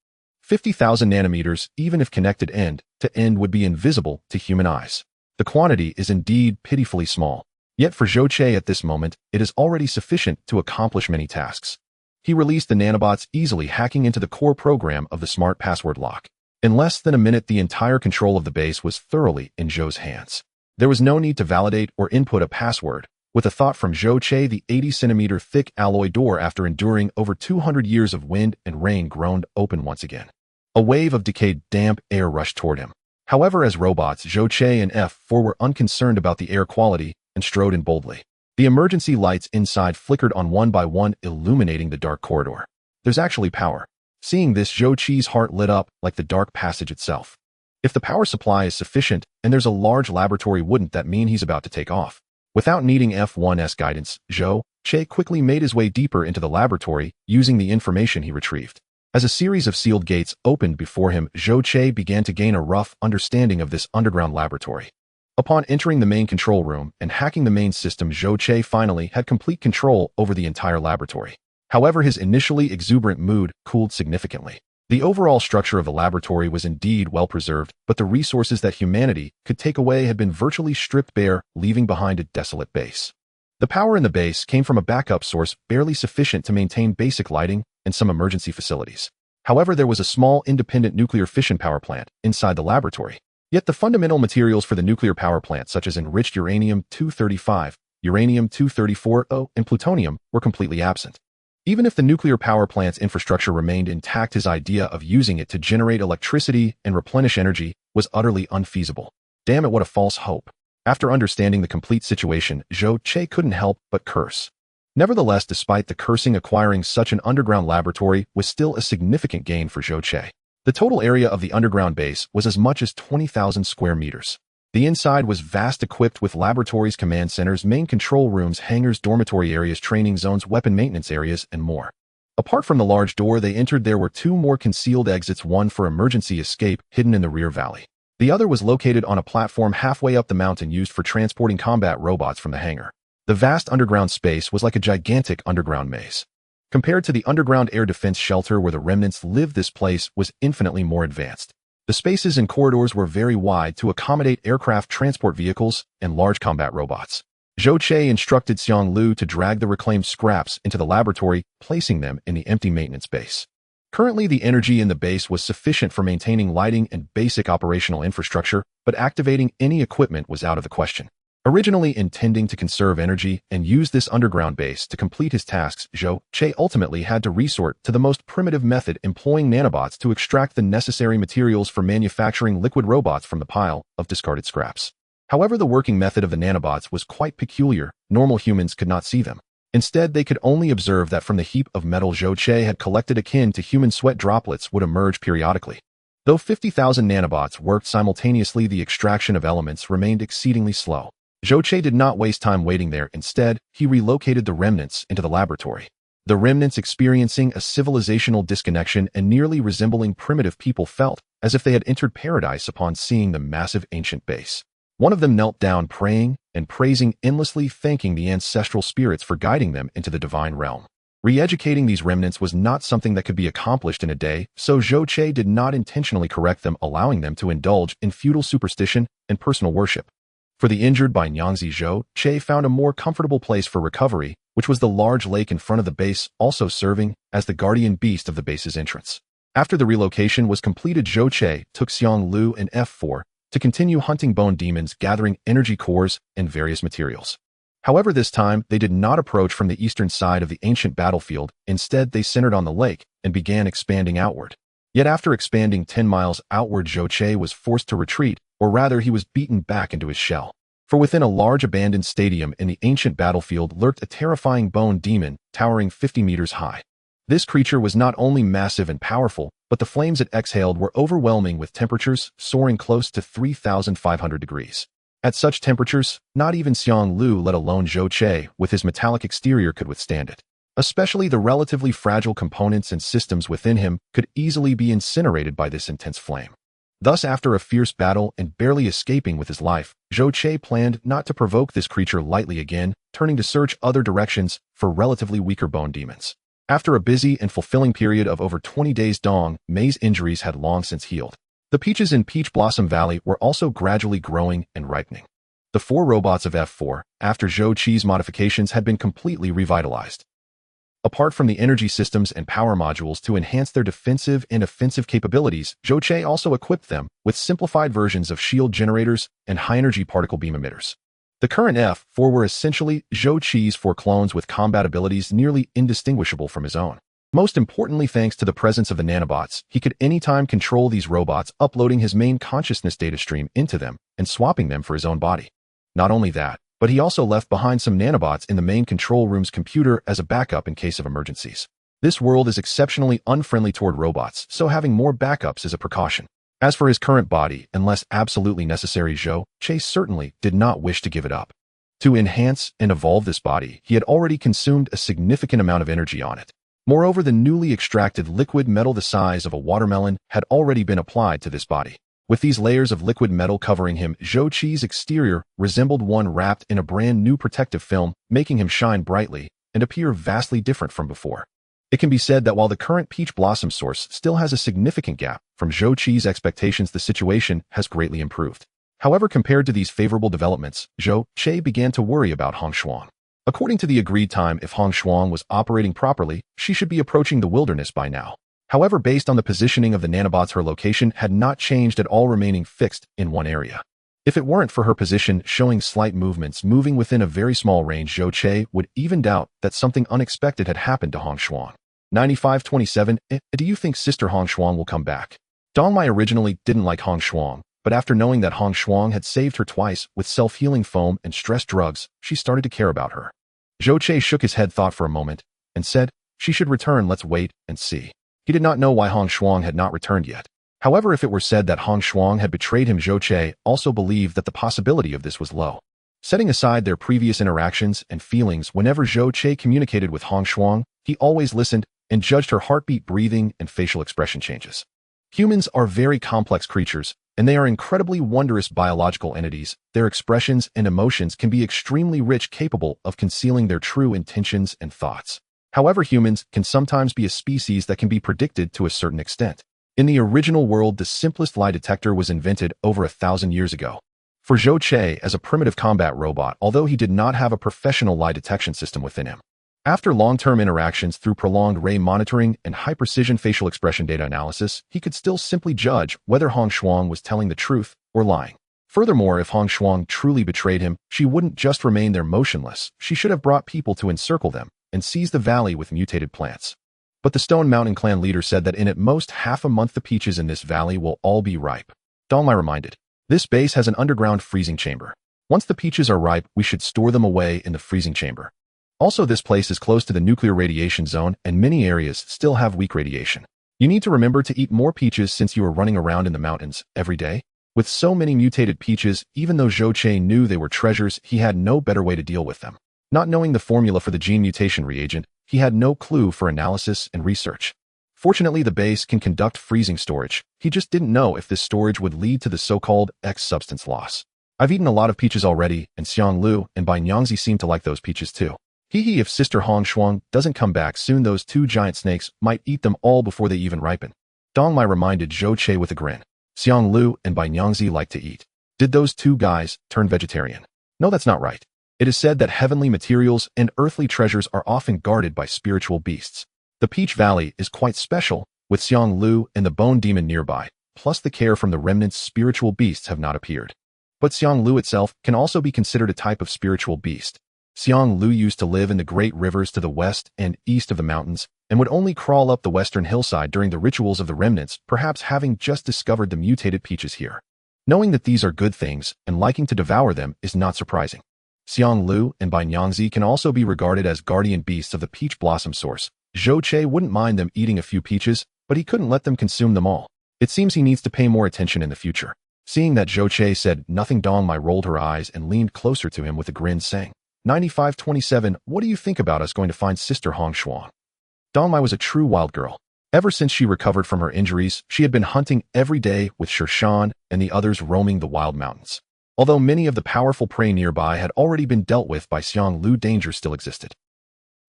50,000 nanometers, even if connected end to end, would be invisible to human eyes. The quantity is indeed pitifully small. Yet for Zhou Che at this moment, it is already sufficient to accomplish many tasks. He released the nanobots, easily hacking into the core program of the smart password lock. In less than a minute, the entire control of the base was thoroughly in Zhou's hands. There was no need to validate or input a password. With a thought from Zhou Che, the 80-centimeter thick alloy door, after enduring over 200 years of wind and rain, groaned open once again. A wave of decayed, damp air rushed toward him. However, as robots, Zhou Che and F4 were unconcerned about the air quality and strode in boldly. The emergency lights inside flickered on one by one, illuminating the dark corridor. There's actually power. Seeing this, Zhou Che's heart lit up like the dark passage itself. If the power supply is sufficient and there's a large laboratory, wouldn't that mean he's about to take off? Without needing F1's guidance, Zhou Che quickly made his way deeper into the laboratory using the information he retrieved. As a series of sealed gates opened before him, Zhou Che began to gain a rough understanding of this underground laboratory. Upon entering the main control room and hacking the main system, Zhou Che finally had complete control over the entire laboratory. However, his initially exuberant mood cooled significantly. The overall structure of the laboratory was indeed well preserved, but the resources that humanity could take away had been virtually stripped bare, leaving behind a desolate base. The power in the base came from a backup source barely sufficient to maintain basic lighting and some emergency facilities. However, there was a small independent nuclear fission power plant inside the laboratory. Yet the fundamental materials for the nuclear power plant, such as enriched uranium-235, uranium-234, and plutonium, were completely absent. Even if the nuclear power plant's infrastructure remained intact, his idea of using it to generate electricity and replenish energy was utterly unfeasible. Damn it, what a false hope. After understanding the complete situation, Zhou Che couldn't help but curse. Nevertheless, despite the cursing, acquiring such an underground laboratory was still a significant gain for Zhou Che. The total area of the underground base was as much as 20,000 square meters. The inside was vast, equipped with laboratories, command centers, main control rooms, hangars, dormitory areas, training zones, weapon maintenance areas, and more. Apart from the large door they entered, there were two more concealed exits, one for emergency escape, hidden in the rear valley. The other was located on a platform halfway up the mountain, used for transporting combat robots from the hangar. The vast underground space was like a gigantic underground maze. Compared to the underground air defense shelter where the remnants lived, this place was infinitely more advanced. The spaces and corridors were very wide to accommodate aircraft, transport vehicles, and large combat robots. Zhou Che instructed Xiang Lu to drag the reclaimed scraps into the laboratory, placing them in the empty maintenance base. Currently, the energy in the base was sufficient for maintaining lighting and basic operational infrastructure, but activating any equipment was out of the question. Originally intending to conserve energy and use this underground base to complete his tasks, Zhou Che ultimately had to resort to the most primitive method, employing nanobots to extract the necessary materials for manufacturing liquid robots from the pile of discarded scraps. However, the working method of the nanobots was quite peculiar. Normal humans could not see them. Instead, they could only observe that from the heap of metal Zhou Che had collected akin to human sweat droplets would emerge periodically. Though 50,000 nanobots worked simultaneously, the extraction of elements remained exceedingly slow. Zhou Che did not waste time waiting there. Instead, he relocated the remnants into the laboratory. The remnants, experiencing a civilizational disconnection and nearly resembling primitive people, felt as if they had entered paradise upon seeing the massive ancient base. One of them knelt down, praying and praising endlessly, thanking the ancestral spirits for guiding them into the divine realm. Re-educating these remnants was not something that could be accomplished in a day, so Zhou Che did not intentionally correct them, allowing them to indulge in feudal superstition and personal worship. For the injured by Nyangzi, Zhou Che found a more comfortable place for recovery, which was the large lake in front of the base, also serving as the guardian beast of the base's entrance. After the relocation was completed, Zhou Che took Xiang Lu and F4 to continue hunting bone demons, gathering energy cores and various materials. However, this time, they did not approach from the eastern side of the ancient battlefield. Instead, they centered on the lake and began expanding outward. Yet after expanding 10 miles outward, Zhou Che was forced to retreat, or rather he was beaten back into his shell. For within a large abandoned stadium in the ancient battlefield lurked a terrifying bone demon, towering 50 meters high. This creature was not only massive and powerful, but the flames it exhaled were overwhelming, with temperatures soaring close to 3,500 degrees. At such temperatures, not even Xiang Lu, let alone Zhou Che, with his metallic exterior, could withstand it. Especially the relatively fragile components and systems within him could easily be incinerated by this intense flame. Thus, after a fierce battle and barely escaping with his life, Zhou Che planned not to provoke this creature lightly again, turning to search other directions for relatively weaker bone demons. After a busy and fulfilling period of over 20 days, Dong Mei's injuries had long since healed. The peaches in Peach Blossom Valley were also gradually growing and ripening. The 4 robots of F4, after Zhou Che's modifications, had been completely revitalized. Apart from the energy systems and power modules to enhance their defensive and offensive capabilities, Zhou Che also equipped them with simplified versions of shield generators and high-energy particle beam emitters. The current F4 were essentially Zhou Che's 4 clones with combat abilities nearly indistinguishable from his own. Most importantly, thanks to the presence of the nanobots, he could anytime control these robots, uploading his main consciousness data stream into them and swapping them for his own body. Not only that, but he also left behind some nanobots in the main control room's computer as a backup in case of emergencies. This world is exceptionally unfriendly toward robots, so having more backups is a precaution. As for his current body, unless absolutely necessary, Zhou Che certainly did not wish to give it up. To enhance and evolve this body, he had already consumed a significant amount of energy on it. Moreover, the newly extracted liquid metal the size of a watermelon had already been applied to this body. With these layers of liquid metal covering him, Zhou Che's exterior resembled one wrapped in a brand new protective film, making him shine brightly and appear vastly different from before. It can be said that while the current Peach Blossom source still has a significant gap from Zhou Che's expectations, the situation has greatly improved. However, compared to these favorable developments, Zhou Che began to worry about Hong Shuang. According to the agreed time, if Hong Shuang was operating properly, she should be approaching the wilderness by now. However, based on the positioning of the nanobots, her location had not changed at all, remaining fixed in one area. If it weren't for her position showing slight movements moving within a very small range, Zhou Che would even doubt that something unexpected had happened to Hong Shuang. 9527. Do you think Sister Hong Shuang will come back? Dong Mei originally didn't like Hong Shuang, but after knowing that Hong Shuang had saved her twice with self-healing foam and stress drugs, she started to care about her. Zhou Che shook his head, thought for a moment, and said, "She should return, let's wait and see." He did not know why Hong Shuang had not returned yet. However, if it were said that Hong Shuang had betrayed him, Zhou Che also believed that the possibility of this was low. Setting aside their previous interactions and feelings, whenever Zhou Che communicated with Hong Shuang, he always listened and judged her heartbeat, breathing, and facial expression changes. Humans are very complex creatures, and they are incredibly wondrous biological entities. Their expressions and emotions can be extremely rich, capable of concealing their true intentions and thoughts. However, humans can sometimes be a species that can be predicted to a certain extent. In the original world, the simplest lie detector was invented over 1,000 years ago. For Zhou Che, as a primitive combat robot, although he did not have a professional lie detection system within him, after long-term interactions through prolonged ray monitoring and high-precision facial expression data analysis, he could still simply judge whether Hong Shuang was telling the truth or lying. Furthermore, if Hong Shuang truly betrayed him, she wouldn't just remain there motionless. She should have brought people to encircle them and seize the valley with mutated plants. But the Stone Mountain clan leader said that in at most half a month the peaches in this valley will all be ripe. Dong Mei reminded, "This base has an underground freezing chamber. Once the peaches are ripe, we should store them away in the freezing chamber." Also, this place is close to the nuclear radiation zone, and many areas still have weak radiation. You need to remember to eat more peaches since you are running around in the mountains every day. With so many mutated peaches, even though Zhou Che knew they were treasures, he had no better way to deal with them. Not knowing the formula for the gene mutation reagent, he had no clue for analysis and research. Fortunately, the base can conduct freezing storage. He just didn't know if this storage would lead to the so-called X substance loss. I've eaten a lot of peaches already, and Xiang Lu and Bai Nyangzi seem to like those peaches too. Hee if Sister Hong Shuang doesn't come back soon, those two giant snakes might eat them all before they even ripen. Dong Mai reminded Zhou Che with a grin. Xiang Lu and Bai Nyangzi like to eat. Did those two guys turn vegetarian? No, that's not right. It is said that heavenly materials and earthly treasures are often guarded by spiritual beasts. The Peach Valley is quite special, with Xiang Lu and the Bone Demon nearby, plus the care from the remnants. Spiritual beasts have not appeared. But Xiang Lu itself can also be considered a type of spiritual beast. Xiang Lu used to live in the great rivers to the west and east of the mountains, and would only crawl up the western hillside during the rituals of the remnants, perhaps having just discovered the mutated peaches here. Knowing that these are good things and liking to devour them is not surprising. Xiang Lu and Bai Nyangzi can also be regarded as guardian beasts of the peach blossom source. Zhou Che wouldn't mind them eating a few peaches, but he couldn't let them consume them all. It seems he needs to pay more attention in the future. Seeing that Zhou Che said nothing, Dong Mai rolled her eyes and leaned closer to him with a grin, saying, 9527, what do you think about us going to find Sister Hong Shuang? Dong Mai was a true wild girl. Ever since she recovered from her injuries, she had been hunting every day with Shirshan and the others roaming the wild mountains. Although many of the powerful prey nearby had already been dealt with by Xiang Lu, danger still existed.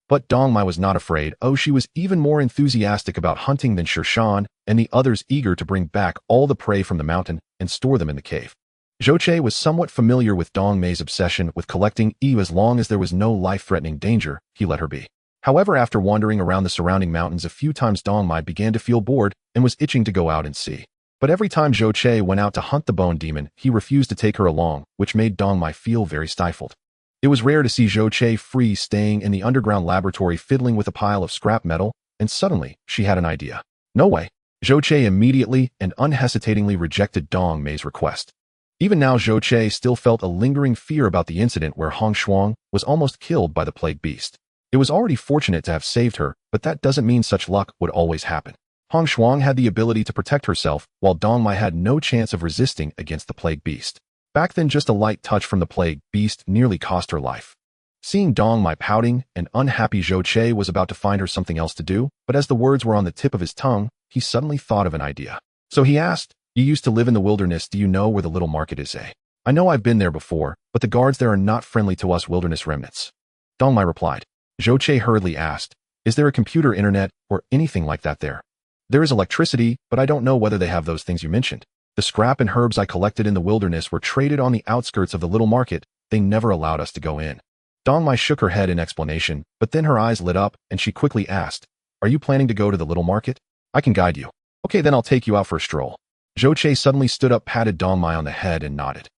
But Dong Mai was not afraid. She was even more enthusiastic about hunting than Shirshan and the others, eager to bring back all the prey from the mountain and store them in the cave. Zhou Che was somewhat familiar with Dong Mai's obsession with collecting as long as there was no life-threatening danger, he let her be. However, after wandering around the surrounding mountains a few times, Dong Mai began to feel bored and was itching to go out and see. But every time Zhou Che went out to hunt the bone demon, he refused to take her along, which made Dong Mai feel very stifled. It was rare to see Zhou Che free, staying in the underground laboratory fiddling with a pile of scrap metal, and suddenly she had an idea. No way. Zhou Che immediately and unhesitatingly rejected Dong Mai's request. Even now, Zhou Che still felt a lingering fear about the incident where Hong Shuang was almost killed by the Plague Beast. It was already fortunate to have saved her, but that doesn't mean such luck would always happen. Hong Shuang had the ability to protect herself, while Dong Mai had no chance of resisting against the Plague Beast. Back then, just a light touch from the Plague Beast nearly cost her life. Seeing Dong Mai pouting and unhappy, Zhou Che was about to find her something else to do, but as the words were on the tip of his tongue, he suddenly thought of an idea. So he asked, "You used to live in the wilderness. Do you know where the little market is, eh?" "I know, I've been there before, but the guards there are not friendly to us wilderness remnants." Dong Mai replied. Zhou Che hurriedly asked, "Is there a computer, internet, or anything like that there?" "There is electricity, but I don't know whether they have those things you mentioned. The scrap and herbs I collected in the wilderness were traded on the outskirts of the little market. They never allowed us to go in." Dong Mai shook her head in explanation, but then her eyes lit up and she quickly asked, "Are you planning to go to the little market? I can guide you." "Okay, then I'll take you out for a stroll." Zhou Che suddenly stood up, patted Dong Mai on the head and nodded.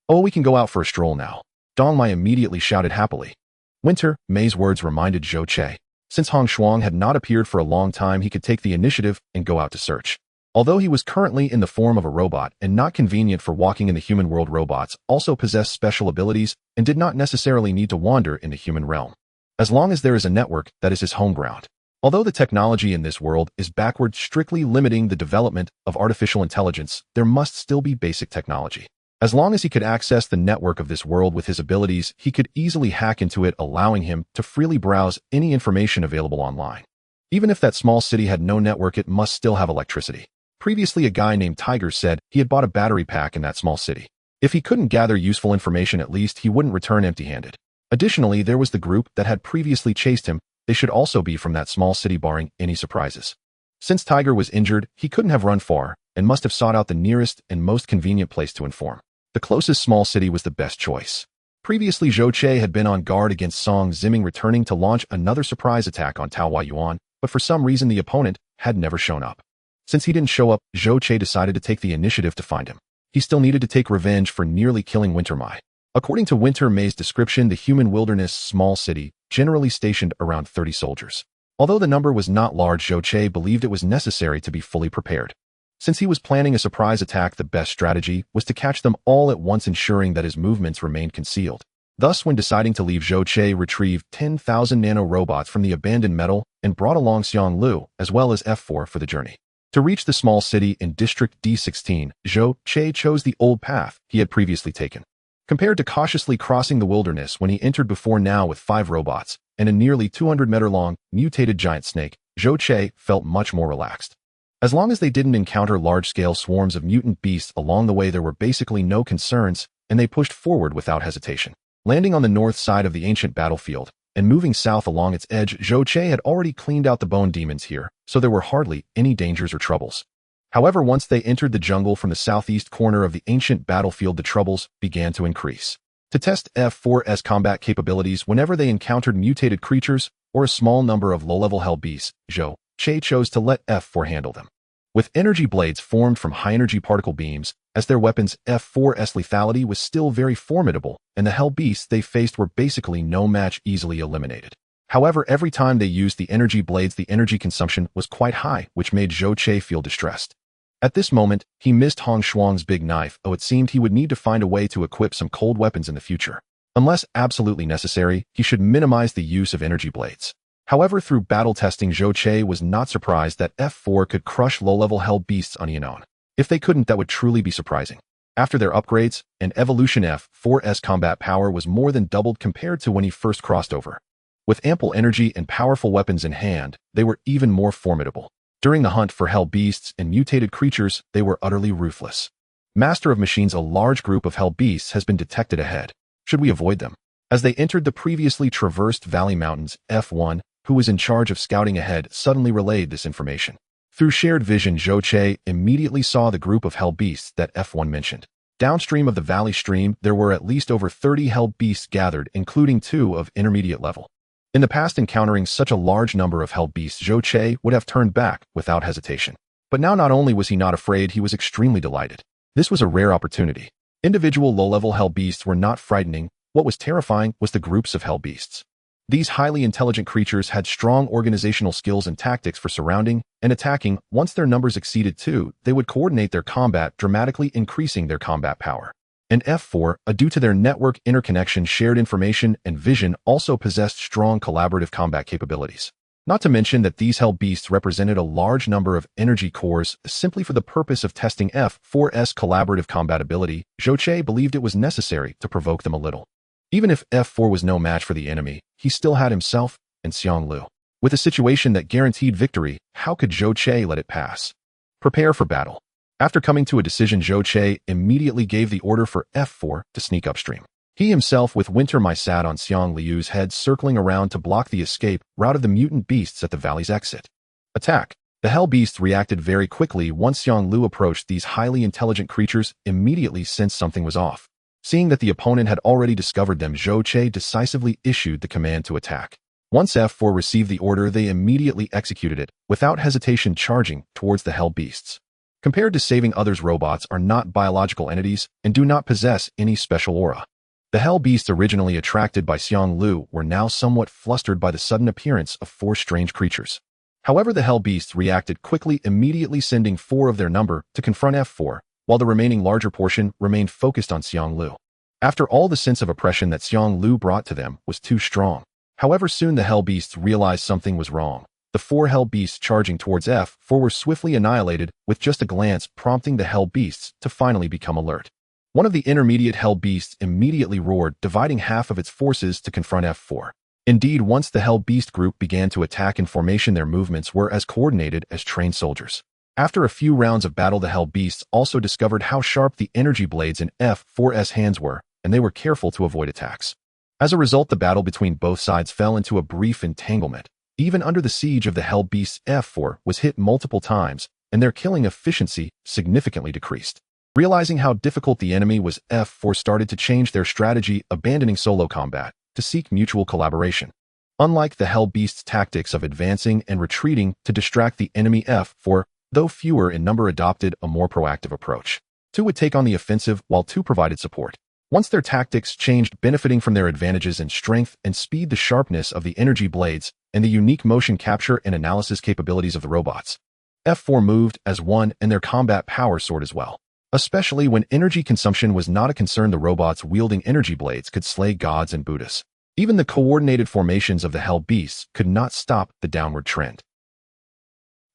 "Oh, we can go out for a stroll now." Dong Mai immediately shouted happily. Winter, Mei's words reminded Zhou Che. Since Hong Shuang had not appeared for a long time, he could take the initiative and go out to search. Although he was currently in the form of a robot and not convenient for walking in the human world, robots also possess special abilities and did not necessarily need to wander in the human realm. As long as there is a network, that is his home ground. Although the technology in this world is backward, strictly limiting the development of artificial intelligence, there must still be basic technology. As long as he could access the network of this world with his abilities, he could easily hack into it, allowing him to freely browse any information available online. Even if that small city had no network, it must still have electricity. Previously, a guy named Tiger said he had bought a battery pack in that small city. If he couldn't gather useful information, at least he wouldn't return empty-handed. Additionally, there was the group that had previously chased him. They should also be from that small city, barring any surprises. Since Tiger was injured, he couldn't have run far and must have sought out the nearest and most convenient place to inform. The closest small city was the best choice. Previously, Zhou Che had been on guard against Song Ziming returning to launch another surprise attack on Taohua Yuan, but for some reason the opponent had never shown up. Since he didn't show up, Zhou Che decided to take the initiative to find him. He still needed to take revenge for nearly killing Winter Mai. According to Winter Mai's description, the human wilderness small city generally stationed around 30 soldiers. Although the number was not large, Zhou Che believed it was necessary to be fully prepared. Since he was planning a surprise attack, the best strategy was to catch them all at once, ensuring that his movements remained concealed. Thus, when deciding to leave, Zhou Che retrieved 10,000 nano-robots from the abandoned metal and brought along Xiang Lu, as well as F4 for the journey. To reach the small city in District D16, Zhou Che chose the old path he had previously taken. Compared to cautiously crossing the wilderness when he entered before now with 5 robots and a nearly 200-meter-long, mutated giant snake, Zhou Che felt much more relaxed. As long as they didn't encounter large-scale swarms of mutant beasts along the way, there were basically no concerns, and they pushed forward without hesitation. Landing on the north side of the ancient battlefield and moving south along its edge, Zhou Che had already cleaned out the bone demons here, so there were hardly any dangers or troubles. However, once they entered the jungle from the southeast corner of the ancient battlefield, the troubles began to increase. To test F4's combat capabilities whenever they encountered mutated creatures or a small number of low-level hell beasts, Zhou Che chose to let F4 handle them. With energy blades formed from high-energy particle beams, as their weapons, F4's lethality was still very formidable, and the hell beasts they faced were basically no match, easily eliminated. However, every time they used the energy blades, the energy consumption was quite high, which made Zhou Che feel distressed. At this moment, he missed Hong Shuang's big knife, it seemed he would need to find a way to equip some cold weapons in the future. Unless absolutely necessary, he should minimize the use of energy blades. However, through battle testing, Zhou Che was not surprised that F4 could crush low-level hell beasts on Yanon. If they couldn't, that would truly be surprising. After their upgrades and evolution, F4's combat power was more than doubled compared to when he first crossed over. With ample energy and powerful weapons in hand, they were even more formidable. During the hunt for hell beasts and mutated creatures, they were utterly ruthless. Master of Machines, a large group of hell beasts has been detected ahead. Should we avoid them? As they entered the previously traversed valley mountains, F1, who was in charge of scouting ahead, suddenly relayed this information. Through shared vision, Zhou Che immediately saw the group of hell beasts that F1 mentioned. Downstream of the valley stream, there were at least over 30 hell beasts gathered, including 2 of intermediate level. In the past, encountering such a large number of hell beasts, Zhou Che would have turned back without hesitation. But now, not only was he not afraid, he was extremely delighted. This was a rare opportunity. Individual low-level hell beasts were not frightening. What was terrifying was the groups of hell beasts. These highly intelligent creatures had strong organizational skills and tactics for surrounding and attacking. Once their numbers exceeded 2, they would coordinate their combat, dramatically increasing their combat power. And F4, due to their network interconnection, shared information, and vision, also possessed strong collaborative combat capabilities. Not to mention that these hell beasts represented a large number of energy cores. Simply for the purpose of testing F4's collaborative combat ability, Zhou Che believed it was necessary to provoke them a little. Even if F4 was no match for the enemy, he still had himself and Xiang Lu. With a situation that guaranteed victory, how could Zhou Che let it pass? Prepare for battle. After coming to a decision, Zhou Che immediately gave the order for F4 to sneak upstream. He himself, with Winter Mai, sat on Xiang Liu's head, circling around to block the escape route of the mutant beasts at the valley's exit. Attack! The hell beasts reacted very quickly once Xiang Lu approached. These highly intelligent creatures immediately sensed something was off. Seeing that the opponent had already discovered them, Zhou Che decisively issued the command to attack. Once F4 received the order, they immediately executed it, without hesitation, charging towards the hell beasts. Compared to saving others, robots are not biological entities and do not possess any special aura. The hell beasts, originally attracted by Xiang Lu, were now somewhat flustered by the sudden appearance of 4 strange creatures. However, the hell beasts reacted quickly, immediately sending 4 of their number to confront F4, while the remaining larger portion remained focused on Xiang Lu. After all, the sense of oppression that Xiang Lu brought to them was too strong. However, soon the hell beasts realized something was wrong. The 4 hell beasts charging towards F4 were swiftly annihilated with just a glance, prompting the hell beasts to finally become alert. One of the intermediate hell beasts immediately roared, dividing half of its forces to confront F4. Indeed, once the hell beast group began to attack in formation, their movements were as coordinated as trained soldiers. After a few rounds of battle, the hell beasts also discovered how sharp the energy blades in F4's hands were, and they were careful to avoid attacks. As a result, the battle between both sides fell into a brief entanglement. Even under the siege of the hell beasts, F4 was hit multiple times, and their killing efficiency significantly decreased. Realizing how difficult the enemy was, F4 started to change their strategy, abandoning solo combat to seek mutual collaboration. Unlike the hell beasts' tactics of advancing and retreating to distract the enemy, F4, though fewer in number, adopted a more proactive approach. 2 would take on the offensive, while 2 provided support. Once their tactics changed, benefiting from their advantages in strength and speed, the sharpness of the energy blades, and the unique motion capture and analysis capabilities of the robots. F4 moved as one, and their combat power soared as well. especially when energy consumption was not a concern. The robots wielding energy blades could slay gods and Buddhas. Even the coordinated formations of the Hell Beasts could not stop the downward trend.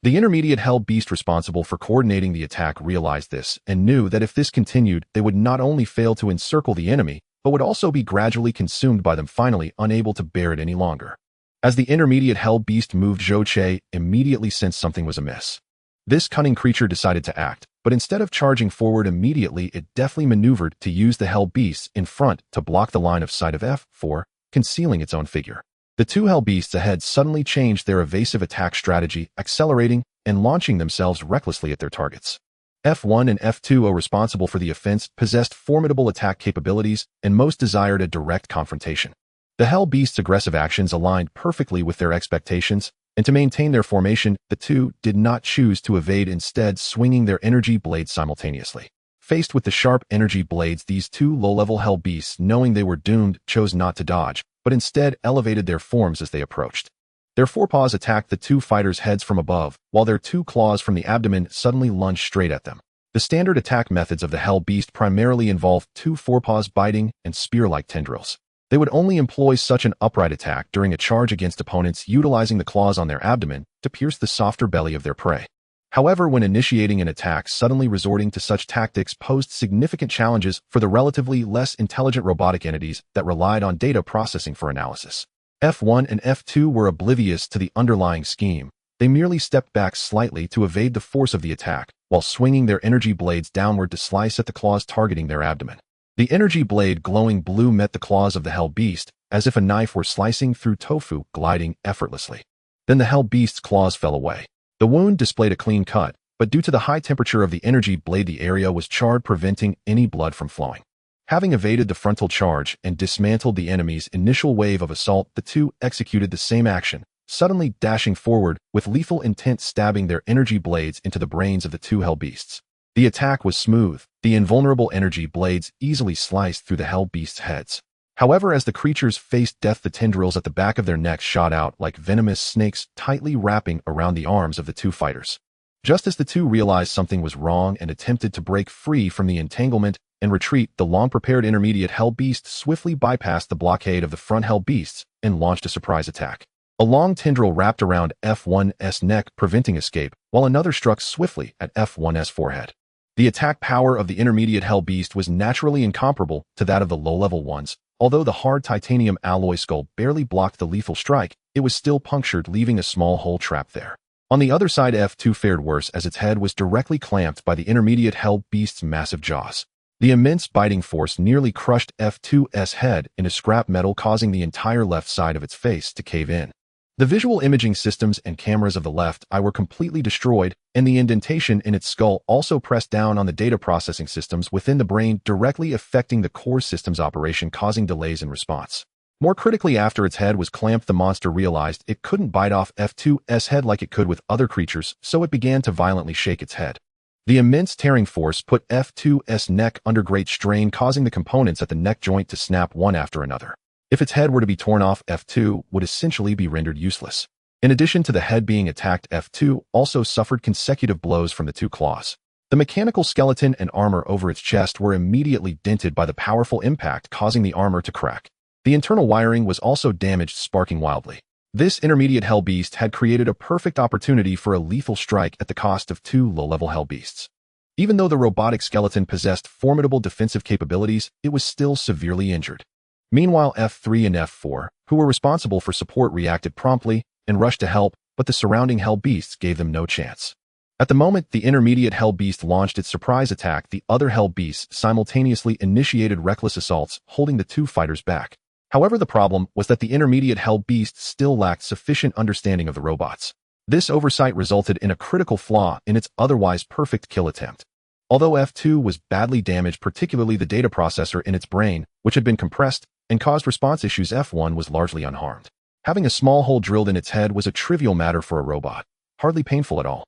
The intermediate Hell Beast responsible for coordinating the attack realized this and knew that if this continued, they would not only fail to encircle the enemy, but would also be gradually consumed by them, finally unable to bear it any longer. As the intermediate Hell Beast moved, Zhou Che immediately sensed something was amiss. This cunning creature decided to act, but instead of charging forward immediately, it deftly maneuvered to use the Hell Beasts in front to block the line of sight of F4, concealing its own figure. The two Hell Beasts ahead suddenly changed their evasive attack strategy, accelerating and launching themselves recklessly at their targets. F1 and F2, responsible for the offense, possessed formidable attack capabilities and most desired a direct confrontation. The Hell Beasts' aggressive actions aligned perfectly with their expectations, and to maintain their formation, the two did not choose to evade, instead swinging their energy blades simultaneously. Faced with the sharp energy blades, these two low-level Hell Beasts, knowing they were doomed, chose not to dodge, but instead elevated their forms as they approached. Their forepaws attacked the two fighters' heads from above, while their two claws from the abdomen suddenly lunged straight at them. The standard attack methods of the Hell Beast primarily involved two forepaws biting and spear-like tendrils. They would only employ such an upright attack during a charge against opponents, utilizing the claws on their abdomen to pierce the softer belly of their prey. However, when initiating an attack, suddenly resorting to such tactics posed significant challenges for the relatively less intelligent robotic entities that relied on data processing for analysis. F1 and F2 were oblivious to the underlying scheme. They merely stepped back slightly to evade the force of the attack, while swinging their energy blades downward to slice at the claws targeting their abdomen. The energy blade, glowing blue, met the claws of the Hell Beast, as if a knife were slicing through tofu, gliding effortlessly. Then the Hell Beast's claws fell away. The wound displayed a clean cut, but due to the high temperature of the energy blade, the area was charred, preventing any blood from flowing. Having evaded the frontal charge and dismantled the enemy's initial wave of assault, the two executed the same action, suddenly dashing forward with lethal intent, stabbing their energy blades into the brains of the two Hell Beasts. The attack was smooth. The invulnerable energy blades easily sliced through the Hell Beasts' heads. However, as the creatures faced death, the tendrils at the back of their necks shot out like venomous snakes, tightly wrapping around the arms of the two fighters. Just as the two realized something was wrong and attempted to break free from the entanglement and retreat, the long-prepared intermediate Hell Beast swiftly bypassed the blockade of the front Hell Beasts and launched a surprise attack. A long tendril wrapped around F1's neck, preventing escape, while another struck swiftly at F1's forehead. The attack power of the intermediate Hell Beast was naturally incomparable to that of the low-level ones. Although the hard titanium alloy skull barely blocked the lethal strike, it was still punctured, leaving a small hole trapped there. On the other side, F2 fared worse, as its head was directly clamped by the intermediate Hell Beast's massive jaws. The immense biting force nearly crushed F2's head into scrap metal, causing the entire left side of its face to cave in. The visual imaging systems and cameras of the left eye were completely destroyed, and the indentation in its skull also pressed down on the data processing systems within the brain, directly affecting the core system's operation, causing delays in response. More critically, after its head was clamped, the monster realized it couldn't bite off F2's head like it could with other creatures, so it began to violently shake its head. The immense tearing force put F2's neck under great strain, causing the components at the neck joint to snap one after another. If its head were to be torn off, F2 would essentially be rendered useless. In addition to the head being attacked, F2 also suffered consecutive blows from the two claws. The mechanical skeleton and armor over its chest were immediately dented by the powerful impact, causing the armor to crack. The internal wiring was also damaged, sparking wildly. This intermediate Hell Beast had created a perfect opportunity for a lethal strike at the cost of two low-level Hell Beasts. Even though the robotic skeleton possessed formidable defensive capabilities, it was still severely injured. Meanwhile, F3 and F4, who were responsible for support, reacted promptly and rushed to help, but the surrounding Hell Beasts gave them no chance. At the moment the intermediate Hell Beast launched its surprise attack, the other Hell Beasts simultaneously initiated reckless assaults, holding the two fighters back. However, the problem was that the intermediate Hell Beast still lacked sufficient understanding of the robots. This oversight resulted in a critical flaw in its otherwise perfect kill attempt. Although F2 was badly damaged, particularly the data processor in its brain, which had been compressed and caused response issues, F1 was largely unharmed. Having a small hole drilled in its head was a trivial matter for a robot, hardly painful at all.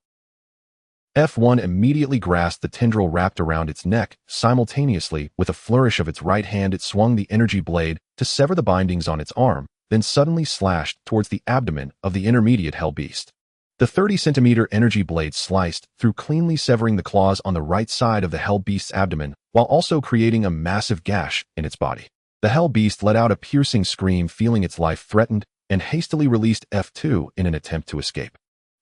F1 immediately grasped the tendril wrapped around its neck. Simultaneously, with a flourish of its right hand, it swung the energy blade to sever the bindings on its arm, then suddenly slashed towards the abdomen of the intermediate Hell Beast. The 30-centimeter energy blade sliced through, cleanly severing the claws on the right side of the Hell Beast's abdomen, while also creating a massive gash in its body. The Hell Beast let out a piercing scream, feeling its life threatened, and hastily released F2 in an attempt to escape.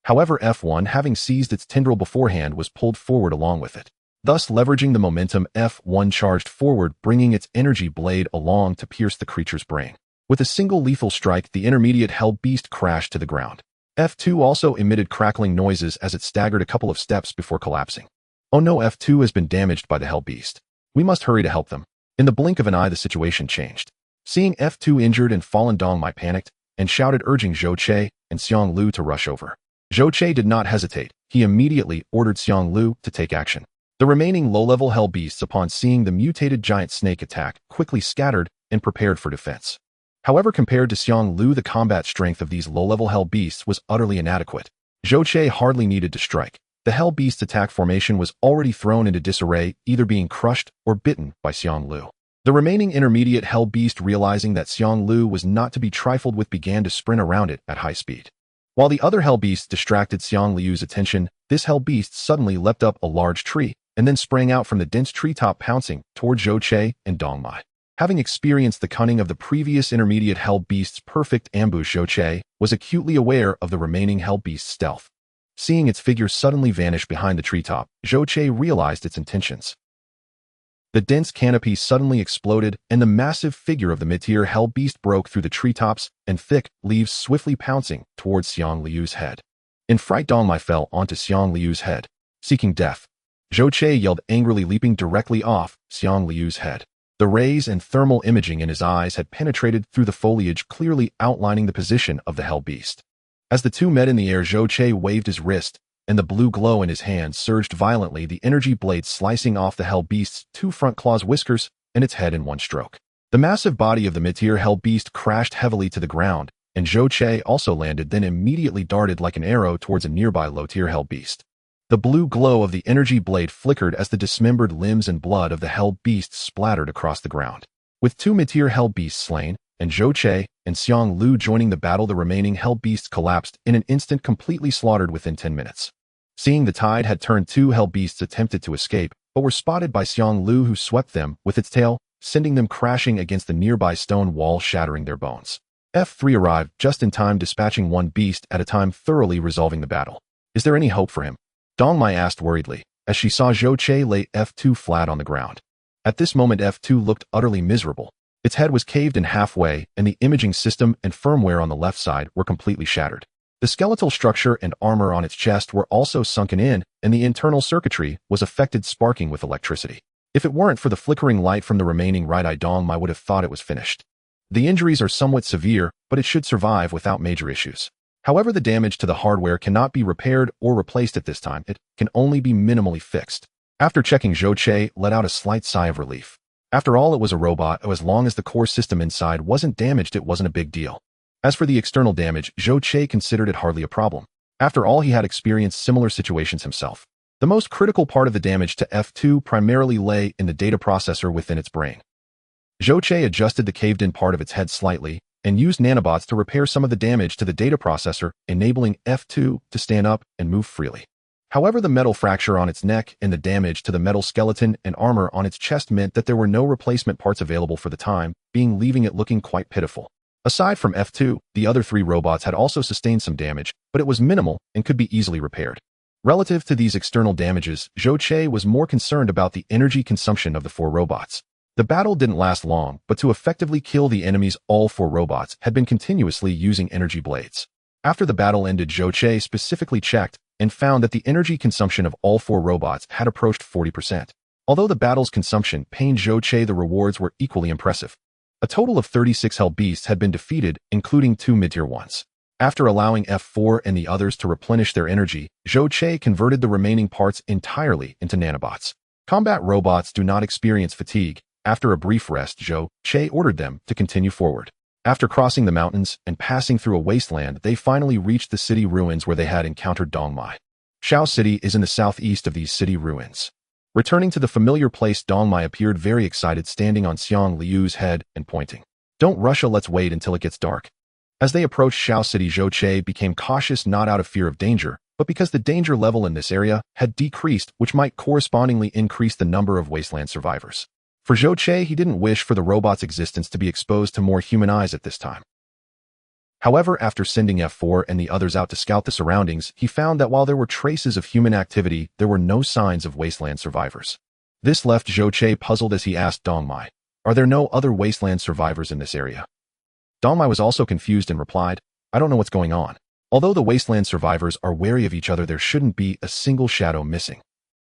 However, F1, having seized its tendril beforehand, was pulled forward along with it. Thus, leveraging the momentum, F1 charged forward, bringing its energy blade along to pierce the creature's brain. With a single lethal strike, the intermediate Hell Beast crashed to the ground. F2 also emitted crackling noises as it staggered a couple of steps before collapsing. Oh no, F2 has been damaged by the Hell Beast. We must hurry to help them. In the blink of an eye, the situation changed. Seeing F2 injured and fallen, Dong Mai panicked and shouted, urging Zhou Che and Xiang Lu to rush over. Zhou Che did not hesitate. He immediately ordered Xiang Lu to take action. The remaining low-level Hell Beasts, upon seeing the mutated giant snake attack, quickly scattered and prepared for defense. However, compared to Xiang Lu, the combat strength of these low-level Hell Beasts was utterly inadequate. Zhou Che hardly needed to strike. The Hell Beast's attack formation was already thrown into disarray, either being crushed or bitten by Xiang Lu. The remaining intermediate Hell Beast, realizing that Xiang Lu was not to be trifled with, began to sprint around it at high speed. While the other Hell Beasts distracted Xiang Liu's attention, this Hell Beast suddenly leapt up a large tree and then sprang out from the dense treetop, pouncing toward Zhou Che and Dong Mai. Having experienced the cunning of the previous intermediate Hell Beast's perfect ambush, Zhou Che was acutely aware of the remaining Hell Beast's stealth. Seeing its figure suddenly vanish behind the treetop, Zhou Che realized its intentions. The dense canopy suddenly exploded, and the massive figure of the mid-tier Hell Beast broke through the treetops and thick leaves, swiftly pouncing towards Xiang Liu's head. In fright, Dong Mai fell onto Xiang Liu's head, seeking death. Zhou Che yelled angrily, leaping directly off Xiang Liu's head. The rays and thermal imaging in his eyes had penetrated through the foliage, clearly outlining the position of the Hell Beast. As the two met in the air, Zhou Che waved his wrist, and the blue glow in his hand surged violently, the energy blade slicing off the Hell Beast's two front claws, whiskers, and its head in one stroke. The massive body of the mid-tier Hell Beast crashed heavily to the ground, and Zhou Che also landed, then immediately darted like an arrow towards a nearby low-tier Hell Beast. The blue glow of the energy blade flickered as the dismembered limbs and blood of the Hell Beast splattered across the ground. With two mid-tier Hell Beasts slain, and Zhou Che and Xiang Lu joining the battle, the remaining Hell Beasts collapsed in an instant, completely slaughtered within 10 minutes. Seeing the tide had turned, two Hell Beasts attempted to escape, but were spotted by Xiang Lu, who swept them with its tail, sending them crashing against the nearby stone wall, shattering their bones. F3 arrived just in time, dispatching one beast at a time, thoroughly resolving the battle. Is there any hope for him? Dong Mai asked worriedly, as she saw Zhou Che lay F2 flat on the ground. At this moment, F2 looked utterly miserable. Its head was caved in halfway, and the imaging system and firmware on the left side were completely shattered. The skeletal structure and armor on its chest were also sunken in, and the internal circuitry was affected, sparking with electricity. If it weren't for the flickering light from the remaining right eye, Dong Mai would have thought it was finished. The injuries are somewhat severe, but it should survive without major issues. However, the damage to the hardware cannot be repaired or replaced at this time. It can only be minimally fixed. After checking, Zhou Che let out a slight sigh of relief. After all, it was a robot. As long as the core system inside wasn't damaged, it wasn't a big deal. As for the external damage, Zhou Che considered it hardly a problem. After all, he had experienced similar situations himself. The most critical part of the damage to F2 primarily lay in the data processor within its brain. Zhou Che adjusted the caved-in part of its head slightly and used nanobots to repair some of the damage to the data processor, enabling F2 to stand up and move freely. However, the metal fracture on its neck and the damage to the metal skeleton and armor on its chest meant that there were no replacement parts available for the time being, leaving it looking quite pitiful. Aside from F2, the other three robots had also sustained some damage, but it was minimal and could be easily repaired. Relative to these external damages, Zhou Che was more concerned about the energy consumption of the four robots. The battle didn't last long, but to effectively kill the enemies, all four robots had been continuously using energy blades. After the battle ended, Zhou Che specifically checked and found that the energy consumption of all four robots had approached 40%. Although the battle's consumption pained Zhou Che, the rewards were equally impressive. A total of 36 Hell Beasts had been defeated, including two mid-tier ones. After allowing F4 and the others to replenish their energy, Zhou Che converted the remaining parts entirely into nanobots. Combat robots do not experience fatigue. After a brief rest, Zhou Che ordered them to continue forward. After crossing the mountains and passing through a wasteland, they finally reached the city ruins where they had encountered Dong Mai. Shao City is in the southeast of these city ruins. Returning to the familiar place, Dong Mai appeared very excited, standing on Xiang Liu's head and pointing. Don't rush, let's wait until it gets dark. As they approached Xiao City, Zhou Che became cautious not out of fear of danger, but because the danger level in this area had decreased, which might correspondingly increase the number of Wasteland survivors. For Zhou Che, he didn't wish for the robot's existence to be exposed to more human eyes at this time. However, after sending F4 and the others out to scout the surroundings, he found that while there were traces of human activity, there were no signs of Wasteland survivors. This left Zhou Che puzzled as he asked Dongmai, "Are there no other Wasteland survivors in this area?" Dongmai was also confused and replied, "I don't know what's going on. Although the Wasteland survivors are wary of each other, there shouldn't be a single shadow missing.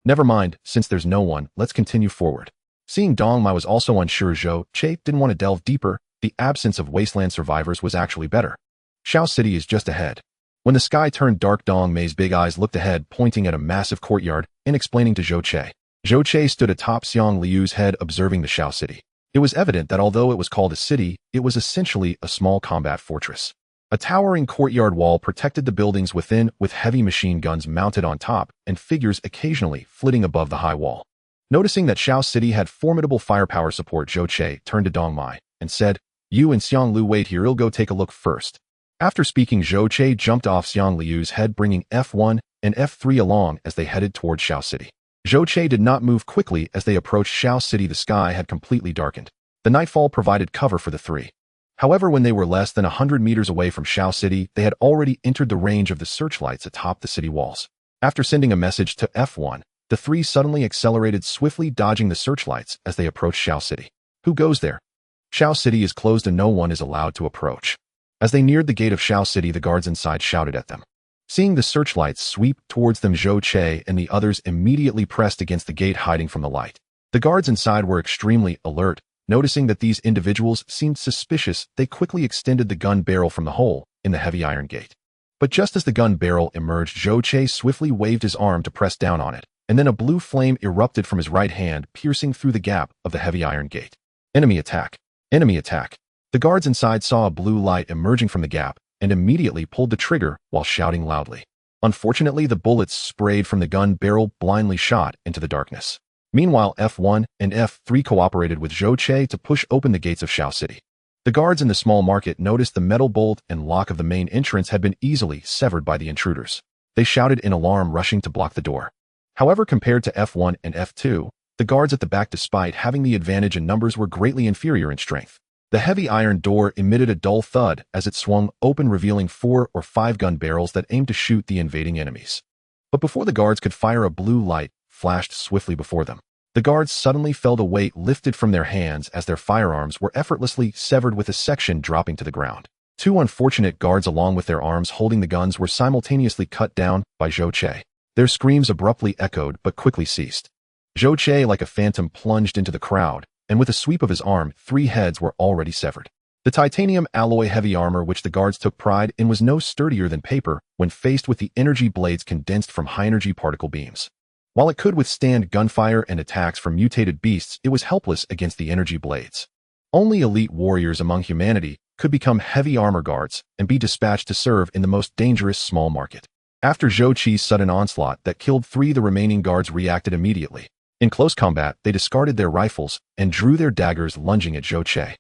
Never mind, since there's no one, let's continue forward." Seeing Dongmai was also unsure, Zhou Che didn't want to delve deeper. The absence of Wasteland survivors was actually better. Xiao City is just ahead. When the sky turned dark, Dongmai's big eyes looked ahead, pointing at a massive courtyard and explaining to Zhou Che. Zhou Che stood atop Xiang Liu's head, observing the Xiao City. It was evident that although it was called a city, it was essentially a small combat fortress. A towering courtyard wall protected the buildings within, with heavy machine guns mounted on top and figures occasionally flitting above the high wall. Noticing that Xiao City had formidable firepower support, Zhou Che turned to Dongmai and said, "You and Xiang Liu wait here, I'll go take a look first." After speaking, Zhou Che jumped off Xiang Liu's head, bringing F1 and F3 along as they headed towards Xiao City. Zhou Che did not move quickly as they approached Xiao City. The sky had completely darkened. The nightfall provided cover for the three. However, when they were less than 100 meters away from Xiao City, they had already entered the range of the searchlights atop the city walls. After sending a message to F1, the three suddenly accelerated, swiftly dodging the searchlights as they approached Xiao City. "Who goes there?" "Xiao City is closed and no one is allowed to approach." As they neared the gate of Xiao City, the guards inside shouted at them. Seeing the searchlights sweep towards them, Zhou Che and the others immediately pressed against the gate, hiding from the light. The guards inside were extremely alert. Noticing that these individuals seemed suspicious, they quickly extended the gun barrel from the hole in the heavy iron gate. But just as the gun barrel emerged, Zhou Che swiftly waved his arm to press down on it, and then a blue flame erupted from his right hand, piercing through the gap of the heavy iron gate. "Enemy attack! Enemy attack!" The guards inside saw a blue light emerging from the gap and immediately pulled the trigger while shouting loudly. Unfortunately, the bullets sprayed from the gun barrel blindly shot into the darkness. Meanwhile, F1 and F3 cooperated with Zhou Che to push open the gates of Xiao City. The guards in the small market noticed the metal bolt and lock of the main entrance had been easily severed by the intruders. They shouted in alarm, rushing to block the door. However, compared to F1 and F2, the guards at the back, despite having the advantage in numbers, were greatly inferior in strength. The heavy iron door emitted a dull thud as it swung open, revealing 4 or 5 gun barrels that aimed to shoot the invading enemies. But before the guards could fire, a blue light flashed swiftly before them. The guards suddenly felt a weight lifted from their hands as their firearms were effortlessly severed, with a section dropping to the ground. 2 unfortunate guards, along with their arms holding the guns, were simultaneously cut down by Zhou Che. Their screams abruptly echoed but quickly ceased. Zhou Che, like a phantom, plunged into the crowd, and with a sweep of his arm, 3 heads were already severed. The titanium alloy heavy armor, which the guards took pride in, was no sturdier than paper when faced with the energy blades condensed from high-energy particle beams. While it could withstand gunfire and attacks from mutated beasts, it was helpless against the energy blades. Only elite warriors among humanity could become heavy armor guards and be dispatched to serve in the most dangerous small market. After Zhou Che's sudden onslaught that killed 3, the remaining guards reacted immediately. In close combat, they discarded their rifles and drew their daggers, lunging at Zhou Che.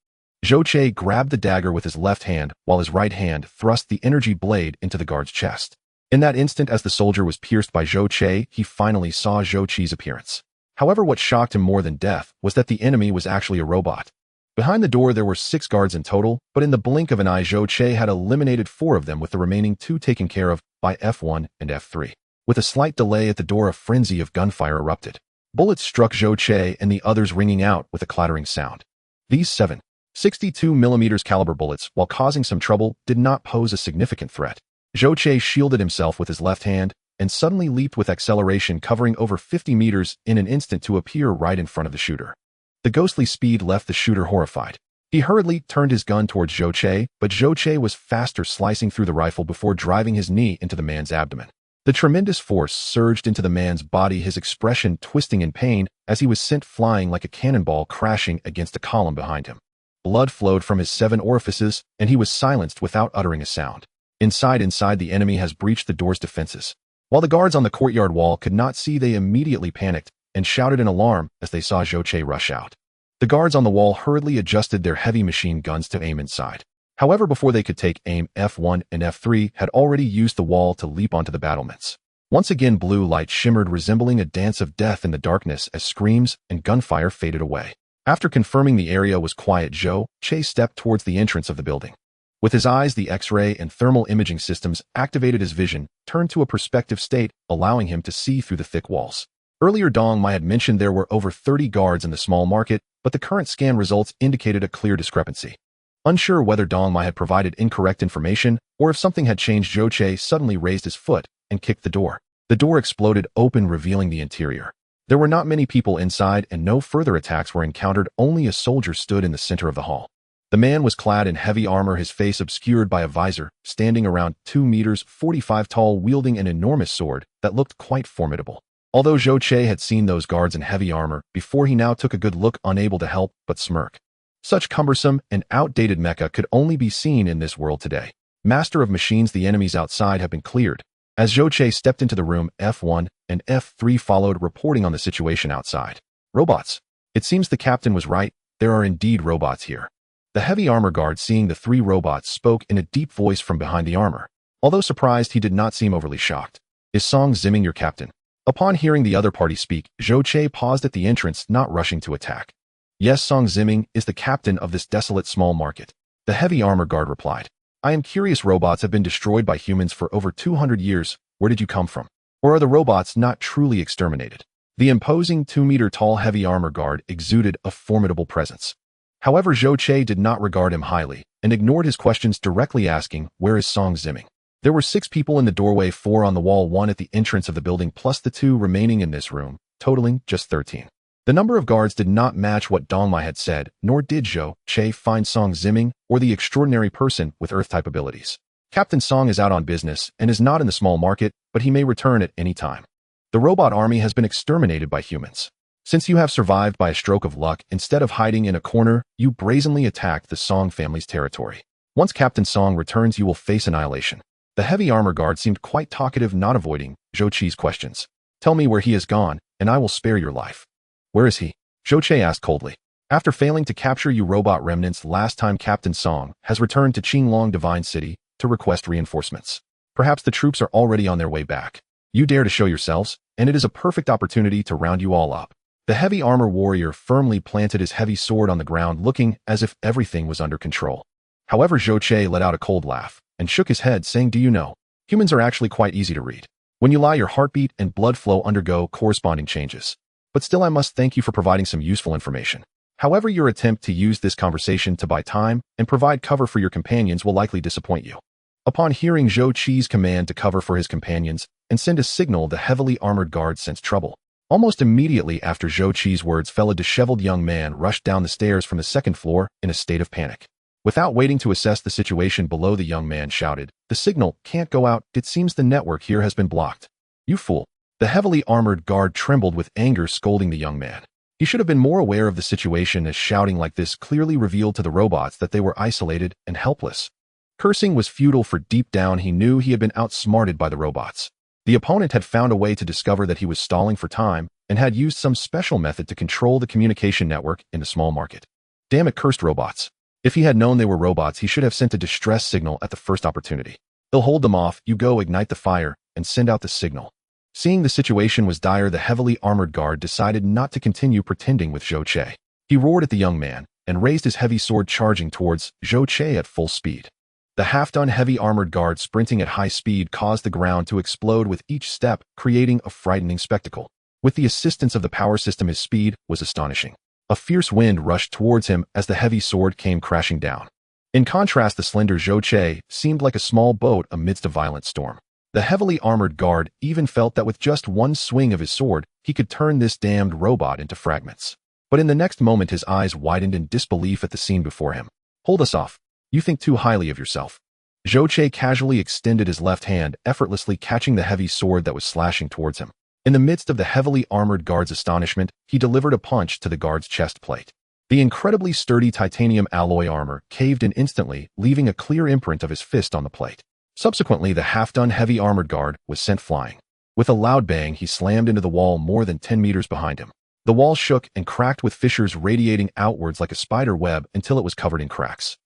Zhou Che grabbed the dagger with his left hand, while his right hand thrust the energy blade into the guard's chest. In that instant, as the soldier was pierced by Zhou Che, he finally saw Zhou Che's appearance. However, what shocked him more than death was that the enemy was actually a robot. Behind the door, there were 6 guards in total, but in the blink of an eye, Zhou Che had eliminated 4 of them, with the remaining 2 taken care of by F1 and F3. With a slight delay at the door, a frenzy of gunfire erupted. Bullets struck Zhou Che and the others, ringing out with a clattering sound. These 7.62mm caliber bullets, while causing some trouble, did not pose a significant threat. Zhou Che shielded himself with his left hand and suddenly leaped with acceleration, covering over 50 meters in an instant to appear right in front of the shooter. The ghostly speed left the shooter horrified. He hurriedly turned his gun towards Zhou Che, but Zhou Che was faster, slicing through the rifle before driving his knee into the man's abdomen. The tremendous force surged into the man's body, his expression twisting in pain as he was sent flying like a cannonball, crashing against a column behind him. Blood flowed from his 7 orifices, and he was silenced without uttering a sound. Inside, the enemy has breached the door's defenses. While the guards on the courtyard wall could not see, they immediately panicked and shouted in alarm as they saw Zhou Che rush out. The guards on the wall hurriedly adjusted their heavy machine guns to aim inside. However, before they could take aim, F1 and F3 had already used the wall to leap onto the battlements. Once again, blue light shimmered, resembling a dance of death in the darkness as screams and gunfire faded away. After confirming the area was quiet, Zhou Che stepped towards the entrance of the building. With his eyes, the X-ray and thermal imaging systems activated. His vision turned to a perspective state, allowing him to see through the thick walls. Earlier, Dong Mai had mentioned there were over 30 guards in the small market, but the current scan results indicated a clear discrepancy. Unsure whether Dong Mai had provided incorrect information or if something had changed, Zhou Che suddenly raised his foot and kicked the door. The door exploded open, revealing the interior. There were not many people inside, and no further attacks were encountered. Only a soldier stood in the center of the hall. The man was clad in heavy armor, his face obscured by a visor, standing around 2 meters 45 tall, wielding an enormous sword that looked quite formidable. Although Zhou Che had seen those guards in heavy armor before, he now took a good look, unable to help but smirk. Such cumbersome and outdated mecha could only be seen in this world today. Master of machines, the enemies outside have been cleared. As Zhou Che stepped into the room, F1 and F3 followed, reporting on the situation outside. Robots. It seems the captain was right. There are indeed robots here. The heavy armor guard, seeing the 3 robots, spoke in a deep voice from behind the armor. Although surprised, he did not seem overly shocked. Is Song Ziming your captain? Upon hearing the other party speak, Zhou Che paused at the entrance, not rushing to attack. Yes, Song Ziming is the captain of this desolate small market. The heavy armor guard replied. I am curious, robots have been destroyed by humans for over 200 years. Where did you come from? Or are the robots not truly exterminated? The imposing 2-meter-tall heavy armor guard exuded a formidable presence. However, Zhou Che did not regard him highly and ignored his questions, directly asking, where is Song Ziming? There were 6 people in the doorway, 4 on the wall, 1 at the entrance of the building, plus the 2 remaining in this room, totaling just 13. The number of guards did not match what Dong Mai had said, nor did Zhou Che find Song Ziming or the extraordinary person with Earth-type abilities. Captain Song is out on business and is not in the small market, but he may return at any time. The robot army has been exterminated by humans. Since you have survived by a stroke of luck, instead of hiding in a corner, you brazenly attacked the Song family's territory. Once Captain Song returns, you will face annihilation. The heavy armor guard seemed quite talkative, not avoiding Zhou Che's questions. Tell me where he has gone, and I will spare your life. Where is he? Zhou Che asked coldly. After failing to capture you robot remnants last time, Captain Song has returned to Qinglong Divine City to request reinforcements. Perhaps the troops are already on their way back. You dare to show yourselves, and it is a perfect opportunity to round you all up. The heavy armor warrior firmly planted his heavy sword on the ground, looking as if everything was under control. However, Zhou Che let out a cold laugh and shook his head, saying, do you know, humans are actually quite easy to read. When you lie, your heartbeat and blood flow undergo corresponding changes. But still, I must thank you for providing some useful information. However, your attempt to use this conversation to buy time and provide cover for your companions will likely disappoint you. Upon hearing Zhou Che's command to cover for his companions and send a signal, the heavily armored guard sensed trouble. Almost immediately after Zhou Che's words fell, a disheveled young man rushed down the stairs from the 2nd floor in a state of panic. Without waiting to assess the situation below, the young man shouted, the signal can't go out. It seems the network here has been blocked. You fool. The heavily armored guard trembled with anger, scolding the young man. He should have been more aware of the situation, as shouting like this clearly revealed to the robots that they were isolated and helpless. Cursing was futile, for deep down he knew he had been outsmarted by the robots. The opponent had found a way to discover that he was stalling for time and had used some special method to control the communication network in the small market. Damn it, cursed robots. If he had known they were robots, he should have sent a distress signal at the first opportunity. He'll hold them off. You go ignite the fire and send out the signal. Seeing the situation was dire, the heavily armored guard decided not to continue pretending with Zhou Che. He roared at the young man and raised his heavy sword, charging towards Zhou Che at full speed. The half-done heavy armored guard, sprinting at high speed, caused the ground to explode with each step, creating a frightening spectacle. With the assistance of the power system, his speed was astonishing. A fierce wind rushed towards him as the heavy sword came crashing down. In contrast, the slender Zhou Che seemed like a small boat amidst a violent storm. The heavily armored guard even felt that with just one swing of his sword, he could turn this damned robot into fragments. But in the next moment, his eyes widened in disbelief at the scene before him. Hold us off. You think too highly of yourself. Zhou Che casually extended his left hand, effortlessly catching the heavy sword that was slashing towards him. In the midst of the heavily armored guard's astonishment, he delivered a punch to the guard's chest plate. The incredibly sturdy titanium alloy armor caved in instantly, leaving a clear imprint of his fist on the plate. Subsequently, the half-done heavy armored guard was sent flying. With a loud bang, he slammed into the wall more than 10 meters behind him. The wall shook and cracked with fissures radiating outwards like a spider web until it was covered in cracks.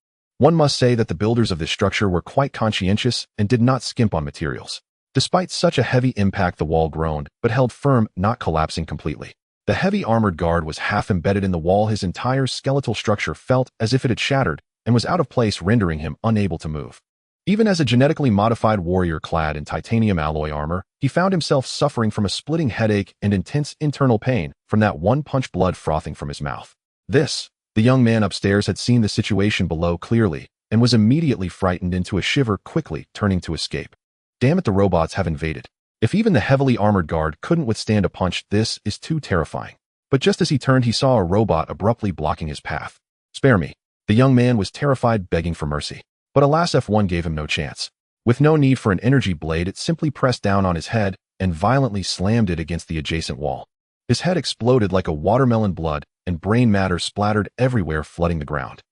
One must say that the builders of this structure were quite conscientious and did not skimp on materials. Despite such a heavy impact, the wall groaned, but held firm, not collapsing completely. The heavy armored guard was half embedded in the wall. His entire skeletal structure felt as if it had shattered and was out of place, rendering him unable to move. Even as a genetically modified warrior clad in titanium alloy armor, he found himself suffering from a splitting headache and intense internal pain from that one punch, blood frothing from his mouth. The young man upstairs had seen the situation below clearly and was immediately frightened into a shiver, quickly turning to escape. Damn it, the robots have invaded. If even the heavily armored guard couldn't withstand a punch, this is too terrifying. But just as he turned, he saw a robot abruptly blocking his path. Spare me. The young man was terrified, begging for mercy. But alas, F1 gave him no chance. With no need for an energy blade, it simply pressed down on his head and violently slammed it against the adjacent wall. His head exploded like a watermelon, blood and brain matter splattered everywhere, flooding the ground.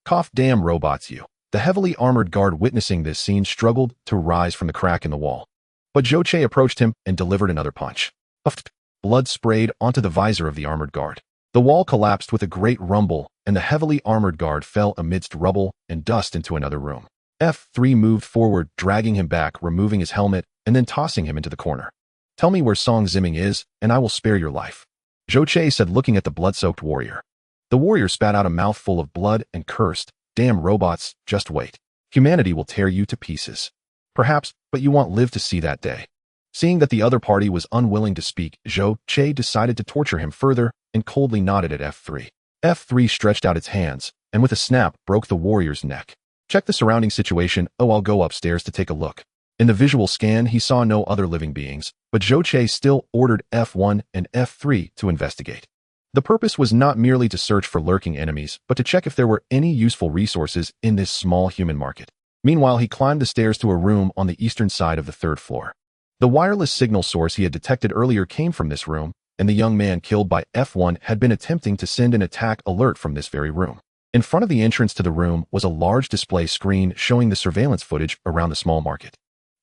Cough, damn robots, you. The heavily armored guard, witnessing this scene, struggled to rise from the crack in the wall. But Zhou Che approached him and delivered another punch. Puffed. Blood sprayed onto the visor of the armored guard. The wall collapsed with a great rumble, and the heavily armored guard fell amidst rubble and dust into another room. F3 moved forward, dragging him back, removing his helmet, and then tossing him into the corner. Tell me where Song Ziming is, and I will spare your life, Zhou Che said, looking at the blood-soaked warrior. The warrior spat out a mouthful of blood and cursed, "Damn robots, just wait. Humanity will tear you to pieces. Perhaps, but you won't live to see that day." Seeing that the other party was unwilling to speak, Zhou Che decided to torture him further and coldly nodded at F3. F3 stretched out its hands, and with a snap, broke the warrior's neck. Check the surrounding situation. Oh, I'll go upstairs to take a look. In the visual scan, he saw no other living beings, but Zhou Che still ordered F1 and F3 to investigate. The purpose was not merely to search for lurking enemies, but to check if there were any useful resources in this small human market. Meanwhile, he climbed the stairs to a room on the eastern side of the third floor. The wireless signal source he had detected earlier came from this room, and the young man killed by F1 had been attempting to send an attack alert from this very room. In front of the entrance to the room was a large display screen showing the surveillance footage around the small market.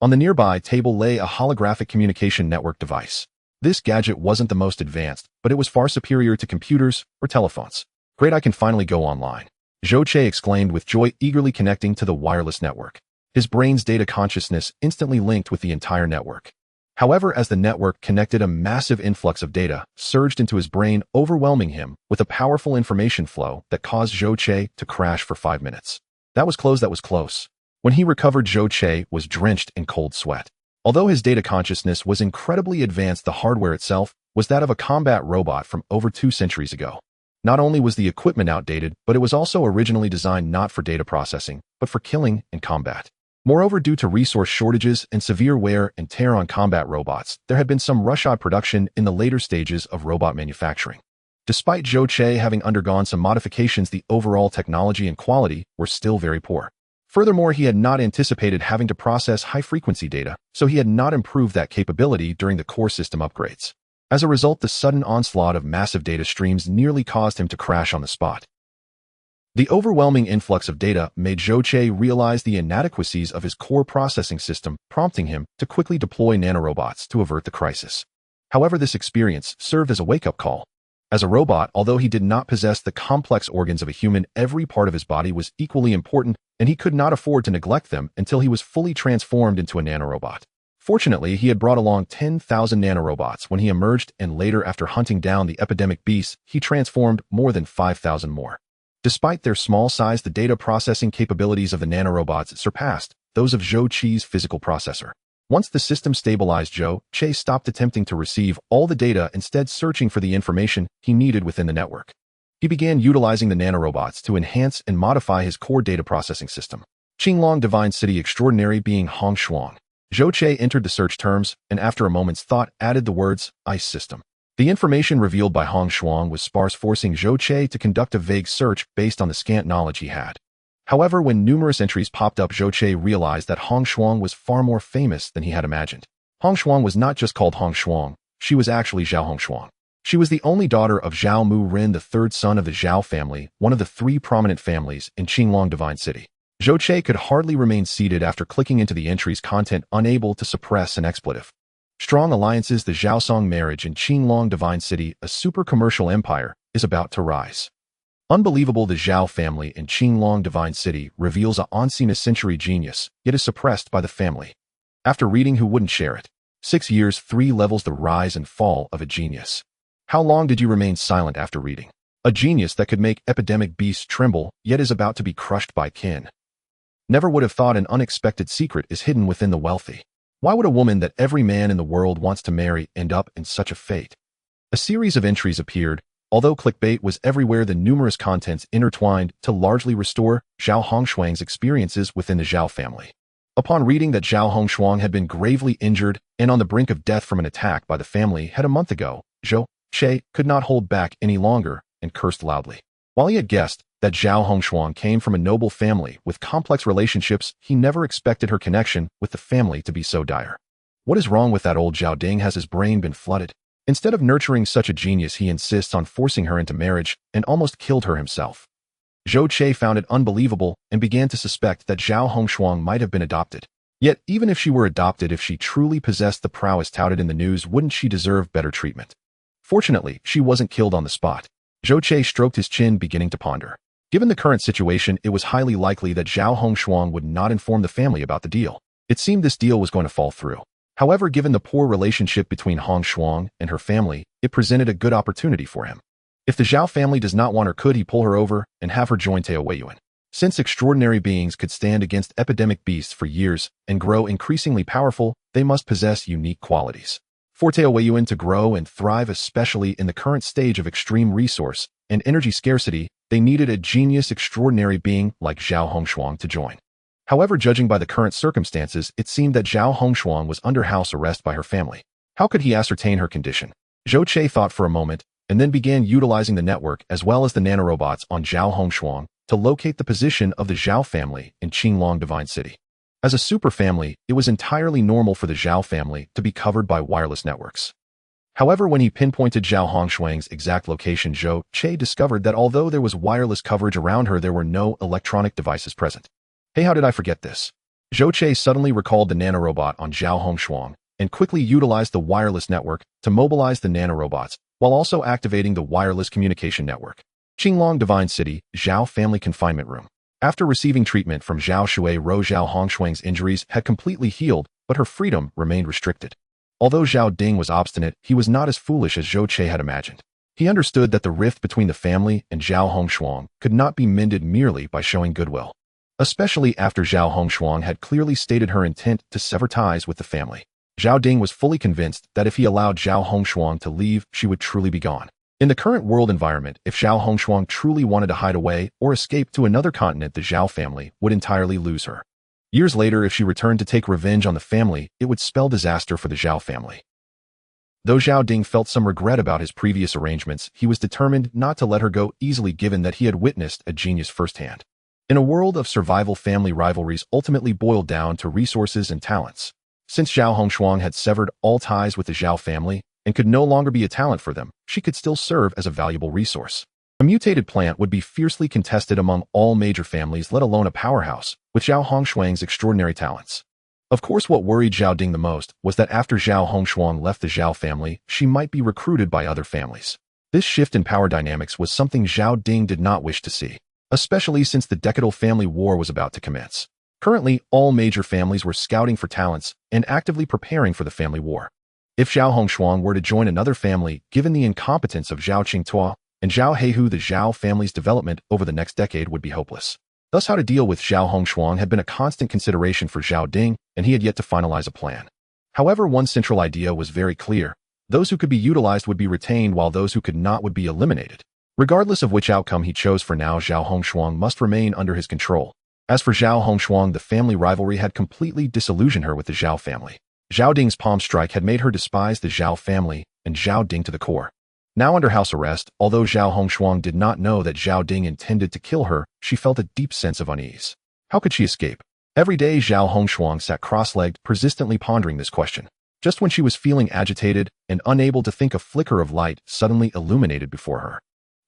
On the nearby table lay a holographic communication network device. This gadget wasn't the most advanced, but it was far superior to computers or telephones. Great, I can finally go online, Zhou Che exclaimed with joy, eagerly connecting to the wireless network. His brain's data consciousness instantly linked with the entire network. However, as the network connected, a massive influx of data surged into his brain, overwhelming him with a powerful information flow that caused Zhou Che to crash for 5 minutes. That was close. When he recovered, Zhou Che was drenched in cold sweat. Although his data consciousness was incredibly advanced, the hardware itself was that of a combat robot from over 2 centuries ago. Not only was the equipment outdated, but it was also originally designed not for data processing, but for killing and combat. Moreover, due to resource shortages and severe wear and tear on combat robots, there had been some rush-hour production in the later stages of robot manufacturing. Despite Zhou Che having undergone some modifications, the overall technology and quality were still very poor. Furthermore, he had not anticipated having to process high-frequency data, so he had not improved that capability during the core system upgrades. As a result, the sudden onslaught of massive data streams nearly caused him to crash on the spot. The overwhelming influx of data made Zhou Che realize the inadequacies of his core processing system, prompting him to quickly deploy nanorobots to avert the crisis. However, this experience served as a wake-up call. As a robot, although he did not possess the complex organs of a human, every part of his body was equally important, and he could not afford to neglect them until he was fully transformed into a nanorobot. Fortunately, he had brought along 10,000 nanorobots when he emerged, and later, after hunting down the epidemic beasts, he transformed more than 5,000 more. Despite their small size, the data processing capabilities of the nanorobots surpassed those of Zhou Che's physical processor. Once the system stabilized, Zhou Che stopped attempting to receive all the data, instead searching for the information he needed within the network. He began utilizing the nanorobots to enhance and modify his core data processing system. Qinglong Divine City Extraordinary Being Hong Shuang. Zhou Che entered the search terms and after a moment's thought added the words, "Ice System." The information revealed by Hong Shuang was sparse, forcing Zhou Che to conduct a vague search based on the scant knowledge he had. However, when numerous entries popped up, Zhou Che realized that Hong Shuang was far more famous than he had imagined. Hong Shuang was not just called Hong Shuang, she was actually Zhao Hong Shuang. She was the only daughter of Zhao Mu Ren, the third son of the Zhao family, one of the 3 prominent families in Qinglong Divine City. Zhou Che could hardly remain seated after clicking into the entry's content, unable to suppress an expletive. Strong alliances. The Zhaosong marriage in Qinglong Divine City, a super commercial empire, is about to rise. Unbelievable, the Zhao family in Qinglong Divine City reveals a unseen-a-century genius, yet is suppressed by the family. After reading Who Wouldn't Share It? 6 years, 3 levels, the rise and fall of a genius. How long did you remain silent after reading? A genius that could make epidemic beasts tremble, yet is about to be crushed by kin. Never would have thought an unexpected secret is hidden within the wealthy. Why would a woman that every man in the world wants to marry end up in such a fate? A series of entries appeared. Although clickbait was everywhere, the numerous contents intertwined to largely restore Zhao Hongshuang's experiences within the Zhao family. Upon reading that Zhao Hongshuang had been gravely injured and on the brink of death from an attack by the family a month ago, Zhou Che could not hold back any longer and cursed loudly. While he had guessed that Zhao Hongshuang came from a noble family with complex relationships, he never expected her connection with the family to be so dire. What is wrong with that old Zhao Ding? Has his brain been flooded? Instead of nurturing such a genius, he insists on forcing her into marriage and almost killed her himself. Zhou Che found it unbelievable and began to suspect that Zhao Hongshuang might have been adopted. Yet, even if she were adopted, if she truly possessed the prowess touted in the news, wouldn't she deserve better treatment? Fortunately, she wasn't killed on the spot. Zhou Che stroked his chin, beginning to ponder. Given the current situation, it was highly likely that Zhao Hongshuang would not inform the family about the deal. It seemed this deal was going to fall through. However, given the poor relationship between Hongshuang and her family, it presented a good opportunity for him. If the Zhao family does not want her, could he pull her over and have her join Tao Weiyuan? Since extraordinary beings could stand against epidemic beasts for years and grow increasingly powerful, they must possess unique qualities. For Tao Weiyuan to grow and thrive, especially in the current stage of extreme resource and energy scarcity, they needed a genius extraordinary being like Zhao Hongshuang to join. However, judging by the current circumstances, it seemed that Zhao Hongshuang was under house arrest by her family. How could he ascertain her condition? Zhou Che thought for a moment, and then began utilizing the network as well as the nanorobots on Zhao Hongshuang to locate the position of the Zhao family in Qinglong Divine City. As a super family, it was entirely normal for the Zhao family to be covered by wireless networks. However, when he pinpointed Zhao Hongshuang's exact location, Zhou Che discovered that although there was wireless coverage around her, there were no electronic devices present. Hey, how did I forget this? Zhou Che suddenly recalled the nanorobot on Zhao Hongshuang and quickly utilized the wireless network to mobilize the nanorobots while also activating the wireless communication network. Qinglong Divine City, Zhao Family Confinement Room. After receiving treatment from Zhao Shui Ro, Zhao Hongshuang's injuries had completely healed, but her freedom remained restricted. Although Zhao Ding was obstinate, he was not as foolish as Zhou Che had imagined. He understood that the rift between the family and Zhao Hongshuang could not be mended merely by showing goodwill. Especially after Zhao Hongshuang had clearly stated her intent to sever ties with the family. Zhao Ding was fully convinced that if he allowed Zhao Hongshuang to leave, she would truly be gone. In the current world environment, if Zhao Hongshuang truly wanted to hide away or escape to another continent, the Zhao family would entirely lose her. Years later, if she returned to take revenge on the family, it would spell disaster for the Zhao family. Though Zhao Ding felt some regret about his previous arrangements, he was determined not to let her go easily, given that he had witnessed a genius firsthand. In a world of survival, family rivalries ultimately boiled down to resources and talents. Since Zhao Hongshuang had severed all ties with the Zhao family and could no longer be a talent for them, she could still serve as a valuable resource. A mutated plant would be fiercely contested among all major families, let alone a powerhouse, with Zhao Hongshuang's extraordinary talents. Of course, what worried Zhao Ding the most was that after Zhao Hongshuang left the Zhao family, she might be recruited by other families. This shift in power dynamics was something Zhao Ding did not wish to see, especially since the decadal family war was about to commence. Currently, all major families were scouting for talents and actively preparing for the family war. If Zhao Hongshuang were to join another family, given the incompetence of Zhao Qingtua and Zhao Heihu, the Zhao family's development over the next decade would be hopeless. Thus, how to deal with Zhao Hongshuang had been a constant consideration for Zhao Ding, and he had yet to finalize a plan. However, one central idea was very clear. Those who could be utilized would be retained, while those who could not would be eliminated. Regardless of which outcome he chose, for now, Zhao Hongshuang must remain under his control. As for Zhao Hongshuang, the family rivalry had completely disillusioned her with the Zhao family. Zhao Ding's palm strike had made her despise the Zhao family and Zhao Ding to the core. Now under house arrest, although Zhao Hongshuang did not know that Zhao Ding intended to kill her, she felt a deep sense of unease. How could she escape? Every day, Zhao Hongshuang sat cross-legged, persistently pondering this question. Just when she was feeling agitated and unable to think, a flicker of light suddenly illuminated before her.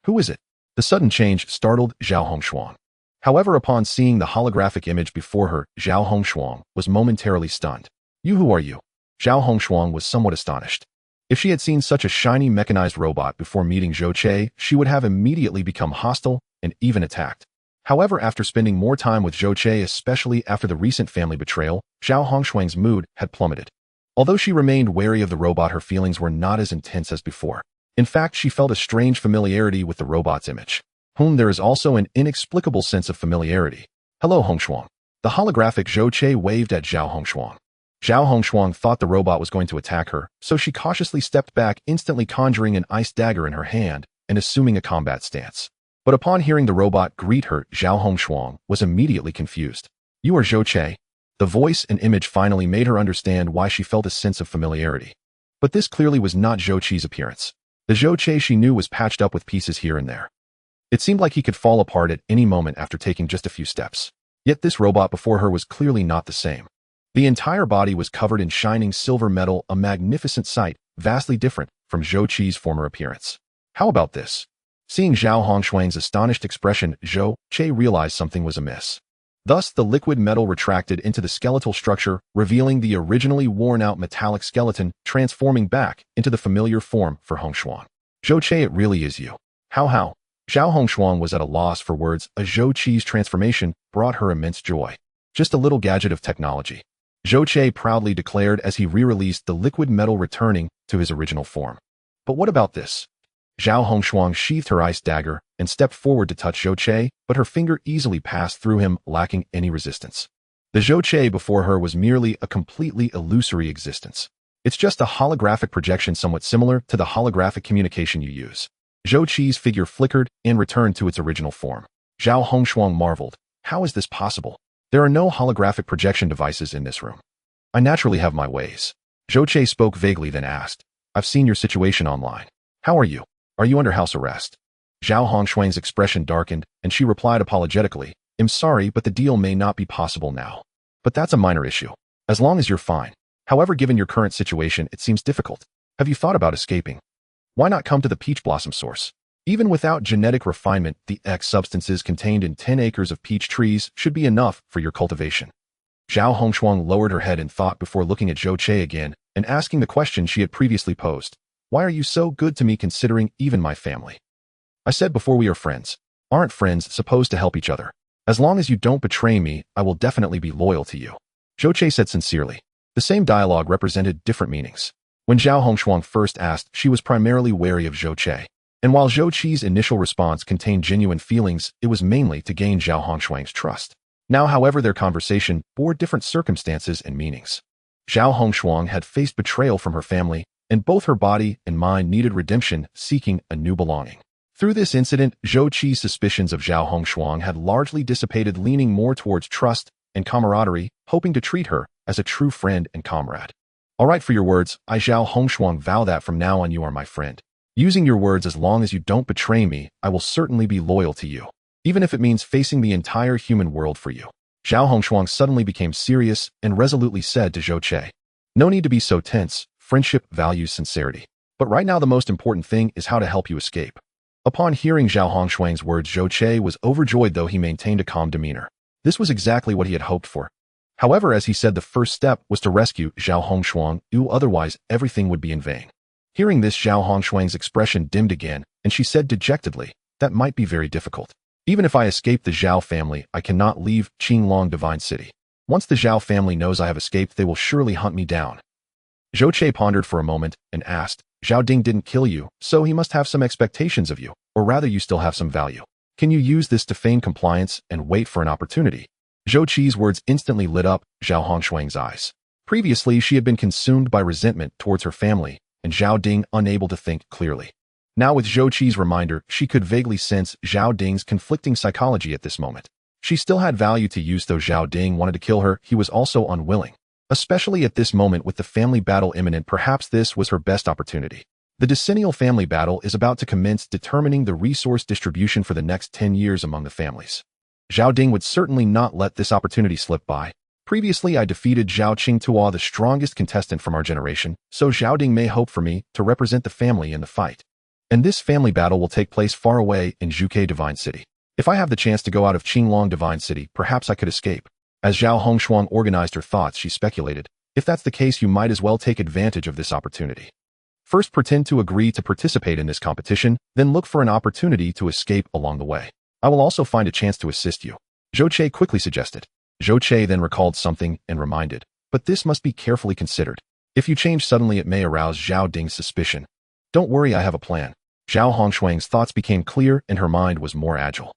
Who is it? The sudden change startled Zhao Hongshuang. However, upon seeing the holographic image before her, Zhao Hongshuang was momentarily stunned. You, who are you? Zhao Hongshuang was somewhat astonished. If she had seen such a shiny mechanized robot before meeting Zhou Che, she would have immediately become hostile and even attacked. However, after spending more time with Zhou Che, especially after the recent family betrayal, Zhao Hongshuang's mood had plummeted. Although she remained wary of the robot, her feelings were not as intense as before. In fact, she felt a strange familiarity with the robot's image. There is also an inexplicable sense of familiarity. Hello, Hongshuang. The holographic Zhou Che waved at Zhao Hongshuang. Zhao Hongshuang thought the robot was going to attack her, so she cautiously stepped back, instantly conjuring an ice dagger in her hand and assuming a combat stance. But upon hearing the robot greet her, Zhao Hongshuang was immediately confused. You are Zhou Che. The voice and image finally made her understand why she felt a sense of familiarity. But this clearly was not Zhou Che's appearance. The Zhou Che she knew was patched up with pieces here and there. It seemed like he could fall apart at any moment after taking just a few steps. Yet this robot before her was clearly not the same. The entire body was covered in shining silver metal, a magnificent sight, vastly different from Zhou Che's former appearance. How about this? Seeing Zhao Hongshuang's astonished expression, Zhou Che realized something was amiss. Thus, the liquid metal retracted into the skeletal structure, revealing the originally worn-out metallic skeleton, transforming back into the familiar form for Hongshuang. Zhou Che, it really is you. How? Zhao Hongshuang was at a loss for words. A Zhou Che's transformation brought her immense joy. Just a little gadget of technology. Zhou Che proudly declared as he re-released the liquid metal, returning to his original form. But what about this? Zhao Hongshuang sheathed her ice dagger and stepped forward to touch Zhou Che, but her finger easily passed through him, lacking any resistance. The Zhou Che before her was merely a completely illusory existence. It's just a holographic projection somewhat similar to the holographic communication you use. Zhou Che's figure flickered and returned to its original form. Zhao Hongshuang marveled. How is this possible? There are no holographic projection devices in this room. I naturally have my ways. Zhou Che spoke vaguely, then asked, I've seen your situation online. How are you? Are you under house arrest? Zhao Hongshuang's expression darkened, and she replied apologetically, I'm sorry, but the deal may not be possible now. But that's a minor issue. As long as you're fine. However, given your current situation, it seems difficult. Have you thought about escaping? Why not come to the peach blossom source? Even without genetic refinement, the X substances contained in 10 acres of peach trees should be enough for your cultivation. Zhao Hongshuang lowered her head in thought before looking at Zhou Che again and asking the question she had previously posed. Why are you so good to me considering even my family? I said before, we are friends. Aren't friends supposed to help each other? As long as you don't betray me, I will definitely be loyal to you. Zhou Che said sincerely. The same dialogue represented different meanings. When Zhao Hongshuang first asked, she was primarily wary of Zhou Che. And while Zhou Che's initial response contained genuine feelings, it was mainly to gain Zhao Hongshuang's trust. Now, however, their conversation bore different circumstances and meanings. Zhao Hongshuang had faced betrayal from her family, and both her body and mind needed redemption, seeking a new belonging. Through this incident, Zhou Che's suspicions of Zhao Hongshuang had largely dissipated, leaning more towards trust and camaraderie, hoping to treat her as a true friend and comrade. All right, for your words, I Zhao Hongshuang vow that from now on you are my friend. Using your words, as long as you don't betray me, I will certainly be loyal to you, even if it means facing the entire human world for you. Zhao Hongshuang suddenly became serious and resolutely said to Zhou Che, no need to be so tense. Friendship values sincerity. But right now the most important thing is how to help you escape. Upon hearing Zhao Hongshuang's words, Zhou Che was overjoyed, though he maintained a calm demeanor. This was exactly what he had hoped for. However, as he said, the first step was to rescue Zhao Hongshuang, otherwise everything would be in vain. Hearing this, Zhao Hongshuang's expression dimmed again, and she said dejectedly, that might be very difficult. Even if I escape the Zhao family, I cannot leave Qinglong Divine City. Once the Zhao family knows I have escaped, they will surely hunt me down. Zhou Che pondered for a moment and asked, Zhao Ding didn't kill you, so he must have some expectations of you, or rather you still have some value. Can you use this to feign compliance and wait for an opportunity? Zhou Che's words instantly lit up Zhao Hongshuang's eyes. Previously, she had been consumed by resentment towards her family, and Zhao Ding unable to think clearly. Now with Zhou Che's reminder, she could vaguely sense Zhao Ding's conflicting psychology at this moment. She still had value to use, though Zhao Ding wanted to kill her, he was also unwilling. Especially at this moment with the family battle imminent, perhaps this was her best opportunity. The decennial family battle is about to commence, determining the resource distribution for the next 10 years among the families. Zhao Ding would certainly not let this opportunity slip by. Previously, I defeated Zhao Qingtua, the strongest contestant from our generation, so Zhao Ding may hope for me to represent the family in the fight. And this family battle will take place far away in Zhuke Divine City. If I have the chance to go out of Qinglong Divine City, perhaps I could escape. As Zhao Hongshuang organized her thoughts, she speculated, if that's the case, you might as well take advantage of this opportunity. First, pretend to agree to participate in this competition, then look for an opportunity to escape along the way. I will also find a chance to assist you, Zhou Che quickly suggested. Zhou Che then recalled something and reminded, but this must be carefully considered. If you change suddenly, it may arouse Zhao Ding's suspicion. Don't worry, I have a plan. Zhao Hongshuang's thoughts became clear and her mind was more agile.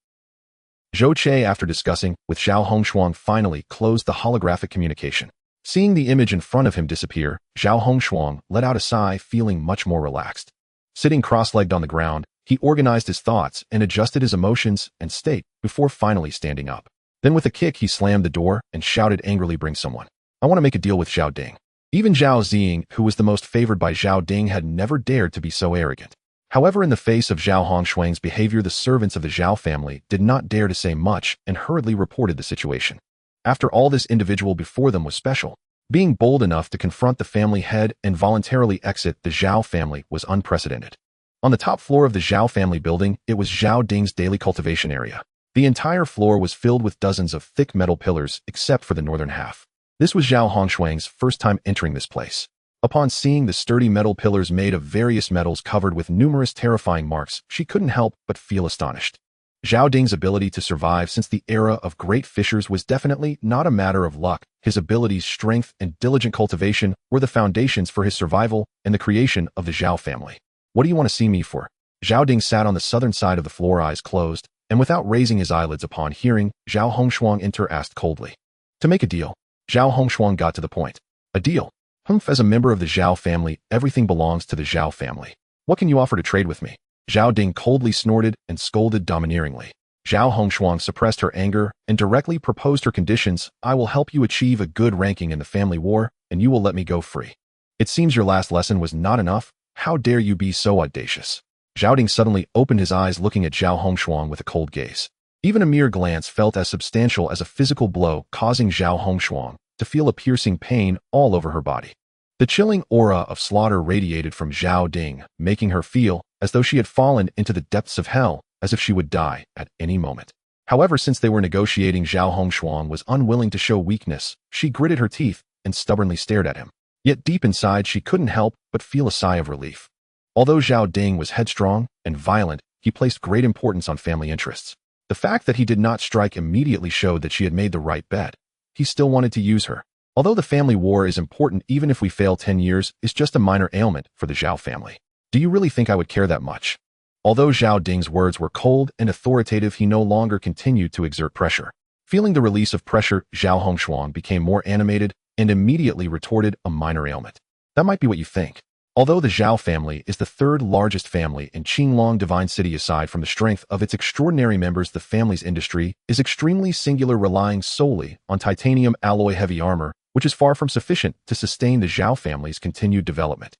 Zhou Che, after discussing with Zhao Hongshuang, finally closed the holographic communication. Seeing the image in front of him disappear, Zhao Hongshuang let out a sigh, feeling much more relaxed. Sitting cross-legged on the ground, he organized his thoughts and adjusted his emotions and state before finally standing up. Then with a kick, he slammed the door and shouted angrily, "Bring someone. I want to make a deal with Zhao Ding." Even Zhao Ziying, who was the most favored by Zhao Ding, had never dared to be so arrogant. However, in the face of Zhao Hongshuang's behavior, the servants of the Zhao family did not dare to say much and hurriedly reported the situation. After all, this individual before them was special. Being bold enough to confront the family head and voluntarily exit the Zhao family was unprecedented. On the top floor of the Zhao family building, it was Zhao Ding's daily cultivation area. The entire floor was filled with dozens of thick metal pillars except for the northern half. This was Zhao Hongshuang's first time entering this place. Upon seeing the sturdy metal pillars made of various metals covered with numerous terrifying marks, she couldn't help but feel astonished. Zhao Ding's ability to survive since the era of great fissures was definitely not a matter of luck. His abilities, strength, and diligent cultivation were the foundations for his survival and the creation of the Zhao family. "What do you want to see me for?" Zhao Ding sat on the southern side of the floor, eyes closed, and without raising his eyelids upon hearing Zhao Hongshuang enter, asked coldly. "To make a deal." Zhao Hongshuang got to the point. "A deal? Humph, as a member of the Zhao family, everything belongs to the Zhao family. What can you offer to trade with me?" Zhao Ding coldly snorted and scolded domineeringly. Zhao Hongshuang suppressed her anger and directly proposed her conditions. "I will help you achieve a good ranking in the family war, and you will let me go free. It seems your last lesson was not enough. How dare you be so audacious?" Zhao Ding suddenly opened his eyes, looking at Zhao Hongshuang with a cold gaze. Even a mere glance felt as substantial as a physical blow, causing Zhao Hongshuang to feel a piercing pain all over her body. The chilling aura of slaughter radiated from Zhao Ding, making her feel as though she had fallen into the depths of hell, as if she would die at any moment. However, since they were negotiating, Zhao Hongshuang was unwilling to show weakness. She gritted her teeth and stubbornly stared at him. Yet deep inside, she couldn't help but feel a sigh of relief. Although Zhao Ding was headstrong and violent, he placed great importance on family interests. The fact that he did not strike immediately showed that she had made the right bet. He still wanted to use her. Although the family war is important, even if we fail 10 years, is just a minor ailment for the Zhao family. Do you really think I would care that much? Although Zhao Ding's words were cold and authoritative, he no longer continued to exert pressure. Feeling the release of pressure, Zhao Hongshuang became more animated and immediately retorted, "A minor ailment. That might be what you think. Although the Zhao family is the third largest family in Qinglong Divine City, aside from the strength of its extraordinary members, the family's industry is extremely singular, relying solely on titanium alloy heavy armor, which is far from sufficient to sustain the Zhao family's continued development.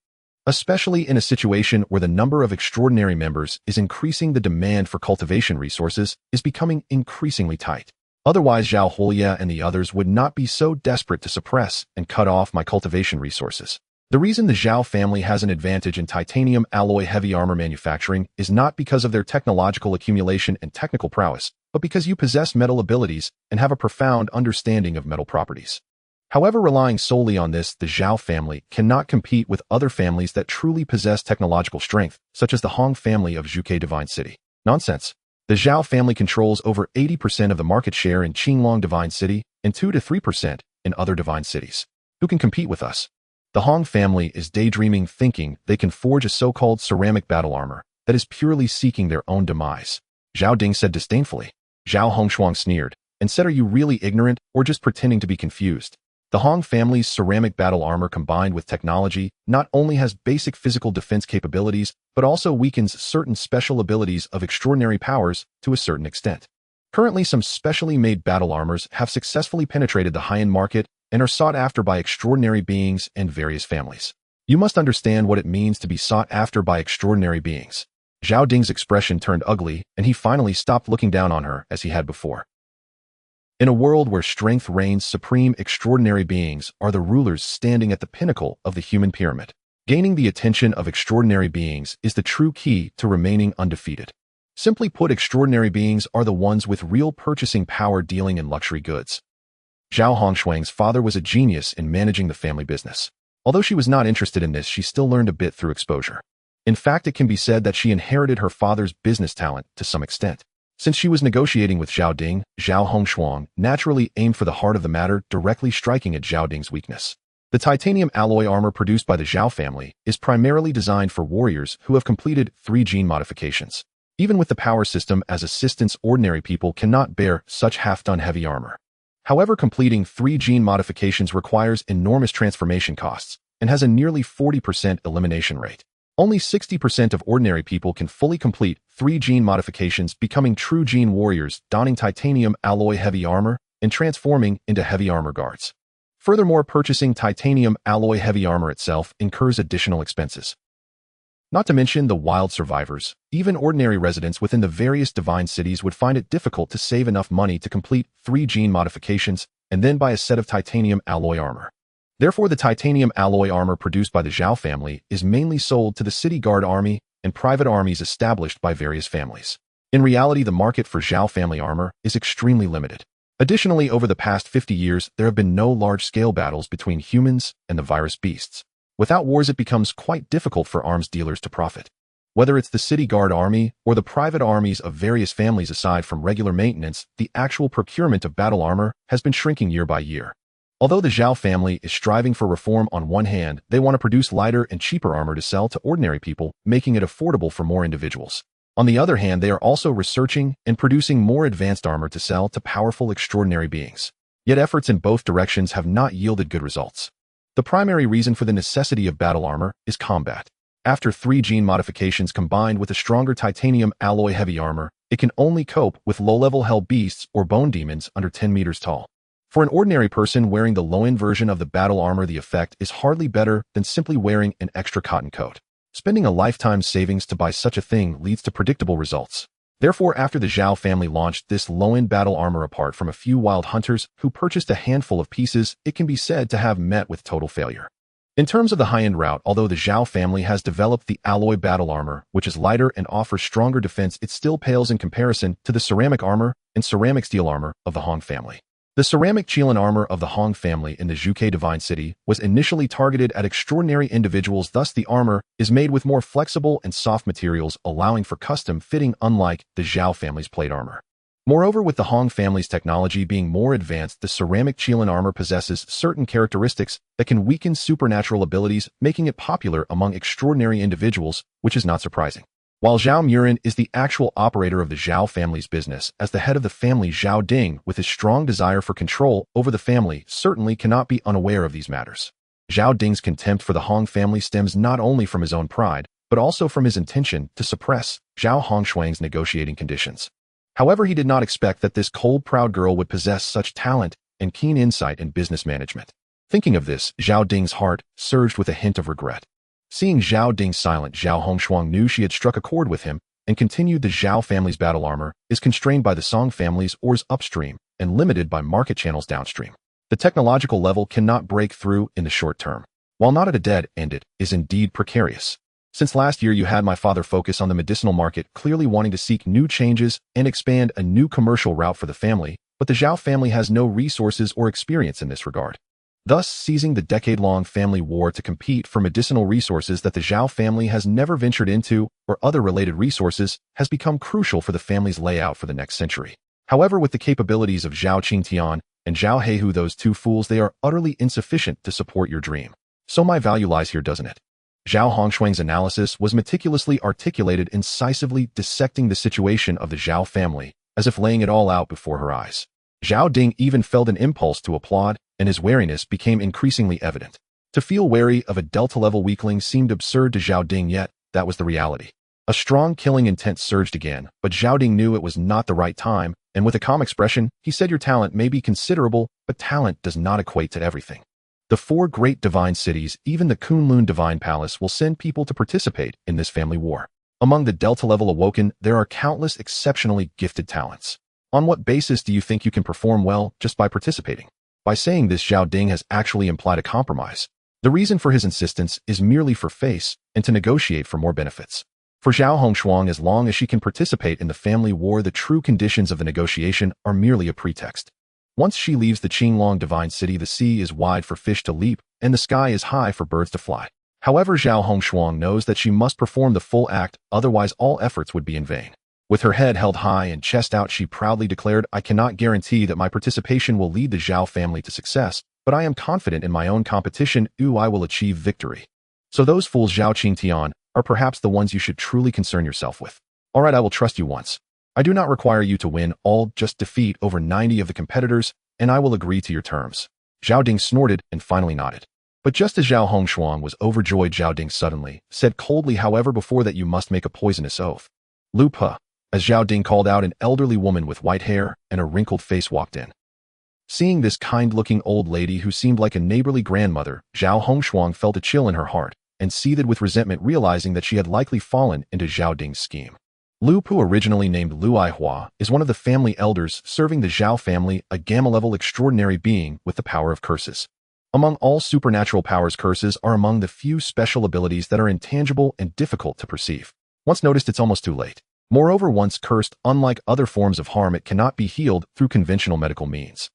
Especially in a situation where the number of extraordinary members is increasing, the demand for cultivation resources is becoming increasingly tight. Otherwise, Zhao Huolia and the others would not be so desperate to suppress and cut off my cultivation resources. The reason the Zhao family has an advantage in titanium alloy heavy armor manufacturing is not because of their technological accumulation and technical prowess, but because you possess metal abilities and have a profound understanding of metal properties. However, relying solely on this, the Zhao family cannot compete with other families that truly possess technological strength, such as the Hong family of Zhuke Divine City. Nonsense. The Zhao family controls over 80% of the market share in Qinglong Divine City and 2 to 3% in other divine cities. Who can compete with us? The Hong family is daydreaming, thinking they can forge a so-called ceramic battle armor that is purely seeking their own demise. Zhao Ding said disdainfully. Zhao Hongshuang sneered and said, "Are you really ignorant or just pretending to be confused? The Hong family's ceramic battle armor, combined with technology, not only has basic physical defense capabilities, but also weakens certain special abilities of extraordinary powers to a certain extent. Currently, some specially made battle armors have successfully penetrated the high-end market and are sought after by extraordinary beings and various families. You must understand what it means to be sought after by extraordinary beings." Zhao Ding's expression turned ugly, and he finally stopped looking down on her as he had before. In a world where strength reigns supreme, extraordinary beings are the rulers standing at the pinnacle of the human pyramid. Gaining the attention of extraordinary beings is the true key to remaining undefeated. Simply put, extraordinary beings are the ones with real purchasing power, dealing in luxury goods. Zhao Hongshuang's father was a genius in managing the family business. Although she was not interested in this, she still learned a bit through exposure. In fact, it can be said that she inherited her father's business talent to some extent. Since she was negotiating with Zhao Ding, Zhao Hongshuang naturally aimed for the heart of the matter, directly striking at Zhao Ding's weakness. The titanium alloy armor produced by the Zhao family is primarily designed for warriors who have completed 3 gene modifications. Even with the power system as assistance, ordinary people cannot bear such half-done heavy armor. However, completing 3 gene modifications requires enormous transformation costs and has a nearly 40% elimination rate. Only 60% of ordinary people can fully complete 3 gene modifications, becoming true gene warriors, donning titanium alloy heavy armor and transforming into heavy armor guards. Furthermore, purchasing titanium alloy heavy armor itself incurs additional expenses. Not to mention the wild survivors, even ordinary residents within the various divine cities would find it difficult to save enough money to complete 3 gene modifications and then buy a set of titanium alloy armor. Therefore, the titanium alloy armor produced by the Zhao family is mainly sold to the city guard army and private armies established by various families. In reality, the market for Zhao family armor is extremely limited. Additionally, over the past 50 years, there have been no large-scale battles between humans and the virus beasts. Without wars, it becomes quite difficult for arms dealers to profit. Whether it's the city guard army or the private armies of various families, aside from regular maintenance, the actual procurement of battle armor has been shrinking year by year. Although the Zhao family is striving for reform on one hand, they want to produce lighter and cheaper armor to sell to ordinary people, making it affordable for more individuals. On the other hand, they are also researching and producing more advanced armor to sell to powerful, extraordinary beings. Yet efforts in both directions have not yielded good results. The primary reason for the necessity of battle armor is combat. After 3 gene modifications combined with a stronger titanium alloy heavy armor, it can only cope with low-level hell beasts or bone demons under 10 meters tall. For an ordinary person wearing the low-end version of the battle armor, the effect is hardly better than simply wearing an extra cotton coat. Spending a lifetime savings to buy such a thing leads to predictable results. Therefore, after the Zhao family launched this low-end battle armor, apart from a few wild hunters who purchased a handful of pieces, it can be said to have met with total failure. In terms of the high-end route, although the Zhao family has developed the alloy battle armor, which is lighter and offers stronger defense, it still pales in comparison to the ceramic armor and ceramic steel armor of the Hong family. The ceramic Qilin armor of the Hong family in the Zhuke Divine City was initially targeted at extraordinary individuals, thus the armor is made with more flexible and soft materials, allowing for custom fitting, unlike the Zhao family's plate armor. Moreover, with the Hong family's technology being more advanced, the ceramic Qilin armor possesses certain characteristics that can weaken supernatural abilities, making it popular among extraordinary individuals, which is not surprising. While Zhao Murin is the actual operator of the Zhao family's business, as the head of the family, Zhao Ding, with his strong desire for control over the family, certainly cannot be unaware of these matters. Zhao Ding's contempt for the Hong family stems not only from his own pride, but also from his intention to suppress Zhao Hongshuang's negotiating conditions. However, he did not expect that this cold, proud girl would possess such talent and keen insight in business management. Thinking of this, Zhao Ding's heart surged with a hint of regret. Seeing Zhao Ding silent, Zhao Hongshuang knew she had struck a chord with him and continued. The Zhao family's battle armor is constrained by the Song family's ores upstream and limited by market channels downstream. The technological level cannot break through in the short term. While not at a dead end, it is indeed precarious. Since last year, you had my father focus on the medicinal market, clearly wanting to seek new changes and expand a new commercial route for the family, but the Zhao family has no resources or experience in this regard. Thus, seizing the decade-long family war to compete for medicinal resources that the Zhao family has never ventured into or other related resources has become crucial for the family's layout for the next century. However, with the capabilities of Zhao Qingtian and Zhao Heihu, those two fools, they are utterly insufficient to support your dream. So my value lies here, doesn't it? Zhao Hongshuang's analysis was meticulously articulated, incisively dissecting the situation of the Zhao family, as if laying it all out before her eyes. Zhao Ding even felt an impulse to applaud, and his wariness became increasingly evident. To feel wary of a Delta-level weakling seemed absurd to Zhao Ding, yet that was the reality. A strong killing intent surged again, but Zhao Ding knew it was not the right time, and with a calm expression, he said, "Your talent may be considerable, but talent does not equate to everything. The 4 great divine cities, even the Kunlun Divine Palace, will send people to participate in this family war. Among the Delta-level awoken, there are countless exceptionally gifted talents. On what basis do you think you can perform well just by participating?" By saying this, Zhao Ding has actually implied a compromise. The reason for his insistence is merely for face and to negotiate for more benefits. For Zhao Hongshuang, as long as she can participate in the family war, the true conditions of the negotiation are merely a pretext. Once she leaves the Qinglong Divine City, the sea is wide for fish to leap, and the sky is high for birds to fly. However, Zhao Hongshuang knows that she must perform the full act, otherwise all efforts would be in vain. With her head held high and chest out, she proudly declared, "I cannot guarantee that my participation will lead the Zhao family to success, but I am confident in my own competition. I will achieve victory. So those fools Zhao Qingtian are perhaps the ones you should truly concern yourself with. All right, I will trust you once. I do not require you to win all, just defeat over 90 of the competitors, and I will agree to your terms." Zhao Ding snorted and finally nodded. But just as Zhao Hongshuang was overjoyed, Zhao Ding suddenly said coldly, "However, before that you must make a poisonous oath." "Lu Pe," as Zhao Ding called out, an elderly woman with white hair and a wrinkled face walked in. Seeing this kind-looking old lady who seemed like a neighborly grandmother, Zhao Hongshuang felt a chill in her heart and seethed with resentment, realizing that she had likely fallen into Zhao Ding's scheme. Lu Pu, originally named Lu Aihua, is one of the family elders serving the Zhao family, a gamma-level extraordinary being with the power of curses. Among all supernatural powers, curses are among the few special abilities that are intangible and difficult to perceive. Once noticed, it's almost too late. Moreover, once cursed, unlike other forms of harm, it cannot be healed through conventional medical means.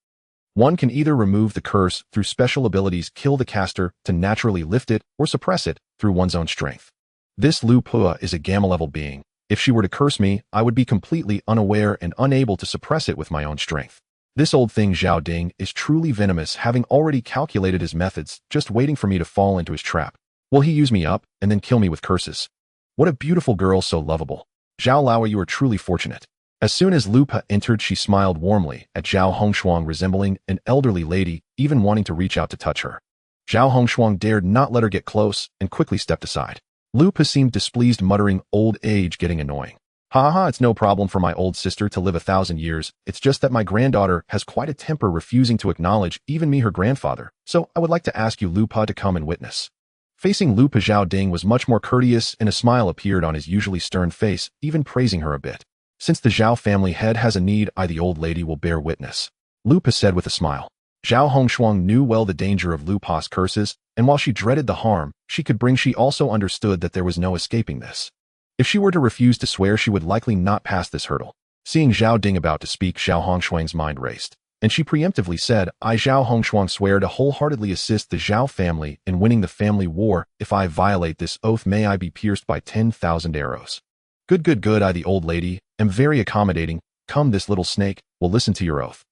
One can either remove the curse through special abilities, kill the caster to naturally lift it, or suppress it through one's own strength. This Lu Pua is a gamma-level being. If she were to curse me, I would be completely unaware and unable to suppress it with my own strength. This old thing Zhao Ding is truly venomous, having already calculated his methods, just waiting for me to fall into his trap. Will he use me up and then kill me with curses? What a beautiful girl, so lovable. Zhao Laowa, you are truly fortunate. As soon as Lu Pe entered, she smiled warmly at Zhao Hongshuang, resembling an elderly lady, even wanting to reach out to touch her. Zhao Hongshuang dared not let her get close and quickly stepped aside. Lu Pe seemed displeased, muttering, "Old age getting annoying. Ha, it's no problem for my old sister to live 1,000 years. It's just that my granddaughter has quite a temper, refusing to acknowledge even me, her grandfather. So I would like to ask you, Lu Pe, to come and witness." Facing Lu Pe, Zhao Ding was much more courteous, and a smile appeared on his usually stern face, even praising her a bit. "Since the Zhao family head has a need, I, the old lady, will bear witness," Lu Pe said with a smile. Zhao Hongshuang knew well the danger of Lu Pe's curses, and while she dreaded the harm she could bring, she also understood that there was no escaping this. If she were to refuse to swear, she would likely not pass this hurdle. Seeing Zhao Ding about to speak, Zhao Hongshuang's mind raced, and she preemptively said, "I, Zhao Hongshuang, swear to wholeheartedly assist the Zhao family in winning the family war. If I violate this oath, may I be pierced by 10,000 arrows." Good, I, the old lady, am very accommodating. Come, this little snake will listen to your oath."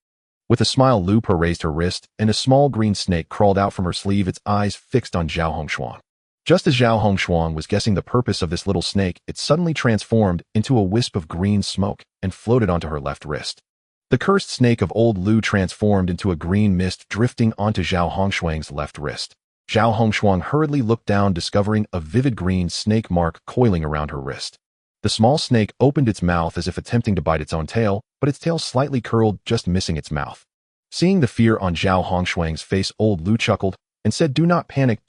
With a smile, Lu Pe raised her wrist, and a small green snake crawled out from her sleeve, its eyes fixed on Zhao Hongshuang. Just as Zhao Hongshuang was guessing the purpose of this little snake, it suddenly transformed into a wisp of green smoke and floated onto her left wrist. The cursed snake of old Lu transformed into a green mist, drifting onto Zhao Hongshuang's left wrist. Zhao Hongshuang hurriedly looked down, discovering a vivid green snake mark coiling around her wrist. The small snake opened its mouth as if attempting to bite its own tail, but its tail slightly curled, just missing its mouth. Seeing the fear on Zhao Hongshuang's face, old Lu chuckled and said, do not panic.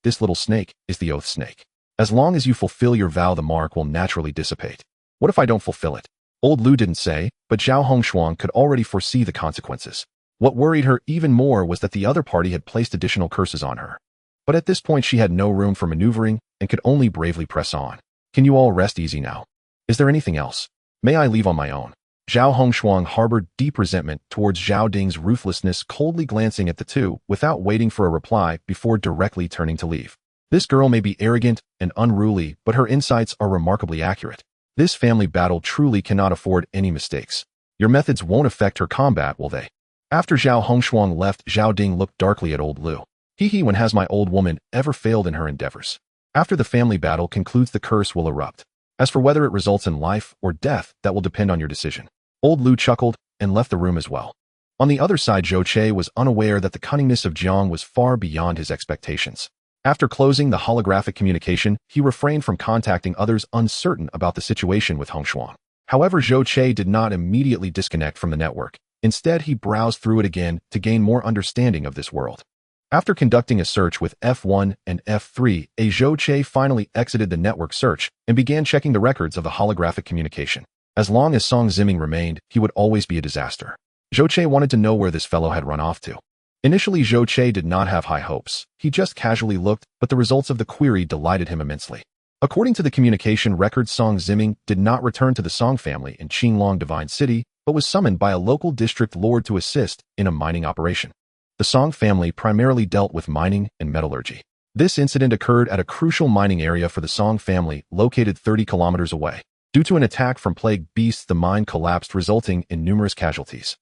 This little snake is the oath snake. As long as you fulfill your vow, the mark will naturally dissipate. What if I don't fulfill it?" Old Lu didn't say, but Zhao Hongshuang could already foresee the consequences. What worried her even more was that the other party had placed additional curses on her. But at this point she had no room for maneuvering and could only bravely press on. "Can you all rest easy now? Is there anything else? May I leave on my own?" Zhao Hongshuang harbored deep resentment towards Zhao Ding's ruthlessness, coldly glancing at the two without waiting for a reply before directly turning to leave. This girl may be arrogant and unruly, but her insights are remarkably accurate. This family battle truly cannot afford any mistakes. Your methods won't affect her combat, will they? After Zhao Hongshuang left, Zhao Ding looked darkly at old Lu. When has my old woman ever failed in her endeavors? After the family battle concludes, the curse will erupt. As for whether it results in life or death, that will depend on your decision. Old Lu chuckled and left the room as well. On the other side, Zhou Che was unaware that the cunningness of Jiang was far beyond his expectations. After closing the holographic communication, he refrained from contacting others, uncertain about the situation with Hongshuang. However, Zhou Che did not immediately disconnect from the network. Instead, he browsed through it again to gain more understanding of this world. After conducting a search with F1 and F3, Zhou Che finally exited the network search and began checking the records of the holographic communication. As long as Song Ziming remained, he would always be a disaster. Zhou Che wanted to know where this fellow had run off to. Initially, Zhou Che did not have high hopes. He just casually looked, but the results of the query delighted him immensely. According to the communication records, Song Ziming did not return to the Song family in Qinglong Divine City, but was summoned by a local district lord to assist in a mining operation. The Song family primarily dealt with mining and metallurgy. This incident occurred at a crucial mining area for the Song family, located 30 kilometers away. Due to an attack from Plague Beasts, the mine collapsed, resulting in numerous casualties.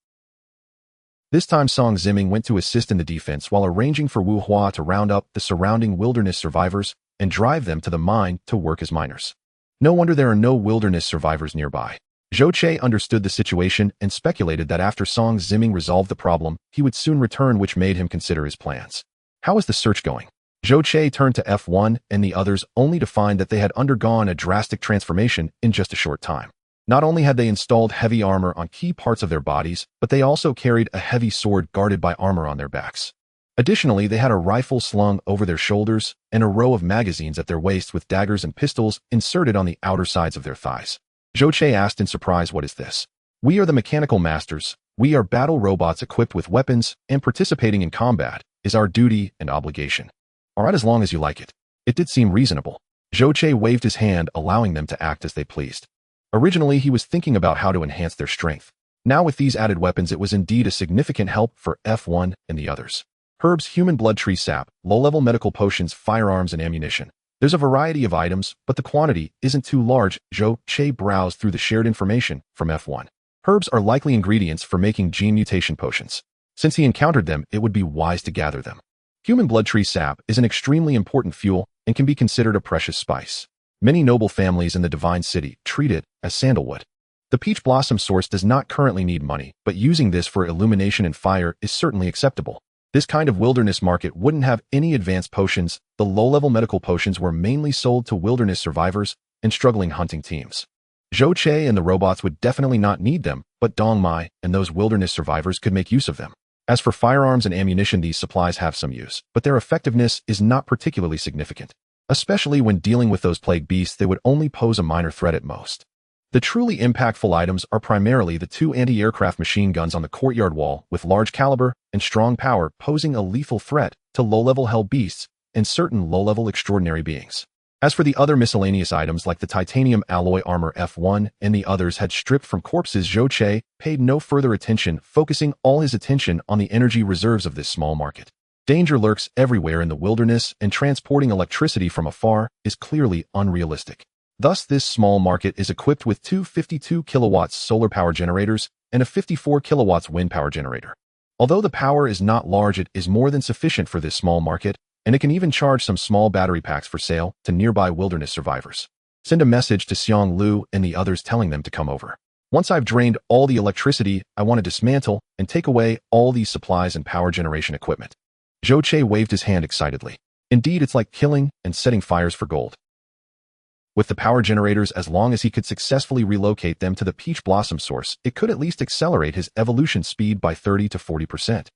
This time Song Ziming went to assist in the defense while arranging for Wu Hua to round up the surrounding wilderness survivors and drive them to the mine to work as miners. No wonder there are no wilderness survivors nearby. Zhou Che understood the situation and speculated that after Song Ziming resolved the problem, he would soon return, which made him consider his plans. How is the search going? Zhou Che turned to F1 and the others only to find that they had undergone a drastic transformation in just a short time. Not only had they installed heavy armor on key parts of their bodies, but they also carried a heavy sword guarded by armor on their backs. Additionally, they had a rifle slung over their shoulders and a row of magazines at their waists with daggers and pistols inserted on the outer sides of their thighs. Zhou Che asked in surprise, "What is this?" "We are the mechanical masters. We are battle robots equipped with weapons, and participating in combat is our duty and obligation." "All right, as long as you like it." It did seem reasonable. Zhou Che waved his hand, allowing them to act as they pleased. Originally, he was thinking about how to enhance their strength. Now with these added weapons, it was indeed a significant help for F1 and the others. Herbs, human blood tree sap, low-level medical potions, firearms, and ammunition. There's a variety of items, but the quantity isn't too large. Zhou Che browsed through the shared information from F1. Herbs are likely ingredients for making gene mutation potions. Since he encountered them, it would be wise to gather them. Human blood tree sap is an extremely important fuel and can be considered a precious spice. Many noble families in the Divine City treat it as sandalwood. The peach blossom source does not currently need money, but using this for illumination and fire is certainly acceptable. This kind of wilderness market wouldn't have any advanced potions. The low-level medical potions were mainly sold to wilderness survivors and struggling hunting teams. Zhou Che and the robots would definitely not need them, but Dong Mai and those wilderness survivors could make use of them. As for firearms and ammunition, these supplies have some use, but their effectiveness is not particularly significant. Especially when dealing with those plague beasts, they would only pose a minor threat at most. The truly impactful items are primarily the 2 anti-aircraft machine guns on the courtyard wall with large caliber and strong power, posing a lethal threat to low-level hell beasts and certain low-level extraordinary beings. As for the other miscellaneous items like the titanium alloy armor, F1 and the others had stripped from corpses. Zhou Che paid no further attention, focusing all his attention on the energy reserves of this small market. Danger lurks everywhere in the wilderness, and transporting electricity from afar is clearly unrealistic. Thus, this small market is equipped with 2 52 kilowatts solar power generators and a 54 kilowatts wind power generator. Although the power is not large, it is more than sufficient for this small market, and it can even charge some small battery packs for sale to nearby wilderness survivors. Send a message to Xiang Lu and the others telling them to come over. Once I've drained all the electricity, I want to dismantle and take away all these supplies and power generation equipment. Zhou Che waved his hand excitedly. Indeed, it's like killing and setting fires for gold. With the power generators, as long as he could successfully relocate them to the peach blossom source, it could at least accelerate his evolution speed by 30 to 40%.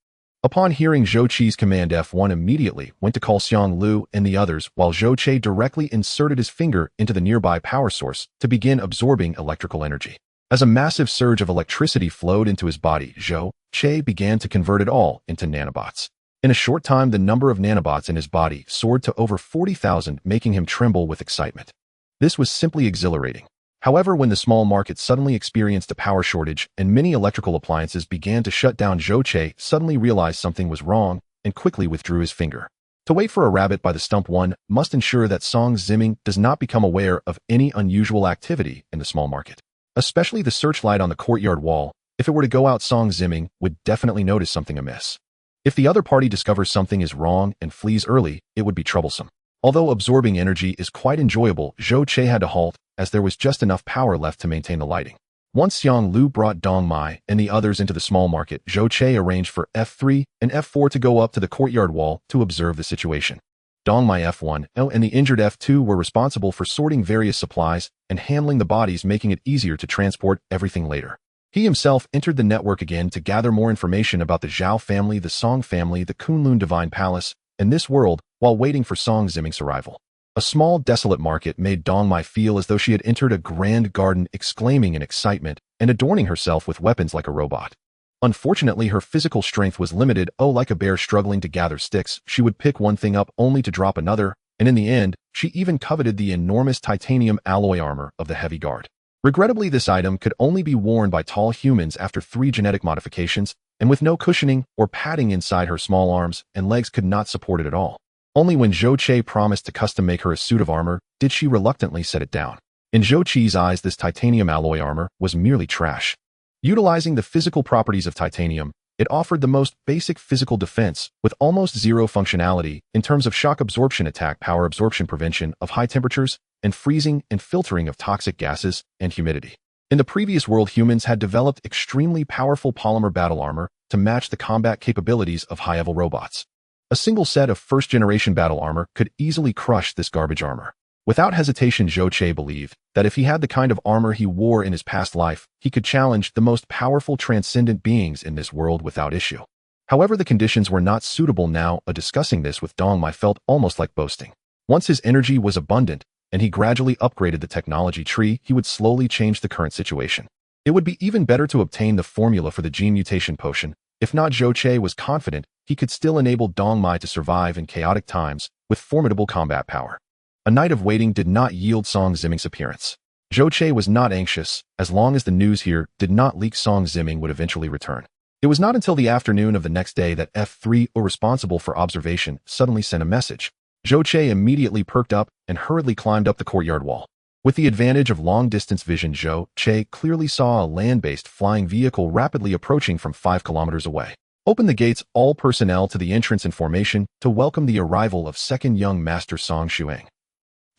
Upon hearing Zhou Che's command, F1 immediately went to call Xiang Lu and the others, while Zhou Che directly inserted his finger into the nearby power source to begin absorbing electrical energy. As a massive surge of electricity flowed into his body, Zhou Che began to convert it all into nanobots. In a short time, the number of nanobots in his body soared to over 40,000, making him tremble with excitement. This was simply exhilarating. However, when the small market suddenly experienced a power shortage and many electrical appliances began to shut down, Zhou Che suddenly realized something was wrong and quickly withdrew his finger. To wait for a rabbit by the stump, one must ensure that Song Ziming does not become aware of any unusual activity in the small market. Especially the searchlight on the courtyard wall. If it were to go out, Song Ziming would definitely notice something amiss. If the other party discovers something is wrong and flees early, it would be troublesome. Although absorbing energy is quite enjoyable, Zhou Che had to halt, as there was just enough power left to maintain the lighting. Once Xiang Lu brought Dong Mai and the others into the small market, Zhou Che arranged for F3 and F4 to go up to the courtyard wall to observe the situation. Dong Mai, F1, and the injured F2 were responsible for sorting various supplies and handling the bodies, making it easier to transport everything later. He himself entered the network again to gather more information about the Zhao family, the Song family, the Kunlun Divine Palace, and this world, while waiting for Song Ziming's arrival. A small, desolate market made Dong Mai feel as though she had entered a grand garden, exclaiming in excitement and adorning herself with weapons like a robot. Unfortunately, her physical strength was limited. Like a bear struggling to gather sticks, she would pick one thing up only to drop another, and in the end, she even coveted the enormous titanium alloy armor of the heavy guard. Regrettably, this item could only be worn by tall humans after 3 genetic modifications, and with no cushioning or padding inside, her small arms and legs could not support it at all. Only when Zhou Che promised to custom make her a suit of armor did she reluctantly set it down. In Zhou Qi's eyes, this titanium alloy armor was merely trash. Utilizing the physical properties of titanium, it offered the most basic physical defense with almost zero functionality in terms of shock absorption, attack power, absorption, prevention of high temperatures, and freezing and filtering of toxic gases and humidity. In the previous world, humans had developed extremely powerful polymer battle armor to match the combat capabilities of high-level robots. A single set of first-generation battle armor could easily crush this garbage armor. Without hesitation, Zhou Qiu believed that if he had the kind of armor he wore in his past life, he could challenge the most powerful transcendent beings in this world without issue. However, the conditions were not suitable now. Discussing this with Dong Mai felt almost like boasting. Once his energy was abundant, and he gradually upgraded the technology tree, he would slowly change the current situation. It would be even better to obtain the formula for the gene mutation potion. If not, Zhou Qiu was confident he could still enable Dong Mai to survive in chaotic times with formidable combat power. A night of waiting did not yield Song Ziming's appearance. Zhou Qiu was not anxious. As long as the news here did not leak, Song Ziming would eventually return. It was not until the afternoon of the next day that F3, responsible for observation, suddenly sent a message. Zhou Qiu immediately perked up and hurriedly climbed up the courtyard wall. With the advantage of long-distance vision, Zhou Qiu clearly saw a land-based flying vehicle rapidly approaching from 5 kilometers away. Open the gates, all personnel to the entrance in formation to welcome the arrival of second young master Song Shuang.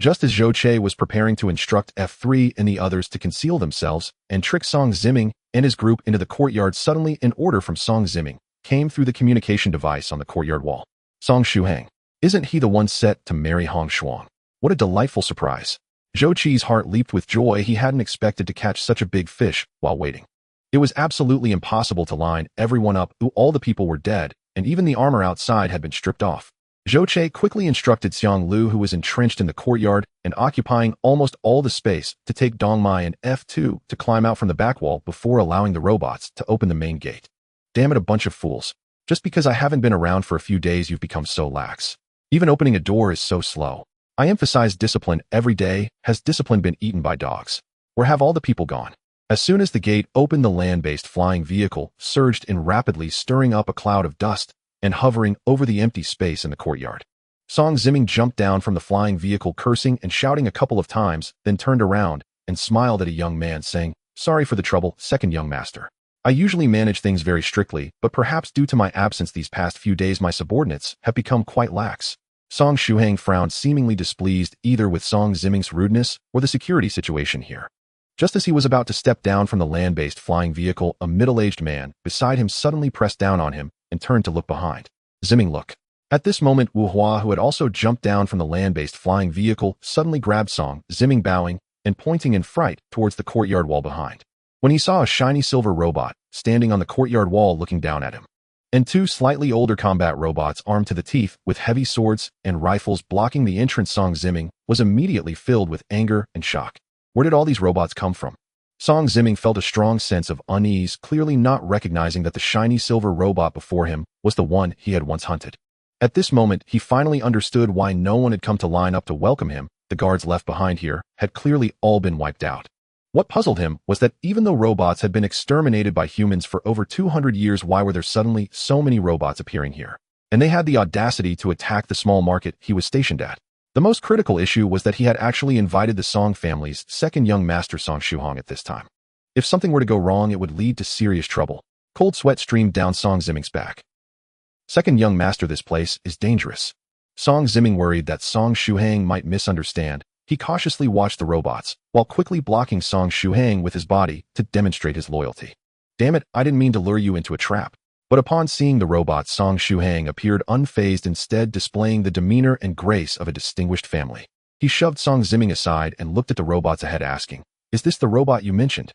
Just as Zhou Qiu was preparing to instruct F3 and the others to conceal themselves and trick Song Ziming and his group into the courtyard, suddenly an order from Song Ziming came through the communication device on the courtyard wall. Song Shuang, isn't he the one set to marry Hong Shuang? What a delightful surprise. Zhou Qi's heart leaped with joy. He hadn't expected to catch such a big fish while waiting. It was absolutely impossible to line everyone up. All the people were dead, and even the armor outside had been stripped off. Zhou Qiu quickly instructed Xiang Lu, who was entrenched in the courtyard and occupying almost all the space, to take Dong Mai and F2 to climb out from the back wall before allowing the robots to open the main gate. Damn it, a bunch of fools. Just because I haven't been around for a few days, you've become so lax. Even opening a door is so slow. I emphasize discipline every day. Has discipline been eaten by dogs? Or have all the people gone? As soon as the gate opened, the land-based flying vehicle surged in rapidly, stirring up a cloud of dust and hovering over the empty space in the courtyard. Song Ziming jumped down from the flying vehicle, cursing and shouting a couple of times, then turned around and smiled at a young man, saying, "Sorry for the trouble, second young master. I usually manage things very strictly, but perhaps due to my absence these past few days, my subordinates have become quite lax." Song Shuang frowned, seemingly displeased either with Song Ziming's rudeness or the security situation here. Just as he was about to step down from the land-based flying vehicle, a middle-aged man beside him suddenly pressed down on him and turned to look behind. Ziming, look. At this moment, Wu Hua, who had also jumped down from the land-based flying vehicle, suddenly grabbed Song Ziming, bowing and pointing in fright towards the courtyard wall behind. When he saw a shiny silver robot standing on the courtyard wall looking down at him, and 2 slightly older combat robots armed to the teeth with heavy swords and rifles blocking the entrance, Song Ziming was immediately filled with anger and shock. Where did all these robots come from? Song Ziming felt a strong sense of unease, clearly not recognizing that the shiny silver robot before him was the one he had once hunted. At this moment, he finally understood why no one had come to line up to welcome him. The guards left behind here had clearly all been wiped out. What puzzled him was that even though robots had been exterminated by humans for over 200 years, why were there suddenly so many robots appearing here? And they had the audacity to attack the small market he was stationed at. The most critical issue was that he had actually invited the Song family's second young master, Song Shuang, at this time. If something were to go wrong, it would lead to serious trouble. Cold sweat streamed down Song Ziming's back. Second young master, this place is dangerous. Song Ziming worried that Song Shuang might misunderstand. He cautiously watched the robots, while quickly blocking Song Shuang with his body to demonstrate his loyalty. Damn it, I didn't mean to lure you into a trap. But upon seeing the robots, Song Shuang appeared unfazed, instead displaying the demeanor and grace of a distinguished family. He shoved Song Ziming aside and looked at the robots ahead, asking, "Is this the robot you mentioned?"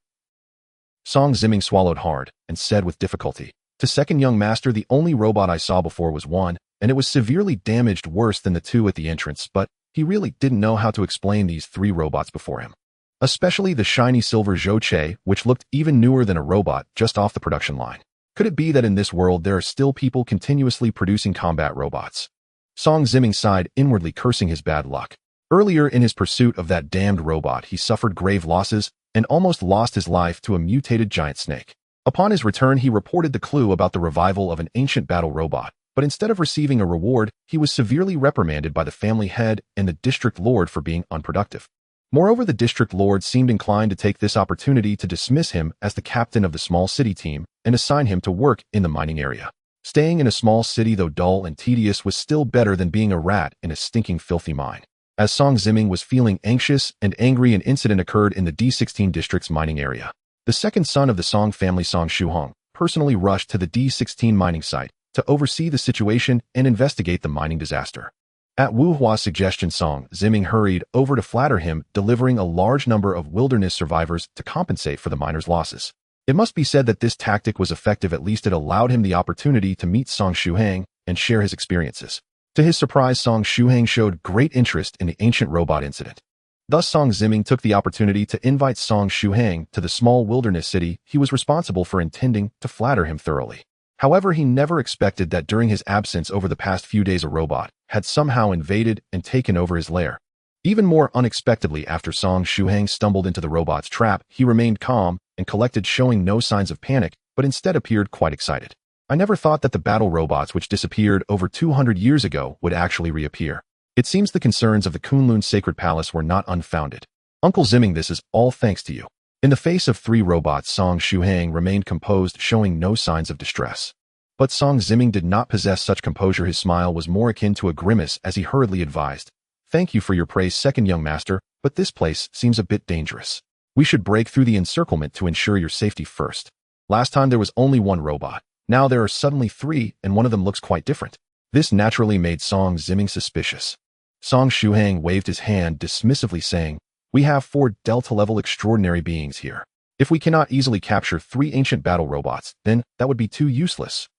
Song Ziming swallowed hard and said with difficulty, "To second young master, the only robot I saw before was one, and it was severely damaged, worse than the 2 at the entrance," but he really didn't know how to explain these 3 robots before him. Especially the shiny silver Zhou Qiu, which looked even newer than a robot just off the production line. Could it be that in this world there are still people continuously producing combat robots? Song Ziming sighed, inwardly cursing his bad luck. Earlier in his pursuit of that damned robot, he suffered grave losses and almost lost his life to a mutated giant snake. Upon his return, he reported the clue about the revival of an ancient battle robot, but instead of receiving a reward, he was severely reprimanded by the family head and the district lord for being unproductive. Moreover, the district lord seemed inclined to take this opportunity to dismiss him as the captain of the small city team and assign him to work in the mining area. Staying in a small city, though dull and tedious, was still better than being a rat in a stinking, filthy mine. As Song Ziming was feeling anxious and angry, an incident occurred in the D16 district's mining area. The second son of the Song family, Song Shuhong, personally rushed to the D16 mining site to oversee the situation and investigate the mining disaster. At Wu Hua's suggestion, Song Ziming hurried over to flatter him, delivering a large number of wilderness survivors to compensate for the miners' losses. It must be said that this tactic was effective. At least it allowed him the opportunity to meet Song Shuhang and share his experiences. To his surprise, Song Shuhang showed great interest in the ancient robot incident. Thus, Song Ziming took the opportunity to invite Song Shuhang to the small wilderness city he was responsible for, intending to flatter him thoroughly. However, he never expected that during his absence over the past few days, a robot had somehow invaded and taken over his lair. Even more unexpectedly, after Song Shuhang stumbled into the robot's trap, he remained calm and collected, showing no signs of panic, but instead appeared quite excited. I never thought that the battle robots which disappeared over 200 years ago would actually reappear. It seems the concerns of the Kunlun Sacred Palace were not unfounded. Uncle Ziming, this is all thanks to you. In the face of three robots, Song Shuhang remained composed, showing no signs of distress. But Song Ziming did not possess such composure. His smile was more akin to a grimace as he hurriedly advised, "Thank you for your praise, second young master, but this place seems a bit dangerous. We should break through the encirclement to ensure your safety first. Last time there was only one robot. Now there are suddenly three, and one of them looks quite different." This naturally made Song Ziming suspicious. Song Shuhang waved his hand dismissively, saying, "We have 4 Delta-level extraordinary beings here. If we cannot easily capture 3 ancient battle robots, then that would be too useless.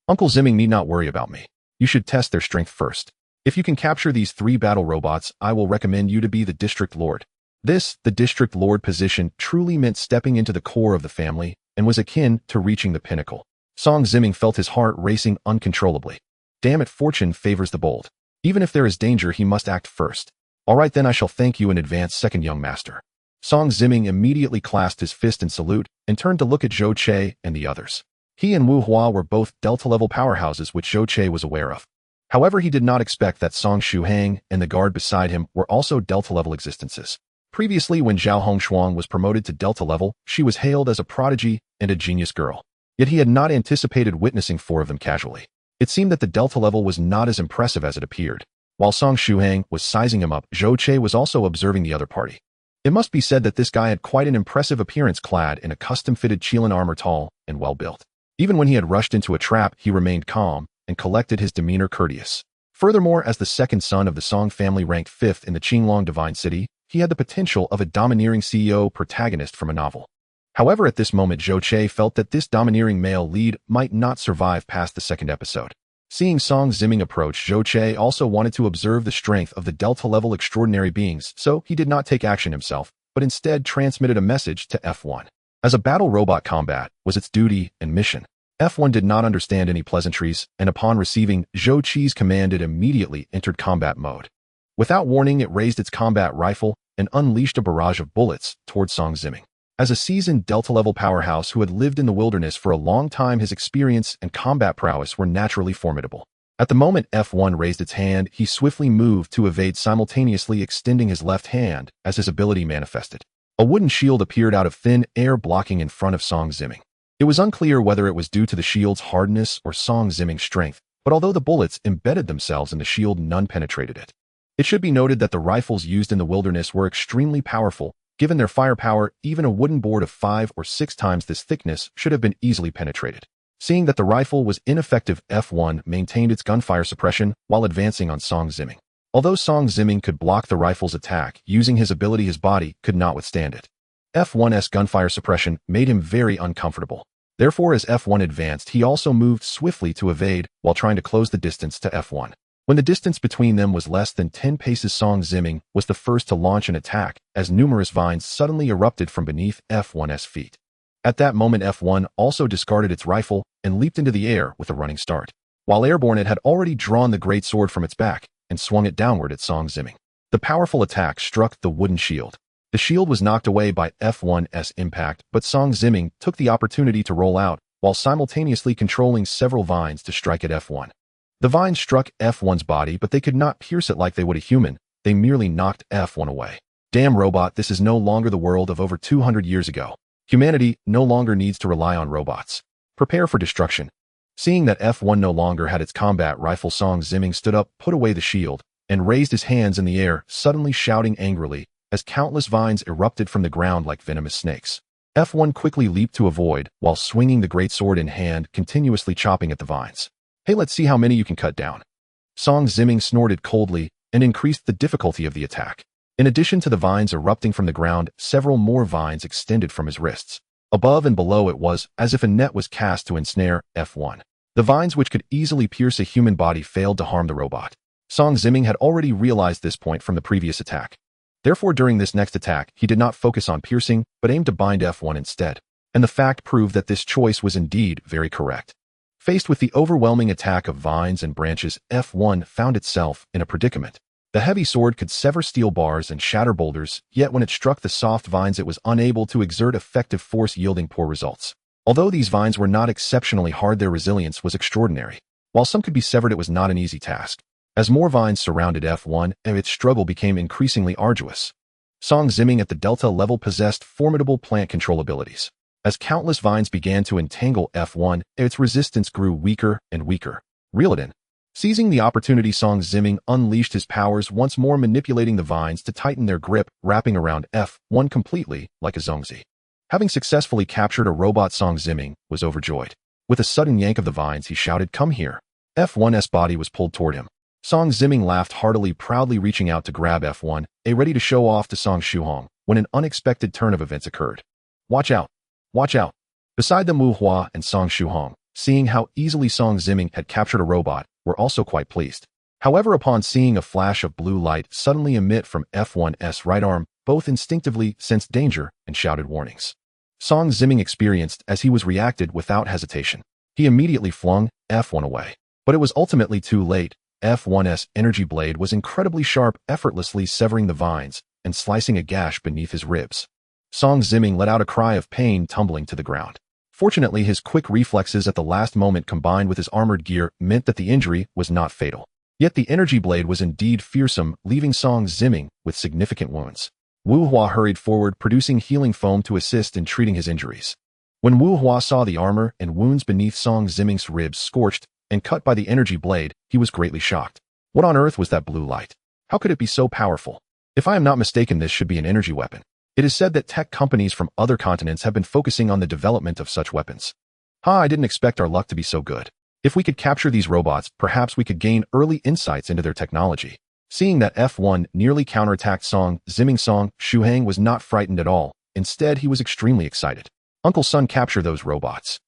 Uncle Ziming need not worry about me. You should test their strength first. If you can capture these 3 battle robots, I will recommend you to be the district lord." The district lord position, truly meant stepping into the core of the family and was akin to reaching the pinnacle. Song Ziming felt his heart racing uncontrollably. Damn it, fortune favors the bold. Even if there is danger, he must act first. All right, then I shall thank you in advance, second young master. Song Ziming immediately clasped his fist in salute and turned to look at Zhou Che and the others. He and Wu Hua were both Delta-level powerhouses, which Zhou Che was aware of. However, he did not expect that Song Shuhang and the guard beside him were also Delta-level existences. Previously, when Zhao Hongshuang was promoted to Delta-level, she was hailed as a prodigy and a genius girl. Yet he had not anticipated witnessing 4 of them casually. It seemed that the Delta level was not as impressive as it appeared. While Song Shuhang was sizing him up, Zhou Che was also observing the other party. It must be said that this guy had quite an impressive appearance, clad in a custom-fitted Qilin armor, tall and well-built. Even when he had rushed into a trap, he remained calm and collected, his demeanor courteous. Furthermore, as the second son of the Song family ranked 5th in the Qinglong Divine City, he had the potential of a domineering CEO protagonist from a novel. However, at this moment, Zhou Che felt that this domineering male lead might not survive past the 2nd episode. Seeing Song Ziming approach, Zhou Che also wanted to observe the strength of the Delta-level extraordinary beings, so he did not take action himself, but instead transmitted a message to F1. As a battle robot, combat was its duty and mission. F1 did not understand any pleasantries, and upon receiving Zhou Che's command, it immediately entered combat mode. Without warning, it raised its combat rifle and unleashed a barrage of bullets towards Song Ziming. As a seasoned Delta-level powerhouse who had lived in the wilderness for a long time, his experience and combat prowess were naturally formidable. At the moment F1 raised its hand, he swiftly moved to evade, simultaneously extending his left hand as his ability manifested. A wooden shield appeared out of thin air, blocking in front of Song Ziming. It was unclear whether it was due to the shield's hardness or Song Ziming's strength, but although the bullets embedded themselves in the shield, none penetrated it. It should be noted that the rifles used in the wilderness were extremely powerful. Given their firepower, even a wooden board of 5 or 6 times this thickness should have been easily penetrated. Seeing that the rifle was ineffective, F1 maintained its gunfire suppression while advancing on Song Ziming. Although Song Ziming could block the rifle's attack using his ability, his body could not withstand it. F1's gunfire suppression made him very uncomfortable. Therefore, as F1 advanced, he also moved swiftly to evade while trying to close the distance to F1. When the distance between them was less than 10 paces, Song Ziming was the first to launch an attack as numerous vines suddenly erupted from beneath F1's feet. At that moment, F1 also discarded its rifle and leaped into the air with a running start. While airborne, it had already drawn the great sword from its back and swung it downward at Song Ziming. The powerful attack struck the wooden shield. The shield was knocked away by F1's impact, but Song Ziming took the opportunity to roll out while simultaneously controlling several vines to strike at F1. The vines struck F1's body, but they could not pierce it like they would a human. They merely knocked F1 away. Damn robot, this is no longer the world of over 200 years ago. Humanity no longer needs to rely on robots. Prepare for destruction. Seeing that F1 no longer had its combat rifle, Song Zimming stood up, put away the shield, and raised his hands in the air, suddenly shouting angrily, as countless vines erupted from the ground like venomous snakes. F1 quickly leaped to avoid, while swinging the greatsword in hand, continuously chopping at the vines. Hey, let's see how many you can cut down. Song Zimming snorted coldly and increased the difficulty of the attack. In addition to the vines erupting from the ground, several more vines extended from his wrists. Above and below, it was as if a net was cast to ensnare F1. The vines, which could easily pierce a human body, failed to harm the robot. Song Zimming had already realized this point from the previous attack. Therefore, during this next attack, he did not focus on piercing, but aimed to bind F1 instead. And the fact proved that this choice was indeed very correct. Faced with the overwhelming attack of vines and branches, F1 found itself in a predicament. The heavy sword could sever steel bars and shatter boulders, yet when it struck the soft vines, it was unable to exert effective force, yielding poor results. Although these vines were not exceptionally hard, their resilience was extraordinary. While some could be severed, it was not an easy task. As more vines surrounded F1, and its struggle became increasingly arduous. Song Zimming at the Delta level possessed formidable plant control abilities. As countless vines began to entangle F1, its resistance grew weaker and weaker. Reel it in. Seizing the opportunity, Song Zimming unleashed his powers once more, manipulating the vines to tighten their grip, wrapping around F1 completely like a zongzi. Having successfully captured a robot, Song Zimming was overjoyed. With a sudden yank of the vines, he shouted, "Come here." F1's body was pulled toward him. Song Zimming laughed heartily, proudly reaching out to grab F1, ready to show off to Song Shuhong, when an unexpected turn of events occurred. Watch out! Watch out! Beside them, Wu Hua and Song Shuhong, seeing how easily Song Zimming had captured a robot, were also quite pleased. However, upon seeing a flash of blue light suddenly emit from F1's right arm, both instinctively sensed danger and shouted warnings. Song Zimming experienced as he was reacted without hesitation. He immediately flung F1 away. But it was ultimately too late. F1's energy blade was incredibly sharp, effortlessly severing the vines and slicing a gash beneath his ribs. Song Zimming let out a cry of pain, tumbling to the ground. Fortunately, his quick reflexes at the last moment combined with his armored gear meant that the injury was not fatal. Yet the energy blade was indeed fearsome, leaving Song Zimming with significant wounds. Wu Hua hurried forward, producing healing foam to assist in treating his injuries. When Wu Hua saw the armor and wounds beneath Song Zimming's ribs scorched and cut by the energy blade, he was greatly shocked. What on earth was that blue light? How could it be so powerful? If I am not mistaken, this should be an energy weapon. It is said that tech companies from other continents have been focusing on the development of such weapons. I didn't expect our luck to be so good. If we could capture these robots, perhaps we could gain early insights into their technology. Seeing that F1 nearly counterattacked Song Zimming, Song Shuhang was not frightened at all. Instead, he was extremely excited. Uncle Sun, capture those robots.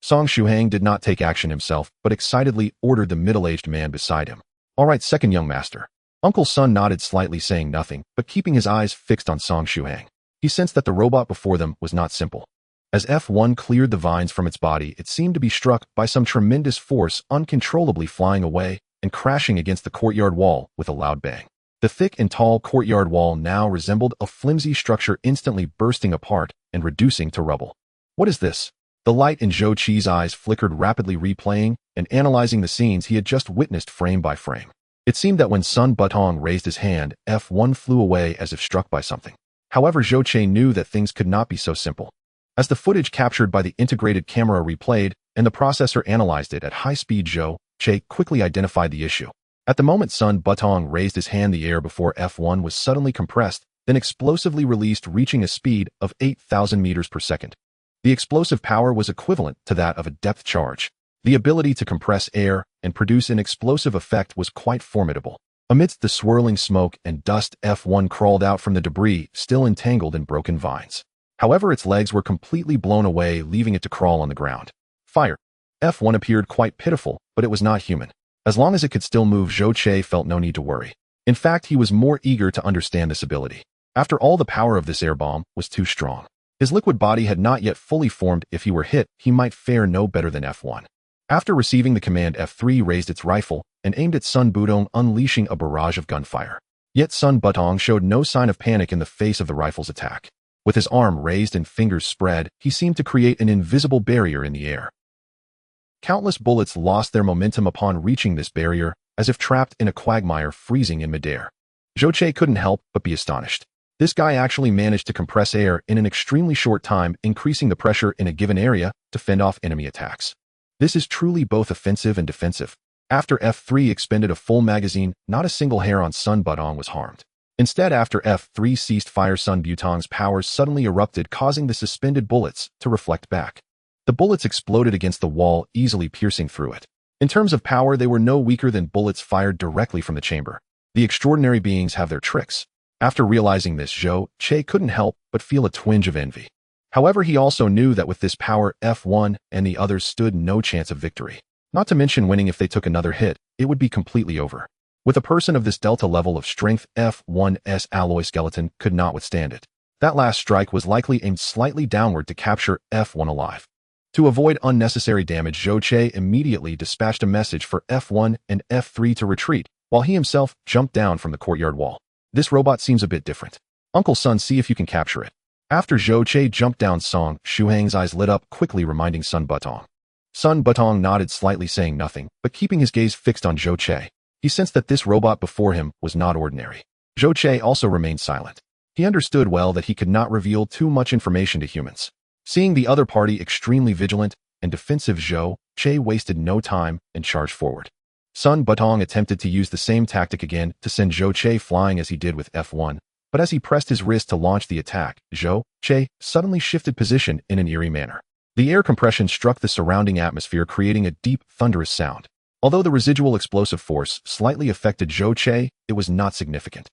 Song Shuhang did not take action himself, but excitedly ordered the middle-aged man beside him. All right, second young master. Uncle Sun nodded slightly, saying nothing, but keeping his eyes fixed on Song Shuhang. He sensed that the robot before them was not simple. As F1 cleared the vines from its body, it seemed to be struck by some tremendous force, uncontrollably flying away and crashing against the courtyard wall with a loud bang. The thick and tall courtyard wall now resembled a flimsy structure, instantly bursting apart and reducing to rubble. What is this? The light in Zhou Qi's eyes flickered, rapidly replaying and analyzing the scenes he had just witnessed frame by frame. It seemed that when Sun Butong raised his hand, F1 flew away as if struck by something. However, Zhou Qi knew that things could not be so simple. As the footage captured by the integrated camera replayed and the processor analyzed it at high speed, Zhou Qi quickly identified the issue. At the moment Sun Butong raised his hand, the air before F1 was suddenly compressed, then explosively released, reaching a speed of 8,000 meters per second. The explosive power was equivalent to that of a depth charge. The ability to compress air and produce an explosive effect was quite formidable. Amidst the swirling smoke and dust, F1 crawled out from the debris, still entangled in broken vines. However, its legs were completely blown away, leaving it to crawl on the ground. Fire! F1 appeared quite pitiful, but it was not human. As long as it could still move, Zhou Qi felt no need to worry. In fact, he was more eager to understand this ability. After all, the power of this air bomb was too strong. His liquid body had not yet fully formed. If he were hit, he might fare no better than F1. After receiving the command, F3 raised its rifle and aimed at Sun Butong, unleashing a barrage of gunfire. Yet Sun Butong showed no sign of panic in the face of the rifle's attack. With his arm raised and fingers spread, he seemed to create an invisible barrier in the air. Countless bullets lost their momentum upon reaching this barrier, as if trapped in a quagmire, freezing in midair. Zhou Qi couldn't help but be astonished. This guy actually managed to compress air in an extremely short time, increasing the pressure in a given area to fend off enemy attacks. This is truly both offensive and defensive. After F3 expended a full magazine, not a single hair on Sun Butong was harmed. Instead, after F3 ceased fire, Sun Butong's powers suddenly erupted, causing the suspended bullets to reflect back. The bullets exploded against the wall, easily piercing through it. In terms of power, they were no weaker than bullets fired directly from the chamber. The extraordinary beings have their tricks. After realizing this, Zhou Che couldn't help but feel a twinge of envy. However, he also knew that with this power, F1 and the others stood no chance of victory. Not to mention winning if they took another hit, it would be completely over. With a person of this delta level of strength, F1's alloy skeleton could not withstand it. That last strike was likely aimed slightly downward to capture F1 alive. To avoid unnecessary damage, Zhou Che immediately dispatched a message for F1 and F3 to retreat, while he himself jumped down from the courtyard wall. This robot seems a bit different. Uncle Sun, see if you can capture it. After Zhou Che jumped down, Song Shuhang's eyes lit up, quickly reminding Sun Butong. Sun Butong nodded slightly, saying nothing, but keeping his gaze fixed on Zhou Che. He sensed that this robot before him was not ordinary. Zhou Che also remained silent. He understood well that he could not reveal too much information to humans. Seeing the other party extremely vigilant and defensive, Zhou Che wasted no time and charged forward. Sun Butong attempted to use the same tactic again to send Zhou Che flying as he did with F1, but as he pressed his wrist to launch the attack, Zhou Che suddenly shifted position in an eerie manner. The air compression struck the surrounding atmosphere, creating a deep, thunderous sound. Although the residual explosive force slightly affected Zhou Che, it was not significant.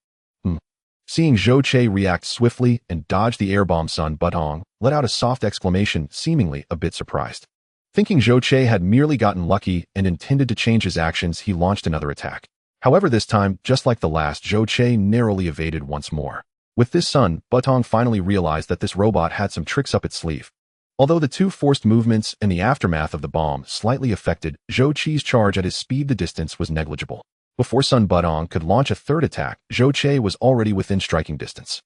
Seeing Zhou Che react swiftly and dodge the air bomb, Sun Butong let out a soft exclamation, seemingly a bit surprised. Thinking Zhou Che had merely gotten lucky and intended to change his actions, he launched another attack. However, this time, just like the last, Zhou Che narrowly evaded once more. With this, Sun Butong finally realized that this robot had some tricks up its sleeve. Although the two forced movements and the aftermath of the bomb slightly affected Zhou Che's charge at his speed, the distance was negligible. Before Sun Butong could launch a third attack, Zhou Che was already within striking distance.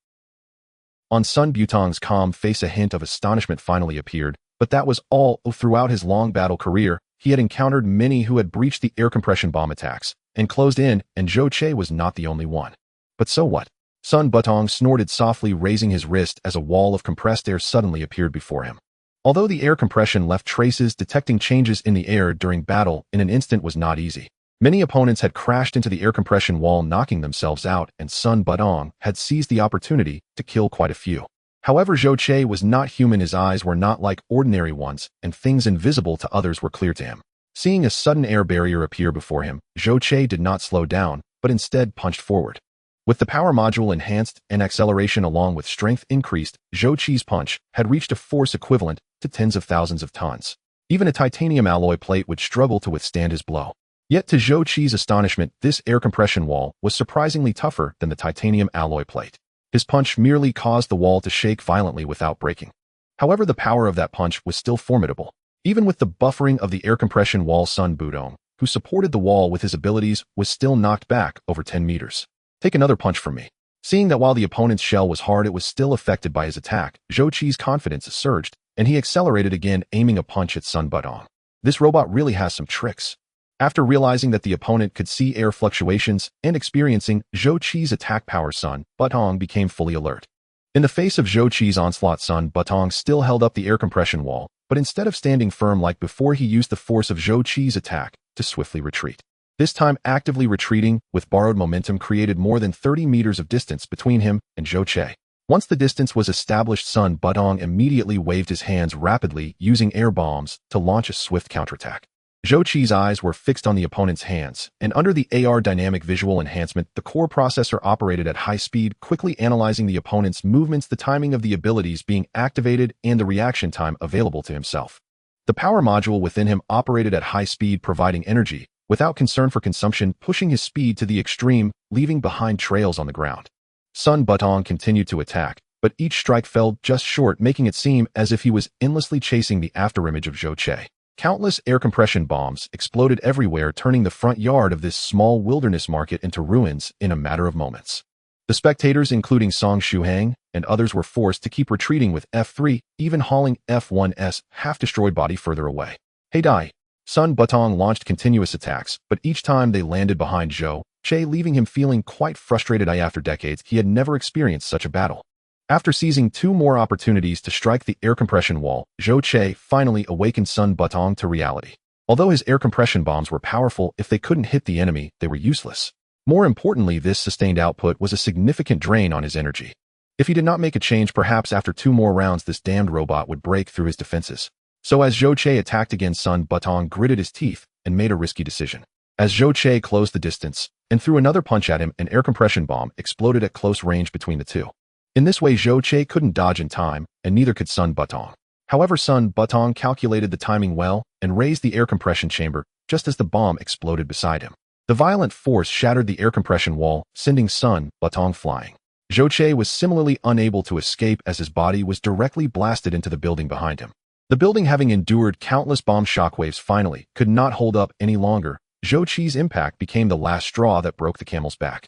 On Sun Butong's calm face, a hint of astonishment finally appeared, but that was all. Throughout his long battle career, he had encountered many who had breached the air compression bomb attacks and closed in, and Zhou Che was not the only one. But so what? Sun Butong snorted softly, raising his wrist as a wall of compressed air suddenly appeared before him. Although the air compression left traces, detecting changes in the air during battle in an instant was not easy. Many opponents had crashed into the air compression wall, knocking themselves out, and Sun Butong had seized the opportunity to kill quite a few. However, Zhou Che was not human. His eyes were not like ordinary ones, and things invisible to others were clear to him. Seeing a sudden air barrier appear before him, Zhou Che did not slow down, but instead punched forward. With the power module enhanced and acceleration along with strength increased, Zhou Che's punch had reached a force equivalent to tens of thousands of tons. Even a titanium alloy plate would struggle to withstand his blow. Yet to Zhou Che's astonishment, this air compression wall was surprisingly tougher than the titanium alloy plate. His punch merely caused the wall to shake violently without breaking. However, the power of that punch was still formidable. Even with the buffering of the air compression wall, Sun Butong, who supported the wall with his abilities, was still knocked back over 10 meters. Take another punch from me. Seeing that while the opponent's shell was hard, it was still affected by his attack, Zhou Che's confidence surged, and he accelerated again, aiming a punch at Sun Butong. This robot really has some tricks. After realizing that the opponent could see air fluctuations and experiencing Zhou Che's attack power, Sun Butong became fully alert. In the face of Zhou Che's onslaught, Sun Butong still held up the air compression wall, but instead of standing firm like before, he used the force of Zhou Che's attack to swiftly retreat. This time, actively retreating with borrowed momentum created more than 30 meters of distance between him and Zhou Che. Once the distance was established, Sun Butong immediately waved his hands rapidly, using air bombs to launch a swift counterattack. Zhou Che's eyes were fixed on the opponent's hands, and under the AR dynamic visual enhancement, the core processor operated at high speed, quickly analyzing the opponent's movements, the timing of the abilities being activated, and the reaction time available to himself. The power module within him operated at high speed, providing energy without concern for consumption, pushing his speed to the extreme, leaving behind trails on the ground. Sun Butong continued to attack, but each strike fell just short, making it seem as if he was endlessly chasing the afterimage of Zhou Che. Countless air compression bombs exploded everywhere, turning the front yard of this small wilderness market into ruins in a matter of moments. The spectators, including Song Shuhang and others, were forced to keep retreating with F3, even hauling F1's half-destroyed body further away. Hey Dai, Sun Butong launched continuous attacks, but each time they landed behind Zhou Che, leaving him feeling quite frustrated. After decades, he had never experienced such a battle. After seizing 2 more opportunities to strike the air compression wall, Zhou Che finally awakened Sun Butong to reality. Although his air compression bombs were powerful, if they couldn't hit the enemy, they were useless. More importantly, this sustained output was a significant drain on his energy. If he did not make a change, perhaps after 2 more rounds this damned robot would break through his defenses. So as Zhou Che attacked again, Sun Butong gritted his teeth and made a risky decision. As Zhou Che closed the distance and threw another punch at him, an air compression bomb exploded at close range between the two. In this way, Zhou Che couldn't dodge in time, and neither could Sun Butong. However, Sun Butong calculated the timing well and raised the air compression chamber just as the bomb exploded beside him. The violent force shattered the air compression wall, sending Sun Butong flying. Zhou Che was similarly unable to escape as his body was directly blasted into the building behind him. The building, having endured countless bomb shockwaves, finally could not hold up any longer. Zhou Che's impact became the last straw that broke the camel's back.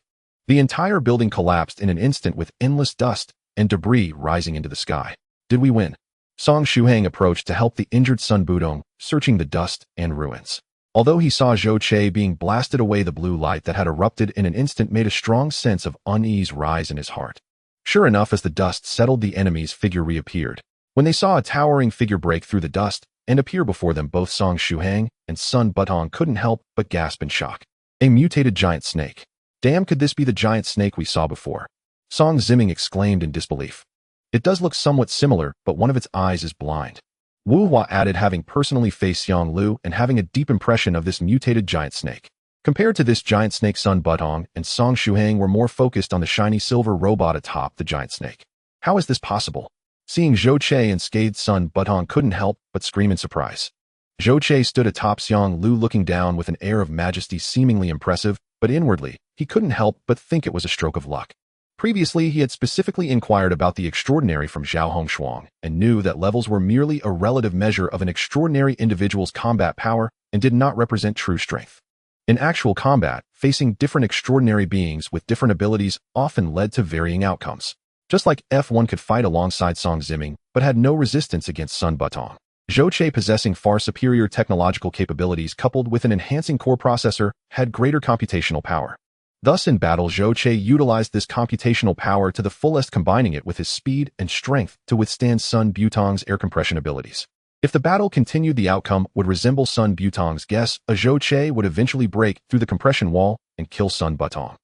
The entire building collapsed in an instant with endless dust and debris rising into the sky. Did we win? Song Shuhang approached to help the injured Sun Butong, searching the dust and ruins. Although he saw Zhou Che being blasted away, the blue light that had erupted in an instant made a strong sense of unease rise in his heart. Sure enough, as the dust settled, the enemy's figure reappeared. When they saw a towering figure break through the dust and appear before them, both Song Shuhang and Sun Butong couldn't help but gasp in shock. A mutated giant snake. Damn, could this be the giant snake we saw before? Song Ziming exclaimed in disbelief. It does look somewhat similar, but one of its eyes is blind. Wu Hua added, having personally faced Xiang Lu and having a deep impression of this mutated giant snake. Compared to this giant snake, Sun Butong and Song Shuhang were more focused on the shiny silver robot atop the giant snake. How is this possible? Seeing Zhou Che and scathed, Sun Butong couldn't help but scream in surprise. Zhou Che stood atop Xiang Lu, looking down with an air of majesty seemingly impressive, but inwardly, he couldn't help but think it was a stroke of luck. Previously, he had specifically inquired about the extraordinary from Zhao Hongshuang and knew that levels were merely a relative measure of an extraordinary individual's combat power and did not represent true strength. In actual combat, facing different extraordinary beings with different abilities often led to varying outcomes. Just like F1 could fight alongside Song Ziming, but had no resistance against Sun Butong. Zhou Che, possessing far superior technological capabilities coupled with an enhancing core processor, had greater computational power. Thus, in battle, Zhou Che utilized this computational power to the fullest, combining it with his speed and strength to withstand Sun Butong's air compression abilities. If the battle continued, the outcome would resemble Sun Butong's guess. Zhou Che would eventually break through the compression wall and kill Sun Butong.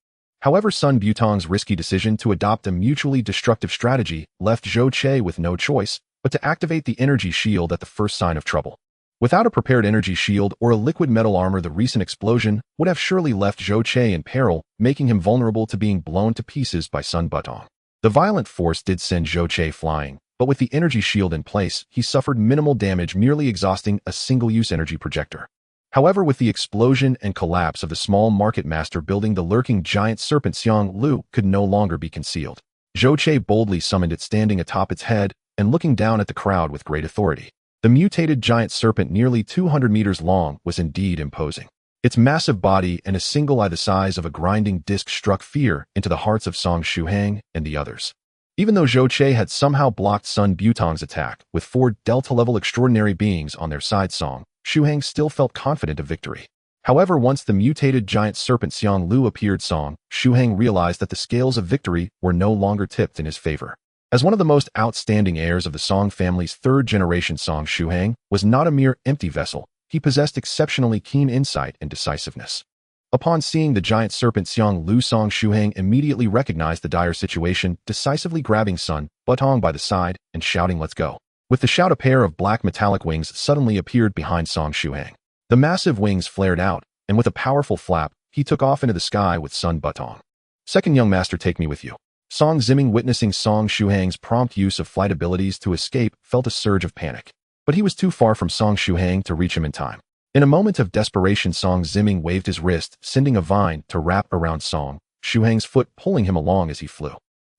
However, Sun Butong's risky decision to adopt a mutually destructive strategy left Zhou Che with no choice but to activate the energy shield at the first sign of trouble. Without a prepared energy shield or a liquid metal armor, the recent explosion would have surely left Zhou Che in peril, making him vulnerable to being blown to pieces by Sun Butong. The violent force did send Zhou Che flying, but with the energy shield in place, he suffered minimal damage, merely exhausting a single-use energy projector. However, with the explosion and collapse of the small market master building, the lurking giant serpent Xiang Lu could no longer be concealed. Zhou Che boldly summoned it, standing atop its head and looking down at the crowd with great authority. The mutated giant serpent, nearly 200 meters long, was indeed imposing. Its massive body and a single eye the size of a grinding disc struck fear into the hearts of Song Shuhang and the others. Even though Zhou Che had somehow blocked Sun Butong's attack with 4 Delta-level extraordinary beings on their side, Song Shuhang still felt confident of victory. However, once the mutated giant serpent Xiang Lu appeared, Song Shuhang realized that the scales of victory were no longer tipped in his favor. As one of the most outstanding heirs of the Song family's 3rd generation, Song Shuhang was not a mere empty vessel. He possessed exceptionally keen insight and decisiveness. Upon seeing the giant serpent Xiang Lu, Song Shuhang immediately recognized the dire situation, decisively grabbing Sun Butong by the side and shouting, "Let's go." With the shout, a pair of black metallic wings suddenly appeared behind Song Shuhang. The massive wings flared out, and with a powerful flap, he took off into the sky with Sun Butong. "Second young master, take me with you." Song Ziming, witnessing Song Shuhang's prompt use of flight abilities to escape, felt a surge of panic. But he was too far from Song Shuhang to reach him in time. In a moment of desperation, Song Ziming waved his wrist, sending a vine to wrap around Song Shuhang's foot, pulling him along as he flew.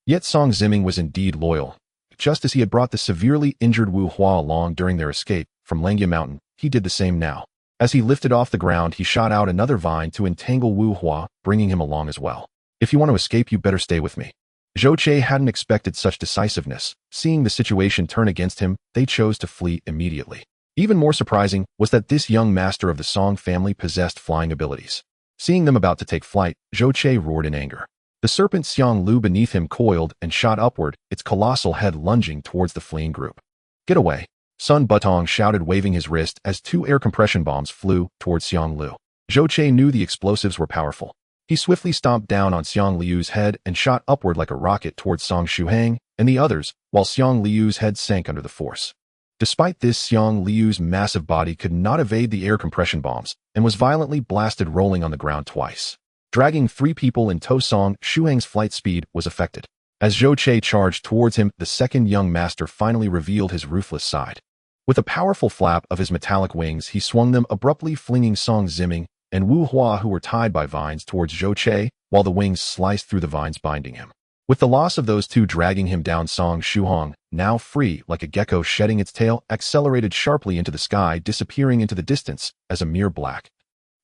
Yet Song Ziming was indeed loyal. Just as he had brought the severely injured Wu Hua along during their escape from Langya Mountain, he did the same now. As he lifted off the ground, he shot out another vine to entangle Wu Hua, bringing him along as well. "If you want to escape, you better stay with me." Zhou Che hadn't expected such decisiveness. Seeing the situation turn against him, they chose to flee immediately. Even more surprising was that this young master of the Song family possessed flying abilities. Seeing them about to take flight, Zhou Che roared in anger. The serpent Xiang Lu beneath him coiled and shot upward, its colossal head lunging towards the fleeing group. "Get away!" Sun Butong shouted, waving his wrist as 2 air compression bombs flew towards Xiang Lu. Zhou Che knew the explosives were powerful. He swiftly stomped down on Xiang Liu's head and shot upward like a rocket towards Song Shuhang and the others, while Xiang Liu's head sank under the force. Despite this, Xiang Liu's massive body could not evade the air compression bombs and was violently blasted, rolling on the ground twice. Dragging 3 people in tow, Song Shuhang's flight speed was affected. As Zhou Che charged towards him, the second young master finally revealed his ruthless side. With a powerful flap of his metallic wings, he swung them abruptly, flinging Song Ziming and Wu Hua, who were tied by vines, towards Zhou Che, while the wings sliced through the vines binding him. With the loss of those 2 dragging him down, Song Shuhang, now free like a gecko shedding its tail, accelerated sharply into the sky, disappearing into the distance as a mere black.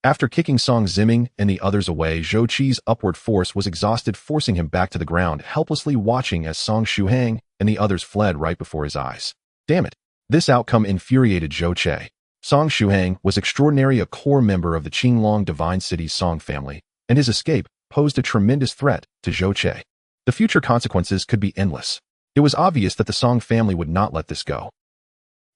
After kicking Song Ziming and the others away, Zhou Che's upward force was exhausted, forcing him back to the ground, helplessly watching as Song Shuhang and the others fled right before his eyes. Damn it! This outcome infuriated Zhou Che. Song Shuhang was extraordinary, a core member of the Qinglong Divine City's Song family, and his escape posed a tremendous threat to Zhou Che. The future consequences could be endless. It was obvious that the Song family would not let this go.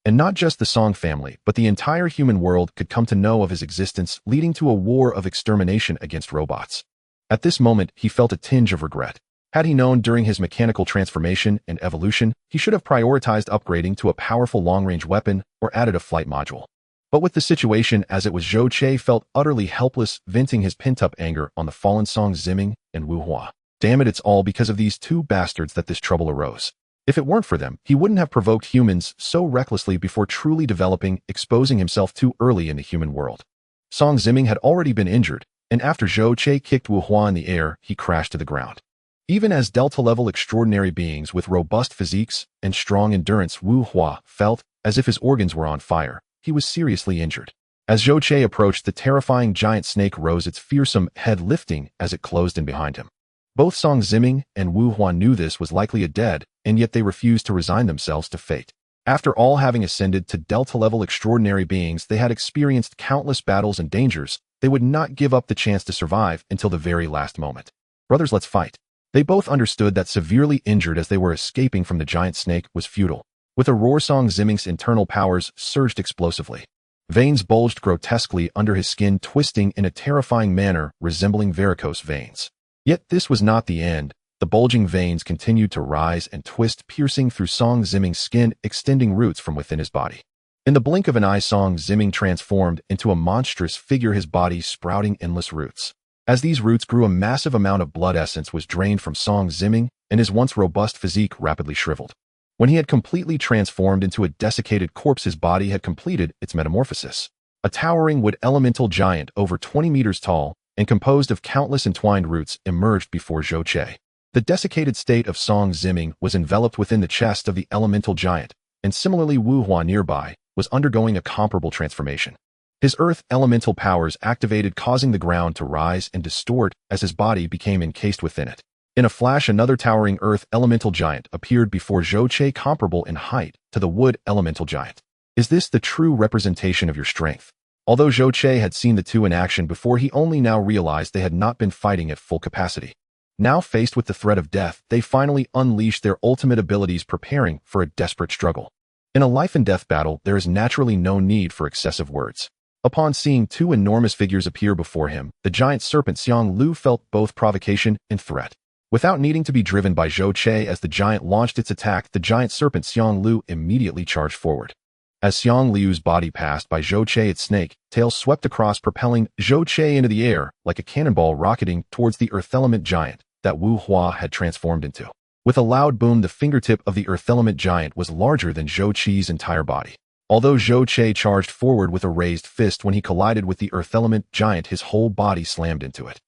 And not just the Song family, but the entire human world could come to know of his existence, leading to a war of extermination against robots. At this moment, he felt a tinge of regret. Had he known during his mechanical transformation and evolution, he should have prioritized upgrading to a powerful long-range weapon or added a flight module. But with the situation as it was, Zhou Che felt utterly helpless, venting his pent-up anger on the fallen Song Ziming and Wu Hua. Damn it, it's all because of these 2 bastards that this trouble arose. If it weren't for them, he wouldn't have provoked humans so recklessly before truly developing, exposing himself too early in the human world. Song Ziming had already been injured, and after Zhou Che kicked Wu Hua in the air, he crashed to the ground. Even as Delta-level extraordinary beings with robust physiques and strong endurance, Wu Hua felt as if his organs were on fire. He was seriously injured. As Zhou Che approached, the terrifying giant snake rose, its fearsome head lifting as it closed in behind him. Both Song Ziming and Wu Hua knew this was likely a dead, and yet they refused to resign themselves to fate. After all having ascended to Delta-level extraordinary beings, they had experienced countless battles and dangers. They would not give up the chance to survive until the very last moment. Brothers, let's fight. They both understood that severely injured as they were escaping from the giant snake was futile. With a roar, Song Ziming's internal powers surged explosively. Veins bulged grotesquely under his skin, twisting in a terrifying manner resembling varicose veins. Yet this was not the end. The bulging veins continued to rise and twist, piercing through Song Ziming's skin, extending roots from within his body. In the blink of an eye, Song Ziming transformed into a monstrous figure, his body sprouting endless roots. As these roots grew, a massive amount of blood essence was drained from Song Ziming, and his once robust physique rapidly shriveled. When he had completely transformed into a desiccated corpse, his body had completed its metamorphosis. A towering wood elemental giant over 20 meters tall and composed of countless entwined roots emerged before Zhou Che. The desiccated state of Song Ziming was enveloped within the chest of the elemental giant, and similarly Wu Hua nearby was undergoing a comparable transformation. His earth elemental powers activated, causing the ground to rise and distort as his body became encased within it. In a flash, another towering earth elemental giant appeared before Zhou Che, comparable in height to the wood elemental giant. Is this the true representation of your strength? Although Zhou Che had seen the 2 in action before, he only now realized they had not been fighting at full capacity. Now faced with the threat of death, they finally unleashed their ultimate abilities, preparing for a desperate struggle. In a life-and-death battle, there is naturally no need for excessive words. Upon seeing 2 enormous figures appear before him, the giant serpent Xiang Lu felt both provocation and threat. Without needing to be driven by Zhou Che, as the giant launched its attack, the giant serpent Xiang Lu immediately charged forward. As Xiang Liu's body passed by Zhou Che, its snake tail swept across, propelling Zhou Che into the air like a cannonball rocketing towards the earth element giant that Wu Hua had transformed into. With a loud boom, the fingertip of the earth element giant was larger than Zhou Che's entire body. Although Zhou Che charged forward with a raised fist, when he collided with the earth element giant, his whole body slammed into it.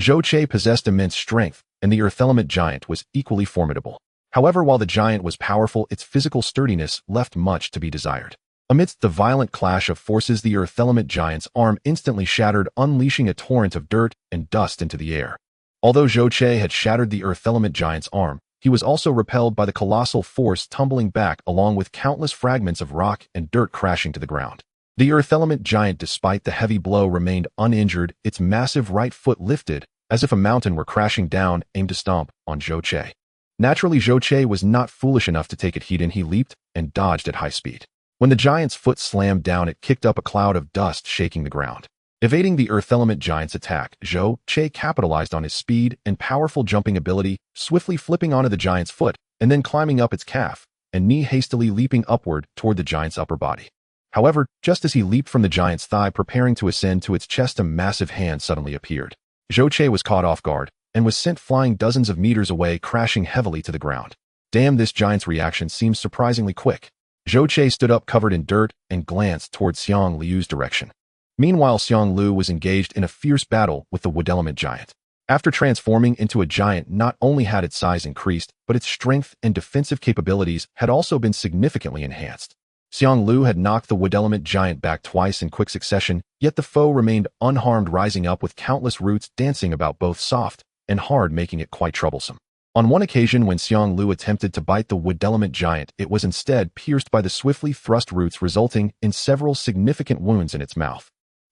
Zhou Che possessed immense strength, and the earth element giant was equally formidable. However, while the giant was powerful, its physical sturdiness left much to be desired. Amidst the violent clash of forces, the earth element giant's arm instantly shattered, unleashing a torrent of dirt and dust into the air. Although Zhou Che had shattered the earth element giant's arm, he was also repelled by the colossal force tumbling back along with countless fragments of rock and dirt crashing to the ground. The earth element giant, despite the heavy blow, remained uninjured, its massive right foot lifted, as if a mountain were crashing down, aimed to stomp on Zhou Che. Naturally, Zhou Che was not foolish enough to take it heed, and he leaped and dodged at high speed. When the giant's foot slammed down, it kicked up a cloud of dust, shaking the ground. Evading the earth element giant's attack, Zhou Che capitalized on his speed and powerful jumping ability, swiftly flipping onto the giant's foot and then climbing up its calf and knee, hastily leaping upward toward the giant's upper body. However, just as he leaped from the giant's thigh, preparing to ascend to its chest, a massive hand suddenly appeared. Zhou Che was caught off guard and was sent flying dozens of meters away, crashing heavily to the ground. Damn, this giant's reaction seems surprisingly quick. Zhou Che stood up covered in dirt and glanced toward Xiang Liu's direction. Meanwhile, Xiang Liu was engaged in a fierce battle with the wood element giant. After transforming into a giant, not only had its size increased, but its strength and defensive capabilities had also been significantly enhanced. Xiang Liu had knocked the wood element giant back twice in quick succession, yet the foe remained unharmed, rising up with countless roots dancing about, both soft and hard, making it quite troublesome. On one occasion, when Xiang Liu attempted to bite the wood element giant, it was instead pierced by the swiftly thrust roots, resulting in several significant wounds in its mouth.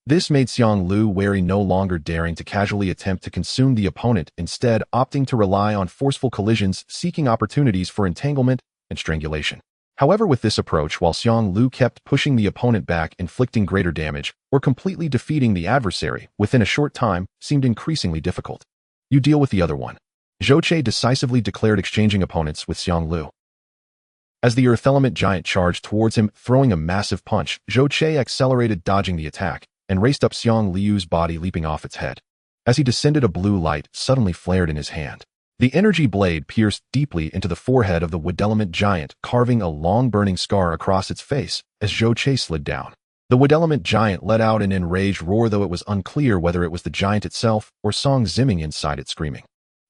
This made Xiang Liu wary, no longer daring to casually attempt to consume the opponent, instead opting to rely on forceful collisions, seeking opportunities for entanglement and strangulation. However, with this approach, while Xiang Liu kept pushing the opponent back, inflicting greater damage, or completely defeating the adversary within a short time seemed increasingly difficult. You deal with the other one, Zhou Che decisively declared, exchanging opponents with Xiang Liu. As the earth element giant charged towards him, throwing a massive punch, Zhou Che accelerated, dodging the attack, and raced up Xiang Liu's body, leaping off its head. As he descended, a blue light suddenly flared in his hand. The energy blade pierced deeply into the forehead of the wood element giant, carving a long burning scar across its face as Zhou Che slid down. The wood element giant let out an enraged roar, though it was unclear whether it was the giant itself or Song Zimming inside it screaming.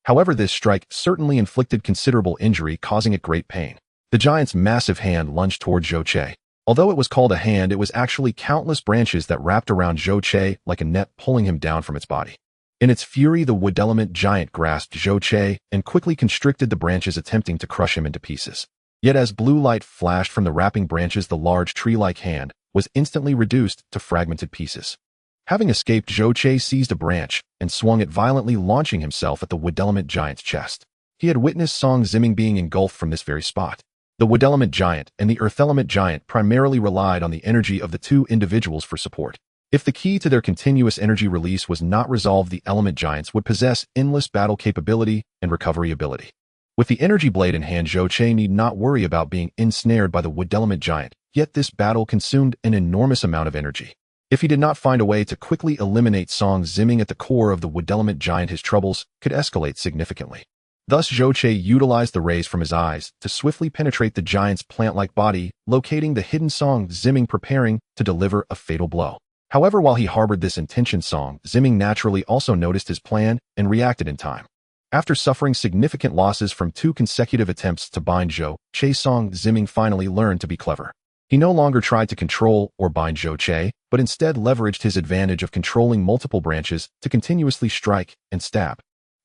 However, this strike certainly inflicted considerable injury, causing it great pain. The giant's massive hand lunged toward Zhou Che. Although it was called a hand, it was actually countless branches that wrapped around Zhou Che like a net, pulling him down from its body. In its fury, the wood element giant grasped Zhou Che and quickly constricted the branches, attempting to crush him into pieces. Yet as blue light flashed from the wrapping branches, the large tree-like hand was instantly reduced to fragmented pieces. Having escaped, Zhou Che seized a branch and swung it violently, launching himself at the wood element giant's chest. He had witnessed Song Zimming being engulfed from this very spot. The wood element giant and the earth element giant primarily relied on the energy of the two individuals for support. If the key to their continuous energy release was not resolved, the element giants would possess endless battle capability and recovery ability. With the energy blade in hand, Zhou Che need not worry about being ensnared by the wood element giant, yet this battle consumed an enormous amount of energy. If he did not find a way to quickly eliminate Song Zimming at the core of the wood element giant, his troubles could escalate significantly. Thus, Zhou Che utilized the rays from his eyes to swiftly penetrate the giant's plant-like body, locating the hidden Song Zimming, preparing to deliver a fatal blow. However, while he harbored this intention, Song Zimming naturally also noticed his plan and reacted in time. After suffering significant losses from 2 consecutive attempts to bind Zhou Che, Song Zimming finally learned to be clever. He no longer tried to control or bind Zhou Che, but instead leveraged his advantage of controlling multiple branches to continuously strike and stab.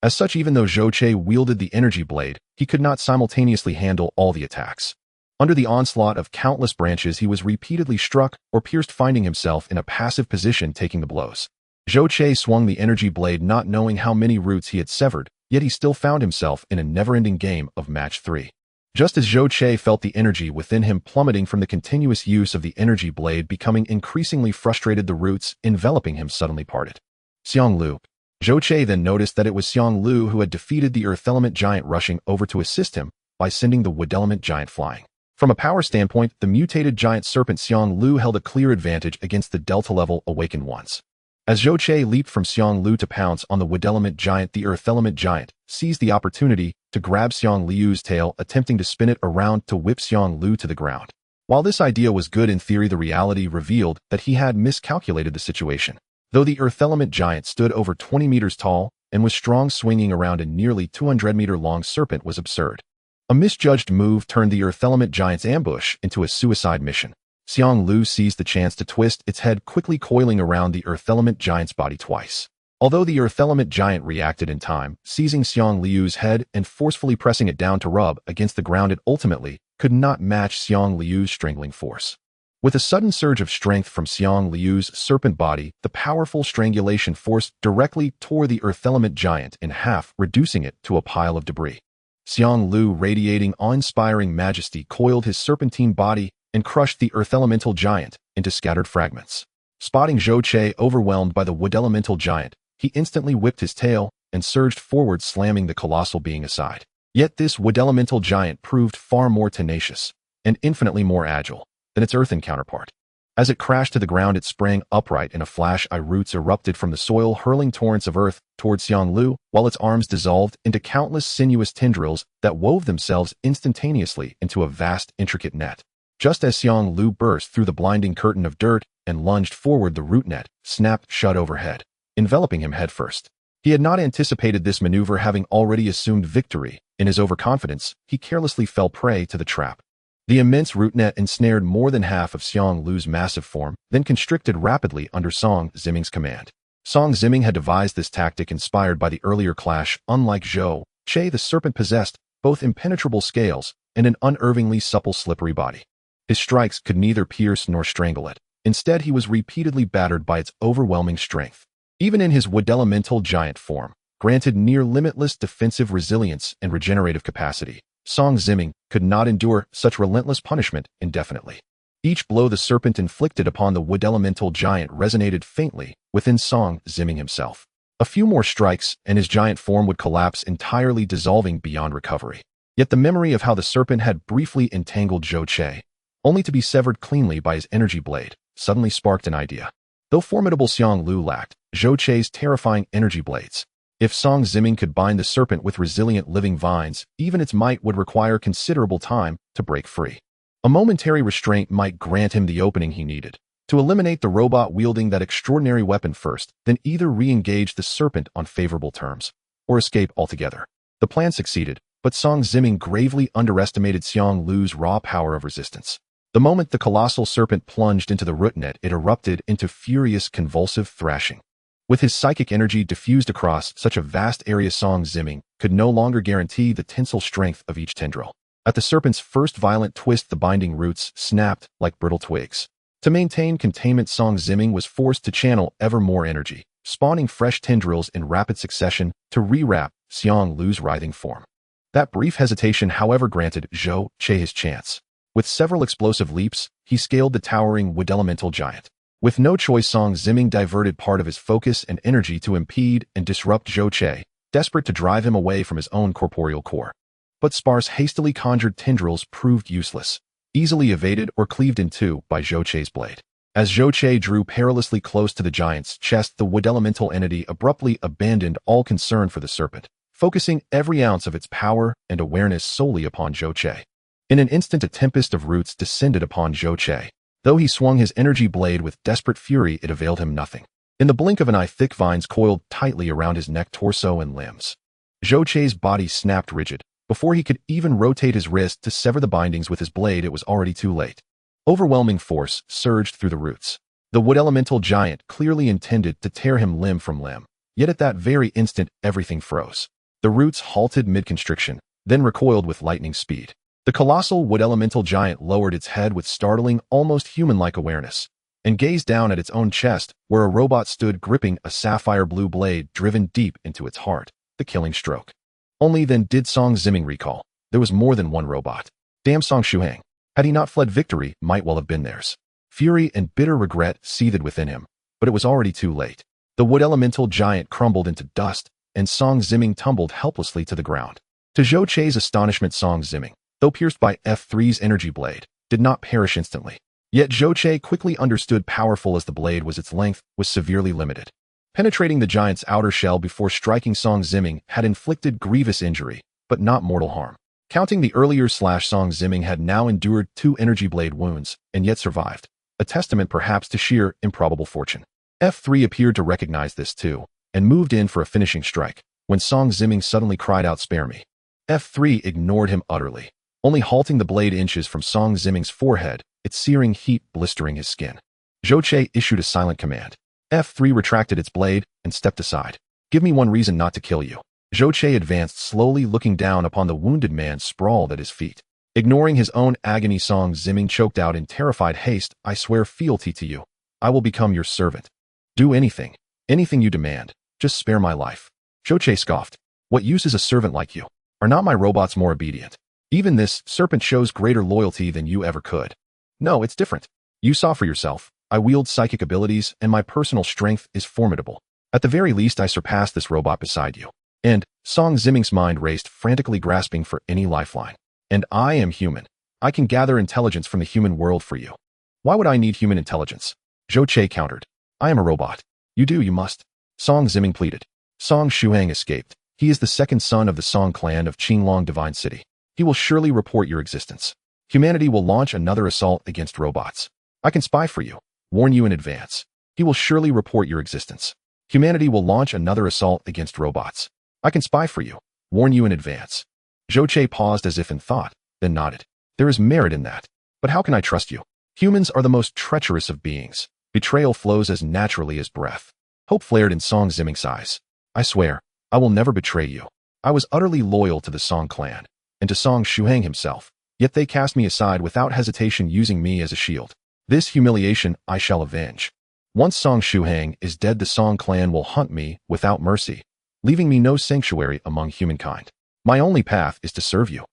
As such, even though Zhou Che wielded the energy blade, he could not simultaneously handle all the attacks. Under the onslaught of countless branches, he was repeatedly struck or pierced, finding himself in a passive position, taking the blows. Zhou Che swung the energy blade, not knowing how many roots he had severed, yet he still found himself in a never-ending game of match 3. Just as Zhou Che felt the energy within him plummeting from the continuous use of the energy blade, becoming increasingly frustrated, the roots enveloping him suddenly parted. Xiang Liu. Zhou Che then noticed that it was Xiang Liu who had defeated the earth element giant, rushing over to assist him by sending the wood element giant flying. From a power standpoint, the mutated giant serpent Xiang Liu held a clear advantage against the delta-level awakened ones. As Zhou Che leaped from Xiang Liu to pounce on the wood element giant, the earth element giant seized the opportunity to grab Xiang Liu's tail, attempting to spin it around to whip Xiang Liu to the ground. While this idea was good in theory, the reality revealed that he had miscalculated the situation. Though the earth element giant stood over 20 meters tall and was strong, swinging around a nearly 200-meter-long serpent was absurd. A misjudged move turned the earth element giant's ambush into a suicide mission. Xiang Liu seized the chance to twist its head, quickly coiling around the earth element giant's body twice. Although the earth element giant reacted in time, seizing Xiang Liu's head and forcefully pressing it down to rub against the ground, it ultimately could not match Xiang Liu's strangling force. With a sudden surge of strength from Xiang Liu's serpent body, the powerful strangulation force directly tore the earth element giant in half, reducing it to a pile of debris. Xiang Liu, radiating awe-inspiring majesty, coiled his serpentine body and crushed the earth elemental giant into scattered fragments. Spotting Zhou Che overwhelmed by the wood elemental giant, he instantly whipped his tail and surged forward, slamming the colossal being aside. Yet this wood elemental giant proved far more tenacious and infinitely more agile than its earthen counterpart. As it crashed to the ground, it sprang upright in a flash. Roots erupted from the soil, hurling torrents of earth toward Xiang Liu, while its arms dissolved into countless sinuous tendrils that wove themselves instantaneously into a vast, intricate net. Just as Xiang Liu burst through the blinding curtain of dirt and lunged forward, the root net snapped shut overhead, enveloping him headfirst. He had not anticipated this maneuver. Having already assumed victory in his overconfidence, he carelessly fell prey to the trap. The immense root net ensnared more than half of Xiang Liu's massive form, then constricted rapidly under Song Ziming's command. Song Ziming had devised this tactic inspired by the earlier clash. Unlike Zhou Che, the serpent possessed both impenetrable scales and an unervingly supple, slippery body. His strikes could neither pierce nor strangle it. Instead, he was repeatedly battered by its overwhelming strength. Even in his wood elemental giant form, granted near limitless defensive resilience and regenerative capacity, Song Ziming could not endure such relentless punishment indefinitely. Each blow the serpent inflicted upon the wood elemental giant resonated faintly within Song Ziming himself. A few more strikes and his giant form would collapse entirely, dissolving beyond recovery. Yet the memory of how the serpent had briefly entangled Zhou Che, only to be severed cleanly by his energy blade, suddenly sparked an idea. Though formidable, Xiang Liu lacked Zhou Che's terrifying energy blades. If Song Ziming could bind the serpent with resilient living vines, even its might would require considerable time to break free. A momentary restraint might grant him the opening he needed to eliminate the robot wielding that extraordinary weapon first, then either re-engage the serpent on favorable terms or escape altogether. The plan succeeded, but Song Ziming gravely underestimated Xiang Liu's raw power of resistance. The moment the colossal serpent plunged into the root net, it erupted into furious, convulsive thrashing. With his psychic energy diffused across such a vast area, Song Ziming could no longer guarantee the tensile strength of each tendril. At the serpent's first violent twist, the binding roots snapped like brittle twigs. To maintain containment, Song Ziming was forced to channel ever more energy, spawning fresh tendrils in rapid succession to rewrap Xiang Liu's writhing form. That brief hesitation, however, granted Zhou Che his chance. With several explosive leaps, he scaled the towering wood elemental giant. With no choice, Song Ziming diverted part of his focus and energy to impede and disrupt Zhou Che, desperate to drive him away from his own corporeal core. But sparse, hastily conjured tendrils proved useless, easily evaded or cleaved in two by Zhou Che's blade. As Zhou Che drew perilously close to the giant's chest, the wood elemental entity abruptly abandoned all concern for the serpent, focusing every ounce of its power and awareness solely upon Zhou Che. In an instant, a tempest of roots descended upon Zhou Che. Though he swung his energy blade with desperate fury, it availed him nothing. In the blink of an eye, thick vines coiled tightly around his neck, torso, and limbs. Zhou Che's body snapped rigid. Before he could even rotate his wrist to sever the bindings with his blade, it was already too late. Overwhelming force surged through the roots. The wood elemental giant clearly intended to tear him limb from limb. Yet at that very instant, everything froze. The roots halted mid-constriction, then recoiled with lightning speed. The colossal wood elemental giant lowered its head with startling, almost human-like awareness, and gazed down at its own chest, where a robot stood gripping a sapphire blue blade driven deep into its heart, the killing stroke. Only then did Song Ziming recall there was more than one robot. Damn Song Shuhang. Had he not fled, victory might well have been theirs. Fury and bitter regret seethed within him, but it was already too late. The wood elemental giant crumbled into dust, and Song Ziming tumbled helplessly to the ground. To Zhou Che's astonishment, Song Ziming, though pierced by F3's energy blade, did not perish instantly. Yet Zhou Che quickly understood, powerful as the blade was, its length was severely limited. Penetrating the giant's outer shell before striking Song Ziming had inflicted grievous injury, but not mortal harm. Counting the earlier slash, Song Ziming had now endured 2 energy blade wounds, and yet survived, a testament perhaps to sheer improbable fortune. F3 appeared to recognize this too, and moved in for a finishing strike, when Song Ziming suddenly cried out, "Spare me." F3 ignored him utterly, only halting the blade inches from Song Ziming's forehead, its searing heat blistering his skin. Zhou Che issued a silent command. F3 retracted its blade and stepped aside. Give me one reason not to kill you. Zhou Che advanced slowly, looking down upon the wounded man sprawled at his feet. Ignoring his own agony, Song Ziming choked out in terrified haste, I swear fealty to you. I will become your servant. Do anything. Anything you demand. Just spare my life. Zhou Che scoffed. What use is a servant like you? Are not my robots more obedient? Even this serpent shows greater loyalty than you ever could. No, it's different. You saw for yourself. I wield psychic abilities, and my personal strength is formidable. At the very least, I surpass this robot beside you. And Song Ziming's mind raced, frantically grasping for any lifeline. And I am human. I can gather intelligence from the human world for you. Why would I need human intelligence? Zhou Che countered. I am a robot. You must. Song Ziming pleaded. Song Shuhang escaped. He is the second son of the Song clan of Qinglong Divine City. He will surely report your existence. Humanity will launch another assault against robots. I can spy for you. Warn you in advance. He will surely report your existence. Humanity will launch another assault against robots. I can spy for you. Warn you in advance. Zhou Che paused as if in thought, then nodded. There is merit in that. But how can I trust you? Humans are the most treacherous of beings. Betrayal flows as naturally as breath. Hope flared in Song Ziming's eyes. I swear, I will never betray you. I was utterly loyal to the Song clan, and to Song Shuhang himself, yet they cast me aside without hesitation, using me as a shield. This humiliation I shall avenge. Once Song Shuhang is dead, the Song clan will hunt me without mercy, leaving me no sanctuary among humankind. My only path is to serve you.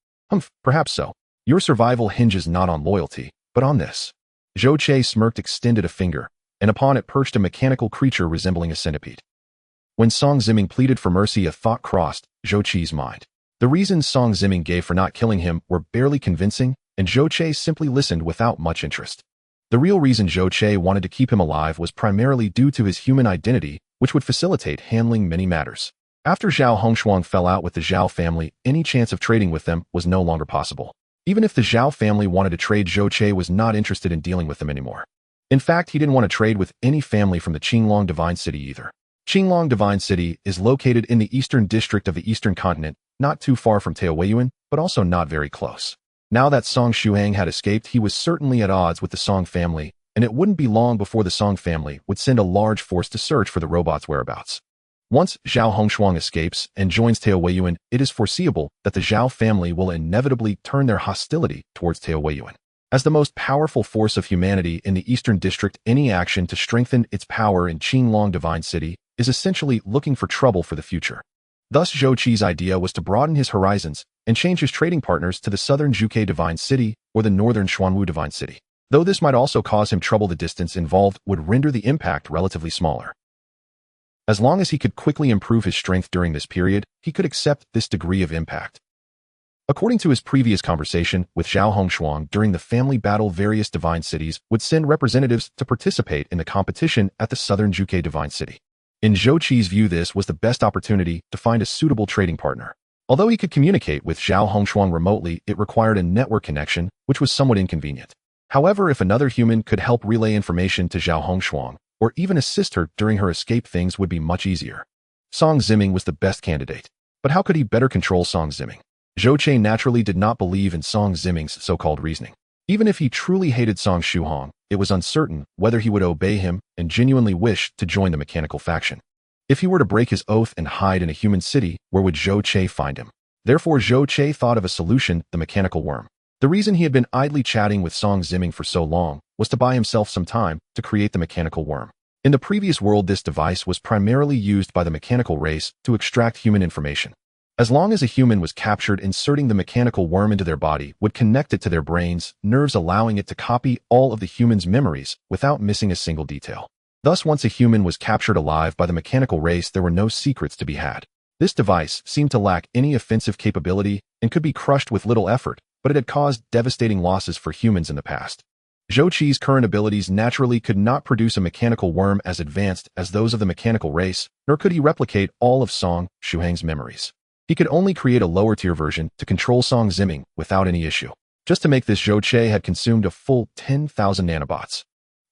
Perhaps so. Your survival hinges not on loyalty, but on this. Zhou Che smirked, extended a finger, and upon it perched a mechanical creature resembling a centipede. When Song Ziming pleaded for mercy, a thought crossed Zhou Che's mind. The reasons Song Ziming gave for not killing him were barely convincing, and Zhou Che simply listened without much interest. The real reason Zhou Che wanted to keep him alive was primarily due to his human identity, which would facilitate handling many matters. After Zhao Hongshuang fell out with the Zhao family, any chance of trading with them was no longer possible. Even if the Zhao family wanted to trade, Zhou Che was not interested in dealing with them anymore. In fact, he didn't want to trade with any family from the Qinglong Divine City either. Qinglong Divine City is located in the eastern district of the eastern continent, not too far from Taoyuan, but also not very close. Now that Song Shuhang had escaped, he was certainly at odds with the Song family, and it wouldn't be long before the Song family would send a large force to search for the robot's whereabouts. Once Zhao Hongshuang escapes and joins Taoyuan, it is foreseeable that the Zhao family will inevitably turn their hostility towards Taoyuan. As the most powerful force of humanity in the Eastern District, any action to strengthen its power in Qinglong Divine City is essentially looking for trouble for the future. Thus, Zhou Che's idea was to broaden his horizons and change his trading partners to the Southern Zhuke Divine City or the Northern Xuanwu Divine City. Though this might also cause him trouble, the distance involved would render the impact relatively smaller. As long as he could quickly improve his strength during this period, he could accept this degree of impact. According to his previous conversation with Zhao Hongshuang during the family battle, various divine cities would send representatives to participate in the competition at the Southern Zhuke Divine City. In Zhou Che's view, this was the best opportunity to find a suitable trading partner. Although he could communicate with Zhao Hongshuang remotely, it required a network connection, which was somewhat inconvenient. However, if another human could help relay information to Zhao Hongshuang, or even assist her during her escape, things would be much easier. Song Ziming was the best candidate. But how could he better control Song Ziming? Zhou Che naturally did not believe in Song Ziming's so-called reasoning. Even if he truly hated Song Shuhang, it was uncertain whether he would obey him and genuinely wish to join the mechanical faction. If he were to break his oath and hide in a human city, where would Zhou Che find him? Therefore, Zhou Che thought of a solution: the mechanical worm. The reason he had been idly chatting with Song Ziming for so long was to buy himself some time to create the mechanical worm. In the previous world, this device was primarily used by the mechanical race to extract human information. As long as a human was captured, inserting the mechanical worm into their body would connect it to their brains, nerves, allowing it to copy all of the human's memories without missing a single detail. Thus, once a human was captured alive by the mechanical race, there were no secrets to be had. This device seemed to lack any offensive capability and could be crushed with little effort, but it had caused devastating losses for humans in the past. Zhou Che's current abilities naturally could not produce a mechanical worm as advanced as those of the mechanical race, nor could he replicate all of Song Shuhang's memories. He could only create a lower-tier version to control Song Ziming without any issue. Just to make this, Zhou Che had consumed a full 10,000 nanobots.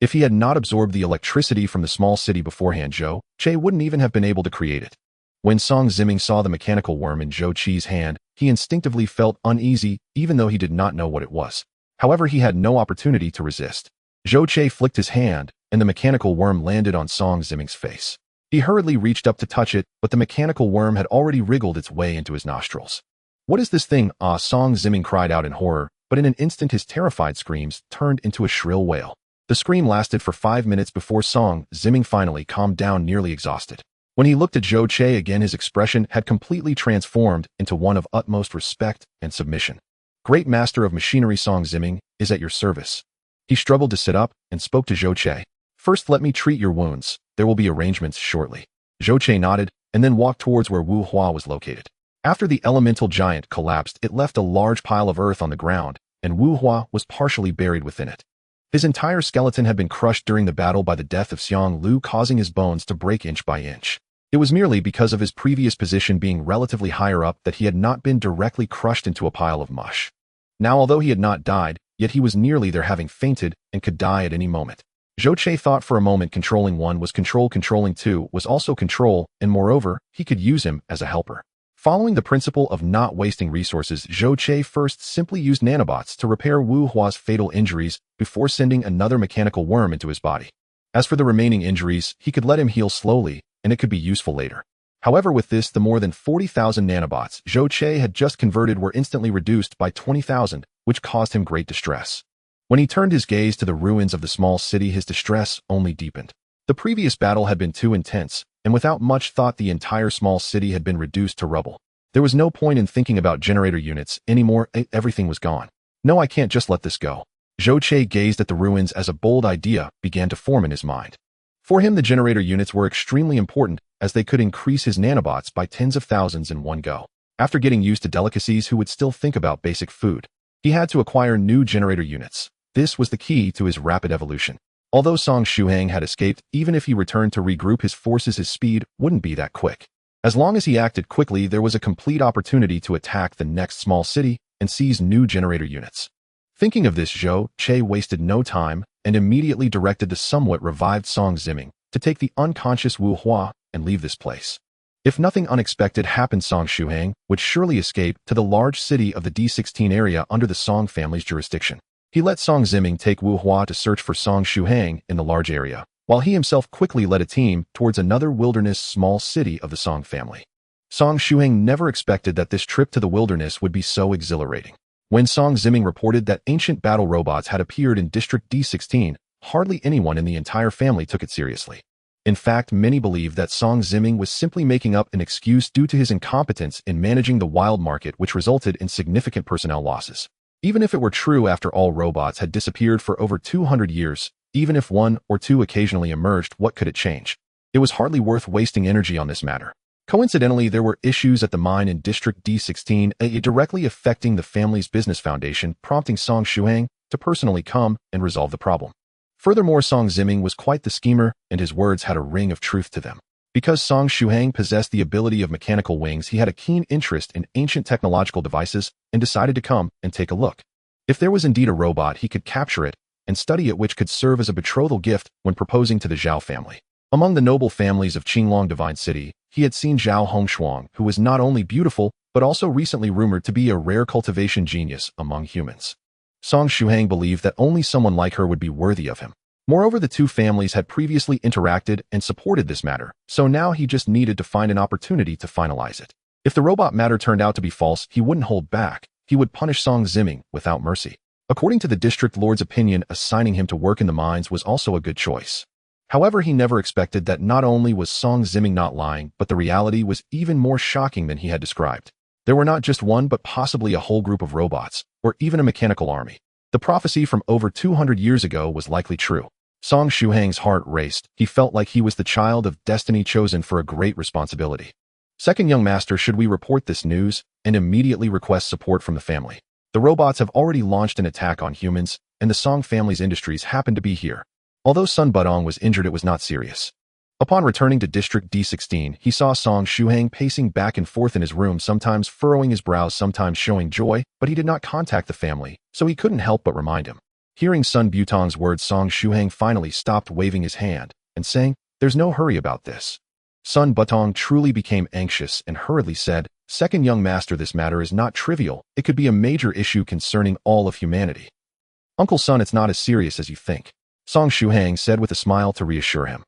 If he had not absorbed the electricity from the small city beforehand, Zhou Che wouldn't even have been able to create it. When Song Ziming saw the mechanical worm in Zhou Che's hand, he instinctively felt uneasy, even though he did not know what it was. However, he had no opportunity to resist. Zhou Che flicked his hand, and the mechanical worm landed on Song Ziming's face. He hurriedly reached up to touch it, but the mechanical worm had already wriggled its way into his nostrils. "What is this thing?" Song Ziming cried out in horror, but in an instant his terrified screams turned into a shrill wail. The scream lasted for 5 minutes before Song Ziming finally calmed down, nearly exhausted. When he looked at Zhou Che again, his expression had completely transformed into one of utmost respect and submission. "Great master of machinery, Song Ziming is at your service." He struggled to sit up and spoke to Zhou Che. "First, let me treat your wounds. There will be arrangements shortly." Zhou Che nodded and then walked towards where Wu Hua was located. After the elemental giant collapsed, it left a large pile of earth on the ground, and Wu Hua was partially buried within it. His entire skeleton had been crushed during the battle by the death of Xiang Lu, causing his bones to break inch by inch. It was merely because of his previous position being relatively higher up that he had not been directly crushed into a pile of mush. Now, although he had not died, yet he was nearly there, having fainted and could die at any moment. Zhou Che thought for a moment. Controlling one was control, controlling two was also control, and moreover, he could use him as a helper. Following the principle of not wasting resources, Zhou Che first simply used nanobots to repair Wu Hua's fatal injuries before sending another mechanical worm into his body. As for the remaining injuries, he could let him heal slowly, and it could be useful later. However, with this, the more than 40,000 nanobots Zhou Che had just converted were instantly reduced by 20,000, which caused him great distress. When he turned his gaze to the ruins of the small city, his distress only deepened. The previous battle had been too intense, and without much thought the entire small city had been reduced to rubble. There was no point in thinking about generator units anymore. Everything was gone. "No, I can't just let this go." Zhou Che gazed at the ruins as a bold idea began to form in his mind. For him, the generator units were extremely important, as they could increase his nanobots by tens of thousands in one go. After getting used to delicacies, who would still think about basic food? He had to acquire new generator units. This was the key to his rapid evolution. Although Song Shuhang had escaped, even if he returned to regroup his forces, his speed wouldn't be that quick. As long as he acted quickly, there was a complete opportunity to attack the next small city and seize new generator units. Thinking of this, Zhou Che wasted no time and immediately directed the somewhat revived Song Ziming to take the unconscious Wu Hua and leave this place. If nothing unexpected happened, Song Shuhang would surely escape to the large city of the D16 area under the Song family's jurisdiction. He let Song Ziming take Wu Hua to search for Song Shuhang in the large area, while he himself quickly led a team towards another wilderness small city of the Song family. Song Shuhang never expected that this trip to the wilderness would be so exhilarating. When Song Ziming reported that ancient battle robots had appeared in District D16, hardly anyone in the entire family took it seriously. In fact, many believed that Song Ziming was simply making up an excuse due to his incompetence in managing the wild market, which resulted in significant personnel losses. Even if it were true, after all, robots had disappeared for over 200 years, even if one or two occasionally emerged, what could it change? It was hardly worth wasting energy on this matter. Coincidentally, there were issues at the mine in District D16, directly affecting the family's business foundation, prompting Song Shuhang to personally come and resolve the problem. Furthermore, Song Ziming was quite the schemer, and his words had a ring of truth to them. Because Song Shuhang possessed the ability of mechanical wings, he had a keen interest in ancient technological devices and decided to come and take a look. If there was indeed a robot, he could capture it and study it, which could serve as a betrothal gift when proposing to the Zhao family. Among the noble families of Qinglong Divine City, he had seen Zhao Hongshuang, who was not only beautiful, but also recently rumored to be a rare cultivation genius among humans. Song Shuhang believed that only someone like her would be worthy of him. Moreover, the two families had previously interacted and supported this matter, so now he just needed to find an opportunity to finalize it. If the robot matter turned out to be false, he wouldn't hold back. He would punish Song Ziming without mercy. According to the district lord's opinion, assigning him to work in the mines was also a good choice. However, he never expected that not only was Song Ziming not lying, but the reality was even more shocking than he had described. There were not just one, but possibly a whole group of robots, or even a mechanical army. The prophecy from over 200 years ago was likely true. Song Shuhang's heart raced. He felt like he was the child of destiny, chosen for a great responsibility. Second young master, should we report this news and immediately request support from the family? The robots have already launched an attack on humans, and the Song family's industries happen to be here. Although Sun Budong was injured, it was not serious. Upon returning to District D16, he saw Song Shuhang pacing back and forth in his room, sometimes furrowing his brows, sometimes showing joy, but he did not contact the family, so he couldn't help but remind him. Hearing Sun Butong's words, Song Shuhang finally stopped waving his hand and saying, "There's no hurry about this." Sun Butong truly became anxious and hurriedly said, "Second young master, this matter is not trivial. It could be a major issue concerning all of humanity." "Uncle Sun, it's not as serious as you think." Song Shuhang said with a smile to reassure him.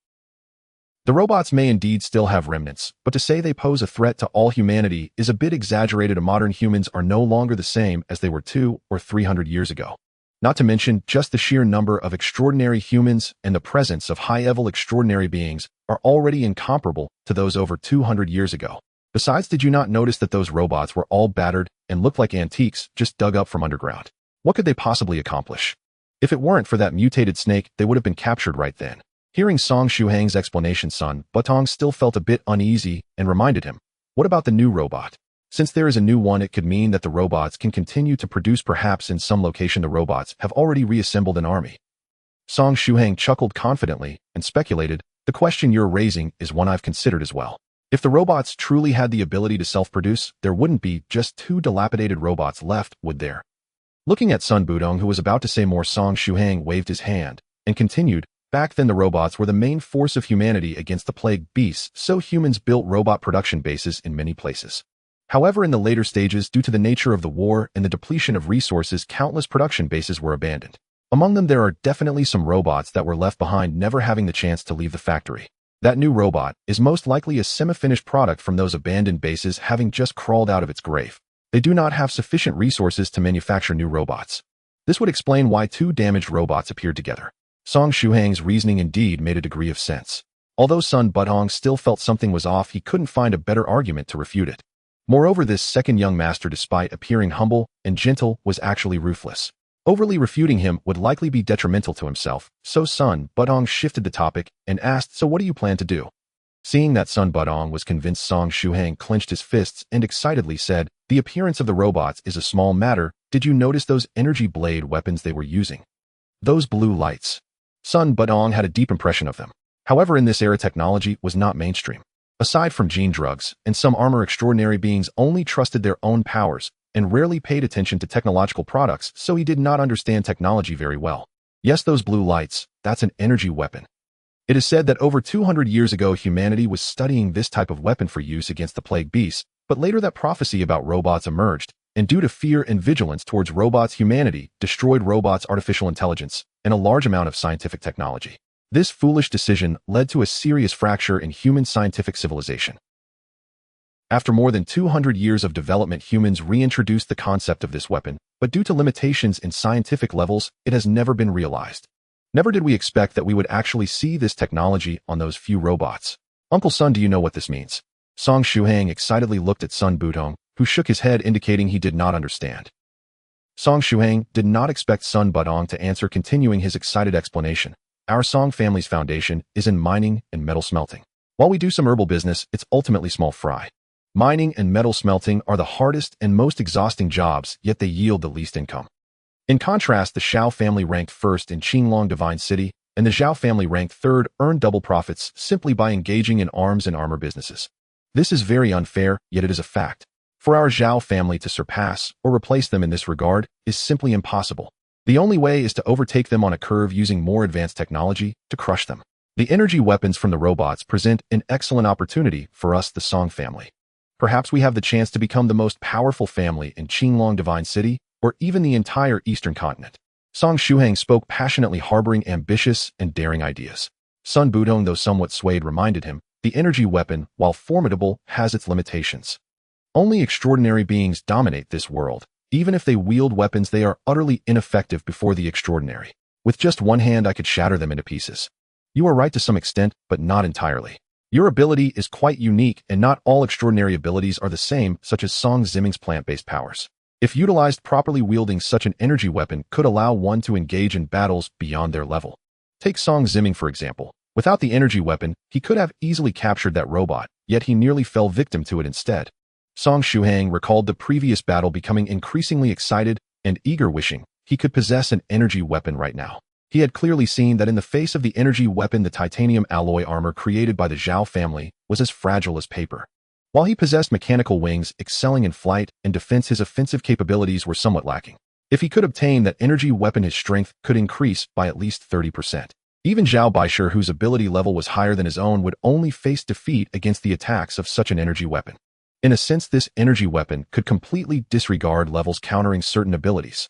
The robots may indeed still have remnants, but to say they pose a threat to all humanity is a bit exaggerated. Modern humans are no longer the same as they were 200 or 300 years ago. Not to mention, just the sheer number of extraordinary humans and the presence of high-level extraordinary beings are already incomparable to those over 200 years ago. Besides, did you not notice that those robots were all battered and looked like antiques just dug up from underground? What could they possibly accomplish? If it weren't for that mutated snake, they would have been captured right then. Hearing Song Shuhang's explanation, Sun Butong still felt a bit uneasy and reminded him, what about the new robot? Since there is a new one, it could mean that the robots can continue to produce. Perhaps in some location the robots have already reassembled an army. Song Shuhang chuckled confidently and speculated, the question you're raising is one I've considered as well. If the robots truly had the ability to self-produce, there wouldn't be just 2 dilapidated robots left, would there? Looking at Sun Budong, who was about to say more, Song Shuhang waved his hand and continued, back then the robots were the main force of humanity against the plague beasts, so humans built robot production bases in many places. However, in the later stages, due to the nature of the war and the depletion of resources, countless production bases were abandoned. Among them, there are definitely some robots that were left behind, never having the chance to leave the factory. That new robot is most likely a semi-finished product from those abandoned bases, having just crawled out of its grave. They do not have sufficient resources to manufacture new robots. This would explain why 2 damaged robots appeared together. Song Shuhang's reasoning indeed made a degree of sense. Although Sun Butong still felt something was off, he couldn't find a better argument to refute it. Moreover, this second young master, despite appearing humble and gentle, was actually ruthless. Overly refuting him would likely be detrimental to himself, so Sun Butong shifted the topic and asked, so what do you plan to do? Seeing that Sun Butong was convinced, Song Shuhang clenched his fists and excitedly said, the appearance of the robots is a small matter. Did you notice those energy blade weapons they were using? Those blue lights. Sun Butong had a deep impression of them. However, in this era, technology was not mainstream. Aside from gene drugs and some armor, extraordinary beings only trusted their own powers and rarely paid attention to technological products, so he did not understand technology very well. Yes, those blue lights, that's an energy weapon. It is said that over 200 years ago, humanity was studying this type of weapon for use against the plague beasts, but later that prophecy about robots emerged, and due to fear and vigilance towards robots, humanity destroyed robots' artificial intelligence and a large amount of scientific technology. This foolish decision led to a serious fracture in human scientific civilization. After more than 200 years of development, humans reintroduced the concept of this weapon, but due to limitations in scientific levels, it has never been realized. Never did we expect that we would actually see this technology on those few robots. Uncle Sun, do you know what this means? Song Shuhang excitedly looked at Sun Budong, who shook his head, indicating he did not understand. Song Shuhang did not expect Sun Budong to answer, continuing his excited explanation. Our Song family's foundation is in mining and metal smelting. While we do some herbal business, it's ultimately small fry. Mining and metal smelting are the hardest and most exhausting jobs, yet they yield the least income. In contrast, the Zhao family ranked first in Qinglong Divine City, and the Zhao family ranked third earned double profits simply by engaging in arms and armor businesses. This is very unfair, yet it is a fact. For our Zhao family to surpass or replace them in this regard is simply impossible. The only way is to overtake them on a curve using more advanced technology to crush them. The energy weapons from the robots present an excellent opportunity for us, the Song family. Perhaps we have the chance to become the most powerful family in Qinglong Divine City, or even the entire Eastern continent. Song Shuhang spoke passionately, harboring ambitious and daring ideas. Sun Budong, though somewhat swayed, reminded him, the energy weapon, while formidable, has its limitations. Only extraordinary beings dominate this world. Even if they wield weapons, they are utterly ineffective before the extraordinary. With just one hand, I could shatter them into pieces. You are right to some extent, but not entirely. Your ability is quite unique, and not all extraordinary abilities are the same, such as Song Ziming's plant-based powers. If utilized properly, wielding such an energy weapon could allow one to engage in battles beyond their level. Take Song Ziming, for example. Without the energy weapon, he could have easily captured that robot, yet he nearly fell victim to it instead. Song Shuhang recalled the previous battle, becoming increasingly excited and eager, wishing he could possess an energy weapon right now. He had clearly seen that in the face of the energy weapon, the titanium alloy armor created by the Zhao family was as fragile as paper. While he possessed mechanical wings, excelling in flight and defense, his offensive capabilities were somewhat lacking. If he could obtain that energy weapon, his strength could increase by at least 30%. Even Zhao Baisher, whose ability level was higher than his own, would only face defeat against the attacks of such an energy weapon. In a sense, this energy weapon could completely disregard levels, countering certain abilities.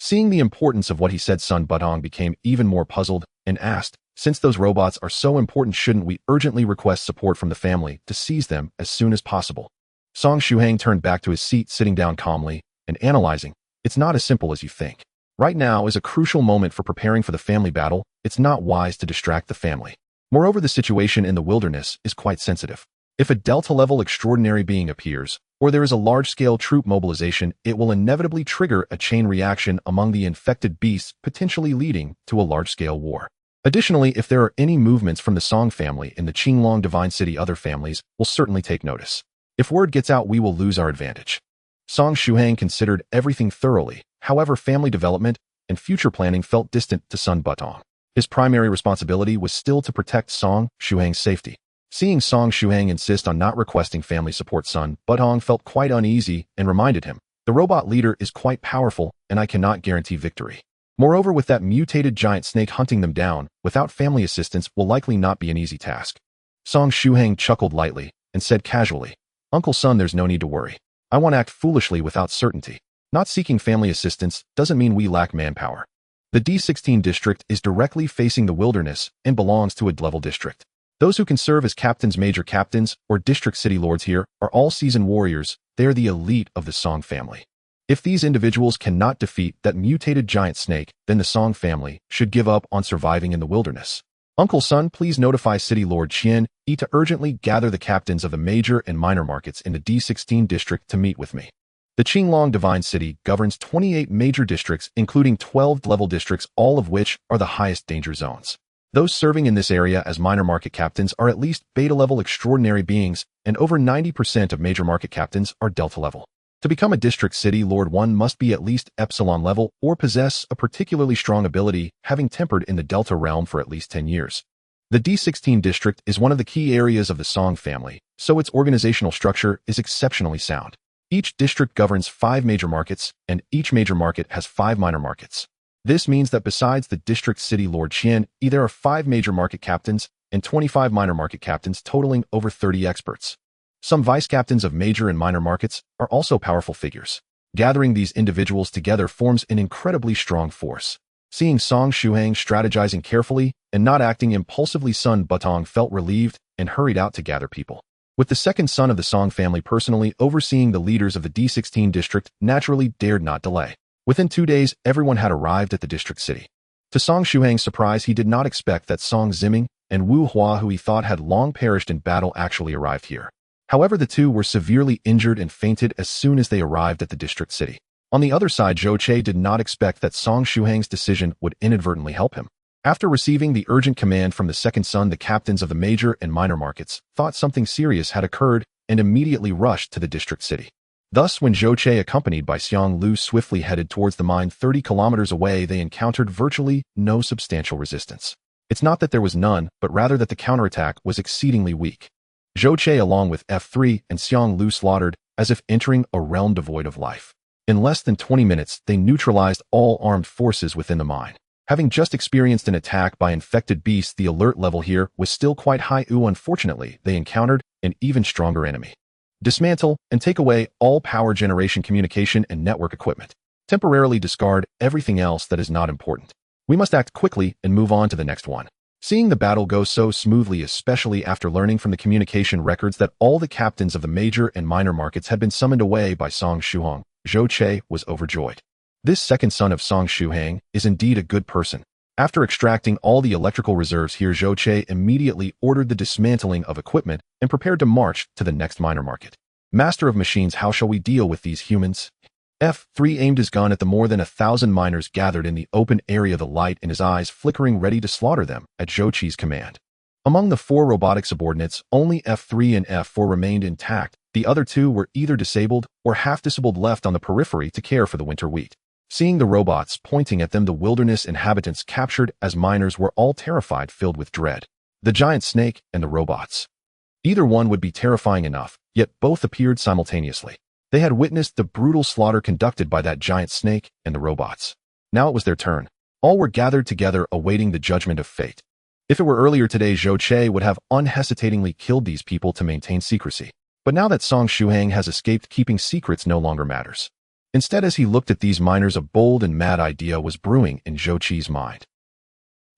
Seeing the importance of what he said, Sun Butong became even more puzzled and asked, since those robots are so important, shouldn't we urgently request support from the family to seize them as soon as possible? Song Shuhang turned back to his seat, sitting down calmly and analyzing. It's not as simple as you think. Right now is a crucial moment for preparing for the family battle. It's not wise to distract the family. Moreover, the situation in the wilderness is quite sensitive. If a Delta-level extraordinary being appears, or there is a large-scale troop mobilization, it will inevitably trigger a chain reaction among the infected beasts, potentially leading to a large-scale war. Additionally, if there are any movements from the Song family in the Qinglong Divine City, other families will certainly take notice. If word gets out, we will lose our advantage. Song Shuhang considered everything thoroughly. However, family development and future planning felt distant to Sun Butong. His primary responsibility was still to protect Song Shuhang's safety. Seeing Song Shuhang insist on not requesting family support, Sun Butong felt quite uneasy and reminded him, the robot leader is quite powerful and I cannot guarantee victory. Moreover, with that mutated giant snake hunting them down, without family assistance will likely not be an easy task. Song Shuhang chuckled lightly and said casually, Uncle Sun, there's no need to worry. I won't act foolishly without certainty. Not seeking family assistance doesn't mean we lack manpower. The D16 district is directly facing the wilderness and belongs to a level district. Those who can serve as captains, major captains, or district city lords here are all seasoned warriors. They are the elite of the Song family. If these individuals cannot defeat that mutated giant snake, then the Song family should give up on surviving in the wilderness. Uncle Sun, please notify City Lord Qian Yi to urgently gather the captains of the major and minor markets in the D16 district to meet with me. The Qinglong Divine City governs 28 major districts, including 12 level districts, all of which are the highest danger zones. Those serving in this area as minor market captains are at least beta-level extraordinary beings, and over 90% of major market captains are delta-level. To become a district city lord, one must be at least epsilon level or possess a particularly strong ability, having tempered in the delta realm for at least 10 years. The D16 district is one of the key areas of the Song family, so its organizational structure is exceptionally sound. Each district governs 5 major markets, and each major market has 5 minor markets. This means that besides the district city lord Qian Yi, there are 5 major market captains and 25 minor market captains, totaling over 30 experts. Some vice captains of major and minor markets are also powerful figures. Gathering these individuals together forms an incredibly strong force. Seeing Song Shuhang strategizing carefully and not acting impulsively, Sun Butong felt relieved and hurried out to gather people. With the second son of the Song family personally overseeing the leaders of the D16 district, naturally dared not delay. Within 2 days, everyone had arrived at the district city. To Song Shuhang's surprise, he did not expect that Song Ziming and Wu Hua, who he thought had long perished in battle, actually arrived here. However, the two were severely injured and fainted as soon as they arrived at the district city. On the other side, Zhou Che did not expect that Song Shuhang's decision would inadvertently help him. After receiving the urgent command from the second son, the captains of the major and minor markets thought something serious had occurred and immediately rushed to the district city. Thus, when Zhou Che, accompanied by Xiang Lu, swiftly headed towards the mine 30 kilometers away, they encountered virtually no substantial resistance. It's not that there was none, but rather that the counterattack was exceedingly weak. Zhou Che, along with F3 and Xiang Lu, slaughtered as if entering a realm devoid of life. In less than 20 minutes, they neutralized all armed forces within the mine. Having just experienced an attack by infected beasts, the alert level here was still quite high. Unfortunately, they encountered an even stronger enemy. Dismantle and take away all power generation, communication, and network equipment. Temporarily discard everything else that is not important. We must act quickly and move on to the next one. Seeing the battle go so smoothly, especially after learning from the communication records that all the captains of the major and minor markets had been summoned away by Song Shuhang, Zhou Che was overjoyed. This second son of Song Shuhang is indeed a good person. After extracting all the electrical reserves here, Zhou Che immediately ordered the dismantling of equipment and prepared to march to the next minor market. Master of machines, how shall we deal with these humans? F3 aimed his gun at the more than 1,000 miners gathered in the open area, the light in his eyes flickering, ready to slaughter them at Zhou Che's command. Among the 4 robotic subordinates, only F3 and F4 remained intact. The other 2 were either disabled or half-disabled, left on the periphery to care for the winter wheat. Seeing the robots pointing at them, the wilderness inhabitants captured as miners were all terrified, filled with dread. The giant snake and the robots. Either one would be terrifying enough, yet both appeared simultaneously. They had witnessed the brutal slaughter conducted by that giant snake and the robots. Now it was their turn. All were gathered together, awaiting the judgment of fate. If it were earlier today, Zhou Che would have unhesitatingly killed these people to maintain secrecy. But now that Song Shuhang has escaped, keeping secrets no longer matters. Instead, as he looked at these miners, a bold and mad idea was brewing in Zhou Qi's mind.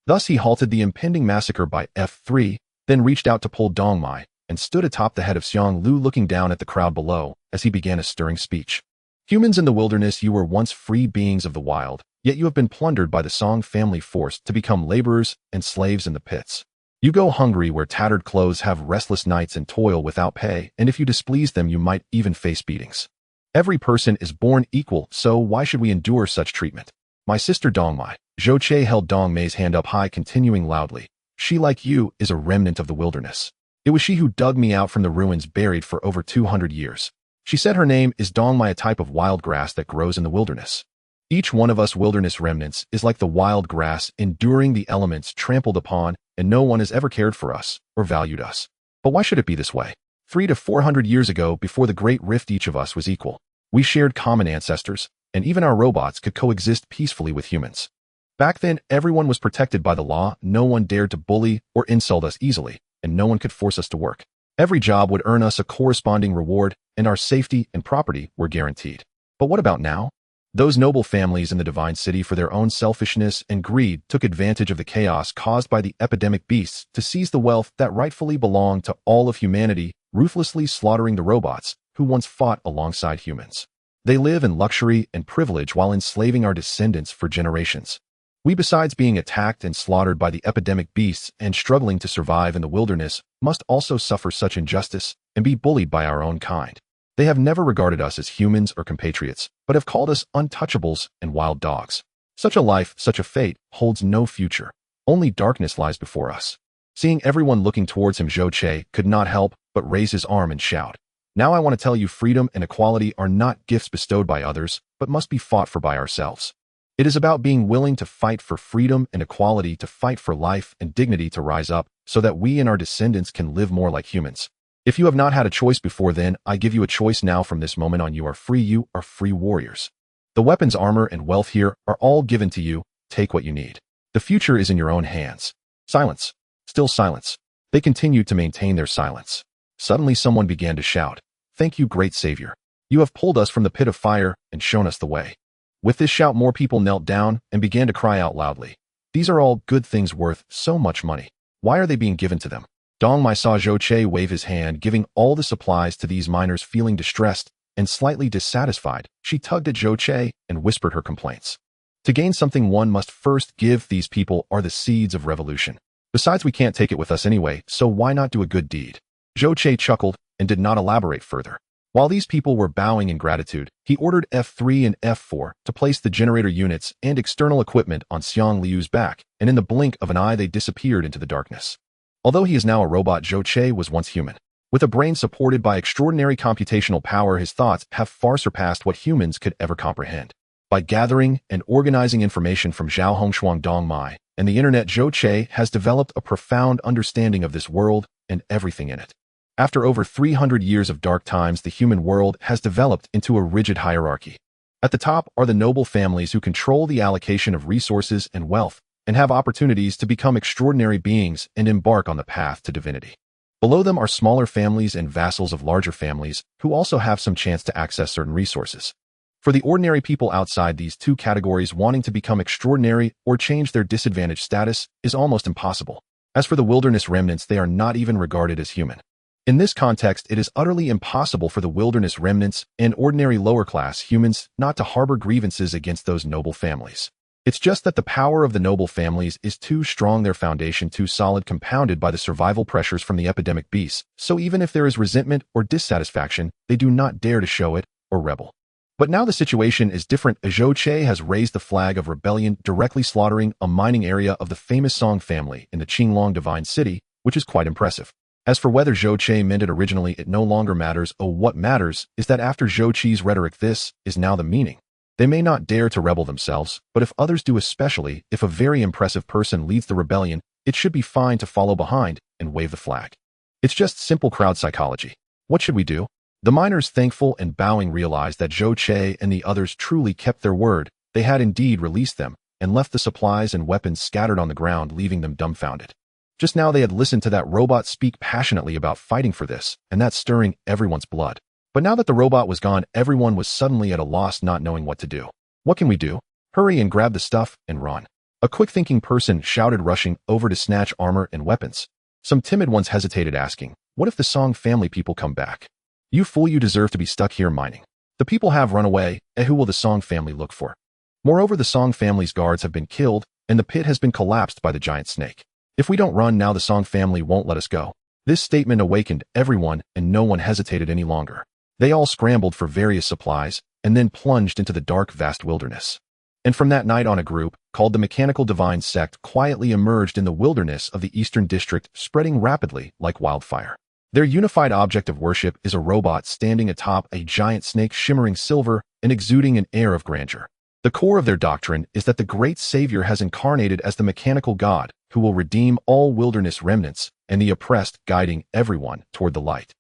Thus he halted the impending massacre by F3, then reached out to pull Dong Mai, and stood atop the head of Xiang Lu, looking down at the crowd below as he began a stirring speech. Humans in the wilderness, you were once free beings of the wild, yet you have been plundered by the Song family, forced to become laborers and slaves in the pits. You go hungry where tattered clothes have restless nights and toil without pay, and if you displease them you might even face beatings. Every person is born equal, so why should we endure such treatment? My sister Dong Mai. Zhou Qiu held Dong Mai's hand up high, continuing loudly. She, like you, is a remnant of the wilderness. It was she who dug me out from the ruins, buried for over 200 years. She said her name is Dong Mai, a type of wild grass that grows in the wilderness. Each one of us wilderness remnants is like the wild grass, enduring the elements, trampled upon, and no one has ever cared for us or valued us. But why should it be this way? 300 to 400 years ago, before the Great Rift, each of us was equal. We shared common ancestors, and even our robots could coexist peacefully with humans. Back then, everyone was protected by the law, no one dared to bully or insult us easily, and no one could force us to work. Every job would earn us a corresponding reward, and our safety and property were guaranteed. But what about now? Those noble families in the Divine City, for their own selfishness and greed, took advantage of the chaos caused by the epidemic beasts to seize the wealth that rightfully belonged to all of humanity, ruthlessly slaughtering the robots who once fought alongside humans. They live in luxury and privilege while enslaving our descendants for generations. We, besides being attacked and slaughtered by the epidemic beasts and struggling to survive in the wilderness, must also suffer such injustice and be bullied by our own kind. They have never regarded us as humans or compatriots, but have called us untouchables and wild dogs. Such a life, such a fate, holds no future. Only darkness lies before us. Seeing everyone looking towards him, Zhou Qiu could not help but raise his arm and shout. Now I want to tell you, freedom and equality are not gifts bestowed by others, but must be fought for by ourselves. It is about being willing to fight for freedom and equality, to fight for life and dignity, to rise up so that we and our descendants can live more like humans. If you have not had a choice before, then I give you a choice now. From this moment on, you are free. You are free warriors. The weapons, armor, and wealth here are all given to you. Take what you need. The future is in your own hands. Silence. Still silence. They continued to maintain their silence. Suddenly someone began to shout, "Thank you, great savior. You have pulled us from the pit of fire and shown us the way." With this shout, more people knelt down and began to cry out loudly. These are all good things worth so much money. Why are they being given to them? Dong Mai saw Zhou Qiu wave his hand, giving all the supplies to these miners. Feeling distressed and slightly dissatisfied, she tugged at Zhou Qiu and whispered her complaints. To gain something, one must first give. These people are the seeds of revolution. Besides, we can't take it with us anyway, so why not do a good deed? Zhou Qiu chuckled and did not elaborate further. While these people were bowing in gratitude, he ordered F3 and F4 to place the generator units and external equipment on Xiang Liu's back, and in the blink of an eye they disappeared into the darkness. Although he is now a robot, Zhou Qiu was once human. With a brain supported by extraordinary computational power, his thoughts have far surpassed what humans could ever comprehend. By gathering and organizing information from Zhao Hongshuang, Dong Mai, and the internet, Zhou Qiu has developed a profound understanding of this world and everything in it. After over 300 years of dark times, the human world has developed into a rigid hierarchy. At the top are the noble families who control the allocation of resources and wealth and have opportunities to become extraordinary beings and embark on the path to divinity. Below them are smaller families and vassals of larger families who also have some chance to access certain resources. For the ordinary people outside these two categories, wanting to become extraordinary or change their disadvantaged status is almost impossible. As for the wilderness remnants, they are not even regarded as human. In this context, it is utterly impossible for the wilderness remnants and ordinary lower-class humans not to harbor grievances against those noble families. It's just that the power of the noble families is too strong, their foundation too solid, compounded by the survival pressures from the epidemic beasts, so even if there is resentment or dissatisfaction, they do not dare to show it or rebel. But now the situation is different. Zhou Qiu has raised the flag of rebellion, directly slaughtering a mining area of the famous Song family in the Qinglong Divine City, which is quite impressive. As for whether Zhou Qiu meant it originally, it no longer matters. Oh, what matters is that after Zhou Qi's rhetoric, this is now the meaning. They may not dare to rebel themselves, but if others do, especially if a very impressive person leads the rebellion, it should be fine to follow behind and wave the flag. It's just simple crowd psychology. What should we do? The miners, thankful and bowing, realized that Zhou Qiu and the others truly kept their word. They had indeed released them and left the supplies and weapons scattered on the ground, leaving them dumbfounded. Just now they had listened to that robot speak passionately about fighting for this, and that's stirring everyone's blood. But now that the robot was gone, everyone was suddenly at a loss, not knowing what to do. What can we do? Hurry and grab the stuff and run. A quick-thinking person shouted, rushing over to snatch armor and weapons. Some timid ones hesitated, asking, what if the Song family people come back? You fool, you deserve to be stuck here mining. The people have run away, and who will the Song family look for? Moreover, the Song family's guards have been killed, and the pit has been collapsed by the giant snake. If we don't run now, the Song family won't let us go. This statement awakened everyone, and no one hesitated any longer. They all scrambled for various supplies, and then plunged into the dark, vast wilderness. And from that night on, a group, called the Mechanical Divine Sect, quietly emerged in the wilderness of the Eastern District, spreading rapidly like wildfire. Their unified object of worship is a robot standing atop a giant snake, shimmering silver and exuding an air of grandeur. The core of their doctrine is that the great Savior has incarnated as the mechanical God, who will redeem all wilderness remnants and the oppressed, guiding everyone toward the light.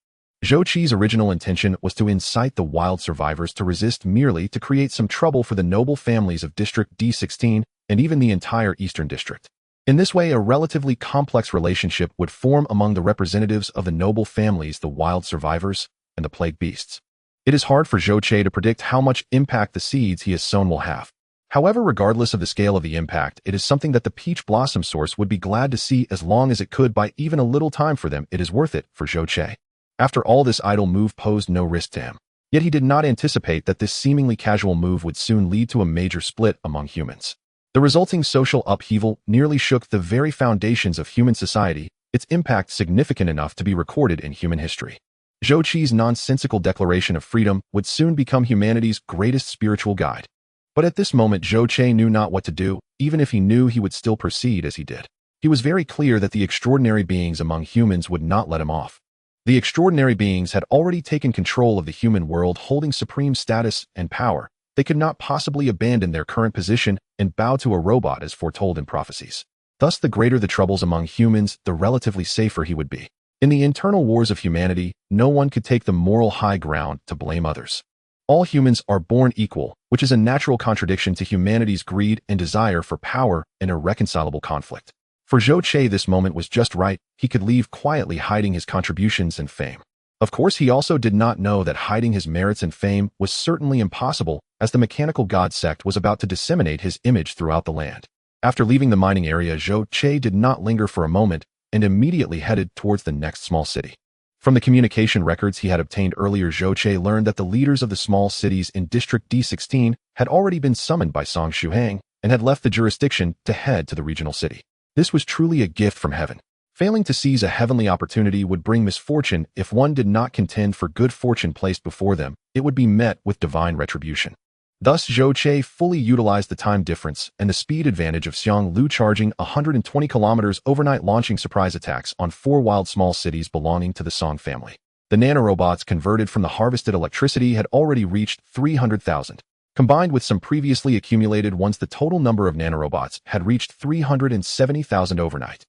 Zhou Qi's original intention was to incite the wild survivors to resist, merely to create some trouble for the noble families of District D16 and even the entire Eastern District. In this way, a relatively complex relationship would form among the representatives of the noble families, the wild survivors, and the plague beasts. It is hard for Zhou Qi to predict how much impact the seeds he has sown will have. However, regardless of the scale of the impact, it is something that the Peach Blossom Source would be glad to see, as long as it could buy even a little time for them. It is worth it for Zhou Qi. After all, this idle move posed no risk to him. Yet he did not anticipate that this seemingly casual move would soon lead to a major split among humans. The resulting social upheaval nearly shook the very foundations of human society, its impact significant enough to be recorded in human history. Zhou Qi's nonsensical declaration of freedom would soon become humanity's greatest spiritual guide. But at this moment, Zhou Qi knew not what to do. Even if he knew, he would still proceed as he did. He was very clear that the extraordinary beings among humans would not let him off. The extraordinary beings had already taken control of the human world, holding supreme status and power. They could not possibly abandon their current position and bow to a robot as foretold in prophecies. Thus, the greater the troubles among humans, the relatively safer he would be. In the internal wars of humanity, no one could take the moral high ground to blame others. All humans are born equal, which is a natural contradiction to humanity's greed and desire for power and irreconcilable conflict. For Zhou Qi, this moment was just right. He could leave quietly, hiding his contributions and fame. Of course, he also did not know that hiding his merits and fame was certainly impossible, as the Mechanical God Sect was about to disseminate his image throughout the land. After leaving the mining area, Zhou Qi did not linger for a moment and immediately headed towards the next small city. From the communication records he had obtained earlier, Zhou Qi learned that the leaders of the small cities in District D16 had already been summoned by Song Shuhang and had left the jurisdiction to head to the regional city. This was truly a gift from heaven. Failing to seize a heavenly opportunity would bring misfortune. If one did not contend for good fortune placed before them, it would be met with divine retribution. Thus, Zhou Qi fully utilized the time difference and the speed advantage of Xiang Lu, charging 120 kilometers overnight, launching surprise attacks on 4 wild small cities belonging to the Song family. The nanorobots converted from the harvested electricity had already reached 300,000. Combined with some previously accumulated ones, the total number of nanorobots had reached 370,000 overnight.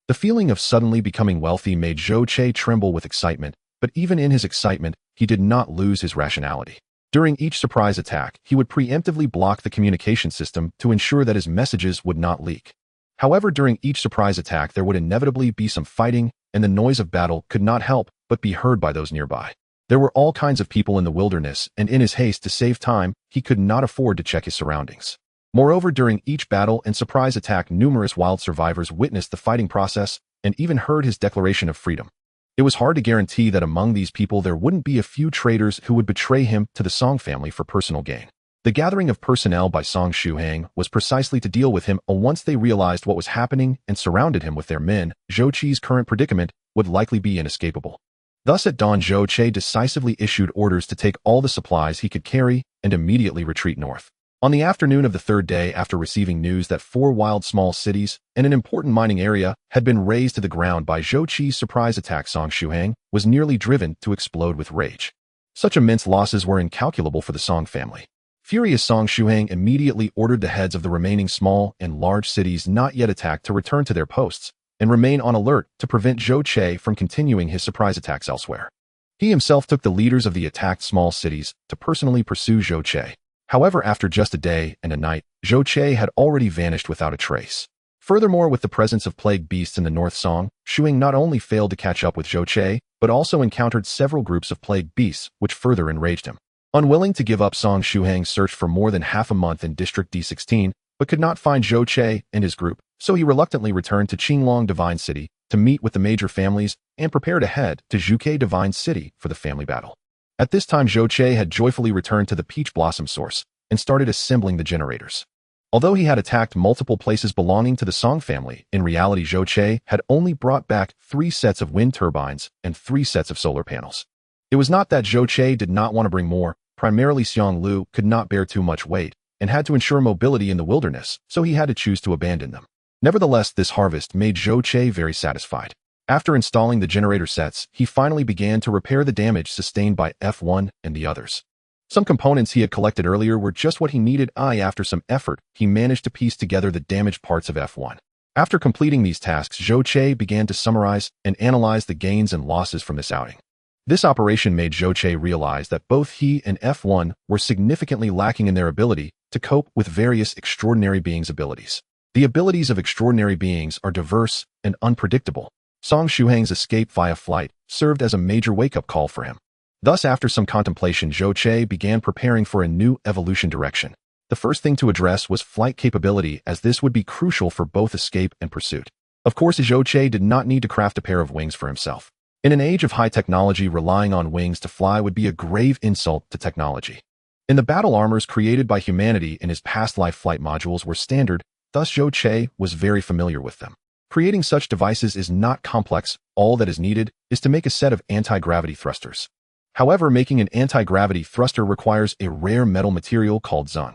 The feeling of suddenly becoming wealthy made Zhou Qi tremble with excitement, but even in his excitement, he did not lose his rationality. During each surprise attack, he would preemptively block the communication system to ensure that his messages would not leak. However, during each surprise attack, there would inevitably be some fighting, and the noise of battle could not help but be heard by those nearby. There were all kinds of people in the wilderness, and in his haste to save time, he could not afford to check his surroundings. Moreover, during each battle and surprise attack, numerous wild survivors witnessed the fighting process and even heard his declaration of freedom. It was hard to guarantee that among these people there wouldn't be a few traitors who would betray him to the Song family for personal gain. The gathering of personnel by Song Shuhang was precisely to deal with him. Once they realized what was happening and surrounded him with their men, Zhou Qi's current predicament would likely be inescapable. Thus, at dawn, Zhou Qi decisively issued orders to take all the supplies he could carry and immediately retreat north. On the afternoon of the third day, after receiving news that 4 wild small cities and an important mining area had been razed to the ground by Zhou Qi's surprise attack, Song Shuhang was nearly driven to explode with rage. Such immense losses were incalculable for the Song family. Furious, Song Shuhang immediately ordered the heads of the remaining small and large cities not yet attacked to return to their posts and remain on alert to prevent Zhou Qi from continuing his surprise attacks elsewhere. He himself took the leaders of the attacked small cities to personally pursue Zhou Qi. However, after just a day and a night, Zhou Qi had already vanished without a trace. Furthermore, with the presence of plague beasts in the North Song, Shuang not only failed to catch up with Zhou Che, but also encountered several groups of plague beasts, which further enraged him. Unwilling to give up, Song Shuang searched for more than half a month in District D16, but could not find Zhou Che and his group, so he reluctantly returned to Qinglong Divine City to meet with the major families and prepare to head to Zhuke Divine City for the family battle. At this time, Zhou Che had joyfully returned to the Peach Blossom Source and started assembling the generators. Although he had attacked multiple places belonging to the Song family, in reality Zhou Che had only brought back 3 sets of wind turbines and 3 sets of solar panels. It was not that Zhou Che did not want to bring more, primarily Xiang Lu could not bear too much weight and had to ensure mobility in the wilderness, so he had to choose to abandon them. Nevertheless, this harvest made Zhou Che very satisfied. After installing the generator sets, he finally began to repair the damage sustained by F1 and the others. Some components he had collected earlier were just what he needed. After some effort, he managed to piece together the damaged parts of F1. After completing these tasks, Zhou Che began to summarize and analyze the gains and losses from this outing. This operation made Zhou Che realize that both he and F1 were significantly lacking in their ability to cope with various extraordinary beings' abilities. The abilities of extraordinary beings are diverse and unpredictable. Song Shuang's escape via flight served as a major wake-up call for him. Thus, after some contemplation, Zhou Che began preparing for a new evolution direction. The first thing to address was flight capability, as this would be crucial for both escape and pursuit. Of course, Zhou Che did not need to craft a pair of wings for himself. In an age of high technology, relying on wings to fly would be a grave insult to technology. In the battle armors created by humanity in his past life, flight modules were standard, thus Zhou Che was very familiar with them. Creating such devices is not complex. All that is needed is to make a set of anti-gravity thrusters. However, making an anti-gravity thruster requires a rare metal material called Zun.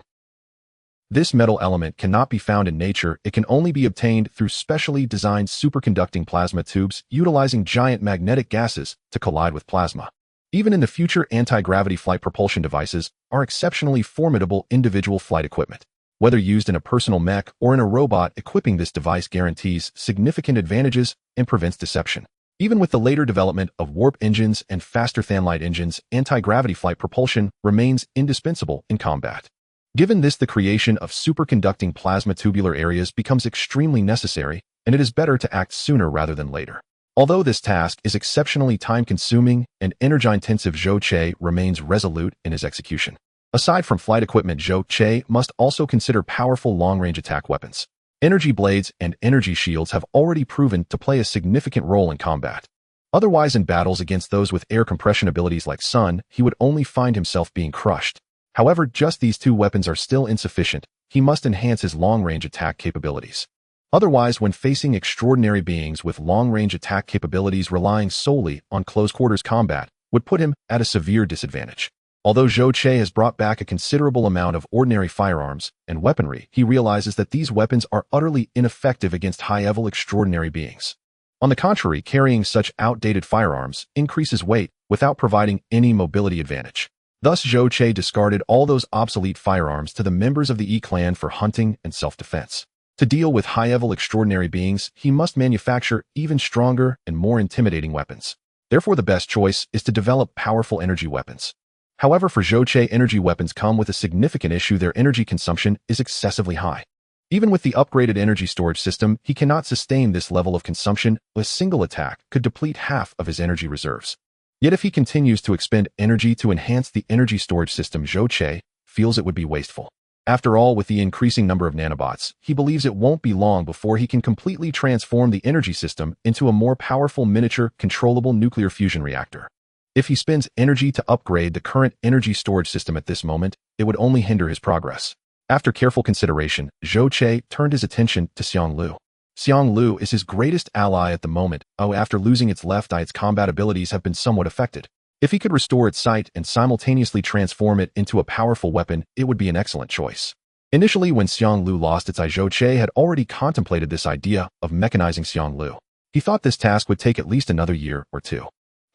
This metal element cannot be found in nature. It can only be obtained through specially designed superconducting plasma tubes utilizing giant magnetic gases to collide with plasma. Even in the future, anti-gravity flight propulsion devices are exceptionally formidable individual flight equipment. Whether used in a personal mech or in a robot, equipping this device guarantees significant advantages and prevents deception. Even with the later development of warp engines and faster than-light engines, anti-gravity flight propulsion remains indispensable in combat. Given this, the creation of superconducting plasma tubular areas becomes extremely necessary, and it is better to act sooner rather than later. Although this task is exceptionally time-consuming and energy-intensive, Zhou Che remains resolute in his execution. Aside from flight equipment, Zhou Che must also consider powerful long-range attack weapons. Energy blades and energy shields have already proven to play a significant role in combat. Otherwise, in battles against those with air compression abilities like Sun, he would only find himself being crushed. However, just these 2 weapons are still insufficient. He must enhance his long-range attack capabilities. Otherwise, when facing extraordinary beings with long-range attack capabilities, relying solely on close-quarters combat would put him at a severe disadvantage. Although Zhou Che has brought back a considerable amount of ordinary firearms and weaponry, he realizes that these weapons are utterly ineffective against high-level extraordinary beings. On the contrary, carrying such outdated firearms increases weight without providing any mobility advantage. Thus, Zhou Che discarded all those obsolete firearms to the members of the E-clan for hunting and self-defense. To deal with high-level extraordinary beings, he must manufacture even stronger and more intimidating weapons. Therefore, the best choice is to develop powerful energy weapons. However, for Zhou Che, energy weapons come with a significant issue. Their energy consumption is excessively high. Even with the upgraded energy storage system, he cannot sustain this level of consumption. A single attack could deplete half of his energy reserves. Yet if he continues to expend energy to enhance the energy storage system, Zhou Che feels it would be wasteful. After all, with the increasing number of nanobots, he believes it won't be long before he can completely transform the energy system into a more powerful miniature, controllable nuclear fusion reactor. If he spends energy to upgrade the current energy storage system at this moment, it would only hinder his progress. After careful consideration, Zhou Che turned his attention to Xiang Lu. Xiang Lu is his greatest ally at the moment. After losing its left eye, its combat abilities have been somewhat affected. If he could restore its sight and simultaneously transform it into a powerful weapon, it would be an excellent choice. Initially, when Xiang Lu lost its eye, Zhou Che had already contemplated this idea of mechanizing Xiang Lu. He thought this task would take at least another year or 2.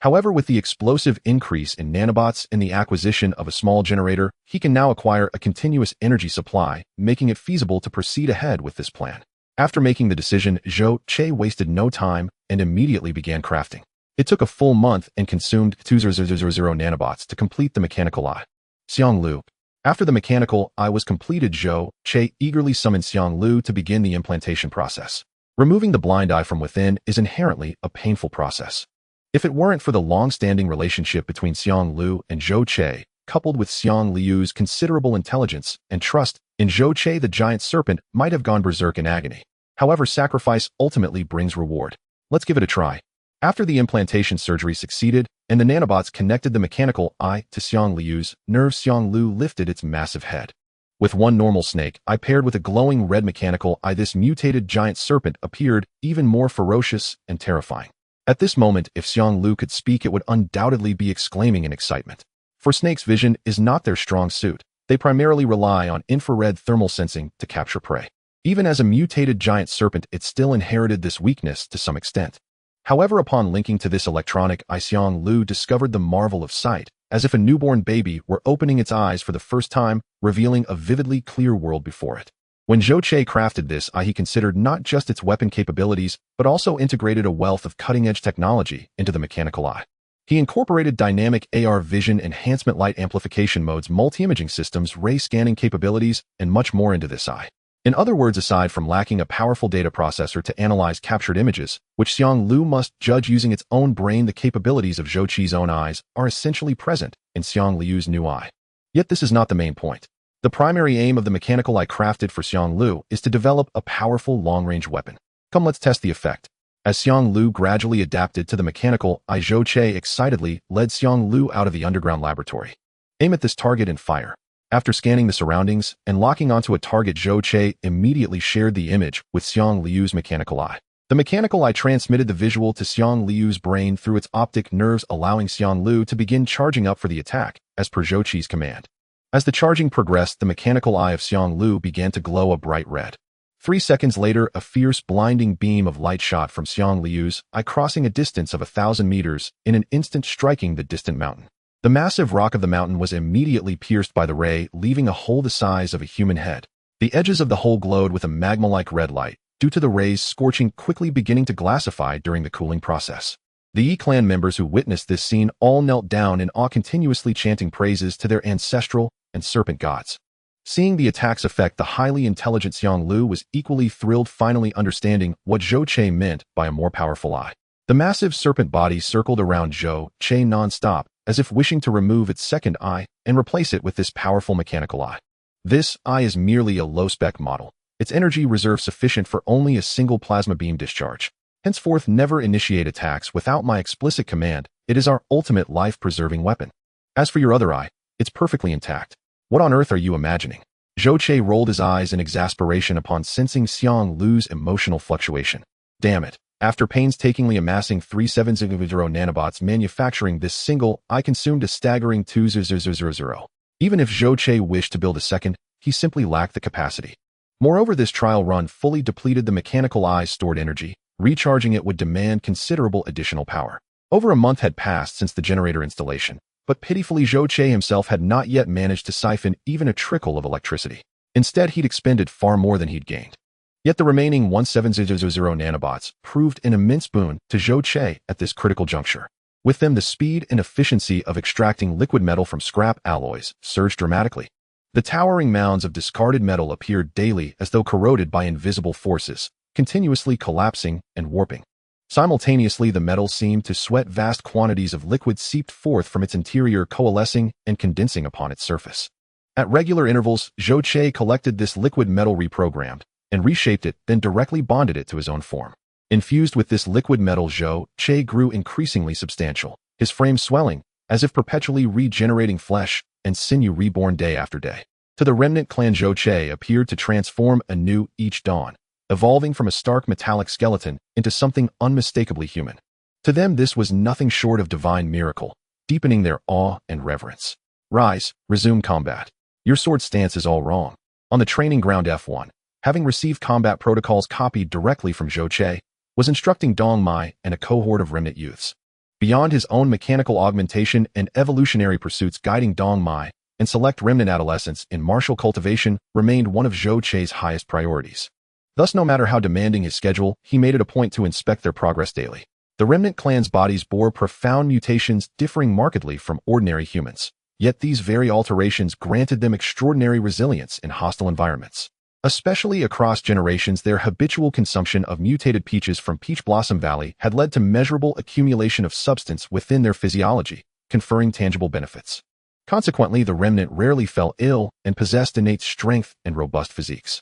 However, with the explosive increase in nanobots and the acquisition of a small generator, he can now acquire a continuous energy supply, making it feasible to proceed ahead with this plan. After making the decision, Zhou Che wasted no time and immediately began crafting. It took a full month and consumed 2,000 nanobots to complete the mechanical eye. Xiang Lu. After the mechanical eye was completed, Zhou Che eagerly summoned Xiang Lu to begin the implantation process. Removing the blind eye from within is inherently a painful process. If it weren't for the long-standing relationship between Xiang Lu and Zhou Che, coupled with Xiang Liu's considerable intelligence and trust in Zhou Che, the giant serpent might have gone berserk in agony. However, sacrifice ultimately brings reward. Let's give it a try. After the implantation surgery succeeded, and the nanobots connected the mechanical eye to Xiang Liu's nerves, Xiang Lu lifted its massive head. With one normal snake eye paired with a glowing red mechanical eye, this mutated giant serpent appeared even more ferocious and terrifying. At this moment, if Xiang Lu could speak, it would undoubtedly be exclaiming in excitement. For snakes, vision is not their strong suit. They primarily rely on infrared thermal sensing to capture prey. Even as a mutated giant serpent, it still inherited this weakness to some extent. However, upon linking to this electronic eye, Xiang Lu discovered the marvel of sight, as if a newborn baby were opening its eyes for the first time, revealing a vividly clear world before it. When Zhou Che crafted this eye, he considered not just its weapon capabilities, but also integrated a wealth of cutting-edge technology into the mechanical eye. He incorporated dynamic AR vision, enhancement, light amplification modes, multi-imaging systems, ray scanning capabilities, and much more into this eye. In other words, aside from lacking a powerful data processor to analyze captured images, which Xiang Lu must judge using its own brain, the capabilities of Zhou Che's own eyes are essentially present in Xiang Liu's new eye. Yet this is not the main point. The primary aim of the mechanical eye crafted for Xiang Lu is to develop a powerful long-range weapon. Come, let's test the effect. As Xiang Lu gradually adapted to the mechanical eye, Zhou Che excitedly led Xiang Lu out of the underground laboratory. Aim at this target and fire. After scanning the surroundings and locking onto a target, Zhou Che immediately shared the image with Xiang Liu's mechanical eye. The mechanical eye transmitted the visual to Xiang Liu's brain through its optic nerves, allowing Xiang Lu to begin charging up for the attack, as per Zhou Che's command. As the charging progressed, the mechanical eye of Xiang Lu began to glow a bright red. 3 seconds later, a fierce, blinding beam of light shot from Xiang Liu's eye, crossing a distance of 1,000 meters, in an instant striking the distant mountain. The massive rock of the mountain was immediately pierced by the ray, leaving a hole the size of a human head. The edges of the hole glowed with a magma-like red light, due to the rays scorching, quickly beginning to glassify during the cooling process. The Yi-clan members who witnessed this scene all knelt down in awe, continuously chanting praises to their ancestral and serpent gods. Seeing the attack's effect, the highly intelligent Xiang Lu was equally thrilled, finally understanding what Zhou Che meant by a more powerful eye. The massive serpent body circled around Zhou Che non-stop, as if wishing to remove its second eye and replace it with this powerful mechanical eye. This eye is merely a low-spec model. Its energy reserve sufficient for only a single plasma beam discharge. Henceforth, never initiate attacks without my explicit command. It is our ultimate life-preserving weapon. As for your other eye, it's perfectly intact. What on earth are you imagining? Zhou Che rolled his eyes in exasperation upon sensing Xiang Lu's emotional fluctuation. Damn it. After painstakingly amassing 3700 nanobots, manufacturing this single eye consumed a staggering 2,000. Even if Zhou Che wished to build a second, he simply lacked the capacity. Moreover, this trial run fully depleted the mechanical eye's stored energy. Recharging it would demand considerable additional power. Over a month had passed since the generator installation, but pitifully Zhou Che himself had not yet managed to siphon even a trickle of electricity. Instead, he'd expended far more than he'd gained. Yet the remaining 1700 nanobots proved an immense boon to Zhou Che at this critical juncture. With them, the speed and efficiency of extracting liquid metal from scrap alloys surged dramatically. The towering mounds of discarded metal appeared daily as though corroded by invisible forces, continuously collapsing and warping. Simultaneously, the metal seemed to sweat. Vast quantities of liquid seeped forth from its interior, coalescing and condensing upon its surface. At regular intervals, Zhou Che collected this liquid metal, reprogrammed and reshaped it, then directly bonded it to his own form. Infused with this liquid metal, Zhou Che grew increasingly substantial, his frame swelling, as if perpetually regenerating flesh and sinew reborn day after day. To the remnant clan, Zhou Che appeared to transform anew each dawn, evolving from a stark metallic skeleton into something unmistakably human. To them, this was nothing short of divine miracle, deepening their awe and reverence. Rise, resume combat. Your sword stance is all wrong. On the training ground, F1, having received combat protocols copied directly from Zhou Che, was instructing Dong Mai and a cohort of remnant youths. Beyond his own mechanical augmentation and evolutionary pursuits, guiding Dong Mai and select remnant adolescents in martial cultivation remained one of Zhou Che's highest priorities. Thus, no matter how demanding his schedule, he made it a point to inspect their progress daily. The remnant clan's bodies bore profound mutations, differing markedly from ordinary humans. Yet these very alterations granted them extraordinary resilience in hostile environments. Especially across generations, their habitual consumption of mutated peaches from Peach Blossom Valley had led to measurable accumulation of substance within their physiology, conferring tangible benefits. Consequently, the remnant rarely fell ill and possessed innate strength and robust physiques.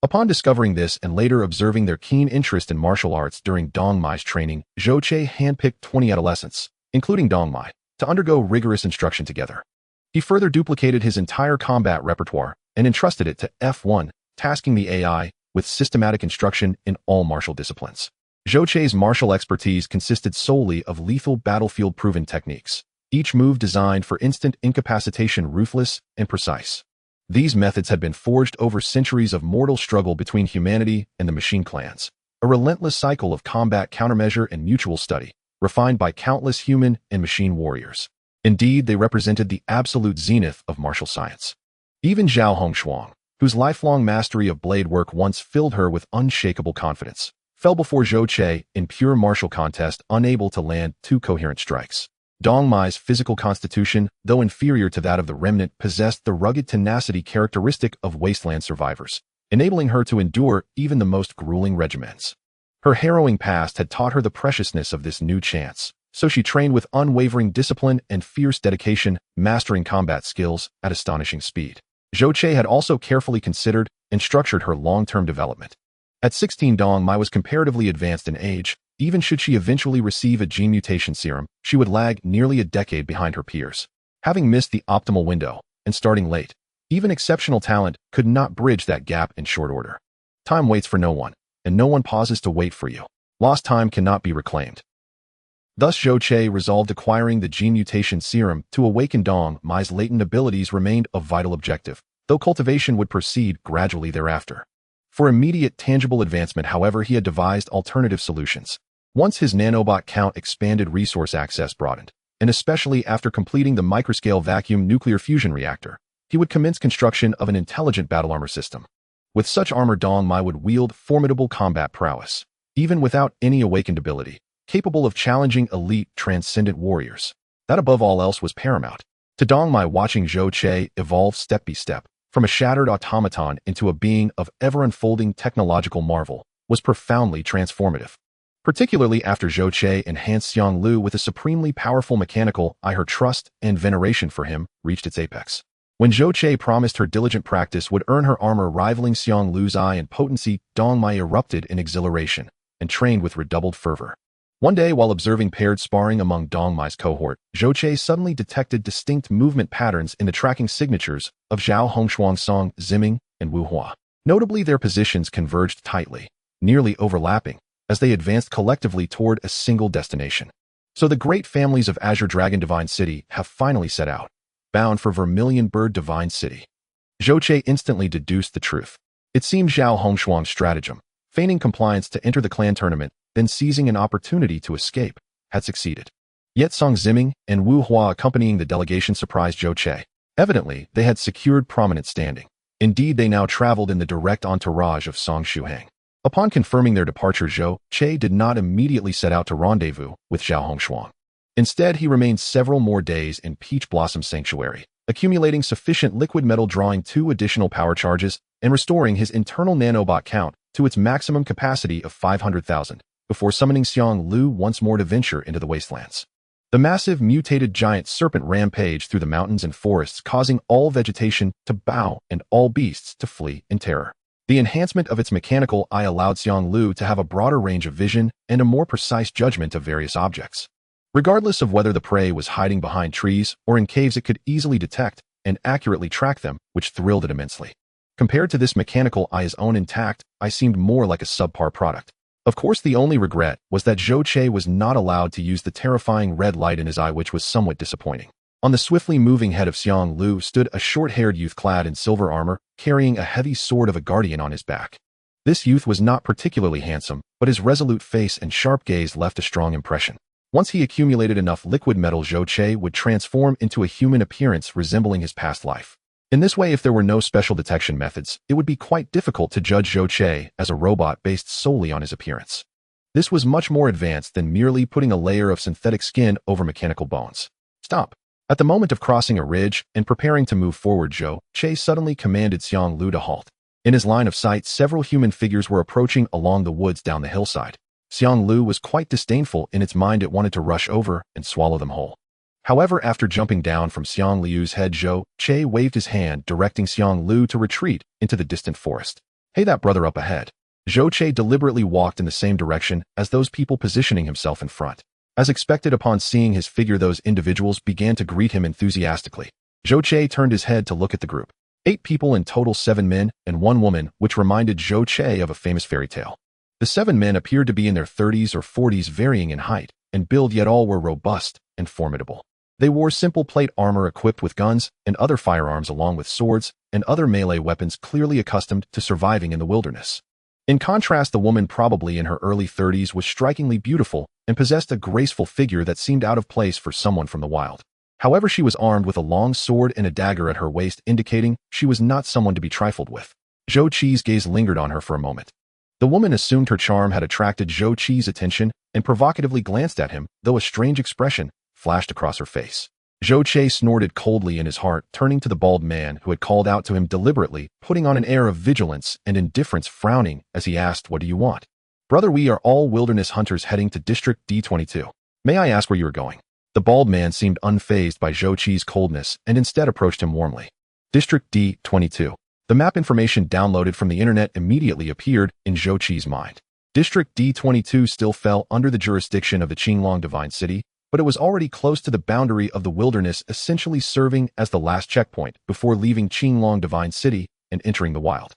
Upon discovering this and later observing their keen interest in martial arts during Dong Mai's training, Zhou Che handpicked 20 adolescents, including Dong Mai, to undergo rigorous instruction together. He further duplicated his entire combat repertoire and entrusted it to F1, tasking the AI with systematic instruction in all martial disciplines. Zhou Che's martial expertise consisted solely of lethal battlefield-proven techniques, each move designed for instant incapacitation, ruthless and precise. These methods had been forged over centuries of mortal struggle between humanity and the machine clans, a relentless cycle of combat countermeasure and mutual study, refined by countless human and machine warriors. Indeed, they represented the absolute zenith of martial science. Even Zhao Hongshuang, whose lifelong mastery of blade work once filled her with unshakable confidence, fell before Zhou Che in pure martial contest, unable to land two coherent strikes. Dong Mai's physical constitution, though inferior to that of the remnant, possessed the rugged tenacity characteristic of Wasteland survivors, enabling her to endure even the most grueling regimens. Her harrowing past had taught her the preciousness of this new chance, so she trained with unwavering discipline and fierce dedication, mastering combat skills at astonishing speed. Zhou Che had also carefully considered and structured her long-term development. At 16, Dong Mai was comparatively advanced in age. Even should she eventually receive a gene mutation serum, she would lag nearly a decade behind her peers. Having missed the optimal window and starting late, even exceptional talent could not bridge that gap in short order. Time waits for no one, and no one pauses to wait for you. Lost time cannot be reclaimed. Thus, Zhou Che resolved acquiring the gene mutation serum to awaken Dong Mai's latent abilities remained a vital objective, though cultivation would proceed gradually thereafter. For immediate tangible advancement, however, he had devised alternative solutions. Once his nanobot count expanded, resource access broadened, and especially after completing the microscale vacuum nuclear fusion reactor, he would commence construction of an intelligent battle armor system. With such armor, Dong Mai would wield formidable combat prowess, even without any awakened ability, capable of challenging elite transcendent warriors. That above all else was paramount. To Dong Mai, watching Zhou Che evolve step by step, from a shattered automaton into a being of ever-unfolding technological marvel, was profoundly transformative. Particularly after Zhou Che enhanced Xiang Lu with a supremely powerful mechanical eye, her trust and veneration for him reached its apex. When Zhou Che promised her diligent practice would earn her armor rivaling Xiang Lu's eye in potency, Dong Mai erupted in exhilaration and trained with redoubled fervor. One day, while observing paired sparring among Dong Mai's cohort, Zhou Che suddenly detected distinct movement patterns in the tracking signatures of Zhao Hongshuang's Song, Ziming, and Wu Hua. Notably, their positions converged tightly, nearly overlapping, as they advanced collectively toward a single destination. So the great families of Azure Dragon Divine City have finally set out, bound for Vermilion Bird Divine City. Zhou Che instantly deduced the truth. It seemed Zhao Hongshuang's stratagem, feigning compliance to enter the clan tournament, then seizing an opportunity to escape, had succeeded. Yet Song Ziming and Wu Hua accompanying the delegation surprised Zhou Che. Evidently, they had secured prominent standing. Indeed, they now traveled in the direct entourage of Song Shuhang. Upon confirming their departure, Zhou Che did not immediately set out to rendezvous with Zhao Hongshuang. Instead, he remained several more days in Peach Blossom Sanctuary, accumulating sufficient liquid metal, drawing 2 additional power charges, and restoring his internal nanobot count to its maximum capacity of 500,000, before summoning Xiang Lu once more to venture into the wastelands. The massive mutated giant serpent rampaged through the mountains and forests, causing all vegetation to bow and all beasts to flee in terror. The enhancement of its mechanical eye allowed Xiang Lu to have a broader range of vision and a more precise judgment of various objects. Regardless of whether the prey was hiding behind trees or in caves, it could easily detect and accurately track them, which thrilled it immensely. Compared to this mechanical eye, his own intact eye seemed more like a subpar product. Of course, the only regret was that Zhou Che was not allowed to use the terrifying red light in his eye, which was somewhat disappointing. On the swiftly moving head of Xiang Lu stood a short-haired youth clad in silver armor, carrying a heavy sword of a guardian on his back. This youth was not particularly handsome, but his resolute face and sharp gaze left a strong impression. Once he accumulated enough liquid metal, Zhou Che would transform into a human appearance resembling his past life. In this way, if there were no special detection methods, it would be quite difficult to judge Zhou Che as a robot based solely on his appearance. This was much more advanced than merely putting a layer of synthetic skin over mechanical bones. Stop. At the moment of crossing a ridge and preparing to move forward, Zhou Che suddenly commanded Xiang Lu to halt. In his line of sight, several human figures were approaching along the woods down the hillside. Xiang Lu was quite disdainful. In its mind, it wanted to rush over and swallow them whole. However, after jumping down from Xiang Liu's head, Zhou Che waved his hand, directing Xiang Lu to retreat into the distant forest. Hey, that brother up ahead. Zhou Che deliberately walked in the same direction as those people, positioning himself in front. As expected, upon seeing his figure, those individuals began to greet him enthusiastically. Zhou Che turned his head to look at the group. 8 people in total, 7 men and 1 woman, which reminded Zhou Che of a famous fairy tale. The 7 men appeared to be in their 30s or 40s, varying in height and build, yet all were robust and formidable. They wore simple plate armor equipped with guns and other firearms, along with swords and other melee weapons, clearly accustomed to surviving in the wilderness. In contrast, the woman, probably in her early 30s, was strikingly beautiful and possessed a graceful figure that seemed out of place for someone from the wild. However, she was armed with a long sword and a dagger at her waist, indicating she was not someone to be trifled with. Zhou Che's gaze lingered on her for a moment. The woman assumed her charm had attracted Zhou Che's attention and provocatively glanced at him, though a strange expression flashed across her face. Zhou Che snorted coldly in his heart, turning to the bald man who had called out to him deliberately, putting on an air of vigilance and indifference, frowning as he asked, "What do you want?" "Brother, we are all wilderness hunters heading to District D22. May I ask where you are going?" The bald man seemed unfazed by Zhou Che's coldness and instead approached him warmly. District D22. The map information downloaded from the internet immediately appeared in Zhou Che's mind. District D22 still fell under the jurisdiction of the Qinglong Divine City, but it was already close to the boundary of the wilderness, essentially serving as the last checkpoint before leaving Qinglong Divine City and entering the wild.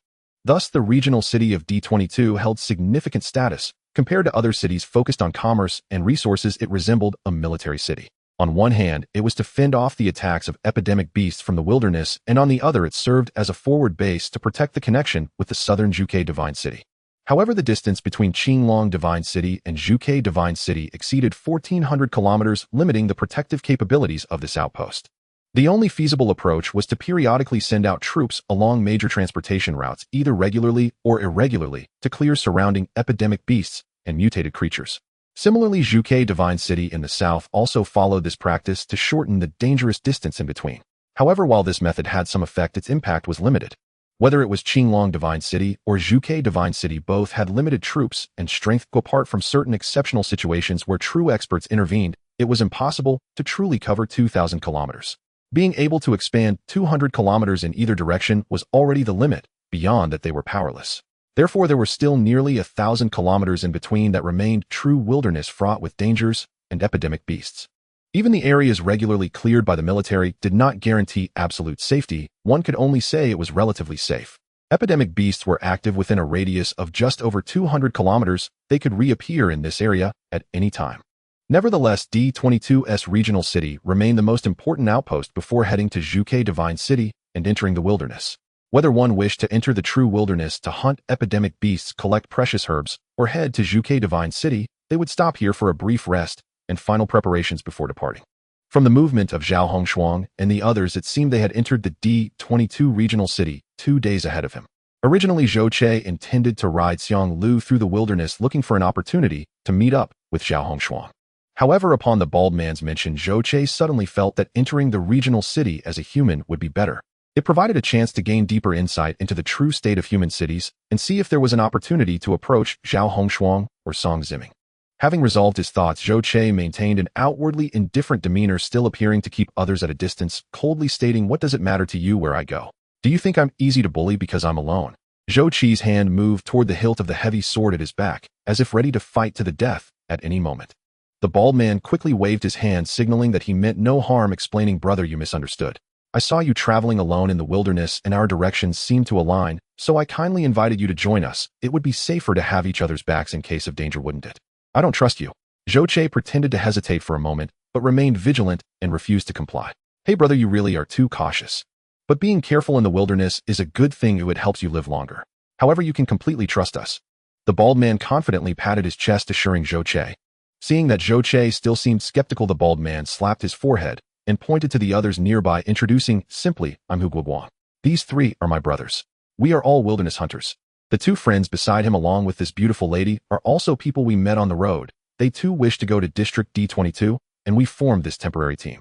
Thus, the regional city of D22 held significant status. Compared to other cities focused on commerce and resources, it resembled a military city. On one hand, it was to fend off the attacks of epidemic beasts from the wilderness, and on the other, it served as a forward base to protect the connection with the southern Zhuge Divine City. However, the distance between Qinglong Divine City and Zhuge Divine City exceeded 1,400 kilometers, limiting the protective capabilities of this outpost. The only feasible approach was to periodically send out troops along major transportation routes, either regularly or irregularly, to clear surrounding epidemic beasts and mutated creatures. Similarly, Zhuge Divine City in the south also followed this practice to shorten the dangerous distance in between. However, while this method had some effect, its impact was limited. Whether it was Qinglong Divine City or Zhuge Divine City, both had limited troops and strength. Apart from certain exceptional situations where true experts intervened, it was impossible to truly cover 2,000 kilometers. Being able to expand 200 kilometers in either direction was already the limit. Beyond that, they were powerless. Therefore, there were still nearly 1,000 kilometers in between that remained true wilderness, fraught with dangers and epidemic beasts. Even the areas regularly cleared by the military did not guarantee absolute safety. One could only say it was relatively safe. Epidemic beasts were active within a radius of just over 200 kilometers. They could reappear in this area at any time. Nevertheless, D22's regional city remained the most important outpost before heading to Zhuge Divine City and entering the wilderness. Whether one wished to enter the true wilderness to hunt epidemic beasts, collect precious herbs, or head to Zhuge Divine City, they would stop here for a brief rest and final preparations before departing. From the movement of Zhao Hongshuang and the others, it seemed they had entered the D22 regional city 2 days ahead of him. Originally, Zhou Che intended to ride Xiang Lu through the wilderness, looking for an opportunity to meet up with Zhao Hongshuang. However, upon the bald man's mention, Zhou Che suddenly felt that entering the regional city as a human would be better. It provided a chance to gain deeper insight into the true state of human cities and see if there was an opportunity to approach Zhao Hongshuang or Song Ziming. Having resolved his thoughts, Zhou Che maintained an outwardly indifferent demeanor, still appearing to keep others at a distance, coldly stating, "What does it matter to you where I go? Do you think I'm easy to bully because I'm alone?" Zhou Che's hand moved toward the hilt of the heavy sword at his back, as if ready to fight to the death at any moment. The bald man quickly waved his hand, signaling that he meant no harm, explaining, "Brother, you misunderstood. I saw you traveling alone in the wilderness and our directions seemed to align, so I kindly invited you to join us. It would be safer to have each other's backs in case of danger, wouldn't it?" "I don't trust you." Zhou Che pretended to hesitate for a moment, but remained vigilant and refused to comply. "Hey brother, you really are too cautious. But being careful in the wilderness is a good thing. It helps you live longer. However, you can completely trust us." The bald man confidently patted his chest, assuring Zhou Che. Seeing that Zhou Che still seemed skeptical, the bald man slapped his forehead and pointed to the others nearby, introducing, simply, "I'm Hu Guoguang. These 3 are my brothers. We are all wilderness hunters. The 2 friends beside him, along with this beautiful lady, are also people we met on the road. They too wish to go to District D22, and we formed this temporary team."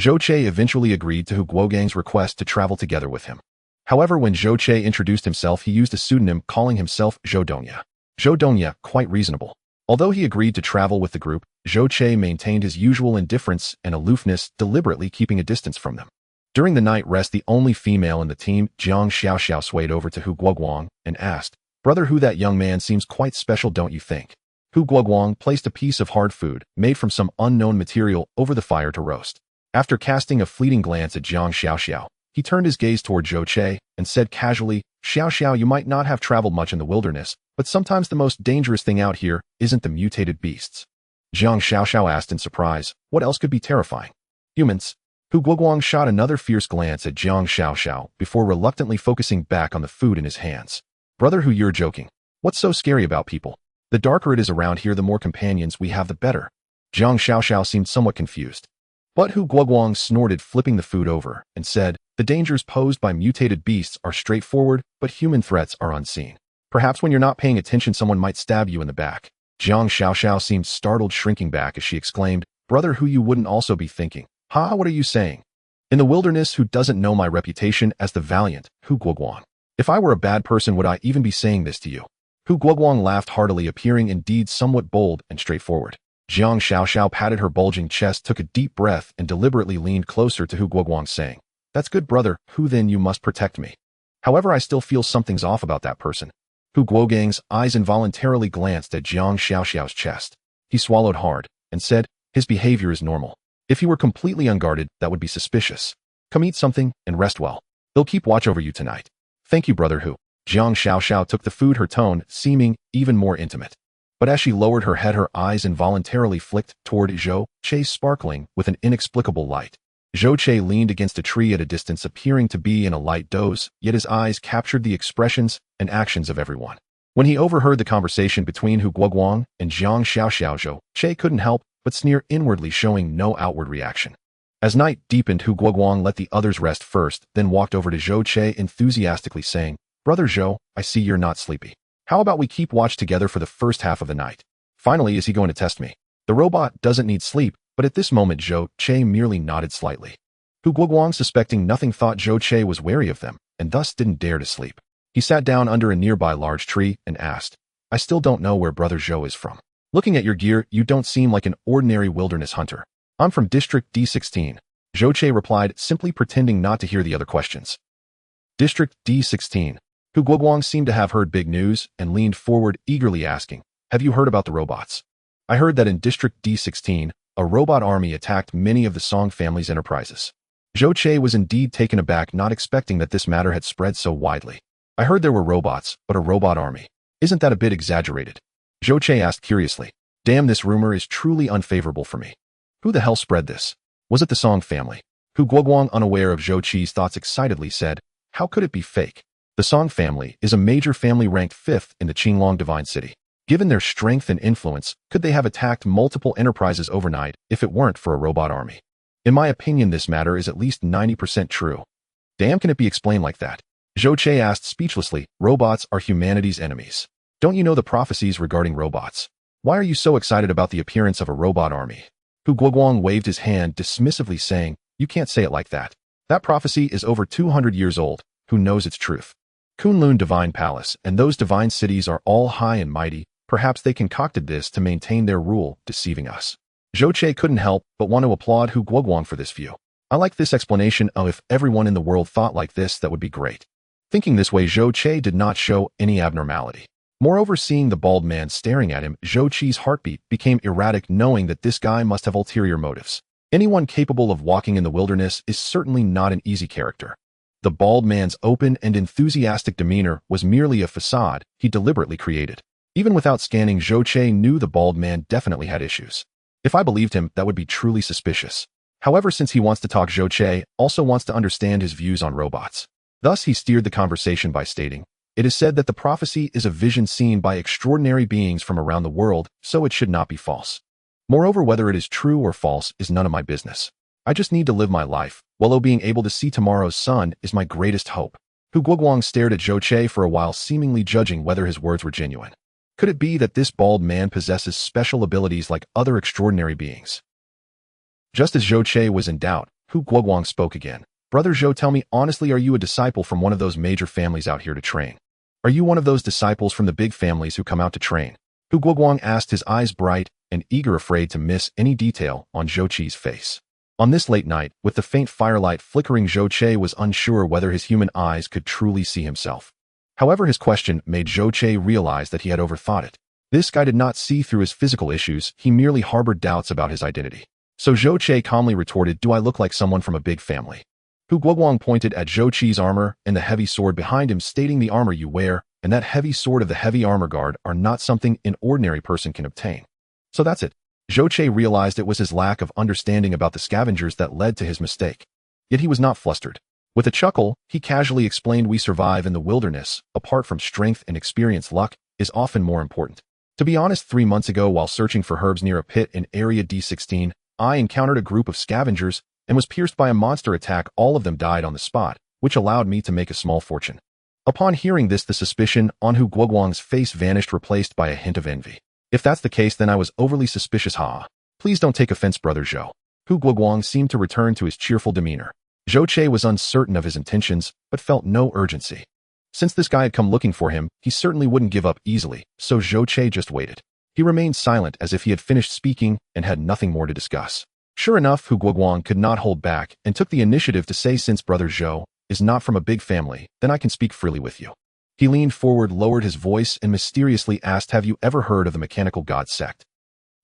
Zhou Che eventually agreed to Hu Guogang's request to travel together with him. However, when Zhou Che introduced himself, he used a pseudonym, calling himself Zhou Donya. Zhou Donya, quite reasonable. Although he agreed to travel with the group, Zhou Che maintained his usual indifference and aloofness, deliberately keeping a distance from them. During the night rest, the only female in the team, Jiang Xiaoxiao, swayed over to Hu Guoguang and asked, "Brother Hu, that young man seems quite special, don't you think?" Hu Guoguang placed a piece of hard food, made from some unknown material, over the fire to roast. After casting a fleeting glance at Jiang Xiaoxiao, he turned his gaze toward Zhou Che and said casually, "Xiaoxiao, you might not have traveled much in the wilderness, but sometimes the most dangerous thing out here isn't the mutated beasts." Jiang Xiaoxiao asked in surprise, "What else could be terrifying?" "Humans." Hu Guoguang shot another fierce glance at Jiang Xiaoxiao before reluctantly focusing back on the food in his hands. "Brother Hu, you're joking. What's so scary about people? The darker it is around here, the more companions we have, the better." Jiang Xiaoxiao seemed somewhat confused. But Hu Guoguang snorted, flipping the food over, and said, "The dangers posed by mutated beasts are straightforward, but human threats are unseen. Perhaps when you're not paying attention, someone might stab you in the back." Jiang Xiaoxiao seemed startled, shrinking back as she exclaimed, "Brother Hu, you wouldn't also be thinking, ha, what are you saying? In the wilderness, who doesn't know my reputation as the valiant Hu Guoguang? If I were a bad person, would I even be saying this to you?" Hu Guoguang laughed heartily, appearing indeed somewhat bold and straightforward. Jiang Xiaoxiao patted her bulging chest, took a deep breath, and deliberately leaned closer to Hu Guoguang, saying, "That's good, brother Hu, then you must protect me. However, I still feel something's off about that person." Hu Guogang's eyes involuntarily glanced at Jiang Xiaoxiao's chest. He swallowed hard and said, "His behavior is normal. If he were completely unguarded, that would be suspicious. Come eat something and rest well. They'll keep watch over you tonight." "Thank you, brother Hu." Jiang Xiaoxiao took the food, her tone seeming even more intimate. But as she lowered her head, her eyes involuntarily flicked toward Zhou Che, sparkling with an inexplicable light. Zhou Che leaned against a tree at a distance, appearing to be in a light doze, yet his eyes captured the expressions and actions of everyone. When he overheard the conversation between Hu Guoguang and Jiang Xiaoxiao, Zhou Che couldn't help but sneer inwardly, showing no outward reaction. As night deepened, Hu Guoguang let the others rest first, then walked over to Zhou Che, enthusiastically saying, "Brother Zhou, I see you're not sleepy. How about we keep watch together for the first half of the night? Finally, is he going to test me? The robot doesn't need sleep." But at this moment, Zhou Che merely nodded slightly. Hu Guoguang, suspecting nothing, thought Zhou Che was wary of them, and thus didn't dare to sleep. He sat down under a nearby large tree and asked, "I still don't know where Brother Zhou is from. Looking at your gear, you don't seem like an ordinary wilderness hunter." "I'm from District D16. Zhou Che replied, simply pretending not to hear the other questions. "District D16. Hu Guoguang seemed to have heard big news and leaned forward, eagerly asking, "Have you heard about the robots?" "I heard that in District D16, a robot army attacked many of the Song family's enterprises." Zhou Che was indeed taken aback, not expecting that this matter had spread so widely. "I heard there were robots, but a robot army. Isn't that a bit exaggerated?" Zhou Che asked curiously. "Damn, this rumor is truly unfavorable for me. Who the hell spread this? Was it the Song family?" Hu Guoguang, unaware of Zhou Che's thoughts, excitedly said, "How could it be fake? The Song family is a major family ranked 5th in the Qinglong Divine City. Given their strength and influence, could they have attacked multiple enterprises overnight if it weren't for a robot army? In my opinion, this matter is at least 90% true. Damn, can it be explained like that?" Zhou Che asked speechlessly, "Robots are humanity's enemies. Don't you know the prophecies regarding robots? Why are you so excited about the appearance of a robot army?" Hu Guoguang waved his hand dismissively, saying, "You can't say it like that. That prophecy is over 200 years old. Who knows its truth? Kunlun Divine Palace and those divine cities are all high and mighty. Perhaps they concocted this to maintain their rule, deceiving us." Zhou Che couldn't help but want to applaud Hu Guoguang for this view. "I like this explanation. Oh, if everyone in the world thought like this, that would be great." Thinking this way, Zhou Che did not show any abnormality. Moreover, seeing the bald man staring at him, Zhou Che's heartbeat became erratic, knowing that this guy must have ulterior motives. Anyone capable of walking in the wilderness is certainly not an easy character. The bald man's open and enthusiastic demeanor was merely a facade he deliberately created. Even without scanning, Zhou Che knew the bald man definitely had issues. If I believed him, that would be truly suspicious. However, since he wants to talk, Zhou Che also wants to understand his views on robots. Thus, he steered the conversation by stating, "It is said that the prophecy is a vision seen by extraordinary beings from around the world, so it should not be false. Moreover, whether it is true or false is none of my business. I just need to live my life, while being able to see tomorrow's sun is my greatest hope." Hu Guoguang stared at Zhou Che for a while, seemingly judging whether his words were genuine. Could it be that this bald man possesses special abilities like other extraordinary beings? Just as Zhou Che was in doubt, Hu Guoguang spoke again. Brother Zhou, tell me honestly, are you a disciple from one of those major families out here to train? Are you one of those disciples from the big families who come out to train? Hu Guoguang asked, his eyes bright and eager, afraid to miss any detail on Zhou Qi's face. On this late night, with the faint firelight flickering, Zhou Qi was unsure whether his human eyes could truly see himself. However, his question made Zhou Qi realize that he had overthought it. This guy did not see through his physical issues, he merely harbored doubts about his identity. So Zhou Qi calmly retorted, do I look like someone from a big family? Hu Guoguang pointed at Zhou Qi's armor and the heavy sword behind him, stating, the armor you wear and that heavy sword of the heavy armor guard are not something an ordinary person can obtain. So that's it. Zhou Qi realized it was his lack of understanding about the scavengers that led to his mistake. Yet he was not flustered. With a chuckle, he casually explained, we survive in the wilderness. Apart from strength and experience, luck is often more important. To be honest, 3 months ago, while searching for herbs near a pit in Area D16, I encountered a group of scavengers and was pierced by a monster attack. All of them died on the spot, which allowed me to make a small fortune. Upon hearing this, the suspicion on Hu Guoguang's face vanished, replaced by a hint of envy. If that's the case, then I was overly suspicious, ha. Please don't take offense, Brother Zhou. Hu Guoguang seemed to return to his cheerful demeanor. Zhou Qi was uncertain of his intentions, but felt no urgency. Since this guy had come looking for him, he certainly wouldn't give up easily, so Zhou Qi just waited. He remained silent, as if he had finished speaking and had nothing more to discuss. Sure enough, Hu Guoguang could not hold back and took the initiative to say, since Brother Zhou is not from a big family, then I can speak freely with you. He leaned forward, lowered his voice, and mysteriously asked, have you ever heard of the Mechanical God Sect?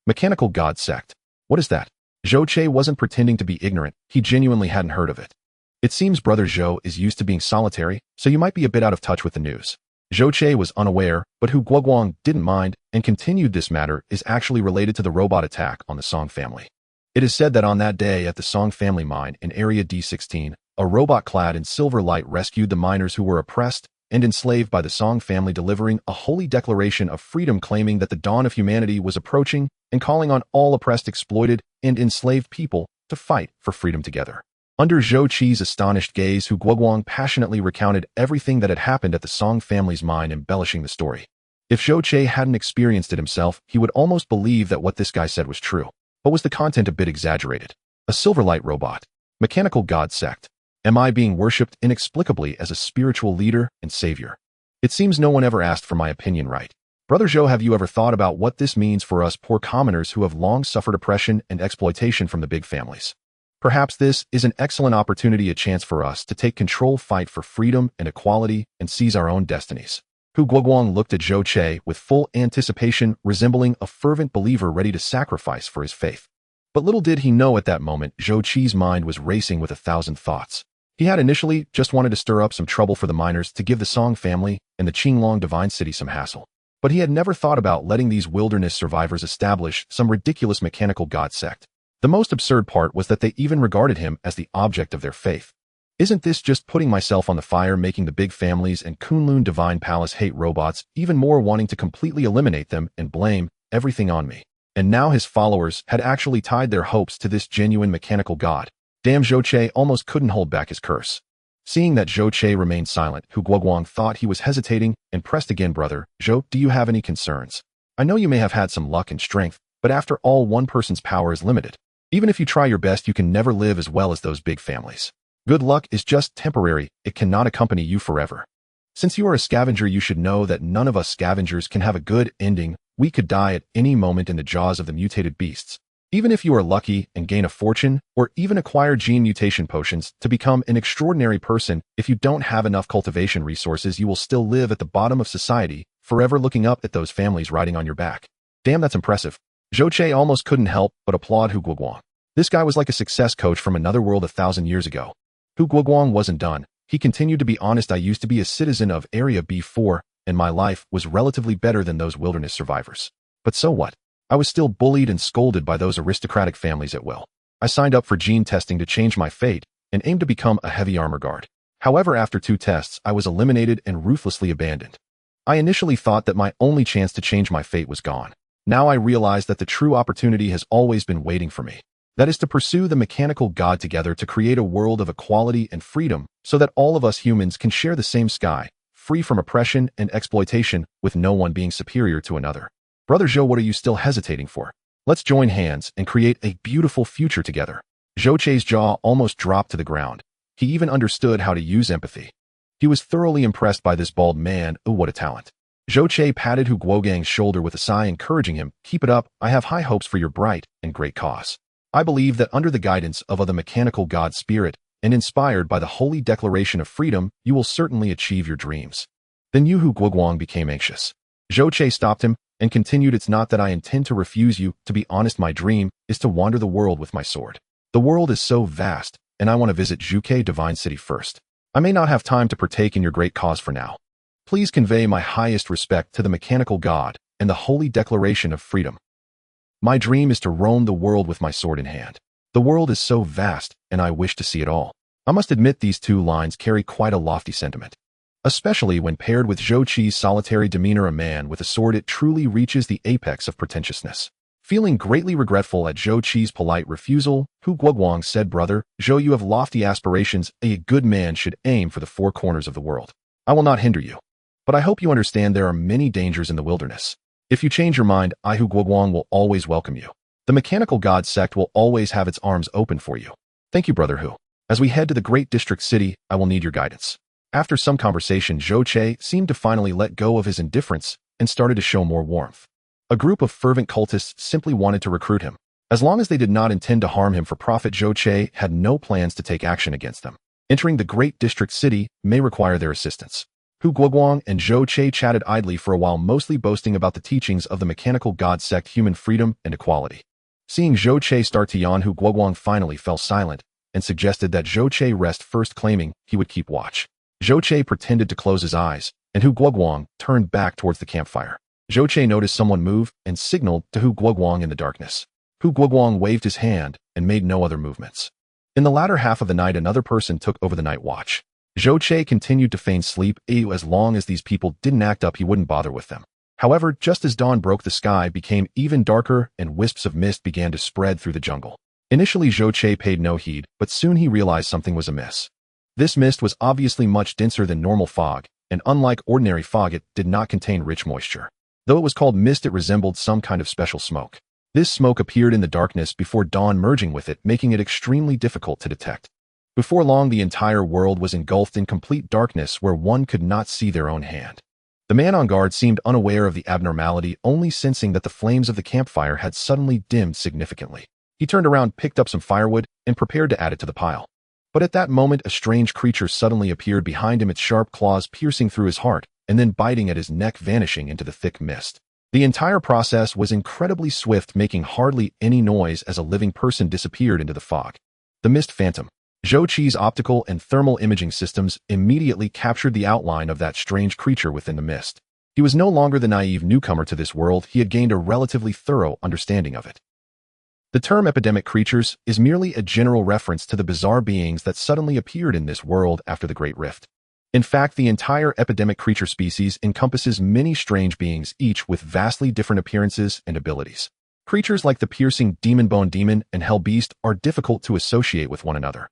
Mechanical God Sect? What is that? Zhou Qi wasn't pretending to be ignorant, he genuinely hadn't heard of it. It seems Brother Zhou is used to being solitary, so you might be a bit out of touch with the news. Zhou Qi was unaware, but Hu Guoguang didn't mind and continued, this matter is actually related to the robot attack on the Song family. It is said that on that day at the Song family mine in Area D16, a robot clad in silver light rescued the miners who were oppressed and enslaved by the Song family, delivering a holy declaration of freedom, claiming that the dawn of humanity was approaching and calling on all oppressed, exploited, and enslaved people to fight for freedom together. Under Zhou Qi's astonished gaze, Hu Guoguang passionately recounted everything that had happened at the Song family's mine, embellishing the story. If Zhou Qi hadn't experienced it himself, he would almost believe that what this guy said was true. But was the content a bit exaggerated? A silverlight robot? Mechanical God Sect? Am I being worshipped inexplicably as a spiritual leader and savior? It seems no one ever asked for my opinion, right? Brother Zhou, have you ever thought about what this means for us poor commoners who have long suffered oppression and exploitation from the big families? Perhaps this is an excellent opportunity, a chance for us to take control, fight for freedom and equality, and seize our own destinies. Hu Guoguang looked at Zhou Qi with full anticipation, resembling a fervent believer ready to sacrifice for his faith. But little did he know at that moment, Zhou Qi's mind was racing with 1,000 thoughts. He had initially just wanted to stir up some trouble for the miners, to give the Song family and the Qinglong Divine City some hassle. But he had never thought about letting these wilderness survivors establish some ridiculous mechanical god sect. The most absurd part was that they even regarded him as the object of their faith. Isn't this just putting myself on the fire, making the big families and Kunlun Divine Palace hate robots even more, wanting to completely eliminate them and blame everything on me? And now his followers had actually tied their hopes to this genuine mechanical god. Damn, Zhou Qi almost couldn't hold back his curse. Seeing that Zhou Qi remained silent, Hu Guoguang thought he was hesitating and pressed again. Brother Zhou, do you have any concerns? I know you may have had some luck and strength, but after all, one person's power is limited. Even if you try your best, you can never live as well as those big families. Good luck is just temporary, it cannot accompany you forever. Since you are a scavenger, you should know that none of us scavengers can have a good ending. We could die at any moment in the jaws of the mutated beasts. Even if you are lucky and gain a fortune, or even acquire gene mutation potions to become an extraordinary person, if you don't have enough cultivation resources, you will still live at the bottom of society, forever looking up at those families riding on your back. Damn, that's impressive. Zhou Qi almost couldn't help but applaud Hu Guoguang. This guy was like a success coach from another world 1,000 years ago. Hu Guoguang wasn't done. He continued to be honest. I used to be a citizen of Area B4, and my life was relatively better than those wilderness survivors. But so what? I was still bullied and scolded by those aristocratic families at will. I signed up for gene testing to change my fate and aimed to become a heavy armor guard. However, after 2 tests, I was eliminated and ruthlessly abandoned. I initially thought that my only chance to change my fate was gone. Now I realize that the true opportunity has always been waiting for me. That is to pursue the mechanical god together, to create a world of equality and freedom so that all of us humans can share the same sky, free from oppression and exploitation, with no one being superior to another. Brother Zhou, what are you still hesitating for? Let's join hands and create a beautiful future together. Zhou Chei's jaw almost dropped to the ground. He even understood how to use empathy. He was thoroughly impressed by this bald man. Oh, what a talent. Zhou Chei patted Hu Guogang's shoulder with a sigh, encouraging him, "Keep it up, I have high hopes for your bright and great cause. I believe that under the guidance of the mechanical god spirit, and inspired by the holy declaration of freedom, you will certainly achieve your dreams." Then Hu Guoguang became anxious. Zhou Chei stopped him and continued, "It's not that I intend to refuse you. To be honest, my dream is to wander the world with my sword. The world is so vast, and I want to visit Zhuke Divine City first. I may not have time to partake in your great cause for now. Please convey my highest respect to the mechanical god and the holy declaration of freedom. My dream is to roam the world with my sword in hand. The world is so vast, and I wish to see it all." I must admit these two lines carry quite a lofty sentiment. Especially when paired with Zhou Qi's solitary demeanor. A man with a sword, it truly reaches the apex of pretentiousness. Feeling greatly regretful at Zhou Qi's polite refusal, Hu Guoguang said, "Brother, Zhou, you have lofty aspirations. A good man should aim for the four corners of the world. I will not hinder you. But I hope you understand there are many dangers in the wilderness. If you change your mind, I, Hu Guoguang, will always welcome you. The mechanical god sect will always have its arms open for you. Thank you, Brother Hu. As we head to the great district city, I will need your guidance." After some conversation, Zhou Chei seemed to finally let go of his indifference and started to show more warmth. A group of fervent cultists simply wanted to recruit him. As long as they did not intend to harm him for profit, Zhou Chei had no plans to take action against them. Entering the great district city may require their assistance. Hu Guoguang and Zhou Chei chatted idly for a while, mostly boasting about the teachings of the mechanical god sect, human freedom and equality. Seeing Zhou Chei start to yawn, Hu Guoguang finally fell silent and suggested that Zhou Chei rest first, claiming he would keep watch. Zhou Chei pretended to close his eyes, and Hu Guoguang turned back towards the campfire. Zhou Chei noticed someone move and signaled to Hu Guoguang in the darkness. Hu Guoguang waved his hand and made no other movements. In the latter half of the night, another person took over the night watch. Zhou Chei continued to feign sleep. As long as these people didn't act up, he wouldn't bother with them. However, just as dawn broke, the sky became even darker and wisps of mist began to spread through the jungle. Initially, Zhou Chei paid no heed, but soon he realized something was amiss. This mist was obviously much denser than normal fog, and unlike ordinary fog, it did not contain rich moisture. Though it was called mist, it resembled some kind of special smoke. This smoke appeared in the darkness before dawn, merging with it, making it extremely difficult to detect. Before long, the entire world was engulfed in complete darkness where one could not see their own hand. The man on guard seemed unaware of the abnormality, only sensing that the flames of the campfire had suddenly dimmed significantly. He turned around, picked up some firewood, and prepared to add it to the pile. But at that moment, a strange creature suddenly appeared behind him, its sharp claws piercing through his heart, and then biting at his neck, vanishing into the thick mist. The entire process was incredibly swift, making hardly any noise as a living person disappeared into the fog. The Mist Phantom. Zhou Qi's optical and thermal imaging systems immediately captured the outline of that strange creature within the mist. He was no longer the naive newcomer to this world, he had gained a relatively thorough understanding of it. The term epidemic creatures is merely a general reference to the bizarre beings that suddenly appeared in this world after the Great Rift. In fact, the entire epidemic creature species encompasses many strange beings, each with vastly different appearances and abilities. Creatures like the piercing demon bone demon and hell beast are difficult to associate with one another.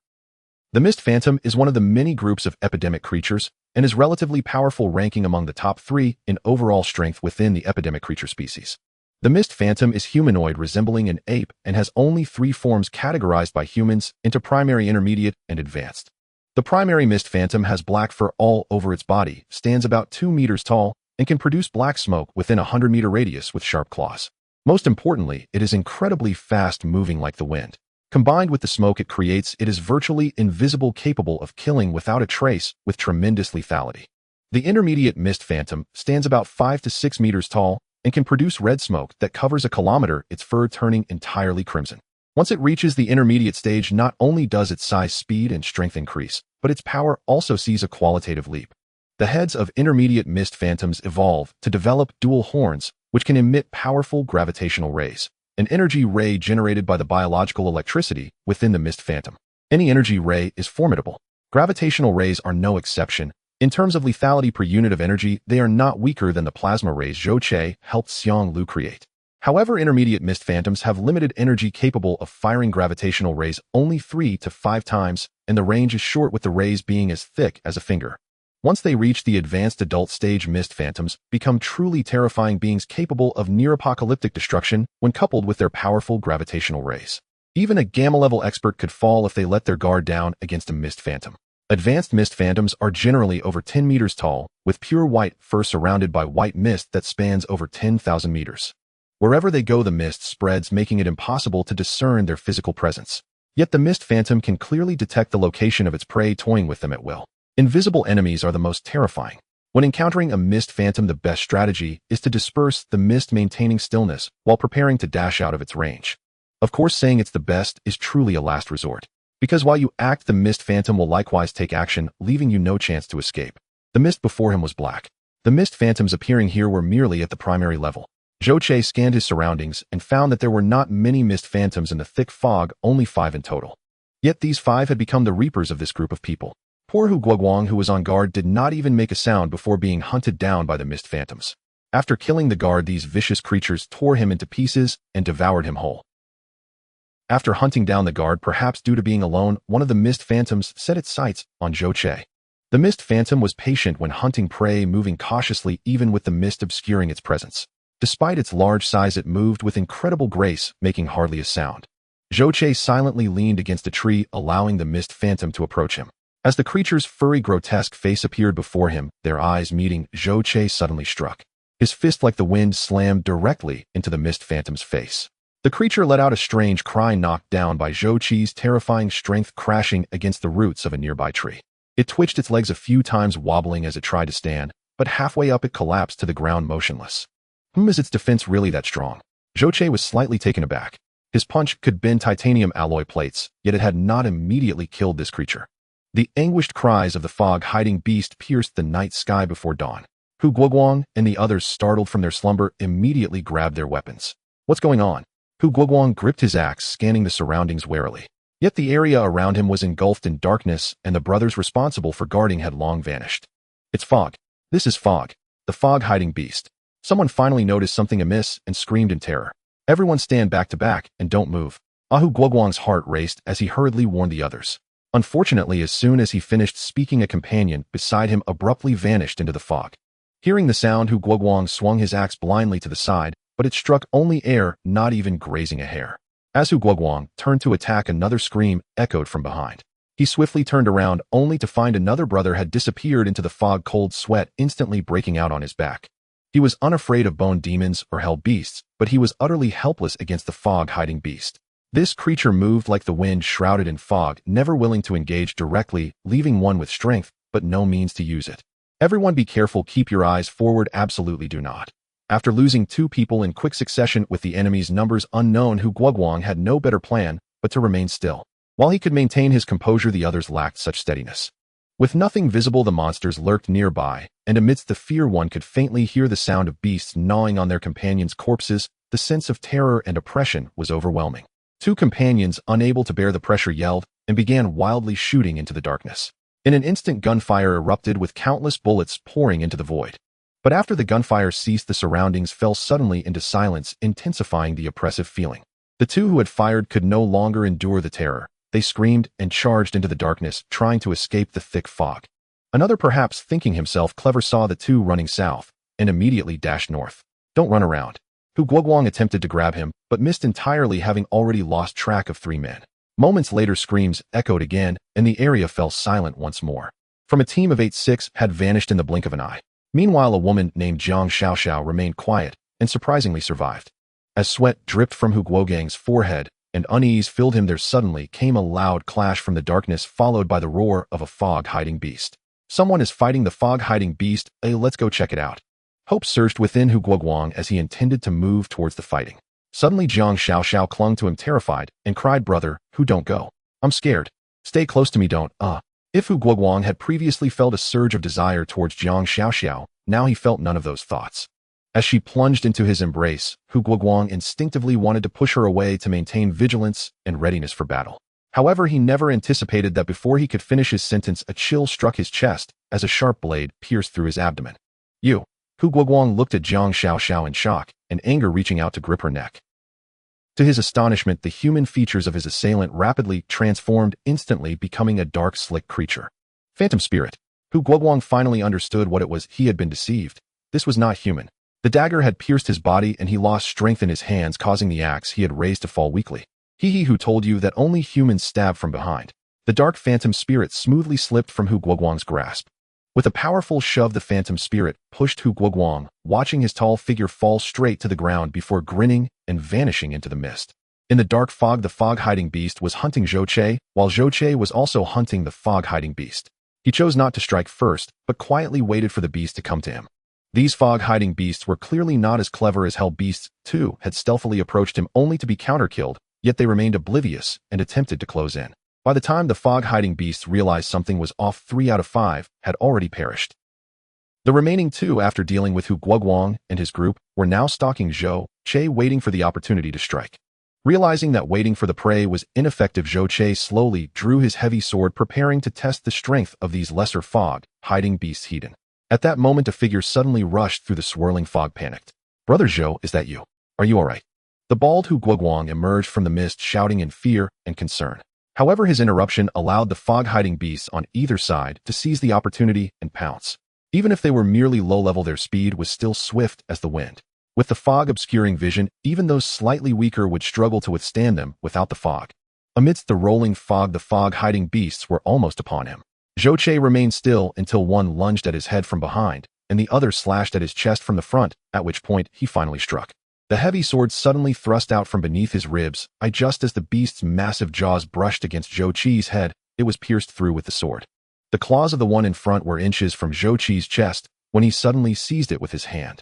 The Mist Phantom is one of the many groups of epidemic creatures and is relatively powerful, ranking among the top 3 in overall strength within the epidemic creature species. The Mist Phantom is humanoid, resembling an ape, and has only 3 forms categorized by humans into primary, intermediate, and advanced. The primary Mist Phantom has black fur all over its body, stands about 2 meters tall, and can produce black smoke within a 100-meter radius with sharp claws. Most importantly, it is incredibly fast, moving like the wind. Combined with the smoke it creates, it is virtually invisible, capable of killing without a trace with tremendous lethality. The intermediate Mist Phantom stands about 5 to 6 meters tall and can produce red smoke that covers a kilometer, its fur turning entirely crimson. Once it reaches the intermediate stage, not only does its size, speed, and strength increase, but its power also sees a qualitative leap. The heads of intermediate Mist Phantoms evolve to develop dual horns, which can emit powerful gravitational rays, an energy ray generated by the biological electricity within the Mist Phantom. Any energy ray is formidable. Gravitational rays are no exception. In terms of lethality per unit of energy, they are not weaker than the plasma rays Zhou Chei helped Xiang Lu create. However, intermediate Mist Phantoms have limited energy, capable of firing gravitational rays only 3 to 5 times, and the range is short, with the rays being as thick as a finger. Once they reach the advanced adult stage, Mist Phantoms become truly terrifying beings, capable of near-apocalyptic destruction when coupled with their powerful gravitational rays. Even a Gamma-level expert could fall if they let their guard down against a mist phantom. Advanced mist phantoms are generally over 10 meters tall, with pure white fur surrounded by white mist that spans over 10,000 meters. Wherever they go, the mist spreads, making it impossible to discern their physical presence. Yet the mist phantom can clearly detect the location of its prey, toying with them at will. Invisible enemies are the most terrifying. When encountering a mist phantom, the best strategy is to disperse the mist, maintaining stillness while preparing to dash out of its range. Of course, saying it's the best is truly a last resort, because while you act, the mist phantom will likewise take action, leaving you no chance to escape. The mist before him was black. The mist phantoms appearing here were merely at the primary level. Zhou Che scanned his surroundings and found that there were not many mist phantoms in the thick fog, only 5 in total. Yet these 5 had become the reapers of this group of people. Poor Hu Guoguang, who was on guard, did not even make a sound before being hunted down by the mist phantoms. After killing the guard, these vicious creatures tore him into pieces and devoured him whole. After hunting down the guard, perhaps due to being alone, one of the mist phantoms set its sights on Zhou Che. The mist phantom was patient when hunting prey, moving cautiously even with the mist obscuring its presence. Despite its large size, it moved with incredible grace, making hardly a sound. Zhou Che silently leaned against a tree, allowing the mist phantom to approach him. As the creature's furry, grotesque face appeared before him, their eyes meeting, Zhou Che suddenly struck. His fist, like the wind, slammed directly into the mist phantom's face. The creature let out a strange cry, knocked down by Zhou Che's terrifying strength, crashing against the roots of a nearby tree. It twitched its legs a few times, wobbling as it tried to stand, but halfway up it collapsed to the ground motionless. Is its defense really that strong? Zhou Che was slightly taken aback. His punch could bend titanium alloy plates, yet it had not immediately killed this creature. The anguished cries of the fog-hiding beast pierced the night sky before dawn. Hu Guoguang and the others, startled from their slumber, immediately grabbed their weapons. What's going on? Hu Guoguang gripped his axe, scanning the surroundings warily. Yet the area around him was engulfed in darkness, and the brothers responsible for guarding had long vanished. It's fog. This is fog. The fog-hiding beast. Someone finally noticed something amiss and screamed in terror. Everyone stand back to back and don't move. Hu Guoguang's heart raced as he hurriedly warned the others. Unfortunately, as soon as he finished speaking, a companion beside him abruptly vanished into the fog. Hearing the sound, Hu Guoguang swung his axe blindly to the side, but it struck only air, not even grazing a hair. As Hu Guoguang turned to attack, another scream echoed from behind. He swiftly turned around, only to find another brother had disappeared into the fog, cold sweat instantly breaking out on his back. He was unafraid of bone demons or hell beasts, but he was utterly helpless against the fog-hiding beast. This creature moved like the wind, shrouded in fog, never willing to engage directly, leaving one with strength, but no means to use it. Everyone be careful, keep your eyes forward, absolutely do not. After losing 2 people in quick succession with the enemy's numbers unknown, Hu Guoguang had no better plan but to remain still. While he could maintain his composure, the others lacked such steadiness. With nothing visible, the monsters lurked nearby, and amidst the fear one could faintly hear the sound of beasts gnawing on their companions' corpses. The sense of terror and oppression was overwhelming. 2 companions, unable to bear the pressure, yelled and began wildly shooting into the darkness. In an instant, gunfire erupted with countless bullets pouring into the void. But after the gunfire ceased, the surroundings fell suddenly into silence, intensifying the oppressive feeling. The 2 who had fired could no longer endure the terror. They screamed and charged into the darkness, trying to escape the thick fog. Another, perhaps thinking himself clever, saw the 2 running south and immediately dashed north. Don't run around. Hu Guoguang attempted to grab him, but missed entirely, having already lost track of 3 men. Moments later, screams echoed again, and the area fell silent once more. From a team of 8, 6 had vanished in the blink of an eye. Meanwhile, a woman named Jiang Xiaoxiao remained quiet and surprisingly survived. As sweat dripped from Hu Guoguang's forehead and unease filled him, there suddenly came a loud clash from the darkness, followed by the roar of a fog-hiding beast. Someone is fighting the fog-hiding beast. Let's go check it out. Hope surged within Hu Guoguang as he intended to move towards the fighting. Suddenly, Jiang Xiaoxiao clung to him, terrified, and cried, "Brother, Hu, don't go. I'm scared. Stay close to me, don't." If Hu Guoguang had previously felt a surge of desire towards Jiang Xiaoxiao, now he felt none of those thoughts. As she plunged into his embrace, Hu Guoguang instinctively wanted to push her away to maintain vigilance and readiness for battle. However, he never anticipated that before he could finish his sentence, a chill struck his chest as a sharp blade pierced through his abdomen. "You." Hu Guoguang looked at Jiang Xiaoxiao in shock, and anger reaching out to grip her neck. To his astonishment, the human features of his assailant rapidly transformed, instantly becoming a dark, slick creature. Phantom spirit. Hu Guoguang finally understood what it was. He had been deceived. This was not human. The dagger had pierced his body, and he lost strength in his hands, causing the axe he had raised to fall weakly. He who told you that only humans stab from behind. The dark phantom spirit smoothly slipped from Hu Guoguang's grasp. With a powerful shove, the phantom spirit pushed Hu Guoguang, watching his tall figure fall straight to the ground before grinning and vanishing into the mist. In the dark fog, the fog-hiding beast was hunting Zhou Che, while Zhou Che was also hunting the fog-hiding beast. He chose not to strike first, but quietly waited for the beast to come to him. These fog-hiding beasts were clearly not as clever as Hell Beasts, too, had stealthily approached him only to be counter-killed, yet they remained oblivious and attempted to close in. By the time the fog-hiding beasts realized something was off, 3 out of 5 had already perished. The remaining 2, after dealing with Hu Guoguang and his group, were now stalking Zhou Che, waiting for the opportunity to strike. Realizing that waiting for the prey was ineffective, Zhou Che slowly drew his heavy sword, preparing to test the strength of these lesser fog-hiding beasts hidden. At that moment, a figure suddenly rushed through the swirling fog, panicked. "Brother Zhou, is that you? Are you all right?" The bald Hu Guoguang emerged from the mist, shouting in fear and concern. However, his interruption allowed the fog-hiding beasts on either side to seize the opportunity and pounce. Even if they were merely low-level, their speed was still swift as the wind. With the fog obscuring vision, even those slightly weaker would struggle to withstand them without the fog. Amidst the rolling fog, the fog-hiding beasts were almost upon him. Zhou Che remained still until one lunged at his head from behind, and the other slashed at his chest from the front, at which point he finally struck. The heavy sword suddenly thrust out from beneath his ribs. Just as the beast's massive jaws brushed against Zhou Che's head, it was pierced through with the sword. The claws of the one in front were inches from Zhou Che's chest when he suddenly seized it with his hand.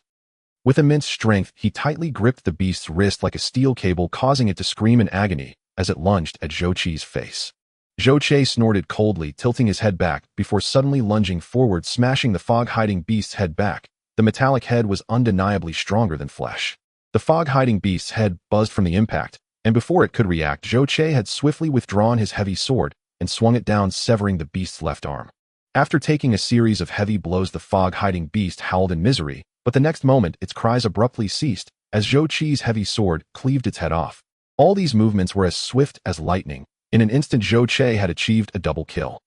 With immense strength, he tightly gripped the beast's wrist like a steel cable, causing it to scream in agony as it lunged at Zhou Che's face. Zhou Che snorted coldly, tilting his head back before suddenly lunging forward, smashing the fog-hiding beast's head back. The metallic head was undeniably stronger than flesh. The fog-hiding beast's head buzzed from the impact, and before it could react, Zhou Che had swiftly withdrawn his heavy sword and swung it down, severing the beast's left arm. After taking a series of heavy blows, the fog-hiding beast howled in misery, but the next moment its cries abruptly ceased as Zhou Che's heavy sword cleaved its head off. All these movements were as swift as lightning. In an instant, Zhou Che had achieved a double kill.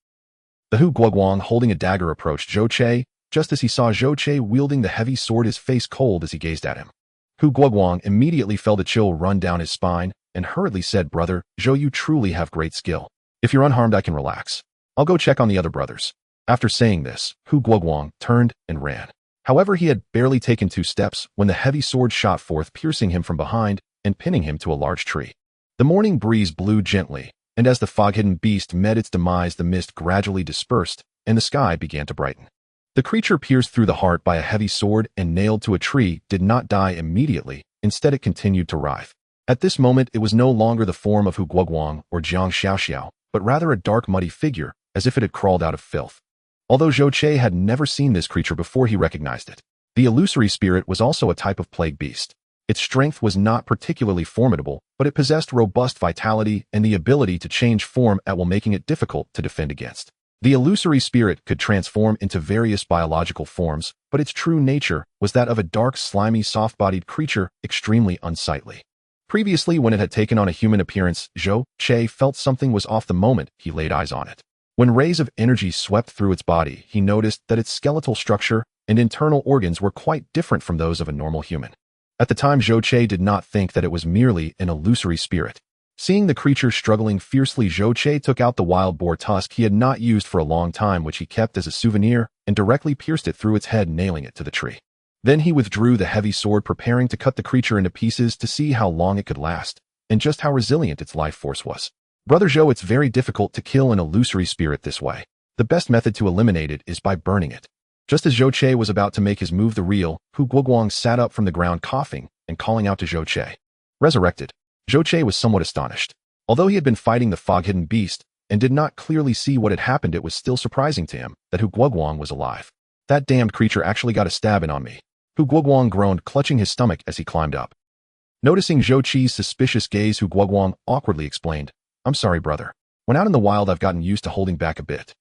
The Hu Guoguang, holding a dagger, approached Zhou Che. Just as he saw Zhou Che wielding the heavy sword, his face cold as he gazed at him. Hu Guoguang immediately felt a chill run down his spine and hurriedly said, "Brother Zhou, you truly have great skill. If you're unharmed, I can relax. I'll go check on the other brothers." After saying this, Hu Guoguang turned and ran. However, he had barely taken 2 steps when the heavy sword shot forth, piercing him from behind and pinning him to a large tree. The morning breeze blew gently, and as the fog-hidden beast met its demise, the mist gradually dispersed and the sky began to brighten. The creature, pierced through the heart by a heavy sword and nailed to a tree, did not die immediately. Instead, it continued to writhe. At this moment, it was no longer the form of Hu Guoguang or Jiang Xiaoxiao, but rather a dark, muddy figure, as if it had crawled out of filth. Although Zhou Che had never seen this creature before, he recognized it. The illusory spirit was also a type of plague beast. Its strength was not particularly formidable, but it possessed robust vitality and the ability to change form at will, making it difficult to defend against. The illusory spirit could transform into various biological forms, but its true nature was that of a dark, slimy, soft-bodied creature, extremely unsightly. Previously, when it had taken on a human appearance, Zhou Che felt something was off the moment he laid eyes on it. When rays of energy swept through its body, he noticed that its skeletal structure and internal organs were quite different from those of a normal human. At the time, Zhou Che did not think that it was merely an illusory spirit. Seeing the creature struggling fiercely, Zhou Che took out the wild boar tusk he had not used for a long time, which he kept as a souvenir, and directly pierced it through its head, nailing it to the tree. Then he withdrew the heavy sword, preparing to cut the creature into pieces to see how long it could last, and just how resilient its life force was. "Brother Zhou, it's very difficult to kill an illusory spirit this way. The best method to eliminate it is by burning it." Just as Zhou Che was about to make his move, the real Hu Guoguang sat up from the ground, coughing and calling out to Zhou Che. Resurrected. Zhou Che was somewhat astonished. Although he had been fighting the fog-hidden beast and did not clearly see what had happened, it was still surprising to him that Hu Guoguang was alive. "That damned creature actually got a stab in on me." Hu Guoguang groaned, clutching his stomach as he climbed up. Noticing Zhou Che's suspicious gaze, Hu Guoguang awkwardly explained, "I'm sorry, brother. When out in the wild, I've gotten used to holding back a bit.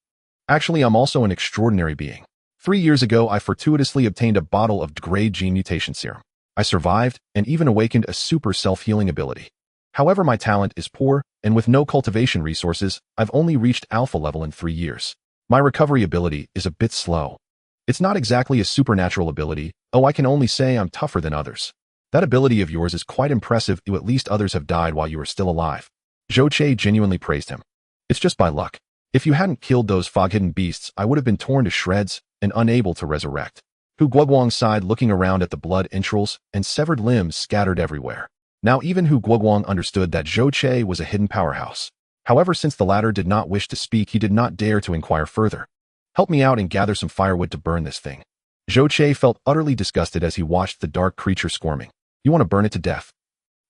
Actually, I'm also an extraordinary being. 3 years ago, I fortuitously obtained a bottle of grade gene mutation serum. I survived and even awakened a super self-healing ability. However, my talent is poor, and with no cultivation resources, I've only reached alpha level in 3 years. My recovery ability is a bit slow. It's not exactly a supernatural ability. I can only say I'm tougher than others. That ability of yours is quite impressive. At least others have died while you were still alive. Zhou Che genuinely praised him. It's just by luck. If you hadn't killed those fog-hidden beasts, I would have been torn to shreds and unable to resurrect. Hu Guoguang sighed, looking around at the blood entrails and severed limbs scattered everywhere. Now even Hu Guoguang understood that Zhou Che was a hidden powerhouse. However, since the latter did not wish to speak, he did not dare to inquire further. Help me out and gather some firewood to burn this thing. Zhou Che felt utterly disgusted as he watched the dark creature squirming. You want to burn it to death?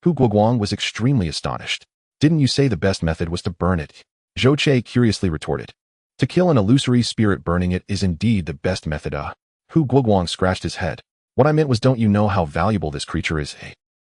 Hu Guoguang was extremely astonished. Didn't you say the best method was to burn it? Zhou Che curiously retorted. To kill an illusory spirit, burning it is indeed the best method. Hu Guoguang scratched his head. What I meant was, don't you know how valuable this creature is?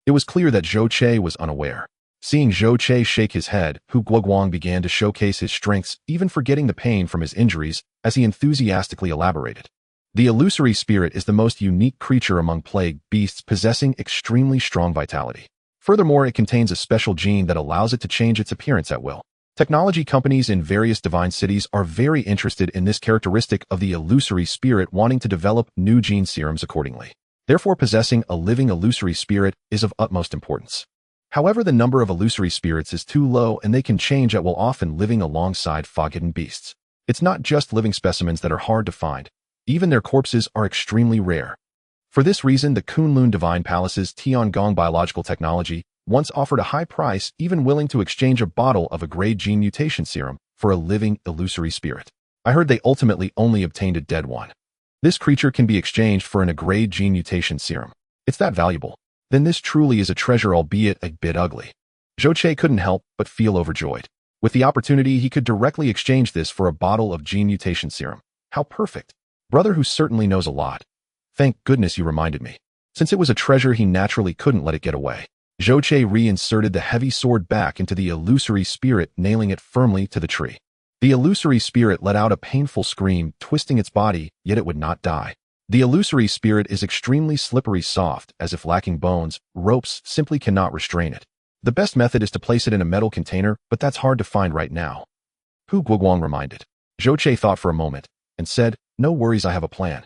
It was clear that Zhou Che was unaware. Seeing Zhou Che shake his head, Hu Guoguang began to showcase his strengths, even forgetting the pain from his injuries, as he enthusiastically elaborated. The illusory spirit is the most unique creature among plague beasts, possessing extremely strong vitality. Furthermore, it contains a special gene that allows it to change its appearance at will. Technology companies in various divine cities are very interested in this characteristic of the illusory spirit, wanting to develop new gene serums accordingly. Therefore, possessing a living illusory spirit is of utmost importance. However, the number of illusory spirits is too low and they can change at will, often living alongside fog-hidden beasts. It's not just living specimens that are hard to find. Even their corpses are extremely rare. For this reason, the Kunlun Divine Palace's Tiangong biological technology once offered a high price, even willing to exchange a bottle of a grade gene mutation serum for a living illusory spirit. I heard they ultimately only obtained a dead one. This creature can be exchanged for a grade gene mutation serum. It's that valuable. Then this truly is a treasure, albeit a bit ugly. Zhou Che couldn't help but feel overjoyed. With the opportunity, he could directly exchange this for a bottle of gene mutation serum. How perfect. Brother who certainly knows a lot. Thank goodness you reminded me. Since it was a treasure, he naturally couldn't let it get away. Zhou Che reinserted the heavy sword back into the illusory spirit, nailing it firmly to the tree. The illusory spirit let out a painful scream, twisting its body, yet it would not die. The illusory spirit is extremely slippery, soft, as if lacking bones. Ropes simply cannot restrain it. The best method is to place it in a metal container, but that's hard to find right now. Hu Guoguang reminded. Zhou Che thought for a moment and said, no worries, I have a plan.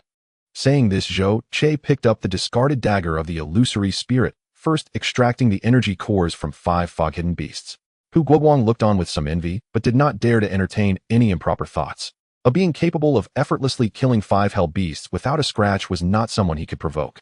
Saying this, Zhou Che picked up the discarded dagger of the illusory spirit, first extracting the energy cores from 5 fog-hidden beasts. Hu Guoguang looked on with some envy, but did not dare to entertain any improper thoughts. A being capable of effortlessly killing 5 hell beasts without a scratch was not someone he could provoke.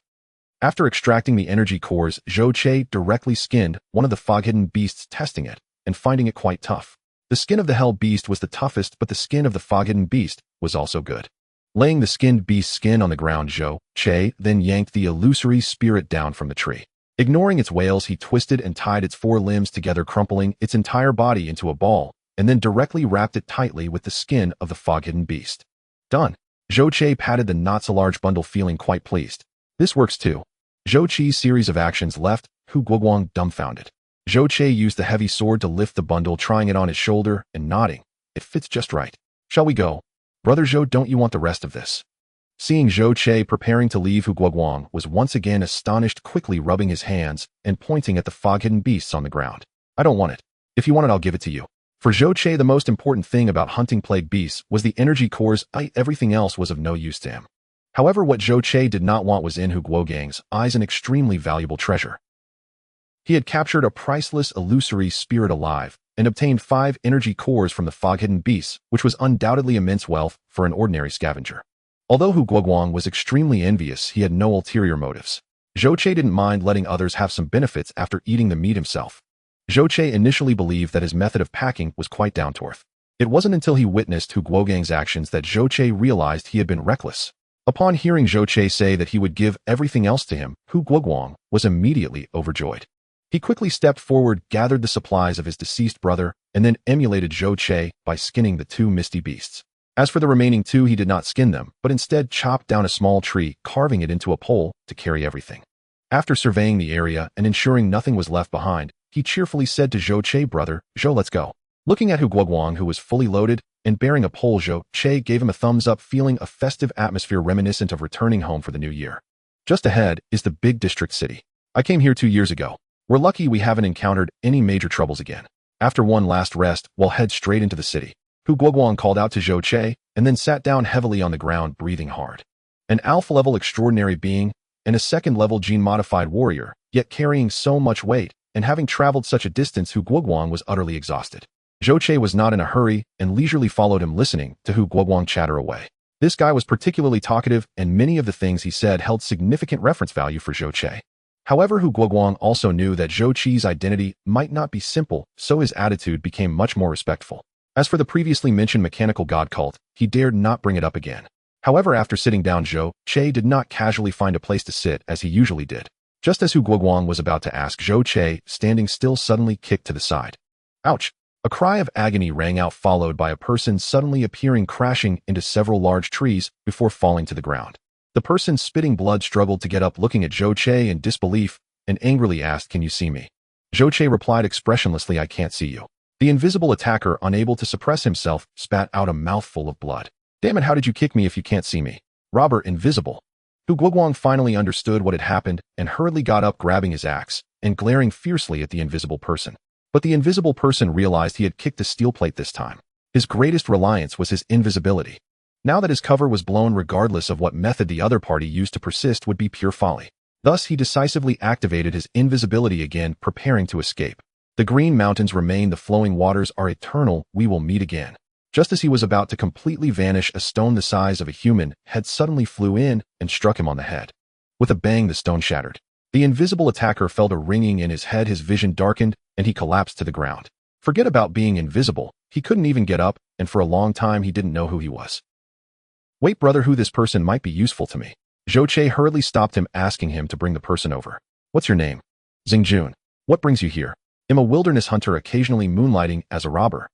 After extracting the energy cores, Zhou Che directly skinned one of the fog-hidden beasts, testing it and finding it quite tough. The skin of the hell beast was the toughest, but the skin of the fog-hidden beast was also good. Laying the skinned beast's skin on the ground, Zhou Che then yanked the illusory spirit down from the tree. Ignoring its wails, he twisted and tied its 4 limbs together, crumpling its entire body into a ball, and then directly wrapped it tightly with the skin of the fog-hidden beast. Done. Zhou Che patted the not-so-large bundle, feeling quite pleased. This works too. Zhou Che's series of actions left Hu Guoguang dumbfounded. Zhou Che used the heavy sword to lift the bundle, trying it on his shoulder and nodding. It fits just right. Shall we go? Brother Zhou, don't you want the rest of this? Seeing Zhou Che preparing to leave, Hu Guoguang was once again astonished, quickly rubbing his hands and pointing at the fog-hidden beasts on the ground. I don't want it. If you want it, I'll give it to you. For Zhou Che, the most important thing about hunting plague beasts was the energy cores. Everything else was of no use to him. However, what Zhou Che did not want was in Hu Guoguang's eyes an extremely valuable treasure. He had captured a priceless illusory spirit alive and obtained 5 energy cores from the fog-hidden beasts, which was undoubtedly immense wealth for an ordinary scavenger. Although Hu Guoguang was extremely envious, he had no ulterior motives. Zhou Che didn't mind letting others have some benefits after eating the meat himself. Zhou Che initially believed that his method of packing was quite down to earth. It wasn't until he witnessed Hu Guoguang's actions that Zhou Che realized he had been reckless. Upon hearing Zhou Che say that he would give everything else to him, Hu Guoguang was immediately overjoyed. He quickly stepped forward, gathered the supplies of his deceased brother, and then emulated Zhou Che by skinning the 2 misty beasts. As for the remaining 2, he did not skin them, but instead chopped down a small tree, carving it into a pole to carry everything. After surveying the area and ensuring nothing was left behind, he cheerfully said to Zhou Che, brother, Zhou, let's go. Looking at Hu Guoguang, who was fully loaded and bearing a pole, Zhou Che gave him a thumbs up, feeling a festive atmosphere reminiscent of returning home for the new year. Just ahead is the big district city. I came here 2 years ago. We're lucky we haven't encountered any major troubles again. After one last rest, we'll head straight into the city. Hu Guoguang called out to Zhou Che and then sat down heavily on the ground, breathing hard. An alpha-level extraordinary being and a second-level gene-modified warrior, yet carrying so much weight and having traveled such a distance, Hu Guoguang was utterly exhausted. Zhou Che was not in a hurry and leisurely followed him, listening to Hu Guoguang chatter away. This guy was particularly talkative, and many of the things he said held significant reference value for Zhou Che. However, Hu Guoguang also knew that Zhou Che's identity might not be simple, so his attitude became much more respectful. As for the previously mentioned mechanical god cult, he dared not bring it up again. However, after sitting down, Zhou Che did not casually find a place to sit as he usually did. Just as Hu Guoguang was about to ask, Zhou Che, standing still, suddenly kicked to the side. Ouch! A cry of agony rang out, followed by a person suddenly appearing, crashing into several large trees before falling to the ground. The person spitting blood struggled to get up, looking at Zhou Che in disbelief, and angrily asked, "Can you see me?" Zhou Che replied expressionlessly, "I can't see you." The invisible attacker, unable to suppress himself, spat out a mouthful of blood. "Damn it, how did you kick me if you can't see me?" "Robber, invisible." Hu Guoguang finally understood what had happened and hurriedly got up, grabbing his axe and glaring fiercely at the invisible person. But the invisible person realized he had kicked a steel plate this time. His greatest reliance was his invisibility. Now that his cover was blown, regardless of what method the other party used to persist would be pure folly. Thus, he decisively activated his invisibility again, preparing to escape. "The green mountains remain, the flowing waters are eternal, we will meet again." Just as he was about to completely vanish, a stone the size of a human head suddenly flew in and struck him on the head. With a bang, the stone shattered. The invisible attacker felt a ringing in his head, his vision darkened, and he collapsed to the ground. Forget about being invisible, he couldn't even get up, and for a long time he didn't know who he was. "Wait, brother, who this person might be useful to me." Zhou Che hurriedly stopped him, asking him to bring the person over. "What's your name?" "Xingjun." "What brings you here?" "I'm a wilderness hunter, occasionally moonlighting as a robber."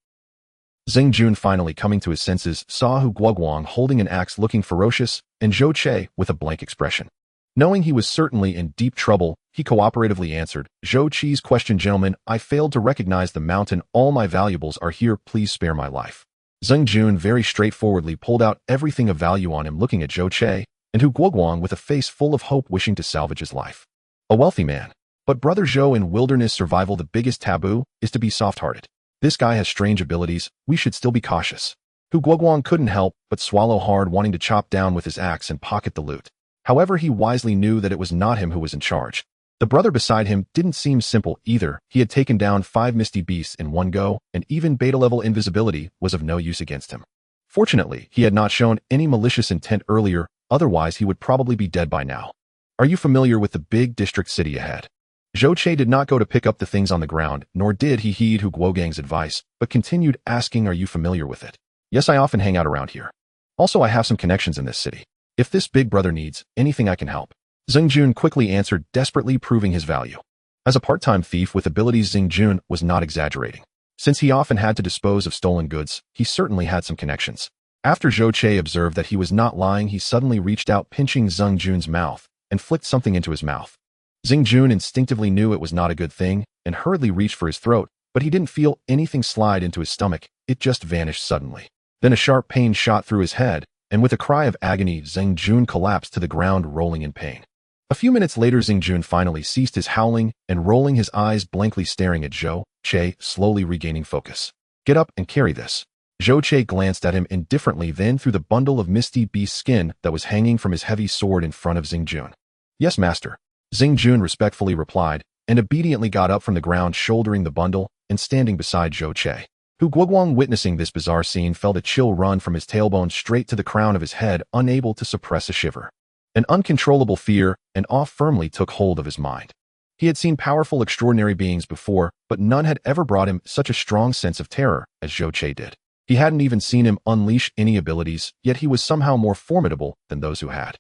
Xingjun, finally coming to his senses, saw Hu Guoguang holding an axe, looking ferocious, and Zhou Che with a blank expression. Knowing he was certainly in deep trouble, he cooperatively answered Zhou Che's question. "Gentlemen, I failed to recognize the mountain. All my valuables are here. Please spare my life." Xingjun very straightforwardly pulled out everything of value on him, looking at Zhou Che and Hu Guoguang with a face full of hope, wishing to salvage his life. A wealthy man. But brother Zhou, in wilderness survival, the biggest taboo is to be soft-hearted. This guy has strange abilities. We should still be cautious. Hu Guoguang couldn't help but swallow hard, wanting to chop down with his axe and pocket the loot. However, he wisely knew that it was not him who was in charge. The brother beside him didn't seem simple either. He had taken down 5 misty beasts in one go, and even beta-level invisibility was of no use against him. Fortunately, he had not shown any malicious intent earlier, otherwise he would probably be dead by now. "Are you familiar with the big district city ahead?" Zhou Che did not go to pick up the things on the ground, nor did he heed Hu Guoguang's advice, but continued asking, "Are you familiar with it?" "Yes, I often hang out around here. Also, I have some connections in this city. If this big brother needs anything, I can help." Xingjun quickly answered, desperately proving his value. As a part-time thief with abilities, Xingjun was not exaggerating. Since he often had to dispose of stolen goods, he certainly had some connections. After Zhou Che observed that he was not lying, he suddenly reached out, pinching Xingjun's mouth, and flicked something into his mouth. Xingjun instinctively knew it was not a good thing, and hurriedly reached for his throat, but he didn't feel anything slide into his stomach. It just vanished suddenly. Then a sharp pain shot through his head, and with a cry of agony, Xingjun collapsed to the ground, rolling in pain. A few minutes later, Xingjun finally ceased his howling and rolling his eyes, blankly staring at Zhou Che, slowly regaining focus. "Get up and carry this." Zhou Che glanced at him indifferently, then through the bundle of misty beast skin that was hanging from his heavy sword in front of Xingjun. "Yes, master." Xingjun respectfully replied, and obediently got up from the ground, shouldering the bundle and standing beside Zhou Che. Hu Guoguang, witnessing this bizarre scene, felt a chill run from his tailbone straight to the crown of his head, unable to suppress a shiver. An uncontrollable fear and awe firmly took hold of his mind. He had seen powerful, extraordinary beings before, but none had ever brought him such a strong sense of terror as Zhou Che did. He hadn't even seen him unleash any abilities, yet he was somehow more formidable than those who had.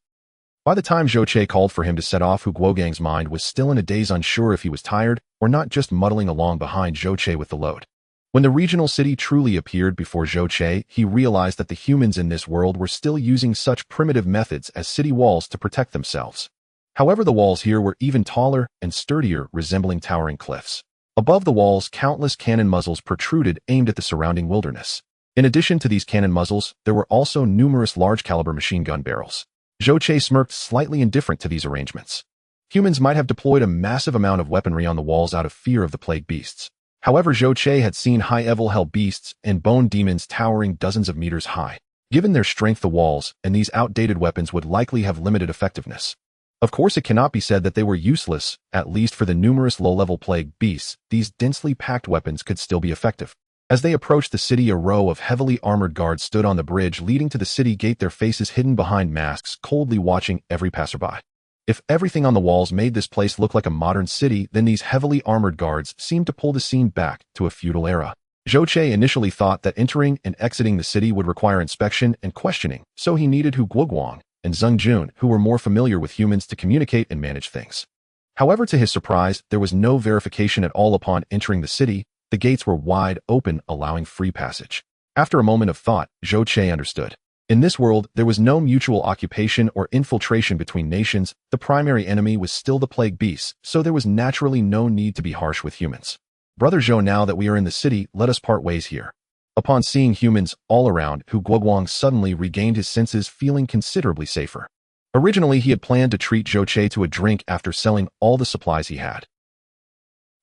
By the time Zhou Che called for him to set off, Hu Guoguang's mind was still in a daze, unsure if he was tired or not, just muddling along behind Zhou Che with the load. When the regional city truly appeared before Zhou Che, he realized that the humans in this world were still using such primitive methods as city walls to protect themselves. However, the walls here were even taller and sturdier, resembling towering cliffs. Above the walls, countless cannon muzzles protruded, aimed at the surrounding wilderness. In addition to these cannon muzzles, there were also numerous large-caliber machine gun barrels. Zhou Che smirked, slightly indifferent to these arrangements. Humans might have deployed a massive amount of weaponry on the walls out of fear of the plague beasts. However, Zhou Che had seen high-level hell beasts and bone demons towering dozens of meters high. Given their strength, the walls and these outdated weapons would likely have limited effectiveness. Of course, it cannot be said that they were useless, at least for the numerous low-level plague beasts. These densely packed weapons could still be effective. As they approached the city, a row of heavily armored guards stood on the bridge leading to the city gate, their faces hidden behind masks, coldly watching every passerby. If everything on the walls made this place look like a modern city, then these heavily armored guards seemed to pull the scene back to a feudal era. Zhou Che initially thought that entering and exiting the city would require inspection and questioning, so he needed Hu Guoguang and Zheng Jun, who were more familiar with humans, to communicate and manage things. However, to his surprise, there was no verification at all upon entering the city. The gates were wide open, allowing free passage. After a moment of thought, Zhou Che understood. In this world, there was no mutual occupation or infiltration between nations. The primary enemy was still the plague beasts, so there was naturally no need to be harsh with humans. Brother Zhou, now that we are in the city, let us part ways here. Upon seeing humans all around, Hu Guoguang suddenly regained his senses, feeling considerably safer. Originally, he had planned to treat Zhou Che to a drink after selling all the supplies he had.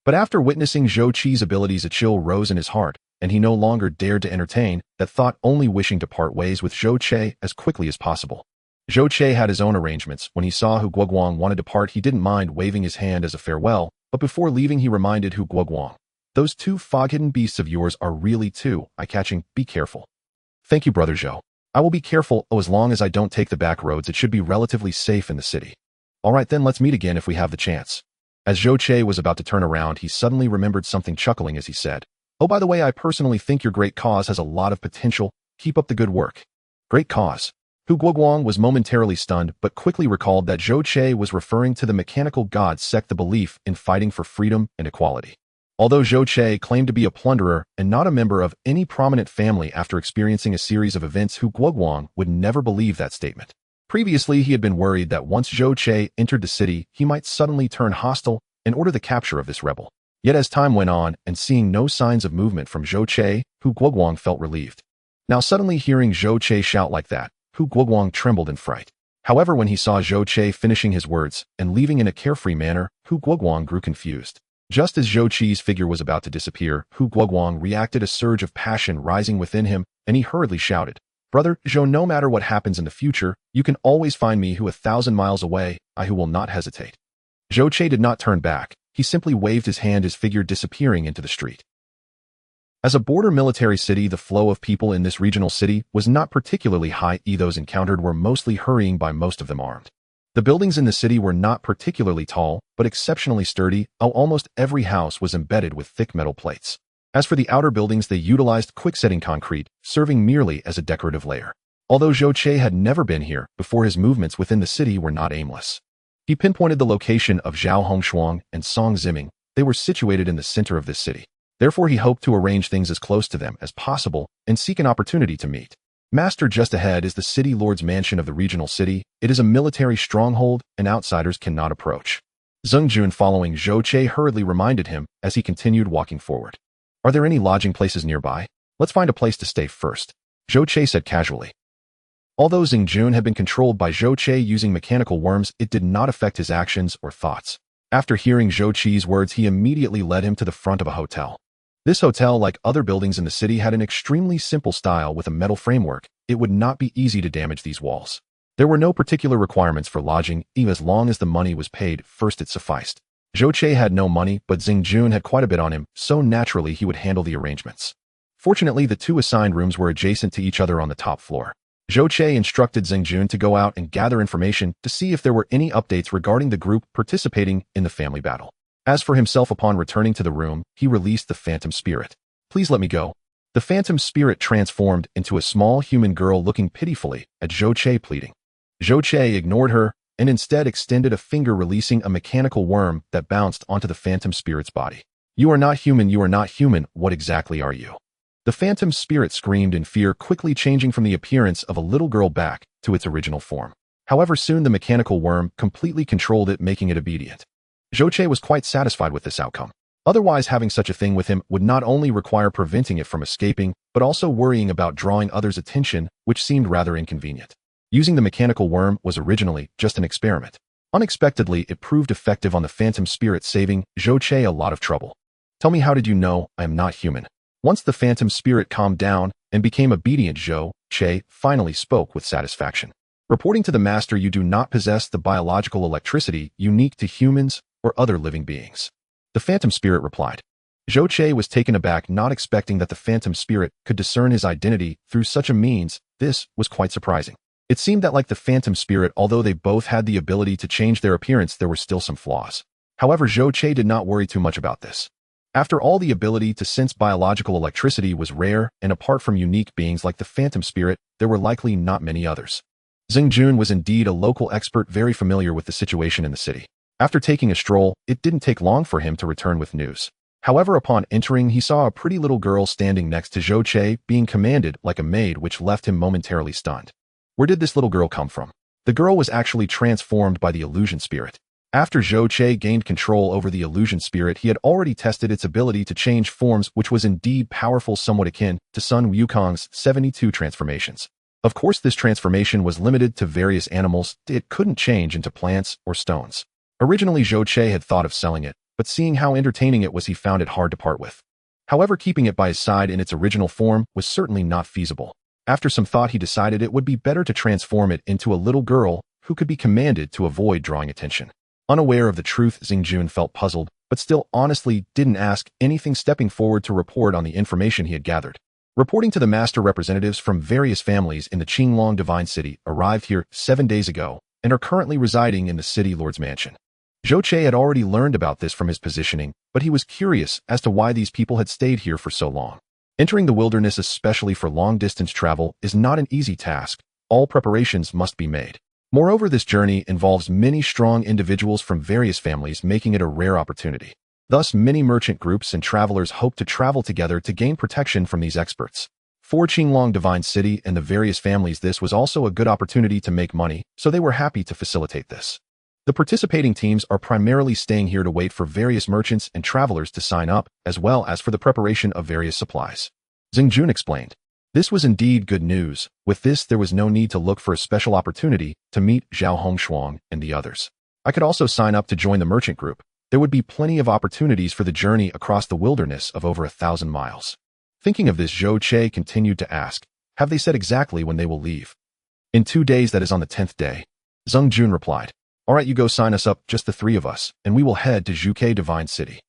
But after witnessing Zhou Che's abilities, a chill rose in his heart, and he no longer dared to entertain that thought, only wishing to part ways with Zhou Che as quickly as possible. Zhou Che had his own arrangements. When he saw Hu Guoguang wanted to part, he didn't mind waving his hand as a farewell, but before leaving he reminded Hu Guoguang, "Those two fog-hidden beasts of yours are really too eye-catching. Be careful." "Thank you, Brother Zhou. I will be careful. Oh, as long as I don't take the back roads, it should be relatively safe in the city." "All right, then let's meet again if we have the chance." As Zhou Che was about to turn around, he suddenly remembered something, chuckling as he said, "Oh, by the way, I personally think your great cause has a lot of potential. Keep up the good work." Great cause? Hu Guoguang was momentarily stunned, but quickly recalled that Zhou Che was referring to the mechanical god sect, the belief in fighting for freedom and equality. Although Zhou Che claimed to be a plunderer and not a member of any prominent family, after experiencing a series of events, Hu Guoguang would never believe that statement. Previously, he had been worried that once Zhou Che entered the city, he might suddenly turn hostile and order the capture of this rebel. Yet as time went on, and seeing no signs of movement from Zhou Che, Hu Guoguang felt relieved. Now suddenly hearing Zhou Che shout like that, Hu Guoguang trembled in fright. However, when he saw Zhou Che finishing his words and leaving in a carefree manner, Hu Guoguang grew confused. Just as Zhou Che's figure was about to disappear, Hu Guoguang reacted, a surge of passion rising within him, and he hurriedly shouted, "Brother Zhou, no matter what happens in the future, you can always find me, who 1,000 miles away, I who will not hesitate." Zhou Che did not turn back. He simply waved his hand, his figure disappearing into the street. As a border military city, the flow of people in this regional city was not particularly high. Those encountered were mostly hurrying by, most of them armed. The buildings in the city were not particularly tall, but exceptionally sturdy. Almost every house was embedded with thick metal plates. As for the outer buildings, they utilized quick-setting concrete, serving merely as a decorative layer. Although Zhou Che had never been here before, his movements within the city were not aimless. He pinpointed the location of Zhao Hongshuang and Song Ziming. They were situated in the center of this city. Therefore, he hoped to arrange things as close to them as possible and seek an opportunity to meet. Master, just ahead is the city lord's mansion of the regional city. It is a military stronghold, and outsiders cannot approach. Zheng Jun, following Zhou Che, hurriedly reminded him as he continued walking forward. "Are there any lodging places nearby? Let's find a place to stay first," Zhou Che said casually. Although Zheng Jun had been controlled by Zhou Che using mechanical worms, it did not affect his actions or thoughts. After hearing Zhou Che's words, he immediately led him to the front of a hotel. This hotel, like other buildings in the city, had an extremely simple style with a metal framework. It would not be easy to damage these walls. There were no particular requirements for lodging, even as long as the money was paid first, it sufficed. Zhou Che had no money, but Zheng Jun had quite a bit on him, so naturally he would handle the arrangements. Fortunately, the two assigned rooms were adjacent to each other on the top floor. Zhou Che instructed Zheng Jun to go out and gather information to see if there were any updates regarding the group participating in the family battle. As for himself, upon returning to the room, he released the phantom spirit. "Please let me go." The phantom spirit transformed into a small human girl, looking pitifully at Zhou Che, pleading. Zhou Che ignored her and instead extended a finger, releasing a mechanical worm that bounced onto the phantom spirit's body. "You are not human, you are not human. What exactly are you?" The phantom spirit screamed in fear, quickly changing from the appearance of a little girl back to its original form. However, soon the mechanical worm completely controlled it, making it obedient. Zhou Che was quite satisfied with this outcome. Otherwise, having such a thing with him would not only require preventing it from escaping, but also worrying about drawing others' attention, which seemed rather inconvenient. Using the mechanical worm was originally just an experiment. Unexpectedly, it proved effective on the phantom spirit, saving Zhou Che a lot of trouble. "Tell me, how did you know I am not human?" Once the phantom spirit calmed down and became obedient, Zhou Che finally spoke with satisfaction. Reporting to the master, you do not possess the biological electricity unique to humans or other living beings. The phantom spirit replied. Zhou Che was taken aback, not expecting that the phantom spirit could discern his identity through such a means. This was quite surprising. It seemed that like the phantom spirit, although they both had the ability to change their appearance, there were still some flaws. However, Zhou Che did not worry too much about this. After all, the ability to sense biological electricity was rare, and apart from unique beings like the phantom spirit, there were likely not many others. Xingjun was indeed a local expert, very familiar with the situation in the city. After taking a stroll, it didn't take long for him to return with news. However, upon entering, he saw a pretty little girl standing next to Zhou Che, being commanded like a maid, which left him momentarily stunned. Where did this little girl come from? The girl was actually transformed by the illusion spirit. After Zhou Che gained control over the illusion spirit, he had already tested its ability to change forms, which was indeed powerful, somewhat akin to Sun Wukong's 72 transformations. Of course, this transformation was limited to various animals. It couldn't change into plants or stones. Originally, Zhou Che had thought of selling it, but seeing how entertaining it was, he found it hard to part with. However, keeping it by his side in its original form was certainly not feasible. After some thought, he decided it would be better to transform it into a little girl who could be commanded to avoid drawing attention. Unaware of the truth, Xingjun felt puzzled, but still honestly didn't ask anything, stepping forward to report on the information he had gathered. Reporting to the master, representatives from various families in the Qinglong Divine City arrived here 7 days ago and are currently residing in the city lord's mansion. Zhou Che had already learned about this from his positioning, but he was curious as to why these people had stayed here for so long. Entering the wilderness, especially for long-distance travel, is not an easy task. All preparations must be made. Moreover, this journey involves many strong individuals from various families, making it a rare opportunity. Thus, many merchant groups and travelers hope to travel together to gain protection from these experts. For Qinglong Divine City and the various families, this was also a good opportunity to make money, so they were happy to facilitate this. The participating teams are primarily staying here to wait for various merchants and travelers to sign up, as well as for the preparation of various supplies. Xingjun explained. This was indeed good news. With this, there was no need to look for a special opportunity to meet Zhao Hongshuang and the others. I could also sign up to join the merchant group. There would be plenty of opportunities for the journey across the wilderness of over 1,000 miles. Thinking of this, Zhou Che continued to ask, have they said exactly when they will leave? In 2 days, that is on the 10th day. Xingjun replied. All right, you go sign us up, just the 3 of us, and we will head to Zhuke Divine City.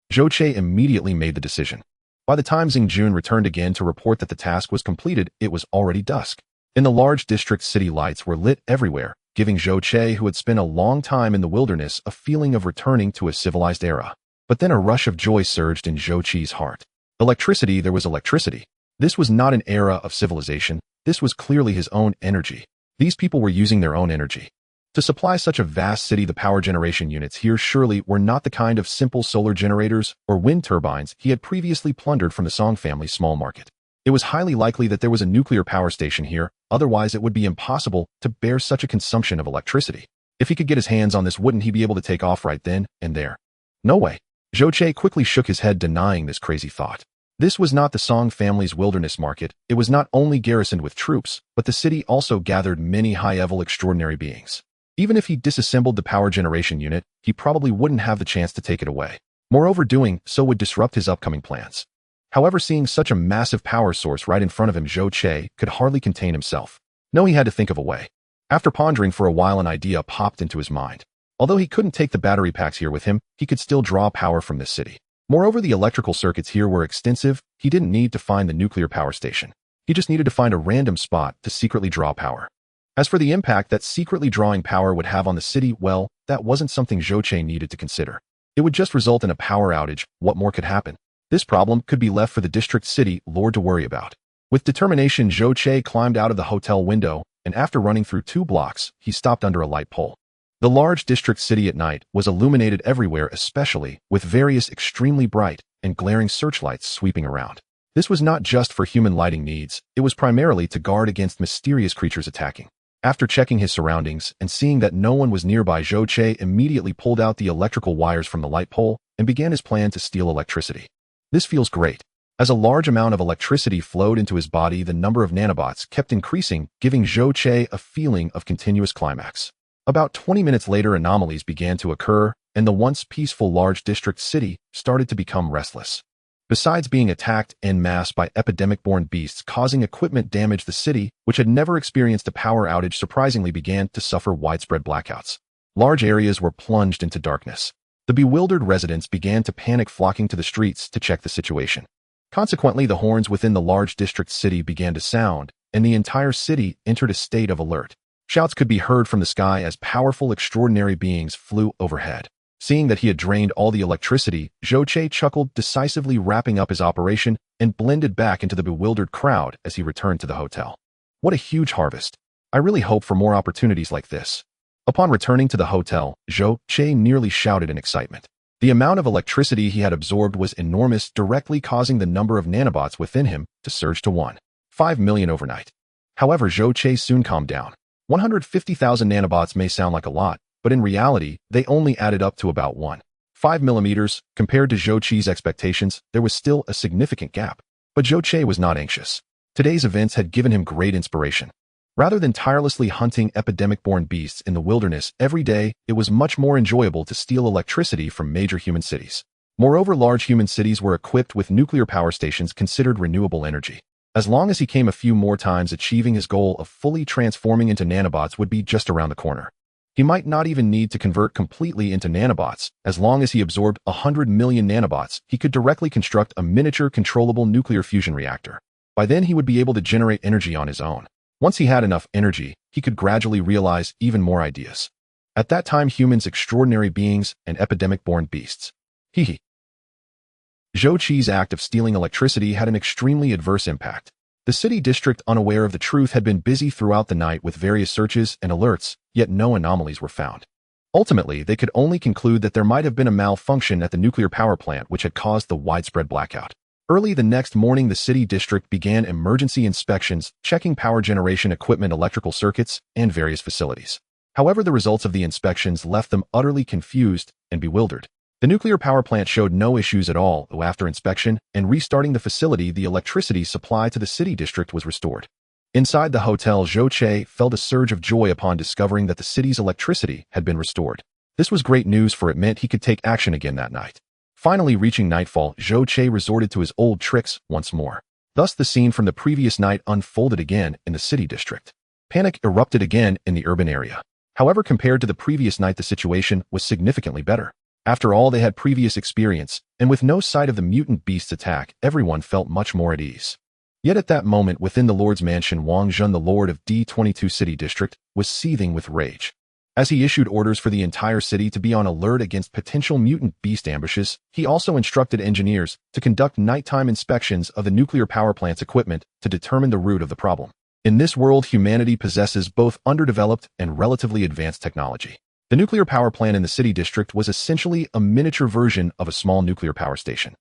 Zhou Che immediately made the decision. By the time Xingjun returned again to report that the task was completed, it was already dusk. In the large district, city lights were lit everywhere, giving Zhou Che, who had spent a long time in the wilderness, a feeling of returning to a civilized era. But then a rush of joy surged in Zhou Che's heart. Electricity, there was electricity. This was not an era of civilization. This was clearly his own energy. These people were using their own energy to supply such a vast city. The power generation units here surely were not the kind of simple solar generators or wind turbines he had previously plundered from the Song family's small market. It was highly likely that there was a nuclear power station here, otherwise it would be impossible to bear such a consumption of electricity. If he could get his hands on this, wouldn't he be able to take off right then and there? No way. Zhou Che quickly shook his head, denying this crazy thought. This was not the Song family's wilderness market. It was not only garrisoned with troops, but the city also gathered many high-level extraordinary beings. Even if he disassembled the power generation unit, he probably wouldn't have the chance to take it away. Moreover, doing so would disrupt his upcoming plans. However, seeing such a massive power source right in front of him, Zhou Che could hardly contain himself. No, he had to think of a way. After pondering for a while, an idea popped into his mind. Although he couldn't take the battery packs here with him, he could still draw power from this city. Moreover, the electrical circuits here were extensive. He didn't need to find the nuclear power station. He just needed to find a random spot to secretly draw power. As for the impact that secretly drawing power would have on the city, well, that wasn't something Zhou Che needed to consider. It would just result in a power outage. What more could happen? This problem could be left for the district city lord to worry about. With determination, Zhou Che climbed out of the hotel window, and after running through 2 blocks, he stopped under a light pole. The large district city at night was illuminated everywhere, especially with various extremely bright and glaring searchlights sweeping around. This was not just for human lighting needs. It was primarily to guard against mysterious creatures attacking. After checking his surroundings and seeing that no one was nearby, Zhou Che immediately pulled out the electrical wires from the light pole and began his plan to steal electricity. This feels great. As a large amount of electricity flowed into his body, the number of nanobots kept increasing, giving Zhou Che a feeling of continuous climax. About 20 minutes later, anomalies began to occur, and the once peaceful large district city started to become restless. Besides being attacked en masse by epidemic-borne beasts causing equipment damage, the city, which had never experienced a power outage, surprisingly began to suffer widespread blackouts. Large areas were plunged into darkness. The bewildered residents began to panic, flocking to the streets to check the situation. Consequently, the horns within the large district city began to sound, and the entire city entered a state of alert. Shouts could be heard from the sky as powerful, extraordinary beings flew overhead. Seeing that he had drained all the electricity, Zhou chuckled decisively, wrapping up his operation, and blended back into the bewildered crowd as he returned to the hotel. What a huge harvest. I really hope for more opportunities like this. Upon returning to the hotel, Zhou nearly shouted in excitement. The amount of electricity he had absorbed was enormous, directly causing the number of nanobots within him to surge to 1.5 million overnight. However, Zhou soon calmed down. 150,000 nanobots may sound like a lot, but in reality, they only added up to about 1.5 millimeters. Compared to Zhou expectations, there was still a significant gap. But Zhou was not anxious. Today's events had given him great inspiration. Rather than tirelessly hunting epidemic-borne beasts in the wilderness every day, it was much more enjoyable to steal electricity from major human cities. Moreover, large human cities were equipped with nuclear power stations considered renewable energy. As long as he came a few more times, achieving his goal of fully transforming into nanobots would be just around the corner. He might not even need to convert completely into nanobots. As long as he absorbed 100 million nanobots, he could directly construct a miniature controllable nuclear fusion reactor. By then, he would be able to generate energy on his own. Once he had enough energy, he could gradually realize even more ideas. At that time, humans, extraordinary beings, and epidemic-borne beasts. Zhou act of stealing electricity had an extremely adverse impact. The city district, unaware of the truth, had been busy throughout the night with various searches and alerts, yet no anomalies were found. Ultimately, they could only conclude that there might have been a malfunction at the nuclear power plant which had caused the widespread blackout. Early the next morning, the city district began emergency inspections, checking power generation equipment, electrical circuits, and various facilities. However, the results of the inspections left them utterly confused and bewildered. The nuclear power plant showed no issues at all. After inspection and restarting the facility, the electricity supply to the city district was restored. Inside the hotel, Zhou felt a surge of joy upon discovering that the city's electricity had been restored. This was great news, for it meant he could take action again that night. Finally, reaching nightfall, Zhou resorted to his old tricks once more. Thus, the scene from the previous night unfolded again in the city district. Panic erupted again in the urban area. However, compared to the previous night, the situation was significantly better. After all, they had previous experience, and with no sight of the mutant beast's attack, everyone felt much more at ease. Yet at that moment, within the Lord's mansion, Wang Zhen, the Lord of D22 City District, was seething with rage. As he issued orders for the entire city to be on alert against potential mutant beast ambushes, he also instructed engineers to conduct nighttime inspections of the nuclear power plant's equipment to determine the root of the problem. In this world, humanity possesses both underdeveloped and relatively advanced technology. The nuclear power plant in the city district was essentially a miniature version of a small nuclear power station.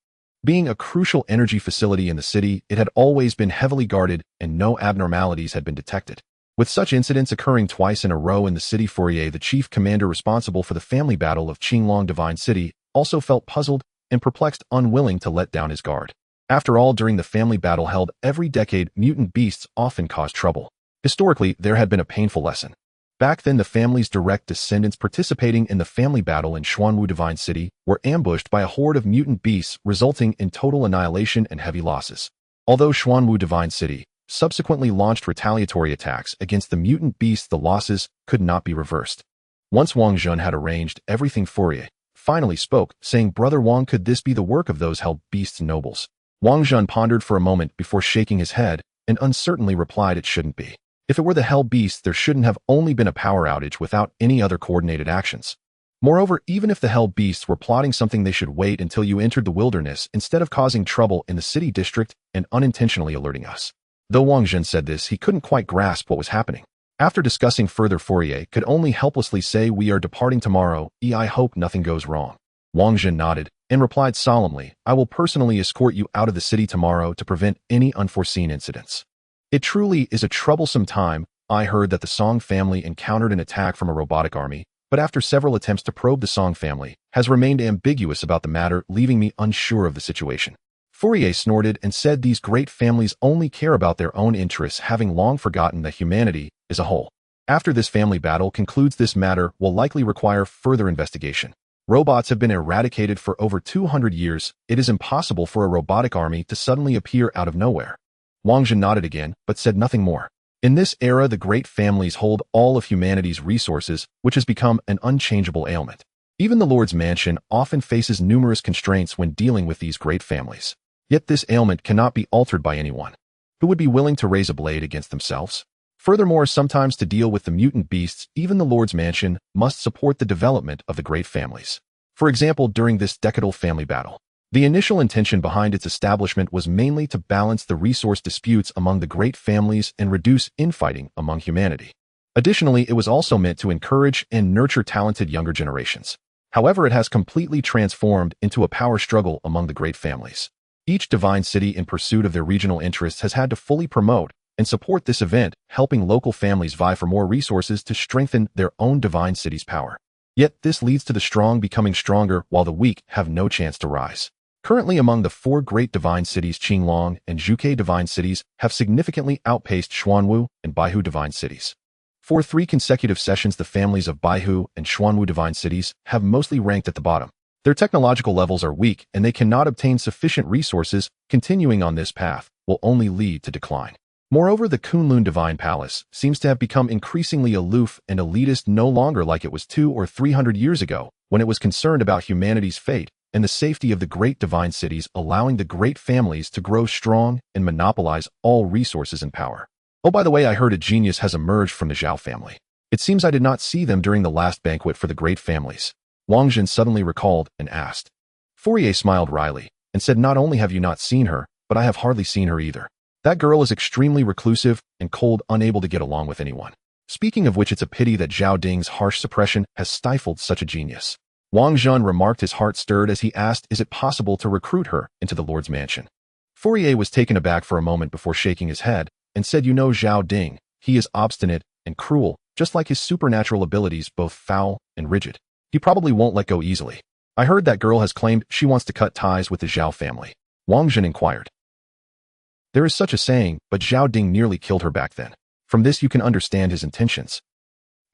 Being a crucial energy facility in the city, it had always been heavily guarded and no abnormalities had been detected. With such incidents occurring twice in a row in the city, Fourier, the chief commander responsible for the family battle of Qinglong Divine City, also felt puzzled and perplexed, unwilling to let down his guard. After all, during the family battle held every decade, mutant beasts often caused trouble. Historically, there had been a painful lesson. Back then, the family's direct descendants participating in the family battle in Xuanwu Divine City were ambushed by a horde of mutant beasts, resulting in total annihilation and heavy losses. Although Xuanwu Divine City subsequently launched retaliatory attacks against the mutant beasts, the losses could not be reversed. Once Wang Zhen had arranged everything, Fourier finally spoke, saying, "Brother Wang, could this be the work of those held beasts nobles?" Wang Zhen pondered for a moment before shaking his head and uncertainly replied, "It shouldn't be. If it were the hell beasts, there shouldn't have only been a power outage without any other coordinated actions. Moreover, even if the hell beasts were plotting something, they should wait until you entered the wilderness instead of causing trouble in the city district and unintentionally alerting us." Though Wang Zhen said this, he couldn't quite grasp what was happening. After discussing further, Fourier could only helplessly say, "We are departing tomorrow. I hope nothing goes wrong." Wang Zhen nodded and replied solemnly, "I will personally escort you out of the city tomorrow to prevent any unforeseen incidents." It truly is a troublesome time. I heard that the Song family encountered an attack from a robotic army, but after several attempts to probe, the Song family has remained ambiguous about the matter, leaving me unsure of the situation. Fourier snorted and said, "These great families only care about their own interests, having long forgotten that humanity is a whole. After this family battle concludes, this matter will likely require further investigation. Robots have been eradicated for over 200 years. It is impossible for a robotic army to suddenly appear out of nowhere. Wang Zhen nodded again, but said nothing more. In this era, the great families hold all of humanity's resources, which has become an unchangeable ailment. Even the Lord's mansion often faces numerous constraints when dealing with these great families. Yet this ailment cannot be altered by anyone who would be willing to raise a blade against themselves. Furthermore, sometimes to deal with the mutant beasts, even the Lord's mansion must support the development of the great families. For example, during this decadal family battle, the initial intention behind its establishment was mainly to balance the resource disputes among the great families and reduce infighting among humanity. Additionally, it was also meant to encourage and nurture talented younger generations. However, it has completely transformed into a power struggle among the great families. Each divine city in pursuit of their regional interests has had to fully promote and support this event, helping local families vie for more resources to strengthen their own divine city's power. Yet this leads to the strong becoming stronger while the weak have no chance to rise. Currently, among the 4 great divine cities, Qinglong and Zhuke divine cities have significantly outpaced Xuanwu and Baihu divine cities. For 3 consecutive sessions, the families of Baihu and Xuanwu divine cities have mostly ranked at the bottom. Their technological levels are weak and they cannot obtain sufficient resources. Continuing on this path will only lead to decline. Moreover, the Kunlun Divine Palace seems to have become increasingly aloof and elitist, no longer like it was 200 or 300 years ago, when it was concerned about humanity's fate and the safety of the great divine cities, allowing the great families to grow strong and monopolize all resources and power. Oh, by the way, I heard a genius has emerged from the Zhao family. It seems I did not see them during the last banquet for the great families. Wang Zhen suddenly recalled and asked. Fourier smiled wryly and said, not only have you not seen her, but I have hardly seen her either. That girl is extremely reclusive and cold, unable to get along with anyone. Speaking of which, it's a pity that Zhao Ding's harsh suppression has stifled such a genius. Wang Zhen remarked, his heart stirred as he asked, is it possible to recruit her into the Lord's mansion? Fourier was taken aback for a moment before shaking his head and said, you know Zhao Ding, he is obstinate and cruel, just like his supernatural abilities, both foul and rigid. He probably won't let go easily. I heard that girl has claimed she wants to cut ties with the Zhao family. Wang Zhen inquired. There is such a saying, but Zhao Ding nearly killed her back then. From this you can understand his intentions.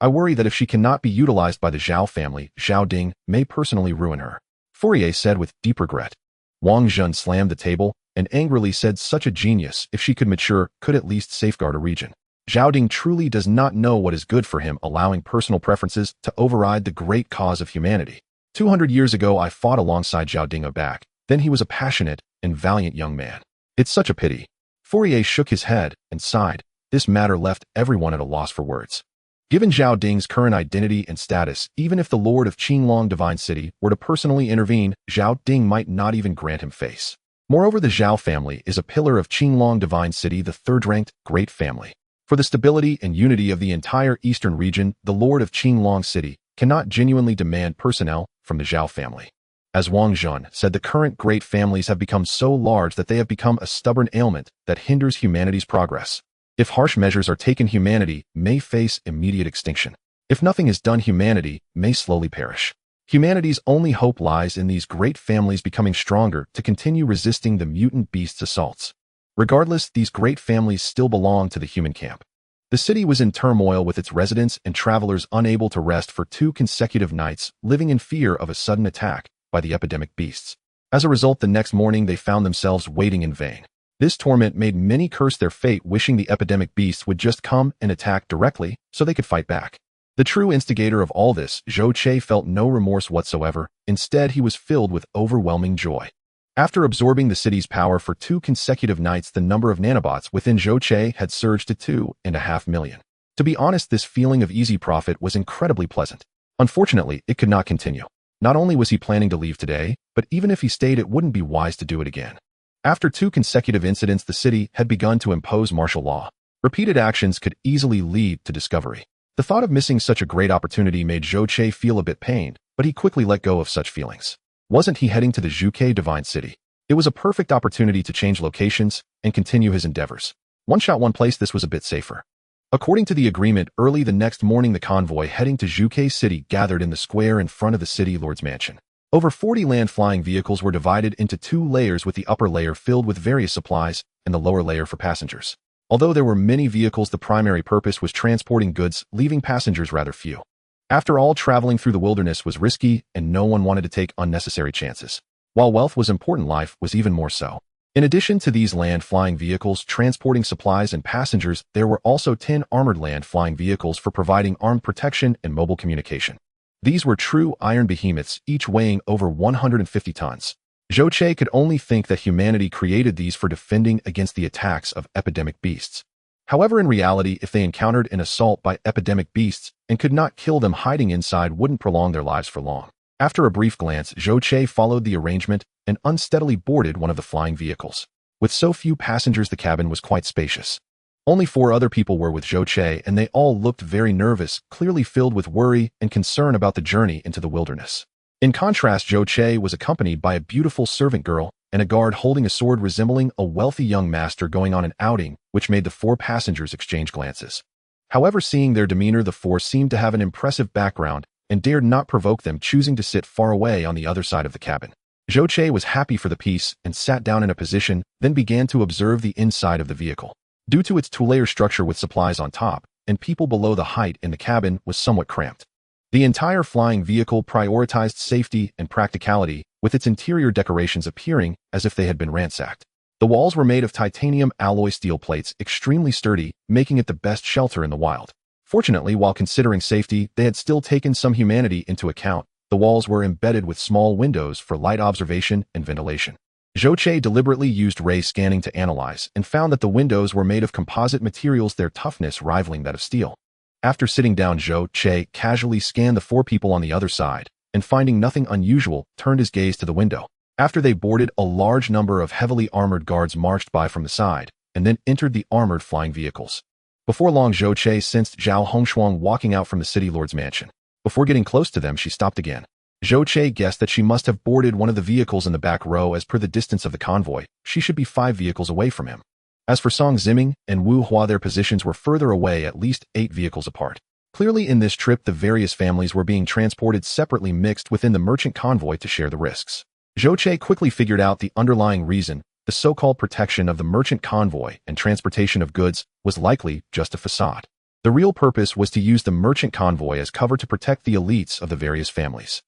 I worry that if she cannot be utilized by the Zhao family, Zhao Ding may personally ruin her. Fourier said with deep regret. Wang Zhen slammed the table and angrily said, such a genius, if she could mature, could at least safeguard a region. Zhao Ding truly does not know what is good for him, allowing personal preferences to override the great cause of humanity. 200 years ago I fought alongside Zhao Ding back. Then he was a passionate and valiant young man. It's such a pity. Fourier shook his head and sighed. This matter left everyone at a loss for words. Given Zhao Ding's current identity and status, even if the Lord of Qinglong Divine City were to personally intervene, Zhao Ding might not even grant him face. Moreover, the Zhao family is a pillar of Qinglong Divine City, the third-ranked great family. For the stability and unity of the entire eastern region, the Lord of Qinglong City cannot genuinely demand personnel from the Zhao family. As Wang Zhen said, the current great families have become so large that they have become a stubborn ailment that hinders humanity's progress. If harsh measures are taken, humanity may face immediate extinction. If nothing is done, humanity may slowly perish. Humanity's only hope lies in these great families becoming stronger to continue resisting the mutant beasts' assaults. Regardless, these great families still belong to the human camp. The city was in turmoil, with its residents and travelers unable to rest for 2 consecutive nights, living in fear of a sudden attack by the epidemic beasts. As a result, the next morning they found themselves waiting in vain. This torment made many curse their fate, wishing the epidemic beasts would just come and attack directly so they could fight back. The true instigator of all this, Zhou Che, felt no remorse whatsoever. Instead, he was filled with overwhelming joy. After absorbing the city's power for 2 consecutive nights, the number of nanobots within Zhou Che had surged to 2.5 million. To be honest, this feeling of easy profit was incredibly pleasant. Unfortunately, it could not continue. Not only was he planning to leave today, but even if he stayed, it wouldn't be wise to do it again. After 2 consecutive incidents, the city had begun to impose martial law. Repeated actions could easily lead to discovery. The thought of missing such a great opportunity made Zhou Che feel a bit pained, but he quickly let go of such feelings. Wasn't he heading to the Zhuke Divine City? It was a perfect opportunity to change locations and continue his endeavors. One shot, one place, this was a bit safer. According to the agreement, early the next morning the convoy heading to Zhuke City gathered in the square in front of the city lord's mansion. Over 40 land-flying vehicles were divided into 2 layers, with the upper layer filled with various supplies and the lower layer for passengers. Although there were many vehicles, the primary purpose was transporting goods, leaving passengers rather few. After all, traveling through the wilderness was risky, and no one wanted to take unnecessary chances. While wealth was important, life was even more so. In addition to these land-flying vehicles transporting supplies and passengers, there were also 10 armored land-flying vehicles for providing armed protection and mobile communication. These were true iron behemoths, each weighing over 150 tons. Zhou Che could only think that humanity created these for defending against the attacks of epidemic beasts. However, in reality, if they encountered an assault by epidemic beasts and could not kill them, hiding inside wouldn't prolong their lives for long. After a brief glance, Zhou Che followed the arrangement and unsteadily boarded one of the flying vehicles. With so few passengers, the cabin was quite spacious. Only 4 other people were with Zhou Che, and they all looked very nervous, clearly filled with worry and concern about the journey into the wilderness. In contrast, Zhou Che was accompanied by a beautiful servant girl and a guard holding a sword resembling a wealthy young master going on an outing, which made the 4 passengers exchange glances. However, seeing their demeanor, the 4 seemed to have an impressive background and dared not provoke them, choosing to sit far away on the other side of the cabin. Zhou Che was happy for the peace and sat down in a position, then began to observe the inside of the vehicle. Due to its 2-layer structure with supplies on top and people below, the height in the cabin was somewhat cramped. The entire flying vehicle prioritized safety and practicality, with its interior decorations appearing as if they had been ransacked. The walls were made of titanium alloy steel plates, extremely sturdy, making it the best shelter in the wild. Fortunately, while considering safety, they had still taken some humanity into account. The walls were embedded with small windows for light observation and ventilation. Zhou Che deliberately used ray scanning to analyze and found that the windows were made of composite materials, their toughness rivaling that of steel. After sitting down, Zhou Che casually scanned the 4 people on the other side, and finding nothing unusual, turned his gaze to the window. After they boarded, a large number of heavily armored guards marched by from the side, and then entered the armored flying vehicles. Before long, Zhou Che sensed Zhao Hongshuang walking out from the city lord's mansion. Before getting close to them, she stopped again. Zhou Che guessed that she must have boarded one of the vehicles in the back row. As per the distance of the convoy, she should be 5 vehicles away from him. As for Song Ziming and Wu Hua, their positions were further away, at least 8 vehicles apart. Clearly, in this trip, the various families were being transported separately, mixed within the merchant convoy to share the risks. Zhou Che quickly figured out the underlying reason. The so-called protection of the merchant convoy and transportation of goods was likely just a facade. The real purpose was to use the merchant convoy as cover to protect the elites of the various families.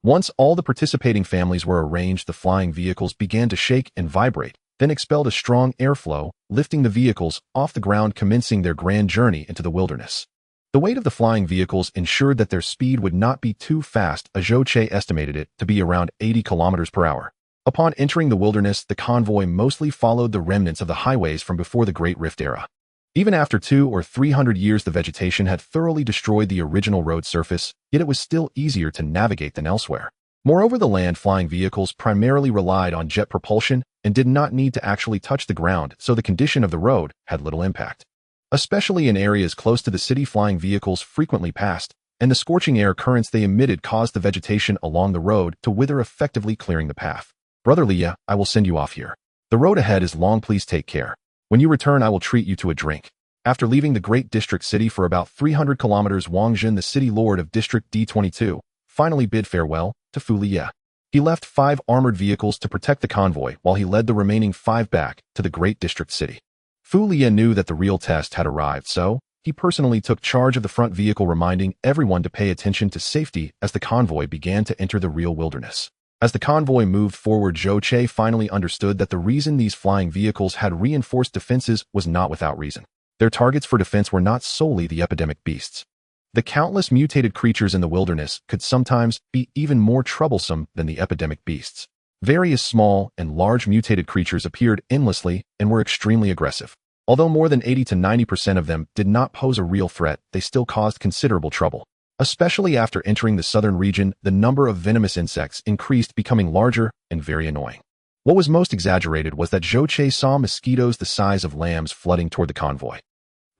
Once all the participating families were arranged, the flying vehicles began to shake and vibrate, then expelled a strong airflow, lifting the vehicles off the ground, commencing their grand journey into the wilderness. The weight of the flying vehicles ensured that their speed would not be too fast, as Zhou Che estimated it to be around 80 kilometers per hour. Upon entering the wilderness, the convoy mostly followed the remnants of the highways from before the Great Rift era. Even after 200 or 300 years, the vegetation had thoroughly destroyed the original road surface, yet it was still easier to navigate than elsewhere. Moreover, the land-flying vehicles primarily relied on jet propulsion and did not need to actually touch the ground, so the condition of the road had little impact. Especially in areas close to the city, flying vehicles frequently passed, and the scorching air currents they emitted caused the vegetation along the road to wither, effectively clearing the path. Brother Leah, I will send you off here. The road ahead is long, please take care. When you return, I will treat you to a drink. After leaving the great district city for about 300 kilometers, Wang Jin, the city lord of District D22, finally bid farewell to Fu Liye. He left 5 armored vehicles to protect the convoy while he led the remaining 5 back to the great district city. Fu Liye knew that the real test had arrived, so he personally took charge of the front vehicle, reminding everyone to pay attention to safety as the convoy began to enter the real wilderness. As the convoy moved forward, Zhou Che finally understood that the reason these flying vehicles had reinforced defenses was not without reason. Their targets for defense were not solely the epidemic beasts. The countless mutated creatures in the wilderness could sometimes be even more troublesome than the epidemic beasts. Various small and large mutated creatures appeared endlessly and were extremely aggressive. Although more than 80 to 90% of them did not pose a real threat, they still caused considerable trouble. Especially after entering the southern region, the number of venomous insects increased, becoming larger and very annoying. What was most exaggerated was that Zhou Che saw mosquitoes the size of lambs flooding toward the convoy.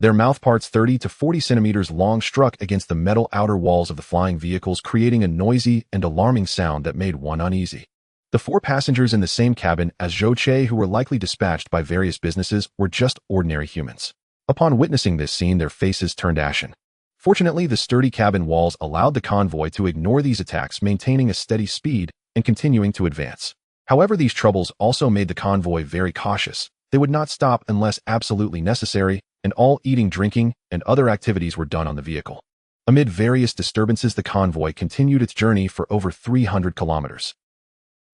Their mouthparts 30 to 40 centimeters long struck against the metal outer walls of the flying vehicles, creating a noisy and alarming sound that made one uneasy. The 4 passengers in the same cabin as Zhou Che, who were likely dispatched by various businesses, were just ordinary humans. Upon witnessing this scene, their faces turned ashen. Fortunately, the sturdy cabin walls allowed the convoy to ignore these attacks, maintaining a steady speed and continuing to advance. However, these troubles also made the convoy very cautious. They would not stop unless absolutely necessary, and all eating, drinking, and other activities were done on the vehicle. Amid various disturbances, the convoy continued its journey for over 300 kilometers.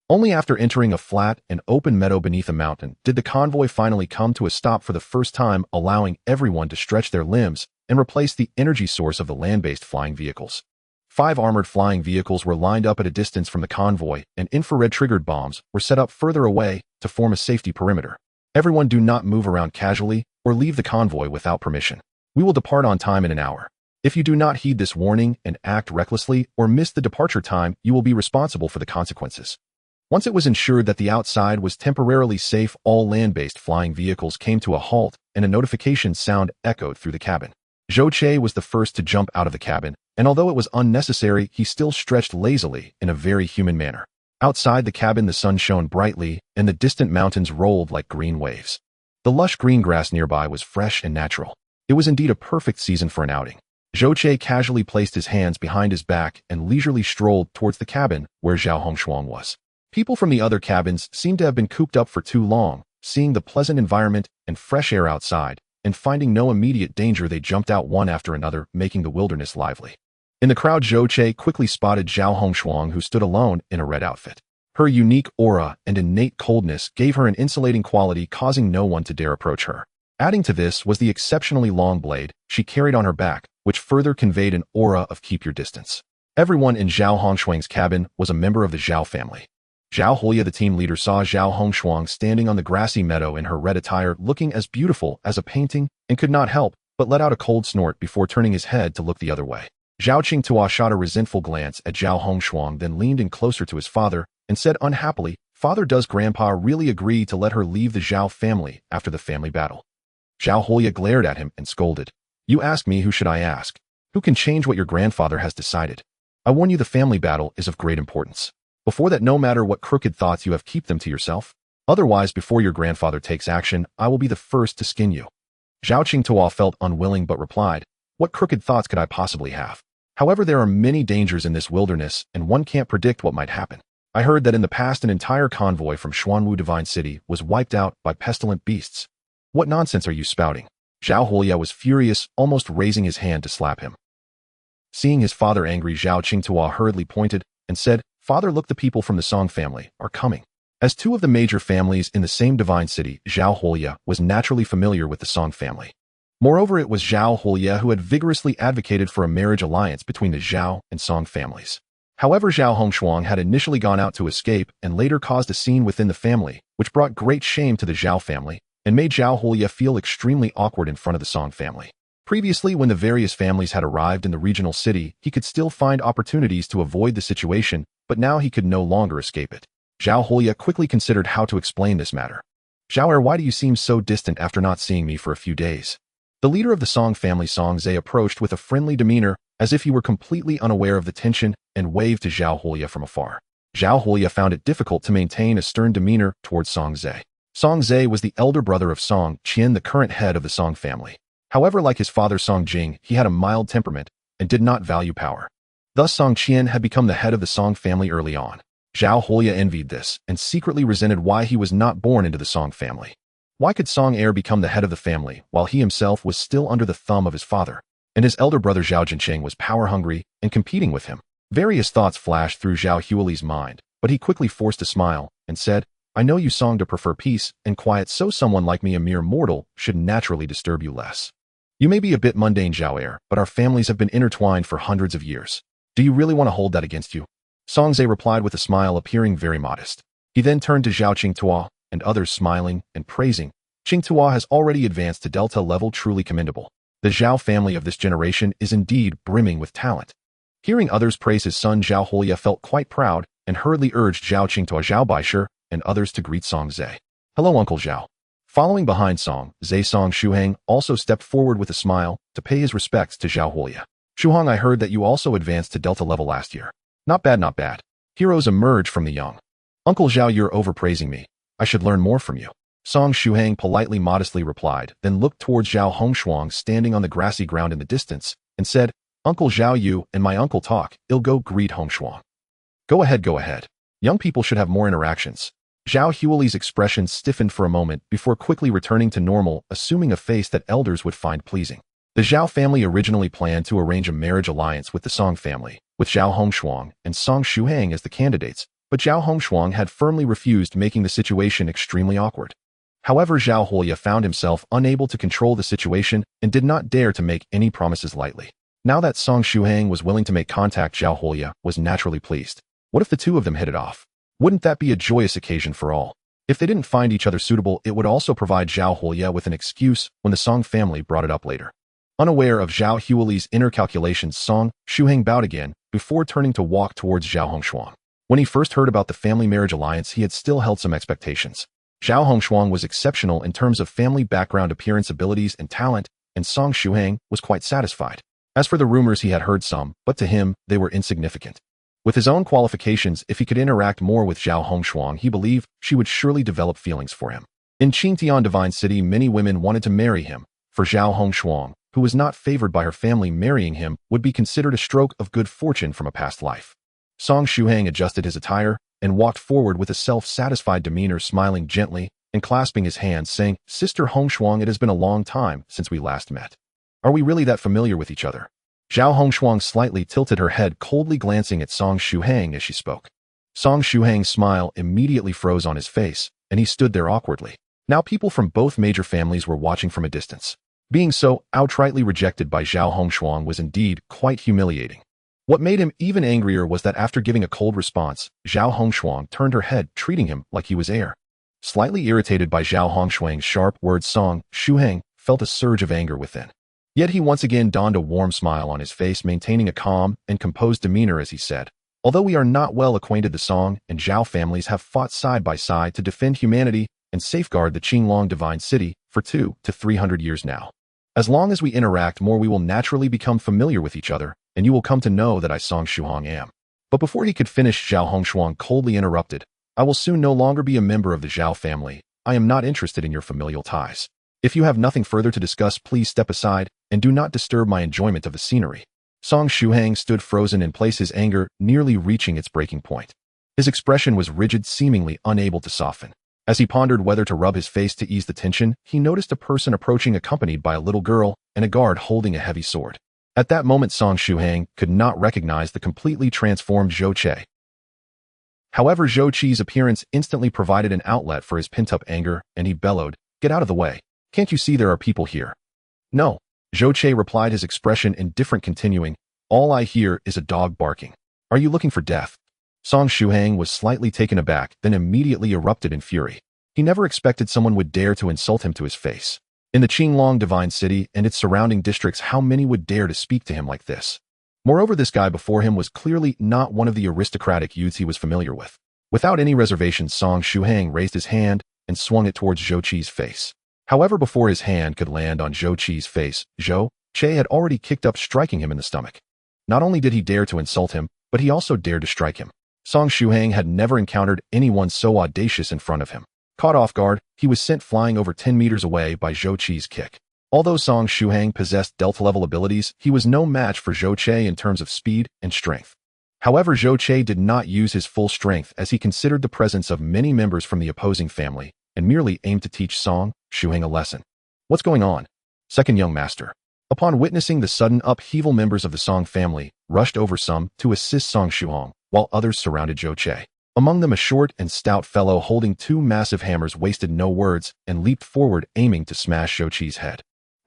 Only after entering a flat and open meadow beneath a mountain did the convoy finally come to a stop for the first time, allowing everyone to stretch their limbs and replace the energy source of the land-based flying vehicles. 5 armored flying vehicles were lined up at a distance from the convoy, and infrared-triggered bombs were set up further away to form a safety perimeter. Everyone do not move around casually or leave the convoy without permission. We will depart on time in an hour. If you do not heed this warning and act recklessly or miss the departure time, you will be responsible for the consequences. Once it was ensured that the outside was temporarily safe, all land-based flying vehicles came to a halt and a notification sound echoed through the cabin. Zhou Che was the first to jump out of the cabin, and although it was unnecessary, he still stretched lazily in a very human manner. Outside the cabin, the sun shone brightly, and the distant mountains rolled like green waves. The lush green grass nearby was fresh and natural. It was indeed a perfect season for an outing. Zhou Che casually placed his hands behind his back and leisurely strolled towards the cabin where Zhao Hongshuang was. People from the other cabins seemed to have been cooped up for too long. Seeing the pleasant environment and fresh air outside, and finding no immediate danger, they jumped out one after another, making the wilderness lively. In the crowd, Zhou Che quickly spotted Zhao Hongshuang, who stood alone in a red outfit. Her unique aura and innate coldness gave her an insulating quality, causing no one to dare approach her. Adding to this was the exceptionally long blade she carried on her back, which further conveyed an aura of keep your distance. Everyone in Zhao Hongshuang's cabin was a member of the Zhao family. Zhao Hulia, the team leader, saw Zhao Hongshuang standing on the grassy meadow in her red attire, looking as beautiful as a painting, and could not help but let out a cold snort before turning his head to look the other way. Zhao Qingtua shot a resentful glance at Zhao Hongshuang, then leaned in closer to his father and said unhappily, "Father, does Grandpa really agree to let her leave the Zhao family after the family battle?" Zhao Hulia glared at him and scolded, "You ask me, who should I ask? Who can change what your grandfather has decided? I warn you, the family battle is of great importance. Before that, no matter what crooked thoughts you have, keep them to yourself. Otherwise, before your grandfather takes action, I will be the first to skin you." Zhao Qingtua felt unwilling but replied, "What crooked thoughts could I possibly have? However, there are many dangers in this wilderness, and one can't predict what might happen. I heard that in the past an entire convoy from Xuanwu Divine City was wiped out by pestilent beasts. What nonsense are you spouting?" Zhao Hulia was furious, almost raising his hand to slap him. Seeing his father angry, Zhao Qingtua hurriedly pointed and said, "Father, look, the people from the Song family are coming." As two of the major families in the same divine city, Zhao Hulia was naturally familiar with the Song family. Moreover, it was Zhao Hulia who had vigorously advocated for a marriage alliance between the Zhao and Song families. However, Zhao Hongshuang had initially gone out to escape and later caused a scene within the family, which brought great shame to the Zhao family and made Zhao Hulia feel extremely awkward in front of the Song family. Previously, when the various families had arrived in the regional city, he could still find opportunities to avoid the situation, but now he could no longer escape it. Zhao Hulia quickly considered how to explain this matter. "Zhao, why do you seem so distant after not seeing me for a few days?" The leader of the Song family, Song Zhe, approached with a friendly demeanor as if he were completely unaware of the tension and waved to Zhao Hulia from afar. Zhao Hulia found it difficult to maintain a stern demeanor towards Song Zhe. Song Zhe was the elder brother of Song Qian, the current head of the Song family. However, like his father Song Jing, he had a mild temperament and did not value power. Thus, Song Qian had become the head of the Song family early on. Zhao Hulia envied this and secretly resented why he was not born into the Song family. Why could Song heir become the head of the family while he himself was still under the thumb of his father? And his elder brother Zhao Jincheng was power-hungry and competing with him. Various thoughts flashed through Zhao Huli's mind, but he quickly forced a smile and said, "I know you Song to prefer peace and quiet, so someone like me, a mere mortal, should naturally disturb you less. You may be a bit mundane, Zhao heir, but our families have been intertwined for hundreds of years. Do you really want to hold that against you?" Song Zhe replied with a smile, appearing very modest. He then turned to Zhao Qingtua and others, smiling and praising. "Qingtua has already advanced to Delta level, truly commendable. The Zhao family of this generation is indeed brimming with talent." Hearing others praise his son, Zhao Hulia felt quite proud and hurriedly urged Zhao Qingtua, Zhao Baisher, and others to greet Song Zhe. "Hello, Uncle Zhao." Following behind Song Zhe, Song Shuhang also stepped forward with a smile to pay his respects to Zhao Hulia. "Shuhang, I heard that you also advanced to Delta level last year. Not bad, not bad. Heroes emerge from the young. Uncle Zhao, you're overpraising me. I should learn more from you." Song Shuhang politely, modestly replied, then looked towards Zhao Hongshuang standing on the grassy ground in the distance and said, "Uncle Zhao, you and my uncle talk. I'll go greet Hongshuang." Go ahead, go ahead. Young people should have more interactions." Zhao Huli's expression stiffened for a moment before quickly returning to normal, assuming a face that elders would find pleasing. The Zhao family originally planned to arrange a marriage alliance with the Song family, with Zhao Hongshuang and Song Shuhang as the candidates, but Zhao Hongshuang had firmly refused, making the situation extremely awkward. However, Zhao Huoya found himself unable to control the situation and did not dare to make any promises lightly. Now that Song Shuhang was willing to make contact, Zhao Huoya was naturally pleased. What if the two of them hit it off? Wouldn't that be a joyous occasion for all? If they didn't find each other suitable, it would also provide Zhao Huoya with an excuse when the Song family brought it up later. Unaware of Zhao Huoli's inner calculations, Song Shuhang bowed again before turning to walk towards Zhao Hongshuang. When he first heard about the family marriage alliance, he had still held some expectations. Zhao Hongshuang was exceptional in terms of family background, appearance, abilities, and talent, and Song Shuhang was quite satisfied. As for the rumors, he had heard some, but to him, they were insignificant. With his own qualifications, if he could interact more with Zhao Hongshuang, he believed she would surely develop feelings for him. In Qingtian Divine City, many women wanted to marry him. For Zhao Hongshuang, who was not favored by her family, marrying him would be considered a stroke of good fortune from a past life. Song Shuhang adjusted his attire and walked forward with a self-satisfied demeanor, smiling gently and clasping his hands, saying, "Sister Hongshuang, it has been a long time since we last met. Are we really that familiar with each other?" Zhao Hongshuang slightly tilted her head, coldly glancing at Song Shuhang as she spoke. Song Shuhang's smile immediately froze on his face, and he stood there awkwardly. Now people from both major families were watching from a distance. Being so outrightly rejected by Zhao Hongshuang was indeed quite humiliating. What made him even angrier was that after giving a cold response, Zhao Hongshuang turned her head, treating him like he was air. Slightly irritated by Zhao Hongshuang's sharp words, Song Shuhang felt a surge of anger within. Yet he once again donned a warm smile on his face, maintaining a calm and composed demeanor as he said, "Although we are not well acquainted, the Song and Zhao families have fought side by side to defend humanity and safeguard the Qinglong Divine City for 200 to 300 years now. As long as we interact more, we will naturally become familiar with each other, and you will come to know that I Song Shuhang am." But before he could finish, Zhao Hongshuang coldly interrupted, "I will soon no longer be a member of the Zhao family. I am not interested in your familial ties. If you have nothing further to discuss, please step aside and do not disturb my enjoyment of the scenery." Song Shuhang stood frozen in place, his anger nearly reaching its breaking point. His expression was rigid, seemingly unable to soften. As he pondered whether to rub his face to ease the tension, he noticed a person approaching, accompanied by a little girl and a guard holding a heavy sword. At that moment, Song Shuhang could not recognize the completely transformed Zhou Qi. However, Zhou Qi's appearance instantly provided an outlet for his pent-up anger, and he bellowed, "Get out of the way. Can't you see there are people here?" "No," Zhou Qi replied, his expression indifferent, continuing, "All I hear is a dog barking. Are you looking for death?" Song Shuhang was slightly taken aback, then immediately erupted in fury. He never expected someone would dare to insult him to his face. In the Qinglong Divine City and its surrounding districts, how many would dare to speak to him like this? Moreover, this guy before him was clearly not one of the aristocratic youths he was familiar with. Without any reservation, Song Shuhang raised his hand and swung it towards Zhou Qi's face. However, before his hand could land on Zhou Qi's face, Zhou Qi had already kicked up, striking him in the stomach. Not only did he dare to insult him, but he also dared to strike him. Song Shuhang had never encountered anyone so audacious in front of him. Caught off guard, he was sent flying over 10 meters away by Zhou Qi's kick. Although Song Shuhang possessed Delta-level abilities, he was no match for Zhou Qi in terms of speed and strength. However, Zhou Qi did not use his full strength, as he considered the presence of many members from the opposing family and merely aimed to teach Song Shuhang a lesson. "What's going on?" Second young master. Upon witnessing the sudden upheaval, members of the Song family rushed over, some to assist Song Shuhang, while others surrounded Zhou Qi. Among them, a short and stout fellow holding 2 massive hammers wasted no words and leaped forward, aiming to smash Zhou Qi's head.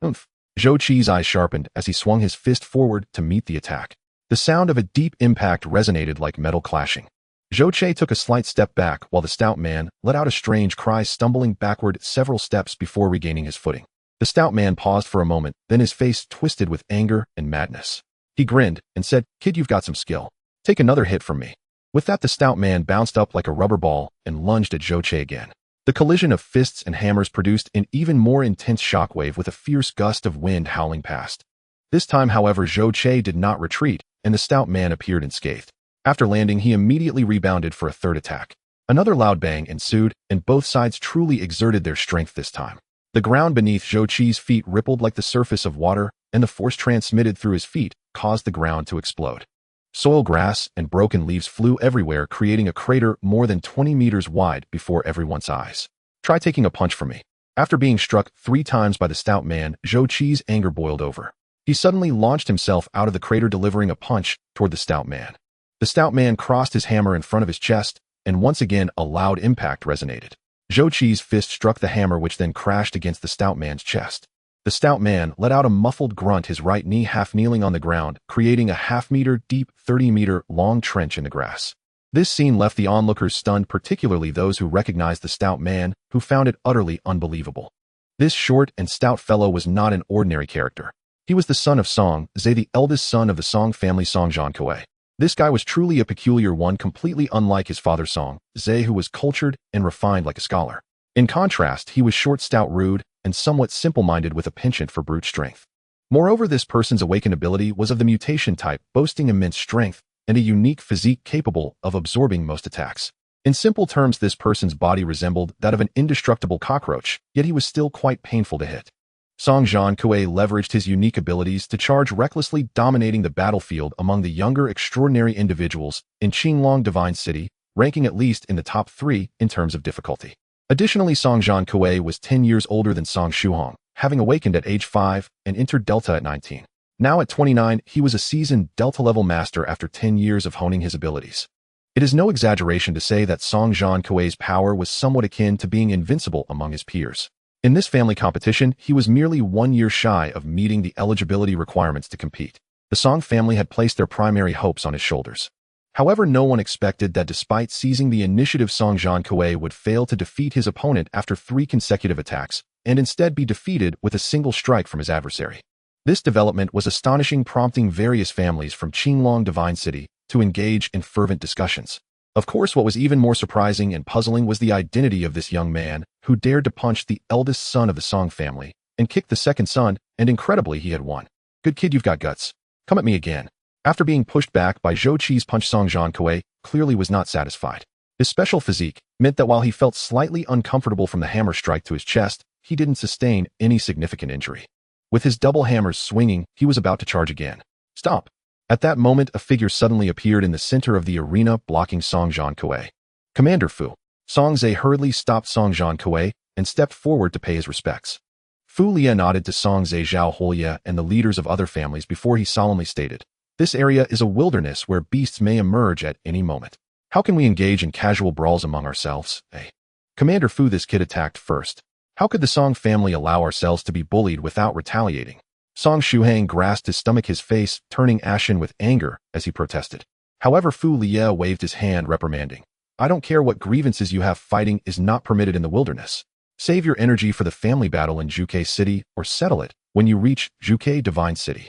"Oomph!" Zhou Qi's eyes sharpened as he swung his fist forward to meet the attack. The sound of a deep impact resonated like metal clashing. Zhou Qi took a slight step back while the stout man let out a strange cry, stumbling backward several steps before regaining his footing. The stout man paused for a moment, then his face twisted with anger and madness. He grinned and said, "Kid, you've got some skill. Take another hit from me." With that, the stout man bounced up like a rubber ball and lunged at Zhou Qi again. The collision of fists and hammers produced an even more intense shockwave, with a fierce gust of wind howling past. This time, however, Zhou Qi did not retreat, and the stout man appeared unscathed. After landing, he immediately rebounded for a third attack. Another loud bang ensued, and both sides truly exerted their strength this time. The ground beneath Zhou Qi's feet rippled like the surface of water, and the force transmitted through his feet caused the ground to explode. Soil, grass, and broken leaves flew everywhere, creating a crater more than 20 meters wide before everyone's eyes. "Try taking a punch from me." After being struck 3 times by the stout man, Zhou Qi's anger boiled over. He suddenly launched himself out of the crater, delivering a punch toward the stout man. The stout man crossed his hammer in front of his chest, and once again a loud impact resonated. Zhou Qi's fist struck the hammer, which then crashed against the stout man's chest. The stout man let out a muffled grunt, his right knee half kneeling on the ground, creating a half-meter deep, 30-meter-long trench in the grass. This scene left the onlookers stunned, particularly those who recognized the stout man, who found it utterly unbelievable. This short and stout fellow was not an ordinary character. He was the son of Song Zhe, the eldest son of the Song family, Song Zhankui. This guy was truly a peculiar one, completely unlike his father Song Zhe, who was cultured and refined like a scholar. In contrast, he was short, stout, rude, and somewhat simple-minded with a penchant for brute strength. Moreover, this person's awakened ability was of the mutation type, boasting immense strength and a unique physique capable of absorbing most attacks. In simple terms, this person's body resembled that of an indestructible cockroach, yet he was still quite painful to hit. Song Zhankui leveraged his unique abilities to charge recklessly, dominating the battlefield among the younger extraordinary individuals in Qinglong Divine City, ranking at least in the top 3 in terms of difficulty. Additionally, Song Zhankui was 10 years older than Song Shuhong, having awakened at age 5 and entered Delta at 19. Now at 29, he was a seasoned Delta-level master after 10 years of honing his abilities. It is no exaggeration to say that Song Zhankui's power was somewhat akin to being invincible among his peers. In this family competition, he was merely 1 year shy of meeting the eligibility requirements to compete. The Song family had placed their primary hopes on his shoulders. However, no one expected that despite seizing the initiative, Song Zhankui would fail to defeat his opponent after 3 consecutive attacks, and instead be defeated with a single strike from his adversary. This development was astonishing, prompting various families from Qinglong Divine City to engage in fervent discussions. Of course, what was even more surprising and puzzling was the identity of this young man who dared to punch the eldest son of the Song family and kick the second son, and incredibly he had won. Good kid, you've got guts. Come at me again. After being pushed back by Zhou Qi's punch, Song Zhankui clearly was not satisfied. His special physique meant that while he felt slightly uncomfortable from the hammer strike to his chest, he didn't sustain any significant injury. With his double hammers swinging, he was about to charge again. Stop! At that moment, a figure suddenly appeared in the center of the arena, blocking Song Zhankui. Commander Fu. Song Zhe hurriedly stopped Song Zhankui and stepped forward to pay his respects. Fu Lia nodded to Song Zhe, Zhao Huolia, and the leaders of other families before he solemnly stated, "This area is a wilderness where beasts may emerge at any moment. How can we engage in casual brawls among ourselves, eh? Commander Fu, this kid attacked first. How could the Song family allow ourselves to be bullied without retaliating?" Song Shuhang grasped his stomach, his face turning ashen with anger as he protested. However, Fu Lia waved his hand, reprimanding, "I don't care what grievances you have, fighting is not permitted in the wilderness. Save your energy for the family battle in Zhuke City, or settle it when you reach Zhuke Divine City.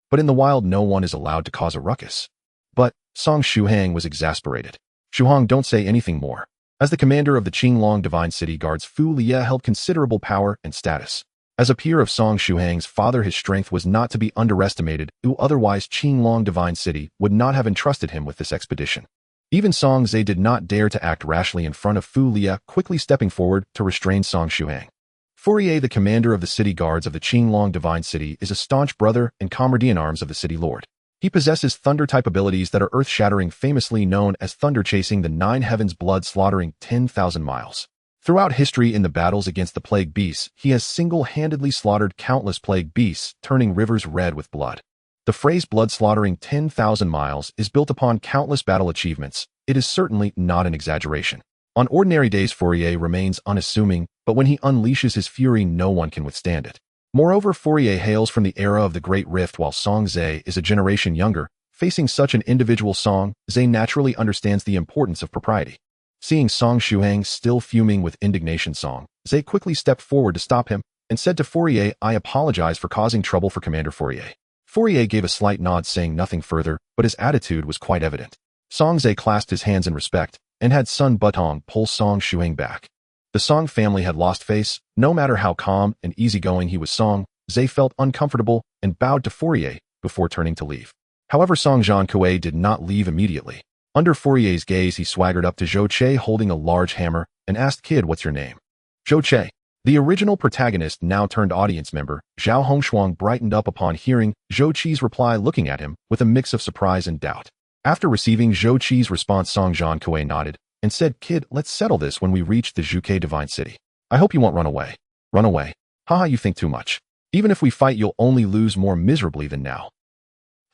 But in the wild, no one is allowed to cause a ruckus." But Song Shuhang was exasperated. "Shuhang, don't say anything more." As the commander of the Qinglong Divine City Guards, Fu Lia held considerable power and status. As a peer of Song Shuhang's father, his strength was not to be underestimated, otherwise Qinglong Divine City would not have entrusted him with this expedition. Even Song Zhe did not dare to act rashly in front of Fu Lia, quickly stepping forward to restrain Song Shuhang. Fourier, the commander of the city guards of the Qinglong Divine City, is a staunch brother and comrade-in-arms of the city lord. He possesses thunder-type abilities that are earth-shattering, famously known as thunder, chasing the 9 heavens, blood slaughtering 10,000 miles. Throughout history, in the battles against the Plague Beasts, he has single-handedly slaughtered countless Plague Beasts, turning rivers red with blood. The phrase blood slaughtering 10,000 miles is built upon countless battle achievements. It is certainly not an exaggeration. On ordinary days, Fourier remains unassuming, but when he unleashes his fury, no one can withstand it. Moreover, Fourier hails from the era of the Great Rift, while Song Zhe is a generation younger. Facing such an individual, Song Zhe naturally understands the importance of propriety. Seeing Song Shuhang still fuming with indignation, Song Zhe quickly stepped forward to stop him and said to Fourier, "I apologize for causing trouble for Commander Fourier." Fourier gave a slight nod, saying nothing further, but his attitude was quite evident. Song Zhe clasped his hands in respect and had Sun Butong pull Song Shuhang back. The Song family had lost face. No matter how calm and easygoing he was, Song Zhe felt uncomfortable and bowed to Fourier before turning to leave. However, Song Zhankui did not leave immediately. Under Fourier's gaze, he swaggered up to Zhou Che holding a large hammer and asked, "Kid, what's your name?" Zhou Che. The original protagonist, now turned audience member, Zhao Hongshuang, brightened up upon hearing Zhou Qi's reply, looking at him with a mix of surprise and doubt. After receiving Zhou Qi's response, Song Zhankui nodded and said, "Kid, let's settle this when we reach the Zhuke Divine City. I hope you won't run away." Run away. Haha, you think too much. Even if we fight, you'll only lose more miserably than now.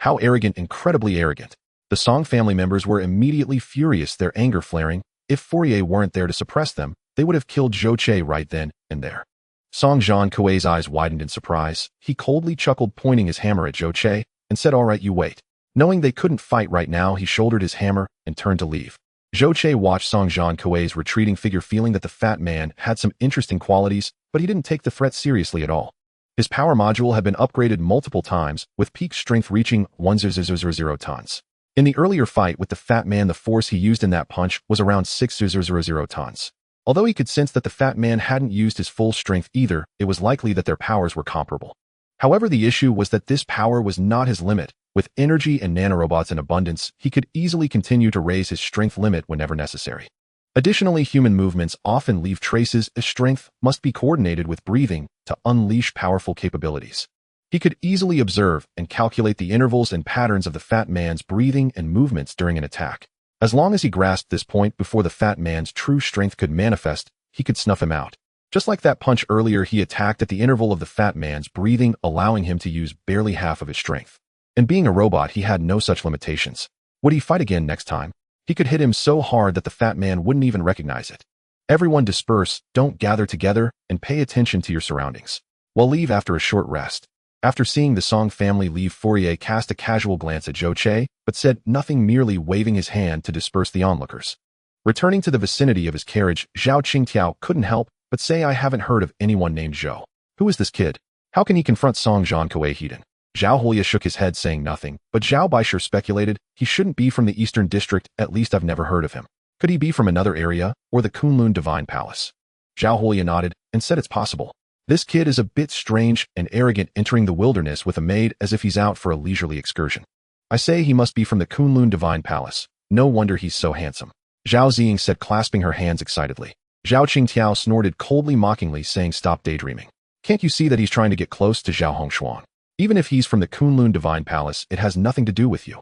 How arrogant, incredibly arrogant. The Song family members were immediately furious, their anger flaring. If Fourier weren't there to suppress them, they would have killed Zhou Che right then and there. Song Zhonkuei's eyes widened in surprise. He coldly chuckled, pointing his hammer at Zhou Che, and said, "All right, you wait." Knowing they couldn't fight right now, he shouldered his hammer and turned to leave. Zhou Che watched Song Zhonkuei's retreating figure, feeling that the fat man had some interesting qualities, but he didn't take the threat seriously at all. His power module had been upgraded multiple times, with peak strength reaching 1000 tons. In the earlier fight with the fat man, the force he used in that punch was around 6000 tons. Although he could sense that the fat man hadn't used his full strength either, it was likely that their powers were comparable. However, the issue was that this power was not his limit. With energy and nanorobots in abundance, he could easily continue to raise his strength limit whenever necessary. Additionally, human movements often leave traces, as strength must be coordinated with breathing to unleash powerful capabilities. He could easily observe and calculate the intervals and patterns of the fat man's breathing and movements during an attack. As long as he grasped this point before the fat man's true strength could manifest, he could snuff him out. Just like that punch earlier, he attacked at the interval of the fat man's breathing, allowing him to use barely half of his strength. And being a robot, he had no such limitations. Would he fight again next time? He could hit him so hard that the fat man wouldn't even recognize it. Everyone disperse, don't gather together, and pay attention to your surroundings. We'll leave after a short rest. After seeing the Song family leave, Fourier cast a casual glance at Zhou Che, but said nothing, merely waving his hand to disperse the onlookers. Returning to the vicinity of his carriage, Zhao Qingtiao couldn't help but say, "I haven't heard of anyone named Zhou. Who is this kid? How can he confront Song Zhonkuei Hiden?" Zhao Hulia shook his head, saying nothing, but Zhao Baisher speculated, "He shouldn't be from the Eastern District, at least I've never heard of him. Could he be from another area, or the Kunlun Divine Palace?" Zhao Hulia nodded and said, "It's possible. This kid is a bit strange and arrogant, entering the wilderness with a maid as if he's out for a leisurely excursion. I say he must be from the Kunlun Divine Palace. No wonder he's so handsome," Zhao Ziying said, clasping her hands excitedly. Zhao Qingtiao snorted coldly, mockingly, saying, "Stop daydreaming. Can't you see that he's trying to get close to Zhao Hongshuang? Even if he's from the Kunlun Divine Palace, it has nothing to do with you."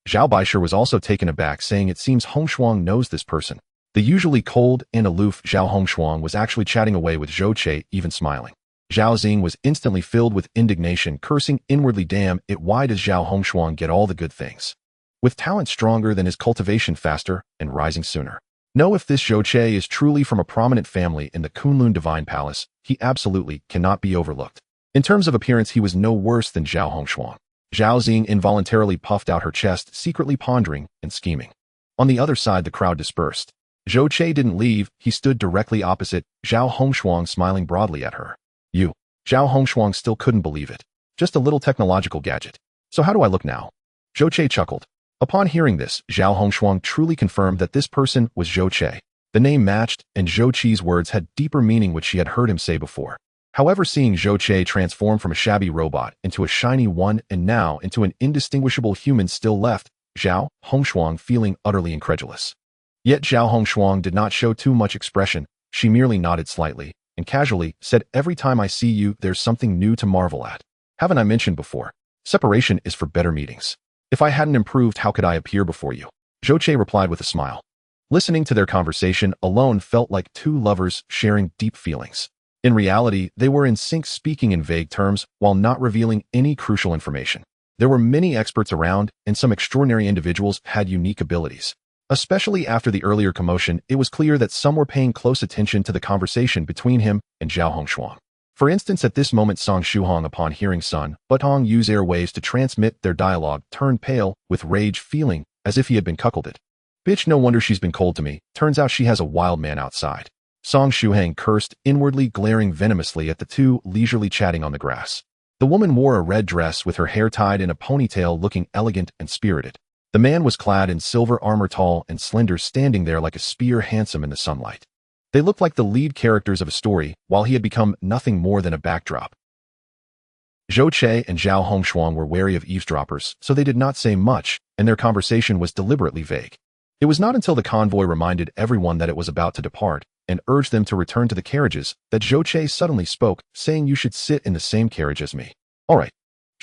Zhao Baisher was also taken aback, saying, "It seems Hongshuang knows this person." The usually cold and aloof Zhao Hongshuang was actually chatting away with Zhou Che, even smiling. Zhao Xing was instantly filled with indignation, cursing inwardly, "Damn it, why does Zhao Hongshuang get all the good things? With talent stronger than his cultivation, faster and rising sooner. No, if this Zhou Che is truly from a prominent family in the Kunlun Divine Palace, he absolutely cannot be overlooked." In terms of appearance, he was no worse than Zhao Hongshuang. Zhao Xing involuntarily puffed out her chest, secretly pondering and scheming. On the other side, the crowd dispersed. Zhou Che didn't leave. He stood directly opposite Zhao Hongshuang, smiling broadly at her. "You." Zhao Hongshuang still couldn't believe it. "Just a little technological gadget. So how do I look now?" Zhou Che chuckled. Upon hearing this, Zhao Hongshuang truly confirmed that this person was Zhou Che. The name matched, and Zhou Che's words had deeper meaning, which she had heard him say before. However, seeing Zhou Che transform from a shabby robot into a shiny one and now into an indistinguishable human still left Zhao Hongshuang feeling utterly incredulous. Yet Zhao Hongshuang did not show too much expression. She merely nodded slightly and casually said, "Every time I see you, there's something new to marvel at. Haven't I mentioned before? Separation is for better meetings. If I hadn't improved, how could I appear before you?" Zhou Che replied with a smile. Listening to their conversation alone felt like two lovers sharing deep feelings. In reality, they were in sync, speaking in vague terms while not revealing any crucial information. There were many experts around, and some extraordinary individuals had unique abilities. Especially after the earlier commotion, it was clear that some were paying close attention to the conversation between him and Zhao Hongshuang. For instance, at this moment, Song Shuhong, upon hearing Sun Butong use airwaves to transmit their dialogue, turned pale with rage, feeling as if he had been cuckolded. "Bitch, no wonder she's been cold to me. Turns out she has a wild man outside." Song Shuhang cursed inwardly, glaring venomously at the two leisurely chatting on the grass. The woman wore a red dress with her hair tied in a ponytail, looking elegant and spirited. The man was clad in silver armor, tall and slender, standing there like a spear, handsome in the sunlight. They looked like the lead characters of a story, while he had become nothing more than a backdrop. Zhou Che and Zhao Hongshuang were wary of eavesdroppers, so they did not say much, and their conversation was deliberately vague. It was not until the convoy reminded everyone that it was about to depart and urged them to return to the carriages that Zhou Che suddenly spoke, saying, "You should sit in the same carriage as me." "All right."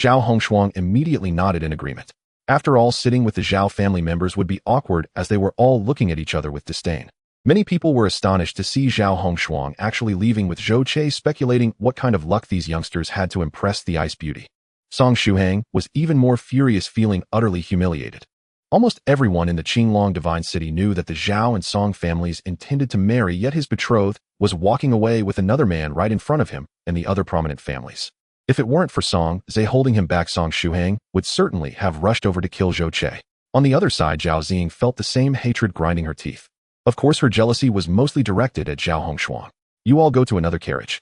Zhao Hongshuang immediately nodded in agreement. After all, sitting with the Zhao family members would be awkward, as they were all looking at each other with disdain. Many people were astonished to see Zhao Hongshuang actually leaving, with Zhou Che speculating what kind of luck these youngsters had to impress the ice beauty. Song Shuhang was even more furious, feeling utterly humiliated. Almost everyone in the Qinglong Divine City knew that the Zhao and Song families intended to marry, yet his betrothed was walking away with another man right in front of him and the other prominent families. If it weren't for Song Zhe holding him back, Song Shuhang would certainly have rushed over to kill Zhou Che. On the other side, Zhao Xing felt the same hatred grinding her teeth. Of course, her jealousy was mostly directed at Zhao Hongshuang. You all go to another carriage.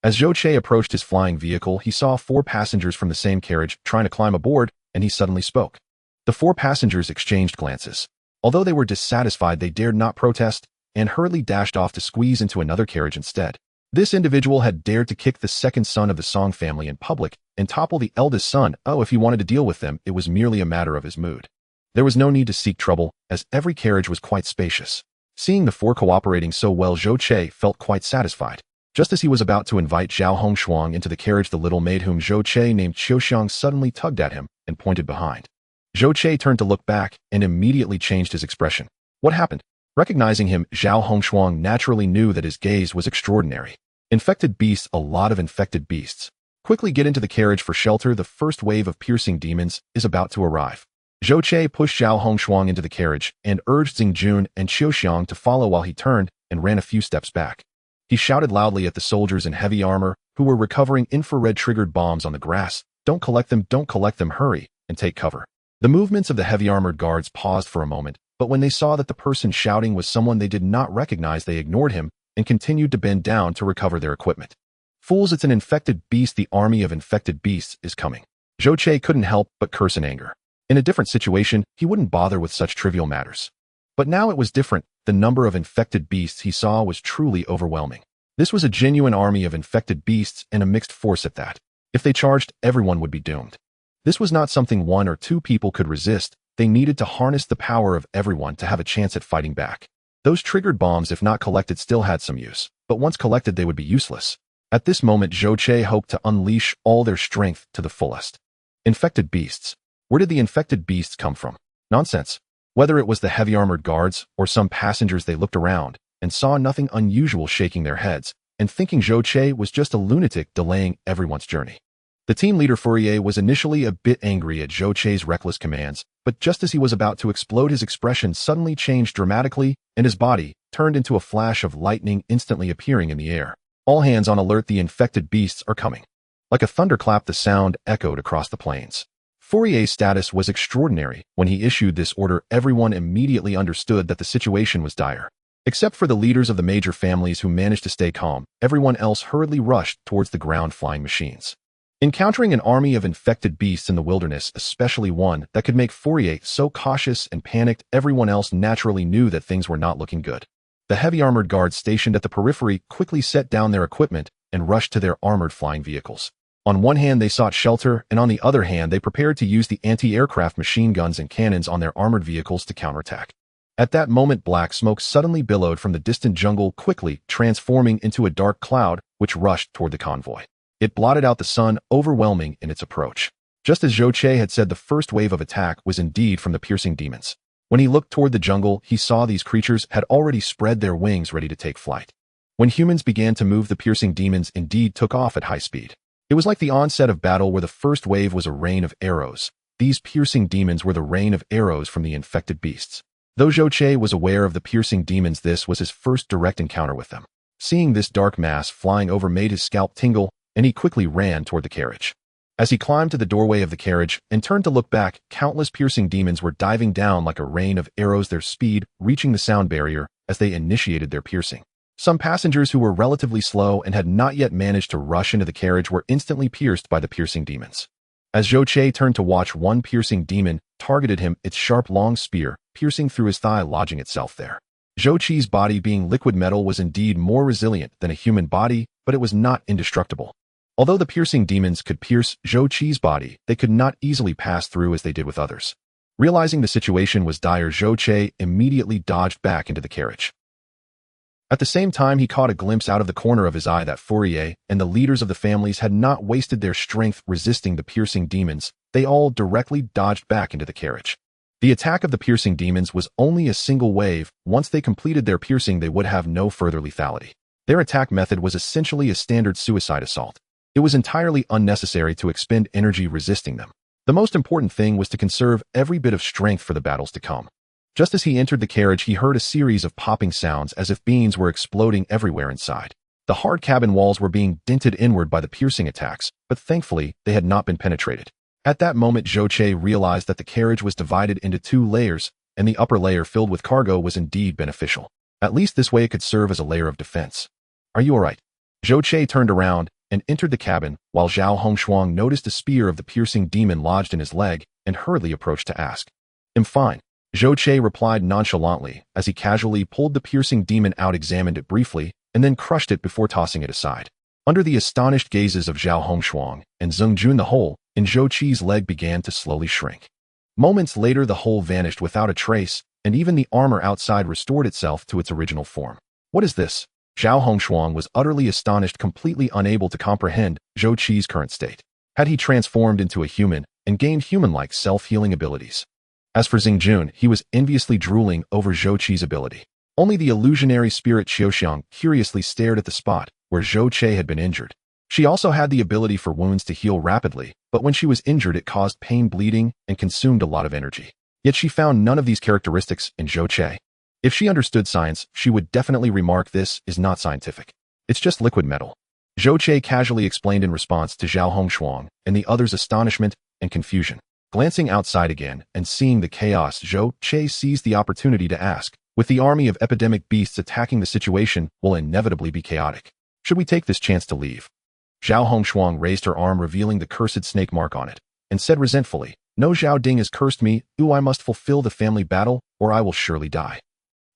As Zhou Che approached his flying vehicle, he saw 4 passengers from the same carriage trying to climb aboard, and he suddenly spoke. The 4 passengers exchanged glances. Although they were dissatisfied, they dared not protest and hurriedly dashed off to squeeze into another carriage instead. This individual had dared to kick the second son of the Song family in public and topple the eldest son. Oh, if he wanted to deal with them, it was merely a matter of his mood. There was no need to seek trouble, as every carriage was quite spacious. Seeing the 4 cooperating so well, Zhou Che felt quite satisfied. Just as he was about to invite Zhao Hongshuang into the carriage, the little maid whom Zhou Che named Qiuxiang suddenly tugged at him and pointed behind. Zhou Che turned to look back and immediately changed his expression. What happened? Recognizing him, Zhao Hongshuang naturally knew that his gaze was extraordinary. Infected beasts, a lot of infected beasts. Quickly get into the carriage for shelter, the first wave of piercing demons is about to arrive. Zhou Che pushed Zhao Hongshuang into the carriage and urged Xingjun and Qiuxiang to follow while he turned and ran a few steps back. He shouted loudly at the soldiers in heavy armor who were recovering infrared-triggered bombs on the grass. Don't collect them, hurry, and take cover. The movements of the heavy-armored guards paused for a moment, but when they saw that the person shouting was someone they did not recognize, they ignored him and continued to bend down to recover their equipment. Fools, it's an infected beast. The army of infected beasts is coming. Zhou Che couldn't help but curse in anger. In a different situation, he wouldn't bother with such trivial matters. But now it was different. The number of infected beasts he saw was truly overwhelming. This was a genuine army of infected beasts, and a mixed force at that. If they charged, everyone would be doomed. This was not something 1 or 2 people could resist. They needed to harness the power of everyone to have a chance at fighting back. Those triggered bombs, if not collected, still had some use, but once collected they would be useless. At this moment, Zhou Che hoped to unleash all their strength to the fullest. Infected beasts. Where did the infected beasts come from? Nonsense. Whether it was the heavy-armored guards or some passengers, they looked around and saw nothing unusual, shaking their heads and thinking Zhou Che was just a lunatic delaying everyone's journey. The team leader Fourier was initially a bit angry at Zhou Che's reckless commands, but just as he was about to explode, his expression suddenly changed dramatically and his body turned into a flash of lightning, instantly appearing in the air. All hands on alert, the infected beasts are coming. Like a thunderclap, the sound echoed across the plains. Fourier's status was extraordinary. When he issued this order, everyone immediately understood that the situation was dire. Except for the leaders of the major families who managed to stay calm, everyone else hurriedly rushed towards the ground flying machines. Encountering an army of infected beasts in the wilderness, especially one that could make Fourier so cautious and panicked, everyone else naturally knew that things were not looking good. The heavy-armored guards stationed at the periphery quickly set down their equipment and rushed to their armored flying vehicles. On one hand, they sought shelter, and on the other hand, they prepared to use the anti-aircraft machine guns and cannons on their armored vehicles to counterattack. At that moment, black smoke suddenly billowed from the distant jungle, quickly transforming into a dark cloud which rushed toward the convoy. It blotted out the sun, overwhelming in its approach. Just as Zhou Che had said, the first wave of attack was indeed from the piercing demons. When he looked toward the jungle, he saw these creatures had already spread their wings, ready to take flight. When humans began to move, the piercing demons indeed took off at high speed. It was like the onset of battle, where the first wave was a rain of arrows. These piercing demons were the rain of arrows from the infected beasts. Though Zhou Che was aware of the piercing demons, this was his first direct encounter with them. Seeing this dark mass flying over made his scalp tingle, and he quickly ran toward the carriage. As he climbed to the doorway of the carriage and turned to look back, countless piercing demons were diving down like a rain of arrows, their speed reaching the sound barrier as they initiated their piercing. Some passengers who were relatively slow and had not yet managed to rush into the carriage were instantly pierced by the piercing demons. As Zhou Che turned to watch, one piercing demon targeted him, its sharp long spear piercing through his thigh, lodging itself there. Zhou Che's body, being liquid metal, was indeed more resilient than a human body, but it was not indestructible. Although the piercing demons could pierce Zhou Che's body, they could not easily pass through as they did with others. Realizing the situation was dire, Zhou Che immediately dodged back into the carriage. At the same time, he caught a glimpse out of the corner of his eye that Fourier and the leaders of the families had not wasted their strength resisting the piercing demons. They all directly dodged back into the carriage. The attack of the piercing demons was only a single wave. Once they completed their piercing, they would have no further lethality. Their attack method was essentially a standard suicide assault. It was entirely unnecessary to expend energy resisting them. The most important thing was to conserve every bit of strength for the battles to come. Just as he entered the carriage, he heard a series of popping sounds as if beans were exploding everywhere inside. The hard cabin walls were being dented inward by the piercing attacks, but thankfully, they had not been penetrated. At that moment, Zhou realized that the carriage was divided into 2 layers, and the upper layer filled with cargo was indeed beneficial. At least this way it could serve as a layer of defense. Are you alright? Zhou turned around and entered the cabin, while Zhao Hongshuang noticed a spear of the piercing demon lodged in his leg and hurriedly approached to ask. I'm fine. Zhou replied nonchalantly as he casually pulled the piercing demon out, examined it briefly, and then crushed it before tossing it aside. Under the astonished gazes of Zhao Hongshuang and Zeng Jun, the hole in Zhou leg began to slowly shrink. Moments later, the hole vanished without a trace, and even the armor outside restored itself to its original form. What is this? Zhao Hongshuang was utterly astonished, completely unable to comprehend Zhou current state. Had he transformed into a human and gained human-like self-healing abilities? As for Zeng Jun, he was enviously drooling over Zhou ability. Only the illusionary spirit Qiuxiang curiously stared at the spot where Zhou had been injured. She also had the ability for wounds to heal rapidly, but when she was injured it caused pain, bleeding, and consumed a lot of energy. Yet she found none of these characteristics in Zhou. If she understood science, she would definitely remark this is not scientific. It's just liquid metal. Zhou casually explained in response to Zhao Hongshuang and the others' astonishment and confusion. Glancing outside again and seeing the chaos, Zhou seized the opportunity to ask, with the army of epidemic beasts attacking, the situation will inevitably be chaotic. Should we take this chance to leave? Zhao Hongshuang raised her arm, revealing the cursed snake mark on it, and said resentfully, No, Zhao Ding has cursed me. I must fulfill the family battle, or I will surely die.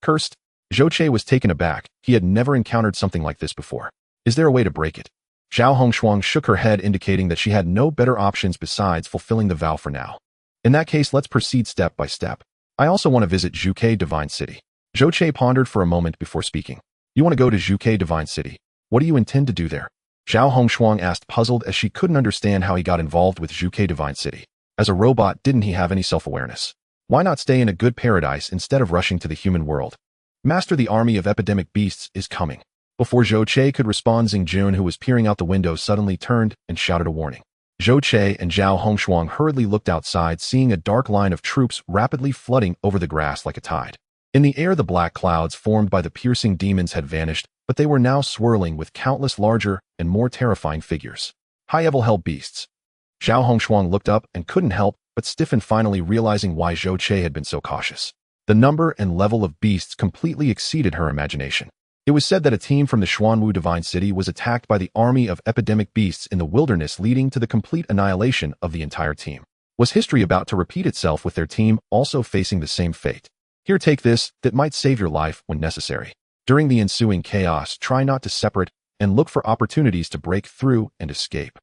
Cursed? Zhou was taken aback. He had never encountered something like this before. Is there a way to break it? Zhao Hongshuang shook her head, indicating that she had no better options besides fulfilling the vow for now. In that case, let's proceed step by step. I also want to visit Zhuke Divine City. Zhou pondered for a moment before speaking. You want to go to Zhuke Divine City? What do you intend to do there? Zhao Hongshuang asked, puzzled, as she couldn't understand how he got involved with Zhuke Divine City. As a robot, didn't he have any self-awareness? Why not stay in a good paradise instead of rushing to the human world? Master, the army of epidemic beasts is coming. Before Zhou could respond, Zeng Jun, who was peering out the window, suddenly turned and shouted a warning. Zhou and Zhao Hongshuang hurriedly looked outside, seeing a dark line of troops rapidly flooding over the grass like a tide. In the air, the black clouds formed by the piercing demons had vanished, but they were now swirling with countless larger and more terrifying figures. High-level hell beasts. Zhao Hongshuang looked up and couldn't help but stiffen, finally realizing why Zhou had been so cautious. The number and level of beasts completely exceeded her imagination. It was said that a team from the Xuanwu Divine City was attacked by the army of epidemic beasts in the wilderness, leading to the complete annihilation of the entire team. Was history about to repeat itself with their team also facing the same fate? Here, take this, that might save your life when necessary. During the ensuing chaos, try not to separate and look for opportunities to break through and escape.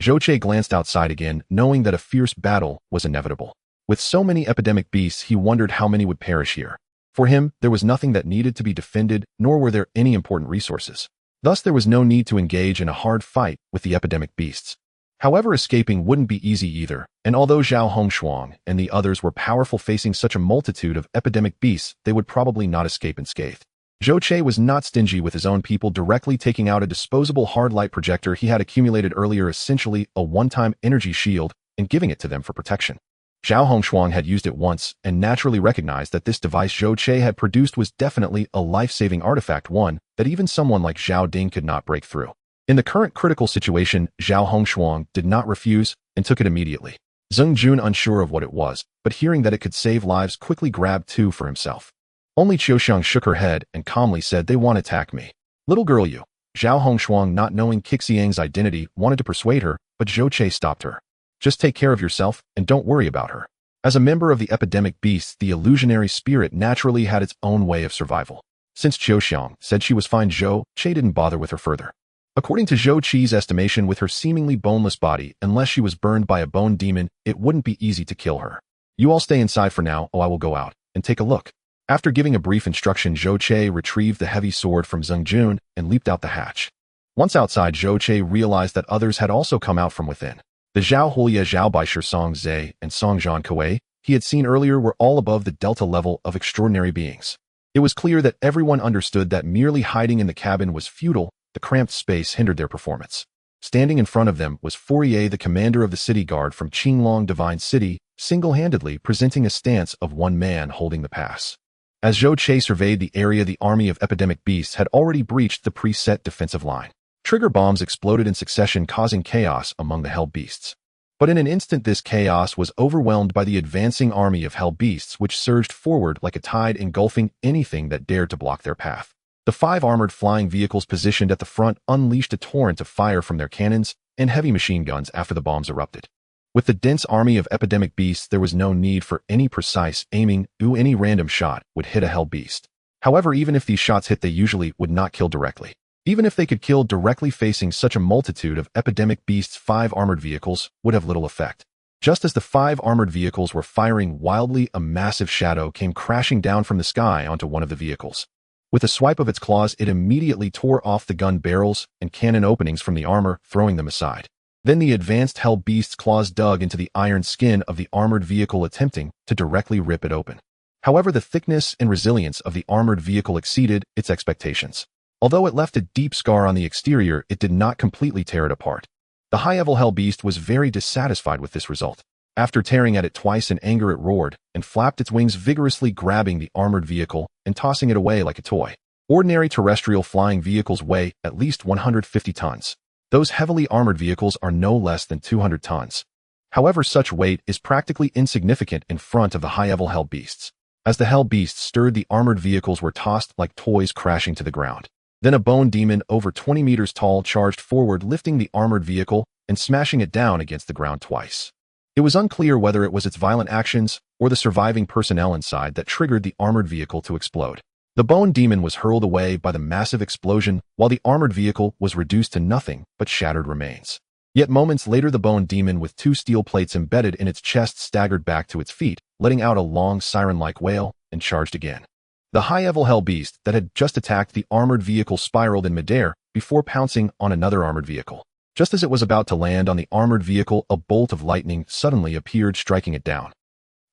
Zhou glanced outside again, knowing that a fierce battle was inevitable. With so many epidemic beasts, he wondered how many would perish here. For him, there was nothing that needed to be defended, nor were there any important resources. Thus, there was no need to engage in a hard fight with the epidemic beasts. However, escaping wouldn't be easy either, and although Zhao Hongshuang and the others were powerful, facing such a multitude of epidemic beasts, they would probably not escape unscathed. Zhou was not stingy with his own people, directly taking out a disposable hard light projector he had accumulated earlier, essentially a one-time energy shield, and giving it to them for protection. Zhao Hongshuang had used it once and naturally recognized that this device Zhou had produced was definitely a life-saving artifact, one that even someone like Zhao Ding could not break through. In the current critical situation, Zhao Hongshuang did not refuse and took it immediately. Zeng Jun, unsure of what it was, but hearing that it could save lives, quickly grabbed two for himself. Only Qiuxiang shook her head and calmly said, They want to attack me. Little girl, you. Zhao Hongshuang, not knowing Qixiang's identity, wanted to persuade her, but Zhou stopped her. Just take care of yourself and don't worry about her. As a member of the epidemic beasts, the illusionary spirit naturally had its own way of survival. Since Qiuxiang said she was fine, Zhou didn't bother with her further. According to Zhou estimation, with her seemingly boneless body, unless she was burned by a bone demon, it wouldn't be easy to kill her. You all stay inside for now, I will go out and take a look. After giving a brief instruction, Zhou retrieved the heavy sword from Zeng Jun and leaped out the hatch. Once outside, Zhou realized that others had also come out from within. The Zhao Hulia, Zhao Baisher, Song Zhe, and Song Zhan Kuei he had seen earlier were all above the delta level of extraordinary beings. It was clear that everyone understood that merely hiding in the cabin was futile. The cramped space hindered their performance. Standing in front of them was Fourier, the commander of the city guard from Qinglong Divine City, single-handedly presenting a stance of one man holding the pass. As Zhou Che surveyed the area, the army of epidemic beasts had already breached the preset defensive line. Trigger bombs exploded in succession, causing chaos among the hell beasts. But in an instant, this chaos was overwhelmed by the advancing army of hell beasts, which surged forward like a tide, engulfing anything that dared to block their path. The 5 armored flying vehicles positioned at the front unleashed a torrent of fire from their cannons and heavy machine guns after the bombs erupted. With the dense army of epidemic beasts, there was no need for any precise aiming. Any random shot would hit a hell beast. However, even if these shots hit, they usually would not kill directly. Even if they could kill directly, facing such a multitude of epidemic beasts, 5 armored vehicles would have little effect. Just as the 5 armored vehicles were firing wildly, a massive shadow came crashing down from the sky onto one of the vehicles. With a swipe of its claws, it immediately tore off the gun barrels and cannon openings from the armor, throwing them aside. Then the advanced hell beast's claws dug into the iron skin of the armored vehicle, attempting to directly rip it open. However, the thickness and resilience of the armored vehicle exceeded its expectations. Although it left a deep scar on the exterior, it did not completely tear it apart. The high-level hell beast was very dissatisfied with this result. After tearing at it twice in anger, it roared and flapped its wings vigorously, grabbing the armored vehicle and tossing it away like a toy. Ordinary terrestrial flying vehicles weigh at least 150 tons. Those heavily armored vehicles are no less than 200 tons. However, such weight is practically insignificant in front of the high-level hell beasts. As the hell beasts stirred, the armored vehicles were tossed like toys, crashing to the ground. Then a bone demon over 20 meters tall charged forward, lifting the armored vehicle and smashing it down against the ground twice. It was unclear whether it was its violent actions or the surviving personnel inside that triggered the armored vehicle to explode. The bone demon was hurled away by the massive explosion, while the armored vehicle was reduced to nothing but shattered remains. Yet moments later, the bone demon with 2 steel plates embedded in its chest staggered back to its feet, letting out a long siren-like wail, and charged again. The high-level hell beast that had just attacked the armored vehicle spiraled in midair before pouncing on another armored vehicle. Just as it was about to land on the armored vehicle, a bolt of lightning suddenly appeared, striking it down.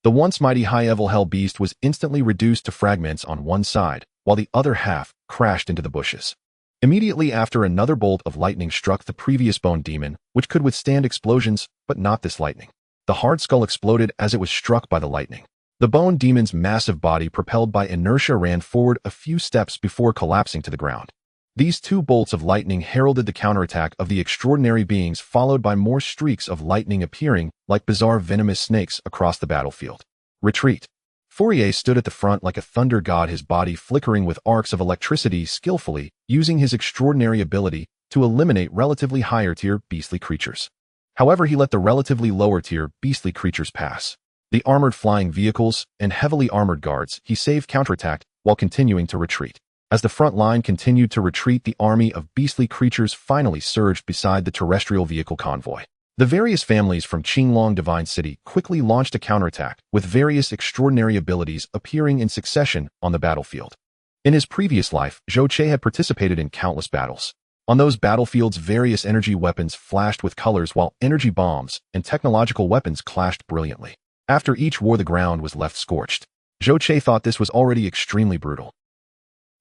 The once mighty high-level hell beast was instantly reduced to fragments on one side, while the other half crashed into the bushes. Immediately after, another bolt of lightning struck the previous bone demon, which could withstand explosions, but not this lightning. The hard skull exploded as it was struck by the lightning. The bone demon's massive body, propelled by inertia, ran forward a few steps before collapsing to the ground. These 2 bolts of lightning heralded the counterattack of the extraordinary beings, followed by more streaks of lightning appearing like bizarre venomous snakes across the battlefield. Retreat. Fourier stood at the front like a thunder god, his body flickering with arcs of electricity, skillfully using his extraordinary ability to eliminate relatively higher-tier beastly creatures. However, he let the relatively lower-tier beastly creatures pass. The armored flying vehicles and heavily armored guards he saved counterattacked while continuing to retreat. As the front line continued to retreat, the army of beastly creatures finally surged beside the terrestrial vehicle convoy. The various families from Qinglong Divine City quickly launched a counterattack, with various extraordinary abilities appearing in succession on the battlefield. In his previous life, Zhou Che had participated in countless battles. On those battlefields, various energy weapons flashed with colors, while energy bombs and technological weapons clashed brilliantly. After each war, the ground was left scorched. Zhou Che thought this was already extremely brutal.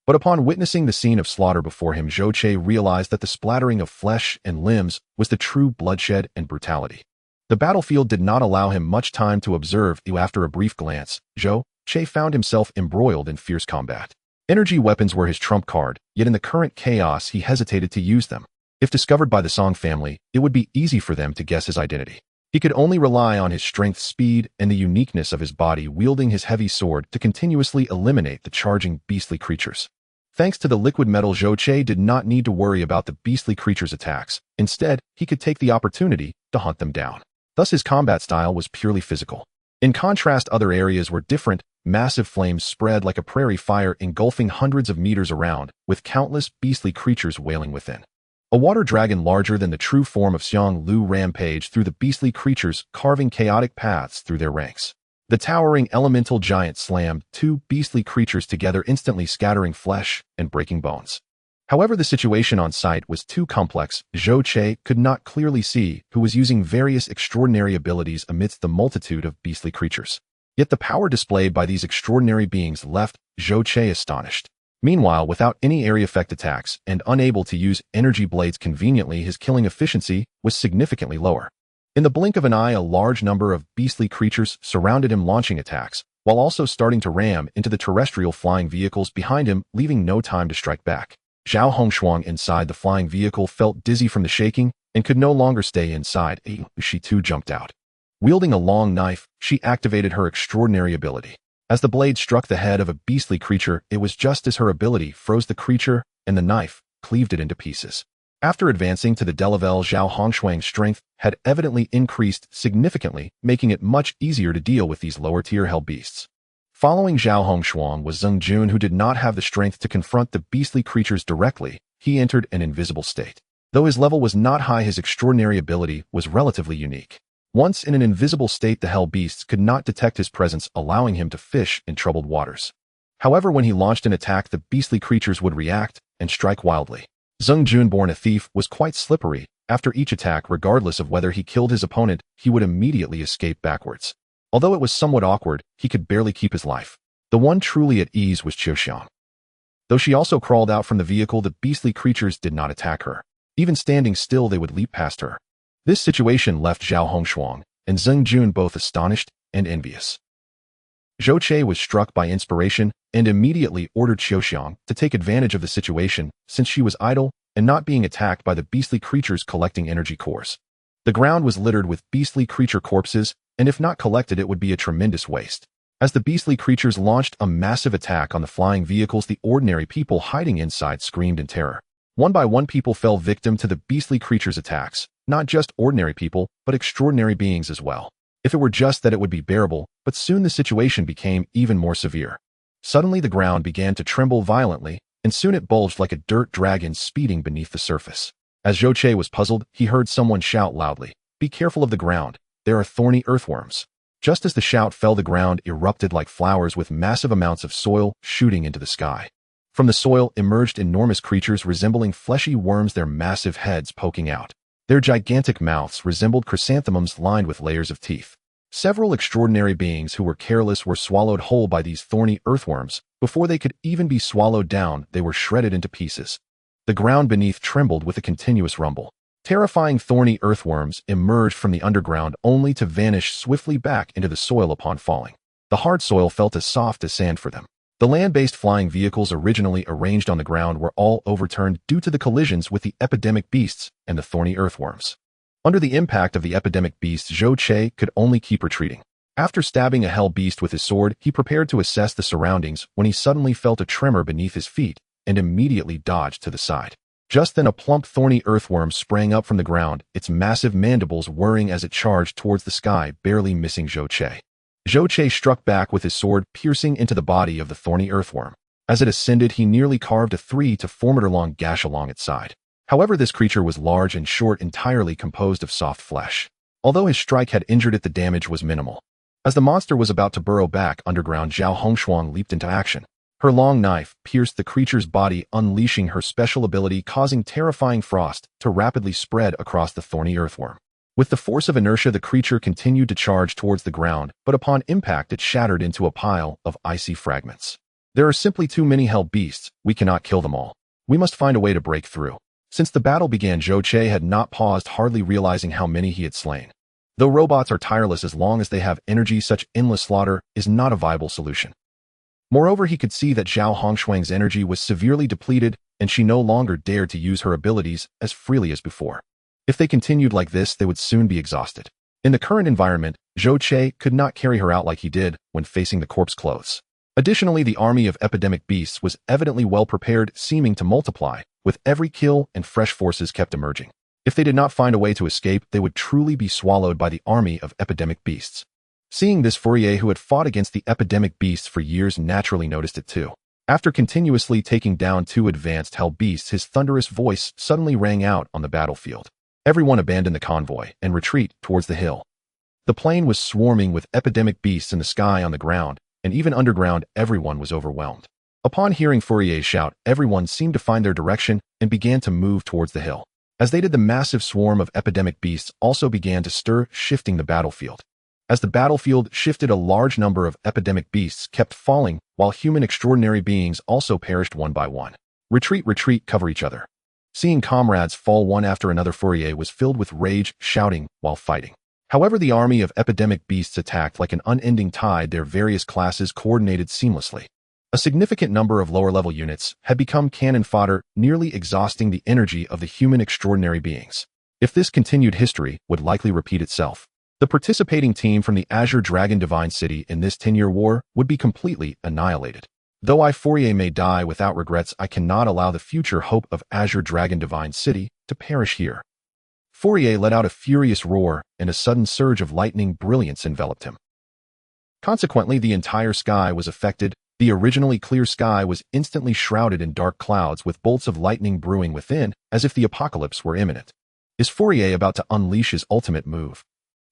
But upon witnessing the scene of slaughter before him, Zhou Che realized that the splattering of flesh and limbs was the true bloodshed and brutality. The battlefield did not allow him much time to observe. After a brief glance, Zhou Che found himself embroiled in fierce combat. Energy weapons were his trump card, yet in the current chaos he hesitated to use them. If discovered by the Song family, it would be easy for them to guess his identity. He could only rely on his strength, speed, and the uniqueness of his body, wielding his heavy sword to continuously eliminate the charging beastly creatures. Thanks to the liquid metal, Zhou Che did not need to worry about the beastly creatures' attacks. Instead, he could take the opportunity to hunt them down. Thus, his combat style was purely physical. In contrast, other areas were different. Massive flames spread like a prairie fire, engulfing hundreds of meters around, with countless beastly creatures wailing within. A water dragon larger than the true form of Xiang Lu rampaged through the beastly creatures, carving chaotic paths through their ranks. The towering elemental giant slammed 2 beastly creatures together, instantly scattering flesh and breaking bones. However, the situation on site was too complex. Zhou Che could not clearly see who was using various extraordinary abilities amidst the multitude of beastly creatures. Yet the power displayed by these extraordinary beings left Zhou Che astonished. Meanwhile, without any area effect attacks and unable to use energy blades conveniently, his killing efficiency was significantly lower. In the blink of an eye, a large number of beastly creatures surrounded him, launching attacks, while also starting to ram into the terrestrial flying vehicles behind him, leaving no time to strike back. Zhao Hongshuang inside the flying vehicle felt dizzy from the shaking and could no longer stay inside. She too jumped out. Wielding a long knife, she activated her extraordinary ability. As the blade struck the head of a beastly creature, it was just as her ability froze the creature, and the knife cleaved it into pieces. After advancing to the level, Zhao Hongshuang's strength had evidently increased significantly, making it much easier to deal with these lower-tier hell beasts. Following Zhao Hongshuang was Zheng Jun, who did not have the strength to confront the beastly creatures directly. He entered an invisible state. Though his level was not high, his extraordinary ability was relatively unique. Once in an invisible state, the hell beasts could not detect his presence, allowing him to fish in troubled waters. However, when he launched an attack, the beastly creatures would react and strike wildly. Zheng Jun, born a thief, was quite slippery. After each attack, regardless of whether he killed his opponent, he would immediately escape backwards. Although it was somewhat awkward, he could barely keep his life. The one truly at ease was Qiuxiang. Though she also crawled out from the vehicle, the beastly creatures did not attack her. Even standing still, they would leap past her. This situation left Zhao Hongshuang and Zheng Jun both astonished and envious. Zhou Che was struck by inspiration and immediately ordered Qiuxiang to take advantage of the situation, since she was idle and not being attacked by the beastly creatures collecting energy cores. The ground was littered with beastly creature corpses, and if not collected, it would be a tremendous waste. As the beastly creatures launched a massive attack on the flying vehicles, the ordinary people hiding inside screamed in terror. One by one, people fell victim to the beastly creatures' attacks. Not just ordinary people, but extraordinary beings as well. If it were just that, it would be bearable, but soon the situation became even more severe. Suddenly the ground began to tremble violently, and soon it bulged like a dirt dragon speeding beneath the surface. As Zhou Che was puzzled, he heard someone shout loudly, "Be careful of the ground, there are thorny earthworms." Just as the shout fell, the ground erupted like flowers, with massive amounts of soil shooting into the sky. From the soil emerged enormous creatures resembling fleshy worms, their massive heads poking out. Their gigantic mouths resembled chrysanthemums lined with layers of teeth. Several extraordinary beings who were careless were swallowed whole by these thorny earthworms. Before they could even be swallowed down, they were shredded into pieces. The ground beneath trembled with a continuous rumble. Terrifying thorny earthworms emerged from the underground, only to vanish swiftly back into the soil upon falling. The hard soil felt as soft as sand for them. The land-based flying vehicles originally arranged on the ground were all overturned due to the collisions with the epidemic beasts and the thorny earthworms. Under the impact of the epidemic beasts, Zhou Che could only keep retreating. After stabbing a hell beast with his sword, he prepared to assess the surroundings when he suddenly felt a tremor beneath his feet and immediately dodged to the side. Just then, a plump thorny earthworm sprang up from the ground, its massive mandibles whirring as it charged towards the sky, barely missing Zhou Che. Zhou Che struck back with his sword, piercing into the body of the thorny earthworm. As it ascended, he nearly carved a 3 to 4 meter long gash along its side. However, this creature was large and short, entirely composed of soft flesh. Although his strike had injured it, the damage was minimal. As the monster was about to burrow back underground, Zhao Hongshuang leaped into action. Her long knife pierced the creature's body, unleashing her special ability, causing terrifying frost to rapidly spread across the thorny earthworm. With the force of inertia, the creature continued to charge towards the ground, but upon impact it shattered into a pile of icy fragments. There are simply too many hell beasts. We cannot kill them all. We must find a way to break through. Since the battle began, Zhou Che had not paused, hardly realizing how many he had slain. Though robots are tireless, as long as they have energy, such endless slaughter is not a viable solution. Moreover, he could see that Zhao Hongshuang's energy was severely depleted, and she no longer dared to use her abilities as freely as before. If they continued like this, they would soon be exhausted. In the current environment, Zhou Che could not carry her out like he did when facing the corpse clothes. Additionally, the army of epidemic beasts was evidently well prepared, seeming to multiply. With every kill, and fresh forces kept emerging. If they did not find a way to escape, they would truly be swallowed by the army of epidemic beasts. Seeing this, Fourier, who had fought against the epidemic beasts for years, naturally noticed it too. After continuously taking down 2 advanced hell beasts, his thunderous voice suddenly rang out on the battlefield. Everyone abandoned the convoy and retreat towards the hill. The plain was swarming with epidemic beasts in the sky, on the ground, and even underground. Everyone was overwhelmed. Upon hearing Fourier's shout, everyone seemed to find their direction and began to move towards the hill. As they did, the massive swarm of epidemic beasts also began to stir, shifting the battlefield. As the battlefield shifted, a large number of epidemic beasts kept falling, while human extraordinary beings also perished one by one. Retreat, retreat, cover each other. Seeing comrades fall one after another, Fourier was filled with rage, shouting while fighting. However, the army of epidemic beasts attacked like an unending tide. Their various classes coordinated seamlessly. A significant number of lower-level units had become cannon fodder, nearly exhausting the energy of the human extraordinary beings. If this continued, history would likely repeat itself. The participating team from the Azure Dragon Divine City in this 10-year war would be completely annihilated. Though I, Fourier, may die without regrets, I cannot allow the future hope of Azure Dragon Divine City to perish here. Fourier let out a furious roar, and a sudden surge of lightning brilliance enveloped him. Consequently, the entire sky was affected. The originally clear sky was instantly shrouded in dark clouds with bolts of lightning brewing within, as if the apocalypse were imminent. Is Fourier about to unleash his ultimate move?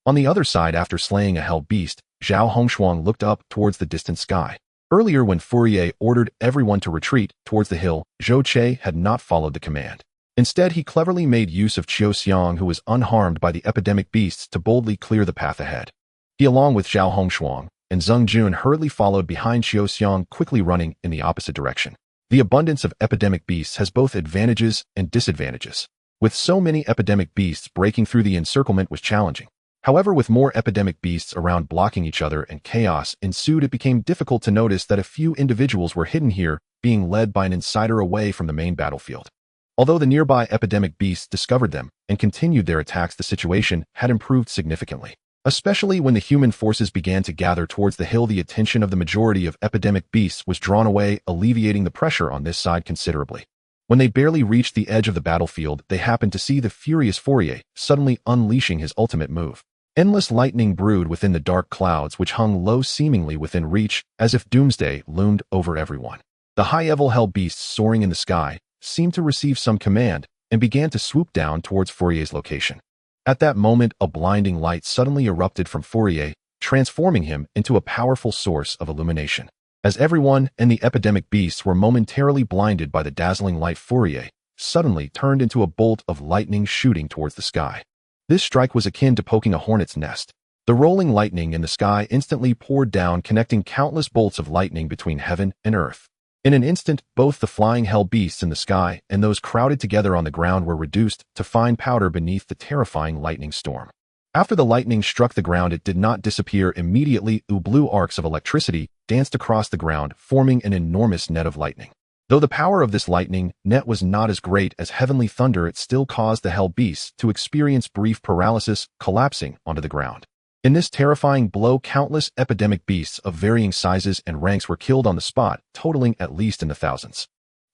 On the other side, after slaying a hell beast, Zhao Hongshuang looked up towards the distant sky. Earlier, when Fourier ordered everyone to retreat towards the hill, Zhou Che had not followed the command. Instead, he cleverly made use of Qiu Xiang, who was unharmed by the epidemic beasts, to boldly clear the path ahead. He, along with Zhao Hongshuang and Zheng Jun, hurriedly followed behind Qiu Xiang, quickly running in the opposite direction. The abundance of epidemic beasts has both advantages and disadvantages. With so many epidemic beasts, breaking through the encirclement was challenging. However, with more epidemic beasts around blocking each other and chaos ensued, it became difficult to notice that a few individuals were hidden here, being led by an insider away from the main battlefield. Although the nearby epidemic beasts discovered them and continued their attacks, the situation had improved significantly. Especially when the human forces began to gather towards the hill, the attention of the majority of epidemic beasts was drawn away, alleviating the pressure on this side considerably. When they barely reached the edge of the battlefield, they happened to see the furious Fourier suddenly unleashing his ultimate move. Endless lightning brewed within the dark clouds which hung low, seemingly within reach, as if doomsday loomed over everyone. The high-level hell beasts soaring in the sky seemed to receive some command and began to swoop down towards Fourier's location. At that moment, a blinding light suddenly erupted from Fourier, transforming him into a powerful source of illumination. As everyone and the epidemic beasts were momentarily blinded by the dazzling light, Fourier suddenly turned into a bolt of lightning shooting towards the sky. This strike was akin to poking a hornet's nest. The rolling lightning in the sky instantly poured down, connecting countless bolts of lightning between heaven and earth. In an instant, both the flying hell beasts in the sky and those crowded together on the ground were reduced to fine powder beneath the terrifying lightning storm. After the lightning struck the ground, it did not disappear immediately. Blue arcs of electricity danced across the ground, forming an enormous net of lightning. Though the power of this lightning net was not as great as heavenly thunder, it still caused the hell beasts to experience brief paralysis, collapsing onto the ground. In this terrifying blow, countless epidemic beasts of varying sizes and ranks were killed on the spot, totaling at least in the thousands.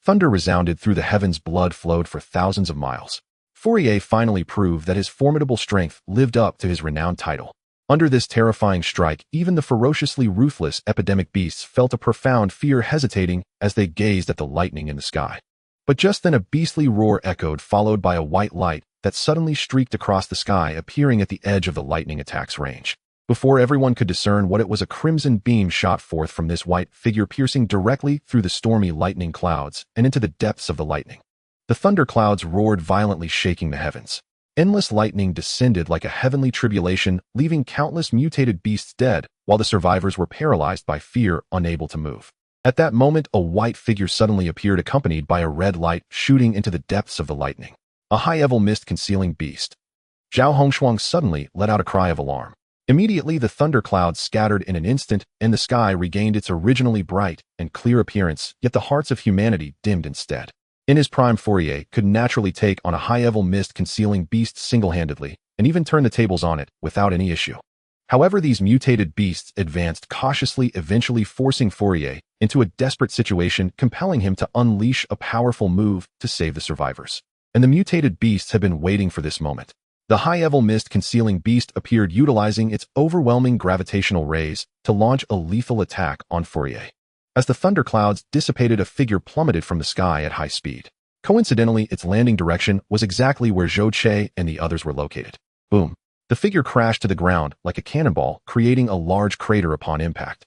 Thunder resounded through the heavens, blood flowed for thousands of miles. Fourier finally proved that his formidable strength lived up to his renowned title. Under this terrifying strike, even the ferociously ruthless epidemic beasts felt a profound fear, hesitating as they gazed at the lightning in the sky. But just then a beastly roar echoed, followed by a white light that suddenly streaked across the sky, appearing at the edge of the lightning attack's range. Before everyone could discern what it was, a crimson beam shot forth from this white figure, piercing directly through the stormy lightning clouds and into the depths of the lightning. The thunder clouds roared violently, shaking the heavens. Endless lightning descended like a heavenly tribulation, leaving countless mutated beasts dead, while the survivors were paralyzed by fear, unable to move. At that moment, a white figure suddenly appeared, accompanied by a red light shooting into the depths of the lightning. A high-level mist-concealing beast. Zhao Hongshuang suddenly let out a cry of alarm. Immediately, the thunder clouds scattered in an instant, and the sky regained its originally bright and clear appearance, yet the hearts of humanity dimmed instead. In his prime, Fourier could naturally take on a high-level mist-concealing beast single-handedly, and even turn the tables on it without any issue. However, these mutated beasts advanced cautiously, eventually forcing Fourier into a desperate situation, compelling him to unleash a powerful move to save the survivors. And the mutated beasts had been waiting for this moment. The high-level mist-concealing beast appeared, utilizing its overwhelming gravitational rays to launch a lethal attack on Fourier. As the thunderclouds dissipated, a figure plummeted from the sky at high speed. Coincidentally, its landing direction was exactly where Zhou Che and the others were located. Boom! The figure crashed to the ground like a cannonball, creating a large crater upon impact.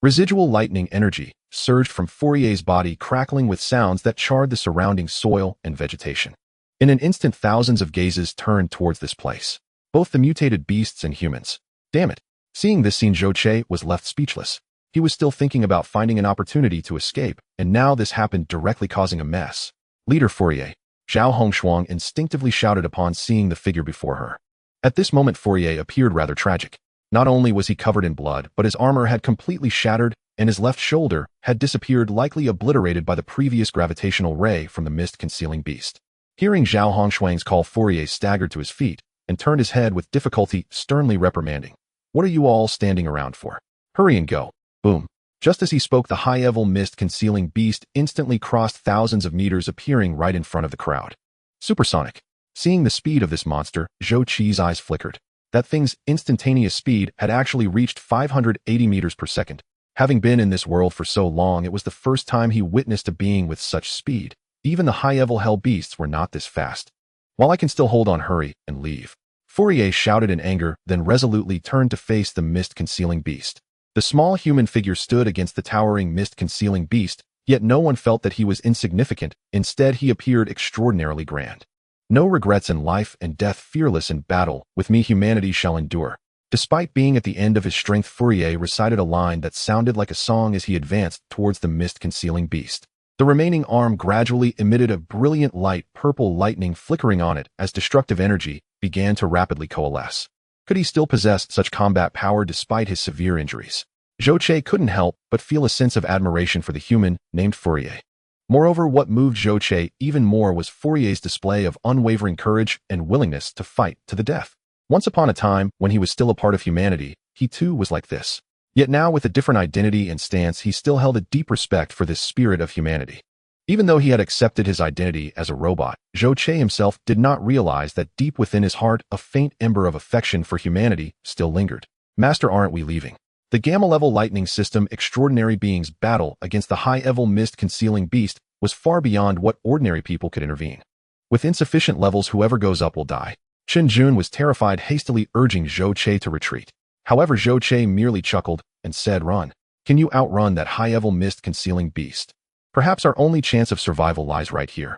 Residual lightning energy surged from Fourier's body, crackling with sounds that charred the surrounding soil and vegetation. In an instant, thousands of gazes turned towards this place. Both the mutated beasts and humans. Damn it! Seeing this scene, Zhou Che was left speechless. He was still thinking about finding an opportunity to escape, and now this happened, directly causing a mess. Leader Fourier. Zhao Hongshuang instinctively shouted upon seeing the figure before her. At this moment, Fourier appeared rather tragic. Not only was he covered in blood, but his armor had completely shattered, and his left shoulder had disappeared, likely obliterated by the previous gravitational ray from the mist-concealing beast. Hearing Zhao Hongshuang's call, Fourier staggered to his feet and turned his head with difficulty, sternly reprimanding. "What are you all standing around for? Hurry and go." Boom. Just as he spoke, the high-level mist-concealing beast instantly crossed thousands of meters, appearing right in front of the crowd. Supersonic. Seeing the speed of this monster, Zhou Che's eyes flickered. That thing's instantaneous speed had actually reached 580 meters per second. Having been in this world for so long, it was the first time he witnessed a being with such speed. Even the high-level hell beasts were not this fast. "While I can still hold on, hurry and leave." Fourier shouted in anger, then resolutely turned to face the mist-concealing beast. The small human figure stood against the towering mist-concealing beast, yet no one felt that he was insignificant. Instead, he appeared extraordinarily grand. "No regrets in life and death, fearless in battle, with me humanity shall endure." Despite being at the end of his strength, Fourier recited a line that sounded like a song as he advanced towards the mist-concealing beast. The remaining arm gradually emitted a brilliant light, purple lightning flickering on it as destructive energy began to rapidly coalesce. Could he still possess such combat power despite his severe injuries? Zhou Che couldn't help but feel a sense of admiration for the human named Fourier. Moreover, what moved Zhou Che even more was Fourier's display of unwavering courage and willingness to fight to the death. Once upon a time, when he was still a part of humanity, he too was like this. Yet now, with a different identity and stance, he still held a deep respect for this spirit of humanity. Even though he had accepted his identity as a robot, Zhou Che himself did not realize that deep within his heart, a faint ember of affection for humanity still lingered. "Master, aren't we leaving?" The gamma-level lightning system extraordinary being's battle against the high-level mist-concealing beast was far beyond what ordinary people could intervene. With insufficient levels, whoever goes up will die. Chen Jun was terrified, hastily urging Zhou Che to retreat. However, Zhou Che merely chuckled and said, "Run. Can you outrun that high-level mist-concealing beast? Perhaps our only chance of survival lies right here."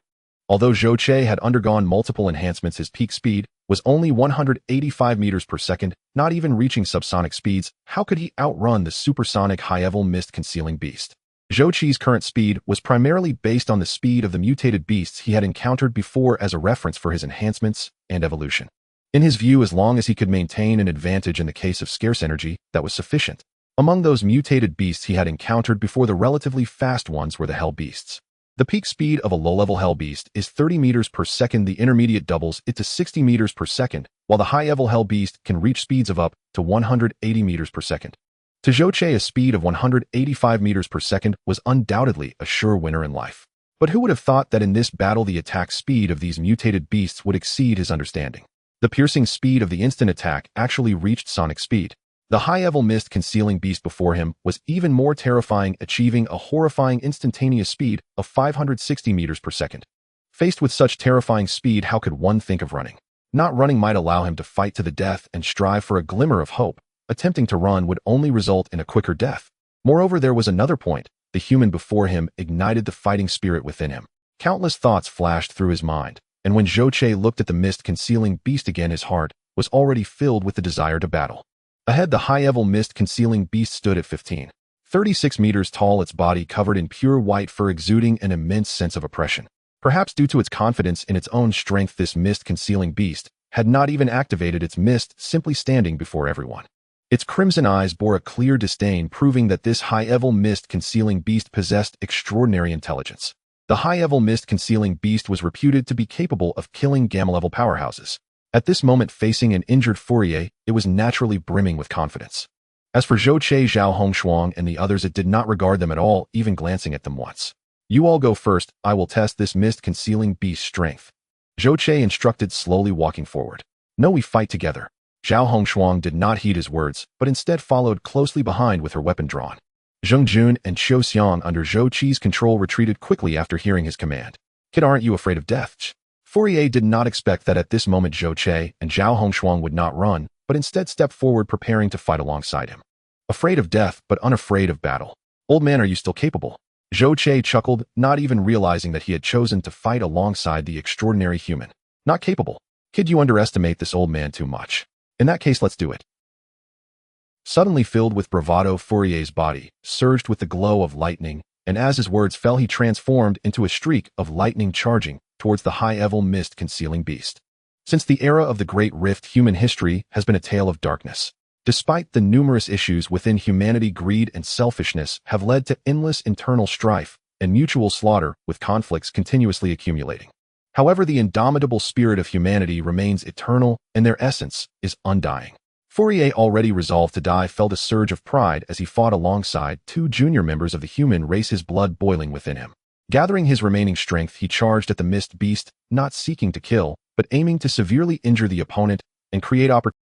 Although Zhou Che had undergone multiple enhancements, his peak speed was only 185 meters per second, not even reaching subsonic speeds. How could he outrun the supersonic high-level mist-concealing beast? Zhou Che's current speed was primarily based on the speed of the mutated beasts he had encountered before as a reference for his enhancements and evolution. In his view, as long as he could maintain an advantage in the case of scarce energy, that was sufficient. Among those mutated beasts he had encountered before, the relatively fast ones were the hell beasts. The peak speed of a low-level hell beast is 30 meters per second. The intermediate doubles it to 60 meters per second, while the high-level hell beast can reach speeds of up to 180 meters per second. To Zhou Che, a speed of 185 meters per second was undoubtedly a sure winner in life. But who would have thought that in this battle the attack speed of these mutated beasts would exceed his understanding? The piercing speed of the instant attack actually reached sonic speed. The high-level mist-concealing beast before him was even more terrifying, achieving a horrifying instantaneous speed of 560 meters per second. Faced with such terrifying speed, how could one think of running? Not running might allow him to fight to the death and strive for a glimmer of hope. Attempting to run would only result in a quicker death. Moreover, there was another point. The human before him ignited the fighting spirit within him. Countless thoughts flashed through his mind, and when Zhou Che looked at the mist-concealing beast again, his heart was already filled with the desire to battle. Ahead, the high-level mist-concealing beast stood at 36 meters tall, its body covered in pure white fur, exuding an immense sense of oppression. Perhaps due to its confidence in its own strength, this mist-concealing beast had not even activated its mist, simply standing before everyone. Its crimson eyes bore a clear disdain, proving that this high-level mist-concealing beast possessed extraordinary intelligence. The high-level mist-concealing beast was reputed to be capable of killing gamma-level powerhouses. At this moment, facing an injured Fourier, it was naturally brimming with confidence. As for Zhou Che, Zhao Hongshuang, and the others, it did not regard them at all, even glancing at them once. "You all go first. I will test this mist-concealing beast's strength." Zhou Che instructed, slowly walking forward. "No, we fight together." Zhao Hongshuang did not heed his words, but instead followed closely behind with her weapon drawn. Zheng Jun and Qiu Xiang, under Zhou Che's control, retreated quickly after hearing his command. "Kid, aren't you afraid of death?" Fourier did not expect that at this moment Zhou Che and Zhao Hongshuang would not run, but instead stepped forward, preparing to fight alongside him. "Afraid of death, but unafraid of battle. Old man, are you still capable?" Zhou Che chuckled, not even realizing that he had chosen to fight alongside the extraordinary human. "Not capable? Kid, you underestimate this old man too much. In that case, let's do it." Suddenly filled with bravado, Fourier's body surged with the glow of lightning, and as his words fell, he transformed into a streak of lightning charging towards the high-evil mist-concealing beast. Since the era of the Great Rift, human history has been a tale of darkness. Despite the numerous issues within humanity, greed and selfishness have led to endless internal strife and mutual slaughter, with conflicts continuously accumulating. However, the indomitable spirit of humanity remains eternal, and their essence is undying. Fourier, already resolved to die, felt a surge of pride as he fought alongside two junior members of the human race, his blood boiling within him. Gathering his remaining strength, he charged at the mist beast, not seeking to kill, but aiming to severely injure the opponent and create opportunity.